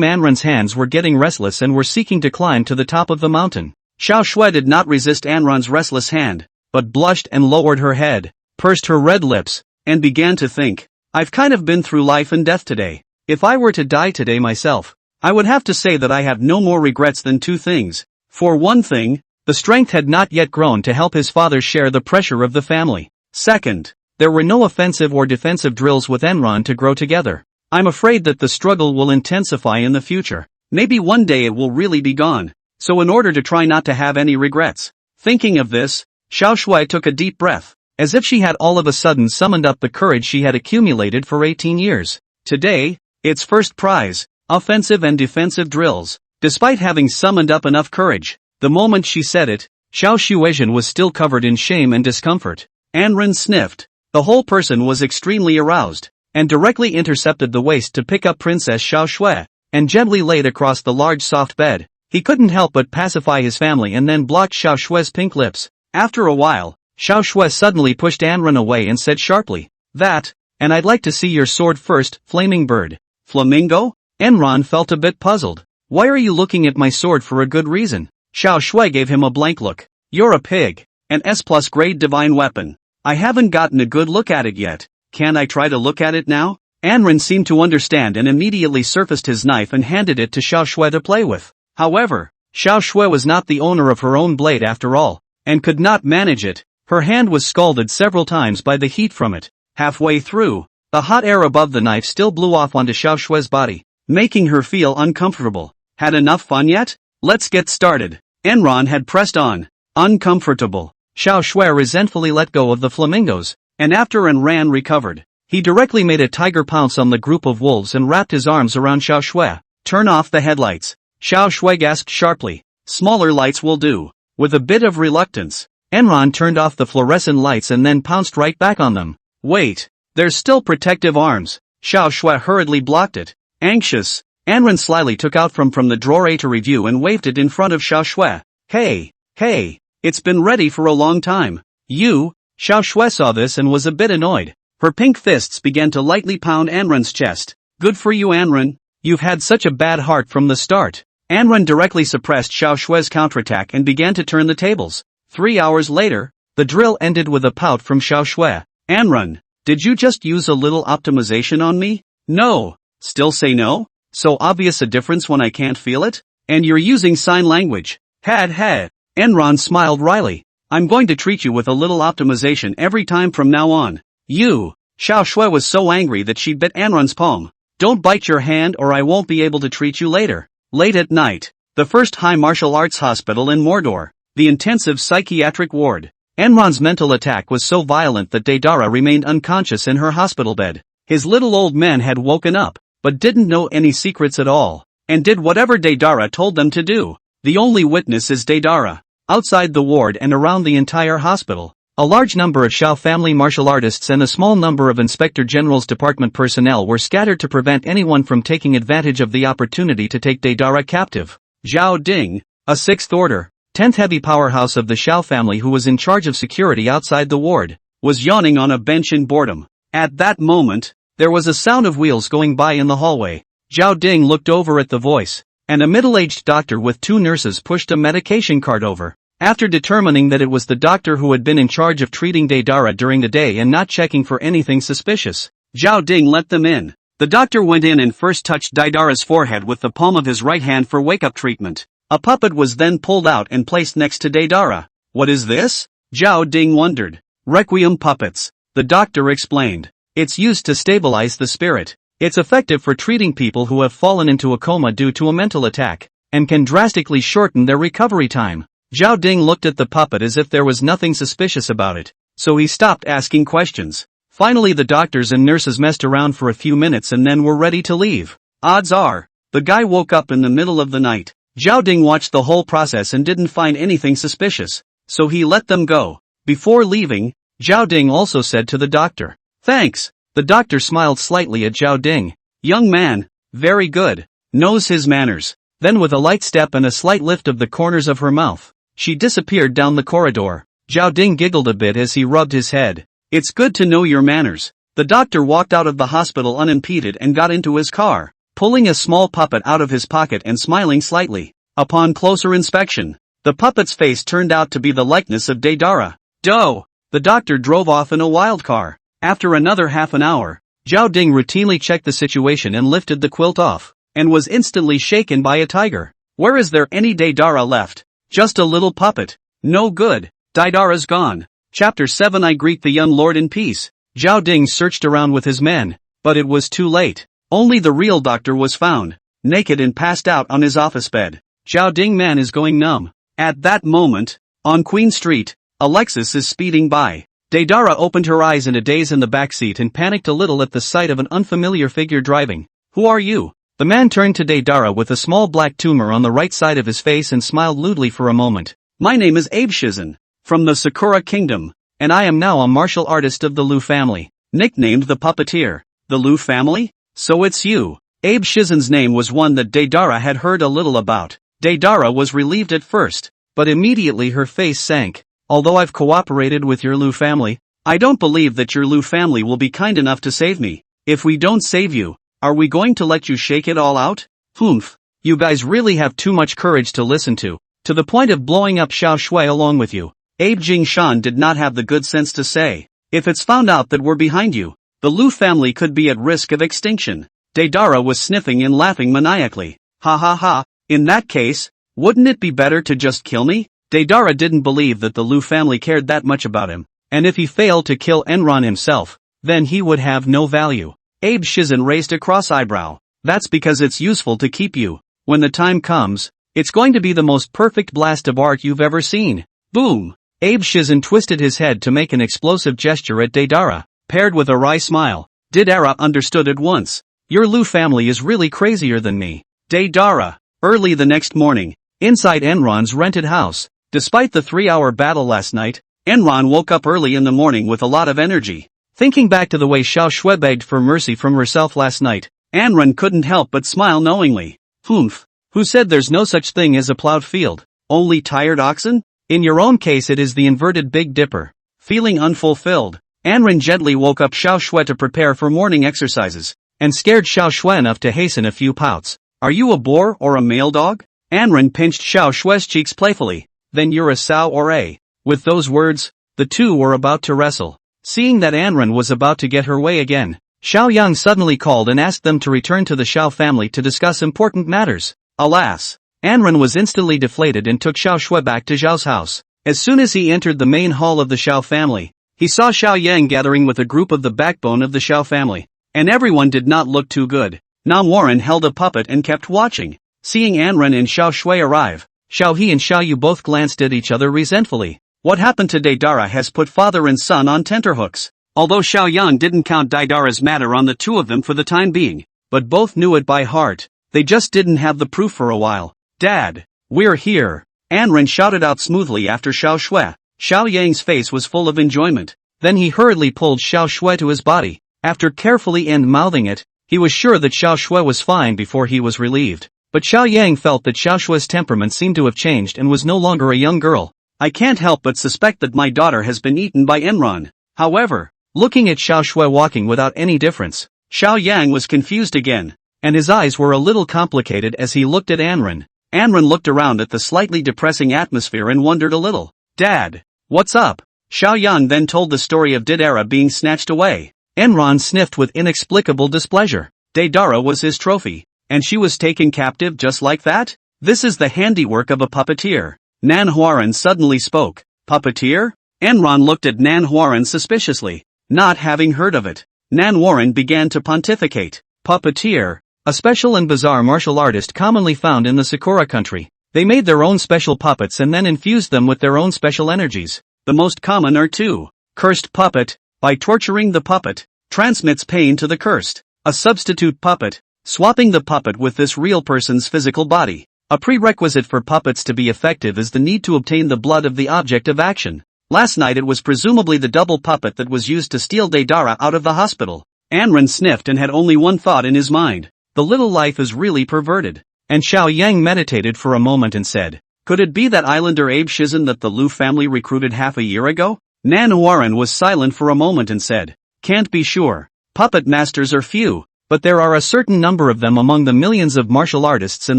Anron's hands were getting restless and were seeking to climb to the top of the mountain. Xiao Shui did not resist Anron's restless hand, but blushed and lowered her head, pursed her red lips, and began to think. I've kind of been through life and death today. If I were to die today myself, I would have to say that I have no more regrets than 2 things. For one thing, the strength had not yet grown to help his father share the pressure of the family. Second, there were no offensive or defensive drills with Enron to grow together. I'm afraid that the struggle will intensify in the future. Maybe one day it will really be gone. So in order to try not to have any regrets. Thinking of this, Xiao Shui took a deep breath, as if she had all of a sudden summoned up the courage she had accumulated for 18 years. Today, its first prize, offensive and defensive drills. Despite having summoned up enough courage, the moment she said it, Xiao Shuizhen was still covered in shame and discomfort. Anron sniffed. The whole person was extremely aroused. and directly intercepted the waist to pick up Princess Xiao Shui, and gently laid across the large soft bed. He couldn't help but pacify his family and then blocked Xiao Shui's pink lips. After a while, Xiao Shui suddenly pushed Anran away and said sharply, "That, and I'd like to see your sword first, flaming bird." Flamingo? Enron felt a bit puzzled. "Why are you looking at my sword for a good reason?" Xiao Shui gave him a blank look. "You're a pig. An S+ grade divine weapon. I haven't gotten a good look at it yet. Can I try to look at it now?" Anran seemed to understand and immediately surfaced his knife and handed it to Xiao Shui to play with. However, Xiao Shui was not the owner of her own blade after all, and could not manage it. Her hand was scalded several times by the heat from it. Halfway through, the hot air above the knife still blew off onto Xiao Shui's body, making her feel uncomfortable. "Had enough fun yet? Let's get started." Enron had pressed on. Uncomfortable. Xiao Shui resentfully let go of the flamingos, and after Enran recovered, he directly made a tiger pounce on the group of wolves and wrapped his arms around Xiao Shui. "Turn off the headlights." Xiao Shui gasped sharply. "Smaller lights will do." With a bit of reluctance, Enron turned off the fluorescent lights and then pounced right back on them. "Wait, there's still protective arms." Xiao Shui hurriedly blocked it. Anxious, Enron slyly took out from the drawer to review and waved it in front of Xiao Shui. Hey, it's been ready for a long time." Xiao Shui saw this and was a bit annoyed. Her pink fists began to lightly pound Anran's chest. "Good for you, Anran. You've had such a bad heart from the start." Anran directly suppressed Xiao Shui's counterattack and began to turn the tables. 3 hours later, the drill ended with a pout from Xiao Shui. "Anran, did you just use a little optimization on me?" "No." "Still say no? So obvious a difference when I can't feel it? And you're using sign language." Had. Enron smiled wryly. "I'm going to treat you with a little optimization every time from now on." Xiao Shui was so angry that she bit Enron's palm. "Don't bite your hand or I won't be able to treat you later." Late at night, the first high martial arts hospital in Mordor, the intensive psychiatric ward. Enron's mental attack was so violent that Deidara remained unconscious in her hospital bed. His little old man had woken up, but didn't know any secrets at all, and did whatever Deidara told them to do. The only witness is Deidara. Outside the ward and around the entire hospital, a large number of Xiao family martial artists and a small number of Inspector General's department personnel were scattered to prevent anyone from taking advantage of the opportunity to take Deidara captive. Zhao Ding, a 6th Order, 10th heavy powerhouse of the Xiao family who was in charge of security outside the ward, was yawning on a bench in boredom. At that moment, there was a sound of wheels going by in the hallway. Zhao Ding looked over at the voice, and a middle-aged doctor with 2 nurses pushed a medication cart over. After determining that it was the doctor who had been in charge of treating Deidara during the day and not checking for anything suspicious, Zhao Ding let them in. The doctor went in and first touched Deidara's forehead with the palm of his right hand for wake-up treatment. A puppet was then pulled out and placed next to Deidara. "What is this?" Zhao Ding wondered. "Requiem puppets," the doctor explained. "It's used to stabilize the spirit. It's effective for treating people who have fallen into a coma due to a mental attack, and can drastically shorten their recovery time." Zhao Ding looked at the puppet as if there was nothing suspicious about it, so he stopped asking questions. Finally the doctors and nurses messed around for a few minutes and then were ready to leave. Odds are, the guy woke up in the middle of the night. Zhao Ding watched the whole process and didn't find anything suspicious, so he let them go. Before leaving, Zhao Ding also said to the doctor, "Thanks." The doctor smiled slightly at Zhao Ding. "Young man, very good. Knows his manners." Then with a light step and a slight lift of the corners of her mouth, she disappeared down the corridor. Zhao Ding giggled a bit as he rubbed his head. "It's good to know your manners." The doctor walked out of the hospital unimpeded and got into his car, pulling a small puppet out of his pocket and smiling slightly. Upon closer inspection, the puppet's face turned out to be the likeness of Deidara. "Doh!" The doctor drove off in a wild car. After another half an hour, Zhao Ding routinely checked the situation and lifted the quilt off, and was instantly shaken by a tiger. "Where is there any Deidara left? Just a little puppet. No good. Deidara's gone." Chapter 7. I greet the young lord in peace. Zhao Ding searched around with his men, but it was too late. Only the real doctor was found, naked and passed out on his office bed. Zhao Ding man is going numb. At that moment, on Queen Street, a Lexus is speeding by. Deidara opened her eyes in a daze in the backseat and panicked a little at the sight of an unfamiliar figure driving. "Who are you?" The man turned to Deidara with a small black tumor on the right side of his face and smiled lewdly for a moment. "My name is Abe Shizen, from the Sakura Kingdom, and I am now a martial artist of the Lu family." Nicknamed the Puppeteer. The Liu family? So it's you. Abe Shizen's name was one that Deidara had heard a little about. Deidara was relieved at first, but immediately her face sank. Although I've cooperated with your Liu family, I don't believe that your Liu family will be kind enough to save me. If we don't save you, are we going to let you shake it all out? Humph. You guys really have too much courage to listen to the point of blowing up Xiao Shui along with you. Abe Jingshan did not have the good sense to say, if it's found out that we're behind you, the Liu family could be at risk of extinction. Deidara was sniffing and laughing maniacally. Ha ha ha, in that case, wouldn't it be better to just kill me? Deidara didn't believe that the Liu family cared that much about him, and if he failed to kill Enron himself, then he would have no value. Abe Shizen raised a cross eyebrow. That's because it's useful to keep you. When the time comes, it's going to be the most perfect blast of art you've ever seen. Boom! Abe Shizen twisted his head to make an explosive gesture at Deidara, paired with a wry smile. Deidara understood at once. Your Liu family is really crazier than me. Deidara. Early the next morning, inside Enron's rented house, despite the 3-hour battle last night, Enron woke up early in the morning with a lot of energy. Thinking back to the way Xiao Shui begged for mercy from herself last night, Enron couldn't help but smile knowingly. Humph. Who said there's no such thing as a plowed field? Only tired oxen? In your own case it is the inverted Big Dipper. Feeling unfulfilled, Enron gently woke up Xiao Shui to prepare for morning exercises, and scared Xiao Shui enough to hasten a few pouts. Are you a boar or a male dog? Enron pinched Xiao Shui's cheeks playfully. Then you're a sow or a. With those words, the two were about to wrestle. Seeing that Enron was about to get her way again, Xiao Yang suddenly called and asked them to return to the Xiao family to discuss important matters. Alas! Enron was instantly deflated and took Xiao Shui back to Zhao's house. As soon as he entered the main hall of the Xiao family, he saw Xiao Yang gathering with a group of the backbone of the Xiao family. And everyone did not look too good. Nam Warren held a puppet and kept watching. Seeing Enron and Xiao Shui arrive, Xiao He and Xiao Yu both glanced at each other resentfully. What happened to Deidara has put father and son on tenterhooks. Although Xiao Yang didn't count Deidara's matter on the two of them for the time being, but both knew it by heart, they just didn't have the proof for a while. Dad, we're here. Enron shouted out smoothly after Xiao Shui. Xiao Yang's face was full of enjoyment. Then he hurriedly pulled Xiao Shui to his body. After carefully end-mouthing it, he was sure that Xiao Shui was fine before he was relieved. But Xiao Yang felt that Xiao Shui's temperament seemed to have changed and was no longer a young girl. I can't help but suspect that my daughter has been eaten by Enron. However, looking at Xiao Shui walking without any difference, Xiao Yang was confused again, and his eyes were a little complicated as he looked at Enron. Enron looked around at the slightly depressing atmosphere and wondered a little. Dad, what's up? Xiao Yang then told the story of Deidara being snatched away. Enron sniffed with inexplicable displeasure. Deidara was his trophy, and she was taken captive just like that? This is the handiwork of a puppeteer. Manhwa suddenly spoke. Puppeteer? Enron looked at Manhwa suspiciously, not having heard of it. Manhwa began to pontificate. Puppeteer, a special and bizarre martial artist commonly found in the Sakura country. They made their own special puppets and then infused them with their own special energies. The most common are two. Cursed puppet, by torturing the puppet, transmits pain to the cursed. A substitute puppet, swapping the puppet with this real person's physical body. A prerequisite for puppets to be effective is the need to obtain the blood of the object of action. Last night it was presumably the double puppet that was used to steal Deidara out of the hospital. Enron sniffed and had only one thought in his mind. The little life is really perverted. And Xiao Yang meditated for a moment and said, could it be that islander Abe Shizen that the Liu family recruited half a year ago? Manhwa was silent for a moment and said, can't be sure. Puppet masters are few, but there are a certain number of them among the millions of martial artists in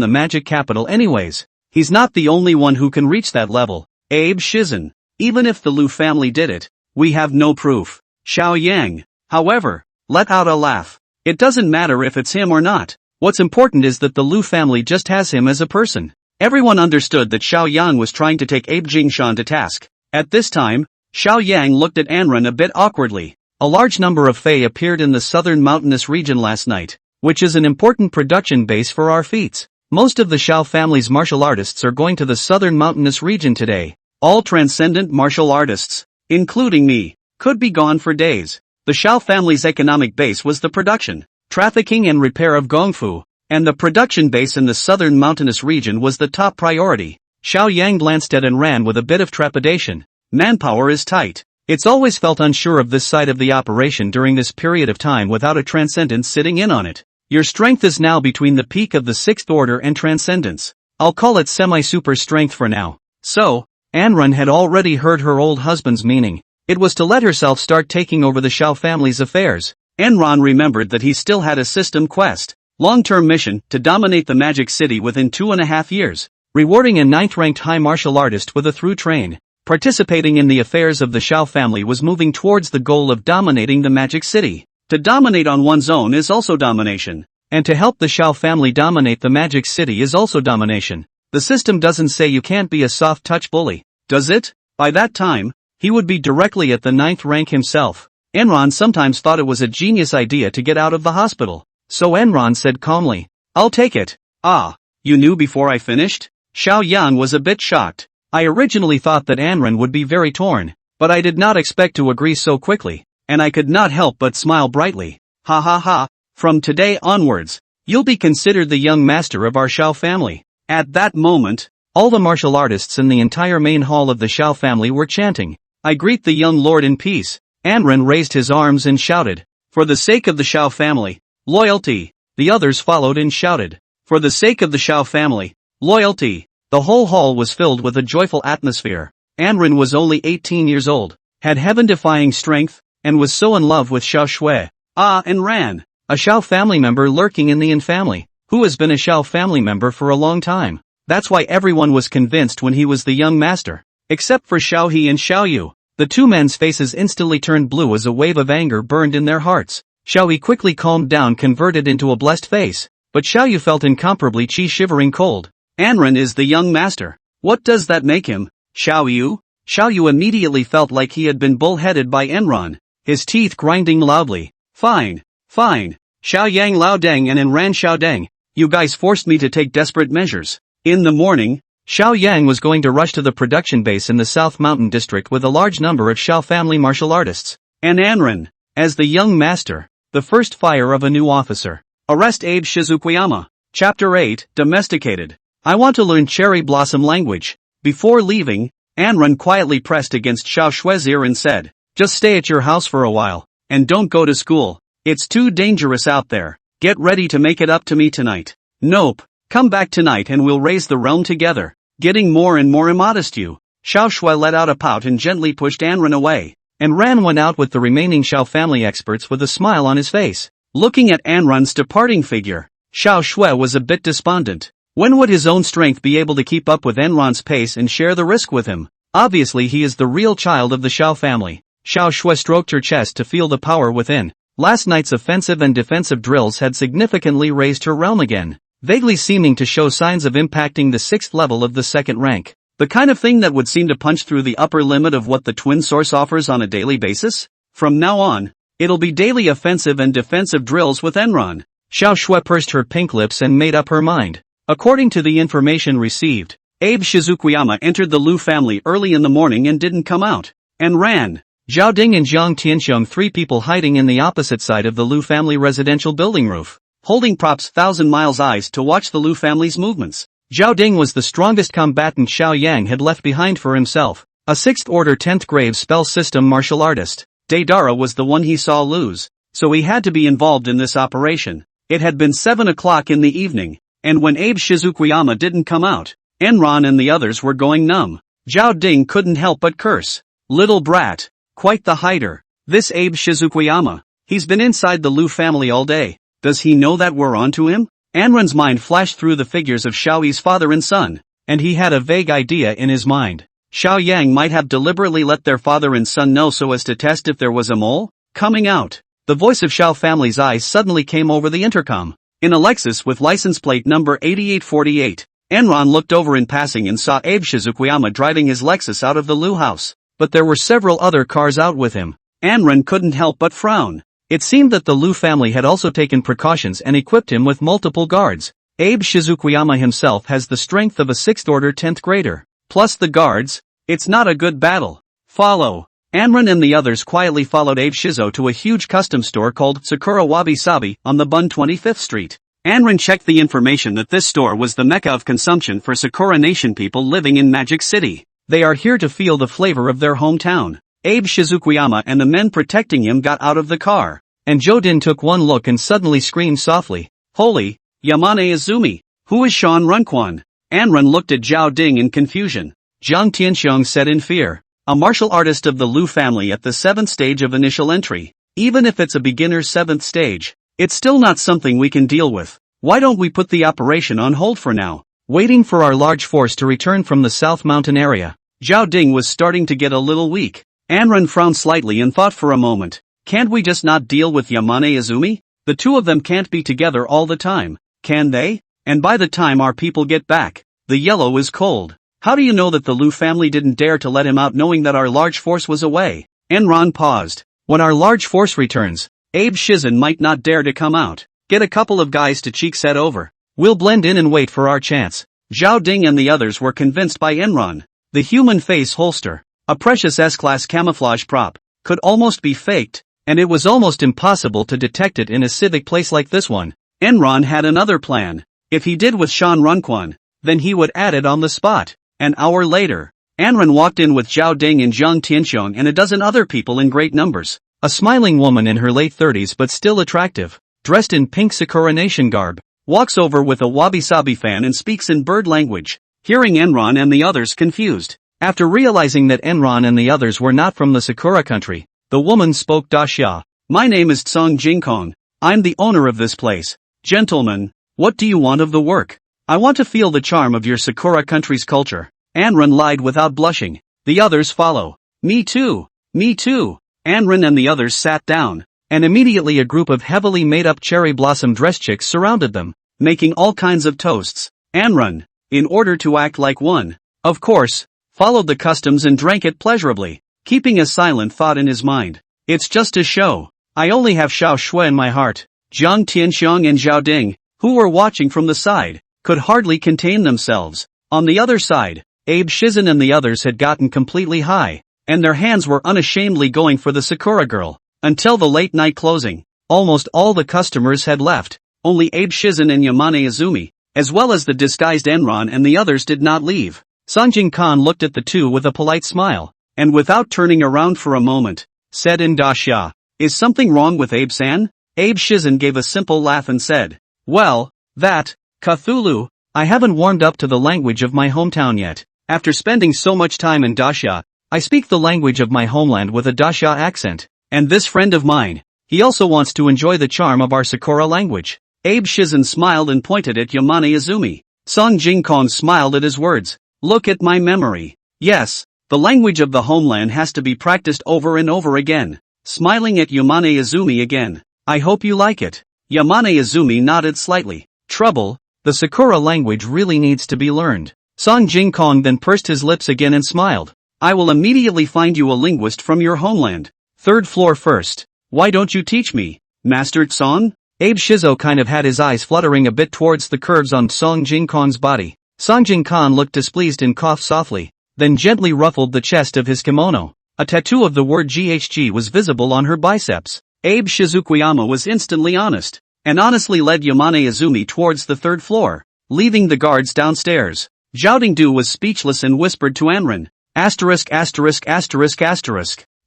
the magic capital anyways. He's not the only one who can reach that level. Abe Shizen. Even if the Liu family did it, we have no proof. Xiao Yang, however, let out a laugh. It doesn't matter if it's him or not. What's important is that the Liu family just has him as a person. Everyone understood that Xiao Yang was trying to take Abe Jingshan to task. At this time, Xiao Yang looked at Enron a bit awkwardly. A large number of Fae appeared in the southern mountainous region last night, which is an important production base for our feats. Most of the Xiao family's martial artists are going to the southern mountainous region today. All transcendent martial artists, including me, could be gone for days. The Xiao family's economic base was the production, trafficking and repair of gongfu, and the production base in the southern mountainous region was the top priority. Xiao Yang glanced at and ran with a bit of trepidation. Manpower is tight. It's always felt unsure of this side of the operation during this period of time without a transcendence sitting in on it. Your strength is now between the peak of the 6th order and transcendence. I'll call it semi-super strength for now. So, Anrun had already heard her old husband's meaning. It was to let herself start taking over the Shao family's affairs. Enron remembered that he still had a system quest, long-term mission, to dominate the Magic City within 2.5 years, rewarding a 9th-ranked high martial artist with a through train. Participating in the affairs of the Shao family was moving towards the goal of dominating the Magic City. To dominate on one's own is also domination. And to help the Shao family dominate the Magic City is also domination. The system doesn't say you can't be a soft-touch bully, does it? By that time, he would be directly at the 9th rank himself. Enron sometimes thought it was a genius idea to get out of the hospital. So Enron said calmly, "I'll take it." "Ah, you knew before I finished?" Xiao Yan was a bit shocked. I originally thought that Anrun would be very torn, but I did not expect to agree so quickly, and I could not help but smile brightly. "Ha ha ha, from today onwards, you'll be considered the young master of our Xiao family." At that moment, all the martial artists in the entire main hall of the Xiao family were chanting, "I greet the young lord in peace." Anrun raised his arms and shouted, "For the sake of the Xiao family, loyalty." The others followed and shouted, "For the sake of the Xiao family, loyalty." The whole hall was filled with a joyful atmosphere. Anrun was only 18 years old, had heaven-defying strength, and was so in love with Xiao Shui. And Ran, a Xiao family member lurking in the Yin family, who has been a Xiao family member for a long time. That's why everyone was convinced when he was the young master. Except for Xiao He and Xiao Yu. The two men's faces instantly turned blue as a wave of anger burned in their hearts. Xiao He quickly calmed down, converted into a blessed face, but Xiao Yu felt incomparably shivering cold. Anrun is the young master. What does that make him? Xiao Yu? Xiao Yu immediately felt like he had been bullheaded by Enron, his teeth grinding loudly. Fine. Xiao Yang Lao Deng and Enran Xiao Deng, you guys forced me to take desperate measures. In the morning, Xiao Yang was going to rush to the production base in the South Mountain District with a large number of Xiao family martial artists. And Anrun, as the young master, the first fire of a new officer. Arrest Abe Shizukuyama. Chapter 8, Domesticated. I want to learn cherry blossom language. Before leaving, Anrun quietly pressed against Xiao Shui's ear and said, "Just stay at your house for a while, and don't go to school. It's too dangerous out there. Get ready to make it up to me tonight." "Nope, come back tonight and we'll raise the realm together." Getting more and more immodest. Xiao Shui let out a pout and gently pushed Anrun away, and Ran went out with the remaining Xiao family experts with a smile on his face. Looking at Anrun's departing figure, Xiao Shui was a bit despondent. When would his own strength be able to keep up with Enron's pace and share the risk with him? Obviously he is the real child of the Xiao family. Xiao Shui stroked her chest to feel the power within. Last night's offensive and defensive drills had significantly raised her realm again, vaguely seeming to show signs of impacting the 6th level of the 2nd rank. The kind of thing that would seem to punch through the upper limit of what the twin source offers on a daily basis? From now on, it'll be daily offensive and defensive drills with Enron. Xiao Shui pursed her pink lips and made up her mind. According to the information received, Abe Shizukuyama entered the Lu family early in the morning and didn't come out. And Ran, Zhao Ding and Jiang Tianxiong, 3 people hiding in the opposite side of the Lu family residential building roof, holding props 1,000 miles eyes to watch the Lu family's movements. Zhao Ding was the strongest combatant Xiao Yang had left behind for himself, a 6th order 10th grade spell system martial artist. Deidara was the one he saw lose, so he had to be involved in this operation. It had been 7 o'clock in the evening, and when Abe Shizukuyama didn't come out, Enron and the others were going numb. Zhao Ding couldn't help but curse. Little brat. Quite the hider. This Abe Shizukuyama. He's been inside the Lu family all day. Does he know that we're onto him? Anrun's mind flashed through the figures of Xiaoyi's father and son, and he had a vague idea in his mind. Xiao Yang might have deliberately let their father and son know so as to test if there was a mole coming out. The voice of Xiao family's eyes suddenly came over the intercom. In a Lexus with license plate number 8848, Enron looked over in passing and saw Abe Shizukuyama driving his Lexus out of the Lu house. But there were several other cars out with him. Anrun couldn't help but frown. It seemed that the Lu family had also taken precautions and equipped him with multiple guards. Abe Shizukuyama himself has the strength of a 6th order 10th grader. Plus the guards, it's not a good battle. Follow. Anrun and the others quietly followed Abe Shizo to a huge custom store called Sakura Wabi Sabi on the Bun 25th Street. Anrun checked the information that this store was the mecca of consumption for Sakura Nation people living in Magic City. They are here to feel the flavor of their hometown. Abe Shizukuyama and the men protecting him got out of the car. And Jodin took one look and suddenly screamed softly. Holy, Yamane Izumi, who is Shan Runquan? Anrun looked at Zhao Ding in confusion. Jiang Tianxiong said in fear. A martial artist of the Lu family at the 7th stage of initial entry. Even if it's a beginner's 7th stage, it's still not something we can deal with. Why don't we put the operation on hold for now? Waiting for our large force to return from the South Mountain area. Zhao Ding was starting to get a little weak. Anrun frowned slightly and thought for a moment. Can't we just not deal with Yamane Izumi? The two of them can't be together all the time, can they? And by the time our people get back, the yellow is cold. How do you know that the Lu family didn't dare to let him out knowing that our large force was away? Enron paused. When our large force returns, Abe Shizen might not dare to come out. Get a couple of guys to cheek set over. We'll blend in and wait for our chance. Zhao Ding and the others were convinced by Enron. The human face holster, a precious S-class camouflage prop, could almost be faked, and it was almost impossible to detect it in a civic place like this one. Enron had another plan. If he did with Shan Runquan, then he would add it on the spot. An hour later, Anrun walked in with Zhao Ding and Jiang Tianxiong and a dozen other people in great numbers. A smiling woman in her late 30s but still attractive, dressed in pink Sakura Nation garb, walks over with a wabi-sabi fan and speaks in bird language, hearing Enron and the others confused. After realizing that Enron and the others were not from the Sakura country, the woman spoke Daxia. My name is Tsong Jingkong. I'm the owner of this place. Gentlemen, what do you want of the work? I want to feel the charm of your Sakura country's culture. Anrun lied without blushing. The others follow. Me too. Me too. Anrun and the others sat down, and immediately a group of heavily made-up cherry blossom dress chicks surrounded them, making all kinds of toasts. Anrun, in order to act like one, of course, followed the customs and drank it pleasurably, keeping a silent thought in his mind. It's just a show. I only have Xiao Shui in my heart. Jiang Tianxiong and Zhao Ding, who were watching from the side, could hardly contain themselves. On the other side, Abe Shizen and the others had gotten completely high, and their hands were unashamedly going for the Sakura girl. Until the late night closing, almost all the customers had left. Only Abe Shizen and Yamane Izumi, as well as the disguised Enron and the others did not leave. Sanjin Khan looked at the two with a polite smile, and without turning around for a moment, said in Daxia, "Is something wrong with Abe-san?" Abe Shizen gave a simple laugh and said, "Well, that, Cthulhu, I haven't warmed up to the language of my hometown yet. After spending so much time in Daxia, I speak the language of my homeland with a Daxia accent. And this friend of mine, he also wants to enjoy the charm of our Sakura language." Abe Shizen smiled and pointed at Yamane Izumi. Song Jingkong smiled at his words. Look at my memory. Yes, the language of the homeland has to be practiced over and over again. Smiling at Yamane Izumi again. I hope you like it. Yamane Izumi nodded slightly. Trouble, the Sakura language really needs to be learned. Song Jingkong then pursed his lips again and smiled. I will immediately find you a linguist from your homeland. 3rd floor first. Why don't you teach me, Master Tsong? Abe Shizo kind of had his eyes fluttering a bit towards the curves on Song Jingkong's body. Song Jingkong looked displeased and coughed softly, then gently ruffled the chest of his kimono. A tattoo of the word GHG was visible on her biceps. Abe Shizukuyama was instantly honest, and honestly led Yamane Izumi towards the 3rd floor, leaving the guards downstairs. Zhao Dingdu was speechless and whispered to Anrun, ********.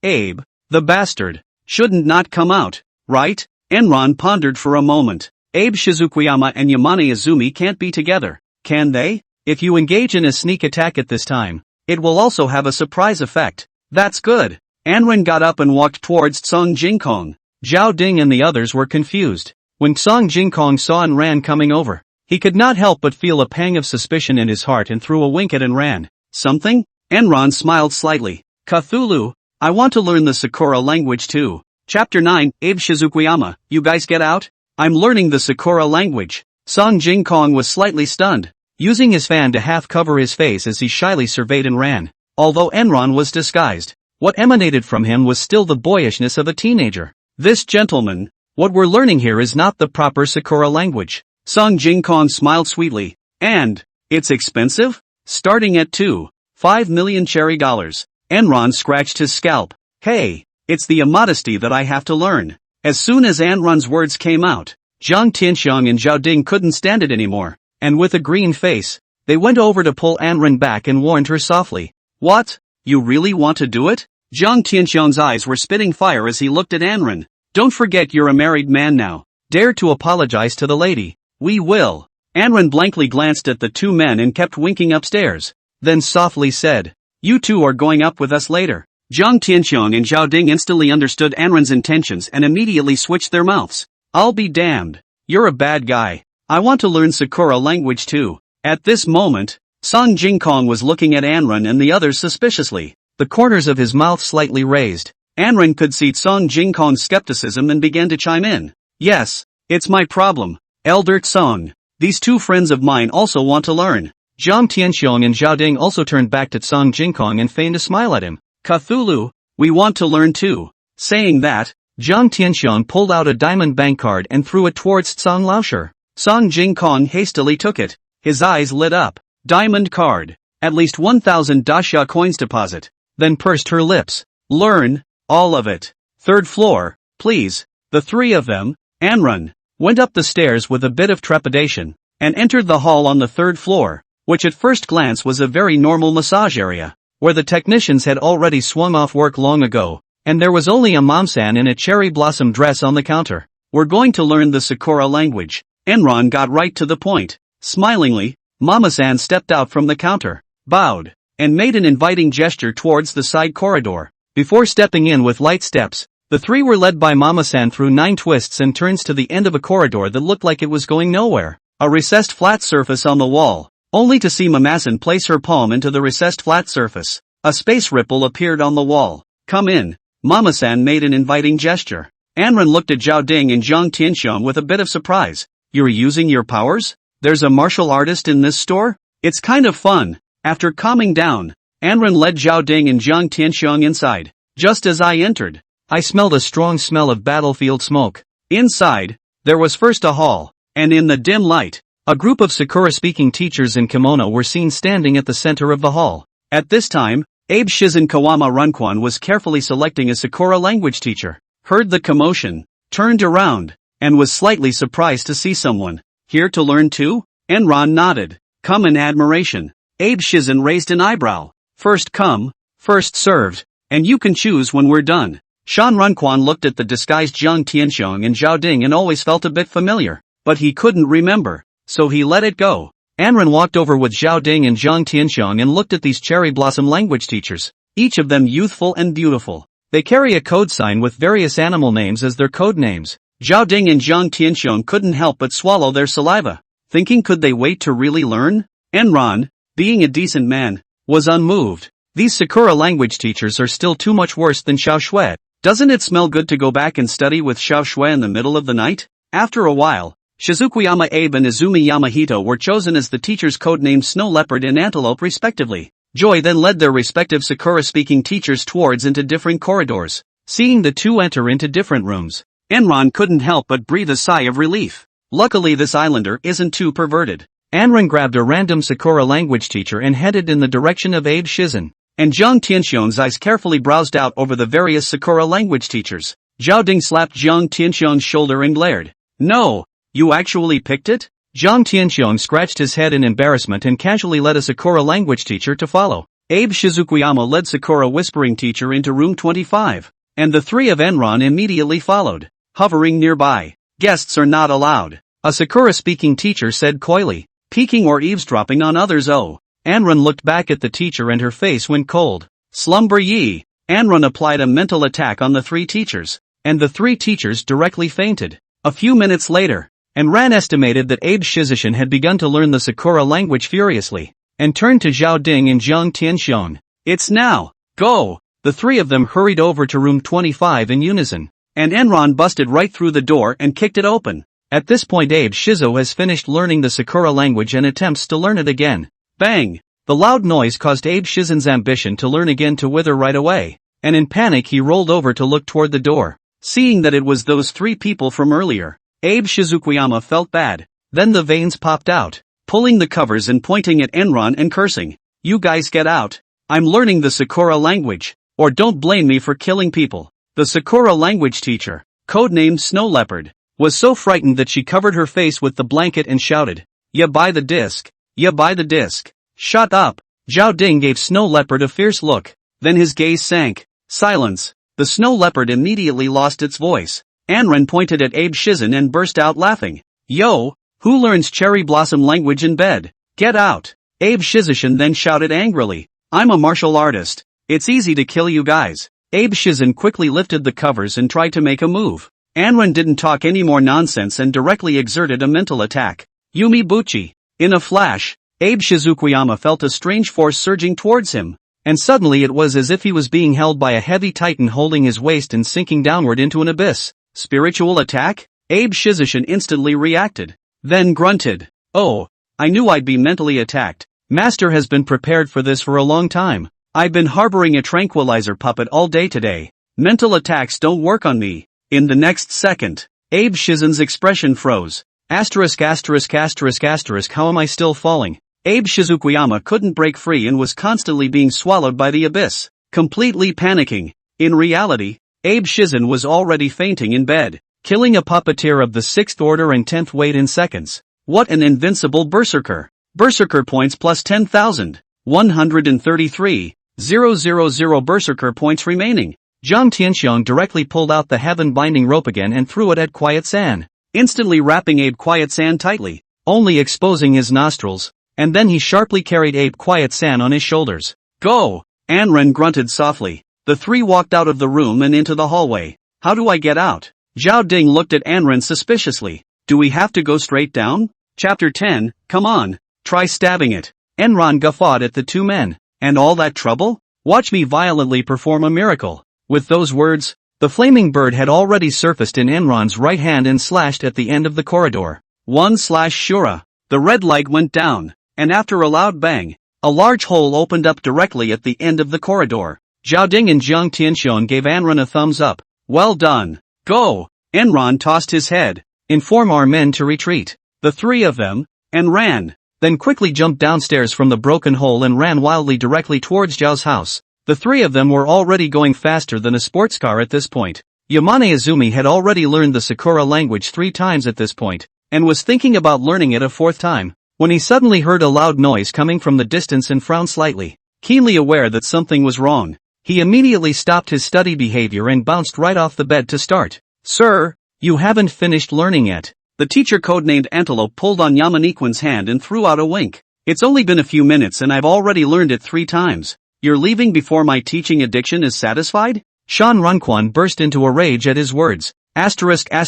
Abe, the bastard, shouldn't not come out, right? Enron pondered for a moment. Abe Shizukuyama and Yamane Izumi can't be together, can they? If you engage in a sneak attack at this time, it will also have a surprise effect. That's good. Anrun got up and walked towards Tsong Jingkong. Zhao Ding and the others were confused. When Tsong Jingkong saw Enran coming over, he could not help but feel a pang of suspicion in his heart and threw a wink at Enran. Something? Enron smiled slightly. Cthulhu, I want to learn the Sakura language too. Chapter 9, Abe Shizukuyama, you guys get out? I'm learning the Sakura language. Song Jingkong was slightly stunned, using his fan to half cover his face as he shyly surveyed Enran. Although Enron was disguised, what emanated from him was still the boyishness of a teenager. This gentleman, what we're learning here is not the proper Sakura language. Song Jingkong smiled sweetly. And, it's expensive? Starting at 2.5 million cherry dollars. Enron scratched his scalp. Hey, it's the immodesty that I have to learn. As soon as Enron's words came out, Jiang Tianxiong and Zhao Ding couldn't stand it anymore, and with a green face, they went over to pull Anrun back and warned her softly. What? You really want to do it? Jiang Tianxiang's eyes were spitting fire as he looked at Anren. Don't forget you're a married man now. Dare to apologize to the lady. We will. Anren blankly glanced at the two men and kept winking upstairs. Then softly said, You two are going up with us later. Jiang Tianxiang and Zhao Ding instantly understood Anren's intentions and immediately switched their mouths. I'll be damned. You're a bad guy. I want to learn Sakura language too. At this moment, Song Jingkong was looking at Anren and the others suspiciously, the corners of his mouth slightly raised. Anren could see Song Jingkong's skepticism and began to chime in. Yes, it's my problem. Elder Song. These two friends of mine also want to learn. Jiang Tianxiang and Zhao Ding also turned back to Song Jingkong and feigned a smile at him. Cthulhu, we want to learn too. Saying that, Jiang Tianxiang pulled out a diamond bank card and threw it towards Song Laosher. Song Jingkong hastily took it. His eyes lit up. Diamond card. At least 1,000 dasha coins deposit. Then pursed her lips. Learn, all of it. Third floor, please. The three of them, Anren, went up the stairs with a bit of trepidation, and entered the hall on the third floor, which at first glance was a very normal massage area, where the technicians had already swung off work long ago, and there was only a momsan in a cherry blossom dress on the counter. We're going to learn the Sakura language. Enron got right to the point. Smilingly, Mama-san stepped out from the counter, bowed, and made an inviting gesture towards the side corridor. Before stepping in with light steps, the three were led by Mama-san through 9 twists and turns to the end of a corridor that looked like it was going nowhere. A recessed flat surface on the wall, only to see Mama-san place her palm into the recessed flat surface. A space ripple appeared on the wall. Come in. Mama-san made an inviting gesture. Anren looked at Zhao Ding and Jiang Tianxiang with a bit of surprise. You're using your powers? There's a martial artist in this store? It's kind of fun. After calming down, Anren led Zhao Ding and Jiang Tianxiang inside. Just as I entered, I smelled a strong smell of battlefield smoke. Inside, there was first a hall, and in the dim light, a group of Sakura-speaking teachers in kimono were seen standing at the center of the hall. At this time, Abe Shizen Kawama Runquan was carefully selecting a Sakura language teacher, heard the commotion, turned around, and was slightly surprised to see someone. Here to learn too? Enron nodded. Come in admiration. Abe Shizen raised an eyebrow. First come, first served, and you can choose when we're done. Shan Runquan looked at the disguised Jiang Tianxiang and Zhao Ding and always felt a bit familiar, but he couldn't remember, so he let it go. Anren walked over with Zhao Ding and Jiang Tianxiang and looked at these cherry blossom language teachers, each of them youthful and beautiful. They carry a code sign with various animal names as their code names. Zhao Ding and Jiang Tianxiang couldn't help but swallow their saliva, thinking could they wait to really learn? Enron, being a decent man, was unmoved. These Sakura language teachers are still too much worse than Xiao Shui. Doesn't it smell good to go back and study with Xiao Shui in the middle of the night? After a while, Shizukuyama Abe and Izumi Yamahito were chosen as the teachers codenamed Snow Leopard and Antelope respectively. Joy then led their respective Sakura-speaking teachers towards into different corridors. Seeing the two enter into different rooms, Enron couldn't help but breathe a sigh of relief. Luckily this islander isn't too perverted. Anren grabbed a random Sakura language teacher and headed in the direction of Abe Shizen. And Jiang Tianxiang's eyes carefully browsed out over the various Sakura language teachers. Zhao Ding slapped Jiang Tianxiang's shoulder and glared. No, you actually picked it? Jiang Tianxiang scratched his head in embarrassment and casually led a Sakura language teacher to follow. Abe Shizukuyama led Sakura whispering teacher into room 25, and the three of Enron immediately followed, hovering nearby. Guests are not allowed, a Sakura-speaking teacher said coyly. Peeking or eavesdropping on others. Oh. Anren looked back at the teacher and her face went cold. Slumber ye. Anren applied a mental attack on the three teachers, and the three teachers directly fainted. A few minutes later, Enran estimated that Abe Shizen had begun to learn the Sakura language furiously, and turned to Zhao Ding and Jiang Tianxiang. It's now. Go. The three of them hurried over to room 25 in unison, and Enron busted right through the door and kicked it open. At this point Abe Shizo has finished learning the Sakura language and attempts to learn it again. Bang! The loud noise caused Abe Shizen's ambition to learn again to wither right away, and in panic he rolled over to look toward the door. Seeing that it was those three people from earlier, Abe Shizukuyama felt bad. Then the veins popped out, pulling the covers and pointing at Enron and cursing. You guys get out. I'm learning the Sakura language, or don't blame me for killing people. The Sakura language teacher, codenamed Snow Leopard, was so frightened that she covered her face with the blanket and shouted, "Ya buy the disc! Ya buy the disc!" Shut up! Zhao Ding gave Snow Leopard a fierce look, then his gaze sank. Silence. The snow leopard immediately lost its voice. Anren pointed at Abe Shizen and burst out laughing. Yo! Who learns cherry blossom language in bed? Get out! Abe Shizen then shouted angrily. I'm a martial artist. It's easy to kill you guys. Abe Shizen quickly lifted the covers and tried to make a move. Anren didn't talk any more nonsense and directly exerted a mental attack. Yumi Buchi. In a flash, Abe Shizukuyama felt a strange force surging towards him. And suddenly it was as if he was being held by a heavy titan holding his waist and sinking downward into an abyss. Spiritual attack? Abe Shizen instantly reacted. Then grunted. Oh, I knew I'd be mentally attacked. Master has been prepared for this for a long time. I've been harboring a tranquilizer puppet all day today. Mental attacks don't work on me. In the next second, Abe Shizen's expression froze. Asterisk. How am I still falling? Abe Shizukuyama couldn't break free and was constantly being swallowed by the abyss, completely panicking. In reality, Abe Shizen was already fainting in bed, killing a puppeteer of the 6th order and 10th weight in seconds. What an invincible berserker! Berserker points plus 10,000. 133. 000 berserker points remaining. Zhang Tianxiong directly pulled out the heaven-binding rope again and threw it at Quiet San, instantly wrapping Abe Quiet San tightly, only exposing his nostrils, and then he sharply carried Abe Quiet San on his shoulders. Go! Anren grunted softly. The three walked out of the room and into the hallway. How do I get out? Zhao Ding looked at Anren suspiciously. Do we have to go straight down? Chapter 10, come on, try stabbing it. Enron guffawed at the two men. And all that trouble? Watch me violently perform a miracle. With those words, the flaming bird had already surfaced in Enron's right hand and slashed at the end of the corridor. 1/Shura. The red light went down, and after a loud bang, a large hole opened up directly at the end of the corridor. Zhao Ding and Zhang Tianxiong gave Anren a thumbs up. Well done. Go! Enron tossed his head. Inform our men to retreat. The three of them, and ran. Then quickly jumped downstairs from the broken hole and ran wildly directly towards Zhao's house. The three of them were already going faster than a sports car at this point. Yamane Izumi had already learned the Sakura language 3 times at this point, and was thinking about learning it a 4th time, when he suddenly heard a loud noise coming from the distance and frowned slightly. Keenly aware that something was wrong, he immediately stopped his study behavior and bounced right off the bed to start. Sir, you haven't finished learning yet. The teacher codenamed Antelope pulled on Yamaniquan's hand and threw out a wink. It's only been a few minutes and I've already learned it 3 times. You're leaving before my teaching addiction is satisfied? Shan Runquan burst into a rage at his words. Asterisk.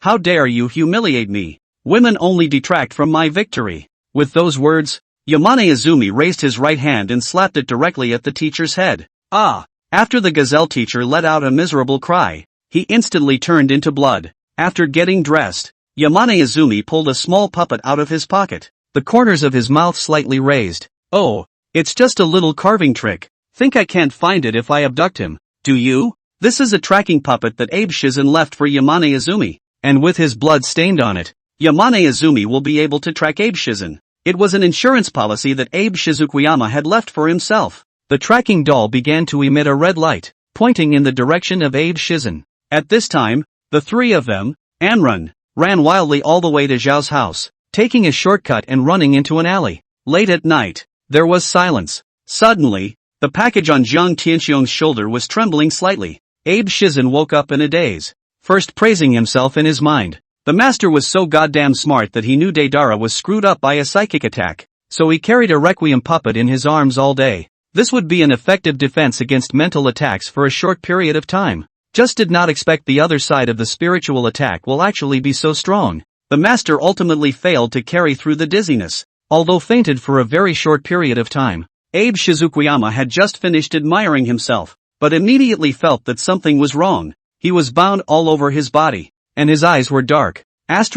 How dare you humiliate me? Women only detract from my victory. With those words, Yamane Izumi raised his right hand and slapped it directly at the teacher's head. Ah! After the gazelle teacher let out a miserable cry, he instantly turned into blood. After getting dressed, Yamane Izumi pulled a small puppet out of his pocket, the corners of his mouth slightly raised. Oh, it's just a little carving trick. Think I can't find it if I abduct him, do you? This is a tracking puppet that Abe Shizen left for Yamane Izumi, and with his blood stained on it, Yamane Izumi will be able to track Abe Shizen. It was an insurance policy that Abe Shizukuyama had left for himself. The tracking doll began to emit a red light, pointing in the direction of Abe Shizen. At this time, the three of them, Anren, ran wildly all the way to Zhao's house, taking a shortcut and running into an alley. Late at night, there was silence. Suddenly, the package on Zhang Tianxiong's shoulder was trembling slightly. Abe Shizen woke up in a daze, first praising himself in his mind. The master was so goddamn smart that he knew Deidara was screwed up by a psychic attack, so he carried a requiem puppet in his arms all day. This would be an effective defense against mental attacks for a short period of time. Just did not expect the other side of the spiritual attack will actually be so strong. The master ultimately failed to carry through the dizziness, although fainted for a very short period of time. Abe Shizukuyama had just finished admiring himself, but immediately felt that something was wrong. He was bound all over his body, and his eyes were dark. What's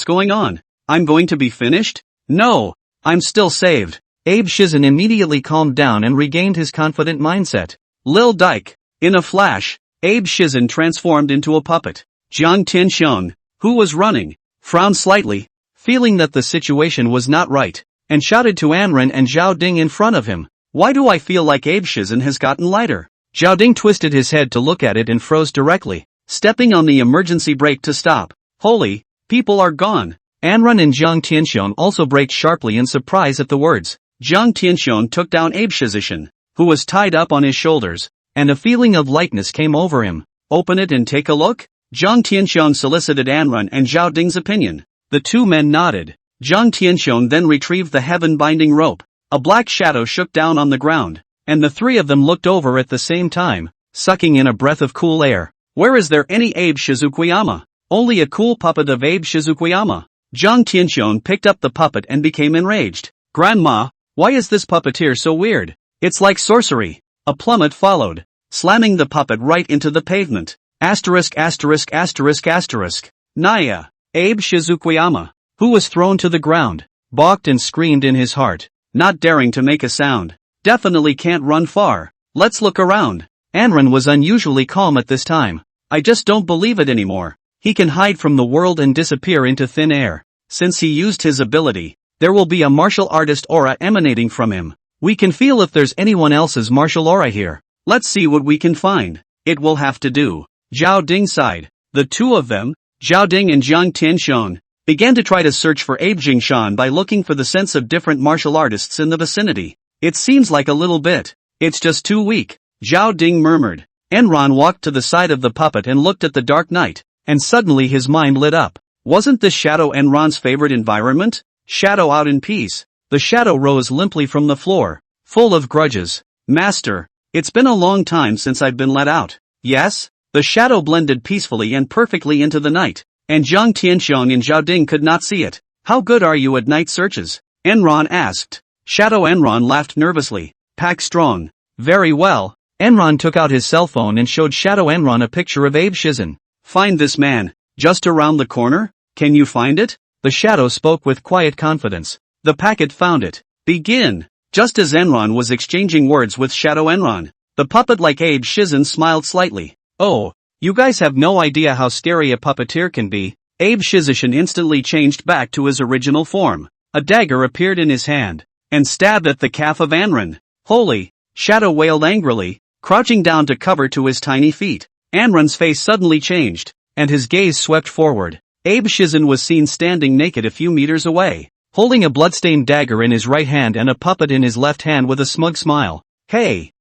going on? I'm going to be finished? No, I'm still saved. Abe Shizen immediately calmed down and regained his confident mindset. Lil Dyke. In a flash, Abe Shizen transformed into a puppet. Zhang Tianxiong, who was running, frowned slightly, feeling that the situation was not right, and shouted to Anren and Zhao Ding in front of him. Why do I feel like Abe Shizen has gotten lighter? Zhao Ding twisted his head to look at it and froze directly, stepping on the emergency brake to stop. Holy, people are gone. Anren and Zhang Tianxiong also braked sharply in surprise at the words. Zhang Tianxiong took down Abe Shizen. who was tied up on his shoulders, and a feeling of lightness came over him. Open it and take a look? Zhang Tianxiong solicited Anran and Zhao Ding's opinion. The two men nodded. Zhang Tianxiong then retrieved the heaven-binding rope. A black shadow shook down on the ground, and the three of them looked over at the same time, sucking in a breath of cool air. Where is there any Abe Shizukuyama? Only a cool puppet of Abe Shizukuyama. Zhang Tianxiong picked up the puppet and became enraged. Grandma, why is this puppeteer so weird? It's like sorcery. A plummet followed, slamming the puppet right into the pavement. Asterisk asterisk asterisk asterisk. Naya, Abe Shizukuyama, who was thrown to the ground, balked and screamed in his heart, not daring to make a sound. Definitely can't run far. Let's look around. Anran was unusually calm at this time. I just don't believe it anymore. He can hide from the world and disappear into thin air. Since he used his ability, there will be a martial artist aura emanating from him. We can feel if there's anyone else's martial aura here. Let's see what we can find. It will have to do. Zhao Ding sighed. The two of them, Zhao Ding and Zhang Tianxiong, began to try to search for Abe Jingshan by looking for the sense of different martial artists in the vicinity. It seems like a little bit. It's just too weak, Zhao Ding murmured. Enron walked to the side of the puppet and looked at the dark night, and suddenly his mind lit up. Wasn't this shadow Enron's favorite environment? Shadow out in peace. The shadow rose limply from the floor, full of grudges. Master, it's been a long time since I've been let out. Yes? The shadow blended peacefully and perfectly into the night, and Zhang Tianxiong and Zhao Ding could not see it. How good are you at night searches? Enron asked. Shadow Enron laughed nervously. Pack strong. Very well. Enron took out his cell phone and showed Shadow Enron a picture of Abe Shizen. Find this man. Just around the corner? Can you find it? The shadow spoke with quiet confidence. The packet found it. Begin. Just as Enron was exchanging words with Shadow Enron, the puppet like Abe Shizen smiled slightly. Oh, you guys have no idea how scary a puppeteer can be. Abe Shizen instantly changed back to his original form. A dagger appeared in his hand, and stabbed at the calf of Anran. Holy! Shadow wailed angrily, crouching down to cover to his tiny feet. Anran's face suddenly changed, and his gaze swept forward. Abe Shizen was seen standing naked a few meters away, holding a bloodstained dagger in his right hand and a puppet in his left hand with a smug smile. Hey,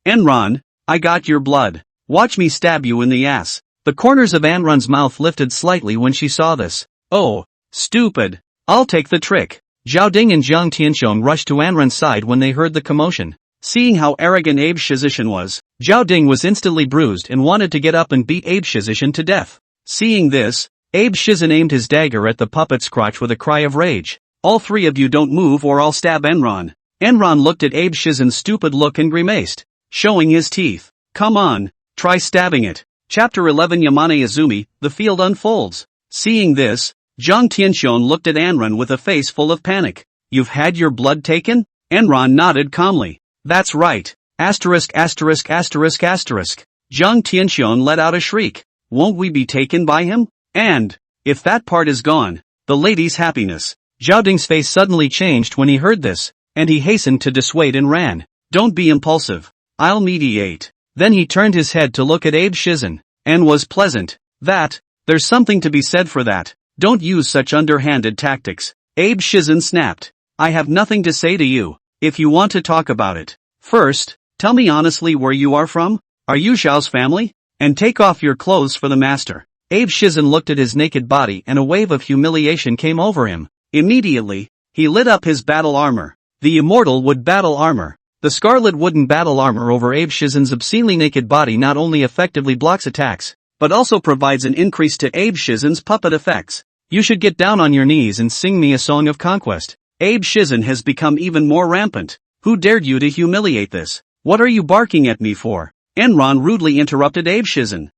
Enron, I got your blood. Watch me stab you in the ass. The corners of Anran's mouth lifted slightly when she saw this. Oh, stupid. I'll take the trick. Zhao Ding and Zhang Tianxiong rushed to Anran's side when they heard the commotion. Seeing how arrogant Abe Shizen was, Zhao Ding was instantly bruised and wanted to get up and beat Abe Shizen to death. Seeing this, Abe Shizen aimed his dagger at the puppet's crotch with a cry of rage. All three of you don't move or I'll stab Enron. Enron looked at Abe Shizen's stupid look and grimaced, showing his teeth. Come on, try stabbing it. Chapter 11 Yamane Izumi, The Field Unfolds. Seeing this, Zhang Tianxiong looked at Anran with a face full of panic. You've had your blood taken? Enron nodded calmly. That's right. Asterisk asterisk asterisk asterisk. Zhang Tianxiong let out a shriek. Won't we be taken by him? And, if that part is gone, the lady's happiness. Zhao Ding's face suddenly changed when he heard this, and he hastened to dissuade and ran. Don't be impulsive. I'll mediate. Then he turned his head to look at Abe Shizen, and was pleasant. There's something to be said for that. Don't use such underhanded tactics. Abe Shizen snapped. I have nothing to say to you, if you want to talk about it. First, tell me honestly where you are from? Are you Zhao's family? And take off your clothes for the master. Abe Shizen looked at his naked body and a wave of humiliation came over him. Immediately, he lit up his battle armor. The immortal wood battle armor. The scarlet wooden battle armor over Abe Shizen's obscenely naked body not only effectively blocks attacks, but also provides an increase to Abe Shizen's puppet effects. You should get down on your knees and sing me a song of conquest. Abe Shizen has become even more rampant. Who dared you to humiliate this? What are you barking at me for? Enron rudely interrupted Abe Shizen.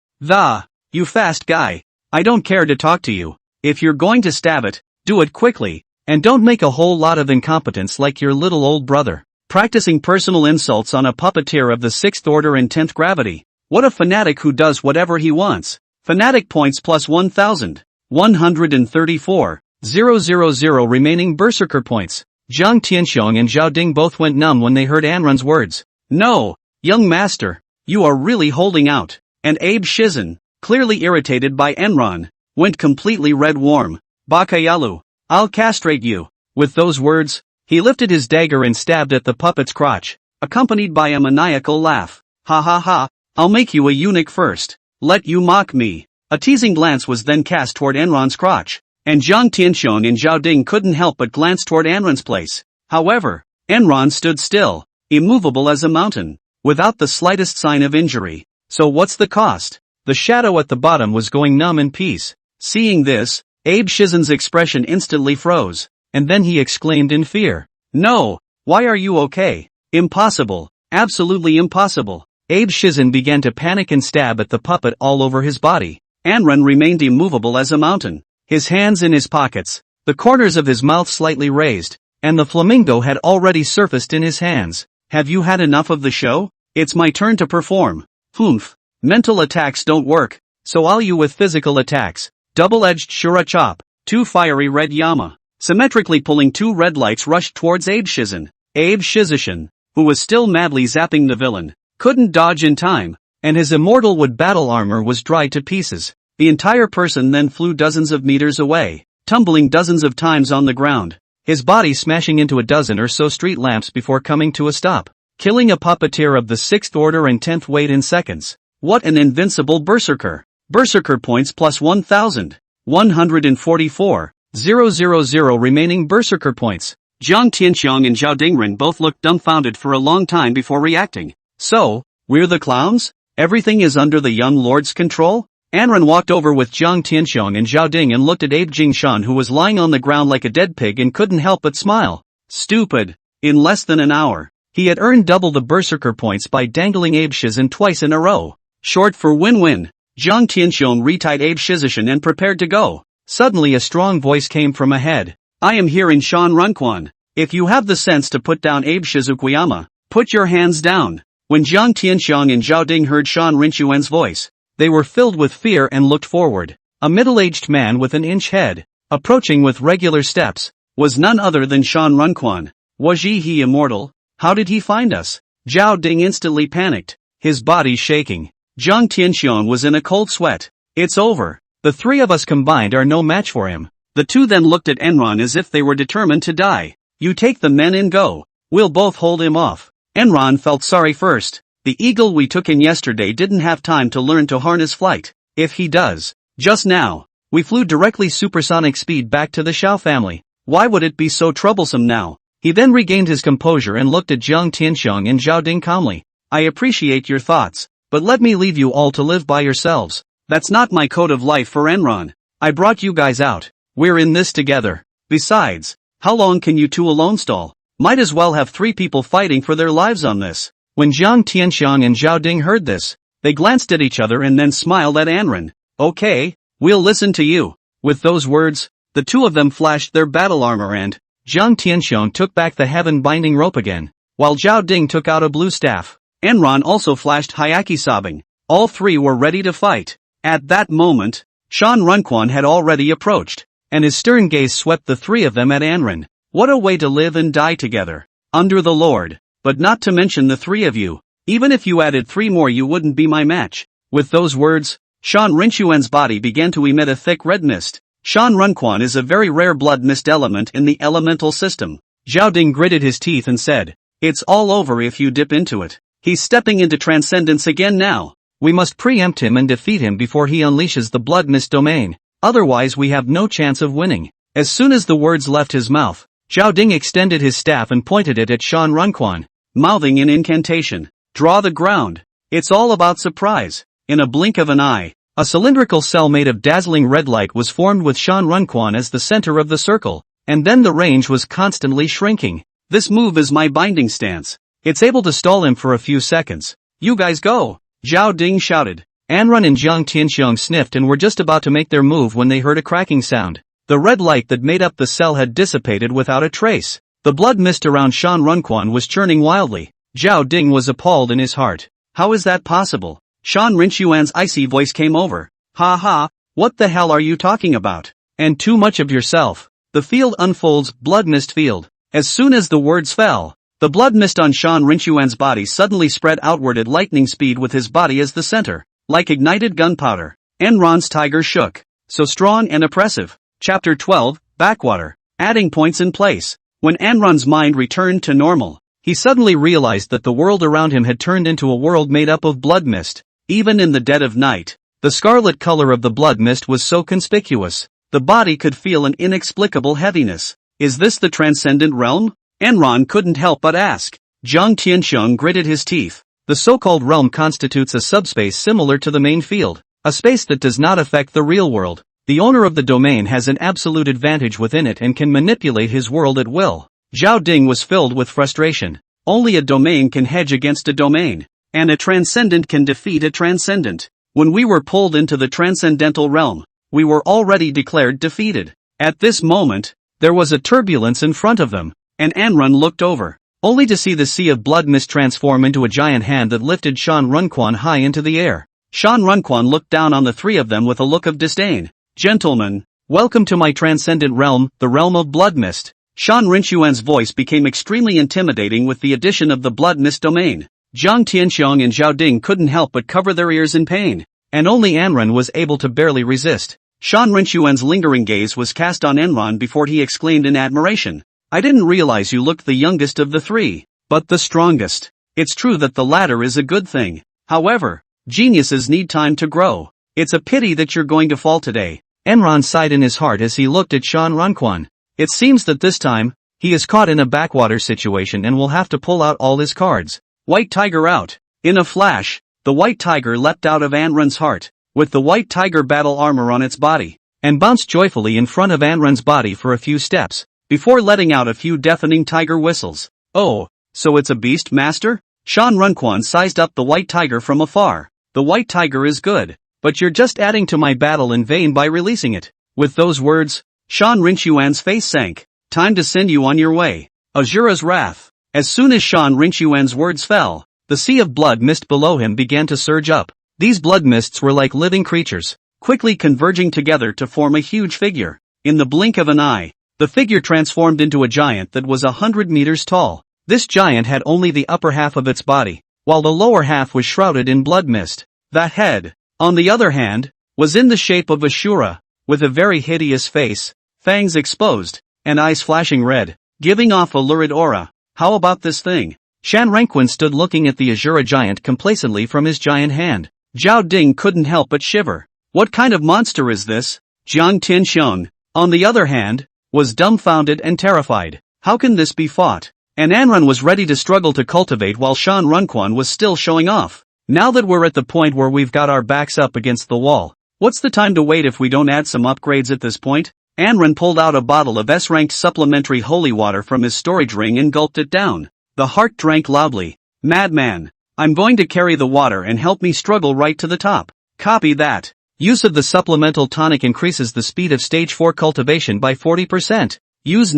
You fast guy. I don't care to talk to you. If you're going to stab it, do it quickly, and don't make a whole lot of incompetence like your little old brother. Practicing personal insults on a puppeteer of the 6th order and 10th gravity. What a fanatic who does whatever he wants. Fanatic points plus 1,134. 000 remaining berserker points. Zhang Tianxiong and Zhao Ding both went numb when they heard Anran's words. No, young master, you are really holding out. And Abe Shizen, clearly irritated by Enron, went completely red warm. Bakayalu, I'll castrate you. With those words, he lifted his dagger and stabbed at the puppet's crotch. accompanied by a maniacal laugh. Ha ha ha, I'll make you a eunuch first. Let you mock me. A teasing glance was then cast toward Enron's crotch, and Jiang Tianxiong and Zhao Ding couldn't help but glance toward Enron's place. However, Enron stood still, immovable as a mountain, without the slightest sign of injury. So what's the cost? The shadow at the bottom was going numb in peace. Seeing this, Abe Shizen's expression instantly froze, and then he exclaimed in fear. No, why are you okay? Impossible, absolutely impossible. Abe Shizen began to panic and stab at the puppet all over his body. Anren remained immovable as a mountain, his hands in his pockets, the corners of his mouth slightly raised, and the flamingo had already surfaced in his hands. Have you had enough of the show? It's my turn to perform. Humph. Mental attacks don't work, so I'll you with physical attacks. Double-edged Shura Chop, 2 fiery red Yama. Symmetrically pulling 2 red lights rushed towards Abe Shizen. Abe Shizen, who was still madly zapping the villain, couldn't dodge in time, and his immortal wood battle armor was dried to pieces. The entire person then flew dozens of meters away, tumbling dozens of times on the ground, his body smashing into a dozen or so street lamps before coming to a stop, killing a puppeteer of the 6th order and 10th weight in seconds. What an invincible berserker! Berserker points plus 1,000. 144. 000 remaining berserker points. Jiang Tianxiong and Zhao Dingren both looked dumbfounded for a long time before reacting. So, we're the clowns? Everything is under the young lord's control? Anren walked over with Jiang Tianxiong and Zhao Ding and looked at Abe Jingshan, who was lying on the ground like a dead pig, and couldn't help but smile. Stupid. In less than an hour, he had earned double the berserker points by dangling Abe Shizen twice in a row. Short for win-win. Jiang Tianxiong retied Abe Shizen and prepared to go. Suddenly a strong voice came from ahead. I am here in Shan Runquan. If you have the sense to put down Abe Shizukuyama, put your hands down. When Jiang Tianxiong and Zhao Ding heard Shan Rinchuan's voice, they were filled with fear and looked forward. A middle-aged man with an inch head, approaching with regular steps, was none other than Shan Runquan. Was he immortal? How did he find us? Zhao Ding instantly panicked, his body shaking. Jiang Tianxiong was in a cold sweat. It's over. The 3 of us combined are no match for him. The 2 then looked at Enron as if they were determined to die. You take the men and go. We'll both hold him off. Enron felt sorry first. The eagle we took in yesterday didn't have time to learn to harness flight. If he does, just now, we flew directly supersonic speed back to the Xiao family. Why would it be so troublesome now? He then regained his composure and looked at Jiang Tianxiong and Zhao Ding calmly. I appreciate your thoughts, but let me leave you all to live by yourselves. That's not my code of life for Enron. I brought you guys out. We're in this together. Besides, how long can you 2 alone stall? Might as well have 3 people fighting for their lives on this. When Jiang Tianxiong and Zhao Ding heard this, they glanced at each other and then smiled at Anren. Okay, we'll listen to you. With those words, the 2 of them flashed their battle armor and Jiang Tianxiong took back the heaven-binding rope again, while Zhao Ding took out a blue staff. Enron also flashed Hayaki sobbing. All 3 were ready to fight. At that moment, Shan Runquan had already approached, and his stern gaze swept the 3 of them at Anren. What a way to live and die together. Under the Lord. But not to mention the 3 of you. Even if you added 3 more, you wouldn't be my match. With those words, Shan Rinchuan's body began to emit a thick red mist. Shan Runquan is a very rare blood mist element in the elemental system. Zhao Ding gritted his teeth and said, it's all over if you dip into it. He's stepping into transcendence again now. We must preempt him and defeat him before he unleashes the blood mist domain. Otherwise we have no chance of winning. As soon as the words left his mouth, Zhao Ding extended his staff and pointed it at Shan Runquan, mouthing an incantation. Draw the ground. It's all about surprise. In a blink of an eye, a cylindrical cell made of dazzling red light was formed with Shan Runquan as the center of the circle, and then the range was constantly shrinking. This move is my binding stance. It's able to stall him for a few seconds. You guys go! Zhao Ding shouted. Anren and Jiang Tianxiong sniffed and were just about to make their move when they heard a cracking sound. The red light that made up the cell had dissipated without a trace. The blood mist around Shan Runquan was churning wildly. Zhao Ding was appalled in his heart. How is that possible? Shan Rinchuan's icy voice came over. Ha ha, what the hell are you talking about? And too much of yourself. The field unfolds, blood mist field. As soon as the words fell, the blood mist on Shan Rinchuan's body suddenly spread outward at lightning speed with his body as the center. Like ignited gunpowder. Enron's tiger shook. So strong and oppressive. Chapter 12, Backwater. Adding points in place. When Enron's mind returned to normal, he suddenly realized that the world around him had turned into a world made up of blood mist. Even in the dead of night, the scarlet color of the blood mist was so conspicuous, the body could feel an inexplicable heaviness. Is this the transcendent realm? Enron couldn't help but ask. Jiang Tianxiong gritted his teeth. The so-called realm constitutes a subspace similar to the main field, a space that does not affect the real world. The owner of the domain has an absolute advantage within it and can manipulate his world at will. Zhao Ding was filled with frustration. Only a domain can hedge against a domain, and a transcendent can defeat a transcendent. When we were pulled into the transcendental realm, we were already declared defeated. At this moment, there was a turbulence in front of them, and Anrun looked over, only to see the sea of blood mist transform into a giant hand that lifted Shan Runquan high into the air. Shan Runquan looked down on the three of them with a look of disdain. Gentlemen, welcome to my transcendent realm, the realm of blood mist. Shan Rinxuan's voice became extremely intimidating with the addition of the blood mist domain. Jiang Tianxiong and Zhao Ding couldn't help but cover their ears in pain, and only Anrun was able to barely resist. Shan Rinxuan's lingering gaze was cast on Enron before he exclaimed in admiration. I didn't realize you looked the youngest of the three, but the strongest. It's true that the latter is a good thing. However, geniuses need time to grow. It's a pity that you're going to fall today. Enron sighed in his heart as he looked at Shan Runquan. It seems that this time, he is caught in a backwater situation and will have to pull out all his cards. White Tiger out. In a flash, the White Tiger leapt out of Anrun's heart, with the White Tiger battle armor on its body, and bounced joyfully in front of Anrun's body for a few steps, before letting out a few deafening tiger whistles. Oh, so it's a beast, master? Shan Runquan sized up the White Tiger from afar. The White Tiger is good, but you're just adding to my battle in vain by releasing it. With those words, Shan Rinxuan's face sank. Time to send you on your way. Azura's wrath. As soon as Shan Rinxuan's words fell, the sea of blood mist below him began to surge up. These blood mists were like living creatures, quickly converging together to form a huge figure. In the blink of an eye, the figure transformed into a giant that was 100 meters tall. This giant had only the upper half of its body, while the lower half was shrouded in blood mist. The head, on the other hand, was in the shape of a Shura, with a very hideous face, fangs exposed, and eyes flashing red, giving off a lurid aura. How about this thing? Shan Renquin stood looking at the Azura giant complacently from his giant hand. Zhao Ding couldn't help but shiver. What kind of monster is this? Jiang Tianxiong, on the other hand, was dumbfounded and terrified. How can this be fought? And Anrun was ready to struggle to cultivate while Shan Runquan was still showing off. Now that we're at the point where we've got our backs up against the wall, what's the time to wait if we don't add some upgrades at this point? Anrun pulled out a bottle of S-ranked supplementary holy water from his storage ring and gulped it down. The heart drank loudly. Madman, I'm going to carry the water and help me struggle right to the top. Copy that. Use of the supplemental tonic increases the speed of stage 4 cultivation by 40%. Use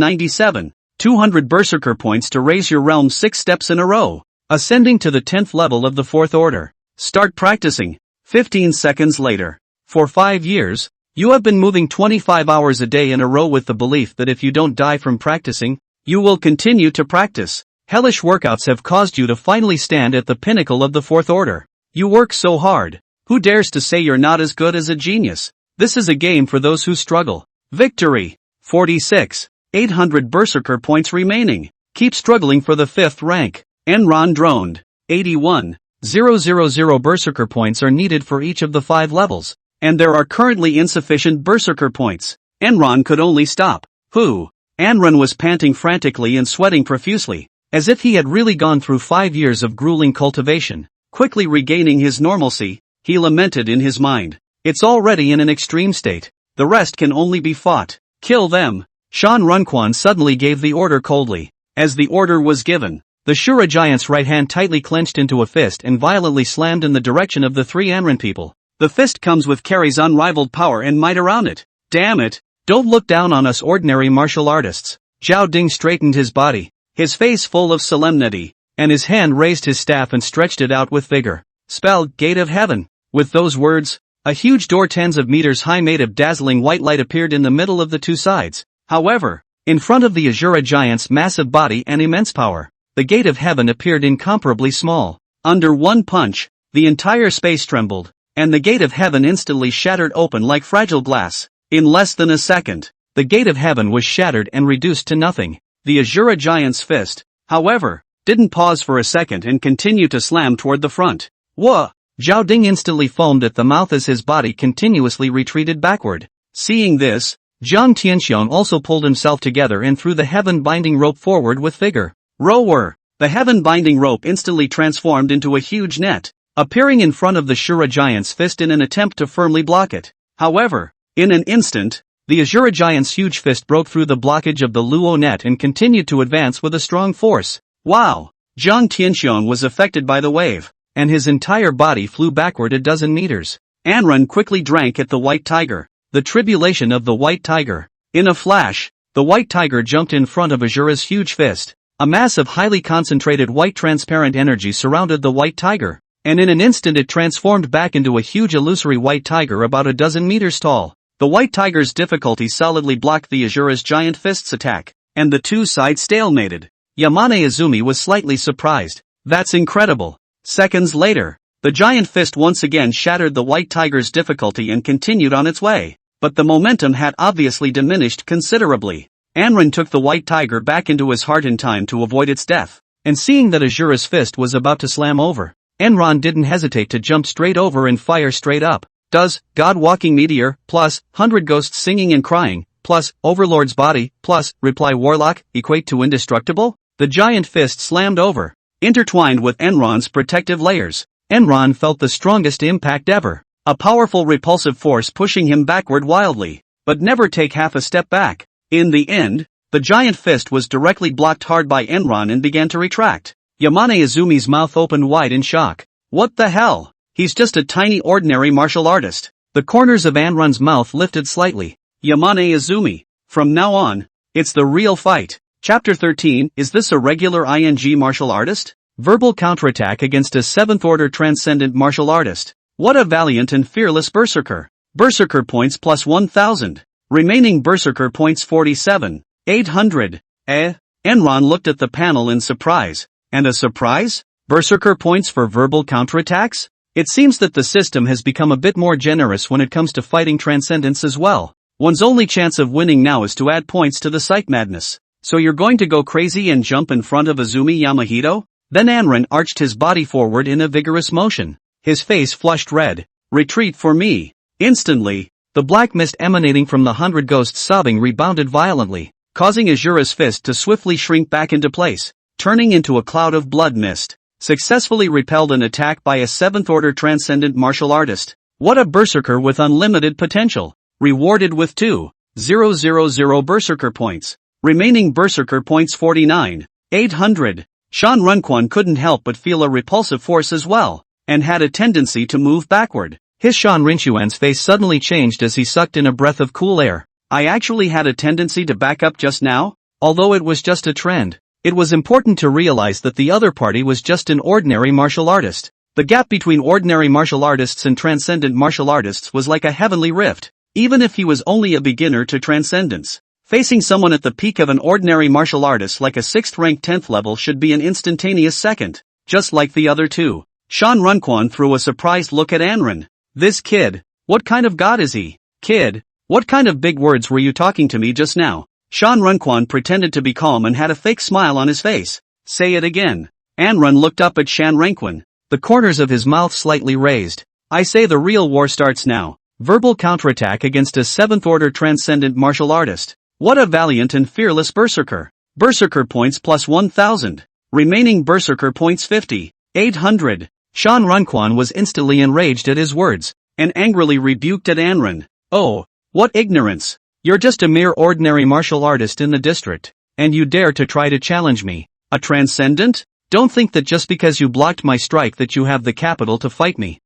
200 berserker points to raise your realm 6 steps in a row, ascending to the 10th level of the 4th order. Start practicing. 15 seconds later. For 5 years, you have been moving 25 hours a day in a row with the belief that if you don't die from practicing, you will continue to practice. Hellish workouts have caused you to finally stand at the pinnacle of the 4th order. You work so hard. Who dares to say you're not as good as a genius? This is a game for those who struggle. Victory. 46. 800 berserker points remaining. Keep struggling for the 5th rank. Enron droned. 81. 000 berserker points are needed for each of the 5 levels, and there are currently insufficient berserker points. Enron could only stop. Who? Anrun was panting frantically and sweating profusely, as if he had really gone through 5 years of grueling cultivation. Quickly regaining his normalcy, he lamented in his mind. It's already in an extreme state. The rest can only be fought. Kill them. Shan Runquan suddenly gave the order coldly. As the order was given, the Shura giant's right hand tightly clenched into a fist and violently slammed in the direction of the 3 Anran people. The fist comes with Carrie's unrivaled power and might around it. Damn it! Don't look down on us ordinary martial artists. Zhao Ding straightened his body, his face full of solemnity, and his hand raised his staff and stretched it out with vigor. Spell, Gate of Heaven. With those words, a huge door tens of meters high made of dazzling white light appeared in the middle of the 2 sides. However, in front of the Azura giant's massive body and immense power, the Gate of Heaven appeared incomparably small. Under one punch, the entire space trembled, and the Gate of Heaven instantly shattered open like fragile glass. In less than a second, the Gate of Heaven was shattered and reduced to nothing. The Azura giant's fist, however, didn't pause for a second and continued to slam toward the front. Whoa! Zhao Ding instantly foamed at the mouth as his body continuously retreated backward. Seeing this, Jiang Tianxiong also pulled himself together and threw the heaven-binding rope forward with vigor. Rower! The heaven-binding rope instantly transformed into a huge net, appearing in front of the Shura giant's fist in an attempt to firmly block it. However, in an instant, the Ashura giant's huge fist broke through the blockage of the Luo net and continued to advance with a strong force. Wow! Jiang Tianxiong was affected by the wave, and his entire body flew backward a dozen meters. Anren quickly drank at the white tiger. The tribulation of the white tiger. In a flash, the white tiger jumped in front of Ashura's huge fist. A mass of highly concentrated white transparent energy surrounded the white tiger, and in an instant it transformed back into a huge illusory white tiger about a dozen meters tall. The white tiger's difficulty solidly blocked the Ashura's giant fist's attack, and the two sides stalemated. Yamane Izumi was slightly surprised. That's incredible. Seconds later, the giant fist once again shattered the white tiger's difficulty and continued on its way. But the momentum had obviously diminished considerably. Anren took the white tiger back into his heart in time to avoid its death. And seeing that Ashura's fist was about to slam over, Enron didn't hesitate to jump straight over and fire straight up. Does God walking meteor, plus 100 ghosts singing and crying, plus Overlord's body, plus reply warlock, equate to indestructible? The giant fist slammed over, intertwined with Enron's protective layers. Enron felt the strongest impact ever. A powerful repulsive force pushing him backward wildly, but never take half a step back. In the end, the giant fist was directly blocked hard by Enron and began to retract. Yamane Izumi's mouth opened wide in shock. What the hell? He's just a tiny ordinary martial artist. The corners of Enron's mouth lifted slightly. Yamane Izumi. From now on, it's the real fight. Chapter 13, is this a regular ING martial artist? Verbal counterattack against a 7th order transcendent martial artist. What a valiant and fearless berserker. Berserker points plus 1000. Remaining berserker points 47. 800. Enron looked at the panel in surprise. And a surprise? Berserker points for verbal counterattacks? It seems that the system has become a bit more generous when it comes to fighting transcendence as well. One's only chance of winning now is to add points to the psych madness. So you're going to go crazy and jump in front of Izumi Yamahito? Then Anren arched his body forward in a vigorous motion. His face flushed red. Retreat for me. Instantly, the black mist emanating from the 100 ghosts sobbing rebounded violently, causing Ashura's fist to swiftly shrink back into place, turning into a cloud of blood mist. Successfully repelled an attack by a 7th order transcendent martial artist. What a berserker with unlimited potential. Rewarded with 2,000 berserker points. Remaining berserker points 49. 800. Shan Runquan couldn't help but feel a repulsive force as well, and had a tendency to move backward. His Shan Rinchuan's face suddenly changed as he sucked in a breath of cool air. I actually had a tendency to back up just now? Although it was just a trend, it was important to realize that the other party was just an ordinary martial artist. The gap between ordinary martial artists and transcendent martial artists was like a heavenly rift, even if he was only a beginner to transcendence. Facing someone at the peak of an ordinary martial artist like a 6th rank 10th level should be an instantaneous second, just like the other two. Shan Runquan threw a surprised look at Anren. This kid, what kind of god is he? Kid, what kind of big words were you talking to me just now? Shan Runquan pretended to be calm and had a fake smile on his face. Say it again. Anren looked up at Shan Runquan, the corners of his mouth slightly raised. I say the real war starts now. Verbal counterattack against a 7th order transcendent martial artist. What a valiant and fearless berserker. Berserker points plus 1000. Remaining berserker points 50. 800. Shan Runquan was instantly enraged at his words, and angrily rebuked at Anren. Oh, what ignorance. You're just a mere ordinary martial artist in the district, and you dare to try to challenge me. A transcendent? Don't think that just because you blocked my strike that you have the capital to fight me.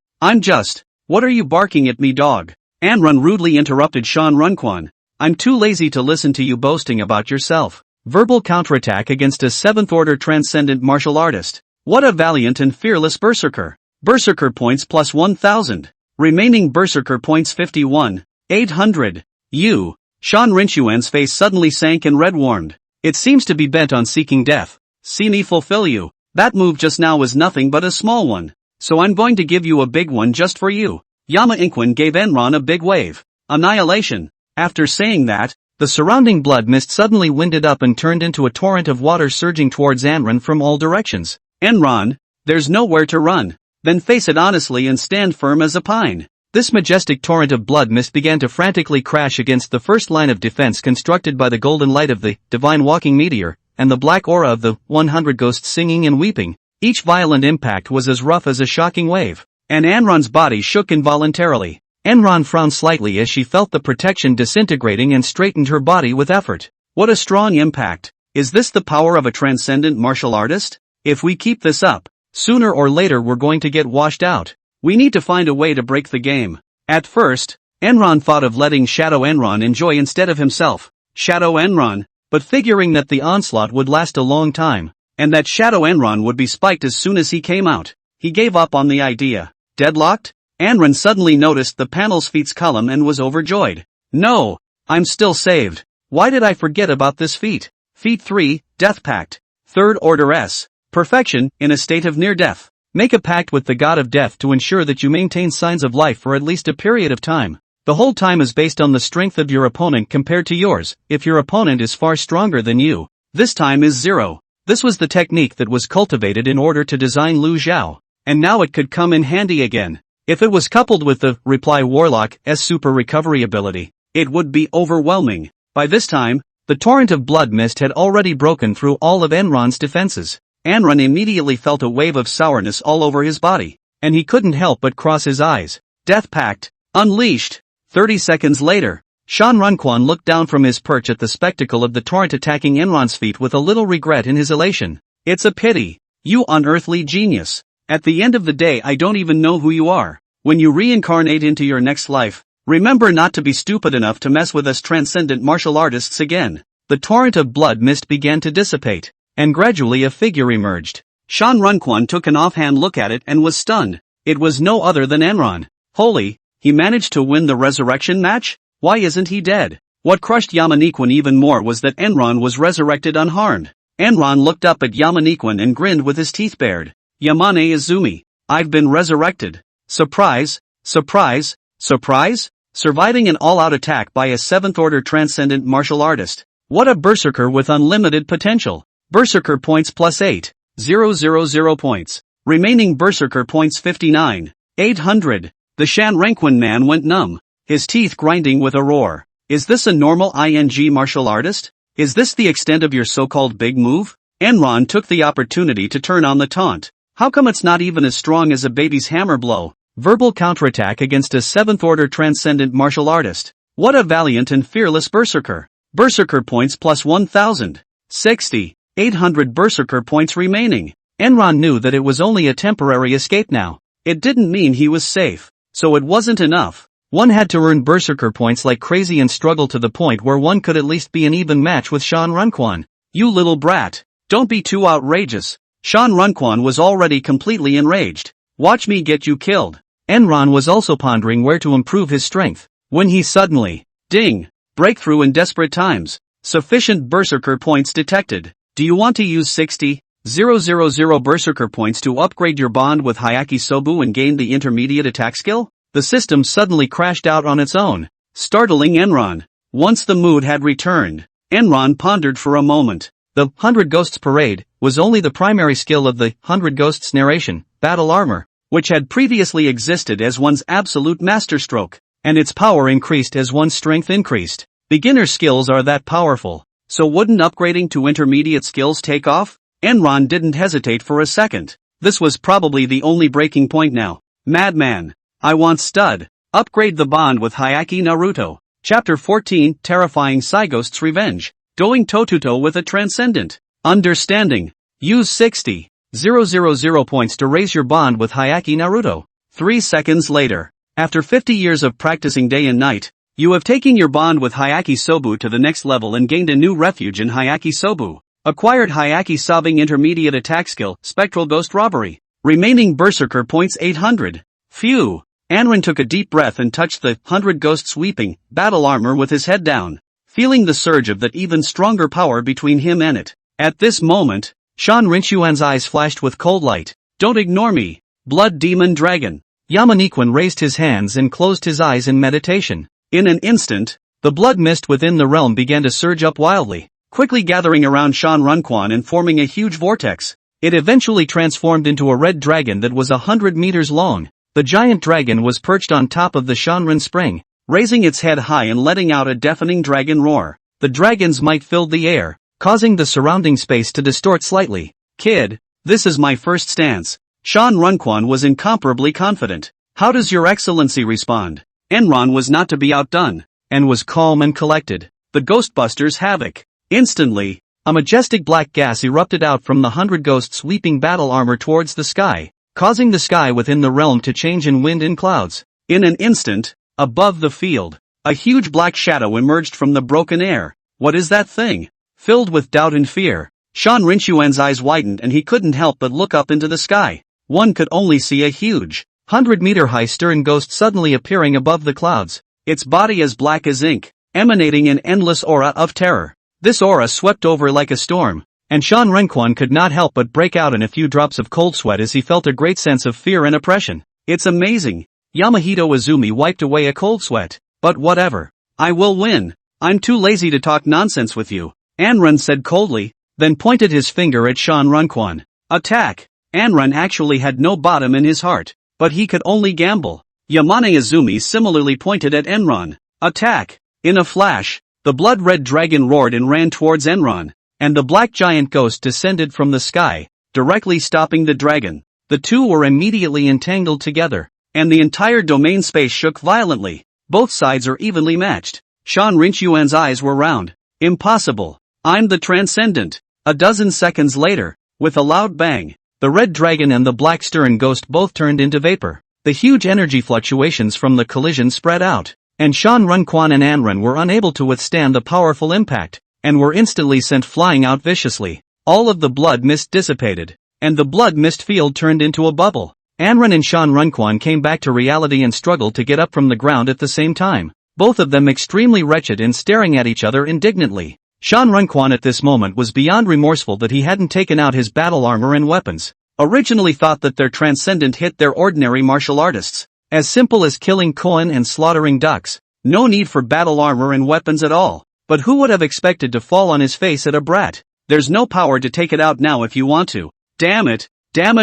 What are you barking at me, dog? Anren rudely interrupted Shan Runquan. I'm too lazy to listen to you boasting about yourself. Verbal counterattack against a 7th order transcendent martial artist. What a valiant and fearless berserker. Berserker points plus 1000. Remaining berserker points 51. 800. You. Shan Rinchuan's face suddenly sank and red-warmed. It seems to be bent on seeking death. See me fulfill you. That move just now was nothing but a small one. So I'm going to give you a big one just for you. Yama Inquin gave Enron a big wave. Annihilation. After saying that, The surrounding blood mist suddenly winded up and turned into a torrent of water surging towards Anran from all directions. Enron, there's nowhere to run. Then face it honestly and stand firm as a pine. This majestic torrent of blood mist began to frantically crash against the first line of defense constructed by the golden light of the divine walking meteor, and the black aura of the 100 ghosts singing and weeping. Each violent impact was as rough as a shocking wave, and Enron's body shook involuntarily. Enron frowned slightly as she felt the protection disintegrating and straightened her body with effort. What a strong impact. Is this the power of a transcendent martial artist? If we keep this up, sooner or later we're going to get washed out. We need to find a way to break the game. At first, Enron thought of letting Shadow Enron enjoy instead of himself. Shadow Enron, but figuring that the onslaught would last a long time, and that Shadow Enron would be spiked as soon as he came out, he gave up on the idea. Deadlocked? Enron suddenly noticed the panel's feats column and was overjoyed. No! I'm still saved. Why did I forget about this feat? Feat 3, Death Pact. Third Order S. Perfection, in a state of near death. Make a pact with the god of death to ensure that you maintain signs of life for at least a period of time. The whole time is based on the strength of your opponent compared to yours. If your opponent is far stronger than you, this time is 0. This was the technique that was cultivated in order to design Lu Zhao, and now it could come in handy again. If it was coupled with the Reply Warlock's super recovery ability, it would be overwhelming. By this time, the torrent of blood mist had already broken through all of Enron's defenses. Enron immediately felt a wave of sourness all over his body, and he couldn't help but cross his eyes. Death Pact, unleashed. 30 seconds later, Shan Runquan looked down from his perch at the spectacle of the torrent attacking Enron's feet with a little regret in his elation. It's a pity. You unearthly genius. At the end of the day I don't even know who you are. When you reincarnate into your next life, remember not to be stupid enough to mess with us transcendent martial artists again. The torrent of blood mist began to dissipate, and gradually a figure emerged. Shan Runquan took an offhand look at it and was stunned. It was no other than Enron. Holy, he managed to win the resurrection match? Why isn't he dead? What crushed Yamaniquan even more was that Enron was resurrected unharmed. Enron looked up at Yamaniquan and grinned with his teeth bared. Yamane Izumi, I've been resurrected. Surprise, surprise, surprise? Surviving an all-out attack by a 7th order transcendent martial artist. What a berserker with unlimited potential. Berserker points plus 8. 000 points. Remaining berserker points 59. 800. The Shan Renquan man went numb, his teeth grinding with a roar. Is this a normal ING martial artist? Is this the extent of your so-called big move? Enron took the opportunity to turn on the taunt. How come it's not even as strong as a baby's hammer blow? Verbal counterattack against a 7th order transcendent martial artist. What a valiant and fearless berserker. Berserker points plus 1000. 60. 800 berserker points remaining. Enron knew that it was only a temporary escape now. It didn't mean he was safe. So it wasn't enough. One had to earn berserker points like crazy and struggle to the point where one could at least be an even match with Shan Runquan. You little brat. Don't be too outrageous. Shan Runquan was already completely enraged. Watch me get you killed. Enron was also pondering where to improve his strength, when he suddenly, ding, breakthrough in desperate times. Sufficient berserker points detected. Do you want to use 60,000 berserker points to upgrade your bond with Hyaki Sobu and gain the intermediate attack skill? The system suddenly crashed out on its own, startling Enron. Once the mood had returned, Enron pondered for a moment. The 100 Ghosts Parade was only the primary skill of the 100 Ghosts narration, battle armor, which had previously existed as one's absolute masterstroke, and its power increased as one's strength increased. Beginner skills are that powerful, so wouldn't upgrading to intermediate skills take off? Enron didn't hesitate for a second. This was probably the only breaking point now. Madman. I want stud. Upgrade the bond with Hyaki Naruto. Chapter 14, Terrifying Psyghost's Revenge. Going toe-to-toe with a transcendent. Understanding. Use 60,000 points to raise your bond with Hyaki Naruto. 3 seconds later. After 50 years of practicing day and night, you have taken your bond with Hyaki Sobu to the next level and gained a new refuge in Hyaki Sobu. Acquired Hyaki Sobbing intermediate attack skill, Spectral Ghost Robbery. Remaining berserker points 800. Phew. Enron took a deep breath and touched the 100 Ghosts Weeping battle armor with his head down, feeling the surge of that even stronger power between him and it. At this moment, Shan Rinchuan's eyes flashed with cold light. Don't ignore me, Blood Demon Dragon. Yamaniquan raised his hands and closed his eyes in meditation. In an instant, The blood mist within the realm began to surge up wildly, quickly gathering around Shan Runquan and forming a huge vortex. It eventually transformed into a red dragon that was 100 meters long. The giant dragon was perched on top of the Shanren spring, raising its head high and letting out a deafening dragon roar. The dragon's might filled the air, causing the surrounding space to distort slightly. Kid, this is my first stance. Shan Runquan was incomparably confident. How does your excellency respond? Enron was not to be outdone, and was calm and collected. The Ghostbusters havoc. Instantly, a majestic black gas erupted out from the 100 ghosts sweeping battle armor towards the sky, causing the sky within the realm to change in wind and clouds. In an instant, above the field, a huge black shadow emerged from the broken air. What is that thing? Filled with doubt and fear, Shan Rinchuan's eyes widened and he couldn't help but look up into the sky. One could only see a huge, 100-meter-high stern ghost suddenly appearing above the clouds, its body as black as ink, emanating an endless aura of terror. This aura swept over like a storm, and Shan Renquan could not help but break out in a few drops of cold sweat as he felt a great sense of fear and oppression. It's amazing. Yamahito Izumi wiped away a cold sweat. But whatever. I will win. I'm too lazy to talk nonsense with you, Anrun said coldly, then pointed his finger at Shan Runquan. Attack! Anrun actually had no bottom in his heart, but he could only gamble. Yamane Izumi similarly pointed at Enron. Attack! In a flash, the blood-red dragon roared and ran towards Enron, and the black giant ghost descended from the sky, directly stopping the dragon. The two were immediately entangled together, and the entire domain space shook violently. Both sides are evenly matched. Shan Rinchuan's eyes were round. Impossible. I'm the Transcendent. A dozen seconds later, with a loud bang, the red dragon and the black stern ghost both turned into vapor. The huge energy fluctuations from the collision spread out, and Shan Runquan and Anrun were unable to withstand the powerful impact, and were instantly sent flying out viciously. All of the blood mist dissipated, and the blood mist field turned into a bubble. Anrun and Shan Runquan came back to reality and struggled to get up from the ground at the same time, both of them extremely wretched and staring at each other indignantly. Shan Runquan at this moment was beyond remorseful that he hadn't taken out his battle armor and weapons. Originally thought that their transcendent hit their ordinary martial artists. As simple as killing koan and slaughtering ducks. No need for battle armor and weapons at all. But who would have expected to fall on his face at a brat? There's no power to take it out now if you want to. Damn it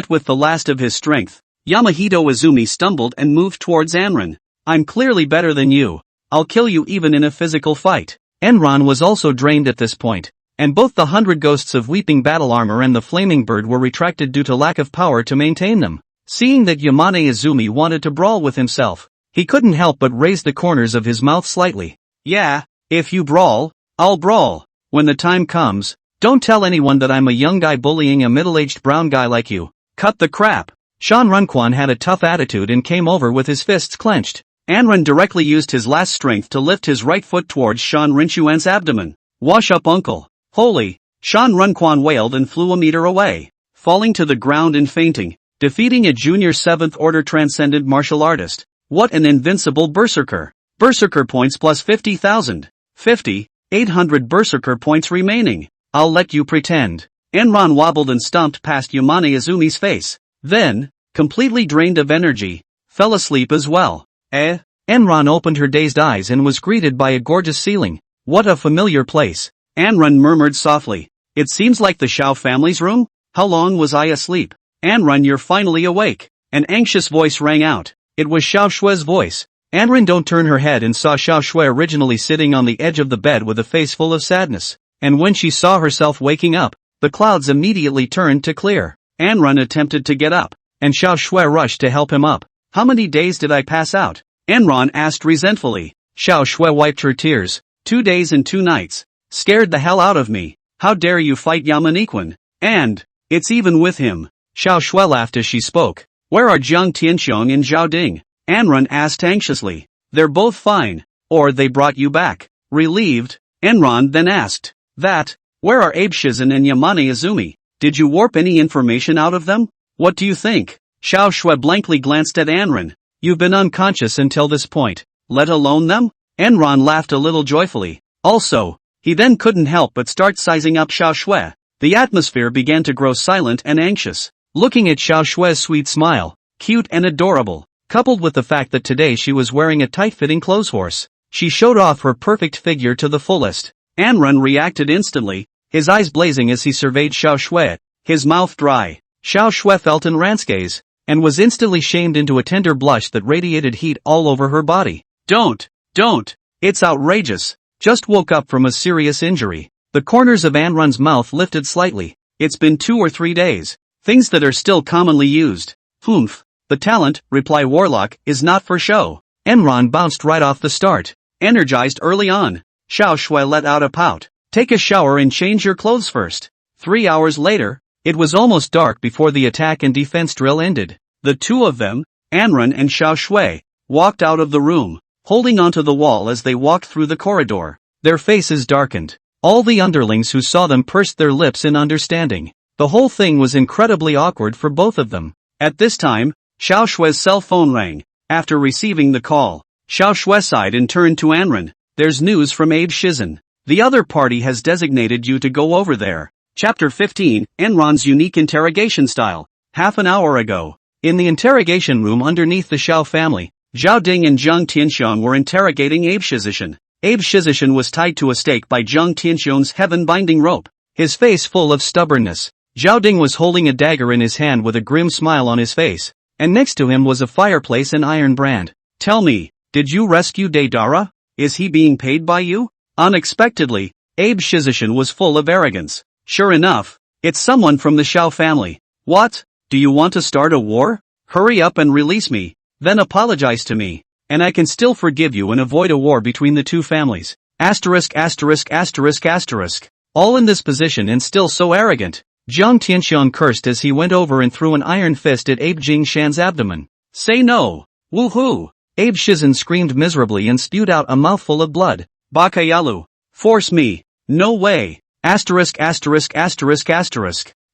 with the last of his strength. Yamahito Izumi stumbled and moved towards Anrun. I'm clearly better than you. I'll kill you even in a physical fight. Enron was also drained at this point, and both the 100 ghosts of weeping battle armor and the flaming bird were retracted due to lack of power to maintain them. Seeing that Yamane Izumi wanted to brawl with himself, he couldn't help but raise the corners of his mouth slightly. Yeah, if you brawl, I'll brawl. When the time comes, don't tell anyone that I'm a young guy bullying a middle-aged brown guy like you. Cut the crap. Shan Runquan had a tough attitude and came over with his fists clenched. Anrun directly used his last strength to lift his right foot towards Shan Rinchuan's abdomen. Wash up, uncle. Holy! Shan Runquan wailed and flew a meter away, falling to the ground and fainting, defeating a junior 7th order transcendent martial artist. What an invincible berserker. Berserker points plus 50,000. 800 berserker points remaining. I'll let you pretend. Enron wobbled and stomped past Yamane Izumi's face. Then, completely drained of energy, fell asleep as well. Enron opened her dazed eyes and was greeted by a gorgeous ceiling. What a familiar place. Anrun murmured softly. It seems like the Shao family's room? How long was I asleep? Anrun, you're finally awake. An anxious voice rang out. It was Xiao Shue's voice. Anrun don't turn her head and saw Xiao Shue originally sitting on the edge of the bed with a face full of sadness. And when she saw herself waking up, the clouds immediately turned to clear. Anrun attempted to get up, and Xiao Shue rushed to help him up. How many days did I pass out? Enron asked resentfully. Xiao Shue wiped her tears. 2 days and 2 nights. Scared the hell out of me. How dare you fight Yamaniquan? And, it's even with him. Xiao Shue laughed as she spoke. Where are Jiang Tianxiong and Zhao Ding? Anrun asked anxiously. They're both fine. Or they brought you back. Relieved, Enron then asked. Where are Abe Shizen and Yamane Izumi? Did you warp any information out of them? What do you think? Xiao Shue blankly glanced at Anrun. You've been unconscious until this point, let alone them? Enron laughed a little joyfully. Also, he then couldn't help but start sizing up Xiao Shue. The atmosphere began to grow silent and anxious. Looking at Xiao Shue's sweet smile, cute and adorable, coupled with the fact that today she was wearing a tight-fitting clothes horse, She showed off her perfect figure to the fullest. Anrun reacted instantly, his eyes blazing as he surveyed Xiao Shui, his mouth dry. Xiao Shui felt Anran's gaze, and was instantly shamed into a tender blush that radiated heat all over her body. Don't! It's outrageous. Just woke up from a serious injury. The corners of Anrun's mouth lifted slightly. It's been 2 or 3 days. Things that are still commonly used. Humph. The talent, reply Warlock, is not for show. Anrun bounced right off the start. Energized early on. Xiao Shui let out a pout. Take a shower and change your clothes first. 3 hours later, it was almost dark before the attack and defense drill ended. The two of them, Anrun and Xiao Shui, walked out of the room, holding onto the wall as they walked through the corridor. Their faces darkened. All the underlings who saw them pursed their lips in understanding. The whole thing was incredibly awkward for both of them. At this time, Xiao Shui's cell phone rang. After receiving the call, Xiao Shui sighed and turned to Anrun. There's news from Abe Shizen. The other party has designated you to go over there. Chapter 15, Anrun's unique interrogation style. Half an hour ago, in the interrogation room underneath the Xiao family, Zhao Ding and Zheng Tianxiong were interrogating Abe Shizen. Abe Shizen was tied to a stake by Zheng Tianxiong's heaven-binding rope, his face full of stubbornness. Zhao Ding was holding a dagger in his hand with a grim smile on his face, and next to him was a fireplace and iron brand. Tell me, did you rescue Deidara? Is he being paid by you? Unexpectedly, Abe Shizen was full of arrogance. Sure enough, it's someone from the Xiao family. What? Do you want to start a war? Hurry up and release me, then apologize to me, and I can still forgive you and avoid a war between the two families. Asterisk. All in this position and still so arrogant. Zheng Tianxiong cursed as he went over and threw an iron fist at Abe Jingshan's abdomen. Say no! Woohoo! Abe Shizen screamed miserably and spewed out a mouthful of blood. Bakayalu! Force me! No way! Asterisk.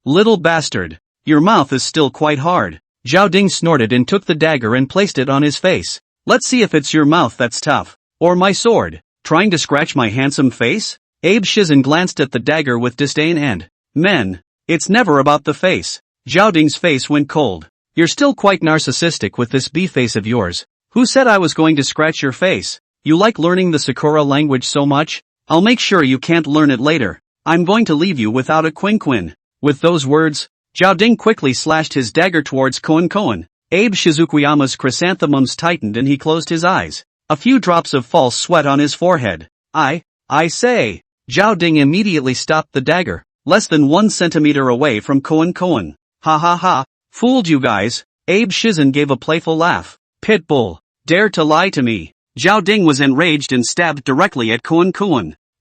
Little bastard! Your mouth is still quite hard. Zhao Ding snorted and took the dagger and placed it on his face. Let's see if it's your mouth that's tough. Or my sword. Trying to scratch my handsome face? Abe Shizen glanced at the dagger with disdain and, men, it's never about the face. Zhao Ding's face went cold. You're still quite narcissistic with this bee-face of yours. Who said I was going to scratch your face? You like learning the Sakura language so much? I'll make sure you can't learn it later. I'm going to leave you without a quin. With those words, Zhao Ding quickly slashed his dagger towards Koen. Abe Shizukuyama's chrysanthemums tightened and he closed his eyes. A few drops of false sweat on his forehead. I say. Zhao Ding immediately stopped the dagger, less than 1 centimeter away from Koen. Ha. Fooled you guys. Abe Shizen gave a playful laugh. Pitbull. Dare to lie to me. Zhao Ding was enraged and stabbed directly at Koen.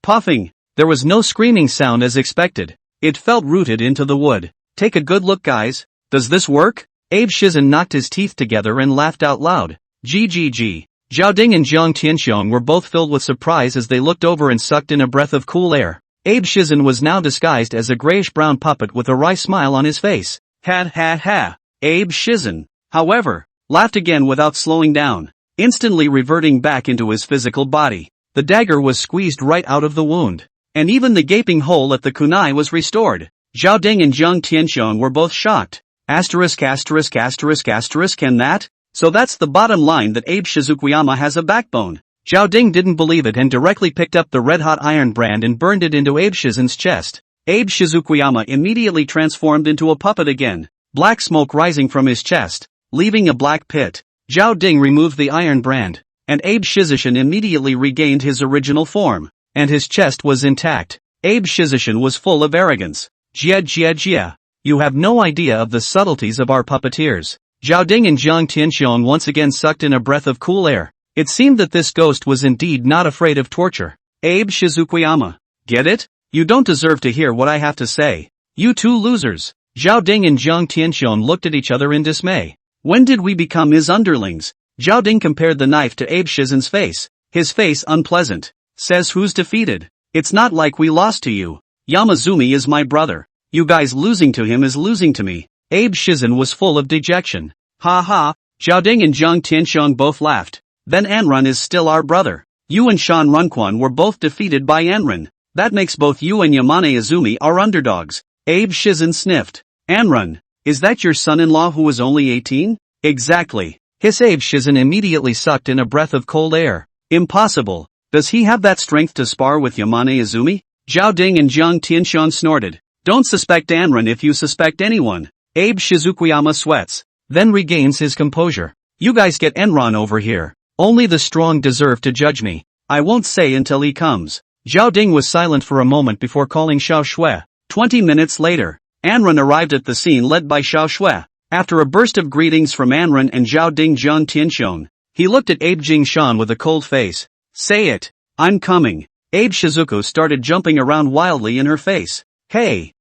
Puffing. There was no screaming sound as expected. It felt rooted into the wood. Take a good look, guys. Does this work? Abe Shizen knocked his teeth together and laughed out loud. GGG. Zhao Ding and Zheng Tianxiong were both filled with surprise as they looked over and sucked in a breath of cool air. Abe Shizen was now disguised as a grayish-brown puppet with a wry smile on his face. Ha. Abe Shizen, however, laughed again without slowing down, instantly reverting back into his physical body. The dagger was squeezed right out of the wound, and even the gaping hole at the kunai was restored. Zhao Ding and Zheng Tianxiong were both shocked. Asterisk. Can that? So that's the bottom line, that Abe Shizukuyama has a backbone. Zhao Ding didn't believe it and directly picked up the red-hot iron brand and burned it into Abe Shizen's chest. Abe Shizukuyama immediately transformed into a puppet again, black smoke rising from his chest, leaving a black pit. Zhao Ding removed the iron brand, and Abe Shizen immediately regained his original form, and his chest was intact. Abe Shizen was full of arrogance. Jia. You have no idea of the subtleties of our puppeteers. Zhao Ding and Zheng Tianxiong once again sucked in a breath of cool air. It seemed that this ghost was indeed not afraid of torture. Abe Shizukuyama. Get it? You don't deserve to hear what I have to say. You two losers. Zhao Ding and Zheng Tianxiong looked at each other in dismay. When did we become his underlings? Zhao Ding compared the knife to Abe Shizen's face. His face unpleasant. Says who's defeated? It's not like we lost to you. Yamazumi is my brother. You guys losing to him is losing to me. Abe Shizen was full of dejection. Ha. Zhao Ding and Zheng Tianxiong both laughed. Then Anrun is still our brother. You and Shan Runquan were both defeated by Anrun. That makes both you and Yamane Izumi our underdogs. Abe Shizen sniffed. Anrun, is that your son-in-law who was only 18? Exactly. His Abe Shizen immediately sucked in a breath of cold air. Impossible. Does he have that strength to spar with Yamane Izumi? Zhao Ding and Jiang Tianxian snorted. Don't suspect Anran if you suspect anyone. Abe Shizukuyama sweats, then regains his composure. You guys get Enron over here. Only the strong deserve to judge me. I won't say until he comes. Zhao Ding was silent for a moment before calling Xiao Shui. 20 minutes later, Anran arrived at the scene led by Xiao Shui. After a burst of greetings from Anran and Zhao Ding Jiang Tianxian, he looked at Abe Jingshan with a cold face. Say it. I'm coming. Abe Shizuku started jumping around wildly in her face. Hey,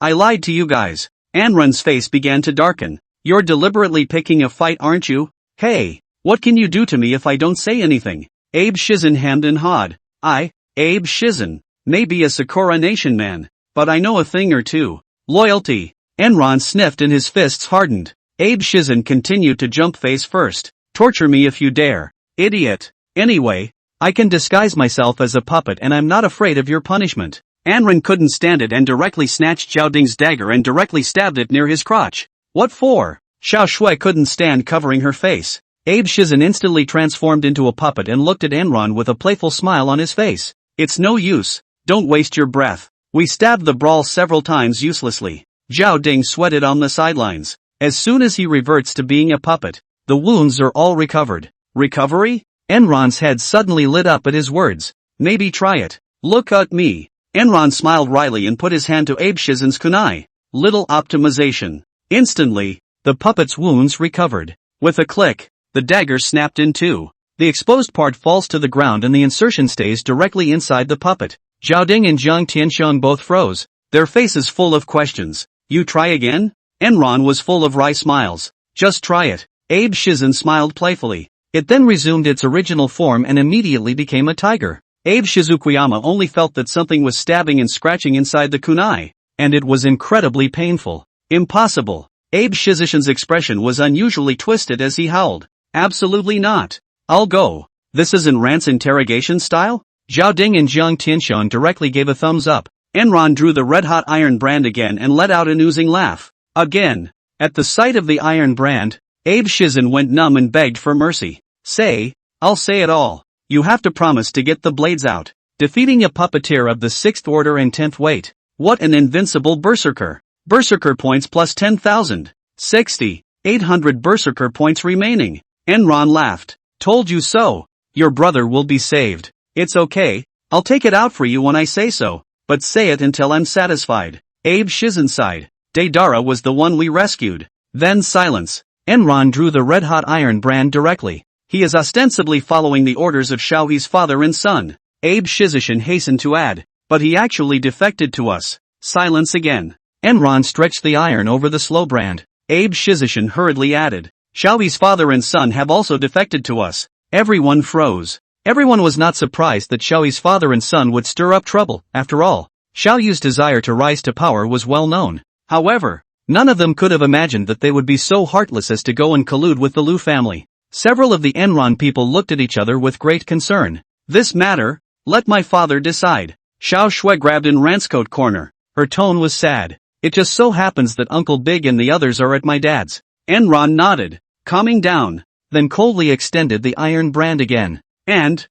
I lied to you guys. Anran's face began to darken. You're deliberately picking a fight, aren't you? Hey, what can you do to me if I don't say anything? Abe Shizen hemmed and hawed. Abe Shizen, may be a Sakura Nation man, but I know a thing or two. Loyalty. Enron sniffed and his fists hardened. Abe Shizen continued to jump face first. Torture me if you dare. Idiot. Anyway, I can disguise myself as a puppet and I'm not afraid of your punishment. Anran couldn't stand it and directly snatched Zhao Ding's dagger and directly stabbed it near his crotch. What for? Xiao Shui couldn't stand covering her face. Abe Shizen instantly transformed into a puppet and looked at Enron with a playful smile on his face. It's no use. Don't waste your breath. We stabbed the brawl several times uselessly. Zhao Ding sweated on the sidelines. As soon as he reverts to being a puppet, the wounds are all recovered. Recovery? Enron's head suddenly lit up at his words. Maybe try it. Look at me. Enron smiled wryly and put his hand to Abe Shizen's kunai. Little optimization. Instantly, the puppet's wounds recovered. With a click, the dagger snapped in two. The exposed part falls to the ground and the insertion stays directly inside the puppet. Zhao Ding and Jiang Tianxian both froze, their faces full of questions. You try again? Enron was full of wry smiles. Just try it. Abe Shizen smiled playfully. It then resumed its original form and immediately became a tiger. Abe Shizukuyama only felt that something was stabbing and scratching inside the kunai, and it was incredibly painful. Impossible. Abe Shizishan's expression was unusually twisted as he howled. Absolutely not. I'll go. This isn't Rant's interrogation style? Zhao Ding and Jiang Tianxian directly gave a thumbs up. Enron drew the red-hot iron brand again and let out an oozing laugh. Again. At the sight of the iron brand, Abe Shizen went numb and begged for mercy. I'll say it all. You have to promise to get the blades out. Defeating a puppeteer of the 6th order and 10th weight. What an invincible berserker. Berserker points plus 10,000. 800 berserker points remaining. Enron laughed. Told you so. Your brother will be saved. It's okay. I'll take it out for you when I say so. But say it until I'm satisfied. Abe Shizen sighed. Deidara was the one we rescued. Then silence. Enron drew the red-hot iron brand directly. He is ostensibly following the orders of Xiaohe's father and son. Abe Shizishan hastened to add. But he actually defected to us. Silence again. Enron stretched the iron over the slow brand. Abe Shizishan hurriedly added. Xiaohe's father and son have also defected to us. Everyone froze. Everyone was not surprised that Xiaohe's father and son would stir up trouble. After all, Xiaohe's desire to rise to power was well known. However, none of them could have imagined that they would be so heartless as to go and collude with the Lu family. Several of the Enron people looked at each other with great concern. This matter, let my father decide. Xiao Shui grabbed in Rant's coat corner. Her tone was sad. It just so happens that Uncle Big and the others are at my dad's. Enron nodded, calming down, then coldly extended the iron brand again. And,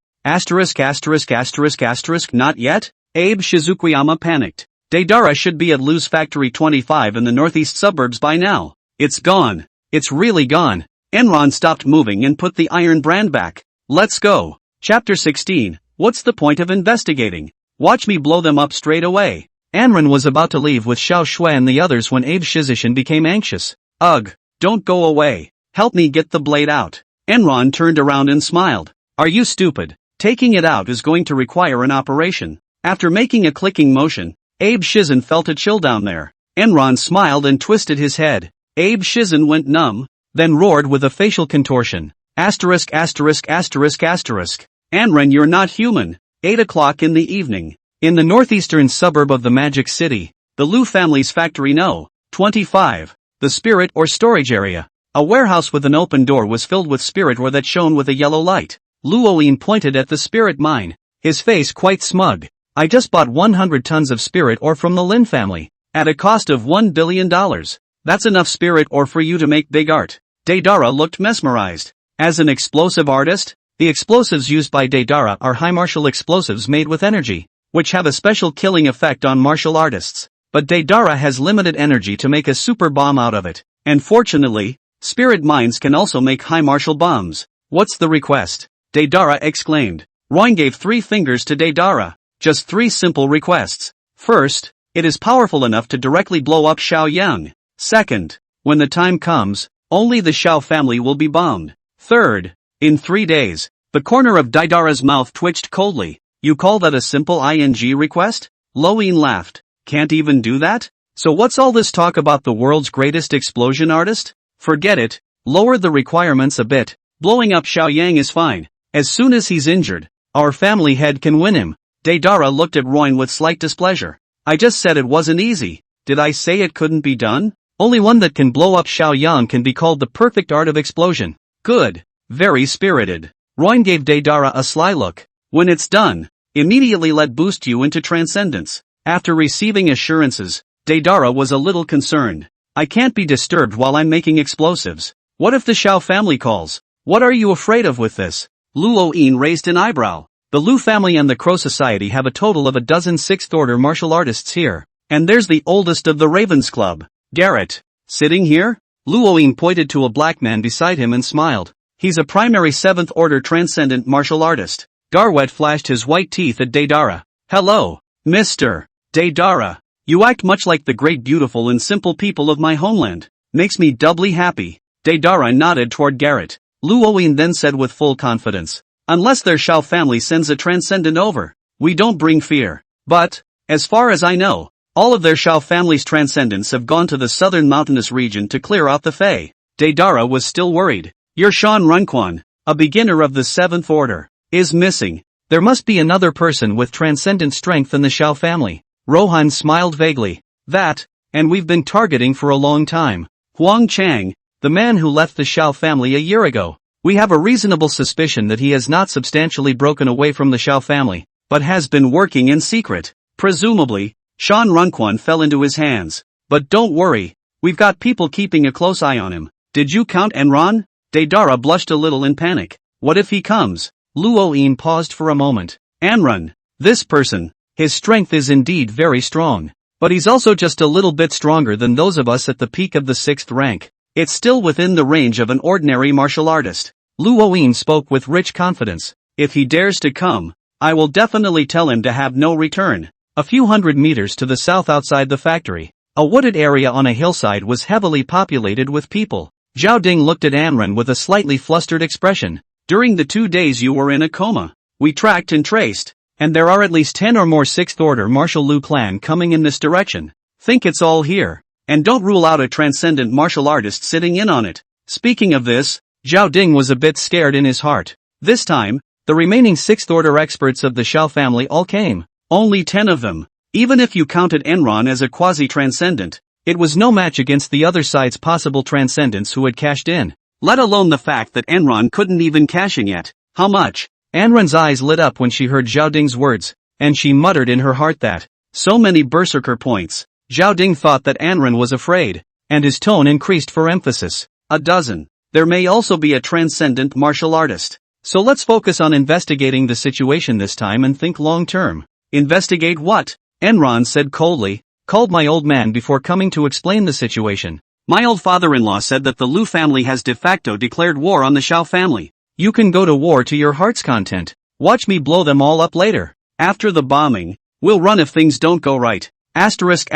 not yet? Abe Shizukuyama panicked. Deidara should be at Lu's Factory 25 in the northeast suburbs by now. It's gone. It's really gone. Enron stopped moving and put the iron brand back. Let's go. Chapter 16. What's the point of investigating? Watch me blow them up straight away. Anran was about to leave with Xiao Shui and the others when Abe Shizishan became anxious. Ugh, don't go away. Help me get the blade out. Enron turned around and smiled. Are you stupid? Taking it out is going to require an operation. After making a clicking motion, Abe Shizen felt a chill down there. Enron smiled and twisted his head. Abe Shizen went numb, then roared with a facial contortion. Asterisk. Anran, you're not human. 8 o'clock in the evening. In the northeastern suburb of the Magic City, the Lu family's Factory No. 25, the spirit or storage area. A warehouse with an open door was filled with spirit ore that shone with a yellow light. Lu Oyin pointed at the spirit mine, his face quite smug. I just bought 100 tons of spirit ore from the Lin family, at a cost of $1 billion. That's enough spirit ore for you to make big art. Deidara looked mesmerized. As an explosive artist, The explosives used by Deidara are high martial explosives made with energy, which have a special killing effect on martial artists. But Deidara has limited energy to make a super bomb out of it. And fortunately, spirit mines can also make high martial bombs. What's the request? Deidara exclaimed. Roin gave 3 fingers to Deidara. Just 3 simple requests. First, it is powerful enough to directly blow up Xiaoyang. Second, when the time comes, only the Xiao family will be bombed. Third, in 3 days. The corner of Deidara's mouth twitched coldly. You call that a simple ING request? Loin laughed. Can't even do that? So what's all this talk about the world's greatest explosion artist? Forget it. Lower the requirements a bit. Blowing up Xiaoyang is fine. As soon as he's injured, our family head can win him. Deidara looked at Roin with slight displeasure. I just said it wasn't easy. Did I say it couldn't be done? Only one that can blow up Xiaoyang can be called the perfect art of explosion. Good. Very spirited. Roin gave Deidara a sly look. When it's done, immediately let boost you into transcendence. After receiving assurances, Deidara was a little concerned. I can't be disturbed while I'm making explosives. What if the Xiao family calls? What are you afraid of with this? Luo Yin raised an eyebrow. The Lu family and the Crow Society have a total of 12 sixth-order martial artists here. And there's the oldest of the Ravens Club, Garrett. Sitting here? Luo Yin pointed to a black man beside him and smiled. He's a primary 7th-order transcendent martial artist. Garwet flashed his white teeth at Deidara. Hello, Mr. Deidara. You act much like the great beautiful and simple people of my homeland. Makes me doubly happy. Deidara nodded toward Garrett. Luo Yin then said with full confidence. Unless their Xiao family sends a transcendent over, we don't bring fear. But, as far as I know, all of their Xiao family's transcendents have gone to the southern mountainous region to clear out the Fey. Deidara was still worried. Your Shan Runquan, a beginner of the 7th order, is missing. There must be another person with transcendent strength in the Xiao family. Rohan smiled vaguely. That, and we've been targeting for a long time. Huang Chang, the man who left the Xiao family a year ago. We have a reasonable suspicion that he has not substantially broken away from the Xiao family, but has been working in secret. Presumably, Shan Runquan fell into his hands. But don't worry, we've got people keeping a close eye on him. Did you count Enron? Deidara blushed a little in panic. What if he comes? Luo Yin paused for a moment. Enron, this person, his strength is indeed very strong. But he's also just a little bit stronger than those of us at the peak of the 6th rank. It's still within the range of an ordinary martial artist. Luo Yin spoke with rich confidence. If he dares to come, I will definitely tell him to have no return. A few hundred meters to the south outside the factory, a wooded area on a hillside was heavily populated with people. Zhao Ding looked at Anren with a slightly flustered expression. During the 2 days you were in a coma, we tracked and traced, and there are at least 10 or more 6th order martial Lu clan coming in this direction. Think it's all here, and don't rule out a transcendent martial artist sitting in on it. Speaking of this, Zhao Ding was a bit scared in his heart. This time, the remaining 6th order experts of the Xiao family all came. Only 10 of them. Even if you counted Enron as a quasi-transcendent, it was no match against the other side's possible transcendents who had cashed in. Let alone the fact that Enron couldn't even cash in yet. How much? Enron's eyes lit up when she heard Zhao Ding's words, and she muttered in her heart that, so many berserker points. Zhao Ding thought that Enron was afraid, and his tone increased for emphasis. 12. There may also be a transcendent martial artist. So let's focus on investigating the situation this time and think long term. Investigate what? Enron said coldly. Called my old man before coming to explain the situation. My old father-in-law said that the Lu family has de facto declared war on the Xiao family. You can go to war to your heart's content. Watch me blow them all up later. After the bombing, we'll run if things don't go right. Asterisk.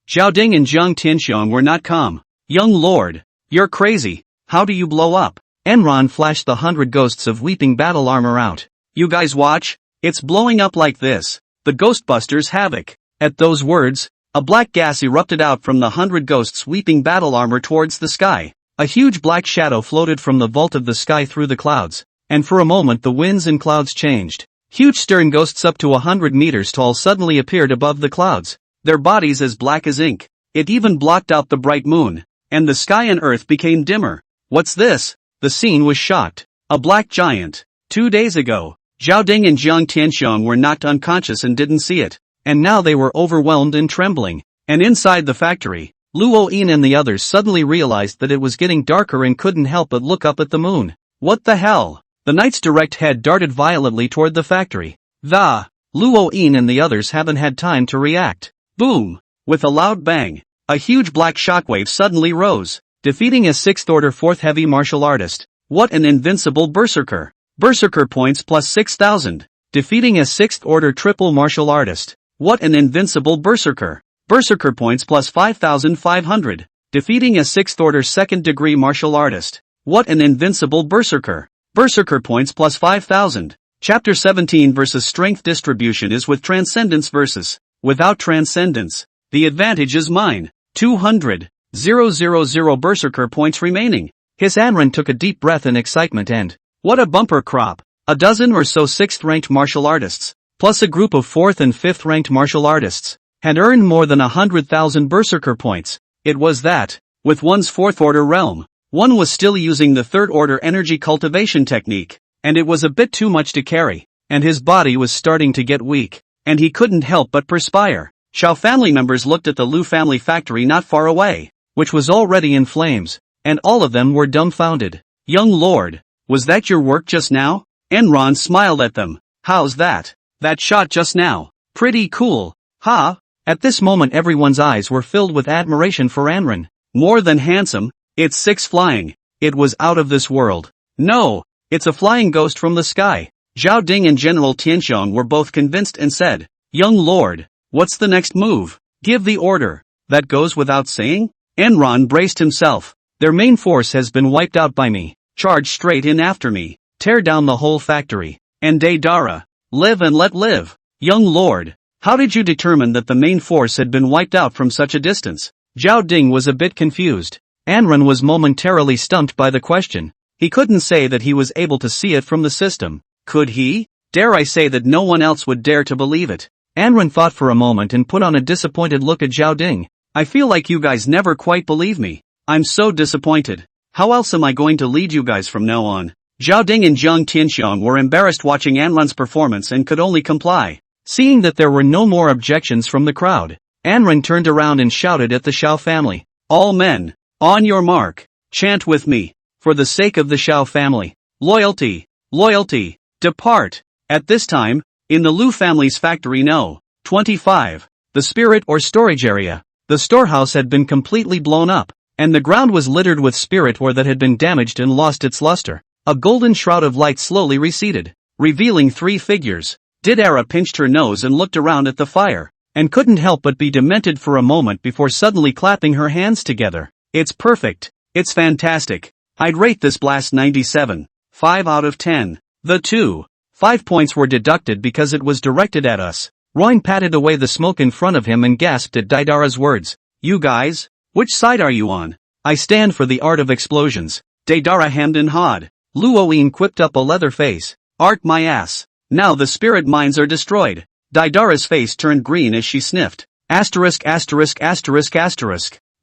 Zhao Ding and Jiang Tianxiong were not calm. Young lord, you're crazy. How do you blow up? Enron flashed the 100 ghosts of weeping battle armor out. You guys watch, it's blowing up like this. The Ghostbusters Havoc. At those words, a black gas erupted out from the 100 ghosts weeping battle armor towards the sky. A huge black shadow floated from the vault of the sky through the clouds, and for a moment the winds and clouds changed. Huge stern ghosts up to 100 meters tall suddenly appeared above the clouds, their bodies as black as ink. It even blocked out the bright moon, and the sky and earth became dimmer. What's this? The scene was shocked. A black giant. 2 days ago, Zhao Ding and Jiang Tianxiong were knocked unconscious and didn't see it, and now they were overwhelmed and trembling. And inside the factory, Luo Yin and the others suddenly realized that it was getting darker and couldn't help but look up at the moon. What the hell? The knight's direct head darted violently toward the factory. The Luo-in and the others haven't had time to react. Boom! With a loud bang, a huge black shockwave suddenly rose, defeating a 6th order 4th heavy martial artist. What an invincible berserker! Berserker points plus 6,000. Defeating a 6th order triple martial artist. What an invincible berserker! Berserker points plus 5,500. Defeating a 6th order 2nd degree martial artist. What an invincible berserker! Berserker points plus 5,000. Chapter 17 versus strength distribution is with transcendence versus without transcendence. The advantage is mine. 200,000 berserker points remaining. His Anran took a deep breath in excitement and, what a bumper crop! A dozen or so 6th ranked martial artists, plus a group of 4th and 5th ranked martial artists, had earned more than 100,000 berserker points. It was that, with one's 4th order realm, one was still using the 3rd order energy cultivation technique, and it was a bit too much to carry, and his body was starting to get weak, and he couldn't help but perspire. Xiao family members looked at the Lu family factory not far away, which was already in flames, and all of them were dumbfounded. Young lord, was that your work just now? Enron smiled at them. How's that? That shot just now. Pretty cool, huh? At this moment everyone's eyes were filled with admiration for Anran. More than handsome, it's 6 flying. It was out of this world. No, it's a flying ghost from the sky. Zhao Ding and General Tianxiong were both convinced and said, young lord, what's the next move? Give the order. That goes without saying? Enron braced himself. Their main force has been wiped out by me. Charge straight in after me. Tear down the whole factory. And Deidara, live and let live. Young lord, how did you determine that the main force had been wiped out from such a distance? Zhao Ding was a bit confused. Anran was momentarily stumped by the question. He couldn't say that he was able to see it from the system. Could he? Dare I say that no one else would dare to believe it. Anran thought for a moment and put on a disappointed look at Zhao Ding. I feel like you guys never quite believe me. I'm so disappointed. How else am I going to lead you guys from now on? Zhao Ding and Jiang Tianxiong were embarrassed watching Anran's performance and could only comply. Seeing that there were no more objections from the crowd, Anran turned around and shouted at the Xiao family. All men, on your mark, chant with me. For the sake of the Xiao family. Loyalty, loyalty, depart. At this time, in the Lu family's factory No. 25, the spirit or storage area, the storehouse had been completely blown up, and the ground was littered with spirit ore that had been damaged and lost its luster. A golden shroud of light slowly receded, revealing 3 figures. Didara pinched her nose and looked around at the fire, and couldn't help but be demented for a moment before suddenly clapping her hands together. It's perfect. It's fantastic. I'd rate this blast 97. 5 out of 10. The 5 points were deducted because it was directed at us. Roin patted away the smoke in front of him and gasped at Daidara's words. You guys? Which side are you on? I stand for the art of explosions. Daidara hemmed and hawed. Luo-in quipped up a leather face. Art my ass. Now the spirit mines are destroyed. Daidara's face turned green as she sniffed. Asterisk.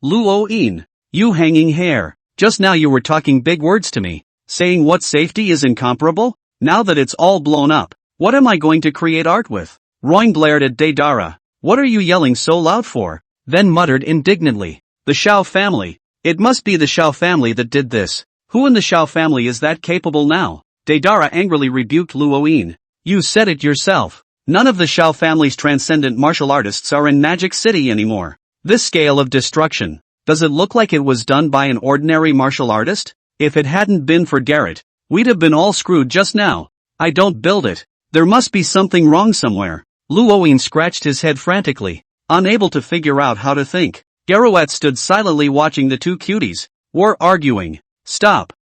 Luo-in. You hanging hair. Just now you were talking big words to me, saying what safety is incomparable? Now that it's all blown up, what am I going to create art with? Roin glared at Daidara. What are you yelling so loud for? Then muttered indignantly. The Xiao family. It must be the Xiao family that did this. Who in the Xiao family is that capable now? Daidara angrily rebuked Luo-in. You said it yourself. None of the Xiao family's transcendent martial artists are in Magic City anymore. This scale of destruction. Does it look like it was done by an ordinary martial artist? If it hadn't been for Garrett, we'd have been all screwed just now. I don't build it. There must be something wrong somewhere. Luo-in scratched his head frantically, unable to figure out how to think. Garrett stood silently watching the 2 cuties. Were arguing. Stop.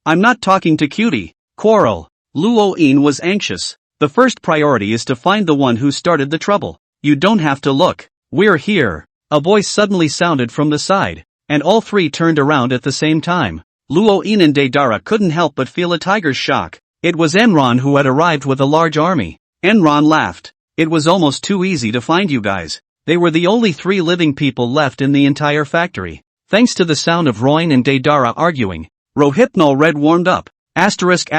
I'm not talking to cutie. Quarrel. Luo-in was anxious. The first priority is to find the one who started the trouble. You don't have to look. We're here. A voice suddenly sounded from the side, and all 3 turned around at the same time. Luo-in and Daidara couldn't help but feel a tiger's shock. It was Enron who had arrived with a large army. Enron laughed. It was almost too easy to find you guys. They were the only 3 living people left in the entire factory. Thanks to the sound of Roin and Daidara arguing, Rohypnol Red warmed up. Asterisk.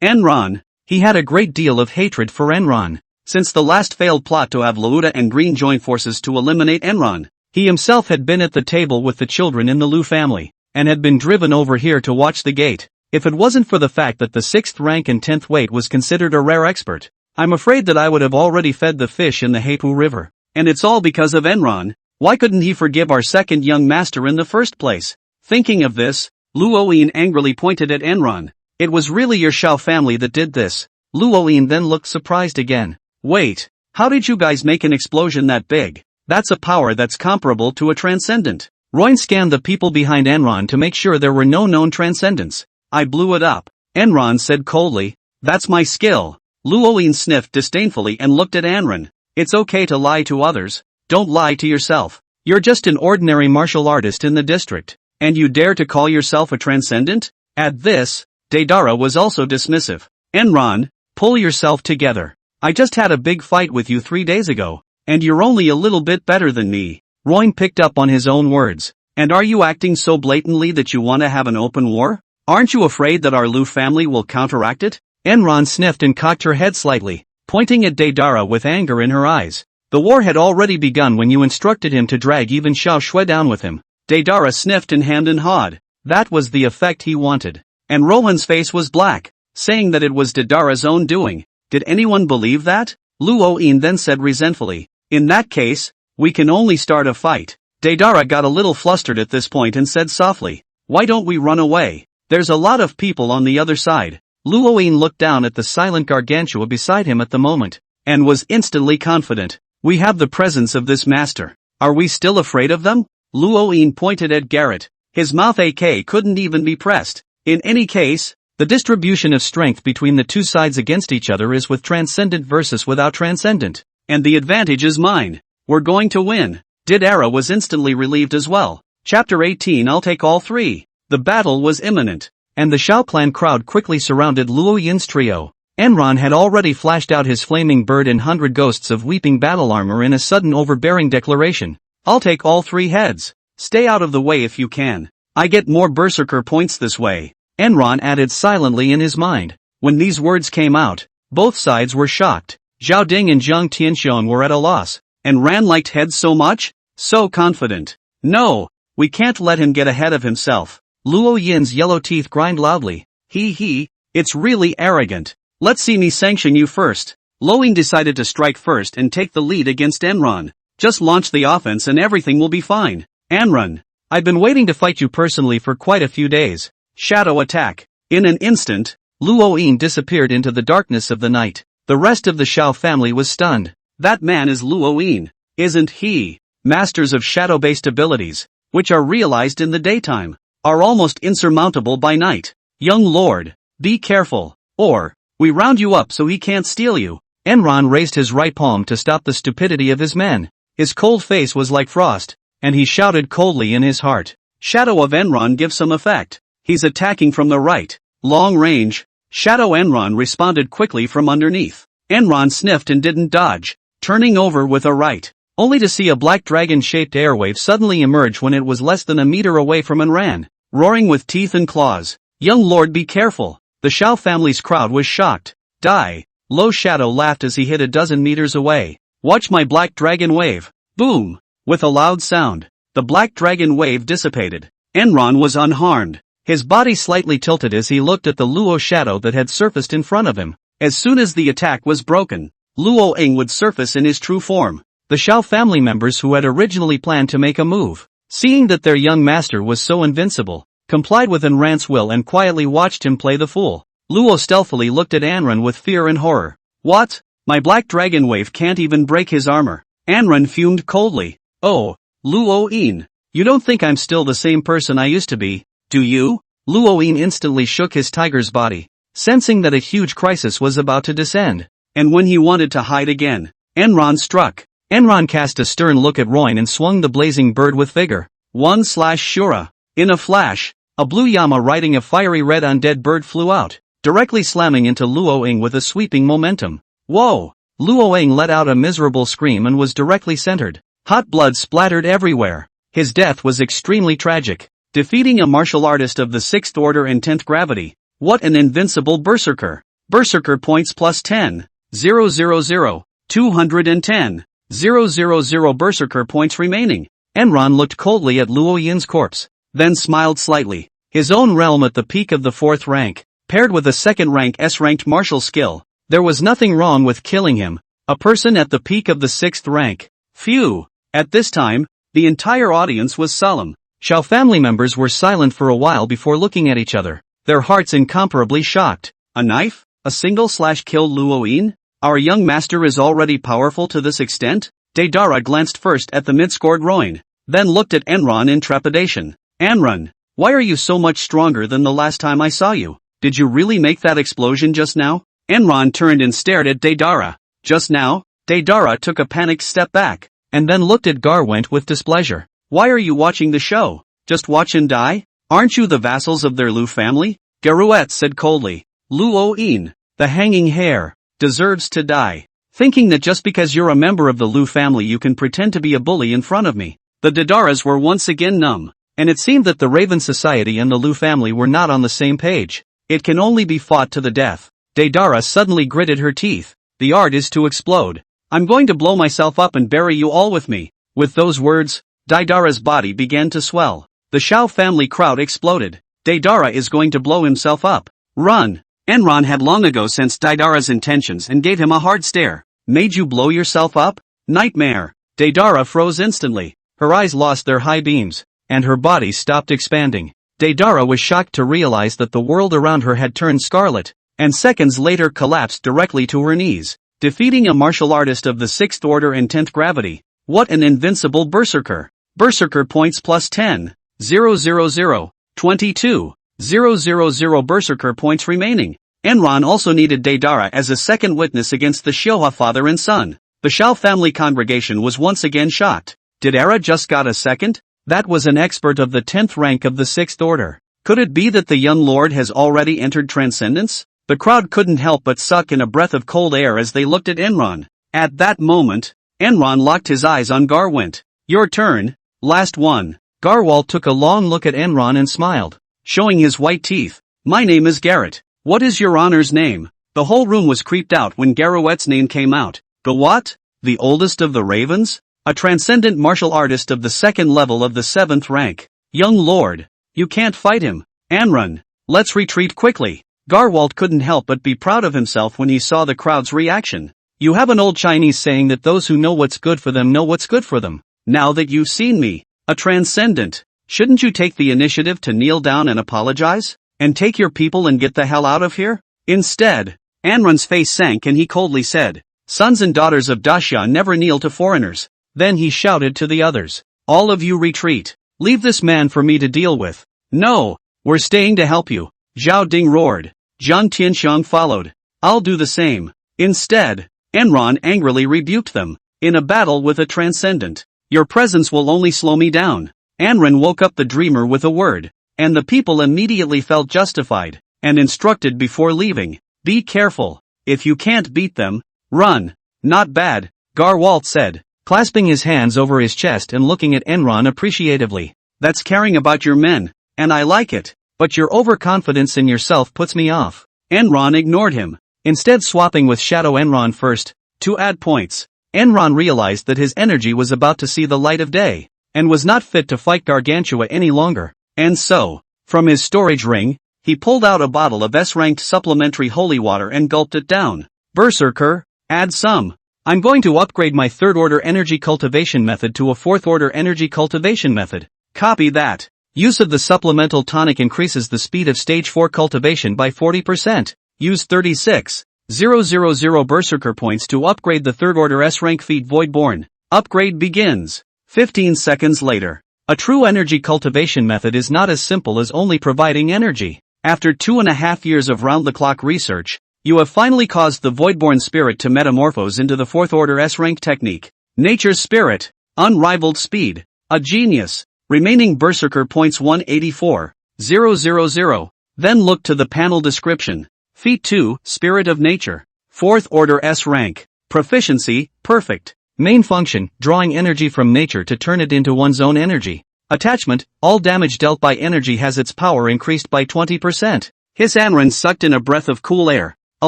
Enron. He had a great deal of hatred for Enron. Since the last failed plot to have Lauda and Green join forces to eliminate Enron, he himself had been at the table with the children in the Lu family. and had been driven over here to watch the gate. If it wasn't for the fact that the 6th rank and 10th weight was considered a rare expert, I'm afraid that I would have already fed the fish in the Heipu River. And it's all because of Enron. Why couldn't he forgive our second young master in the first place? Thinking of this, Luoyin angrily pointed at Enron. It was really your Shao family that did this. Luoyin then looked surprised again. Wait, how did you guys make an explosion that big? That's a power that's comparable to a transcendent. Roin scanned the people behind Enron to make sure there were no known transcendents. I blew it up, Enron said coldly. That's my skill. Luoyin sniffed disdainfully and looked at Enron. It's okay to lie to others, don't lie to yourself. You're just an ordinary martial artist in the district. And you dare to call yourself a transcendent? At this, Deidara was also dismissive. Enron, pull yourself together. I just had a big fight with you 3 days ago, and you're only a little bit better than me. Roin picked up on his own words. And are you acting so blatantly that you want to have an open war? Aren't you afraid that our Lu family will counteract it? Enron sniffed and cocked her head slightly, pointing at Deidara with anger in her eyes. The war had already begun when you instructed him to drag even Xiao Shui down with him. Deidara sniffed and hemmed and hawed. That was the effect he wanted. And Rohan's face was black, saying that it was Deidara's own doing. Did anyone believe that? Luoyin then said resentfully. In that case, we can only start a fight. Deidara got a little flustered at this point and said softly, why don't we run away? There's a lot of people on the other side. Luoyin looked down at the silent gargantua beside him at the moment, and was instantly confident. We have the presence of this master. Are we still afraid of them? Luoyin pointed at Garrett. His mouth AK couldn't even be pressed. In any case, the distribution of strength between the two sides against each other is with transcendent versus without transcendent. And the advantage is mine. We're going to win. Deidara was instantly relieved as well. Chapter 18 I'll take all three. The battle was imminent. And the Shao clan crowd quickly surrounded Luoyin's trio. Enron had already flashed out his flaming bird and 100 ghosts of weeping battle armor in a sudden overbearing declaration. I'll take all three heads. Stay out of the way if you can. I get more berserker points this way. Enron added silently in his mind. When these words came out, both sides were shocked. Zhao Ding and Zhang Tianxiong were at a loss. And Ran liked heads so much? So confident. No, we can't let him get ahead of himself. Luoyin's yellow teeth grind loudly. It's really arrogant. Let's see me sanction you first. Luoyin decided to strike first and take the lead against Enron. Just launch the offense and everything will be fine. Enron, I've been waiting to fight you personally for quite a few days. Shadow attack. In an instant, Luoyin disappeared into the darkness of the night. The rest of the Shao family was stunned. That man is Luoyin, isn't he? Masters of shadow-based abilities, which are realized in the daytime, are almost insurmountable by night. Young lord, be careful, or we round you up so he can't steal you. Enron raised his right palm to stop the stupidity of his men. His cold face was like frost, and he shouted coldly in his heart. Shadow of Enron gives some effect. He's attacking from the right. Long range. Shadow Enron responded quickly from underneath. Enron sniffed and didn't dodge, turning over with a right, only to see a black dragon-shaped airwave suddenly emerge when it was less than a meter away from Enron, roaring with teeth and claws. Young lord, be careful. The Shao family's crowd was shocked. Die. Low Shadow laughed as he hit a dozen meters away. Watch my black dragon wave. Boom. With a loud sound, the black dragon wave dissipated. Enron was unharmed. His body slightly tilted as he looked at the Luo shadow that had surfaced in front of him. As soon as the attack was broken, Luo Ing would surface in his true form. The Shao family members who had originally planned to make a move, seeing that their young master was so invincible, complied with Enran's will and quietly watched him play the fool. Luo stealthily looked at Anran with fear and horror. What? My black dragon wave can't even break his armor. Anran fumed coldly. Oh, Luo Ing, you don't think I'm still the same person I used to be, do you? Luo Ing instantly shook his tiger's body, sensing that a huge crisis was about to descend. And when he wanted to hide again, Enron struck. Enron cast a stern look at Roin and swung the blazing bird with vigor. 1/Shura. In a flash, a blue llama riding a fiery red undead bird flew out, directly slamming into Luo Ing with a sweeping momentum. Whoa! Luo Ing let out a miserable scream and was directly centered. Hot blood splattered everywhere. His death was extremely tragic. Defeating a martial artist of the 6th order and 10th gravity. What an invincible berserker. Berserker points plus 10. 000. 210. 000 berserker points remaining. Enron looked coldly at Luo Yin's corpse. then smiled slightly. His own realm at the peak of the 4th rank, paired with a 2nd rank S-ranked martial skill. There was nothing wrong with killing him. A person at the peak of the 6th rank. Phew! At this time, the entire audience was solemn. Xiao family members were silent for a while before looking at each other, their hearts incomparably shocked. A knife? A single/kill Luoyin? Our young master is already powerful to this extent? Deidara glanced first at the mid-scored Roin, then looked at Enron in trepidation. Enron, why are you so much stronger than the last time I saw you? Did you really make that explosion just now? Enron turned and stared at Deidara. Just now? Deidara took a panicked step back, and then looked at Garwent with displeasure. Why are you watching the show? Just watch and die? Aren't you the vassals of their Lu family? Garouette said coldly. Luoyin, the hanging hair, deserves to die. Thinking that just because you're a member of the Lu family you can pretend to be a bully in front of me. The Daidaras were once again numb, and it seemed that the Raven Society and the Lu family were not on the same page. It can only be fought to the death. Deidara suddenly gritted her teeth. The art is to explode. I'm going to blow myself up and bury you all with me. With those words, Deidara's body began to swell. The Xiao family crowd exploded. Deidara is going to blow himself up. Run! Enron had long ago sensed Deidara's intentions and gave him a hard stare. Made you blow yourself up? Nightmare! Deidara froze instantly. Her eyes lost their high beams, and her body stopped expanding. Deidara was shocked to realize that the world around her had turned scarlet, and seconds later collapsed directly to her knees, defeating a martial artist of the 6th order and 10th gravity. What an invincible berserker! Berserker points plus 10. 000. 22. 000 berserker points remaining. Enron also needed Deidara as a second witness against the Xiuhua father and son. The Xiao family congregation was once again shocked. Did Era just got a second? That was an expert of the 10th rank of the 6th order. Could it be that the young lord has already entered transcendence? The crowd couldn't help but suck in a breath of cold air as they looked at Enron. At that moment, Enron locked his eyes on Garwent. Your turn, last one. Garwalt took a long look at Enron and smiled, showing his white teeth. My name is Garrett. What is your honor's name? The whole room was creeped out when Garouette's name came out. The what? The oldest of the ravens? A transcendent martial artist of the 2nd level of the 7th rank. Young lord. You can't fight him. Enron, let's retreat quickly. Garwalt couldn't help but be proud of himself when he saw the crowd's reaction. You have an old Chinese saying that those who know what's good for them know what's good for them. Now that you've seen me, a transcendent, shouldn't you take the initiative to kneel down and apologize? And take your people and get the hell out of here? Instead, Enron's face sank and he coldly said, Sons and daughters of Daxia never kneel to foreigners. Then he shouted to the others. All of you retreat. Leave this man for me to deal with. No, we're staying to help you. Zhao Ding roared. Zhang Tianxiang followed. I'll do the same. Instead, Enron angrily rebuked them. In a battle with a transcendent, your presence will only slow me down. Enron woke up the dreamer with a word, and the people immediately felt justified, and instructed before leaving. Be careful. If you can't beat them, run. Not bad, Garwalt said, clasping his hands over his chest and looking at Enron appreciatively. That's caring about your men, and I like it, but your overconfidence in yourself puts me off. Enron ignored him, instead swapping with Shadow Enron first. To add points, Enron realized that his energy was about to see the light of day, and was not fit to fight Gargantua any longer. And so, from his storage ring, he pulled out a bottle of S-ranked supplementary holy water and gulped it down. Berserker, add some. I'm going to upgrade my 3rd order energy cultivation method to a 4th order energy cultivation method. Copy that. Use of the supplemental tonic increases the speed of stage 4 cultivation by 40%. Use 36,000 berserker points to upgrade the 3rd order S-rank feat Voidborn. Upgrade begins. 15 seconds later. A true energy cultivation method is not as simple as only providing energy. After 2.5 years of round-the-clock research, you have finally caused the Voidborn spirit to metamorphose into the 4th order S-rank technique. Nature's spirit. Unrivaled speed. A genius. Remaining berserker points 184,000. Then look to the panel description. Feat 2, Spirit of Nature. 4th order S rank. Proficiency, perfect. Main function, drawing energy from nature to turn it into one's own energy. Attachment, all damage dealt by energy has its power increased by 20%. His Anran sucked in a breath of cool air, a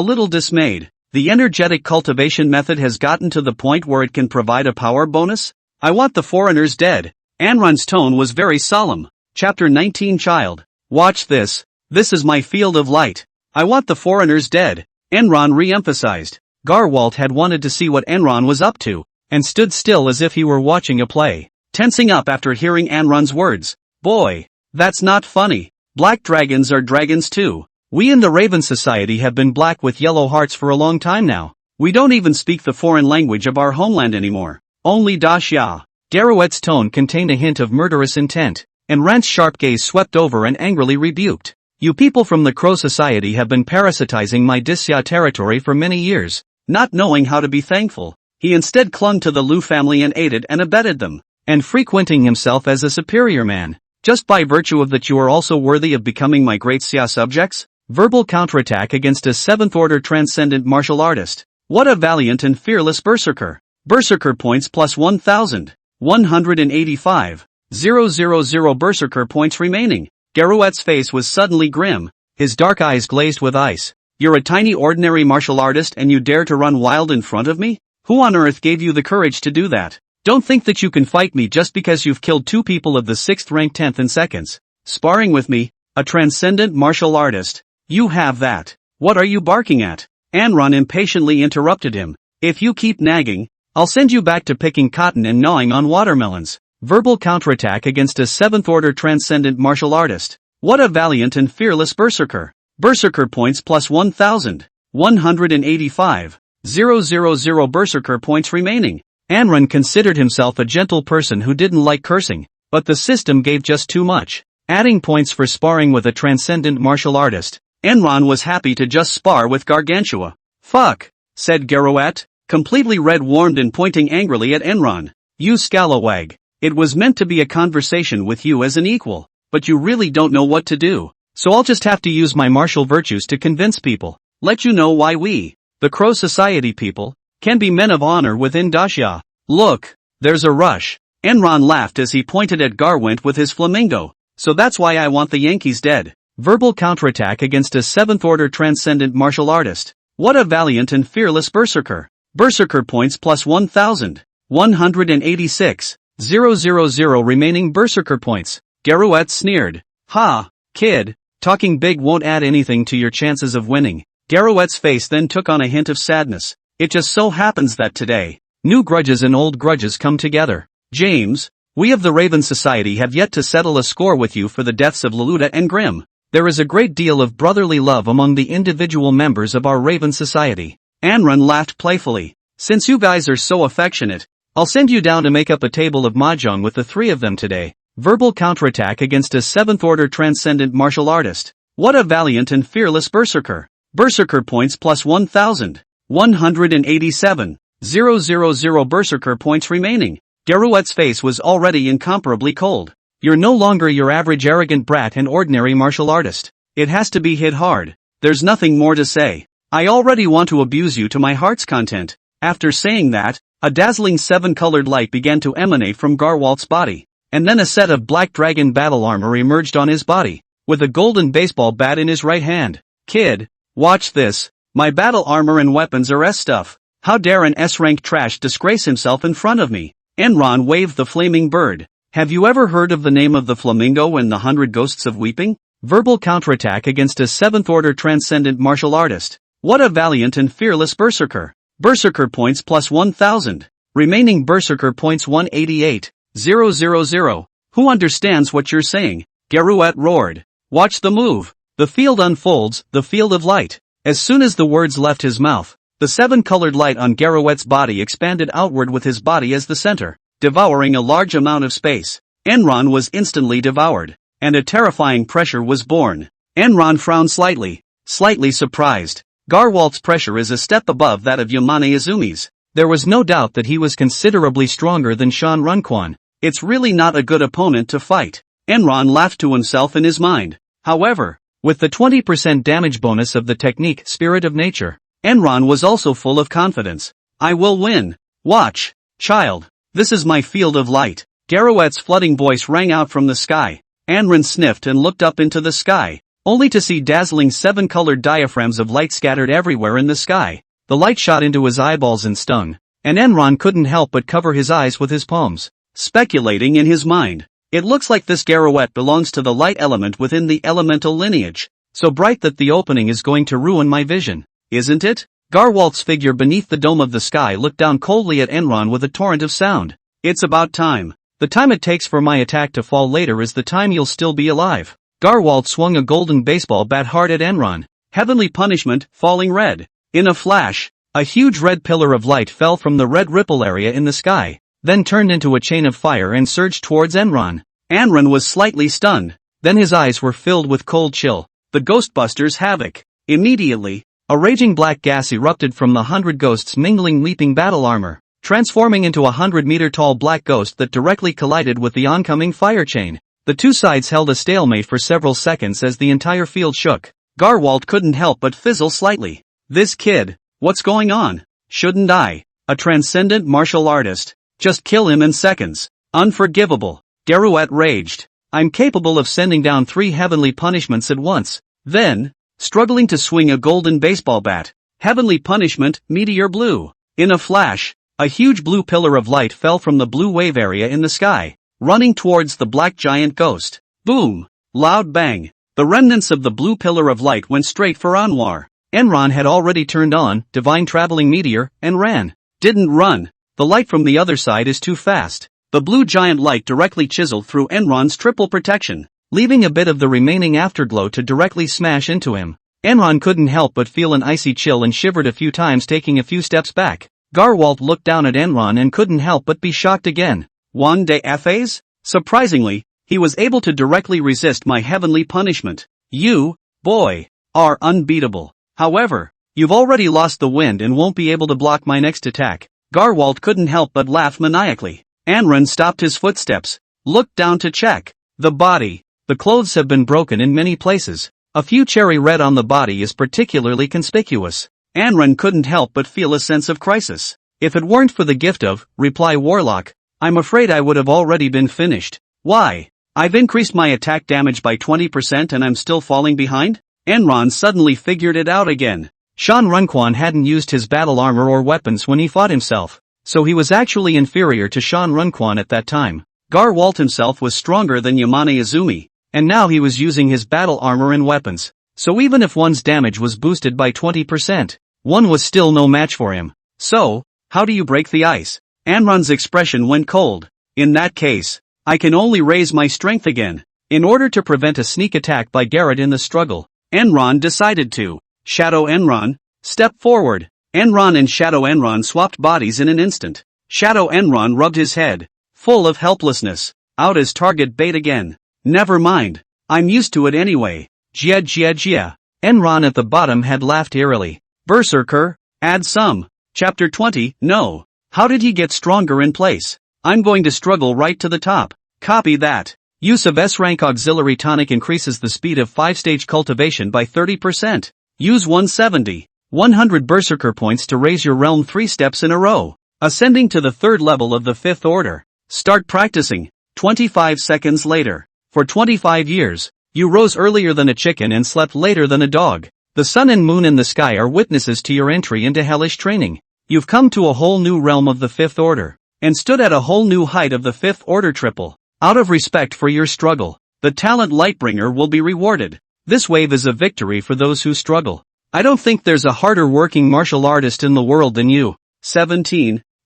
little dismayed. The energetic cultivation method has gotten to the point where it can provide a power bonus? I want the foreigners dead. Anran's tone was very solemn. Chapter 19 Child. Watch this. This is my field of light. I want the foreigners dead. Enron re-emphasized. Garwalt had wanted to see what Enron was up to, and stood still as if he were watching a play, tensing up after hearing Enron's words. Boy, that's not funny. Black dragons are dragons too. We in the Raven Society have been black with yellow hearts for a long time now. We don't even speak the foreign language of our homeland anymore. Only Daxia. Garouette's tone contained a hint of murderous intent, and Rant's sharp gaze swept over and angrily rebuked. You people from the Crow Society have been parasitizing my Daxia territory for many years. Not knowing how to be thankful, he instead clung to the Lu family and aided and abetted them, and frequenting himself as a superior man. Just by virtue of that you are also worthy of becoming my great Xia subjects? Verbal counterattack against a 7th order transcendent martial artist. What a valiant and fearless berserker. Berserker points plus 1,000. 185. 000 berserker points remaining. Garouette's face was suddenly grim, his dark eyes glazed with ice. You're a tiny ordinary martial artist and you dare to run wild in front of me? Who on earth gave you the courage to do that? Don't think that you can fight me just because you've killed 2 people of the 6th rank 10th in seconds. Sparring with me, a transcendent martial artist. You have that. What are you barking at? Enron impatiently interrupted him. If you keep nagging, I'll send you back to picking cotton and gnawing on watermelons. Verbal counterattack against a 7th order transcendent martial artist. What a valiant and fearless berserker. Berserker points plus 1,000. 185. 000 berserker points remaining. Enron considered himself a gentle person who didn't like cursing, but the system gave just too much. Adding points for sparring with a transcendent martial artist, Enron was happy to just spar with Gargantua. Fuck, said Garouette, completely red-warmed and pointing angrily at Enron. You scalawag. It was meant to be a conversation with you as an equal, but you really don't know what to do. So I'll just have to use my martial virtues to convince people. Let you know why we, the Crow Society people, can be men of honor within Daxia. Look, there's a rush. Enron laughed as he pointed at Garwent with his flamingo. So that's why I want the Yankees dead. Verbal counterattack against a 7th order transcendent martial artist. What a valiant and fearless berserker. Berserker points plus 1,000. 186. 000 remaining berserker points. Garouette sneered. Ha, kid, talking big won't add anything to your chances of winning. Garouette's face then took on a hint of sadness. It just so happens that today, new grudges and old grudges come together. James, we of the Raven Society have yet to settle a score with you for the deaths of Leluda and Grimm. There is a great deal of brotherly love among the individual members of our Raven Society. Enron laughed playfully. Since you guys are so affectionate, I'll send you down to make up a table of mahjong with the 3 of them today. Verbal counterattack against a 7th order transcendent martial artist. What a valiant and fearless berserker. Berserker points plus 1,000. 187. 000 berserker points remaining. Garouette's face was already incomparably cold. You're no longer your average arrogant brat and ordinary martial artist. It has to be hit hard. There's nothing more to say. I already want to abuse you to my heart's content. After saying that, a dazzling 7-colored light began to emanate from Garwalt's body, and then a set of black dragon battle armor emerged on his body, with a golden baseball bat in his right hand. Kid, watch this. My battle armor and weapons are S-stuff. How dare an S-rank trash disgrace himself in front of me? Enron waved the flaming bird. Have you ever heard of the name of the flamingo and the 100 ghosts of weeping? Verbal counterattack against a 7th order transcendent martial artist. What a valiant and fearless berserker. Berserker points plus 1,000. Remaining berserker points 188. 000. Who understands what you're saying? Garouette roared. Watch the move. The field unfolds, the field of light. As soon as the words left his mouth, the 7-colored light on Garouette's body expanded outward with his body as the center, devouring a large amount of space. Enron was instantly devoured, and a terrifying pressure was born. Enron frowned slightly surprised. Garwalt's pressure is a step above that of Yamane Izumi's. There was no doubt that he was considerably stronger than Shan Runquan. It's really not a good opponent to fight. Enron laughed to himself in his mind. However, with the 20% damage bonus of the technique Spirit of Nature, Enron was also full of confidence. I will win. Watch, child. This is my field of light. Garouette's flooding voice rang out from the sky. Enron sniffed and looked up into the sky, only to see dazzling 7-colored diaphragms of light scattered everywhere in the sky. The light shot into his eyeballs and stung, and Enron couldn't help but cover his eyes with his palms, speculating in his mind. It looks like this Garrowette belongs to the light element within the elemental lineage. So bright that the opening is going to ruin my vision, isn't it? Garwalt's figure beneath the dome of the sky looked down coldly at Enron with a torrent of sound. It's about time. The time it takes for my attack to fall later is the time you'll still be alive. Garwalt swung a golden baseball bat hard at Enron. Heavenly punishment, falling red. In a flash, a huge red pillar of light fell from the red ripple area in the sky, then turned into a chain of fire and surged towards Enron. Enron was slightly stunned. Then his eyes were filled with cold chill. The Ghostbusters havoc. Immediately, a raging black gas erupted from the 100 ghosts mingling leaping battle armor, transforming into a 100-meter-tall black ghost that directly collided with the oncoming fire chain. The two sides held a stalemate for several seconds as the entire field shook. Garwalt couldn't help but fizzle slightly. This kid, what's going on? Shouldn't I, a transcendent martial artist, just kill him in seconds? Unforgivable. Garrowette raged. I'm capable of sending down 3 heavenly punishments at once. Then, struggling to swing a golden baseball bat, heavenly punishment, meteor blue. In a flash, a huge blue pillar of light fell from the blue wave area in the sky, running towards the black giant ghost. Boom! Loud bang. The remnants of the blue pillar of light went straight for Anwar. Enron had already turned on Divine Traveling Meteor and ran. Didn't run. The light from the other side is too fast. The blue giant light directly chiseled through Enron's triple protection, leaving a bit of the remaining afterglow to directly smash into him. Enron couldn't help but feel an icy chill and shivered a few times, taking a few steps back. Garwalt looked down at Enron and couldn't help but be shocked again. One day phase? Surprisingly, he was able to directly resist my heavenly punishment. You, boy, are unbeatable. However, you've already lost the wind and won't be able to block my next attack. Garwalt couldn't help but laugh maniacally. Enron stopped his footsteps, looked down to check the body. The clothes have been broken in many places. A few cherry red on the body is particularly conspicuous. Enron couldn't help but feel a sense of crisis. If it weren't for the gift of reply warlock, I'm afraid I would have already been finished. Why? I've increased my attack damage by 20% and I'm still falling behind? Enron suddenly figured it out again. Shan Runquan hadn't used his battle armor or weapons when he fought himself, so he was actually inferior to Shan Runquan at that time. Garwalt himself was stronger than Yamane Izumi, and now he was using his battle armor and weapons. So even if one's damage was boosted by 20%, one was still no match for him. So, how do you break the ice? Enron's expression went cold. In that case, I can only raise my strength again. In order to prevent a sneak attack by Garrett in the struggle, Enron decided to Shadow Enron, step forward. Enron and Shadow Enron swapped bodies in an instant. Shadow Enron rubbed his head, full of helplessness, out as target bait again. Never mind. I'm used to it anyway. Jia jia jia. Enron at the bottom had laughed eerily. Berserker, add some. Chapter 20, no. How did he get stronger in place? I'm going to struggle right to the top. Copy that. Use of S-rank auxiliary tonic increases the speed of 5-stage cultivation by 30%. Use 100 Berserker points to raise your realm 3 steps in a row, ascending to the 3rd level of the 5th order. Start practicing. 25 seconds later. For 25 years, you rose earlier than a chicken and slept later than a dog. The sun and moon in the sky are witnesses to your entry into hellish training. You've come to a whole new realm of the 5th order, and stood at a whole new height of the 5th order triple. Out of respect for your struggle, the talent Lightbringer will be rewarded. This wave is a victory for those who struggle. I don't think there's a harder working martial artist in the world than you.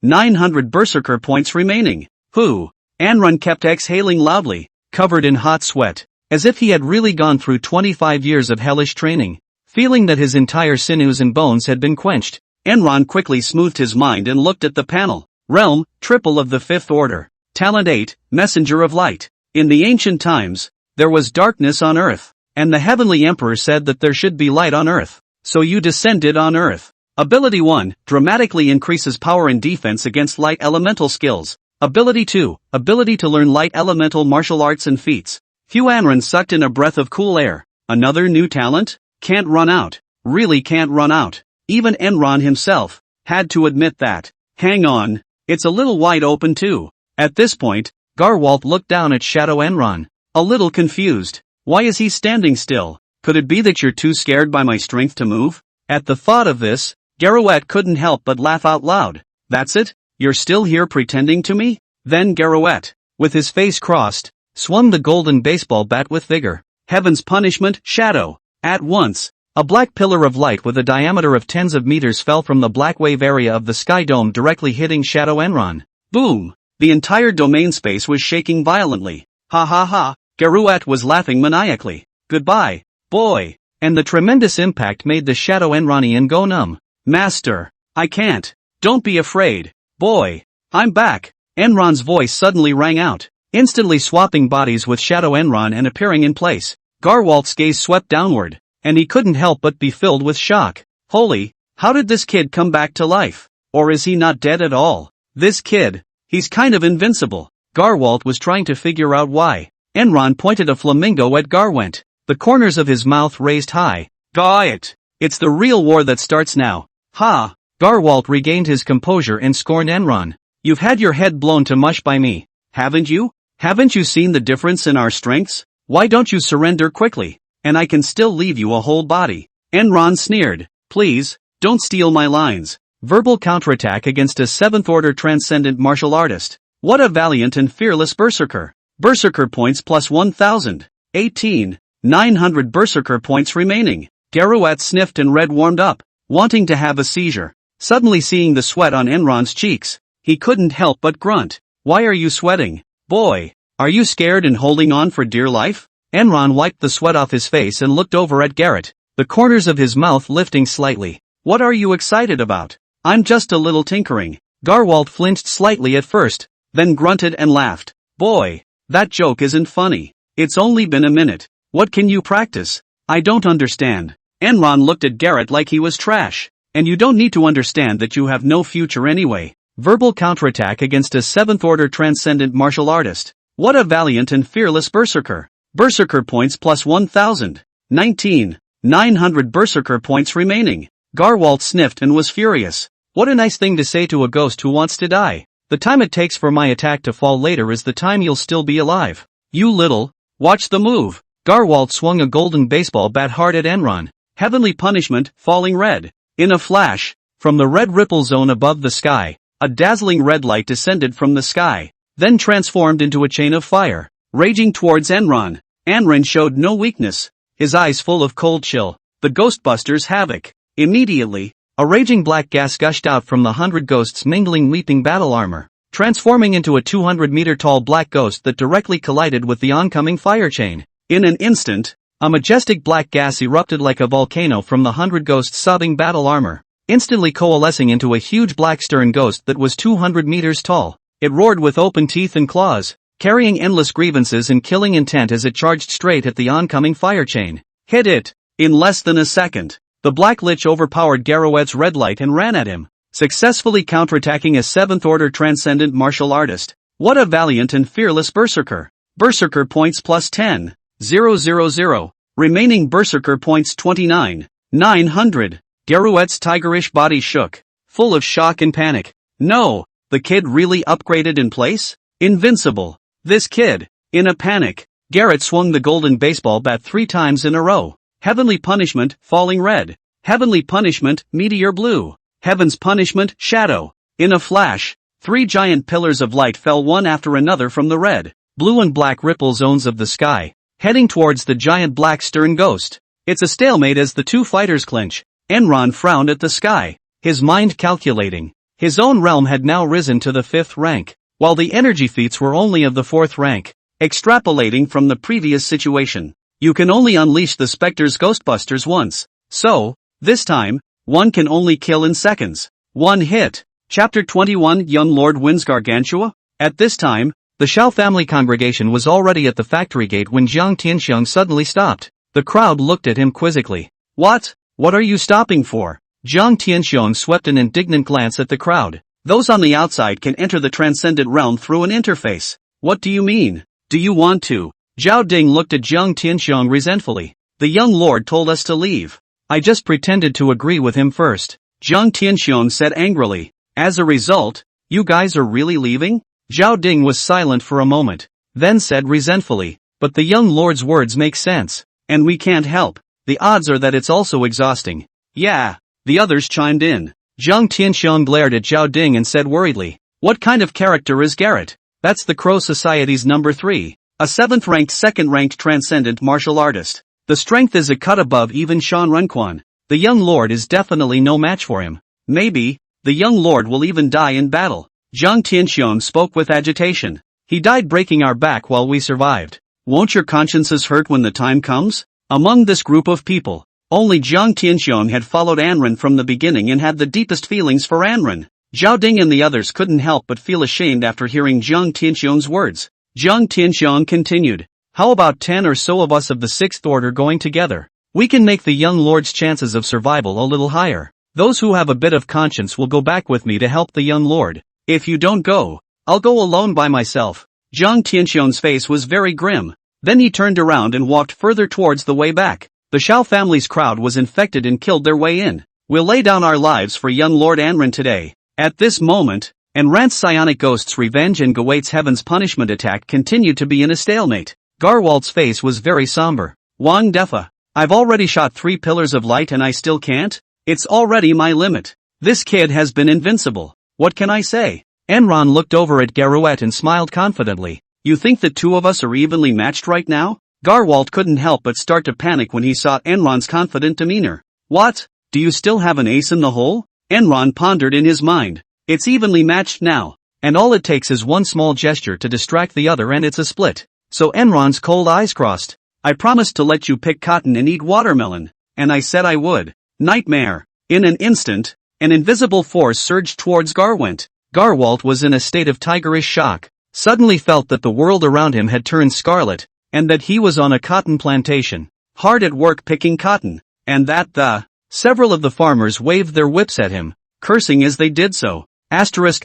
900 Berserker points remaining. Who? Enron kept exhaling loudly, covered in hot sweat, as if he had really gone through 25 years of hellish training. Feeling that his entire sinews and bones had been quenched, Enron quickly smoothed his mind and looked at the panel. Realm, triple of the 5th order. Talent 8, Messenger of Light. In the ancient times, there was darkness on earth, and the Heavenly Emperor said that there should be light on earth. So you descended on earth. Ability 1, dramatically increases power and defense against light elemental skills. Ability 2, ability to learn light elemental martial arts and feats. Hugh Enron sucked in a breath of cool air. Another new talent? Can't run out. Really can't run out. Even Enron himself had to admit that. Hang on, it's a little wide open too. At this point, Garwalt looked down at Shadow Enron, a little confused. Why is he standing still? Could it be that you're too scared by my strength to move? At the thought of this, Garrowette couldn't help but laugh out loud. That's it? You're still here pretending to me? Then Garrowette, with his face crossed, swung the golden baseball bat with vigor. Heaven's punishment, shadow. At once, a black pillar of light with a diameter of tens of meters fell from the black wave area of the sky dome, directly hitting Shadow Enron. Boom! The entire domain space was shaking violently. Ha ha ha, Garouette was laughing maniacally. Goodbye, boy. And the tremendous impact made the Shadow Enronian go numb. Master, I can't. Don't be afraid. Boy, I'm back. Enron's voice suddenly rang out, instantly swapping bodies with Shadow Enron and appearing in place. Garwalt's gaze swept downward, and he couldn't help but be filled with shock. Holy, how did this kid come back to life? Or is he not dead at all? This kid, he's kind of invincible. Garwalt was trying to figure out why. Enron pointed a flamingo at Garwent, the corners of his mouth raised high. Got it. It's the real war that starts now. Ha! Garwalt regained his composure and scorned Enron. You've had your head blown to mush by me, haven't you? Haven't you seen the difference in our strengths? Why don't you surrender quickly? And I can still leave you a whole body. Enron sneered. Please, don't steal my lines. Verbal counterattack against a 7th order transcendent martial artist. What a valiant and fearless berserker. Berserker points plus 1000. 18. 900 berserker points remaining. Garouette sniffed and Red warmed up, wanting to have a seizure. Suddenly seeing the sweat on Enron's cheeks, he couldn't help but grunt. Why are you sweating? Boy, are you scared and holding on for dear life? Enron wiped the sweat off his face and looked over at Garrett, the corners of his mouth lifting slightly. What are you excited about? I'm just a little tinkering. Garwalt flinched slightly at first, then grunted and laughed. Boy, that joke isn't funny. It's only been a minute. What can you practice? I don't understand. Enron looked at Garrett like he was trash. And you don't need to understand that you have no future anyway. Verbal counterattack against a 7th order transcendent martial artist. What a valiant and fearless berserker. Berserker points plus 1000. 19. 900 berserker points remaining. Garwalt sniffed and was furious. What a nice thing to say to a ghost who wants to die. The time it takes for my attack to fall later is the time you'll still be alive. You little. Watch the move. Garwalt swung a golden baseball bat hard at Enron. Heavenly punishment, falling red. In a flash, from the red ripple zone above the sky, a dazzling red light descended from the sky, then transformed into a chain of fire, raging towards Enron. Enron showed no weakness, his eyes full of cold chill. The Ghostbusters' havoc. Immediately, a raging black gas gushed out from the 100 ghosts mingling weeping battle armor, transforming into a 200-meter-tall black ghost that directly collided with the oncoming fire chain. In an instant, a majestic black gas erupted like a volcano from the 100 ghosts' sobbing battle armor, instantly coalescing into a huge black stern ghost that was 200 meters tall. It roared with open teeth and claws, carrying endless grievances and killing intent as it charged straight at the oncoming fire chain. Hit it! In less than a second, the Black Lich overpowered Garouette's red light and ran at him, successfully counterattacking a 7th order transcendent martial artist. What a valiant and fearless berserker. Berserker points plus 10. 000. Remaining berserker points 29. 900. Garouette's tigerish body shook, full of shock and panic. No, the kid really upgraded in place? Invincible. This kid. In a panic, Garrett swung the golden baseball bat 3 times in a row. Heavenly punishment, falling red. Heavenly punishment, meteor blue. Heaven's punishment, shadow. In a flash, 3 giant pillars of light fell one after another from the red, blue and black ripple zones of the sky, heading towards the giant black stern ghost. It's a stalemate as the two fighters clinch. Enron frowned at the sky, his mind calculating. His own realm had now risen to the 5th rank, while the energy feats were only of the 4th rank. Extrapolating from the previous situation, you can only unleash the Spectre's Ghostbusters once. So, this time, one can only kill in seconds. One hit. Chapter 21 Young Lord wins Gargantua? At this time, the Shao family congregation was already at the factory gate when Jiang Tianxiang suddenly stopped. The crowd looked at him quizzically. What? What are you stopping for? Jiang Tianxiang swept an indignant glance at the crowd. Those on the outside can enter the transcendent realm through an interface. What do you mean? Do you want to? Zhao Ding looked at Jiang Tianxiang resentfully. The young lord told us to leave. I just pretended to agree with him first. Jiang Tianxiang said angrily. As a result, you guys are really leaving? Zhao Ding was silent for a moment, then said resentfully, but the young lord's words make sense, and we can't help. The odds are that it's also exhausting. Yeah, the others chimed in. Jiang Tianxiang glared at Zhao Ding and said worriedly, what kind of character is Garrett? That's the Crow Society's number 3. A 7th-ranked second-ranked transcendent martial artist. The strength is a cut above even Shan Runquan. The young lord is definitely no match for him. Maybe, the young lord will even die in battle. Zhang Tianxiong spoke with agitation. He died breaking our back while we survived. Won't your consciences hurt when the time comes? Among this group of people, only Zhang Tianxiong had followed Anren from the beginning and had the deepest feelings for Anren. Zhao Ding and the others couldn't help but feel ashamed after hearing Zhang Tianxiong's words. Zhang Tianxiong continued. How about 10 or so of us of the 6th order going together? We can make the young lord's chances of survival a little higher. Those who have a bit of conscience will go back with me to help the young lord. If you don't go, I'll go alone by myself. Zhang Tianxiong's face was very grim. Then he turned around and walked further towards the way back. The Shao family's crowd was infected and killed their way in. We'll lay down our lives for young Lord Anren today. At this moment, Anran's psionic ghost's revenge and Gawait's heaven's punishment attack continued to be in a stalemate. Garwalt's face was very somber. Wang Defa, I've already shot 3 pillars of light and I still can't? It's already my limit. This kid has been invincible. What can I say? Enron looked over at Garouette and smiled confidently. You think the two of us are evenly matched right now? Garwalt couldn't help but start to panic when he saw Enron's confident demeanor. What? Do you still have an ace in the hole? Enron pondered in his mind. It's evenly matched now. And all it takes is one small gesture to distract the other and it's a split. So Enron's cold eyes crossed. I promised to let you pick cotton and eat watermelon. And I said I would. Nightmare. In an instant, an invisible force surged towards Garwent. Garwalt was in a state of tigerish shock. Suddenly felt that the world around him had turned scarlet, and that he was on a cotton plantation. Hard at work picking cotton. And that several of the farmers waved their whips at him, cursing as they did so. Asterisk.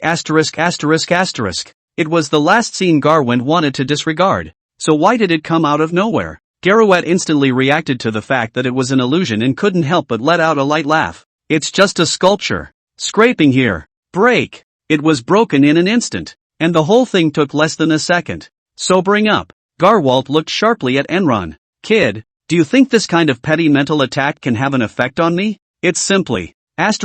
It was the last scene Garwent wanted to disregard. So why did it come out of nowhere? Garouette instantly reacted to the fact that it was an illusion and couldn't help but let out a light laugh. It's just a sculpture. Scraping here. Break. It was broken in an instant. And the whole thing took less than a second. Sobering up, Garwalt looked sharply at Enron. Kid, do you think this kind of petty mental attack can have an effect on me? It's simply, what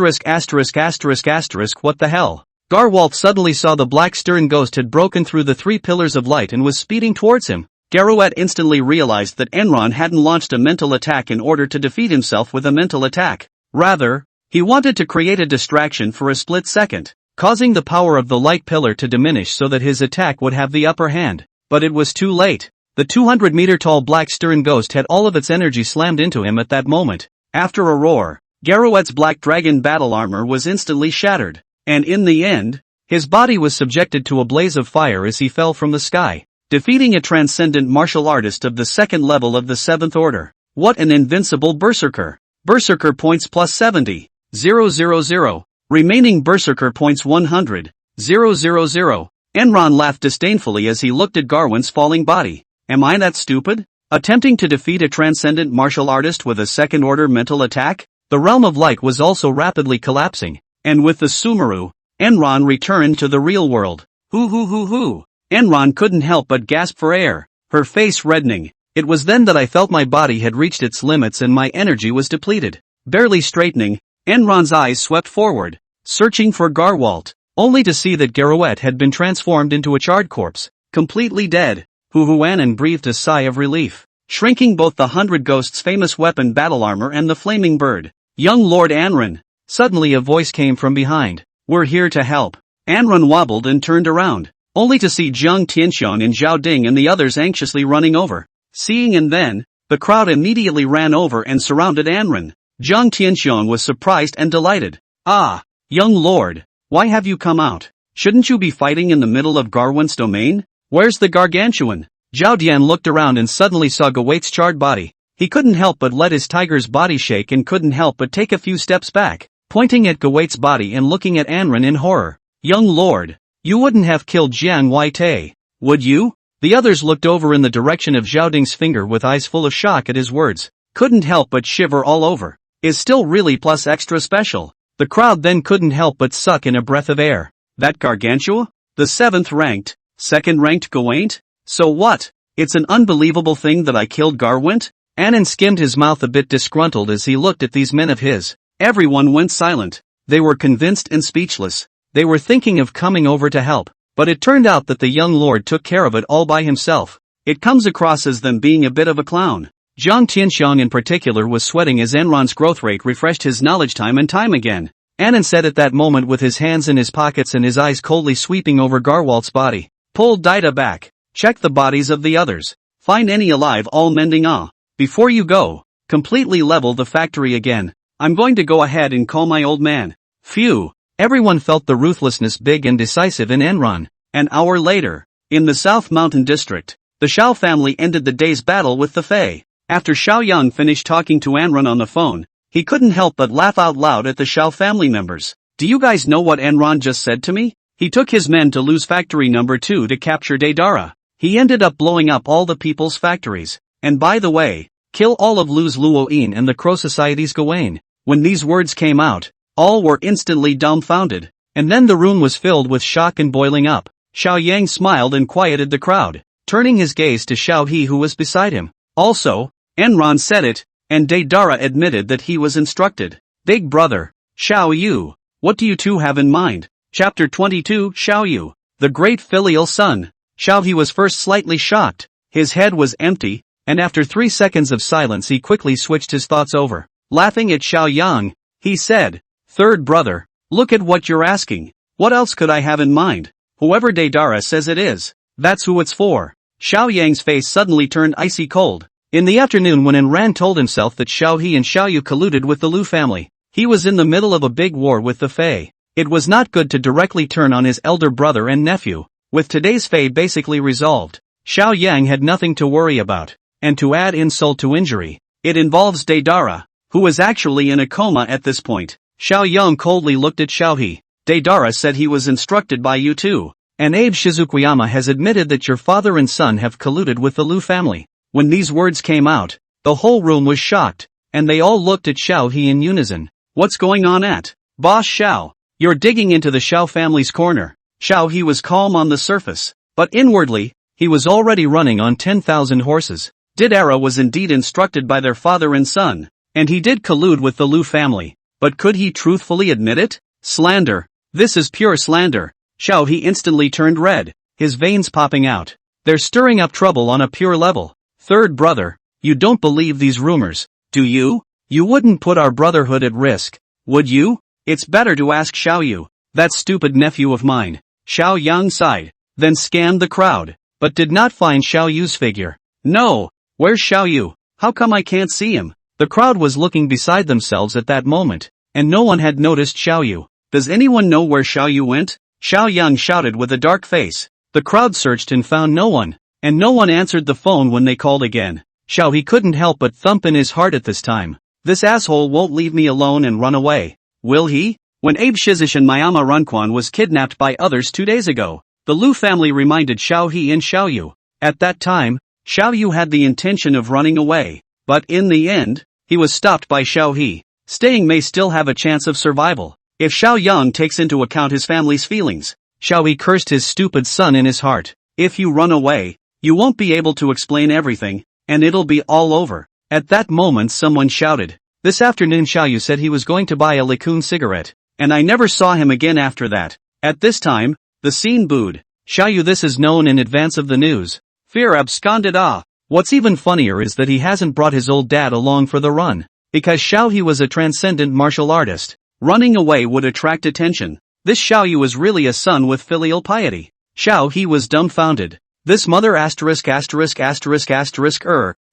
the hell? Garwalt suddenly saw the black stern ghost had broken through the 3 pillars of light and was speeding towards him. Garouette instantly realized that Enron hadn't launched a mental attack in order to defeat himself with a mental attack. Rather, he wanted to create a distraction for a split second, causing the power of the light pillar to diminish so that his attack would have the upper hand. But it was too late. The 200-meter-tall black stern ghost had all of its energy slammed into him at that moment. After a roar, Garouette's black dragon battle armor was instantly shattered. And in the end, his body was subjected to a blaze of fire as he fell from the sky, defeating a transcendent martial artist of the 2nd level of the 7th order. What an invincible berserker! Berserker points plus 70. 000. Remaining berserker points 100. 000. Enron laughed disdainfully as he looked at Garwin's falling body. Am I that stupid? Attempting to defeat a transcendent martial artist with a 2nd order mental attack? The realm of light was also rapidly collapsing. And with the Sumeru, Enron returned to the real world. Hoo. Enron couldn't help but gasp for air, her face reddening. It was then that I felt my body had reached its limits and my energy was depleted. Barely straightening, Enron's eyes swept forward, searching for Garwalt, only to see that Garouette had been transformed into a charred corpse, completely dead. Huhuanan breathed a sigh of relief, shrinking both the 100 Ghosts' famous weapon battle armor and the flaming bird. Young Lord Anren. Suddenly a voice came from behind. We're here to help. Anren wobbled and turned around, only to see Zhang Tianxiong and Zhao Ding and the others anxiously running over. Seeing and then, the crowd immediately ran over and surrounded Anren. Zhang Tianxiong was surprised and delighted. Ah, young lord, why have you come out? Shouldn't you be fighting in the middle of Garwin's domain? Where's the gargantuan? Zhao Dian looked around and suddenly saw Gawait's charred body. He couldn't help but let his tiger's body shake and couldn't help but take a few steps back, pointing at Gawait's body and looking at Anren in horror. Young lord, you wouldn't have killed Jiang Weite, would you? The others looked over in the direction of Zhao Ding's finger with eyes full of shock at his words. Couldn't help but shiver all over. Is still really plus extra special. The crowd then couldn't help but suck in a breath of air. That Gargantua? The 7th ranked, 2nd ranked Gawaint? So what? It's an unbelievable thing that I killed Garwint? Anand skimmed his mouth a bit disgruntled as he looked at these men of his. Everyone went silent. They were convinced and speechless. They were thinking of coming over to help, but it turned out that the young lord took care of it all by himself. it comes across as them being a bit of a clown. Jiang Tianxiang in particular was sweating as Enron's growth rate refreshed his knowledge time and time again. Anan said at that moment with his hands in his pockets and his eyes coldly sweeping over Garwalt's body. Pull Daida back. Check the bodies of the others. Find any alive, all mending before you go. Completely level the factory again. I'm going to go ahead and call my old man. Phew. Everyone felt the ruthlessness big and decisive in Enron. An hour later, in the South Mountain District, the Xiao family ended the day's battle with the Fei. After Xiao Yang finished talking to Enron on the phone, he couldn't help but laugh out loud at the Xiao family members. Do you guys know what Enron just said to me? He took his men to Lu's factory number 2 to capture Daidara. He ended up blowing up all the people's factories. And by the way, kill all of Lu's Luoyin and the Crow Society's Gawain. When these words came out, all were instantly dumbfounded. And then the room was filled with shock and boiling up. Xiao Yang smiled and quieted the crowd, turning his gaze to Xiao He who was beside him. Also, Enron said it, and Daidara admitted that he was instructed. Big brother, Xiao Yu, what do you two have in mind? Chapter 22 Xiao Yu, the great filial son. Xiao He was first slightly shocked. His head was empty, and after 3 seconds of silence he quickly switched his thoughts over. Laughing at Xiao Yang, he said, Third brother, look at what you're asking. What else could I have in mind? Whoever Daidara says it is, that's who it's for. Xiao Yang's face suddenly turned icy cold. In the afternoon when Enran told himself that Xiao He and Xiao Yu colluded with the Lu family, he was in the middle of a big war with the Fei. It was not good to directly turn on his elder brother and nephew. With today's Fei basically resolved, Xiao Yang had nothing to worry about. And to add insult to injury, it involves Daidara, who is actually in a coma at this point. Xiao Yang coldly looked at Xiao He. Daidara said he was instructed by you too. And Abe Shizukuyama has admitted that your father and son have colluded with the Lu family. When these words came out, the whole room was shocked, and they all looked at Xiao He in unison. What's going on at? Boss Xiao, you're digging into the Xiao family's corner. Xiao He was calm on the surface, but inwardly, he was already running on 10,000 horses. Daidara was indeed instructed by their father and son, and he did collude with the Lu family. But could he truthfully admit it? Slander. This is pure slander. Xiao He instantly turned red, his veins popping out. They're stirring up trouble on a pure level. Third brother, you don't believe these rumors, do you? You wouldn't put our brotherhood at risk, would you? It's better to ask Xiao Yu, that stupid nephew of mine. Xiao Yang sighed, then scanned the crowd, but did not find Xiao Yu's figure. No, where's Xiao Yu? How come I can't see him? The crowd was looking beside themselves at that moment, and no one had noticed Xiao Yu. Does anyone know where Xiao Yu went? Xiao Yang shouted with a dark face. The crowd searched and found no one, and no one answered the phone when they called again. Xiao He couldn't help but thump in his heart at this time. This asshole won't leave me alone and run away, will he? When Abe Shizish and Mayama Runquan was kidnapped by others 2 days ago, the Lu family reminded Xiao He and Xiao Yu. At that time, Xiao Yu had the intention of running away, but in the end, he was stopped by Xiao He. Staying may still have a chance of survival, if Xiao Yang takes into account his family's feelings. Xiao He cursed his stupid son in his heart. If you run away, you won't be able to explain everything, and it'll be all over. At that moment someone shouted. This afternoon Xiao Yu said he was going to buy a Likun cigarette, and I never saw him again after that. At this time, the scene booed. Xiao Yu, this is known in advance of the news. Fear absconded. What's even funnier is that he hasn't brought his old dad along for the run. Because Xiao He was a transcendent martial artist, running away would attract attention. This Xiao Yu was really a son with filial piety. Xiao He was dumbfounded. This mother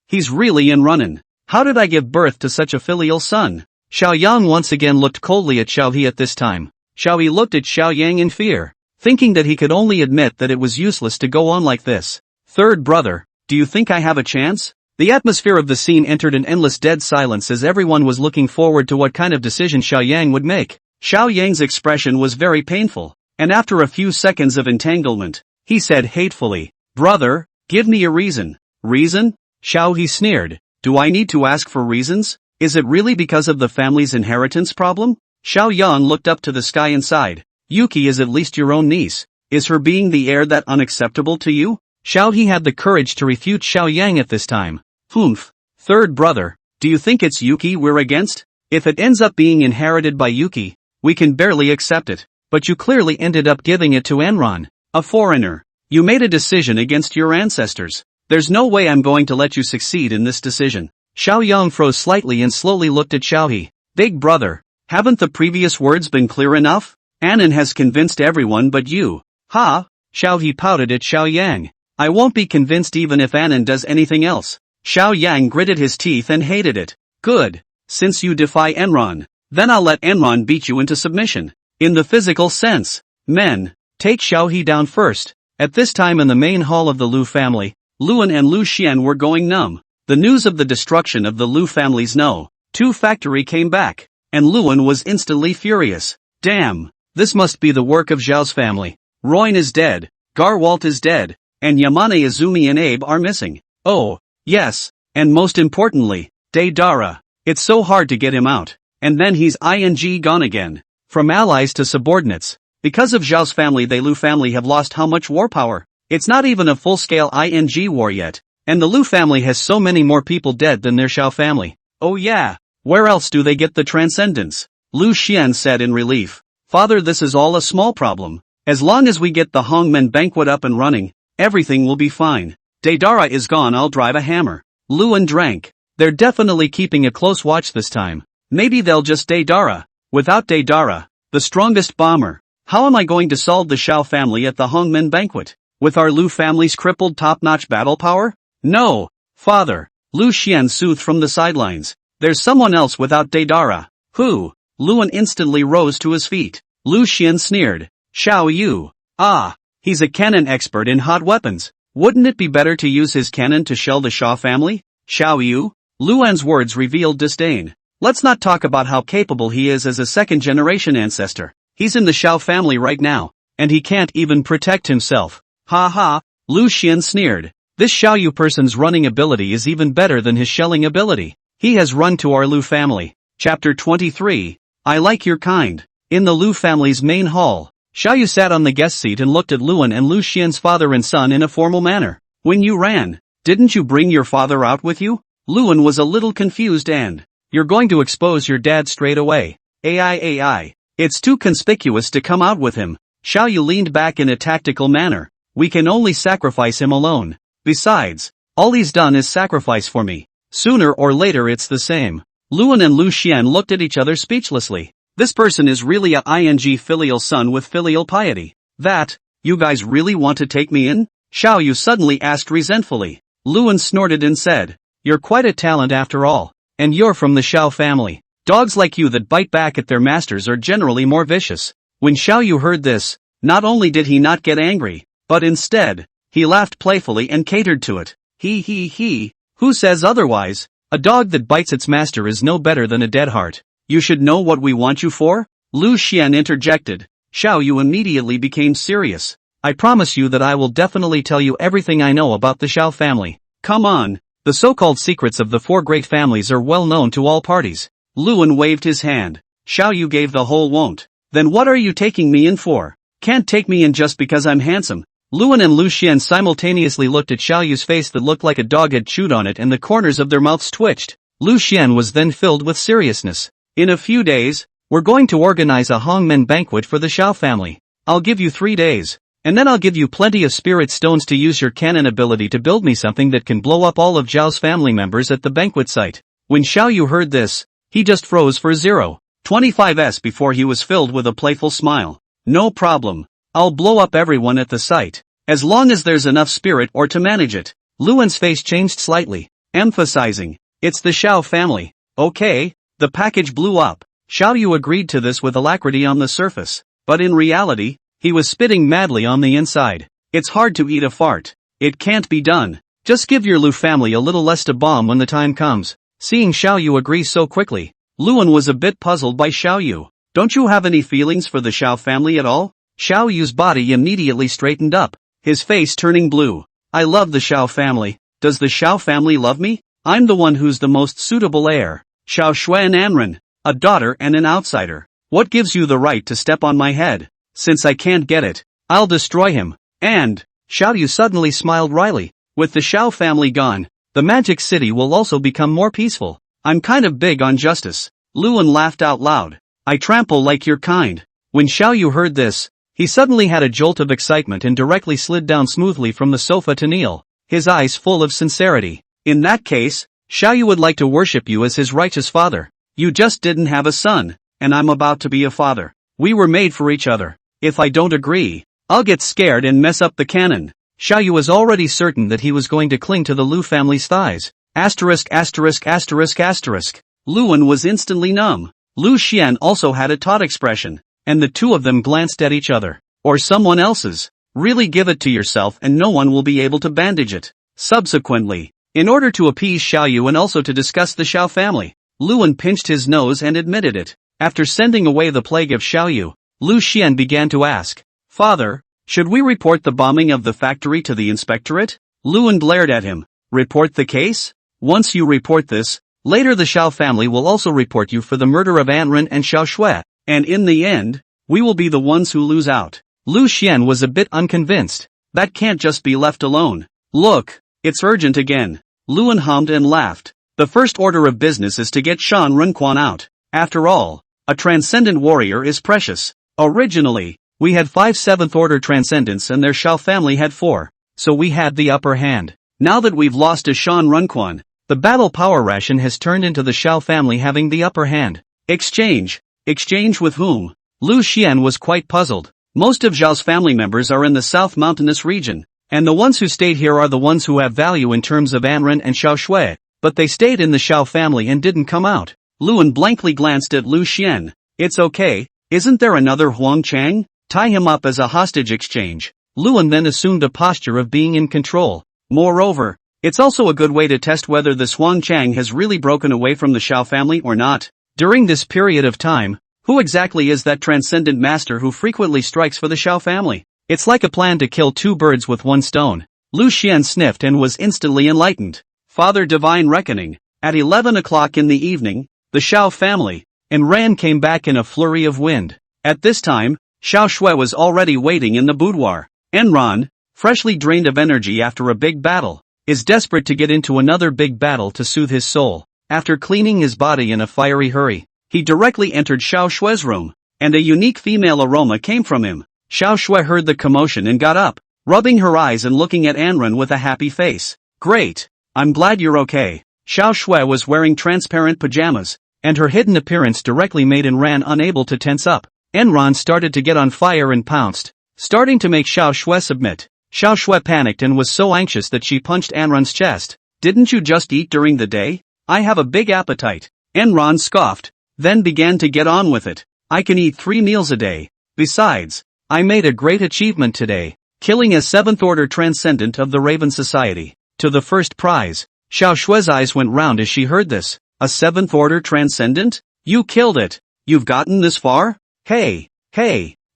he's really in runnin'. How did I give birth to such a filial son? Xiao Yang once again looked coldly at Xiao He at this time. Xiao He looked at Xiao Yang in fear, thinking that he could only admit that it was useless to go on like this. Third brother, do you think I have a chance? The atmosphere of the scene entered an endless dead silence as everyone was looking forward to what kind of decision Xiao Yang would make. Xiao Yang's expression was very painful, and after a few seconds of entanglement, he said hatefully, Brother, give me a reason. Reason? Xiao He sneered. Do I need to ask for reasons? Is it really because of the family's inheritance problem? Xiao Yang looked up to the sky and sighed. Yuki is at least your own niece. Is her being the heir that unacceptable to you? Xiao He had the courage to refute Xiao Yang at this time. Humph. Third brother, do you think it's Yuki we're against? If it ends up being inherited by Yuki, we can barely accept it. But you clearly ended up giving it to Enron, a foreigner. You made a decision against your ancestors. There's no way I'm going to let you succeed in this decision. Xiao Yang froze slightly and slowly looked at Xiaohe. Big brother, haven't the previous words been clear enough? Anan has convinced everyone but you. Ha! Xiaohe pouted at Xiao Yang. I won't be convinced even if Anan does anything else. Xiao Yang gritted his teeth and hated it. Good. Since you defy Enron, then I'll let Enron beat you into submission. In the physical sense. Men, take Xiaohe down first. At this time in the main hall of the Lu family, Luan and Lu Xian were going numb. The news of the destruction of the Lu family's No.2 factory came back, and Luan was instantly furious. Damn, this must be the work of Zhao's family. Royan is dead, Garwalt is dead, and Yamane Izumi and Abe are missing. Oh, yes, and most importantly, Deidara. It's so hard to get him out, and then he's gone again. From allies to subordinates. Because of Zhao's family, the Lu family have lost how much war power? It's not even a full-scale war yet, and the Lu family has so many more people dead than their Xiao family. Oh yeah, where else do they get the transcendence? Lu Xian said in relief. Father, this is all a small problem. As long as we get the Hongmen banquet up and running, everything will be fine. Deidara is gone, I'll drive a hammer. Luan drank. They're definitely keeping a close watch this time. Maybe they'll just Deidara. Without Deidara, the strongest bomber. How am I going to solve the Xiao family at the Hongmen banquet? With our Lu family's crippled top-notch battle power? No, father. Lu Xian soothed from the sidelines. There's someone else without Deidara. Who? Luan instantly rose to his feet. Lu Xian sneered. Xiao Yu. Ah, he's a cannon expert in hot weapons. Wouldn't it be better to use his cannon to shell the Xia family? Xiao Yu? Luan's words revealed disdain. Let's not talk about how capable he is as a second-generation ancestor. He's in the Xiao family right now, and he can't even protect himself. Ha ha, Lu Xian sneered. This Xiao Yu person's running ability is even better than his shelling ability. He has run to our Lu family. Chapter 23. I like your kind. In the Lu family's main hall, Xiao Yu sat on the guest seat and looked at Luan and Lu Xian's father and son in a formal manner. When you ran, didn't you bring your father out with you? Luan was a little confused and, you're going to expose your dad straight away. AI. It's too conspicuous to come out with him. Xiao Yu leaned back in a tactical manner. We can only sacrifice him alone. Besides, all he's done is sacrifice for me. Sooner or later it's the same. Luan and Lu Xian looked at each other speechlessly. This person is really a filial son with filial piety. That, you guys really want to take me in? Xiao Yu suddenly asked resentfully. Luan snorted and said, you're quite a talent after all. And you're from the Xiao family. Dogs like you that bite back at their masters are generally more vicious. When Xiao Yu heard this, not only did he not get angry, but instead, he laughed playfully and catered to it. He. Who says otherwise? A dog that bites its master is no better than a dead heart. You should know what we want you for? Lu Xian interjected. Xiao Yu immediately became serious. I promise you that I will definitely tell you everything I know about the Xiao family. Come on. The so-called secrets of the four great families are well known to all parties. Luan waved his hand. Xiao Yu gave the whole won't. Then what are you taking me in for? Can't take me in just because I'm handsome. Luan and Lu Xian simultaneously looked at Xiao Yu's face that looked like a dog had chewed on it and the corners of their mouths twitched. Lu Xian was then filled with seriousness. In a few days, we're going to organize a Hongmen banquet for the Xiao family. I'll give you 3 days. And then I'll give you plenty of spirit stones to use your cannon ability to build me something that can blow up all of Zhao's family members at the banquet site. When Xiao Yu heard this, he just froze for 0.25s before he was filled with a playful smile. No problem. I'll blow up everyone at the site. As long as there's enough spirit ore to manage it. Luan's face changed slightly, emphasizing, it's the Xiao family. Okay, the package blew up. Xiao Yu agreed to this with alacrity on the surface, but in reality, he was spitting madly on the inside. It's hard to eat a fart. It can't be done. Just give your Lu family a little less to bomb when the time comes. Seeing Xiao Yu agree so quickly, Luan was a bit puzzled by Xiao Yu. Don't you have any feelings for the Xiao family at all? Xiao Yu's body immediately straightened up, his face turning blue. I love the Xiao family. Does the Xiao family love me? I'm the one who's the most suitable heir. Xiao Shui and Anren, a daughter and an outsider. What gives you the right to step on my head? Since I can't get it, I'll destroy him. And, Xiao Yu suddenly smiled wryly. With the Xiao family gone, the magic city will also become more peaceful. I'm kind of big on justice. Luan laughed out loud. I trample like your kind. When Xiao Yu heard this, he suddenly had a jolt of excitement and directly slid down smoothly from the sofa to kneel. his eyes full of sincerity. In that case, Xiaoyu would like to worship you as his righteous father. You just didn't have a son, and I'm about to be a father. We were made for each other. If I don't agree, I'll get scared and mess up the canon. Xiaoyu was already certain that he was going to cling to the Lu family's thighs. Asterisk asterisk asterisk asterisk. Luan was instantly numb. Lu Xian also had a taut expression, and the two of them glanced at each other. Or someone else's. Really give it to yourself and no one will be able to bandage it. Subsequently, in order to appease Xiaoyu and also to discuss the Xiao family, Luan pinched his nose and admitted it. After sending away the plague of Xiaoyu, Lu Xian began to ask, "Father, should we report the bombing of the factory to the inspectorate?" Luan glared at him. "Report the case? Once you report this, later the Xiao family will also report you for the murder of Anren and Xiao Shui, and in the end, we will be the ones who lose out." Lu Xian was a bit unconvinced. That can't just be left alone. "Look, it's urgent again." Luan hummed and laughed. "The first order of business is to get Shan Renquan out. After all, a transcendent warrior is precious. Originally, we had 5 7th order transcendents and their Xiao family had 4, so we had the upper hand. Now that we've lost to Shan Renquan, the battle power ration has turned into the Xiao family having the upper hand. Exchange? Exchange with whom?" Lu Xian was quite puzzled. Most of Zhao's family members are in the south mountainous region, and the ones who stayed here are the ones who have value in terms of Anren and Xiao Shui, but they stayed in the Xiao family and didn't come out. Luan blankly glanced at Lu Xian. "It's okay, isn't there another Huang Chang? Tie him up as a hostage exchange." Luan then assumed a posture of being in control. "Moreover, it's also a good way to test whether this Huang Chang has really broken away from the Xiao family or not. During this period of time, who exactly is that transcendent master who frequently strikes for the Xiao family? It's like a plan to kill 2 birds with 1 stone." Lu Xian sniffed and was instantly enlightened. Father Divine Reckoning. At 11 o'clock in the evening, the Xiao family, and Ran came back in a flurry of wind. At this time, Xiao Shui was already waiting in the boudoir. Enran, freshly drained of energy after a big battle, is desperate to get into another big battle to soothe his soul. After cleaning his body in a fiery hurry, he directly entered Xiao Shui's room, and a unique female aroma came from him. Xiao Shui heard the commotion and got up, rubbing her eyes and looking at Anren with a happy face. "Great, I'm glad you're okay." Xiao Shui was wearing transparent pajamas, and her hidden appearance directly made Enran unable to tense up. Enran started to get on fire and pounced, starting to make Xiao Shui submit. Xiao Shui panicked and was so anxious that she punched Enran's chest. "Didn't you just eat during the day? I have a big appetite." Enran scoffed, then began to get on with it. "I can eat 3 meals a day. Besides, I made a great achievement today, killing a 7th order transcendent of the Raven Society. To the first prize." Xiao Shui's eyes went round as she heard this. "A 7th order transcendent? You killed it. You've gotten this far? Hey,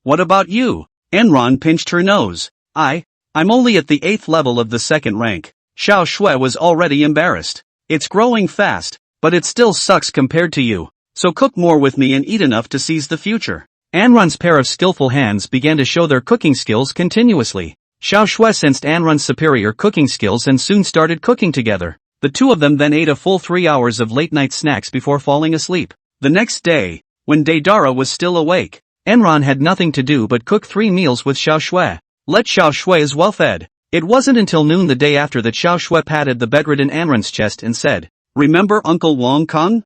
what about you?" Enran pinched her nose. I'm only at the 8th level of the 2nd rank." Xiao Shui was already embarrassed. "It's growing fast, but it still sucks compared to you. So cook more with me and eat enough to seize the future." Anran's pair of skillful hands began to show their cooking skills continuously. Xiao Shui sensed Anran's superior cooking skills and soon started cooking together. The two of them then ate a full 3 hours of late-night snacks before falling asleep. The next day, when Deidara was still awake, Enran had nothing to do but cook 3 meals with Xiao Shui. Let Xiao Shui is well fed. It wasn't until noon the day after that Xiao Shui patted the bedridden Anran's chest and said, "Remember Uncle Wang Kong?"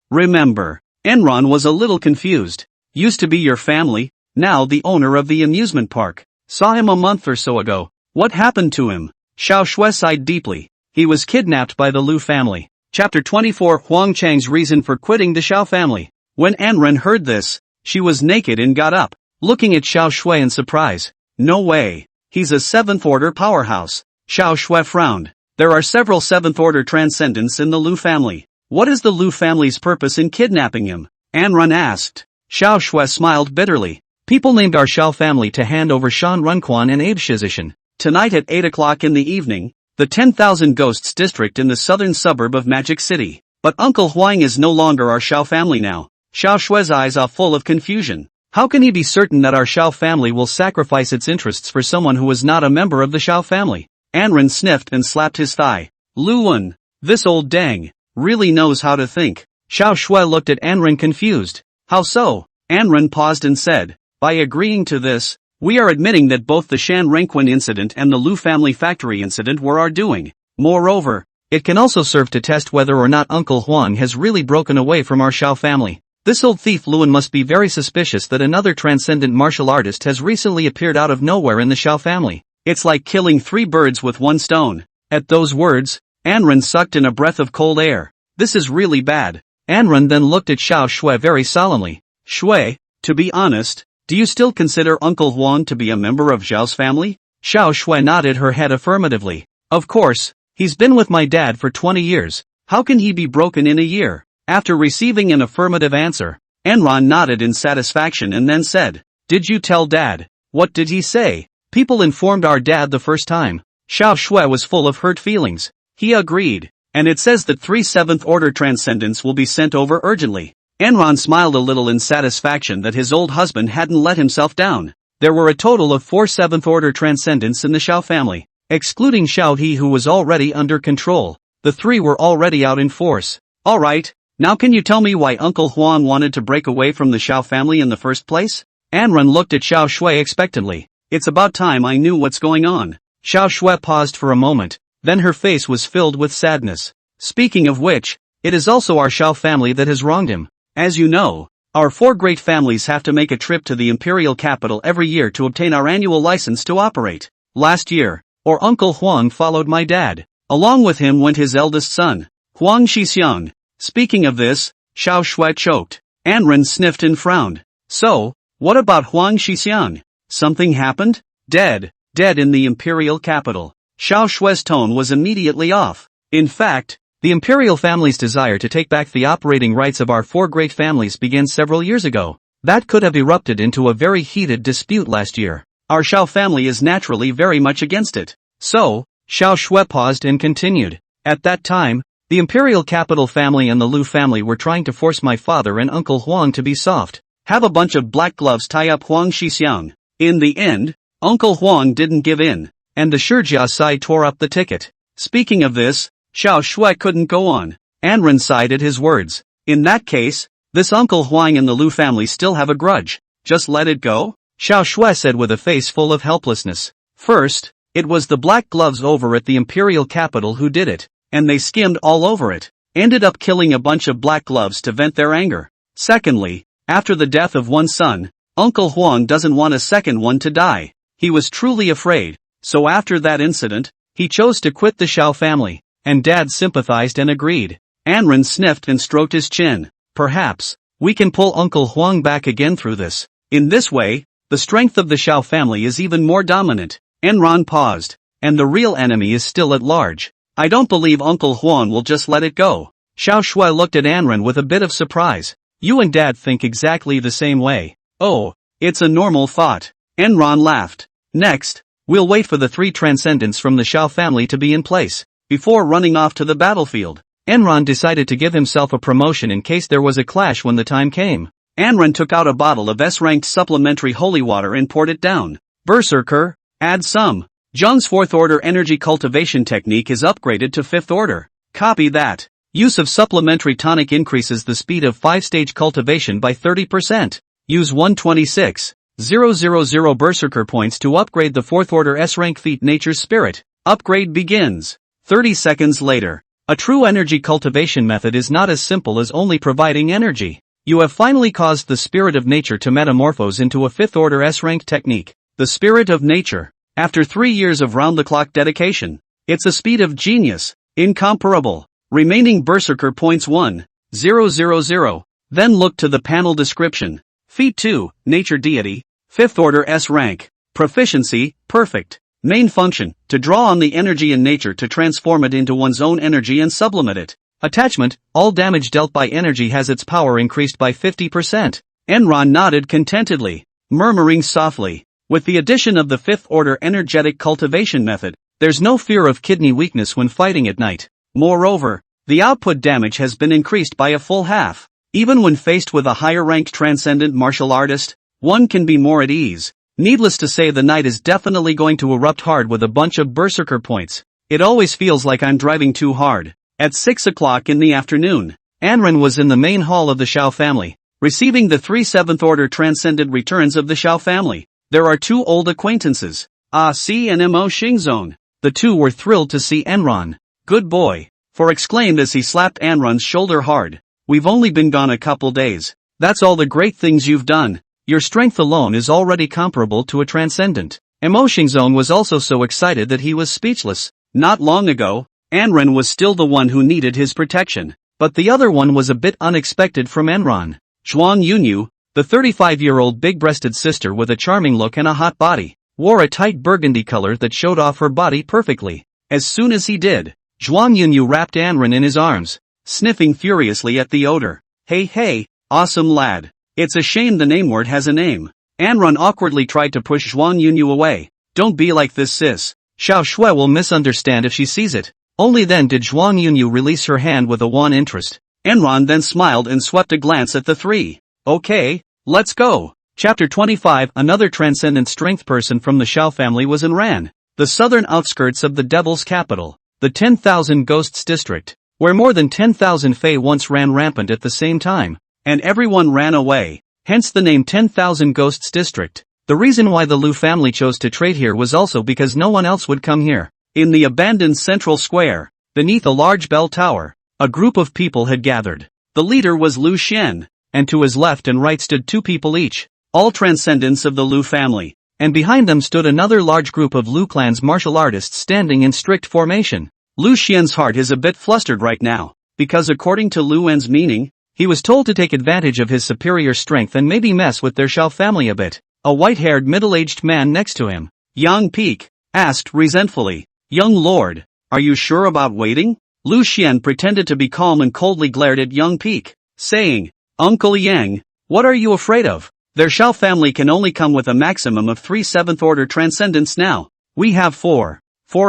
Remember." Enran was a little confused. "Used to be your family, now the owner of the amusement park. Saw him a month or so ago. What happened to him?" Xiao Shui sighed deeply. "He was kidnapped by the Lu family." Chapter 24 Huang Chang's reason for quitting the Xiao family. When Anren heard this, she was naked and got up, looking at Xiao Shui in surprise. "No way. He's a 7th order powerhouse." Xiao Shui frowned. "There are several 7th order transcendents in the Lu family. What is the Lu family's purpose in kidnapping him?" Anren asked. Xiao Shui smiled bitterly. "People named our Xiao family to hand over Shan Renquan and Abe Shizishan. Tonight at 8 o'clock in the evening, the 10,000 Ghosts district in the southern suburb of Magic City. But Uncle Huang is no longer our Xiao family now." Xiao Shui's eyes are full of confusion. How can he be certain that our Xiao family will sacrifice its interests for someone who is not a member of the Xiao family? Anren sniffed and slapped his thigh. "Luan, this old dang, really knows how to think." Xiao Shui looked at Anren confused. "How so?" Anren paused and said, "By agreeing to this, We are admitting that both the Shan Renquen incident and the Lu family factory incident were our doing. Moreover, it can also serve to test whether or not Uncle Huang has really broken away from our Xiao family. This old thief Luan must be very suspicious that another transcendent martial artist has recently appeared out of nowhere in the Xiao family. It's like killing 3 birds with 1 stone. At those words, Anren sucked in a breath of cold air. This is really bad. Anren then looked at Xiao Shui very solemnly. Shui, to be honest, do you still consider Uncle Huang to be a member of Zhao's family? Xiao Shui nodded her head affirmatively. Of course, he's been with my dad for 20 years. How can he be broken in a year? After receiving an affirmative answer, Enron nodded in satisfaction and then said, Did you tell Dad? What did he say? People informed our dad the first time. Xiao Shui was full of hurt feelings. He agreed, and it says that 3 7th order transcendents will be sent over urgently. Enron smiled a little in satisfaction that his old husband hadn't let himself down. There were a total of 4 7th order transcendents in the Xiao family, excluding Xiao He who was already under control. The 3 were already out in force. Alright, now can you tell me why Uncle Huang wanted to break away from the Xiao family in the first place? Anren looked at Xiao Shui expectantly. It's about time I knew what's going on. Xiao Shui paused for a moment, then her face was filled with sadness. Speaking of which, it is also our Xiao family that has wronged him. As you know, our 4 great families have to make a trip to the imperial capital every year to obtain our annual license to operate. Last year, our Uncle Huang followed my dad. Along with him went his eldest son, Huang Shixiang. Speaking of this, Xiao Shui choked. Anren sniffed and frowned. So, what about Huang Shixiang? Something happened? Dead in the imperial capital. Xiao Shui's tone was immediately off. In fact, the imperial family's desire to take back the operating rights of our 4 great families began several years ago. That could have erupted into a very heated dispute last year. Our Xiao family is naturally very much against it. So, Xiao Shui paused and continued. At that time, the imperial capital family and the Lu family were trying to force my father and Uncle Huang to be soft. Have a bunch of black gloves tie up Huang Shixiang. In the end, Uncle Huang didn't give in, and the Shijia side tore up the ticket. Speaking of this, Xiao Shui couldn't go on. Anren sighed at his words. In that case, this Uncle Huang and the Lu family still have a grudge. Just let it go? Xiao Shui said with a face full of helplessness. First, it was the black gloves over at the imperial capital who did it, and they skimmed all over it, ended up killing a bunch of black gloves to vent their anger. Secondly, after the death of one son, Uncle Huang doesn't want a second one to die. He was truly afraid, so after that incident, he chose to quit the Xiao family, and Dad sympathized and agreed. Anren sniffed and stroked his chin. Perhaps, we can pull Uncle Huang back again through this. In this way, the strength of the Xiao family is even more dominant. Enron paused, and the real enemy is still at large. I don't believe Uncle Huang will just let it go. Xiao Shui looked at Anren with a bit of surprise. You and Dad think exactly the same way. Oh, it's a normal thought. Enron laughed. Next, we'll wait for the 3 transcendents from the Xiao family to be in place, before running off to the battlefield. Enron decided to give himself a promotion in case there was a clash when the time came. Enron took out a bottle of S-ranked supplementary holy water and poured it down. Berserker, add some. Zhang's 4th order energy cultivation technique is upgraded to 5th order. Copy that. Use of supplementary tonic increases the speed of 5-stage cultivation by 30%. Use 126,000 Berserker points to upgrade the 4th order S-rank feat Nature's Spirit. Upgrade begins. 30 seconds later. A true energy cultivation method is not as simple as only providing energy. You have finally caused the Spirit of Nature to metamorphose into a 5th order S-rank technique. The Spirit of Nature. After 3 years of round-the-clock dedication, it's a speed of genius, incomparable. Remaining Berserker points 1,000. Then look to the panel description. Feat 2, Nature Deity, 5th order S rank. Proficiency, perfect. Main function, to draw on the energy in nature to transform it into one's own energy and sublimate it. Attachment, all damage dealt by energy has its power increased by 50%. Enron nodded contentedly, murmuring softly. With the addition of the 5th order energetic cultivation method, there's no fear of kidney weakness when fighting at night. Moreover, the output damage has been increased by a full half. Even when faced with a higher ranked transcendent martial artist, one can be more at ease. Needless to say, the night is definitely going to erupt hard with a bunch of Berserker points. It always feels like I'm driving too hard. At 6 o'clock in the afternoon, Anren was in the main hall of the Xiao family, receiving the 3 7th order transcendent returns of the Xiao family. there are two old acquaintances. Ah, see and Mo Xingzone. The two were thrilled to see Enron. Good boy. For exclaimed as he slapped Enron's shoulder hard. We've only been gone a couple days. That's all the great things you've done. Your strength alone is already comparable to a transcendent. Mo Xingzone was also so excited that he was speechless. Not long ago, Enron was still the one who needed his protection. But the other one was a bit unexpected from Enron. Zhuang Yunyu, the 35-year-old big-breasted sister with a charming look and a hot body, wore a tight burgundy color that showed off her body perfectly. As soon as he did, Zhuang Yunyu wrapped Enron in his arms, sniffing furiously at the odor. Hey, awesome lad. It's a shame the name word has a name. Enron awkwardly tried to push Zhuang Yunyu away. Don't be like this, sis. Xiao Shui will misunderstand if she sees it. Only then did Zhuang Yunyu release her hand with a wan interest. Enron then smiled and swept a glance at the three. Okay, let's go. Chapter 25. Another transcendent strength person from the Xiao family was in Ran, the southern outskirts of the Devil's capital, the 10,000 Ghosts district, where more than 10,000 Fae once ran rampant at the same time, and everyone ran away, hence the name 10,000 Ghosts district. The reason why the Lu family chose to trade here was also because no one else would come here. In the abandoned central square, beneath a large bell tower, a group of people had gathered. The leader was Lu Xian, and to his left and right stood two people each, all transcendents of the Lu family, and behind them stood another large group of Lu clan's martial artists standing in strict formation. Lu Xian's heart is a bit flustered right now, because according to Lu Wen's meaning, he was told to take advantage of his superior strength and maybe mess with their Xiao family a bit. A white-haired middle-aged man next to him, Yang Peak, asked resentfully, Young lord, are you sure about waiting? Lu Xian pretended to be calm and coldly glared at Young Peak, saying, Uncle Yang, what are you afraid of? Their Xiao family can only come with a maximum of 3 7th-order transcendents now. We have 4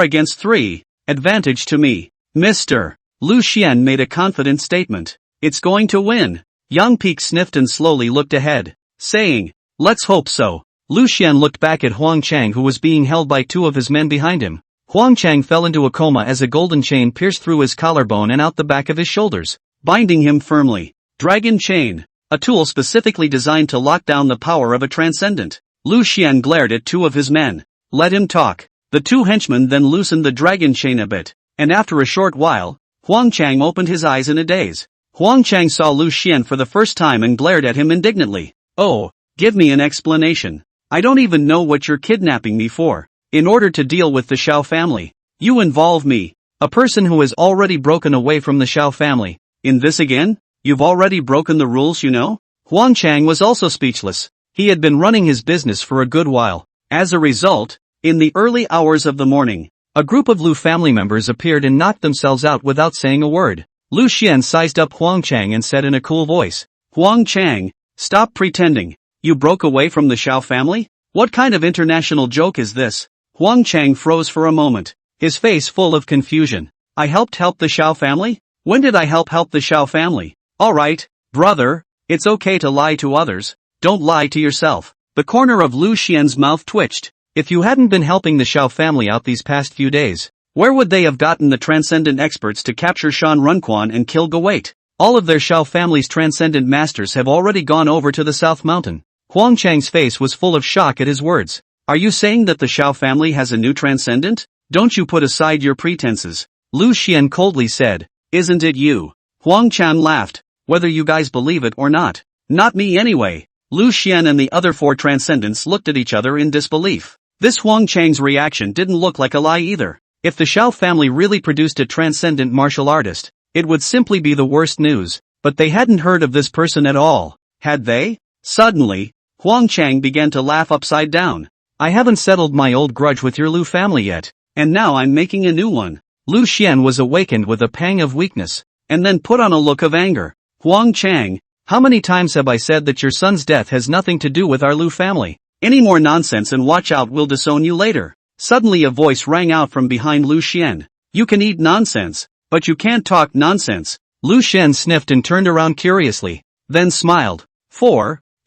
against 3, advantage to me. Mr. Lu Xian made a confident statement. It's going to win. Yang Peak sniffed and slowly looked ahead, saying, Let's hope so. Lu Xian looked back at Huang Chang, who was being held by 2 of his men behind him. Huang Chang fell into a coma as a golden chain pierced through his collarbone and out the back of his shoulders, binding him firmly. Dragon Chain, a tool specifically designed to lock down the power of a transcendent. Lu Xian glared at 2 of his men. Let him talk. The 2 henchmen then loosened the dragon chain a bit, and after a short while, Huang Chang opened his eyes in a daze. Huang Chang saw Lu Xian for the first time and glared at him indignantly. Oh, give me an explanation. I don't even know what you're kidnapping me for. In order to deal with the Xiao family, you involve me, a person who has already broken away from the Xiao family. In this again? You've already broken the rules, you know? Huang Chang was also speechless. He had been running his business for a good while. As a result, in the early hours of the morning, a group of Lu family members appeared and knocked themselves out without saying a word. Lu Xian sized up Huang Chang and said in a cool voice, Huang Chang, stop pretending. You broke away from the Xiao family? What kind of international joke is this? Huang Chang froze for a moment, his face full of confusion. I help the Xiao family? When did I help the Xiao family? Alright, brother, it's okay to lie to others, don't lie to yourself. The corner of Lu Xian's mouth twitched. If you hadn't been helping the Xiao family out these past few days, where would they have gotten the transcendent experts to capture Shan Runquan and kill Gawait? All of their Xiao family's transcendent masters have already gone over to the South Mountain. Huang Chang's face was full of shock at his words. Are you saying that the Xiao family has a new transcendent? Don't you put aside your pretenses. Lu Xian coldly said, Isn't it you? Huang Chang laughed. Whether you guys believe it or not. Not me anyway. Lu Xian and the other 4 transcendents looked at each other in disbelief. This Huang Chang's reaction didn't look like a lie either. If the Xiao family really produced a transcendent martial artist, it would simply be the worst news. But they hadn't heard of this person at all, had they? Suddenly, Huang Chang began to laugh upside down. I haven't settled my old grudge with your Lu family yet, and now I'm making a new one. Lu Xian was awakened with a pang of weakness, and then put on a look of anger. Huang Chang, how many times have I said that your son's death has nothing to do with our Lu family? Any more nonsense and watch out, we'll disown you later. Suddenly a voice rang out from behind Lu Xian. You can eat nonsense, but you can't talk nonsense. Lu Xian sniffed and turned around curiously, then smiled.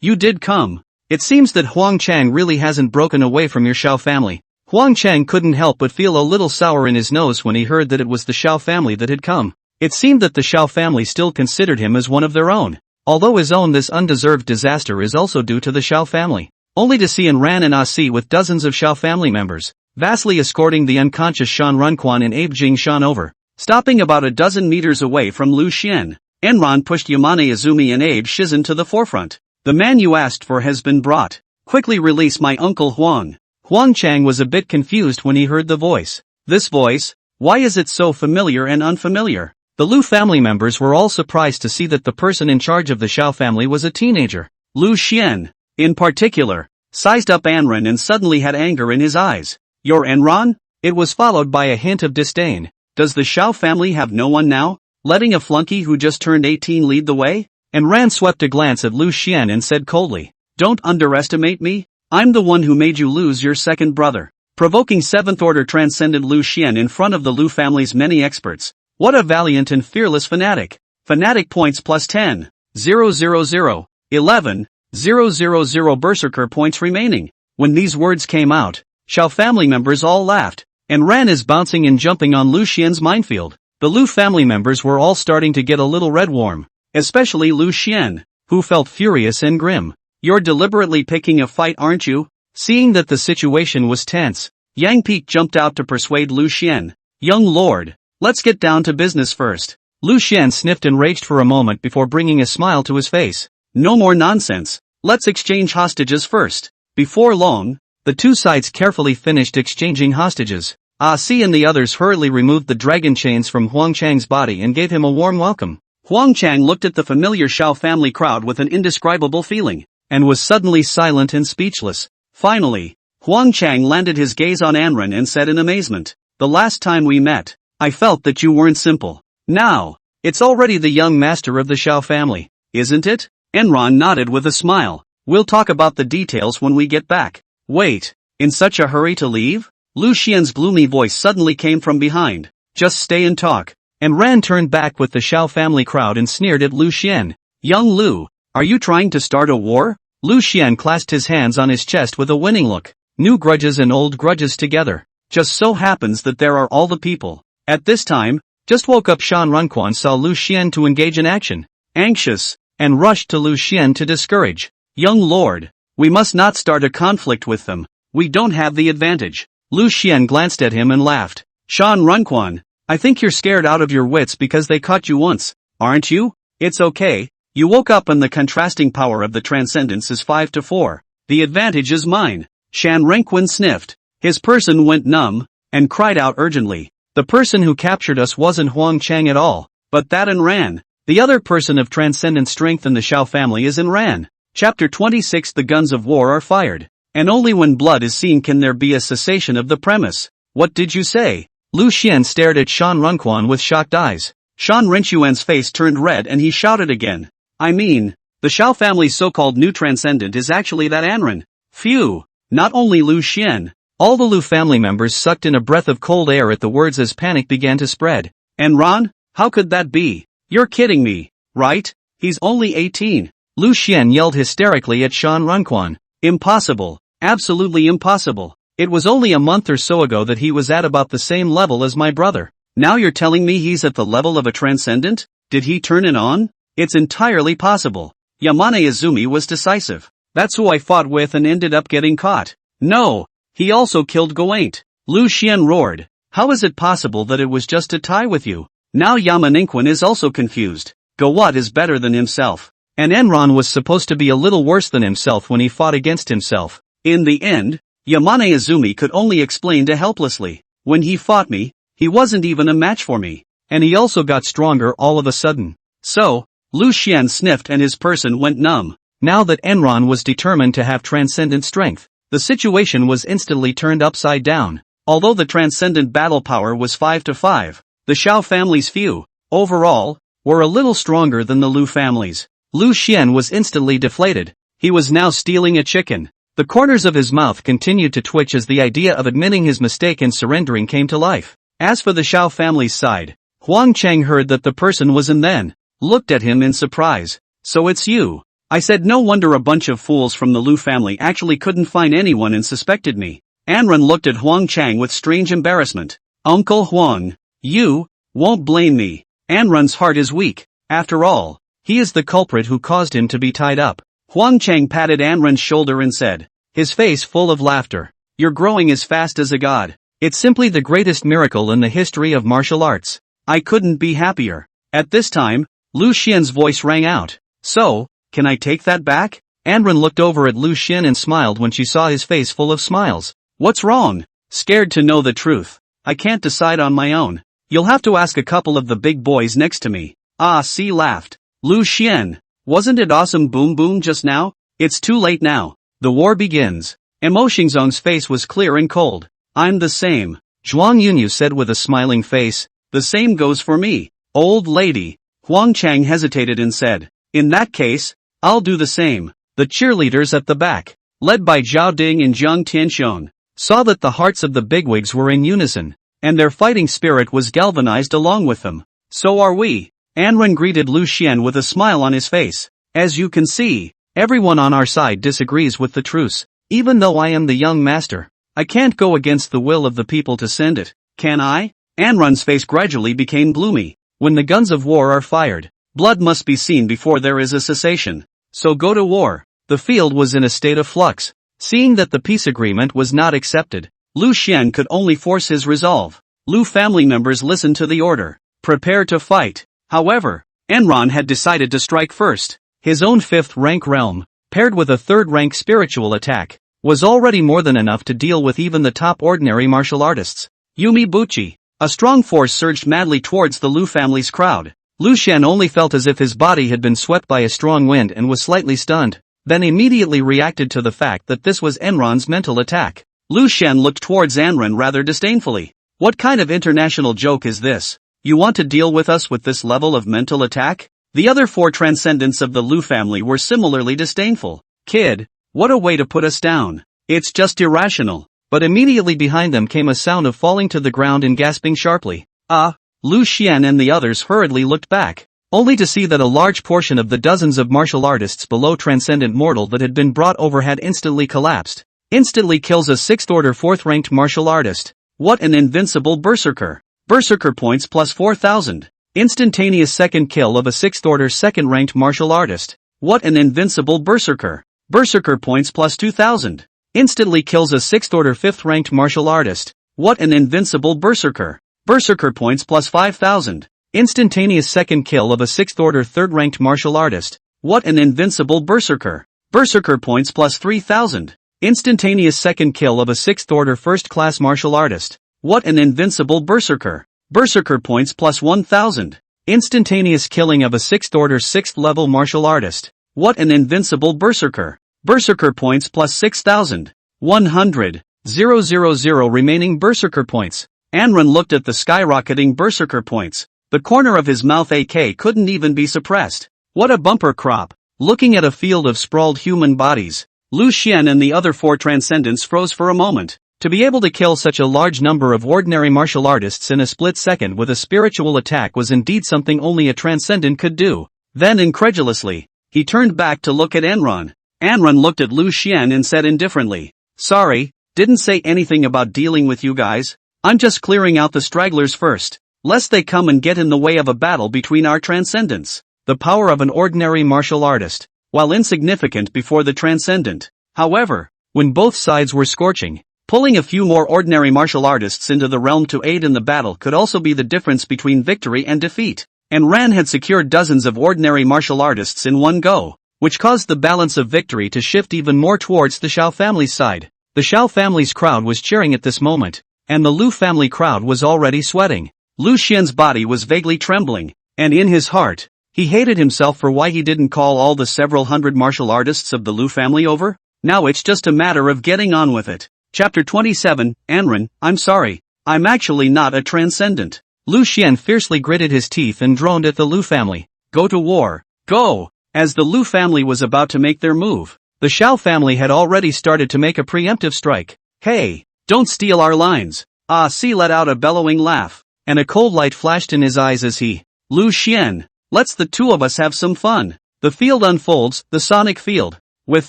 You did come. It seems that Huang Chang really hasn't broken away from your Xiao family. Huang Chang couldn't help but feel a little sour in his nose when he heard that it was the Xiao family that had come. It seemed that the Xiao family still considered him as one of their own. Although his own this undeserved disaster is also due to the Xiao family. only to see Anran and Asi with dozens of Xiao family members, vastly escorting the unconscious Shan Runquan and Abe Jing Shan over. Stopping about a dozen meters away from Lu Xian, Enron pushed Yamane Izumi and Abe Shizen to the forefront. The man you asked for has been brought. Quickly release my uncle Huang. Huang Chang was a bit confused when he heard the voice. This voice, why is it so familiar and unfamiliar? The Lu family members were all surprised to see that the person in charge of the Xiao family was a teenager. Lu Xian, in particular, sized up Enron and suddenly had anger in his eyes. You're Enron? It was followed by a hint of disdain. Does the Xiao family have no one now? Letting a flunky who just turned 18 lead the way? Enran swept a glance at Lu Xian and said coldly, Don't underestimate me. I'm the one who made you lose your second brother. Provoking 7th order transcendent Lu Xian in front of the Lu family's many experts. What a valiant and fearless fanatic. Fanatic points plus 10. 000. 11. 000 berserker points remaining. When these words came out, Xiao family members all laughed. Enran is bouncing and jumping on Lu Xian's minefield. The Lu family members were all starting to get a little red warm. Especially Lu Xian, who felt furious and grim. You're deliberately picking a fight, aren't you? Seeing that the situation was tense, Yang Peak jumped out to persuade Lu Xian. Young lord, let's get down to business first. Lu Xian sniffed and raged for a moment before bringing a smile to his face. No more nonsense. Let's exchange hostages first. Before long, the two sides carefully finished exchanging hostages. Si and the others hurriedly removed the dragon chains from Huang Chang's body and gave him a warm welcome. Huang Chang looked at the familiar Xiao family crowd with an indescribable feeling, and was suddenly silent and speechless. Finally, Huang Chang landed his gaze on Anran and said in amazement, The last time we met, I felt that you weren't simple. Now, it's already the young master of the Xiao family, isn't it? Enron nodded with a smile. We'll talk about the details when we get back. Wait, in such a hurry to leave? Lu Xian's gloomy voice suddenly came from behind. Just stay and talk. And Ran turned back with the Xiao family crowd and sneered at Lu Xian. Young Lu, are you trying to start a war? Lu Xian clasped his hands on his chest with a winning look. New grudges and old grudges together. Just so happens that there are all the people. At this time, just woke up Shan Runquan saw Lu Xian to engage in action. Anxious, and rushed to Lu Xian to discourage. Young lord, we must not start a conflict with them. We don't have the advantage. Lu Xian glanced at him and laughed. Shan Runquan, I think you're scared out of your wits because they caught you once, aren't you? It's okay, you woke up and the contrasting power of the transcendence is 5-4. The advantage is mine. Shan Runquan sniffed. His person went numb, and cried out urgently. The person who captured us wasn't Huang Chang at all, but that Enran. The other person of transcendent strength in the Xiao family is Enran. Chapter 26 The guns of war are fired. And only when blood is seen can there be a cessation of the premise. What did you say? Lu Xian stared at Shan Runquan with shocked eyes. Shan Renquan's face turned red and he shouted again. I mean, the Xiao family's so-called new transcendent is actually that Anran. Phew, not only Lu Xian. All the Lu family members sucked in a breath of cold air at the words as panic began to spread. Enran? How could that be? You're kidding me, right? He's only 18. Lu Xian yelled hysterically at Shan Runquan. Impossible. Absolutely impossible. It was only a month or so ago that he was at about the same level as my brother. Now you're telling me he's at the level of a transcendent? Did he turn it on? It's entirely possible. Yamane Izumi was decisive. That's who I fought with and ended up getting caught. No, he also killed Goaint. Lu Xian roared. How is it possible that it was just a tie with you? Now Yamaninquan is also confused. Gawat is better than himself. And Enron was supposed to be a little worse than himself when he fought against himself. In the end, Yamane Izumi could only explain to helplessly. When he fought me, he wasn't even a match for me. And he also got stronger all of a sudden. So, Lu Xian sniffed and his person went numb. Now that Enron was determined to have transcendent strength, the situation was instantly turned upside down. Although the transcendent battle power was 5-5, the Xiao family's few, overall, were a little stronger than the Lu family's. Lu Xian was instantly deflated. He was now stealing a chicken. The corners of his mouth continued to twitch as the idea of admitting his mistake and surrendering came to life. As for the Xiao family's side, Huang Chang heard that the person was and then looked at him in surprise. So it's you. I said no wonder a bunch of fools from the Lu family actually couldn't find anyone and suspected me. Anran looked at Huang Chang with strange embarrassment. Uncle Huang, you won't blame me. Anran's heart is weak. After all, he is the culprit who caused him to be tied up. Huang Chang patted Anran's shoulder and said, his face full of laughter. You're growing as fast as a god. It's simply the greatest miracle in the history of martial arts. I couldn't be happier. At this time, Lu Xian's voice rang out. So, can I take that back? Anren looked over at Lu Xian and smiled when she saw his face full of smiles. What's wrong? Scared to know the truth. I can't decide on my own. You'll have to ask a couple of the big boys next to me. C laughed. Lu Xian, wasn't it awesome boom boom just now? It's too late now. The war begins. Mo Xingzong's face was clear and cold. I'm the same. Zhuang Yunyu said with a smiling face. The same goes for me. Old lady. Huang Chang hesitated and said. In that case, I'll do the same. The cheerleaders at the back, led by Zhao Ding and Jiang Tianxiong, saw that the hearts of the bigwigs were in unison, and their fighting spirit was galvanized along with them. So are we. Anren greeted Lu Xian with a smile on his face. As you can see, everyone on our side disagrees with the truce. Even though I am the young master, I can't go against the will of the people to send it, can I? Anren's face gradually became gloomy. When the guns of war are fired, blood must be seen before there is a cessation. So go to war. The field was in a state of flux. Seeing that the peace agreement was not accepted, Lu Xian could only force his resolve. Lu family members listened to the order. Prepare to fight. However, Enron had decided to strike first. His own 5th rank realm, paired with a 3rd rank spiritual attack, was already more than enough to deal with even the top ordinary martial artists. Yumi Buchi. A strong force surged madly towards the Lu family's crowd. Lu Xian only felt as if his body had been swept by a strong wind and was slightly stunned, then immediately reacted to the fact that this was Enron's mental attack. Lu Xian looked towards Anren rather disdainfully. What kind of international joke is this? You want to deal with us with this level of mental attack? The other 4 transcendents of the Lu family were similarly disdainful. Kid, what a way to put us down. It's just irrational. But immediately behind them came a sound of falling to the ground and gasping sharply. Lu Xian and the others hurriedly looked back, only to see that a large portion of the dozens of martial artists below Transcendent Mortal that had been brought over had instantly collapsed. Instantly kills a 6th order 4th ranked martial artist. What an invincible berserker. Berserker points plus 4,000. Instantaneous 2nd kill of a 6th order 2nd ranked martial artist. What an invincible berserker. Berserker points plus 2,000. Instantly kills a 6th order 5th ranked martial artist. What an invincible berserker. Berserker points plus 5,000. Instantaneous 2nd kill of a 6th order 3rd ranked martial artist. What an invincible berserker. Berserker points plus 3,000. Instantaneous 2nd kill of a 6th order 1st class martial artist. What an invincible berserker. Berserker points plus 1,000. Instantaneous killing of a 6th order 6th level martial artist. What an invincible berserker. Berserker points plus 6,000. 100,000 remaining berserker points. Anren looked at the skyrocketing berserker points. The corner of his mouth couldn't even be suppressed. What a bumper crop. Looking at a field of sprawled human bodies, Lu Xian and the other 4 transcendents froze for a moment. To be able to kill such a large number of ordinary martial artists in a split second with a spiritual attack was indeed something only a transcendent could do. Then incredulously, he turned back to look at Anren. Anren looked at Lu Xian and said indifferently, sorry, didn't say anything about dealing with you guys. I'm just clearing out the stragglers first, lest they come and get in the way of a battle between our transcendents. The power of an ordinary martial artist, while insignificant before the transcendent. However, when both sides were scorching, pulling a few more ordinary martial artists into the realm to aid in the battle could also be the difference between victory and defeat. And Ran had secured dozens of ordinary martial artists in one go, which caused the balance of victory to shift even more towards the Shao family's side. The Shao family's crowd was cheering at this moment, and the Lu family crowd was already sweating. Lu Xian's body was vaguely trembling, and in his heart, he hated himself for why he didn't call all the several hundred martial artists of the Lu family over. Now it's just a matter of getting on with it. Chapter 27, Anren, I'm sorry. I'm actually not a transcendent. Lu Xian fiercely gritted his teeth and droned at the Lu family. Go to war. Go! As the Lu family was about to make their move, the Shao family had already started to make a preemptive strike. Hey! Don't steal our lines. Si let out a bellowing laugh, and a cold light flashed in his eyes as he, Lu Xian, let's the two of us have some fun. The field unfolds, the sonic field. With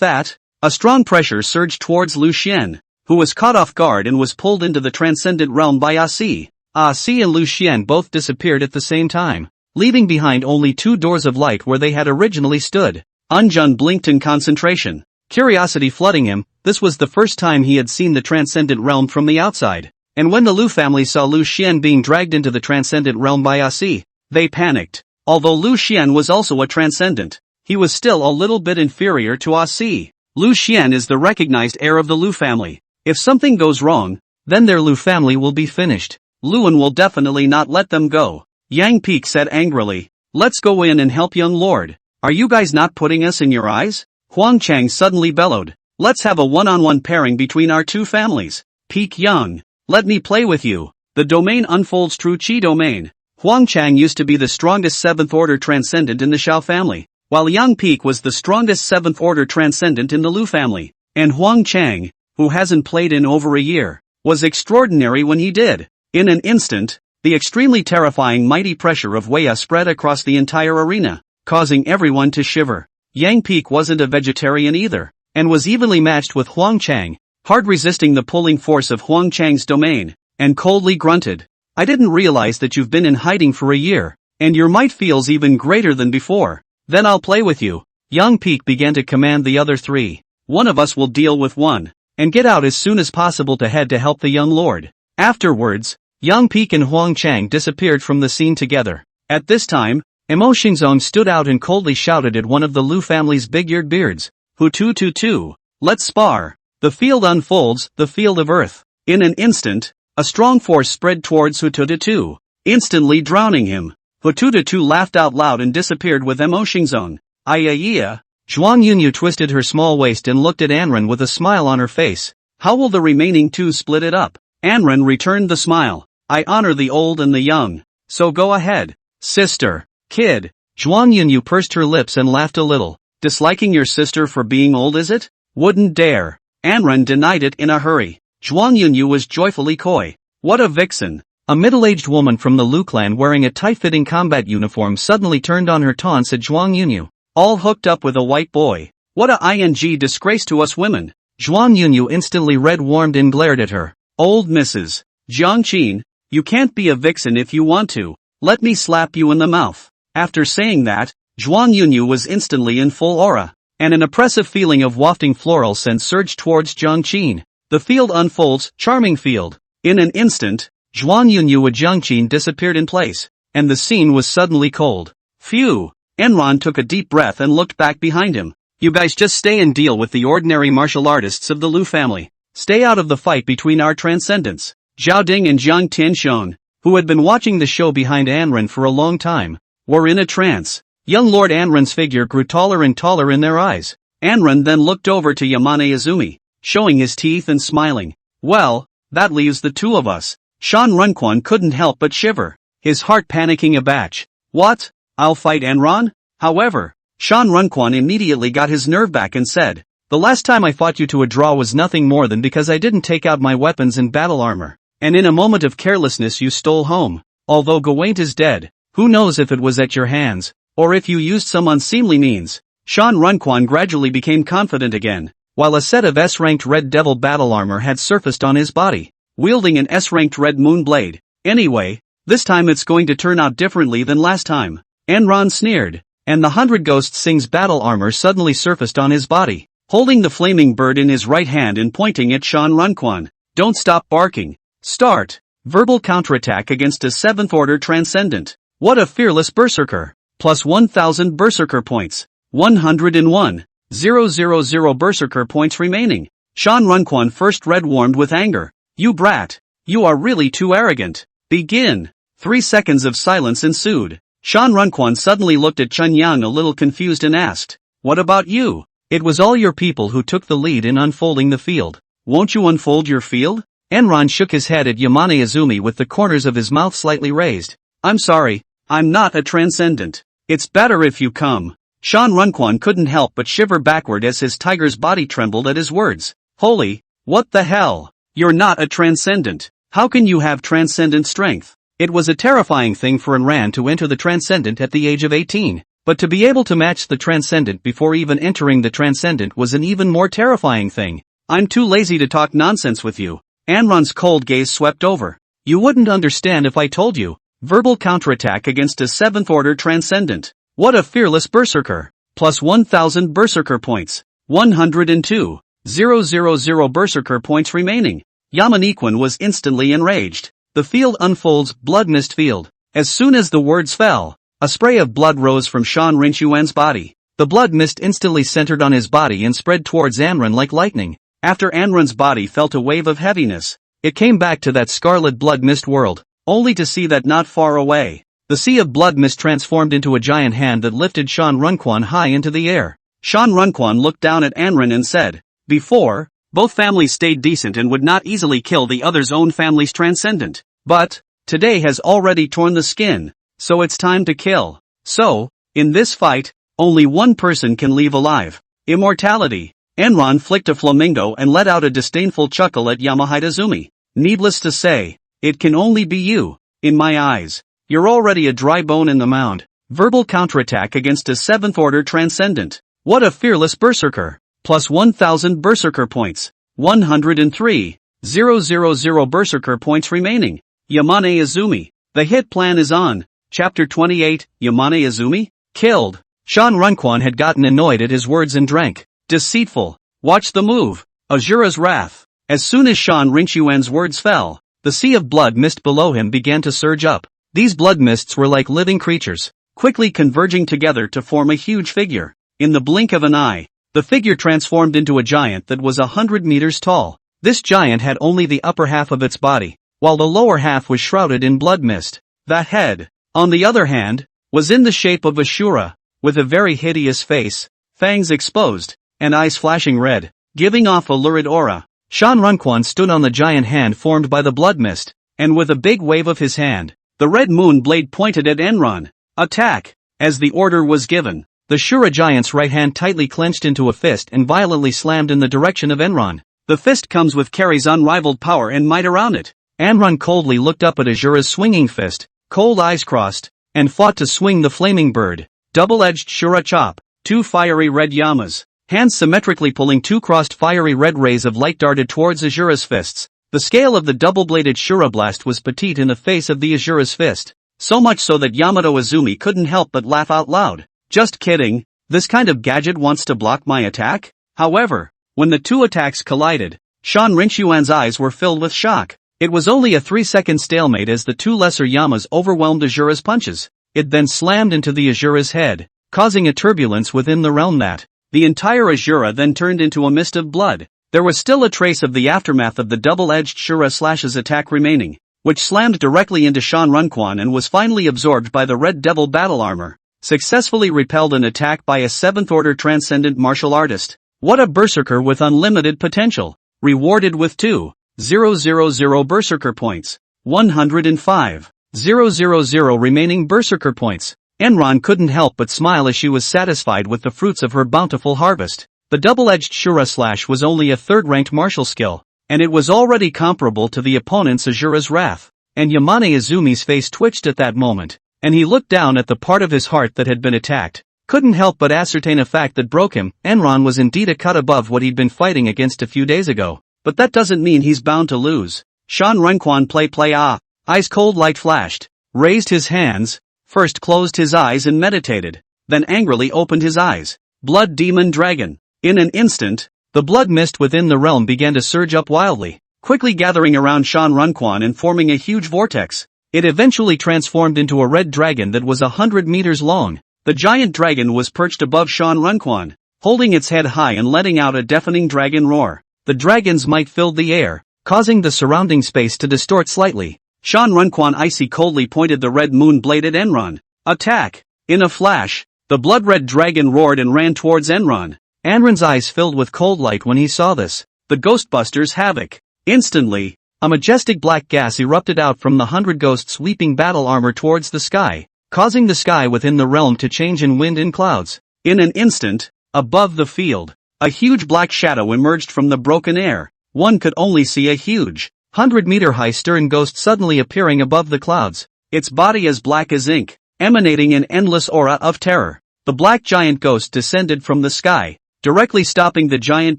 that, a strong pressure surged towards Lu Xian, who was caught off guard and was pulled into the transcendent realm by Si. Si and Lu Xian both disappeared at the same time, leaving behind only 2 doors of light where they had originally stood. Anjun blinked in concentration. Curiosity flooding him, this was the first time he had seen the transcendent realm from the outside. And when the Lu family saw Lu Xian being dragged into the transcendent realm by Asi, they panicked. Although Lu Xian was also a transcendent, he was still a little bit inferior to Asi. Lu Xian is the recognized heir of the Lu family. If something goes wrong, then their Lu family will be finished. Luan will definitely not let them go. Yang Peak said angrily. Let's go in and help young lord. Are you guys not putting us in your eyes? Huang Chang suddenly bellowed. Let's have a one-on-one pairing between our two families. Peak Young. Let me play with you. The domain unfolds true Qi domain. Huang Chang used to be the strongest 7th order transcendent in the Shao family, while Yang Peak was the strongest 7th order transcendent in the Lu family. And Huang Chang, who hasn't played in over a year, was extraordinary when he did. In an instant, the extremely terrifying mighty pressure of Weya spread across the entire arena, causing everyone to shiver. Yang Peak wasn't a vegetarian either, and was evenly matched with Huang Chang, hard resisting the pulling force of Huang Chang's domain, and coldly grunted. I didn't realize that you've been in hiding for a year, and your might feels even greater than before. Then I'll play with you. Yang Peak began to command the other three. One of us will deal with one, and get out as soon as possible to head to help the young lord. Afterwards, Yang Peak and Huang Chang disappeared from the scene together. At this time, Emo Xingzong stood out and coldly shouted at one of the Lu family's big-eared beards. Hu tu tu tu. Let's spar. The field unfolds, the field of earth. In an instant, a strong force spread towards Hu tu tu tu, instantly drowning him. Hu tu tu tu laughed out loud and disappeared with Emo Xingzong. Ayaya. Zhuang Yunyu twisted her small waist and looked at Anren with a smile on her face. How will the remaining two split it up? Anren returned the smile. I honor the old and the young. So go ahead. Sister. Kid. Zhuang Yunyu pursed her lips and laughed a little. Disliking your sister for being old, is it? Wouldn't dare. Anren denied it in a hurry. Zhuang Yunyu was joyfully coy. What a vixen. A middle-aged woman from the Lu clan wearing a tight-fitting combat uniform suddenly turned on her taunts at Zhuang Yunyu. All hooked up with a white boy. What a ing disgrace to us women. Zhuang Yunyu instantly red-warmed and glared at her. Old Mrs. Jiangqin, you can't be a vixen if you want to. Let me slap you in the mouth. After saying that, Zhuang Yunyu was instantly in full aura, and an oppressive feeling of wafting floral scent surged towards Jiangqin. The field unfolds, charming field. In an instant, Zhuang Yunyu with Jiangqin disappeared in place, and the scene was suddenly cold. Phew! Enron took a deep breath and looked back behind him. You guys just stay and deal with the ordinary martial artists of the Lu family. Stay out of the fight between our transcendents. Zhao Ding and Jiang Tianxiong, who had been watching the show behind Anren for a long time, were in a trance. Young Lord Anren's figure grew taller and taller in their eyes. Anren then looked over to Yamane Izumi, showing his teeth and smiling. Well, that leaves the two of us. Shan Runquan couldn't help but shiver, his heart panicking a batch. What? I'll fight Enron? However, Shan Runquan immediately got his nerve back and said, the last time I fought you to a draw was nothing more than because I didn't take out my weapons and battle armor, and in a moment of carelessness you stole home. Although Gawain is dead, who knows if it was at your hands, or if you used some unseemly means. Shan Runquan gradually became confident again, while a set of S-ranked Red Devil battle armor had surfaced on his body, wielding an S-ranked Red Moon blade. Anyway, this time it's going to turn out differently than last time. Enron sneered, and the 100 Ghost Sing's battle armor suddenly surfaced on his body, holding the flaming bird in his right hand and pointing at Shan Runquan. Don't stop barking. Start. Verbal counterattack against a 7th order transcendent. What a fearless berserker. Plus 1000 berserker points. 101. 000 berserker points remaining. Shan Runquan first red-warmed with anger. You brat. You are really too arrogant. Begin. 3 seconds of silence ensued. Shan Runquan suddenly looked at Chun Yang a little confused and asked, what about you? It was all your people who took the lead in unfolding the field. Won't you unfold your field? Enron shook his head at Yamane Izumi with the corners of his mouth slightly raised. I'm sorry, I'm not a transcendent. It's better if you come. Shan Runquan couldn't help but shiver backward as his tiger's body trembled at his words. Holy, what the hell? You're not a transcendent. How can you have transcendent strength? It was a terrifying thing for Enran to enter the transcendent at the age of 18, but to be able to match the transcendent before even entering the transcendent was an even more terrifying thing. I'm too lazy to talk nonsense with you. Anron's cold gaze swept over. You wouldn't understand if I told you. Verbal counterattack against a 7th order transcendent. What a fearless berserker. Plus 1000 berserker points. 102,000 berserker points remaining. Yamanekwan was instantly enraged. The field unfolds, blood mist field. As soon as the words fell, a spray of blood rose from Shan Rinchuan's body. The blood mist instantly centered on his body and spread towards Anran like lightning. After Anran's body felt a wave of heaviness, it came back to that scarlet blood mist world, only to see that not far away, the sea of blood mist transformed into a giant hand that lifted Shan Runquan high into the air. Shan Runquan looked down at Anran and said, "Before, both families stayed decent and would not easily kill the other's own family's transcendent. But, today has already torn the skin, so it's time to kill. So, in this fight, only one person can leave alive. Immortality." Enron flicked a flamingo and let out a disdainful chuckle at Yamahitazumi. "Needless to say, it can only be you. In my eyes, you're already a dry bone in the mound." Verbal counterattack against a 7th order transcendent. What a fearless berserker. Plus 1000 berserker points. 103,000 berserker points remaining. Yamane Izumi. The hit plan is on. Chapter 28, Yamane Izumi? Killed. Shan Runquan had gotten annoyed at his words and drank. Deceitful. Watch the move. Azura's wrath. As soon as Shan Rinchuan's words fell, the sea of blood mist below him began to surge up. These blood mists were like living creatures, quickly converging together to form a huge figure. In the blink of an eye, the figure transformed into a giant that was 100 meters tall. This giant had only the upper half of its body, while the lower half was shrouded in blood mist. The head, on the other hand, was in the shape of a Shura, with a very hideous face, fangs exposed, and eyes flashing red, giving off a lurid aura. Shan Runquan stood on the giant hand formed by the blood mist, and with a big wave of his hand, the red moon blade pointed at Enron. Attack! As the order was given, the Shura giant's right hand tightly clenched into a fist and violently slammed in the direction of Enron. The fist comes with Carrie's unrivaled power and might around it. Enron coldly looked up at Azura's swinging fist, cold eyes crossed, and fought to swing the flaming bird. Double-edged Shura chop, 2 fiery red yamas. Hands symmetrically pulling 2 crossed fiery red rays of light darted towards Azura's fists. The scale of the double-bladed Shura blast was petite in the face of the Azura's fist, so much so that Yamato Izumi couldn't help but laugh out loud. Just kidding, this kind of gadget wants to block my attack? However, when the two attacks collided, Shan Rinchuan's eyes were filled with shock. It was only a 3-second stalemate as the 2 lesser yamas overwhelmed Azura's punches. It then slammed into the Azura's head, causing a turbulence within the realm that the entire Azura then turned into a mist of blood. There was still a trace of the aftermath of the double-edged Shura slash's attack remaining, which slammed directly into Shan Runquan and was finally absorbed by the Red Devil battle armor. Successfully repelled an attack by a 7th order transcendent martial artist. What a berserker with unlimited potential. Rewarded with 2,000 berserker points. 105,000 remaining berserker points. Enron couldn't help but smile as she was satisfied with the fruits of her bountiful harvest. The double-edged Shura slash was only a 3rd-ranked martial skill, and it was already comparable to the opponent's Azura's wrath. And Yamane Izumi's face twitched at that moment, and he looked down at the part of his heart that had been attacked. Couldn't help but ascertain a fact that broke him. Enron was indeed a cut above what he'd been fighting against a few days ago, but that doesn't mean he's bound to lose. Shan Runquan play Eyes cold light flashed, raised his hands, first closed his eyes and meditated, then angrily opened his eyes. Blood Demon Dragon. In an instant, the blood mist within the realm began to surge up wildly, quickly gathering around Shan Runquan and forming a huge vortex. It eventually transformed into a red dragon that was 100 meters long. The giant dragon was perched above Shan Runquan, holding its head high and letting out a deafening dragon roar. The dragon's might filled the air, causing the surrounding space to distort slightly. Shan Runquan icy coldly pointed the red moon blade at Enron. Attack! In a flash, the blood-red dragon roared and ran towards Enron. Enron's eyes filled with cold light when he saw this. The Ghostbusters Havoc. Instantly, a majestic black gas erupted out from the 100 ghosts sweeping battle armor towards the sky, causing the sky within the realm to change in wind and clouds. In an instant, above the field, a huge black shadow emerged from the broken air. One could only see a huge, 100-meter-high stern ghost suddenly appearing above the clouds, its body as black as ink, emanating an endless aura of terror. The black giant ghost descended from the sky, directly stopping the giant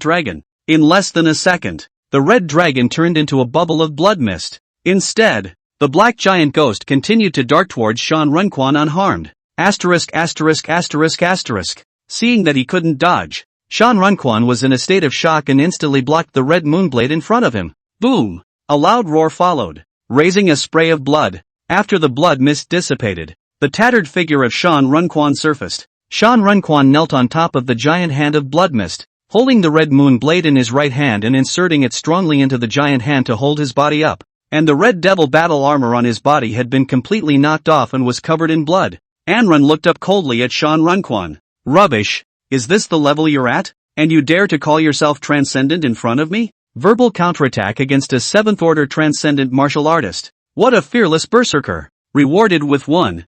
dragon. In less than a second, the red dragon turned into a bubble of blood mist. Instead, the black giant ghost continued to dart towards Shan Runquan unharmed. Seeing that he couldn't dodge, Shan Runquan was in a state of shock and instantly blocked the red moonblade in front of him. Boom! A loud roar followed, raising a spray of blood. After the blood mist dissipated, the tattered figure of Shan Runquan surfaced. Shan Runquan knelt on top of the giant hand of blood mist, holding the red moon blade in his right hand and inserting it strongly into the giant hand to hold his body up. And the red devil battle armor on his body had been completely knocked off and was covered in blood. Anran looked up coldly at Shan Runquan. Rubbish! Is this the level you're at? And you dare to call yourself transcendent in front of me? Verbal counterattack against a 7th order transcendent martial artist. What a fearless berserker! Rewarded with 1,000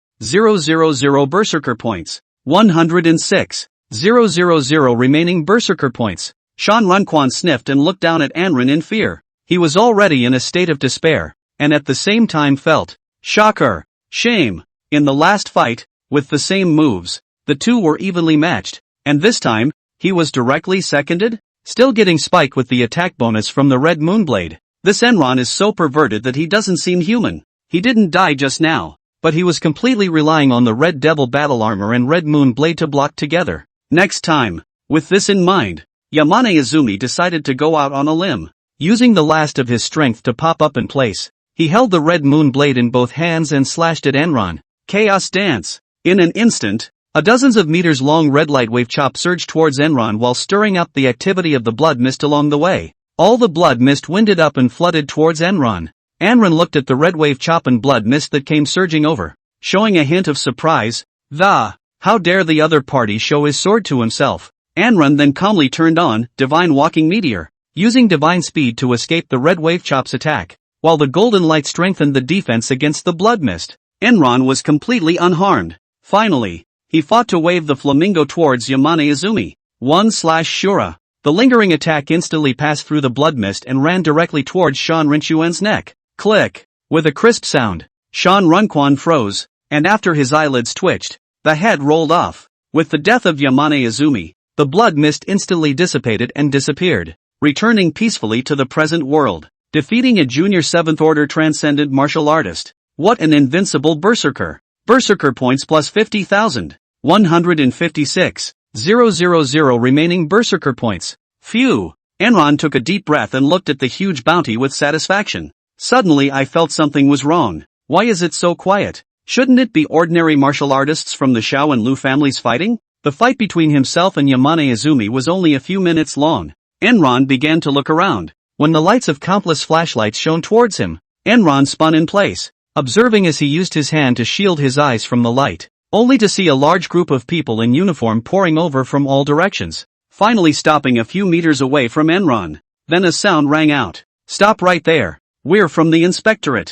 berserker points. 106,000 remaining berserker points. Shan Runquan sniffed and looked down at Anran in fear. He was already in a state of despair, and at the same time felt shocker, shame. In the last fight, with the same moves, the two were evenly matched, and this time, he was directly seconded, still getting spike with the attack bonus from the red moonblade. This Enron is so perverted that he doesn't seem human. He didn't die just now, but he was completely relying on the red devil battle armor and red moon blade to block together. Next time, with this in mind, Yamane Izumi decided to go out on a limb. Using the last of his strength to pop up in place, he held the red moon blade in both hands and slashed at Enron. Chaos dance. In an instant, a dozens of meters long red light wave chop surged towards Enron while stirring up the activity of the blood mist along the way. All the blood mist winded up and flooded towards Enron. Enron looked at the red wave chop and blood mist that came surging over, showing a hint of surprise. How dare the other party show his sword to himself? Enron then calmly turned on Divine Walking Meteor, using divine speed to escape the red wave chop's attack, while the golden light strengthened the defense against the blood mist. Enron was completely unharmed. Finally, he fought to wave the flamingo towards Yamane Izumi. 1/Shura. The lingering attack instantly passed through the blood mist and ran directly towards Shan Rinchuan's neck. Click. With a crisp sound, Shan Runquan froze, and after his eyelids twitched, the head rolled off. With the death of Yamane Izumi, the blood mist instantly dissipated and disappeared, returning peacefully to the present world, defeating a junior 7th order transcendent martial artist. What an invincible berserker! Berserker points plus 50,000. 156,000 remaining berserker points. Phew! Enron took a deep breath and looked at the huge bounty with satisfaction. Suddenly I felt something was wrong. Why is it so quiet? Shouldn't it be ordinary martial artists from the Shao and Lu families fighting? The fight between himself and Yamane Izumi was only a few minutes long. Enron began to look around. When the lights of countless flashlights shone towards him, Enron spun in place, observing as he used his hand to shield his eyes from the light, only to see a large group of people in uniform pouring over from all directions, finally stopping a few meters away from Enron. Then a sound rang out. Stop right there. We're from the inspectorate.